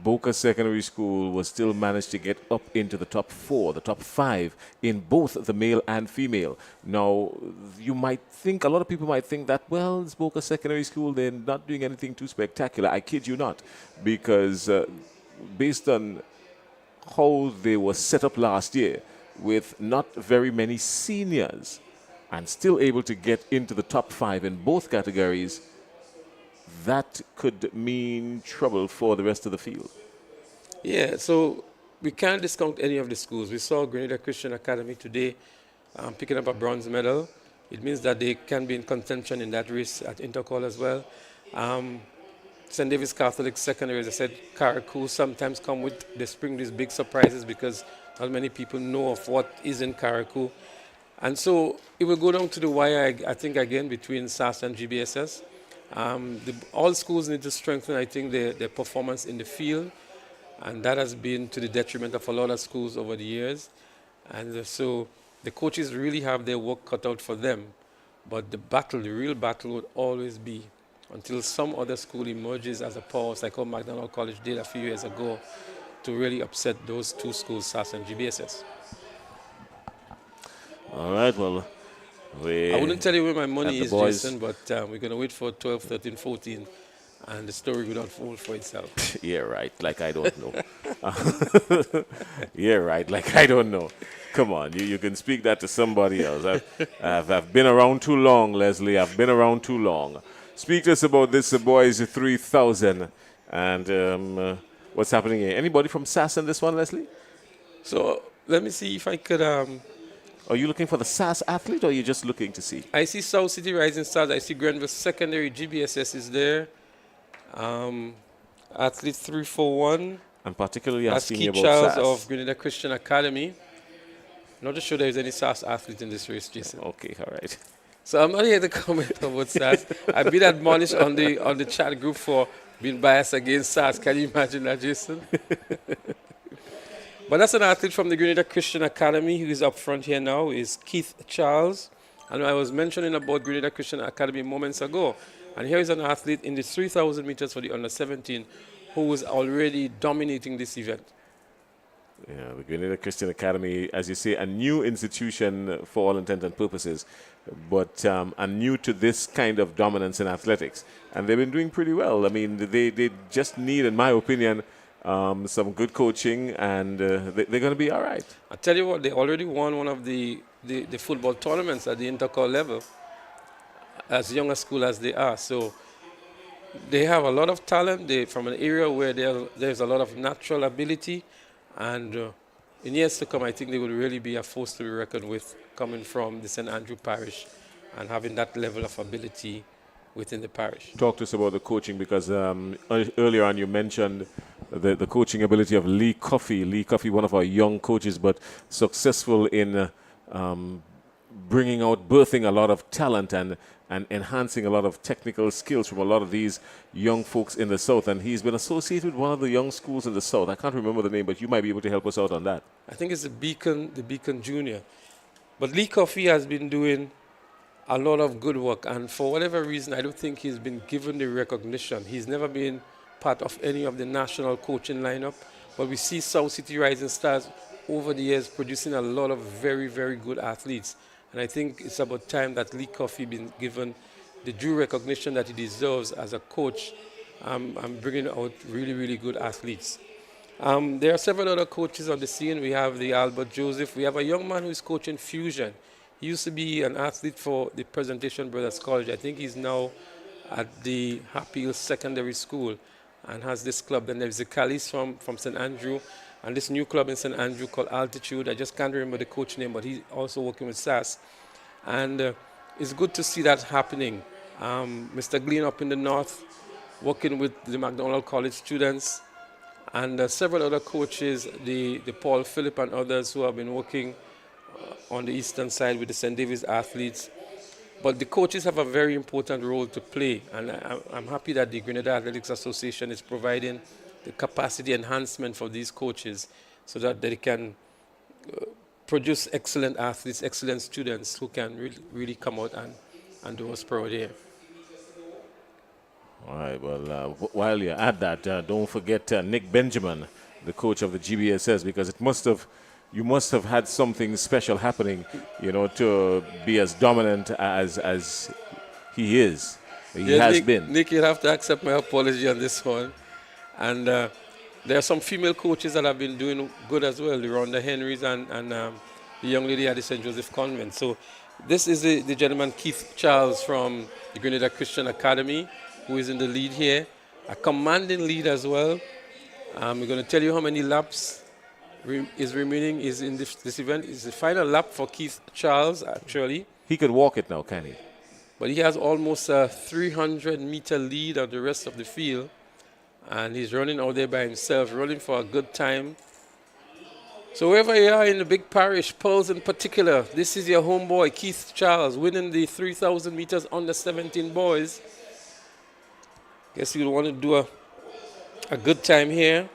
Boca Secondary School was still managed to get up into the top 4, the top 5 in both the male and female. Now, you might think, a lot of people might think that, well, it's Boca Secondary School, they're not doing anything too spectacular. I kid you not, because based on how they were set up last year with not very many seniors and still able to get into the top 5 in both categories, that could mean trouble for the rest of the field. Yeah, so we can't discount any of the schools. We saw Grenada Christian Academy today picking up a bronze medal. It means that they can be in contention in that race at Intercol as well. St. David's Catholic Secondary, as I said, Carriacou sometimes come with, they spring these big surprises because not many people know of what is in Carriacou. And so it will go down to the wire, I think, again, between SAS and GBSS. All schools need to strengthen, I think, their performance in the field, and that has been to the detriment of a lot of schools over the years. And so the coaches really have their work cut out for them, but the real battle would always be until some other school emerges as a powerhouse, like how McDonald College did a few years ago, to really upset those two schools, SAS and GBSS. All right, well, I wouldn't tell you where my money is, Jason, but we're going to wait for 12, 13, 14, and the story will unfold for itself. Yeah, right, like I don't know. Yeah, right, like I don't know. Come on, you can speak that to somebody else. I've been around too long, Leslie. I've been around too long. Speak to us about this, Boys 3000, and what's happening here. Anybody from SAS in this one, Leslie? So let me see if I could... Are you looking for the SAS athlete, or are you just looking to see? I see South City Rising Stars. I see Grenville Secondary. GBSS is there. Athlete 341. And particularly asking you about Charles SAS. of Grenada Christian Academy. Not sure there is any SAS athlete in this race, Jason. Okay, all right. So I'm not here to comment about SAS. I've been admonished on the chat group for being biased against SAS. Can you imagine that, Jason? But that's an athlete from the Grenada Christian Academy who is up front here now, is Keith Charles. And I was mentioning about Grenada Christian Academy moments ago. And here is an athlete in the 3,000 meters for the under-17 who is already dominating this event. Yeah, the Grenada Christian Academy, as you say, a new institution for all intents and purposes, but and new to this kind of dominance in athletics. And they've been doing pretty well. I mean, they just need, in my opinion, some good coaching, and they're going to be all right. I tell you what, they already won one of the football tournaments at the intercol level, as young a school as they are. So they have a lot of talent. They're from an area where there's a lot of natural ability, and in years to come, I think they will really be a force to be reckoned with, coming from the St. Andrew Parish and having that level of ability within the parish. Talk to us about the coaching, because earlier on you mentioned the coaching ability of Lee Coffey. Lee Coffey, one of our young coaches, but successful in birthing a lot of talent and enhancing a lot of technical skills from a lot of these young folks in the South. And he's been associated with one of the young schools in the South. I can't remember the name, but you might be able to help us out on that. I think it's the Beacon Junior. But Lee Coffey has been doing a lot of good work, and for whatever reason, I don't think he's been given the recognition. He's never been part of any of the national coaching lineup, but we see South City Rising Stars over the years producing a lot of very, very good athletes. And I think it's about time that Lee Coffey been given the due recognition that he deserves as a coach, and bringing out really, really good athletes. There are several other coaches on the scene. We have the Albert Joseph. We have a young man who is coaching fusion. He used to be an athlete for the Presentation Brothers College. I think he's now at the Happy Hill Secondary School and has this club. Then there's the Callis from St. Andrew. and this new club in St. Andrew called Altitude. I just can't remember the coach name, but he's also working with SAS. And it's good to see that happening. Mr. Glean up in the north, working with the McDonald College students, and several other coaches, the Paul Phillip and others who have been working on the eastern side with the St. David's athletes. But the coaches have a very important role to play, and I'm happy that the Grenada Athletics Association is providing the capacity enhancement for these coaches so that they can produce excellent athletes, excellent students who can really come out and do us proud here. All right, well, while you're at that, don't forget Nick Benjamin, the coach of the GBSS, because you must have had something special happening, to be as dominant as he is. He has been. Nick, you have to accept my apology on this one. And there are some female coaches that have been doing good as well, the Rhonda Henrys and the young lady at the St. Joseph Convent. So this is the gentleman Keith Charles from the Grenada Christian Academy, who is in the lead here, a commanding lead as well. We're going to tell you how many laps is remaining is in this event. It's the final lap for Keith Charles, actually. He could walk it now, can he? But he has almost a 300-meter lead of the rest of the field. And he's running out there by himself, running for a good time. So wherever you are in the big parish, Pearls in particular, this is your homeboy, Keith Charles, winning the 3,000 meters under 17 boys. Guess you'll want to do a good time here.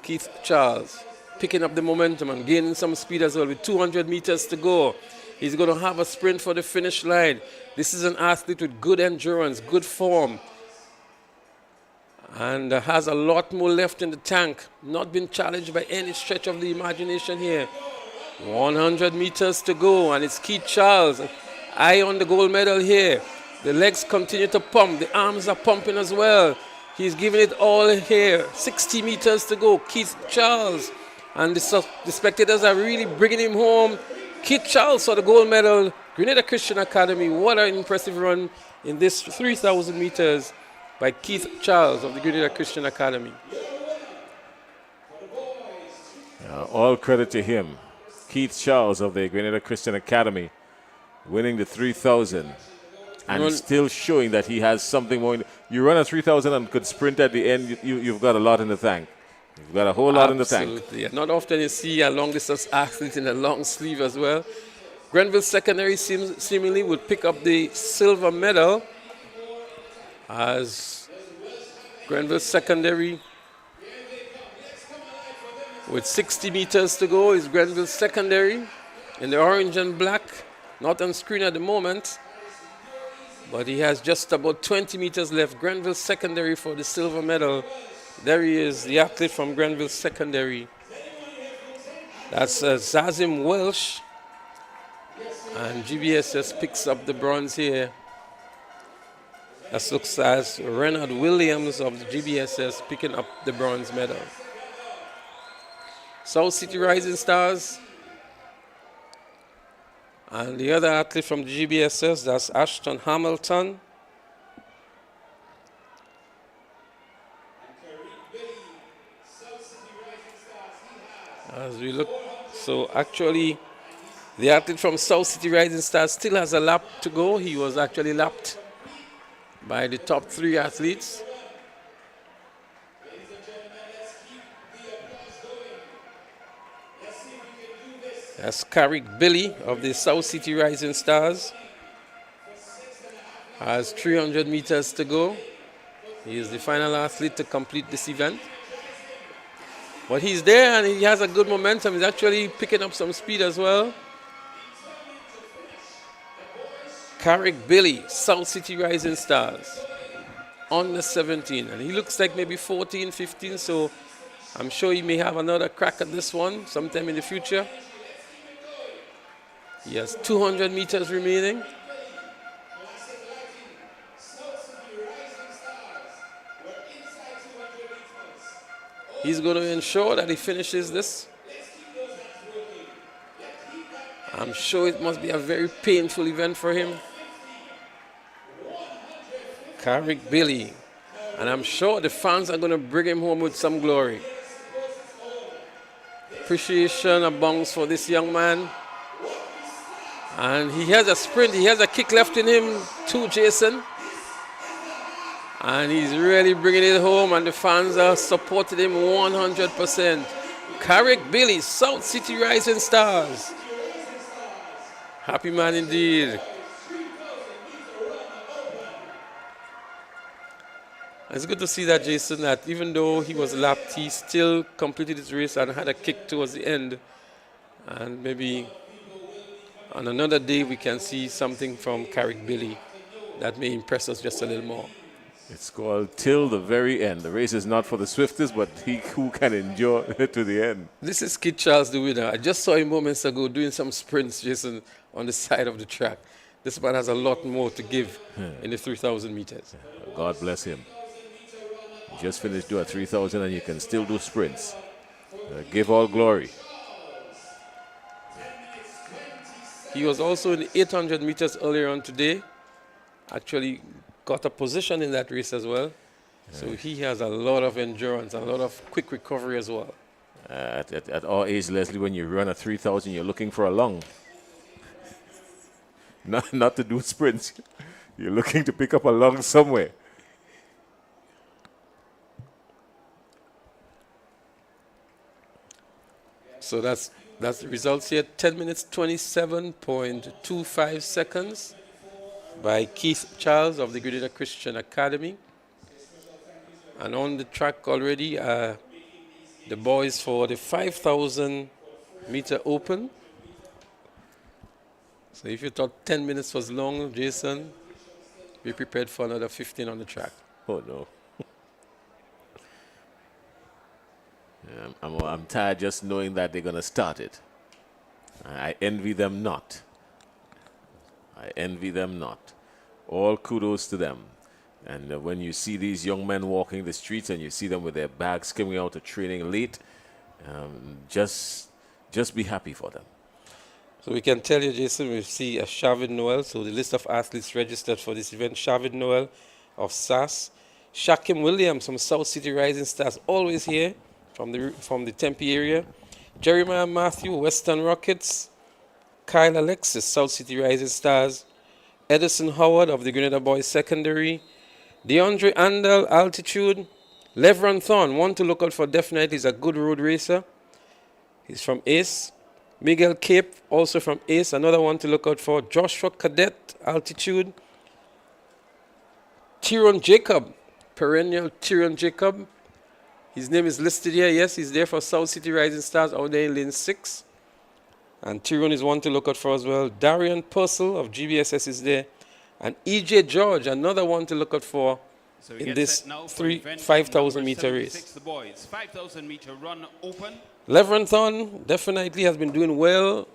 Keith Charles picking up the momentum and gaining some speed as well with 200 meters to go. He's going to have a sprint for the finish line. This is an athlete with good endurance, good form, and has a lot more left in the tank. Not been challenged by any stretch of the imagination here. 100 meters to go, and it's Keith Charles, eye on the gold medal here. The legs continue to pump. The arms are pumping as well. He's giving it all here. 60 meters to go. Keith Charles. And the spectators are really bringing him home. Keith Charles for the gold medal. Grenada Christian Academy. What an impressive run in this 3,000 meters by Keith Charles of the Grenada Christian Academy. All credit to him. Keith Charles of the Grenada Christian Academy winning the 3,000. And still showing that he has something more. You run a 3,000 and could sprint at the end, you've got a lot in the tank. You've got a whole lot in the tank. Absolutely. Not often you see a long-distance athlete in a long sleeve as well. Grenville Secondary seemingly would pick up the silver medal, as Grenville Secondary, with 60 meters to go, is Grenville Secondary in the orange and black. Not on screen at the moment, but he has just about 20 meters left. Grenville Secondary for the silver medal. There he is, the athlete from Grenville Secondary. That's Zazim Welsh. And GBSS picks up the bronze here. That looks as Renard Williams of the GBSS picking up the bronze medal. South City Rising Stars. And the other athlete from the GBSS, that's Ashton Hamilton. As we look, so actually, the athlete from South City Rising Stars still has a lap to go. He was actually lapped by the top 3 athletes. That's Carrick Billy of the South City Rising Stars. Has 300 meters to go. He is the final athlete to complete this event. But he's there and he has a good momentum. He's actually picking up some speed as well. Carrick Billy, South City Rising Stars, under 17. And he looks like maybe 14, 15, so I'm sure he may have another crack at this one sometime in the future. He has 200 meters remaining. He's going to ensure that he finishes this. I'm sure it must be a very painful event for him. Carrick Billy. And I'm sure the fans are going to bring him home with some glory. Appreciation abounds for this young man. And he has a sprint, he has a kick left in him too, Jason. And he's really bringing it home, and the fans are supporting him 100%. Carrick Billy, South City Rising Stars. Happy man indeed. It's good to see that, Jason, that even though he was lapped, he still completed his race and had a kick towards the end. And maybe on another day we can see something from Carrick Billy that may impress us just a little more. It's called till the very end. The race is not for the swiftest, but he who can endure to the end. This is Kid Charles, the winner. I just saw him moments ago doing some sprints, Jason, on the side of the track. This man has a lot more to give in the 3,000 meters. God bless him. You just finished doing 3,000 and you can still do sprints. Give all glory. He was also in the 800 meters earlier on today. Actually got a position in that race as well. So he has a lot of endurance, a lot of quick recovery as well. At our age, Leslie, when you run a 3,000, you're looking for a lung. Not to do sprints. You're looking to pick up a lung somewhere. So that's the results here. 10 minutes, 27.25 seconds by Keith Charles of the Grenada Christian Academy. And on the track already, the boys for the 5,000 meter open. So if you thought 10 minutes was long, Jason, be prepared for another 15 on the track. Oh, no. I'm tired just knowing that they're going to start it. I envy them not. I envy them not. All kudos to them. And when you see these young men walking the streets and you see them with their bags coming out of training late, just be happy for them. So we can tell you, Jason, we see a Shavid Noel. So the list of athletes registered for this event: Shavid Noel of SAS, Shakim Williams from South City Rising Stars, always here from the Tempe area, Jeremiah Matthew, Western Rockets, Kyle Alexis, South City Rising Stars, Edison Howard of the Grenada Boys Secondary, DeAndre Andal, Altitude, Levron Thorne, one to look out for definitely, he's a good road racer. He's from ACE. Miguel Cape, also from ACE, another one to look out for. Joshua Cadet, Altitude. Tyrone Jacob, perennial Tyrone Jacob. His name is listed here. Yes, he's there for South City Rising Stars out there in lane 6. And Tyrone is one to look out for as well. Darian Purcell of GBSS is there. And EJ George, another one to look out for in this 5,000 meter race. The boys, 5,000 meter run open. Levron Thorne definitely has been doing well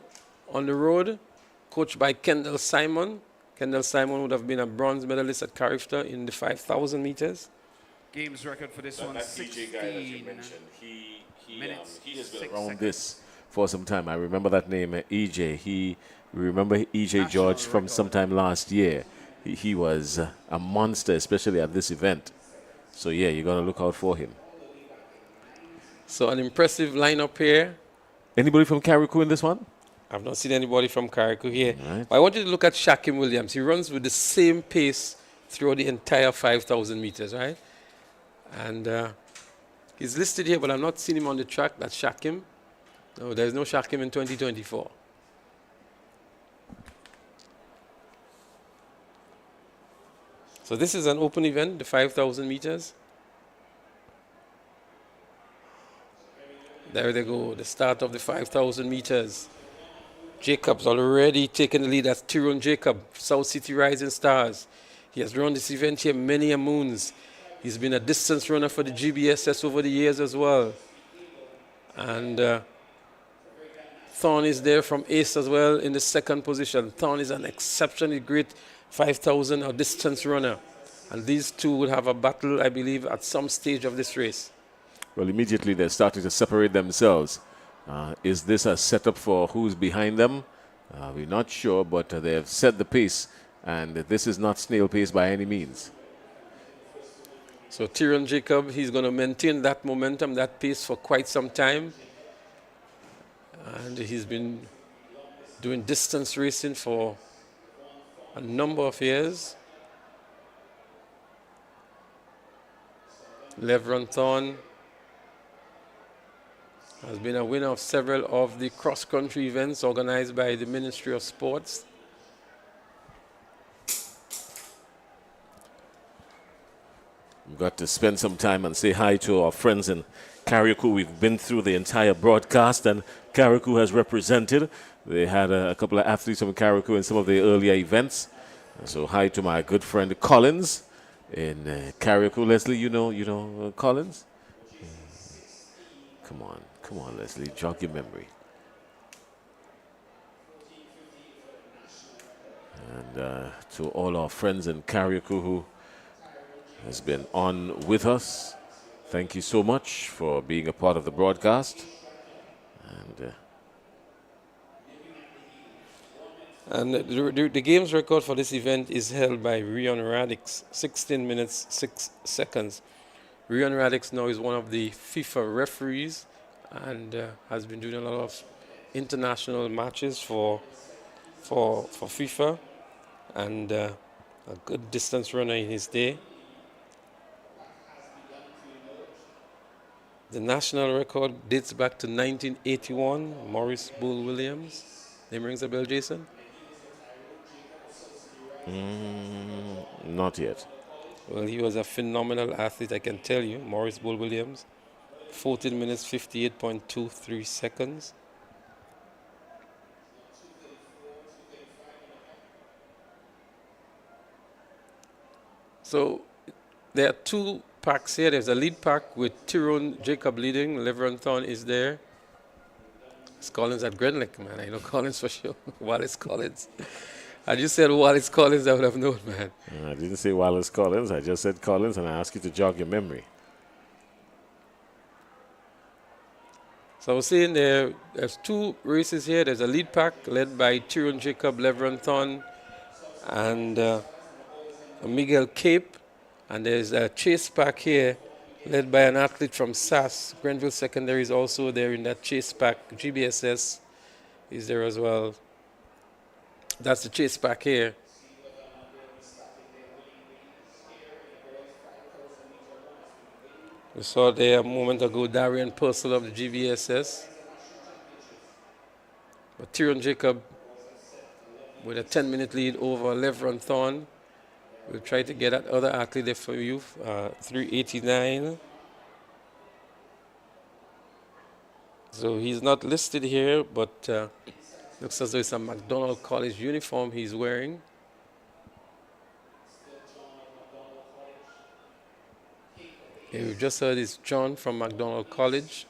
on the road, coached by Kendall Simon. Kendall Simon would have been a bronze medalist at Carifta in the 5,000 meters. Games record for this one, 16 minutes. He has been around this for some time. I remember that name, EJ. Remember EJ George from sometime last year. He was a monster, especially at this event. So, yeah, you're going to look out for him. So, an impressive lineup here. Anybody from Carriacou in this one? I've not seen anybody from Carriacou here. Right. I want you to look at Shakim Williams. He runs with the same pace throughout the entire 5,000 meters, right? And he's listed here, but I've not seen him on the track. That's Shakim. No, there's no Shakim in 2024. So this is an open event, the 5,000 meters. There they go, the start of the 5,000 meters. Jacob's already taken the lead. That's Tyrone Jacob, South City Rising Stars. He has run this event here many a moons. He's been a distance runner for the GBSS over the years as well. And Thorne is there from ACE as well in the second position. Thorne is an exceptionally great 5,000 or distance runner. And these two will have a battle, I believe, at some stage of this race. Well, immediately they're starting to separate themselves. Is this a setup for who's behind them? We're not sure, but they have set the pace. And this is not snail pace by any means. So Tyrion Jacob, he's going to maintain that momentum, that pace for quite some time. And he's been doing distance racing for a number of years. Levron Thorne has been a winner of several of the cross-country events organized by the Ministry of Sports. We've got to spend some time and say hi to our friends in Carriacou. We've been through the entire broadcast, and Carriacou has represented. They had a couple of athletes from Carriacou in some of the earlier events. So hi to my good friend Collins in Carriacou. Leslie, you know Collins? Come on, Leslie, jog your memory. And to all our friends in Carriacou who has been on with us, thank you so much for being a part of the broadcast. And the games record for this event is held by Rion Radix, 16 minutes, 6 seconds. Rion Radix now is one of the FIFA referees and has been doing a lot of international matches for FIFA, and a good distance runner in his day. The national record dates back to 1981, Maurice Bull Williams. Name rings a bell, Jason? Not yet. Well, he was a phenomenal athlete, I can tell you. Maurice Bull Williams, 14 minutes, 58.23 seconds. So there are two packs here. There's a lead pack with Tyrone Jacob leading. Levron Thorne is there. It's Collins at Grenlick, man. I know Collins for sure. Wallace Collins. I just said Wallace Collins, I would have known, man. I didn't say Wallace Collins. I just said Collins, and I asked you to jog your memory. So I was saying there's two races here. There's a lead pack led by Tyrone Jacob, Levron Thorne, and Miguel Cape. And there's a chase pack here led by an athlete from SAS. Grenville Secondary is also there in that chase pack. GBSS is there as well. That's the chase pack here. We saw there a moment ago Darian Purcell of the GBSS. But Tyrion Jacob with a 10-minute lead over Levron Thorne. We'll try to get that other athlete there for you, 389. So he's not listed here, but looks as though it's a McDonald College uniform he's wearing. Okay, we've just heard it's John from McDonald College.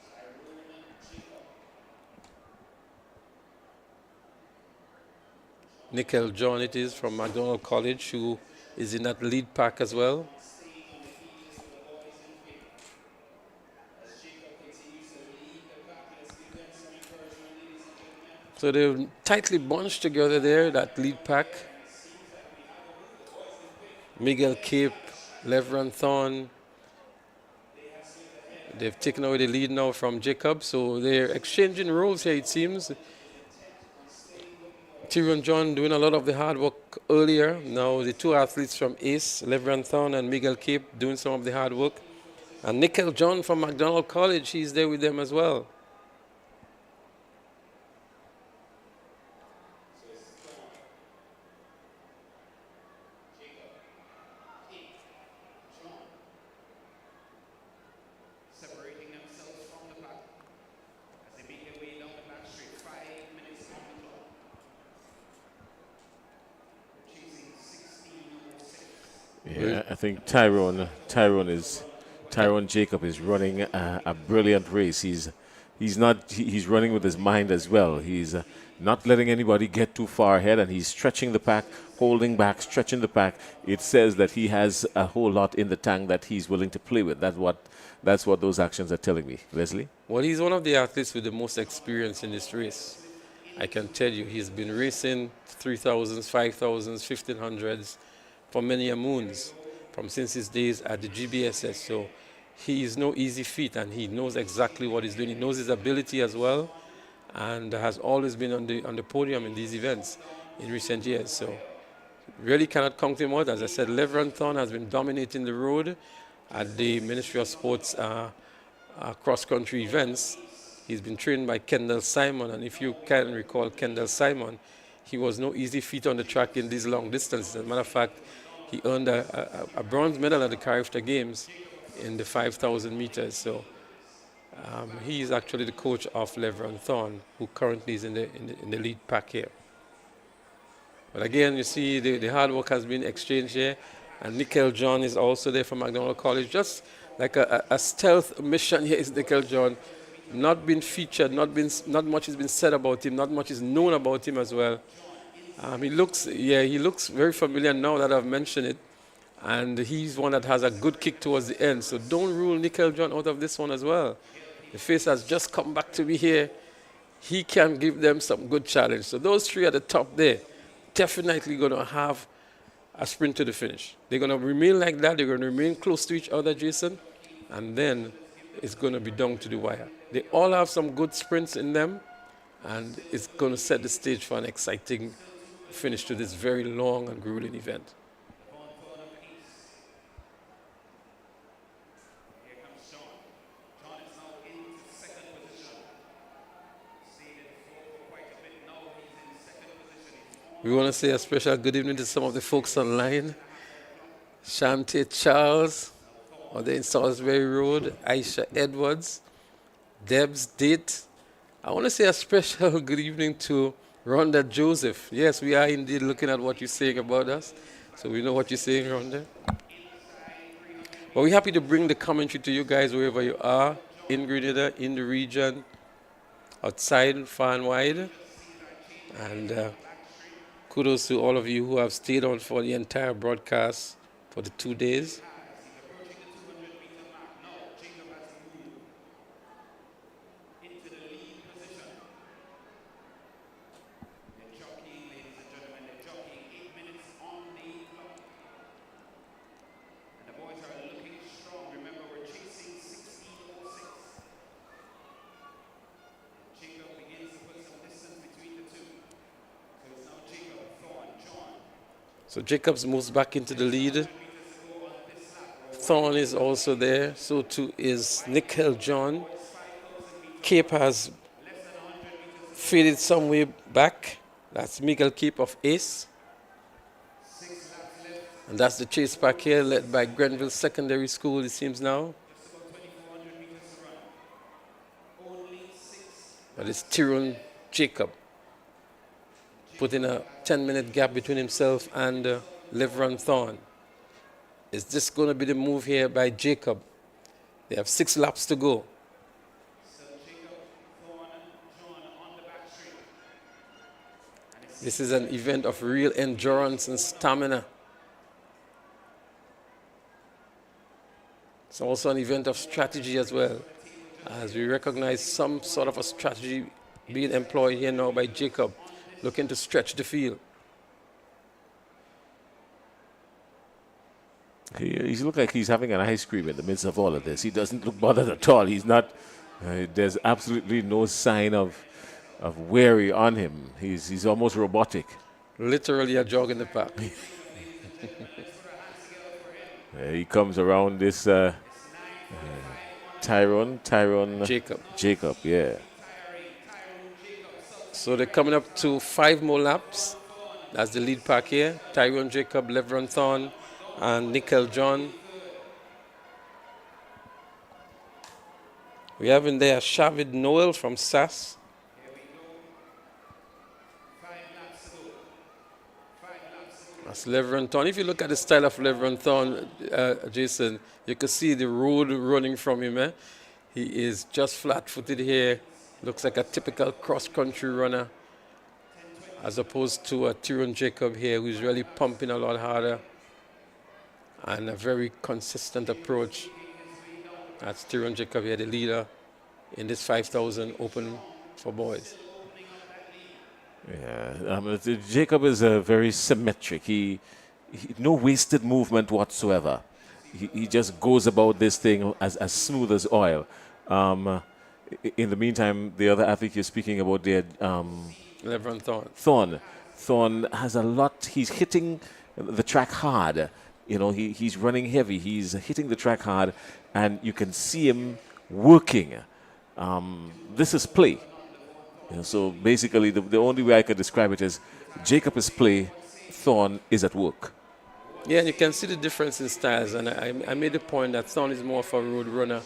Nickel John it is from McDonald College, who is in that lead pack as well. So they're tightly bunched together there, that lead pack. Miguel Cape, Levron Thorne. They've taken away the lead now from Jacob, so they're exchanging roles here, it seems. Tyrion John doing a lot of the hard work earlier. Now the two athletes from ACE, Levron Thorne and Miguel Cape, doing some of the hard work. And Nickel John from McDonald College, he's there with them as well. Yeah, I think Tyrone Jacob is running a brilliant race. He's running with his mind as well. He's not letting anybody get too far ahead, and he's stretching the pack, holding back, stretching the pack. It says that he has a whole lot in the tank that he's willing to play with. That's what those actions are telling me. Leslie? Well, he's one of the athletes with the most experience in this race. I can tell you, he's been racing 3,000s, 5,000s, 1,500s for many a moons. from since his days at the GBSS. So he is no easy feat, and he knows exactly what he's doing. He knows his ability as well, and has always been on the podium in these events in recent years. So really cannot count him out. As I said, Levron Thorne has been dominating the road at the Ministry of Sports cross-country events. He's been trained by Kendall Simon, and if you can recall Kendall Simon, he was no easy feat on the track in these long distances. As a matter of fact, he earned a bronze medal at the Carifta Games in the 5,000 meters. So he is actually the coach of Levron Thorne, who currently is in the lead pack here. But again, you see the hard work has been exchanged here, and Nickel John is also there from McDonald College. Just like a stealth mission here is Nickel John. Not been featured, not much has been said about him, not much is known about him as well. He looks very familiar now that I've mentioned it, and he's one that has a good kick towards the end. So don't rule Nickel John out of this one as well. The face has just come back to me here. He can give them some good challenge. So those three at the top there, definitely going to have a sprint to the finish. They're going to remain like that. They're going to remain close to each other, Jason, and then it's going to be down to the wire. They all have some good sprints in them, and it's going to set the stage for an exciting finish to this very long and grueling event. We want to say a special good evening to some of the folks online. Shante Charles, on the Salisbury Road, Aisha Edwards, Deb's Date. I want to say a special good evening to Rhonda Joseph. Yes, we are indeed looking at what you're saying about us, so we know what you're saying, Rhonda. But we're happy to bring the commentary to you guys wherever you are, in Grenada, in the region, outside, far and wide. And kudos to all of you who have stayed on for the entire broadcast for the 2 days. So Jacobs moves back into the lead. Thorne is also there. So too is Nickel John. Cape has faded some way back. That's Miguel Cape of Ace. And that's the chase pack here, led by Grenville Secondary School, it seems now. But it's Tyrone Jacob, putting a 10-minute gap between himself and Levron Thorne. Is this going to be the move here by Jacob? They have 6 laps to go. This is an event of real endurance and stamina. It's also an event of strategy as well, as we recognize some sort of a strategy being employed here now by Jacob, looking to stretch the field. He looks like he's having an ice cream in the midst of all of this. He doesn't look bothered at all. He's not. There's absolutely no sign of weary on him. He's almost robotic. Literally a jog in the park. He comes around this Tyrone Jacob, yeah. So they're coming up to 5 more laps. That's the lead pack here. Tyrone Jacob, Levron Thorne, and Nickel John. We have in there Shavid Noel from SAS. That's Levron Thorne. If you look at the style of Levron Thorne, Jason, you can see the road running from him. He is just flat-footed here. Looks like a typical cross-country runner, as opposed to a Tyrone Jacob here, who's really pumping a lot harder and a very consistent approach. That's Tyrone Jacob here, the leader in this 5,000 open for boys. Yeah, Jacob is very symmetric. He no wasted movement whatsoever. He just goes about this thing as smooth as oil. In the meantime, the other athlete you're speaking about there, Levron Thorne. Thorne has a lot. He's hitting the track hard. You know, he's running heavy. He's hitting the track hard, and you can see him working. This is play. You know, so basically, the only way I could describe it is Jacob is play, Thorne is at work. Yeah, and you can see the difference in styles. And I made the point that Thorne is more of a road runner,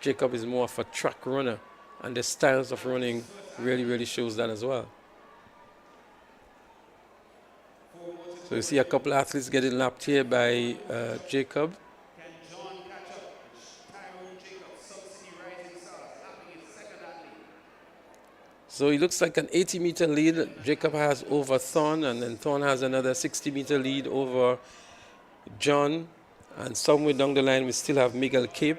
Jacob is more of a track runner, and the styles of running really, really shows that as well. So you see a couple of athletes getting lapped here by Jacob. So it looks like an 80-meter lead Jacob has over Thorne, and then Thorne has another 60-meter lead over John. And somewhere down the line, we still have Miguel Cape.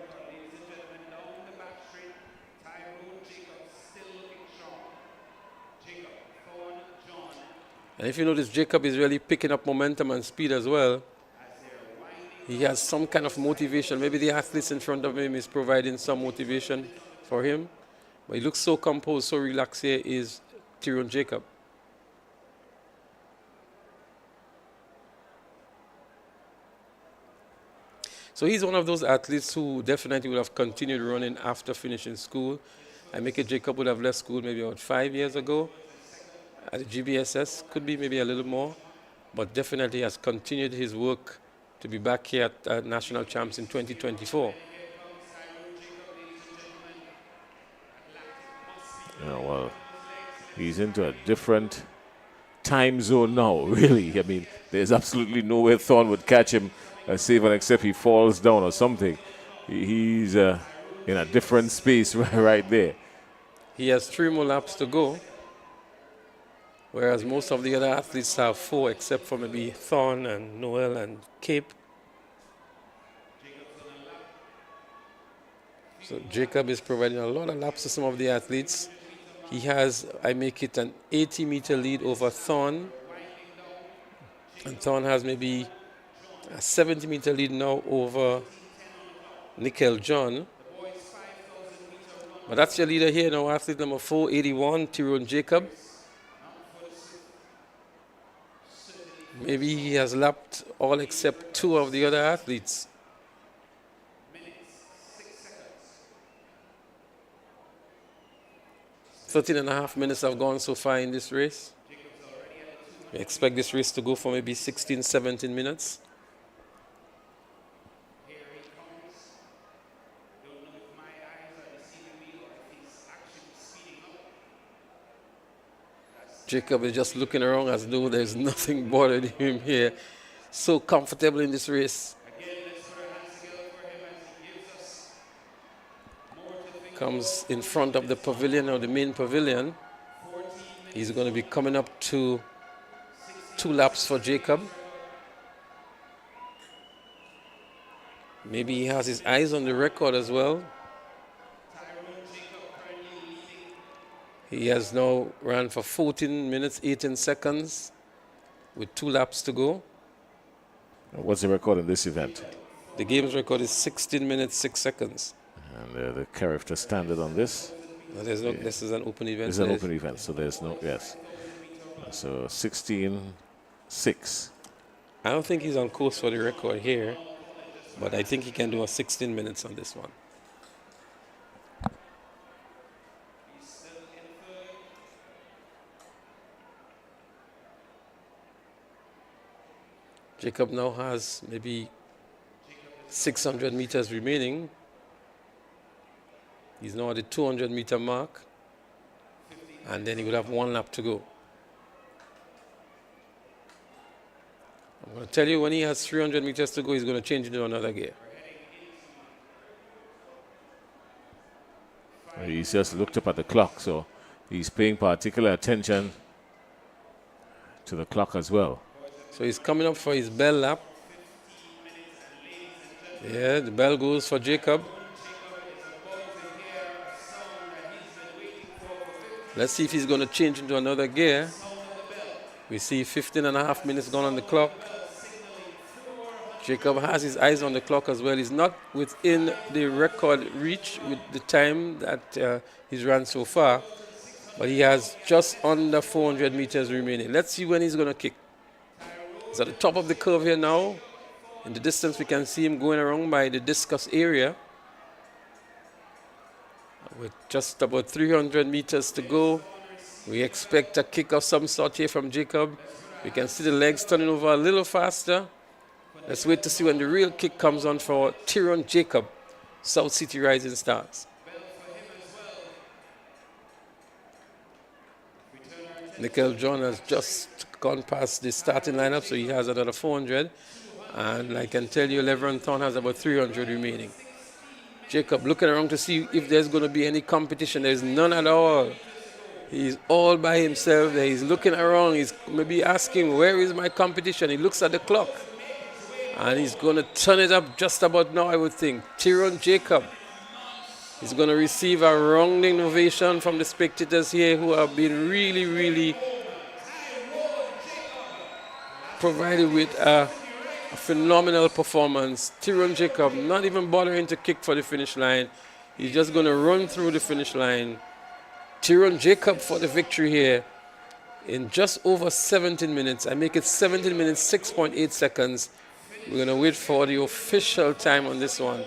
And if you notice, Jacob is really picking up momentum and speed as well. He has some kind of motivation. Maybe the athletes in front of him is providing some motivation for him. But he looks so composed, so relaxed here is Tyrone Jacob. So he's one of those athletes who definitely would have continued running after finishing school. I make it Jacob would have left school maybe about 5 years ago at the GBSS, could be maybe a little more, but definitely has continued his work to be back here at National Champs in 2024. Yeah, well, he's into a different time zone now, really. I mean, there's absolutely no way Thorne would catch him, save and except he falls down or something. He's in a different space right there. He has 3 more laps to go, whereas most of the other athletes have 4, except for maybe Thorne and Noel and Cape. So Jacob is providing a lot of laps to some of the athletes. He has, I make it an 80-meter lead over Thorne. And Thorne has maybe a 70-meter lead now over Nickel John. But that's your leader here now, athlete number 481, Tyrone Jacob. Maybe he has lapped all except 2 of the other athletes. .13.5 minutes have gone so far in this race. We expect this race to go for maybe 16, 17 minutes. Jacob is just looking around as though there's nothing bothering him here. So comfortable in this race. Comes in front of the pavilion or the main pavilion. He's going to be coming up to 2 laps for Jacob. Maybe he has his eyes on the record as well. He has now ran for 14 minutes, 18 seconds with 2 laps to go. What's the record in this event? The game's record is 16 minutes, 6 seconds. And the character standard on this? No, there's no, this is an open event. It's an open event, so there's no, yes. So 16-6. I don't think he's on course for the record here, but I think he can do a 16 minutes on this one. Jacob now has maybe 600 meters remaining. He's now at the 200-meter mark, and then he will have 1 lap to go. I'm going to tell you, when he has 300 meters to go, he's going to change into another gear. He's just looked up at the clock, so he's paying particular attention to the clock as well. So he's coming up for his bell lap. Yeah, the bell goes for Jacob. Let's see if he's going to change into another gear. We see 15.5 minutes gone on the clock. Jacob has his eyes on the clock as well. He's not within the record reach with the time that he's run so far, but he has just under 400 meters remaining. Let's see when he's going to kick. He's at the top of the curve here now. In the distance, we can see him going around by the discus area. With just about 300 meters to go, we expect a kick of some sort here from Jacob. We can see the legs turning over a little faster. Let's wait to see when the real kick comes on for Tyrone Jacob, South City Rising Stars. Nickel John has just gone past the starting lineup, so he has another 400. And I can tell you, Leveron Thorne has about 300 remaining. Jacob looking around to see if there's going to be any competition. There's none at all. He's all by himself there. He's looking around. He's maybe asking, where is my competition? He looks at the clock. And he's going to turn it up just about now, I would think. Tyrone Jacob is going to receive a rounding ovation from the spectators here who have been really, really provided with a phenomenal performance. Tyrone Jacob not even bothering to kick for the finish line. He's just going to run through the finish line. Tyrone Jacob for the victory here in just over 17 minutes. I make it 17 minutes, 6.8 seconds. We're going to wait for the official time on this one.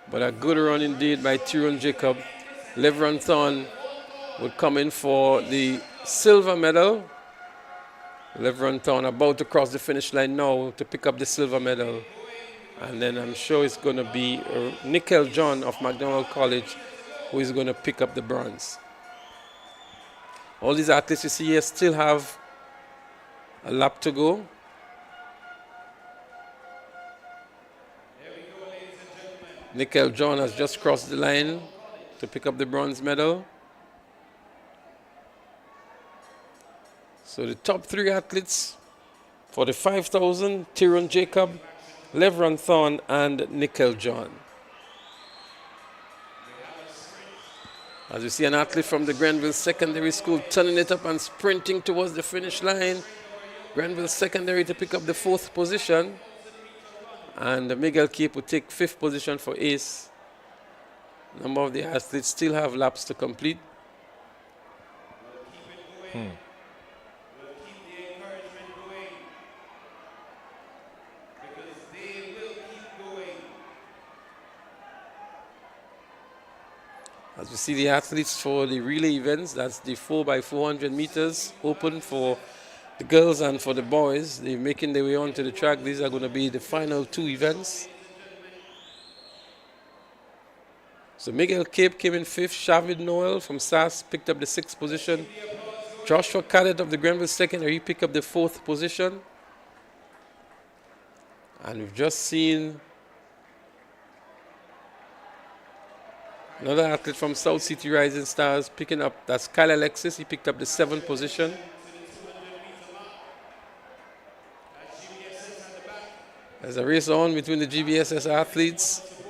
But a good run indeed by Tyrone Jacob. Leveron Thorne would come in for the silver medal. Leveron Thorne about to cross the finish line now to pick up the silver medal. And then I'm sure it's going to be Nickel John of McDonald College who is going to pick up the bronze. All these athletes you see here still have a lap to go. Nickel John has just crossed the line to pick up the bronze medal. So the top three athletes for the 5,000, Tyrone Jacob, Leveron Thorne, and Nickel John. As you see an athlete from the Grenville Secondary School turning it up and sprinting towards the finish line. Grenville Secondary to pick up the 4th position. And Miguel Cape will take 5th position for ace. A number of the athletes still have laps to complete. As we see the athletes for the relay events, that's the 4x400 meters open for the girls and for the boys. They're making their way onto the track. These are going to be the final 2 events. So Miguel Cape came in 5th. Shavid Noel from SAS picked up the 6th position. Joshua Cadet of the Grenville Secondary, he picked up the 4th position. And we've just seen another athlete from South City Rising Stars picking up, that's Kyle Alexis, he picked up the 7th position. There's a race on between the GBSS athletes.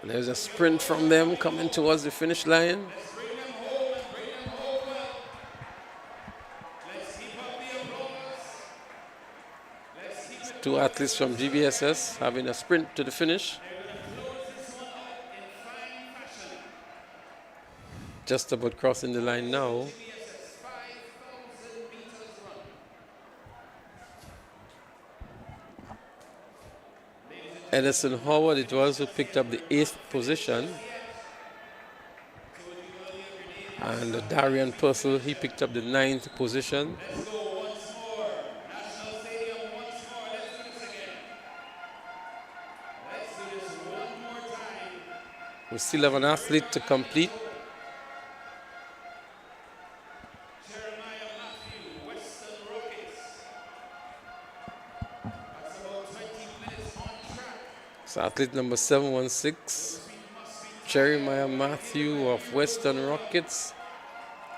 And there's a sprint from them coming towards the finish line. Two athletes from GBSS having a sprint to the finish. Just about crossing the line now. Edison Howard, it was who picked up the 8th position. And Darian Purcell, he picked up the 9th position. We still have an athlete to complete. So athlete number 716, Jeremiah Matthew of Western Rockets,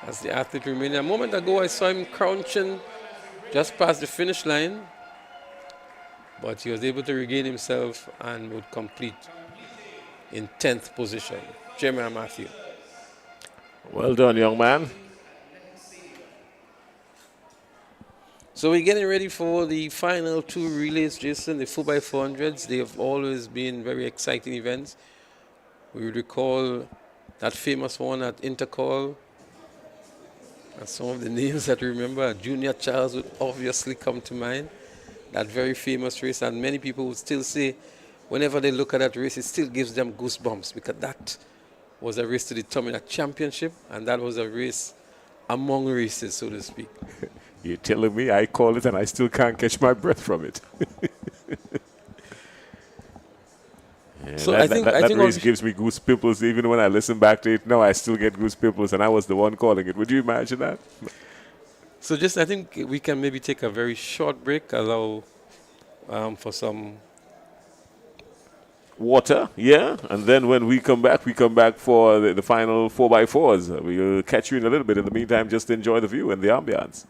as the athlete remaining. A moment ago I saw him crouching just past the finish line, but he was able to regain himself and would complete in 10th position. Jeremiah Matthew. Well done, young man. So we're getting ready for the final two relays, Jason, the 4x400s. They have always been very exciting events. We recall that famous one at Intercall. And some of the names that we remember, Junior Charles would obviously come to mind. That very famous race, and many people would still say, whenever they look at that race, it still gives them goosebumps, because that was a race to determine a championship, and that was a race among races, so to speak. You're telling me I call it and I still can't catch my breath from it. Yeah, So that I think race gives me goose pimples. Even when I listen back to it now, I still get goose pimples, and I was the one calling it. Would you imagine that? So I think we can maybe take a very short break, allow for some water, yeah. And then when we come back for the final 4x4s. We'll catch you in a little bit. In the meantime, just enjoy the view and the ambiance.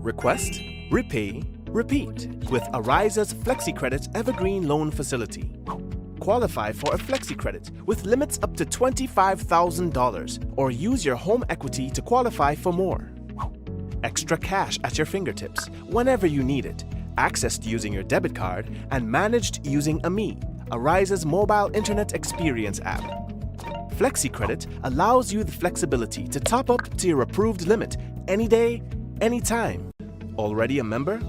Request, repay, repeat with Ariza's FlexiCredit Evergreen Loan Facility. Qualify for a FlexiCredit with limits up to $25,000 or use your home equity to qualify for more. Extra cash at your fingertips whenever you need it, accessed using your debit card and managed using AMI, Ariza's mobile internet experience app. FlexiCredit allows you the flexibility to top up to your approved limit any day, anytime. Already a member?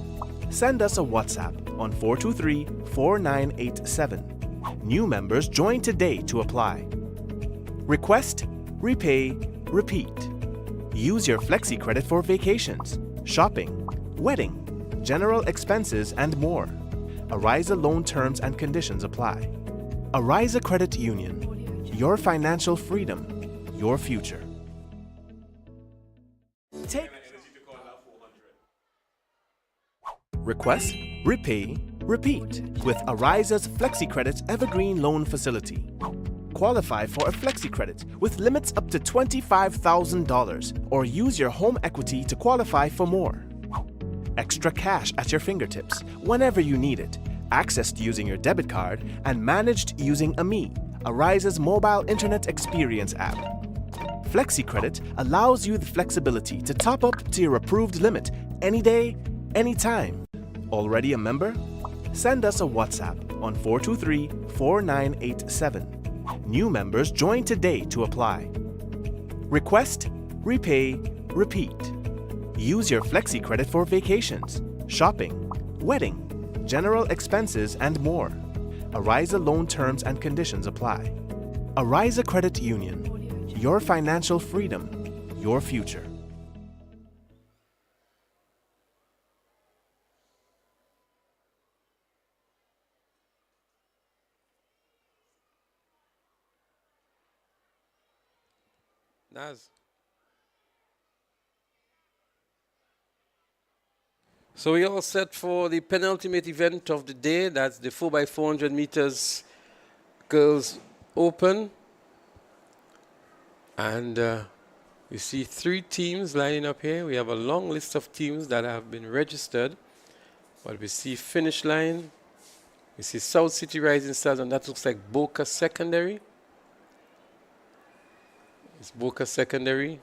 Send us a WhatsApp on 423-4987. New members join today to apply. Request, repay, repeat. Use your FlexiCredit for vacations, shopping, wedding, general expenses, and more. Ariza loan terms and conditions apply. Ariza Credit Union. Your financial freedom, your future. Take Request, repay, repeat with Ariza's FlexiCredit Evergreen Loan Facility. Qualify for a FlexiCredit with limits up to $25,000 or use your home equity to qualify for more. Extra cash at your fingertips whenever you need it, accessed using your debit card and managed using AMI, Ariza's mobile internet experience app. FlexiCredit allows you the flexibility to top up to your approved limit any day, anytime. Already a member? Send us a WhatsApp on 423-4987. New members join today to apply. Request, repay, repeat. Use your FlexiCredit for vacations, shopping, wedding, general expenses, and more. Ariza loan terms and conditions apply. Ariza Credit Union. Your financial freedom, your future. Naz. So we all set for the penultimate event of the day. That's the 4x400 meters girls open. And you see 3 teams lining up here. We have a long list of teams that have been registered. But we see Finish Line. We see South City Rising Stars, and that looks like Boca Secondary. It's Boca Secondary,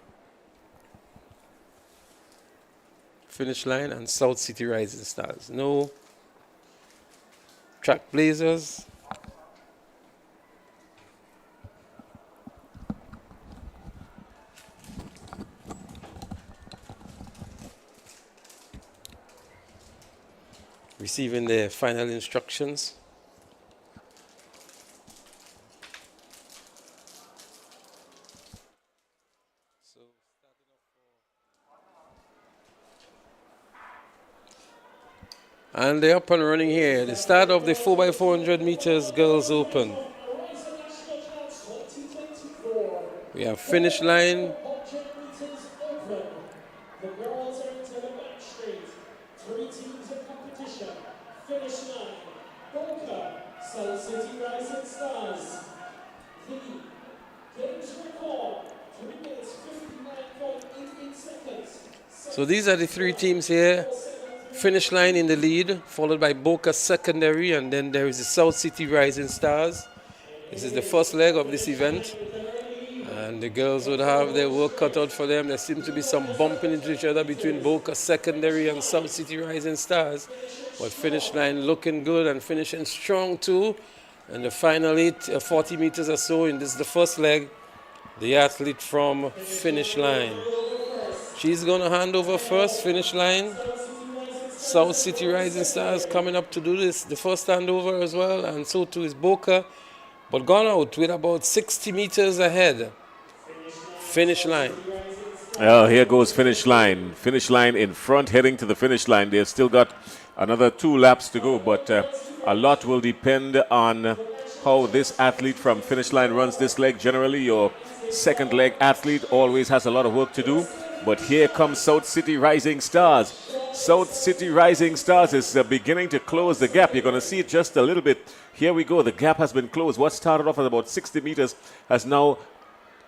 Finish Line, and South City Rising Stars. No Track Blazers. Receiving the final instructions. And they're up and running here. The start of the 4x400 meters girls open. We have Finish Line. The girls are into the back straight. 3 teams South City Rising Stars. The game's record, 3 minutes 59.88 seconds. So these are the three teams here. Finish Line in the lead, followed by Boca Secondary, and then there is the South City Rising Stars. This is the first leg of this event. And the girls would have their work cut out for them. There seems to be some bumping into each other between Boca Secondary and South City Rising Stars. But Finish Line looking good and finishing strong too. And the final 40 meters or so, and this is the first leg, the athlete from Finish Line. She's going to hand over first, Finish Line. South City Rising Stars coming up to do this, the first handover as well, and so too is Boca. But gone out with about 60 meters ahead. Finish Line. Oh, here goes Finish Line. Finish Line in front, heading to the finish line. They've still got another 2 laps to go, but a lot will depend on how this athlete from Finish Line runs this leg. Generally, your second leg athlete always has a lot of work to do. But here comes South City Rising Stars. South City Rising Stars is beginning to close the gap. You're going to see it just a little bit. Here we go. The gap has been closed. What started off at about 60 meters has now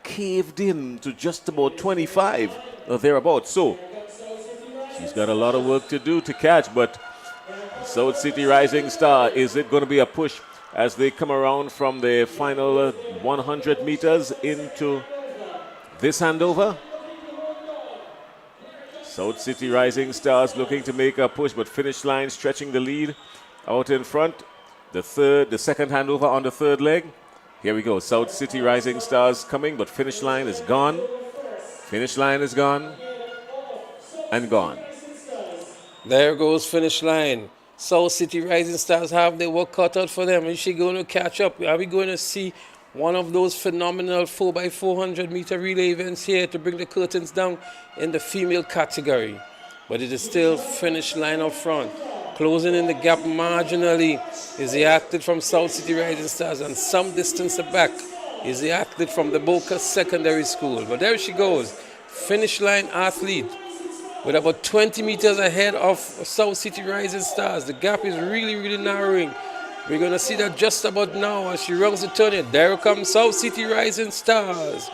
caved in to just about 25 or thereabouts. So she's got a lot of work to do to catch, but South City Rising Star, is it going to be a push as they come around from the final 100 meters into this handover? South City Rising Stars looking to make a push, but Finish Line stretching the lead out in front. The second handover on the third leg. Here we go. South City Rising Stars coming, but Finish Line is gone. Finish Line is gone and gone. There goes Finish Line. South City Rising Stars have their work cut out for them. Is she going to catch up? Are we going to see one of those phenomenal 4x400 meter relay events here to bring the curtains down in the female category? But it is still Finish Line up front. Closing in the gap marginally is the athlete from South City Rising Stars, and some distance back is the athlete from the Boca Secondary School. But there she goes, Finish Line athlete with about 20 meters ahead of South City Rising Stars. The gap is really, really narrowing. We're going to see that just about now as she runs the turn. There comes South City Rising Stars.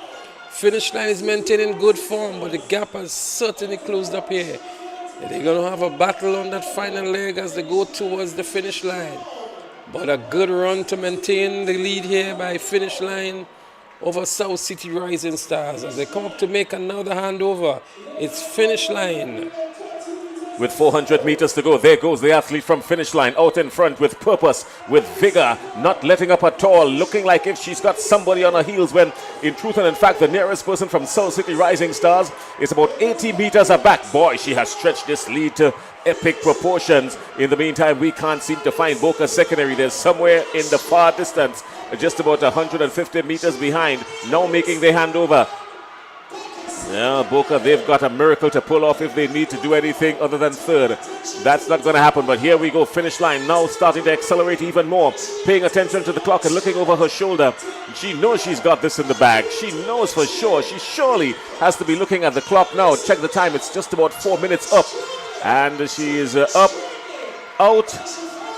Finish Line is maintaining good form, but the gap has certainly closed up here. They're going to have a battle on that final leg as they go towards the finish line. But a good run to maintain the lead here by Finish Line over South City Rising Stars. As they come up to make another handover, it's Finish Line. With 400 meters to go, there goes the athlete from Finish Line out in front with purpose, with vigor, not letting up at all, looking like if she's got somebody on her heels when in truth and in fact the nearest person from South City Rising Stars is about 80 meters back. Boy, she has stretched this lead to epic proportions. In the meantime, we can't seem to find Boca Secondary. They're somewhere in the far distance, just about 150 meters behind, now making their handover. Yeah, Boca, they've got a miracle to pull off if they need to do anything other than third. That's not going to happen, but here we go. Finish Line now starting to accelerate even more, paying attention to the clock and looking over her shoulder. She knows she's got this in the bag. She knows for sure. She surely has to be looking at the clock now. Check the time. It's just about 4 minutes up. And she is up, out,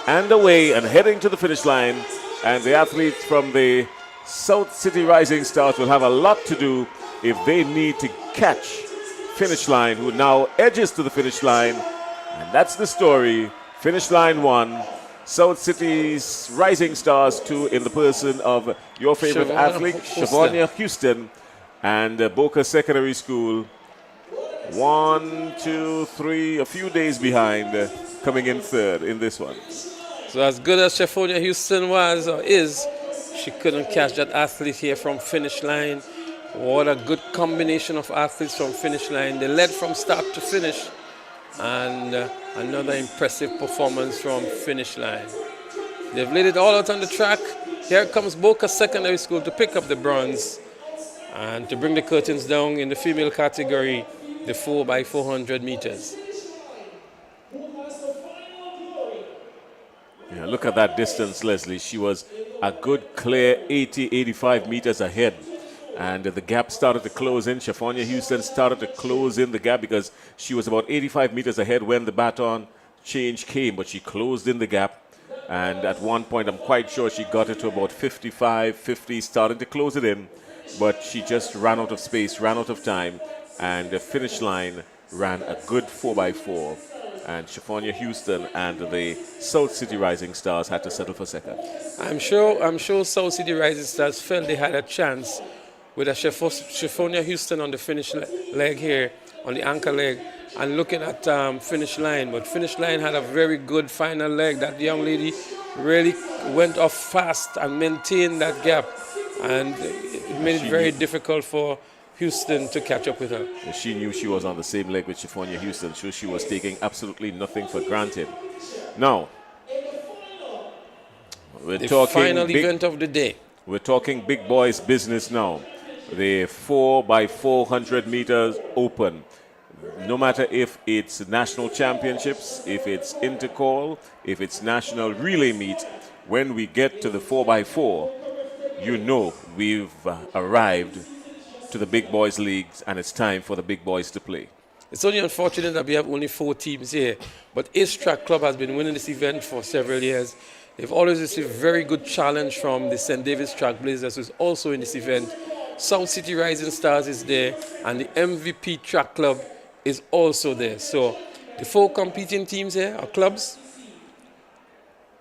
and away and heading to the finish line. And the athletes from the South City Rising Stars will have a lot to do if they need to catch Finish Line, who now edges to the finish line. And that's the story. Finish Line 1, South City's Rising Stars 2 in the person of your favorite athlete, Shavonia Houston, and Boca Secondary School. 1, 2, 3, a few days behind, coming in third in this one. So as good as Shavonia Houston was or is, she couldn't catch that athlete here from Finish Line. What a good combination of athletes from Finish Line. They led from start to finish. And another impressive performance from Finish Line. They've laid it all out on the track. Here comes Boca Secondary School to pick up the bronze and to bring the curtains down in the female category, the 4x400 meters. Yeah, look at that distance, Leslie. She was a good clear 80, 85 meters ahead. And the gap started to close in. Shavonia Houston started to close in the gap because she was about 85 meters ahead when the baton change came, but she closed in the gap. And at one point, I'm quite sure she got it to about 55, 50, starting to close it in. But she just ran out of space, ran out of time. And the finish line ran a good 4x4. And Shaffonia Houston and the South City Rising Stars had to settle for second. I'm sure South City Rising Stars felt they had a chance with a Shaffonia Houston on the finish leg here, on the anchor leg, and looking at finish line. But finish line had a very good final leg. That young lady really went off fast and maintained that gap. And it made it very difficult for Houston to catch up with her. She knew she was on the same leg with Shaffonia Houston, so she was taking absolutely nothing for granted. Now, we're talking final event of the day. We're talking big boys business now. The 4x400 meters open. No matter if it's national championships, if it's intercall, if it's national relay meet, when we get to the 4x4, you know we've arrived to the big boys leagues, and it's time for the big boys to play. It's only unfortunate that we have only 4 teams here, but Ace Track Club has been winning this event for several years. They've always received very good challenge from the St. David's Track Blazers, who's also in this event. South City Rising Stars is there, and the MVP Track Club is also there. So the 4 competing teams here are clubs.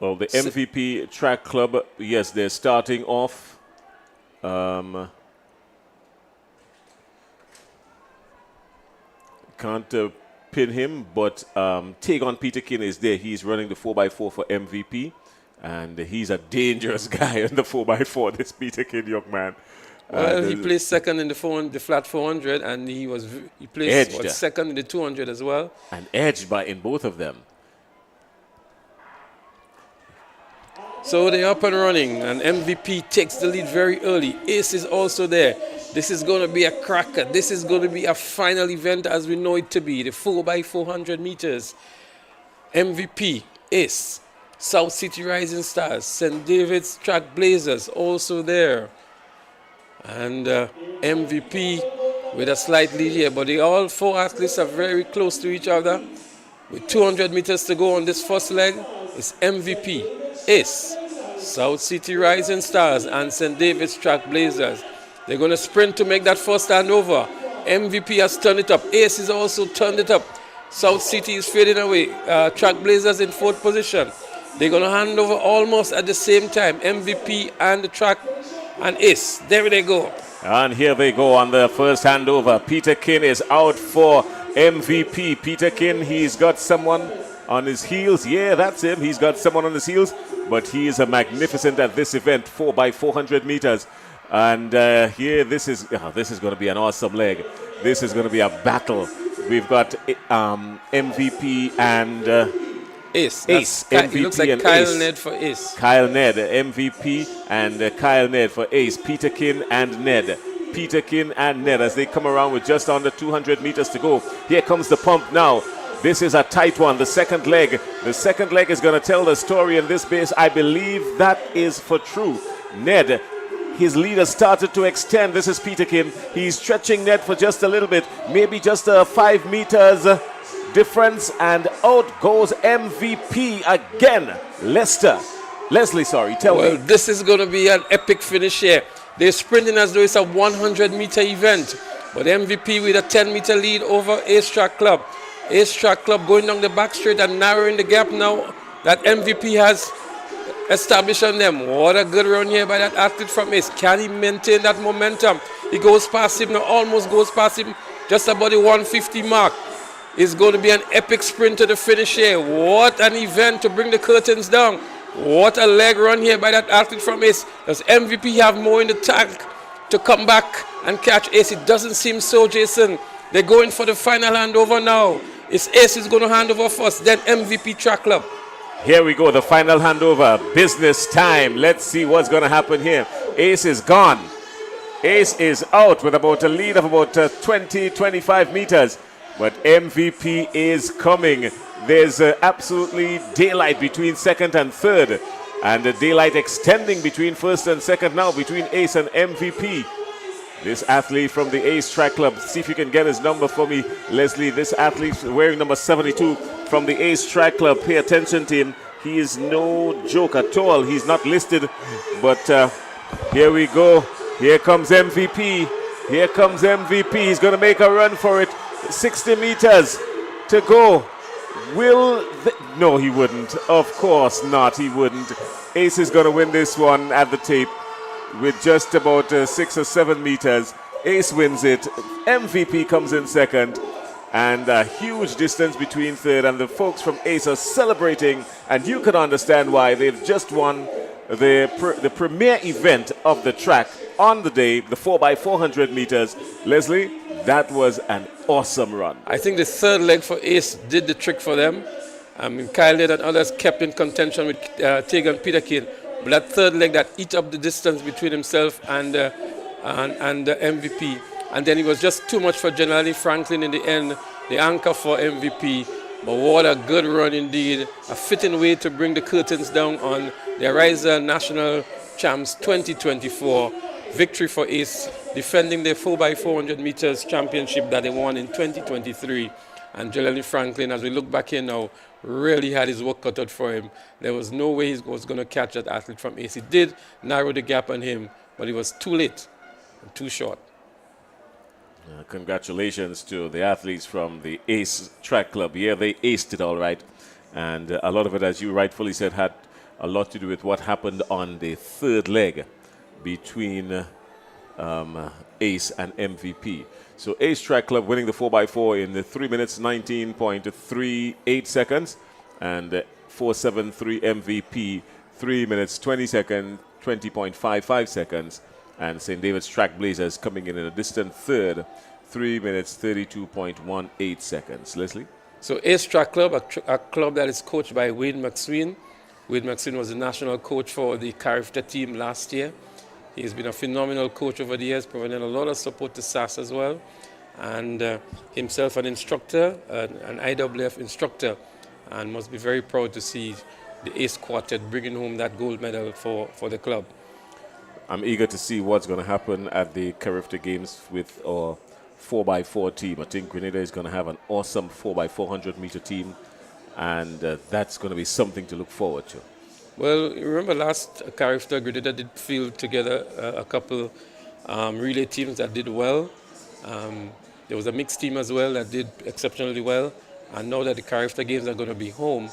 Well, the MVP Track Club, yes, they're starting off. Can't pin him, but Tagon Peterkin is there. He's running the 4x4 for MVP, and he's a dangerous guy on the 4x4, this Peterkin young man. Well, he placed second in the flat 400, and he placed second in the 200 as well. And edged in both of them. So they're up and running, and MVP takes the lead very early. Ace is also there. This is going to be a cracker. This is going to be a final event as we know it to be, the 4x400 meters. MVP, Ace, South City Rising Stars, St. David's Track Blazers also there. And MVP with a slight lead here, but all 4 athletes are very close to each other. With 200 meters to go on this first leg, it's MVP, Ace, South City Rising Stars, and St. David's Track Blazers. They're going to sprint to make that first handover. MVP has turned it up. Ace has also turned it up. South City is fading away. Track Blazers in 4th position. They're going to hand over almost at the same time. MVP and the Track and Ace. There they go. And here they go on the first handover. Peterkin is out for MVP. Peterkin, he's got someone on his heels. Yeah, that's him. He's got someone on his heels. But he is a magnificent at this event, 4x400 meters. And here, this is going to be an awesome leg. This is going to be a battle. We've got MVP and Ace. MVP it looks like and Kyle Ace. Ned for Ace. Kyle Ned, MVP, and Kyle Ned for Ace. Peterkin and Ned. Peterkin and Ned as they come around with just under 200 meters to go. Here comes the pump now. This is a tight one, the second leg. The second leg is going to tell the story in this base. I believe that is for true. Ned, his lead has started to extend. This is Peterkin. He's stretching Ned for just a little bit, maybe just 5 meters difference, and out goes MVP again. Leslie, tell me. Well, this is going to be an epic finish here. They're sprinting as though it's a 100-meter event, but MVP with a 10-meter lead over Ace Track Club. Ace Track Club going down the back straight and narrowing the gap now that MVP has established on them. What a good run here by that athlete from Ace. Can he maintain that momentum? He goes past him now, almost goes past him, just about the 150 mark. It's going to be an epic sprint to the finish here. What an event to bring the curtains down. What a leg run here by that athlete from Ace. Does MVP have more in the tank to come back and catch Ace? It doesn't seem so, Jason. They're going for the final handover now. It's Ace who's going to hand over first, then MVP Track Club. Here we go, the final handover. Business time. Let's see what's going to happen here. Ace is gone. Ace is out with about a lead of about 20-25 meters. But MVP is coming. There's absolutely daylight between second and third. And the daylight extending between first and second now, between Ace and MVP. This athlete from the Ace Track Club, see if you can get his number for me, Leslie. This athlete wearing number 72 from the Ace Track Club. Pay attention to him. He is no joke at all. He's not listed, but here we go. Here comes MVP. Here comes MVP. He's going to make a run for it. 60 meters to go. No, he wouldn't. Of course not. He wouldn't. Ace is going to win this one at the tape with just about 6 or 7 meters. Ace wins it. MVP comes in second. And a huge distance between third. And the folks from Ace are celebrating. And you can understand why. They've just won the premier event of the track on the day, the 4x400 meters. Leslie, that was an awesome run. I think the third leg for Ace did the trick for them. Kyle Led and others kept in contention with Tegan Peterkin. But that third leg that eat up the distance between himself and the MVP. And then it was just too much for Generally Franklin in the end, the anchor for MVP. But what a good run indeed. A fitting way to bring the curtains down on the Ariza National Champs 2024. Victory for Ace, defending the 4x400 meters championship that they won in 2023. And Jelani Franklin, as we look back here now, really had his work cut out for him. There was no way he was going to catch that athlete from Ace. He did narrow the gap on him, but it was too late and too short. Congratulations to the athletes from the Ace Track Club. Yeah, they aced it all right. And a lot of it, as you rightfully said, had a lot to do with what happened on the third leg between Ace and MVP. So Ace Track Club winning the 4x4 in the 3 minutes 19.38 seconds, and 4.73 MVP 3 minutes 20.55 seconds, and St. David's Trackblazers coming in a distant third, 3 minutes 32.18 seconds. Leslie? So Ace Track Club, a club that is coached by Wade McSween. Wade McSween was the national coach for the Carifta team last year. He's been a phenomenal coach over the years, providing a lot of support to SAS as well. And himself an instructor, an IWF instructor, and must be very proud to see the Ace Quartet bringing home that gold medal for the club. I'm eager to see what's going to happen at the Carifta Games with our 4x4 team. I think Grenada is going to have an awesome 4x400 meter team, and that's going to be something to look forward to. Well, remember last Carifta, Grenada did field together a couple relay teams that did well. There was a mixed team as well that did exceptionally well. And now that the Carifta Games are going to be home,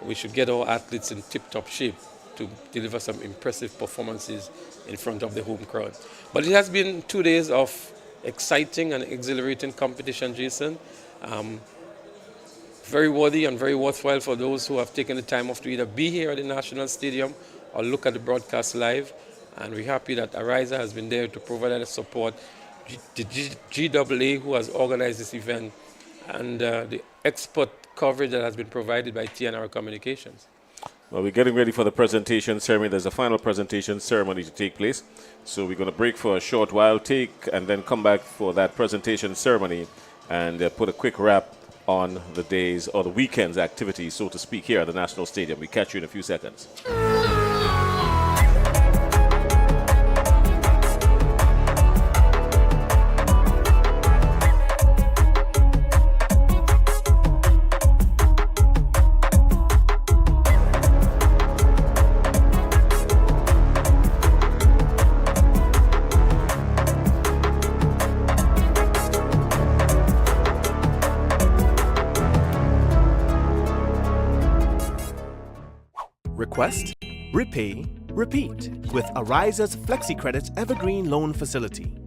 we should get our athletes in tip-top shape to deliver some impressive performances in front of the home crowd. But it has been 2 days of exciting and exhilarating competition, Jason. Very worthy and very worthwhile for those who have taken the time off to either be here at the National Stadium or look at the broadcast live. And we're happy that Ariza has been there to provide that support. The GAA, who has organized this event, and the expert coverage that has been provided by TNR Communications. Well, we're getting ready for the presentation ceremony. There's a final presentation ceremony to take place. So we're going to break for a short while, and then come back for that presentation ceremony and put a quick wrap on the day's or the weekend's activities, so to speak, here at the National Stadium. We catch you in a few seconds. Request, repay, repeat with Ariza's FlexiCredit Evergreen Loan Facility.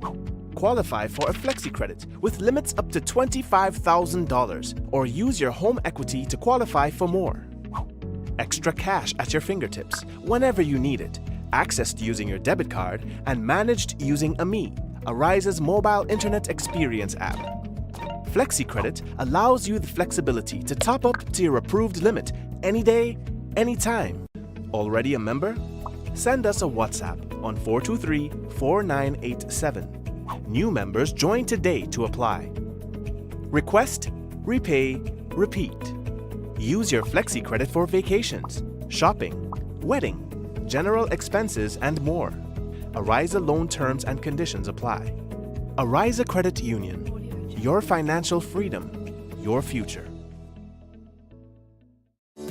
Qualify for a FlexiCredit with limits up to $25,000 or use your home equity to qualify for more. Extra cash at your fingertips whenever you need it, accessed using your debit card and managed using AMI, Ariza's mobile internet experience app. FlexiCredit allows you the flexibility to top up to your approved limit any day, anytime. Already a member? Send us a WhatsApp on 423-4987. New members join today to apply. Request, repay, repeat. Use your FlexiCredit for vacations, shopping, wedding, general expenses, and more. Ariza loan terms and conditions apply. Ariza Credit Union. Your financial freedom, your future.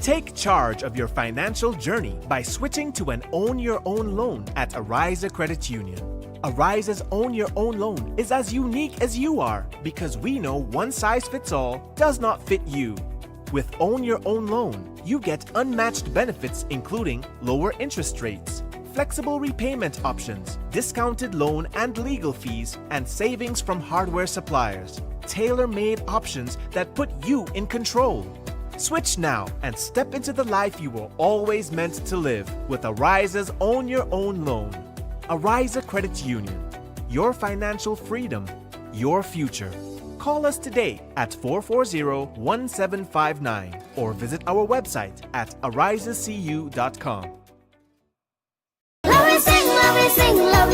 Take charge of your financial journey by switching to an Own Your Own loan at Ariza Credit Union. Ariza's Own Your Own loan is as unique as you are because we know one size fits all does not fit you. With Own Your Own loan, you get unmatched benefits including lower interest rates, flexible repayment options, discounted loan and legal fees, and savings from hardware suppliers. Tailor-made options that put you in control. Switch now and step into the life you were always meant to live with Ariza's Own Your Own loan. Ariza Credit Union. Your financial freedom, your future. Call us today at 440-1759 or visit our website at arizacu.com. Love we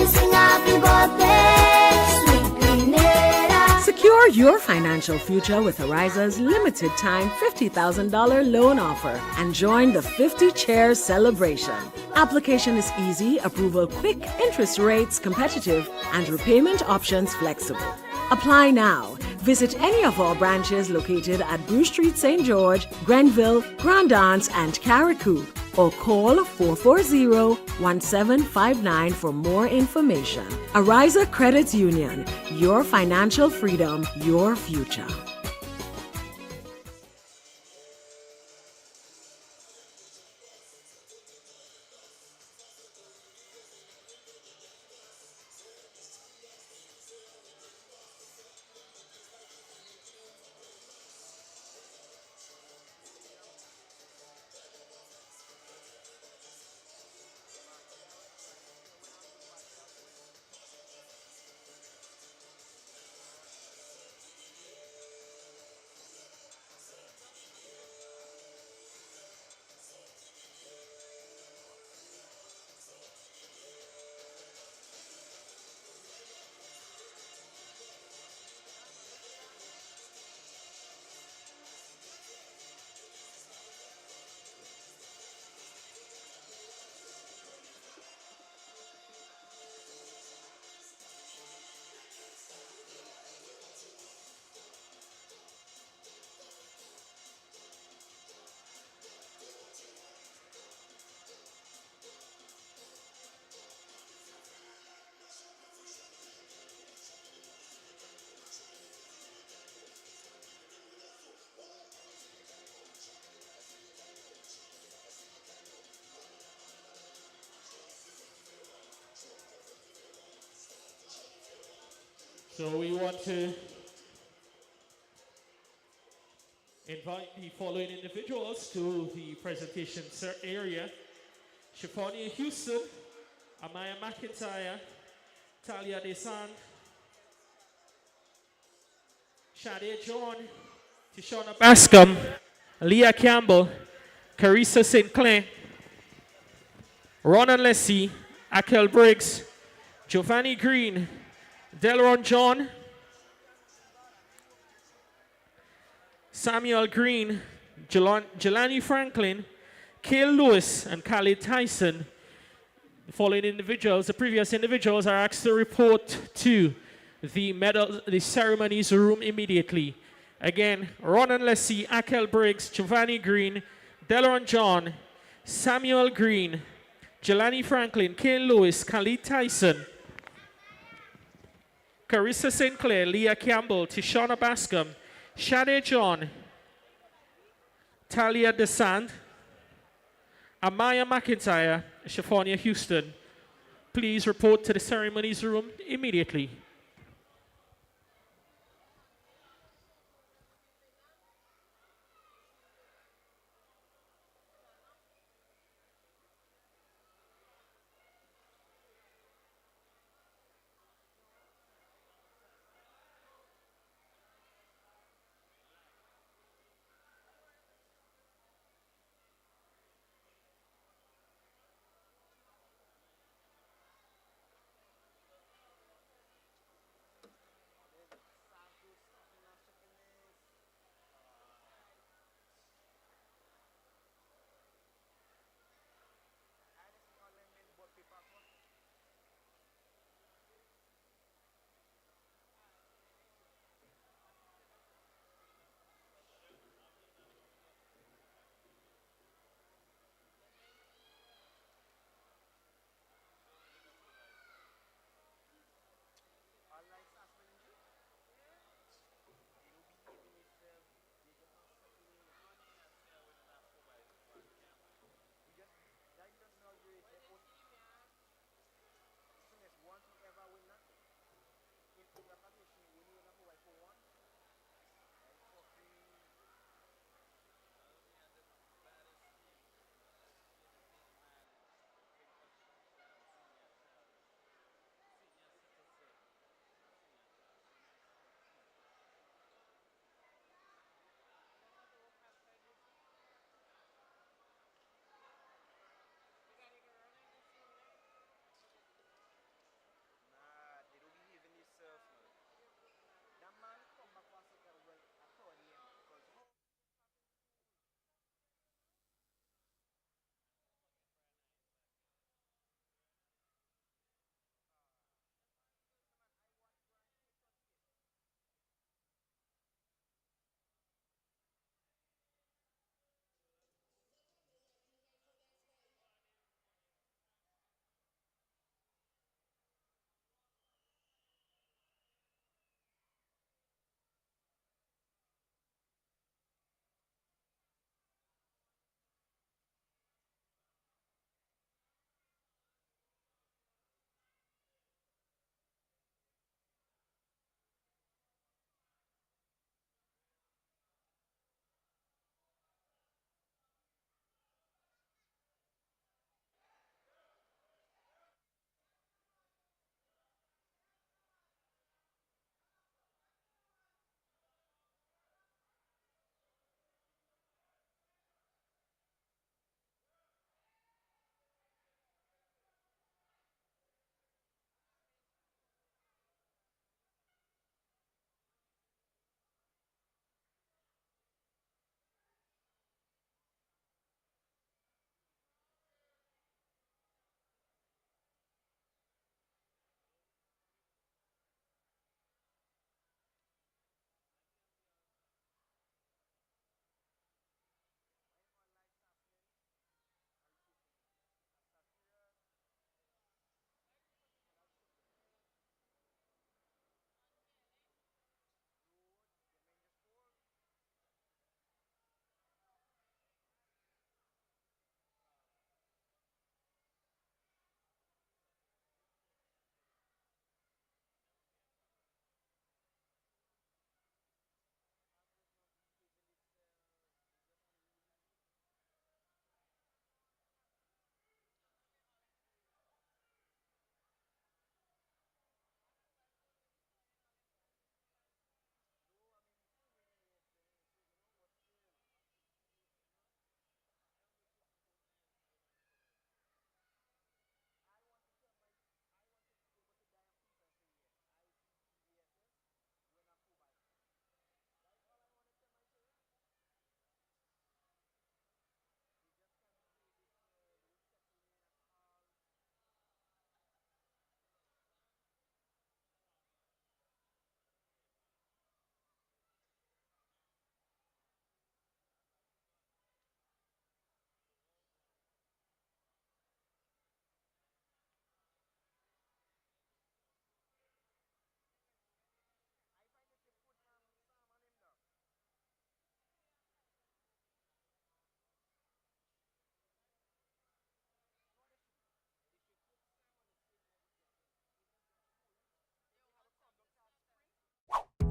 sing, happy birthday, sweet Grenada. Secure your financial future with Ariza's limited time $50,000 loan offer and join the 50 Chairs celebration. Application is easy, approval quick, interest rates competitive, and repayment options flexible. Apply now. Visit any of our branches located at Bruce Street, St. George, Grenville, Grand Anse, and Carriacou, or call 440-1759 for more information. Ariza Credit Union, your financial freedom, your future. So we want to invite the following individuals to the presentation area. Shafania Houston, Amaya McIntyre, Talia Desand, Shade John, Tishona Bascom, Leah Campbell, Carissa St. Clair, Ronan Lessie, Akel Briggs, Giovanni Green, Delron John, Samuel Green, Jelani Franklin, Cale Lewis, and Khalid Tyson. The following individuals, the previous individuals, are asked to report to the ceremonies room immediately. Again, Ronan Lessie, Akel Briggs, Giovanni Green, Delron John, Samuel Green, Jelani Franklin, Cale Lewis, Khalid Tyson, Carissa St. Clair, Leah Campbell, Tishona Bascom, Shade John, Talia Desand, Amaya McIntyre, Shafania Houston. Please report to the ceremonies room immediately.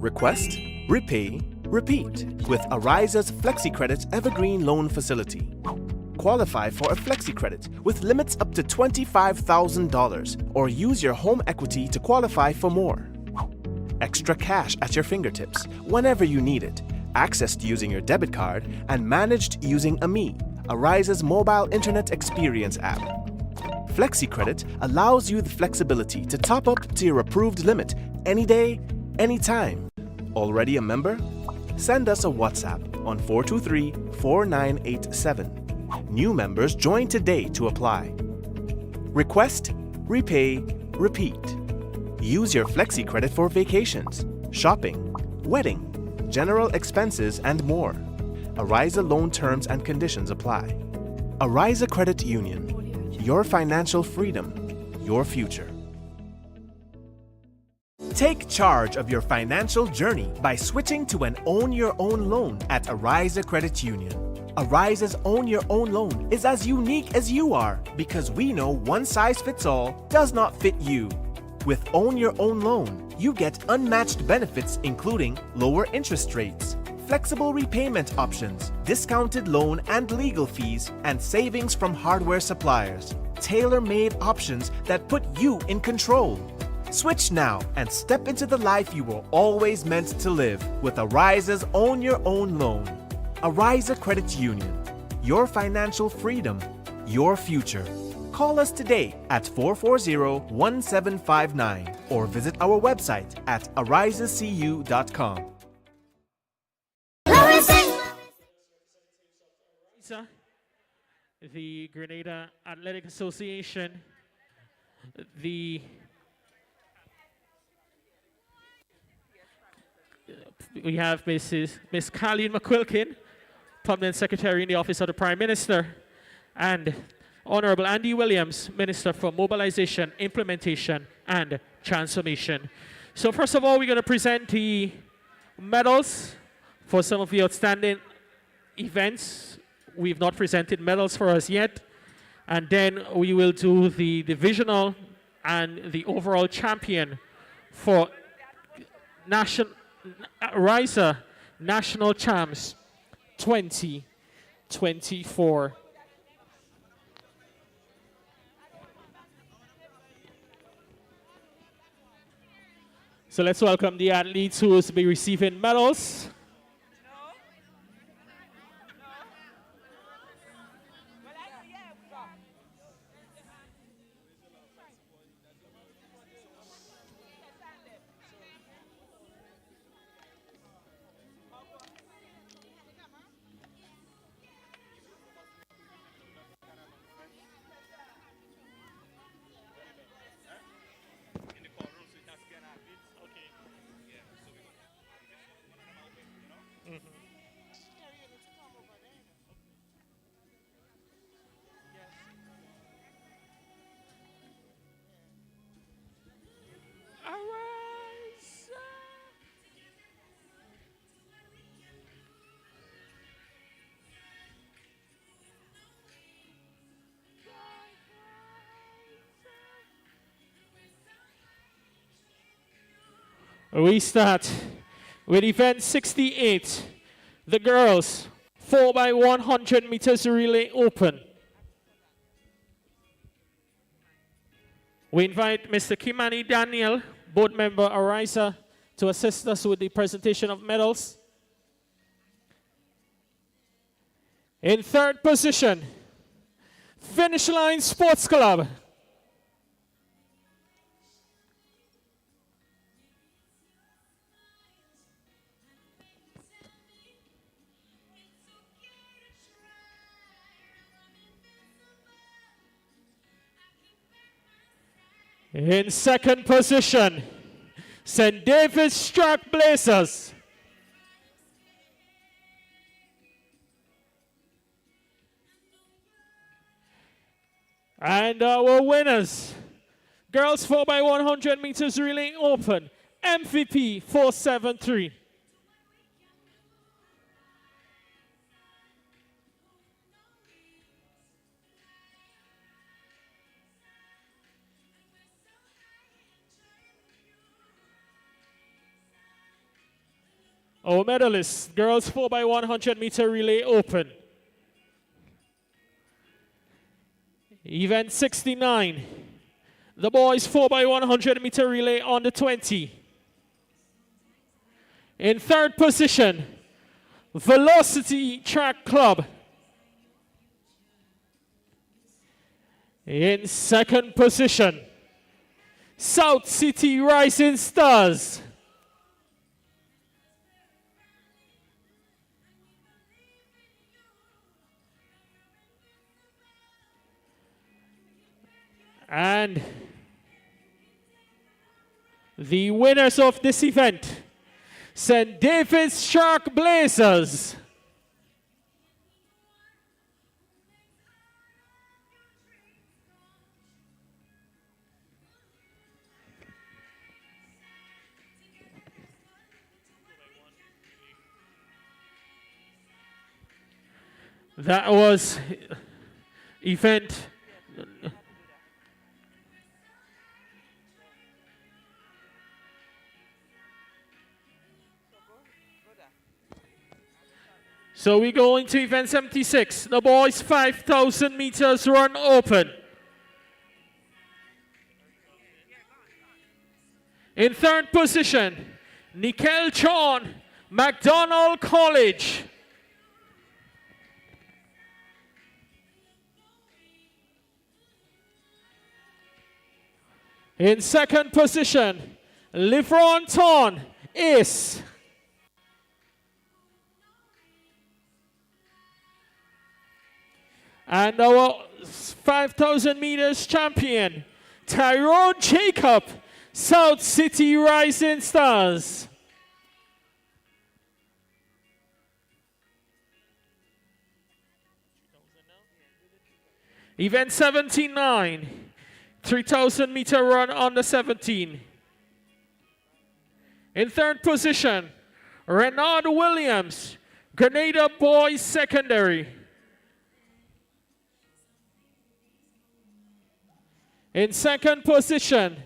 Request, repay, repeat with Ariza's FlexiCredit Evergreen Loan Facility. Qualify for a FlexiCredit with limits up to $25,000 or use your home equity to qualify for more. Extra cash at your fingertips whenever you need it, accessed using your debit card and managed using AMI, Ariza's mobile internet experience app. FlexiCredit allows you the flexibility to top up to your approved limit any day, anytime. Already a member? Send us a WhatsApp on 423-4987. New members join today to apply. Request, repay, repeat. Use your FlexiCredit for vacations, shopping, wedding, general expenses, and more. Ariza loan terms and conditions apply. Ariza Credit Union. Your financial freedom, your future. Take charge of your financial journey by switching to an Own Your Own loan at Ariza Credit Union. Ariza's Own Your Own loan is as unique as you are because we know one size fits all does not fit you. With Own Your Own loan, you get unmatched benefits including lower interest rates, flexible repayment options, discounted loan and legal fees, and savings from hardware suppliers. Tailor-made options that put you in control. Switch now and step into the life you were always meant to live with Ariza's Own Your Own loan. Ariza Credit Union. Your financial freedom, your future. Call us today at 440-1759 or visit our website at arizacu.com. The Grenada Athletic Association, we have Miss Colleen McQuilkin, Permanent Secretary in the Office of the Prime Minister, and Honorable Andy Williams, Minister for Mobilization, Implementation, and Transformation. So first of all, we're going to present the medals for some of the outstanding events. We've not presented medals for us yet. And then we will do the divisional and the overall champion for Ariza National Champs 2024. So let's welcome the athletes who will be receiving medals. We start with event 68, the girls 4x100 meters relay open. We invite Mr. Kimani Daniel, board member Ariza, to assist us with the presentation of medals. In third position, Finish Line Sports Club. In second position, St. David's Trailblazers. And our winners, girls 4x100 meters relay open, MVP 473. Our medalists, girls 4x100 meter relay open. Event 69, the boys 4x100 meter relay on the 20. In third position, Velocity Track Club. In second position, South City Rising Stars. And the winners of this event, St. David's Shark Blazers. That was event. So we go into event 76, the boys 5,000 meters run open. In third position, Nikel Chon, McDonald College. In second position, Livron Ton, Ace. And our 5,000 meters champion, Tyrone Jacob, South City Rising Stars. Event 79, 3,000 meter run on the 17. In third position, Renard Williams, Grenada Boys Secondary. In second position,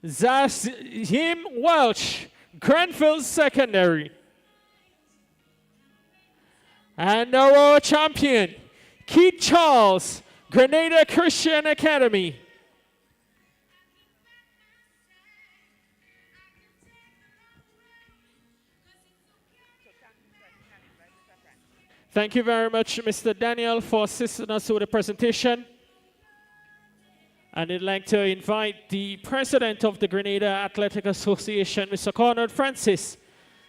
Zahim Welch, Grenville Secondary. And our champion, Keith Charles, Grenada Christian Academy. Thank you very much, Mr. Daniel, for assisting us with the presentation. And I'd like to invite the president of the Grenada Athletic Association, Mr. Conrad Francis,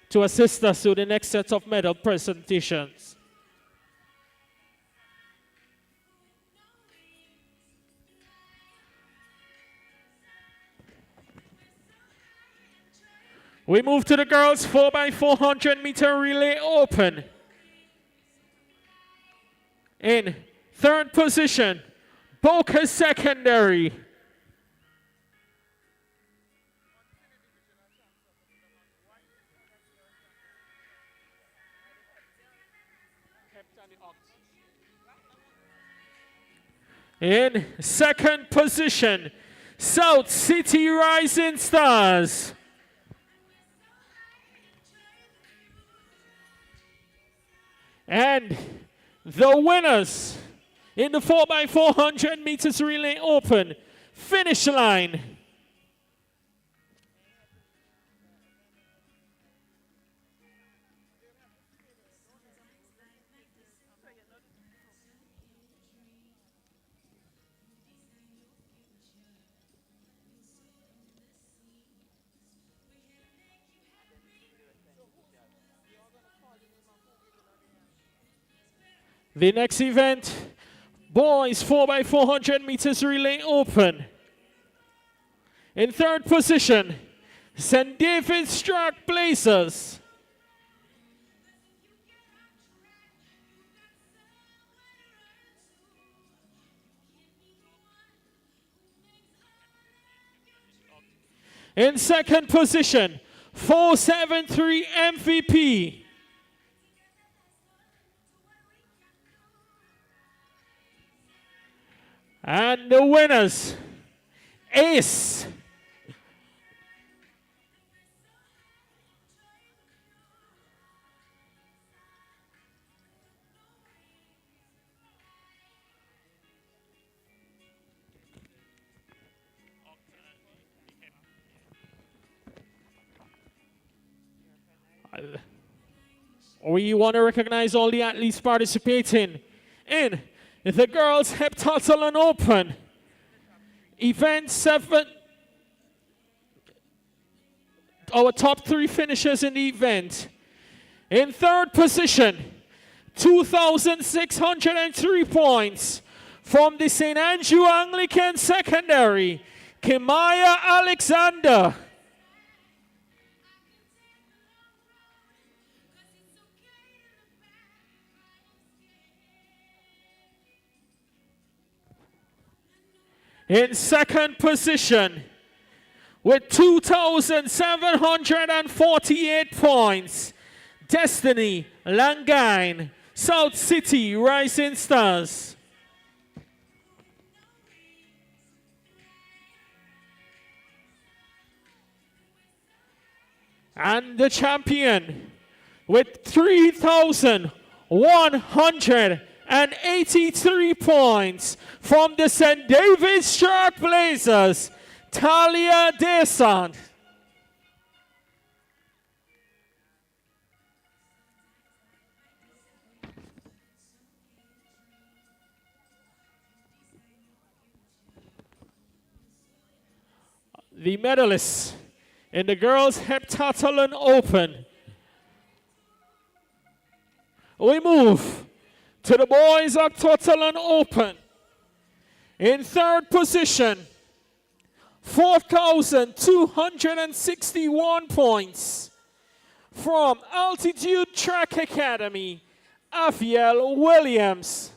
to assist us with the next set of medal presentations. We move to the girls 4x400 meter relay open. In third position, Boca Secondary. In second position, South City Rising Stars. And the winners in the 4x400 meters relay open finish line. The next event, boys 4x400 meters relay open. In third position, St. David's Shark Blazers. In second position, 473 MVP. And the winners, Ace. We want to recognize all the athletes participating in the Girls Heptathlon Open. Event 7. Our top 3 finishers in the event. In third position, 2,603 points from the St. Andrew Anglican Secondary, Kimaya Alexander. In second position, with 2,748 points, Destiny Langine, South City Rising Stars. And the champion with 3,183 points from the St. David's Shark Blazers, Talia Desant. The medalists in the Girls Heptathlon Open. We move to the Boys Heptathlon Open. In third position, 4,261 points from Altitude Track Academy, Afiel Williams.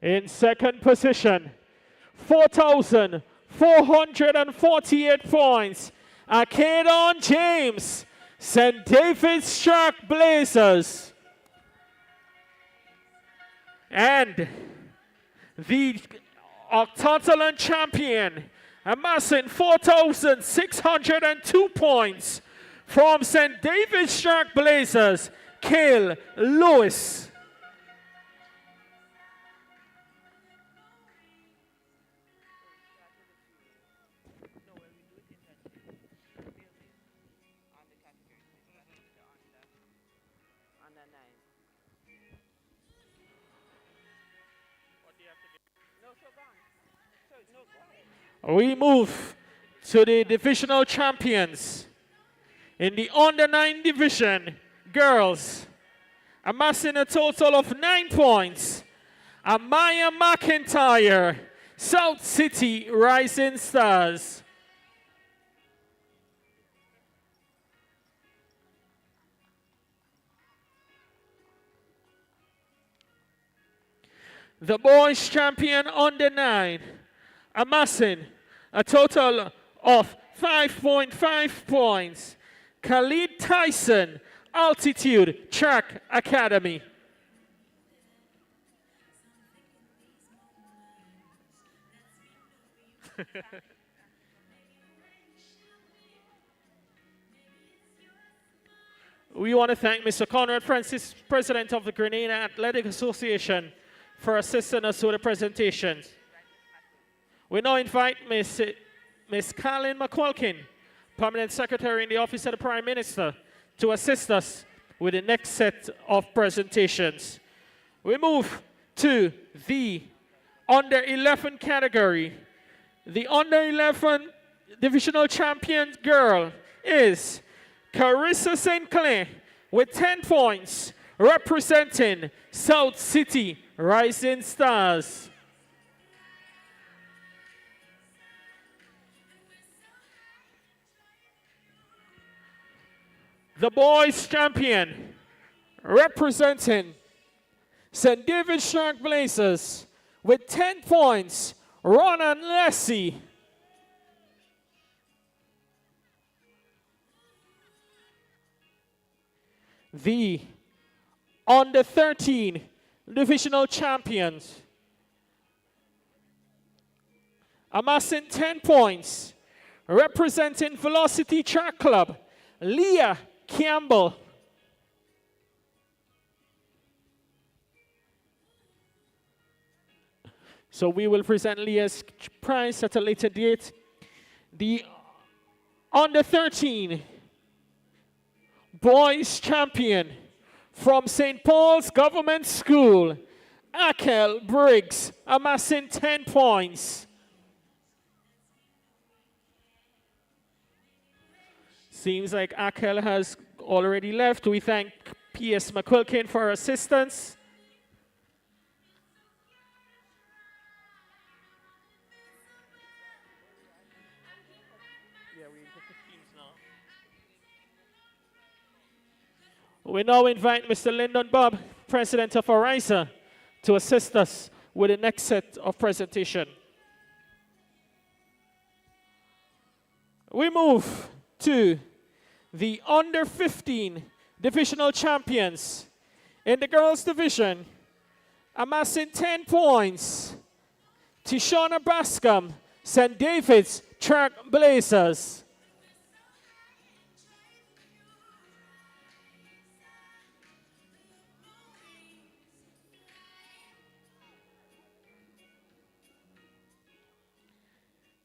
In second position, 4,448 points, Acadon James, St. David's Shark Blazers. And the Heptathlon champion, amassing 4,602 points from St. David's Shark Blazers, Cale Lewis. We move to the divisional champions. In the under 9 division, girls, amassing a total of 9 points, Amaya McIntyre, South City Rising Stars. The boys champion under 9, amassing a total of 5.5 points, Khalid Tyson, Altitude Track Academy. We want to thank Mr. Conrad Francis, President of the Grenada Athletic Association, for assisting us with the presentations. We now invite Miss Colleen McQualkin, Permanent Secretary in the Office of the Prime Minister, to assist us with the next set of presentations. We move to the under 11 category. The under 11 divisional champion girl is Carissa St. Clair with 10 points, representing South City Rising Stars. The boys champion, representing St. David's Shark Blazers with 10 points, Ronan Lessie. The under 13 divisional champions, amassing 10 points, representing Velocity Track Club, Leah Campbell. So we will present Leah's prize at a later date. The under 13 boys champion from St. Paul's Government School, Akel Briggs, amassing 10 points. Seems like Akel has already left. We thank P.S. McQuilkin for her assistance. We now invite Mr. Lyndon Bob, President of Ariza, to assist us with the next set of presentation. We move to the under 15 divisional champions in the girls division, amassing 10 points. Tishona Bascom, St. David's Track Blazers.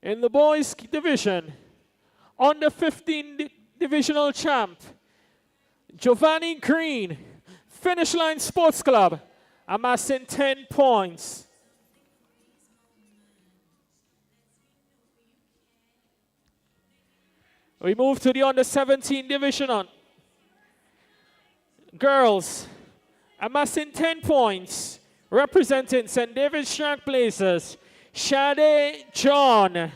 In the boys division, under 15 divisional champ, Giovanni Green, Finish Line Sports Club, amassing 10 points. We move to the under 17 division. Girls, amassing 10 points, representing St. David's Track Blazers, Shade John.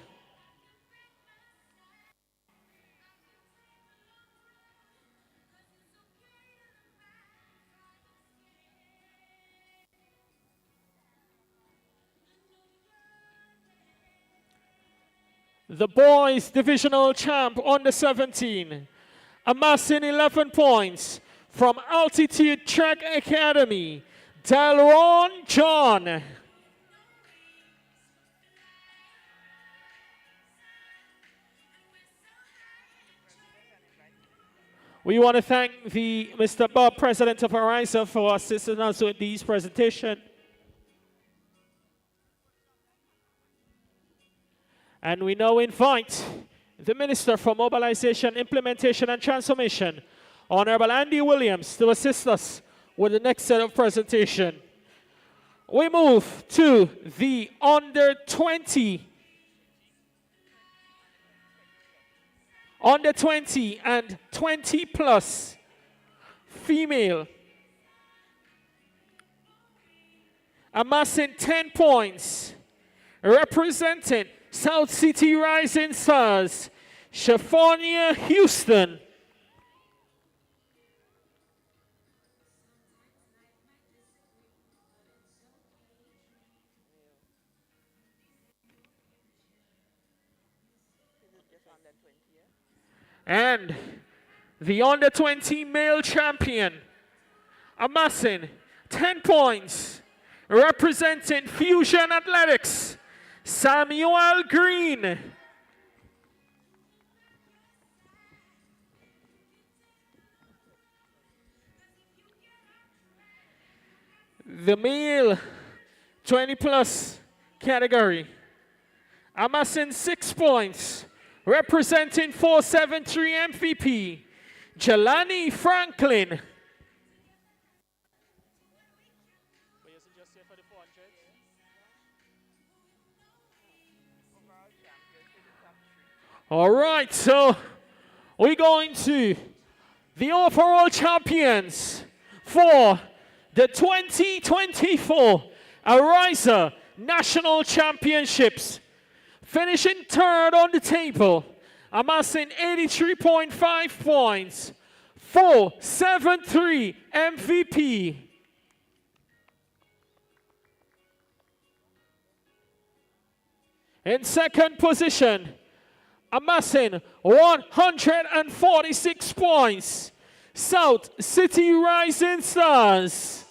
The boys divisional champ under 17, amassing 11 points from Altitude Track Academy, Delron John. We want to thank Mr. Bob, President of Ariza, for assisting us with these presentations. And we now invite the Minister for Mobilization, Implementation and Transformation, Honorable Andy Williams, to assist us with the next set of presentation. We move to the under 20 and 20 plus female, amassing 10 points, representing South City Rising Stars, Shaffonia Houston. And the under 20 male champion, amassing 10 points, representing Fusion Athletics, Samuel Green. The male 20 plus category, amassing 6 points, representing 473 MVP, Jelani Franklin. All right, so we're going to the overall champions for the 2024 Ariza National Championships. Finishing third on the table, amassing 83.5 points, 473 MVP. In second position, amassing 146 points, South City Rising Stars.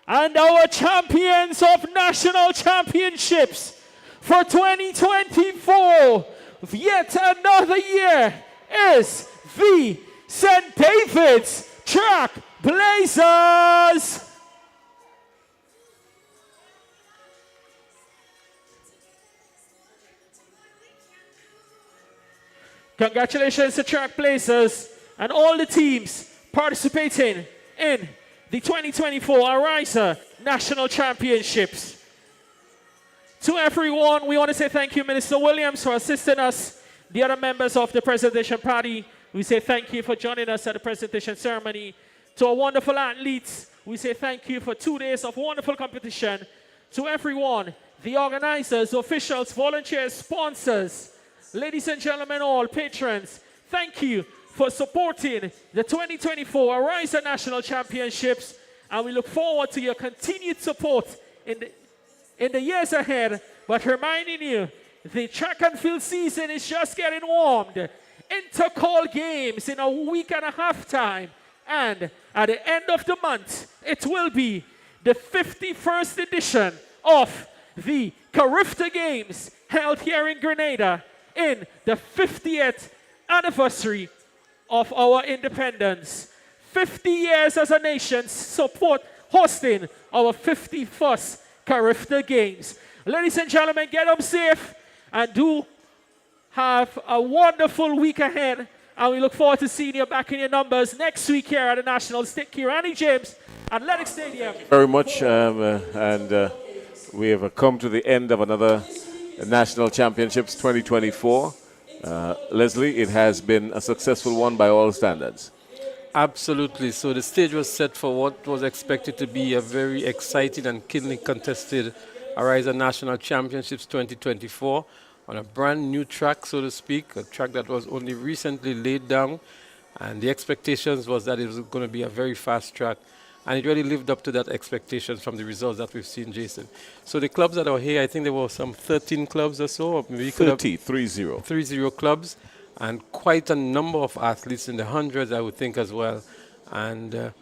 And our champions of national championships for 2024, yet another year, is the St. David's Track Blazers. Congratulations to Trailblazers and all the teams participating in the 2024 Ariza National Championships. To everyone, we want to say thank you, Minister Williams, for assisting us. The other members of the presentation party, we say thank you for joining us at the presentation ceremony. To our wonderful athletes, we say thank you for 2 days of wonderful competition. To everyone, the organizers, officials, volunteers, sponsors, ladies and gentlemen, all patrons, thank you for supporting the 2024 Ariza National Championships, and we look forward to your continued support in the years ahead. But reminding you, the track and field season is just getting warmed. Intercall games in a week and a half time, and at the end of the month, it will be the 51st edition of the Carifta Games held here in Grenada in the 50th anniversary of our independence. 50 years as a nation support hosting our 51st Carifta Games. Ladies and gentlemen, get up safe and do have a wonderful week ahead. And we look forward to seeing you back in your numbers next week here at the National Stick here, Annie James, Athletic Stadium. Very much, we have come to the end of another National Championships 2024. Leslie, it has been a successful one by all standards. Absolutely. So the stage was set for what was expected to be a very exciting and keenly contested Ariza National Championships 2024 on a brand new track, so to speak, a track that was only recently laid down. And the expectations was that it was going to be a very fast track. And it really lived up to that expectation from the results that we've seen, Jason. So the clubs that are here, I think there were some 13 clubs or so. Or maybe 30 clubs. And quite a number of athletes in the hundreds, I would think, as well. And a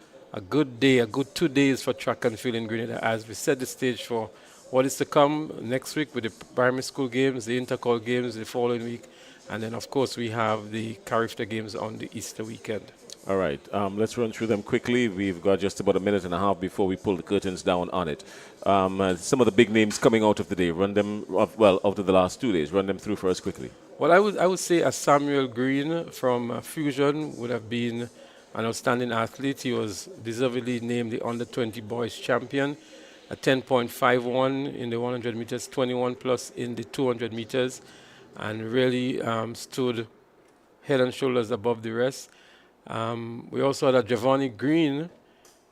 good day, a good 2 days for track and field in Grenada as we set the stage for what is to come next week with the primary school games, the intercall games the following week. And then, of course, we have the Carifta games on the Easter weekend. All right, let's run through them quickly. We've got just about a minute and a half before we pull the curtains down on it. Some of the big names coming out of the day, run them, out of the last 2 days, run them through for us quickly. Well, I would say a Samuel Green from Fusion would have been an outstanding athlete. He was deservedly named the under-20 boys champion, a 10.51 in the 100 meters, 21 plus in the 200 meters, and really stood head and shoulders above the rest. We also had a Giovanni Green.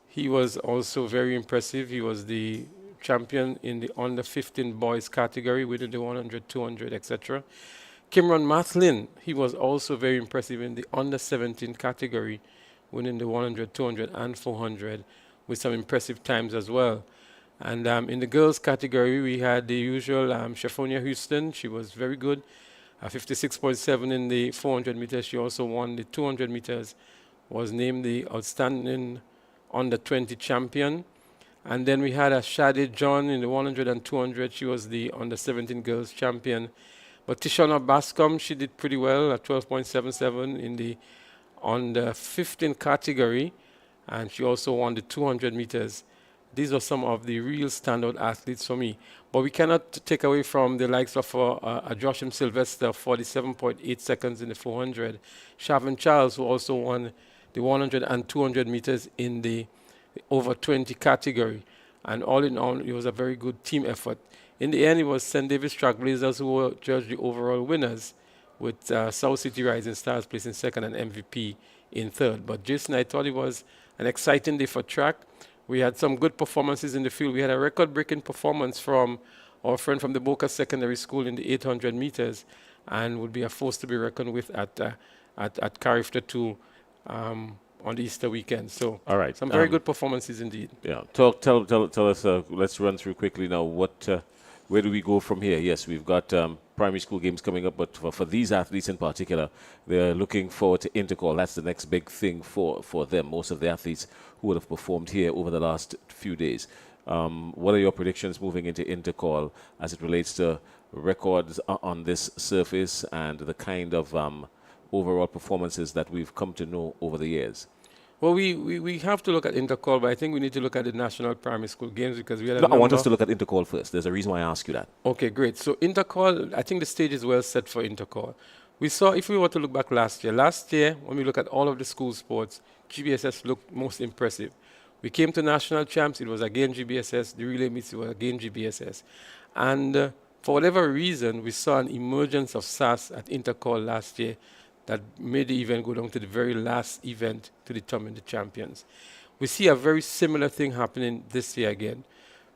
He was also very impressive. He was the champion in the under 15 boys category within the 100, 200, etc. Kimron Mathlin, he was also very impressive in the under 17 category winning the 100, 200, and 400 with some impressive times as well. And in the girls category, we had the usual Shaffonia Houston. She was very good. 56.7 in the 400 meters. She also won the 200 meters, was named the outstanding under 20 champion. And then we had a Shade John in the 100 and 200. She was the under 17 girls champion. But Tishona Bascom, she did pretty well at 12.77 in the under 15 category. And she also won the 200 meters. These are some of the real standout athletes for me. But we cannot take away from the likes of Joshua Sylvester, 47.8 seconds in the 400. Shavin Charles, who also won the 100 and 200 meters in the over 20 category. And all in all, it was a very good team effort. In the end, it was St. David's Trailblazers who were judged the overall winners, with South City Rising Stars placing second and MVP in third. But Jason, I thought it was an exciting day for track. We had some good performances in the field. We had a record-breaking performance from our friend from the Boca Secondary School in the 800 meters, and would be a force to be reckoned with at Carifta 2 on the Easter weekend. So, all right, some very good performances indeed. Yeah, tell us. Let's run through quickly now. Where do we go from here? Yes, we've got primary school games coming up, but for these athletes in particular, they're looking forward to Intercall. That's the next big thing for them. Most of the athletes who would have performed here over the last few days. What are your predictions moving into Intercall as it relates to records on this surface and the kind of overall performances that we've come to know over the years? Well, we have to look at Intercall, but I think we need to look at the National Primary School Games because we had I want us to look at Intercall first. There's a reason why I ask you that. Okay, great. So Intercall, I think the stage is well set for Intercall. We saw, if we were to look back last year, when we look at all of the school sports, GBSS looked most impressive. We came to national champs, it was again GBSS, the relay meets, it was again GBSS. And for whatever reason, we saw an emergence of SAS at Intercall last year that made the event go down to the very last event to determine the champions. We see a very similar thing happening this year again.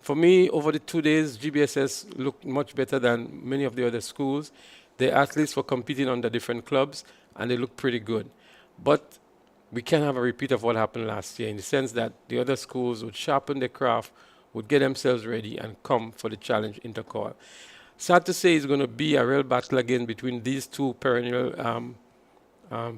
For me, over the 2 days, GBSS looked much better than many of the other schools. The athletes were competing under different clubs, and they looked pretty good. But we can't have a repeat of what happened last year in the sense that the other schools would sharpen their craft, would get themselves ready, and come for the challenge Intercall. Sad to say it's going to be a real battle again between these two perennial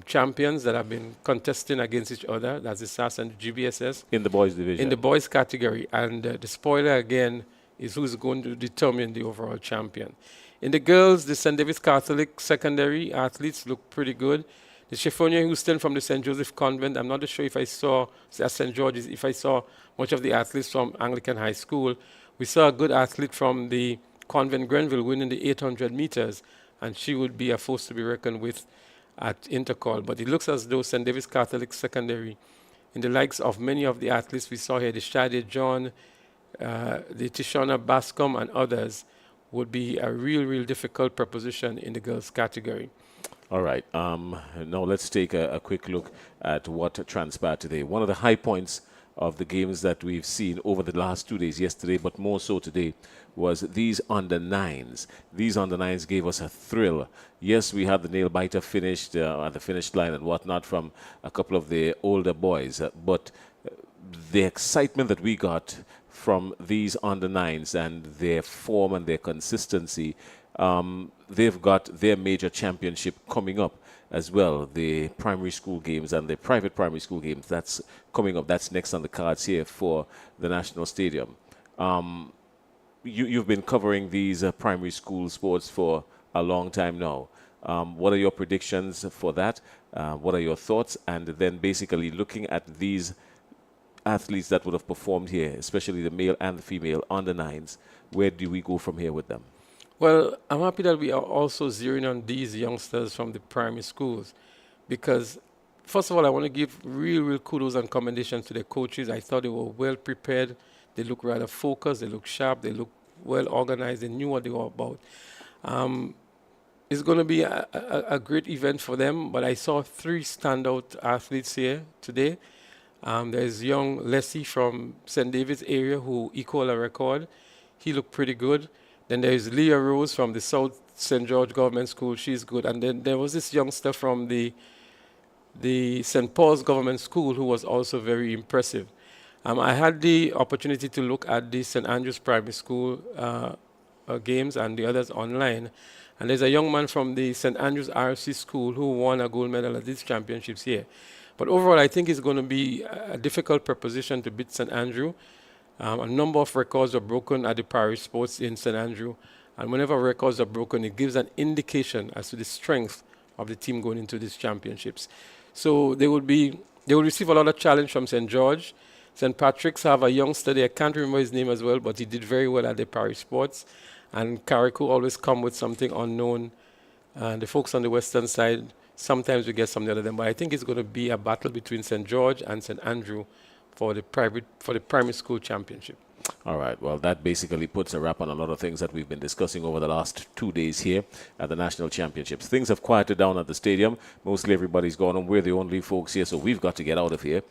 champions that have been contesting against each other. That's the SAS and the GBSS. In the boys division. In the boys category. And the spoiler again is who's going to determine the overall champion. In the girls, the St. David's Catholic secondary athletes look pretty good. The Chiffonia Houston from the St. Joseph Convent, I'm not sure if I saw, at St. George's, if I saw much of the athletes from Anglican High School. We saw a good athlete from the Convent Grenville winning the 800 meters, and she would be a force to be reckoned with at Intercall. But it looks as though St. David's Catholic Secondary, in the likes of many of the athletes we saw here, the Shade John, the Tishona Bascom, and others, would be a real difficult proposition in the girls' category. All right. Now let's take a quick look at what transpired today. One of the high points of the games that we've seen over the last 2 days, yesterday, but more so today, was these under-9s. These under-9s gave us a thrill. Yes, we had the nail-biter finished at the finish line and whatnot from a couple of the older boys, but the excitement that we got from these under-9s and their form and their consistency, they've got their major championship coming up as well, the primary school games and the private primary school games. That's coming up. That's next on the cards here for the National Stadium. You've been covering these primary school sports for a long time now. What are your predictions for that? What are your thoughts? And then basically looking at these athletes that would have performed here, especially the male and the female under-9s, where do we go from here with them? Well, I'm happy that we are also zeroing on these youngsters from the primary schools because, first of all, I want to give real kudos and commendations to the coaches. I thought they were well prepared. They look rather focused. They look sharp. They look well organized. They knew what they were about. It's going to be a great event for them, but I saw 3 standout athletes here today. There's young Leslie from St. David's area who equaled a record. He looked pretty good. Then there's Leah Rose from the South St. George Government School. She's good. And then there was this youngster from the St. Paul's Government School who was also very impressive. I had the opportunity to look at the St. Andrew's Primary School games and the others online. And there's a young man from the St. Andrew's RFC School who won a gold medal at these championships here. But overall, I think it's going to be a difficult proposition to beat St. Andrew. A number of records are broken at the parish sports in St. Andrew. And whenever records are broken, it gives an indication as to the strength of the team going into these championships. So they will receive a lot of challenge from St. George. St. Patrick's have a youngster there. I can't remember his name as well, but he did very well at the parish sports. And Carriacou always come with something unknown. And the folks on the western side, sometimes we get something out of them. But I think it's going to be a battle between St. George and St. Andrew for the primary school championship. All right. Well, that basically puts a wrap on a lot of things that we've been discussing over the last 2 days here at the National Championships. Things have quieted down at the stadium. Mostly everybody's gone home. We're the only folks here, so we've got to get out of here.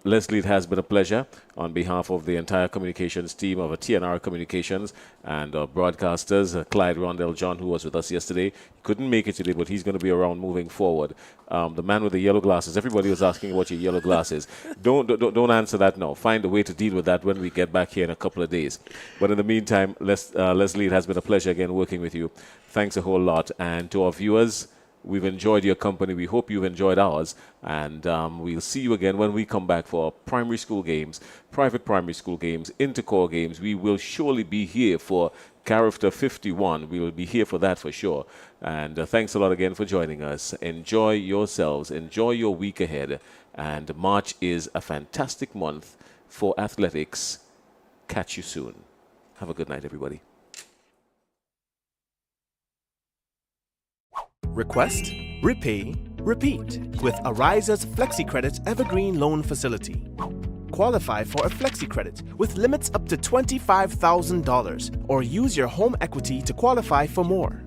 Leslie, it has been a pleasure on behalf of the entire communications team of TNR Communications and broadcasters, Clyde Rondell John, who was with us yesterday. He couldn't make it today, but he's going to be around moving forward. The man with the yellow glasses. Everybody was asking about your yellow glasses. Don't answer that now. Find a way to deal with that when we get back here in a couple of days. But in the meantime, Leslie, it has been a pleasure again working with you. Thanks a whole lot. And to our viewers, we've enjoyed your company. We hope you've enjoyed ours. And we'll see you again when we come back for primary school games, private primary school games, intercore games. We will surely be here for Character 51. We will be here for that for sure. And thanks a lot again for joining us. Enjoy yourselves. Enjoy your week ahead. And March is a fantastic month for athletics. Catch you soon. Have a good night, everybody. Request, repay, repeat with Ariza's FlexiCredit Evergreen Loan Facility. Qualify for a FlexiCredit with limits up to $25,000 or use your home equity to qualify for more.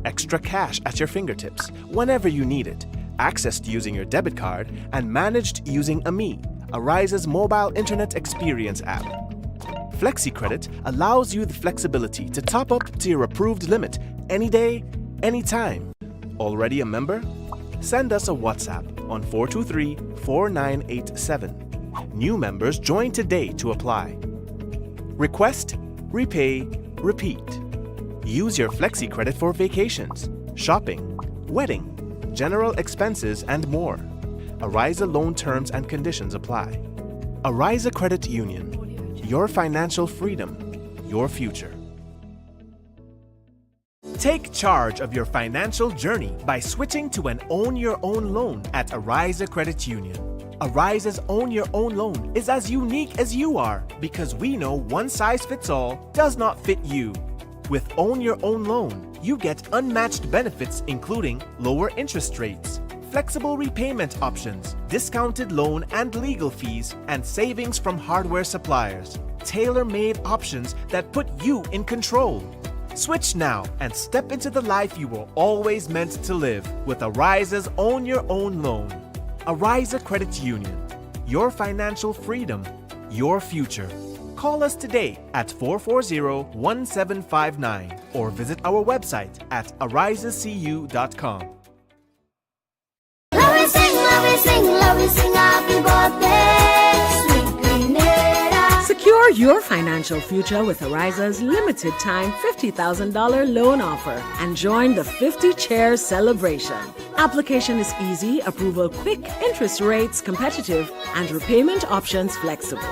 Extra cash at your fingertips whenever you need it, accessed using your debit card and managed using AMI, Ariza's mobile internet experience app. FlexiCredit allows you the flexibility to top up to your approved limit any day, anytime. Already a member? Send us a WhatsApp on 423-4987. New members join today to apply. Request, repay, repeat. Use your FlexiCredit for vacations, shopping, wedding, general expenses, and more. Ariza loan terms and conditions apply. Ariza Credit Union. Your financial freedom, your future. Take charge of your financial journey by switching to an Own Your Own loan at Ariza Credit Union. Ariza's Own Your Own loan is as unique as you are because we know one size fits all does not fit you. With Own Your Own loan, you get unmatched benefits including lower interest rates, flexible repayment options, discounted loan and legal fees, and savings from hardware suppliers. Tailor-made options that put you in control. Switch now and step into the life you were always meant to live with Ariza's Own Your Own loan. Ariza Credit Union. Your financial freedom, your future. Call us today at 440-1759 or visit our website at arizacu.com. Love we sing happy birthday, sweet Grenada. Secure your financial future with Ariza's limited time $50,000 loan offer and join the 50 Chairs celebration. Application is easy, approval quick, interest rates competitive, and repayment options flexible.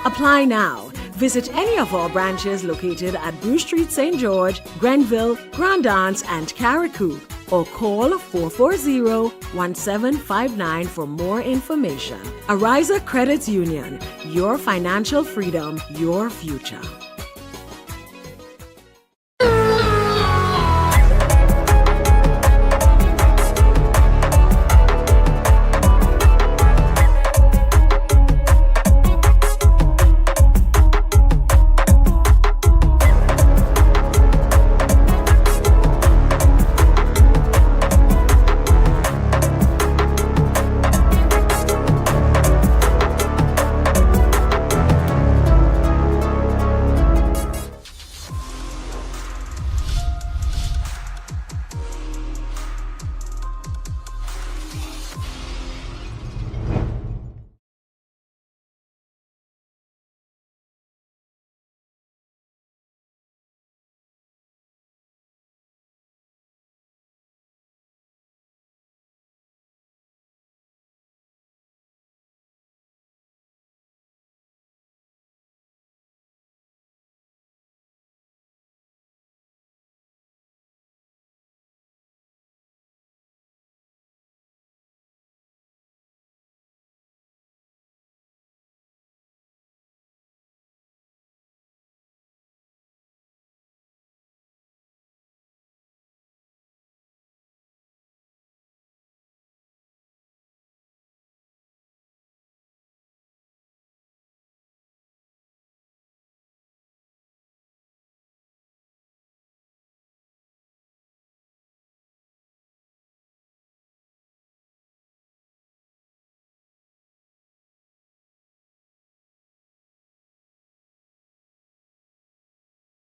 Apply now. Visit any of our branches located at Bruce Street, St. George, Grenville, Grand Anse, and Carriacou, or call 440-1759 for more information. Ariza Credit Union. Your financial freedom, your future.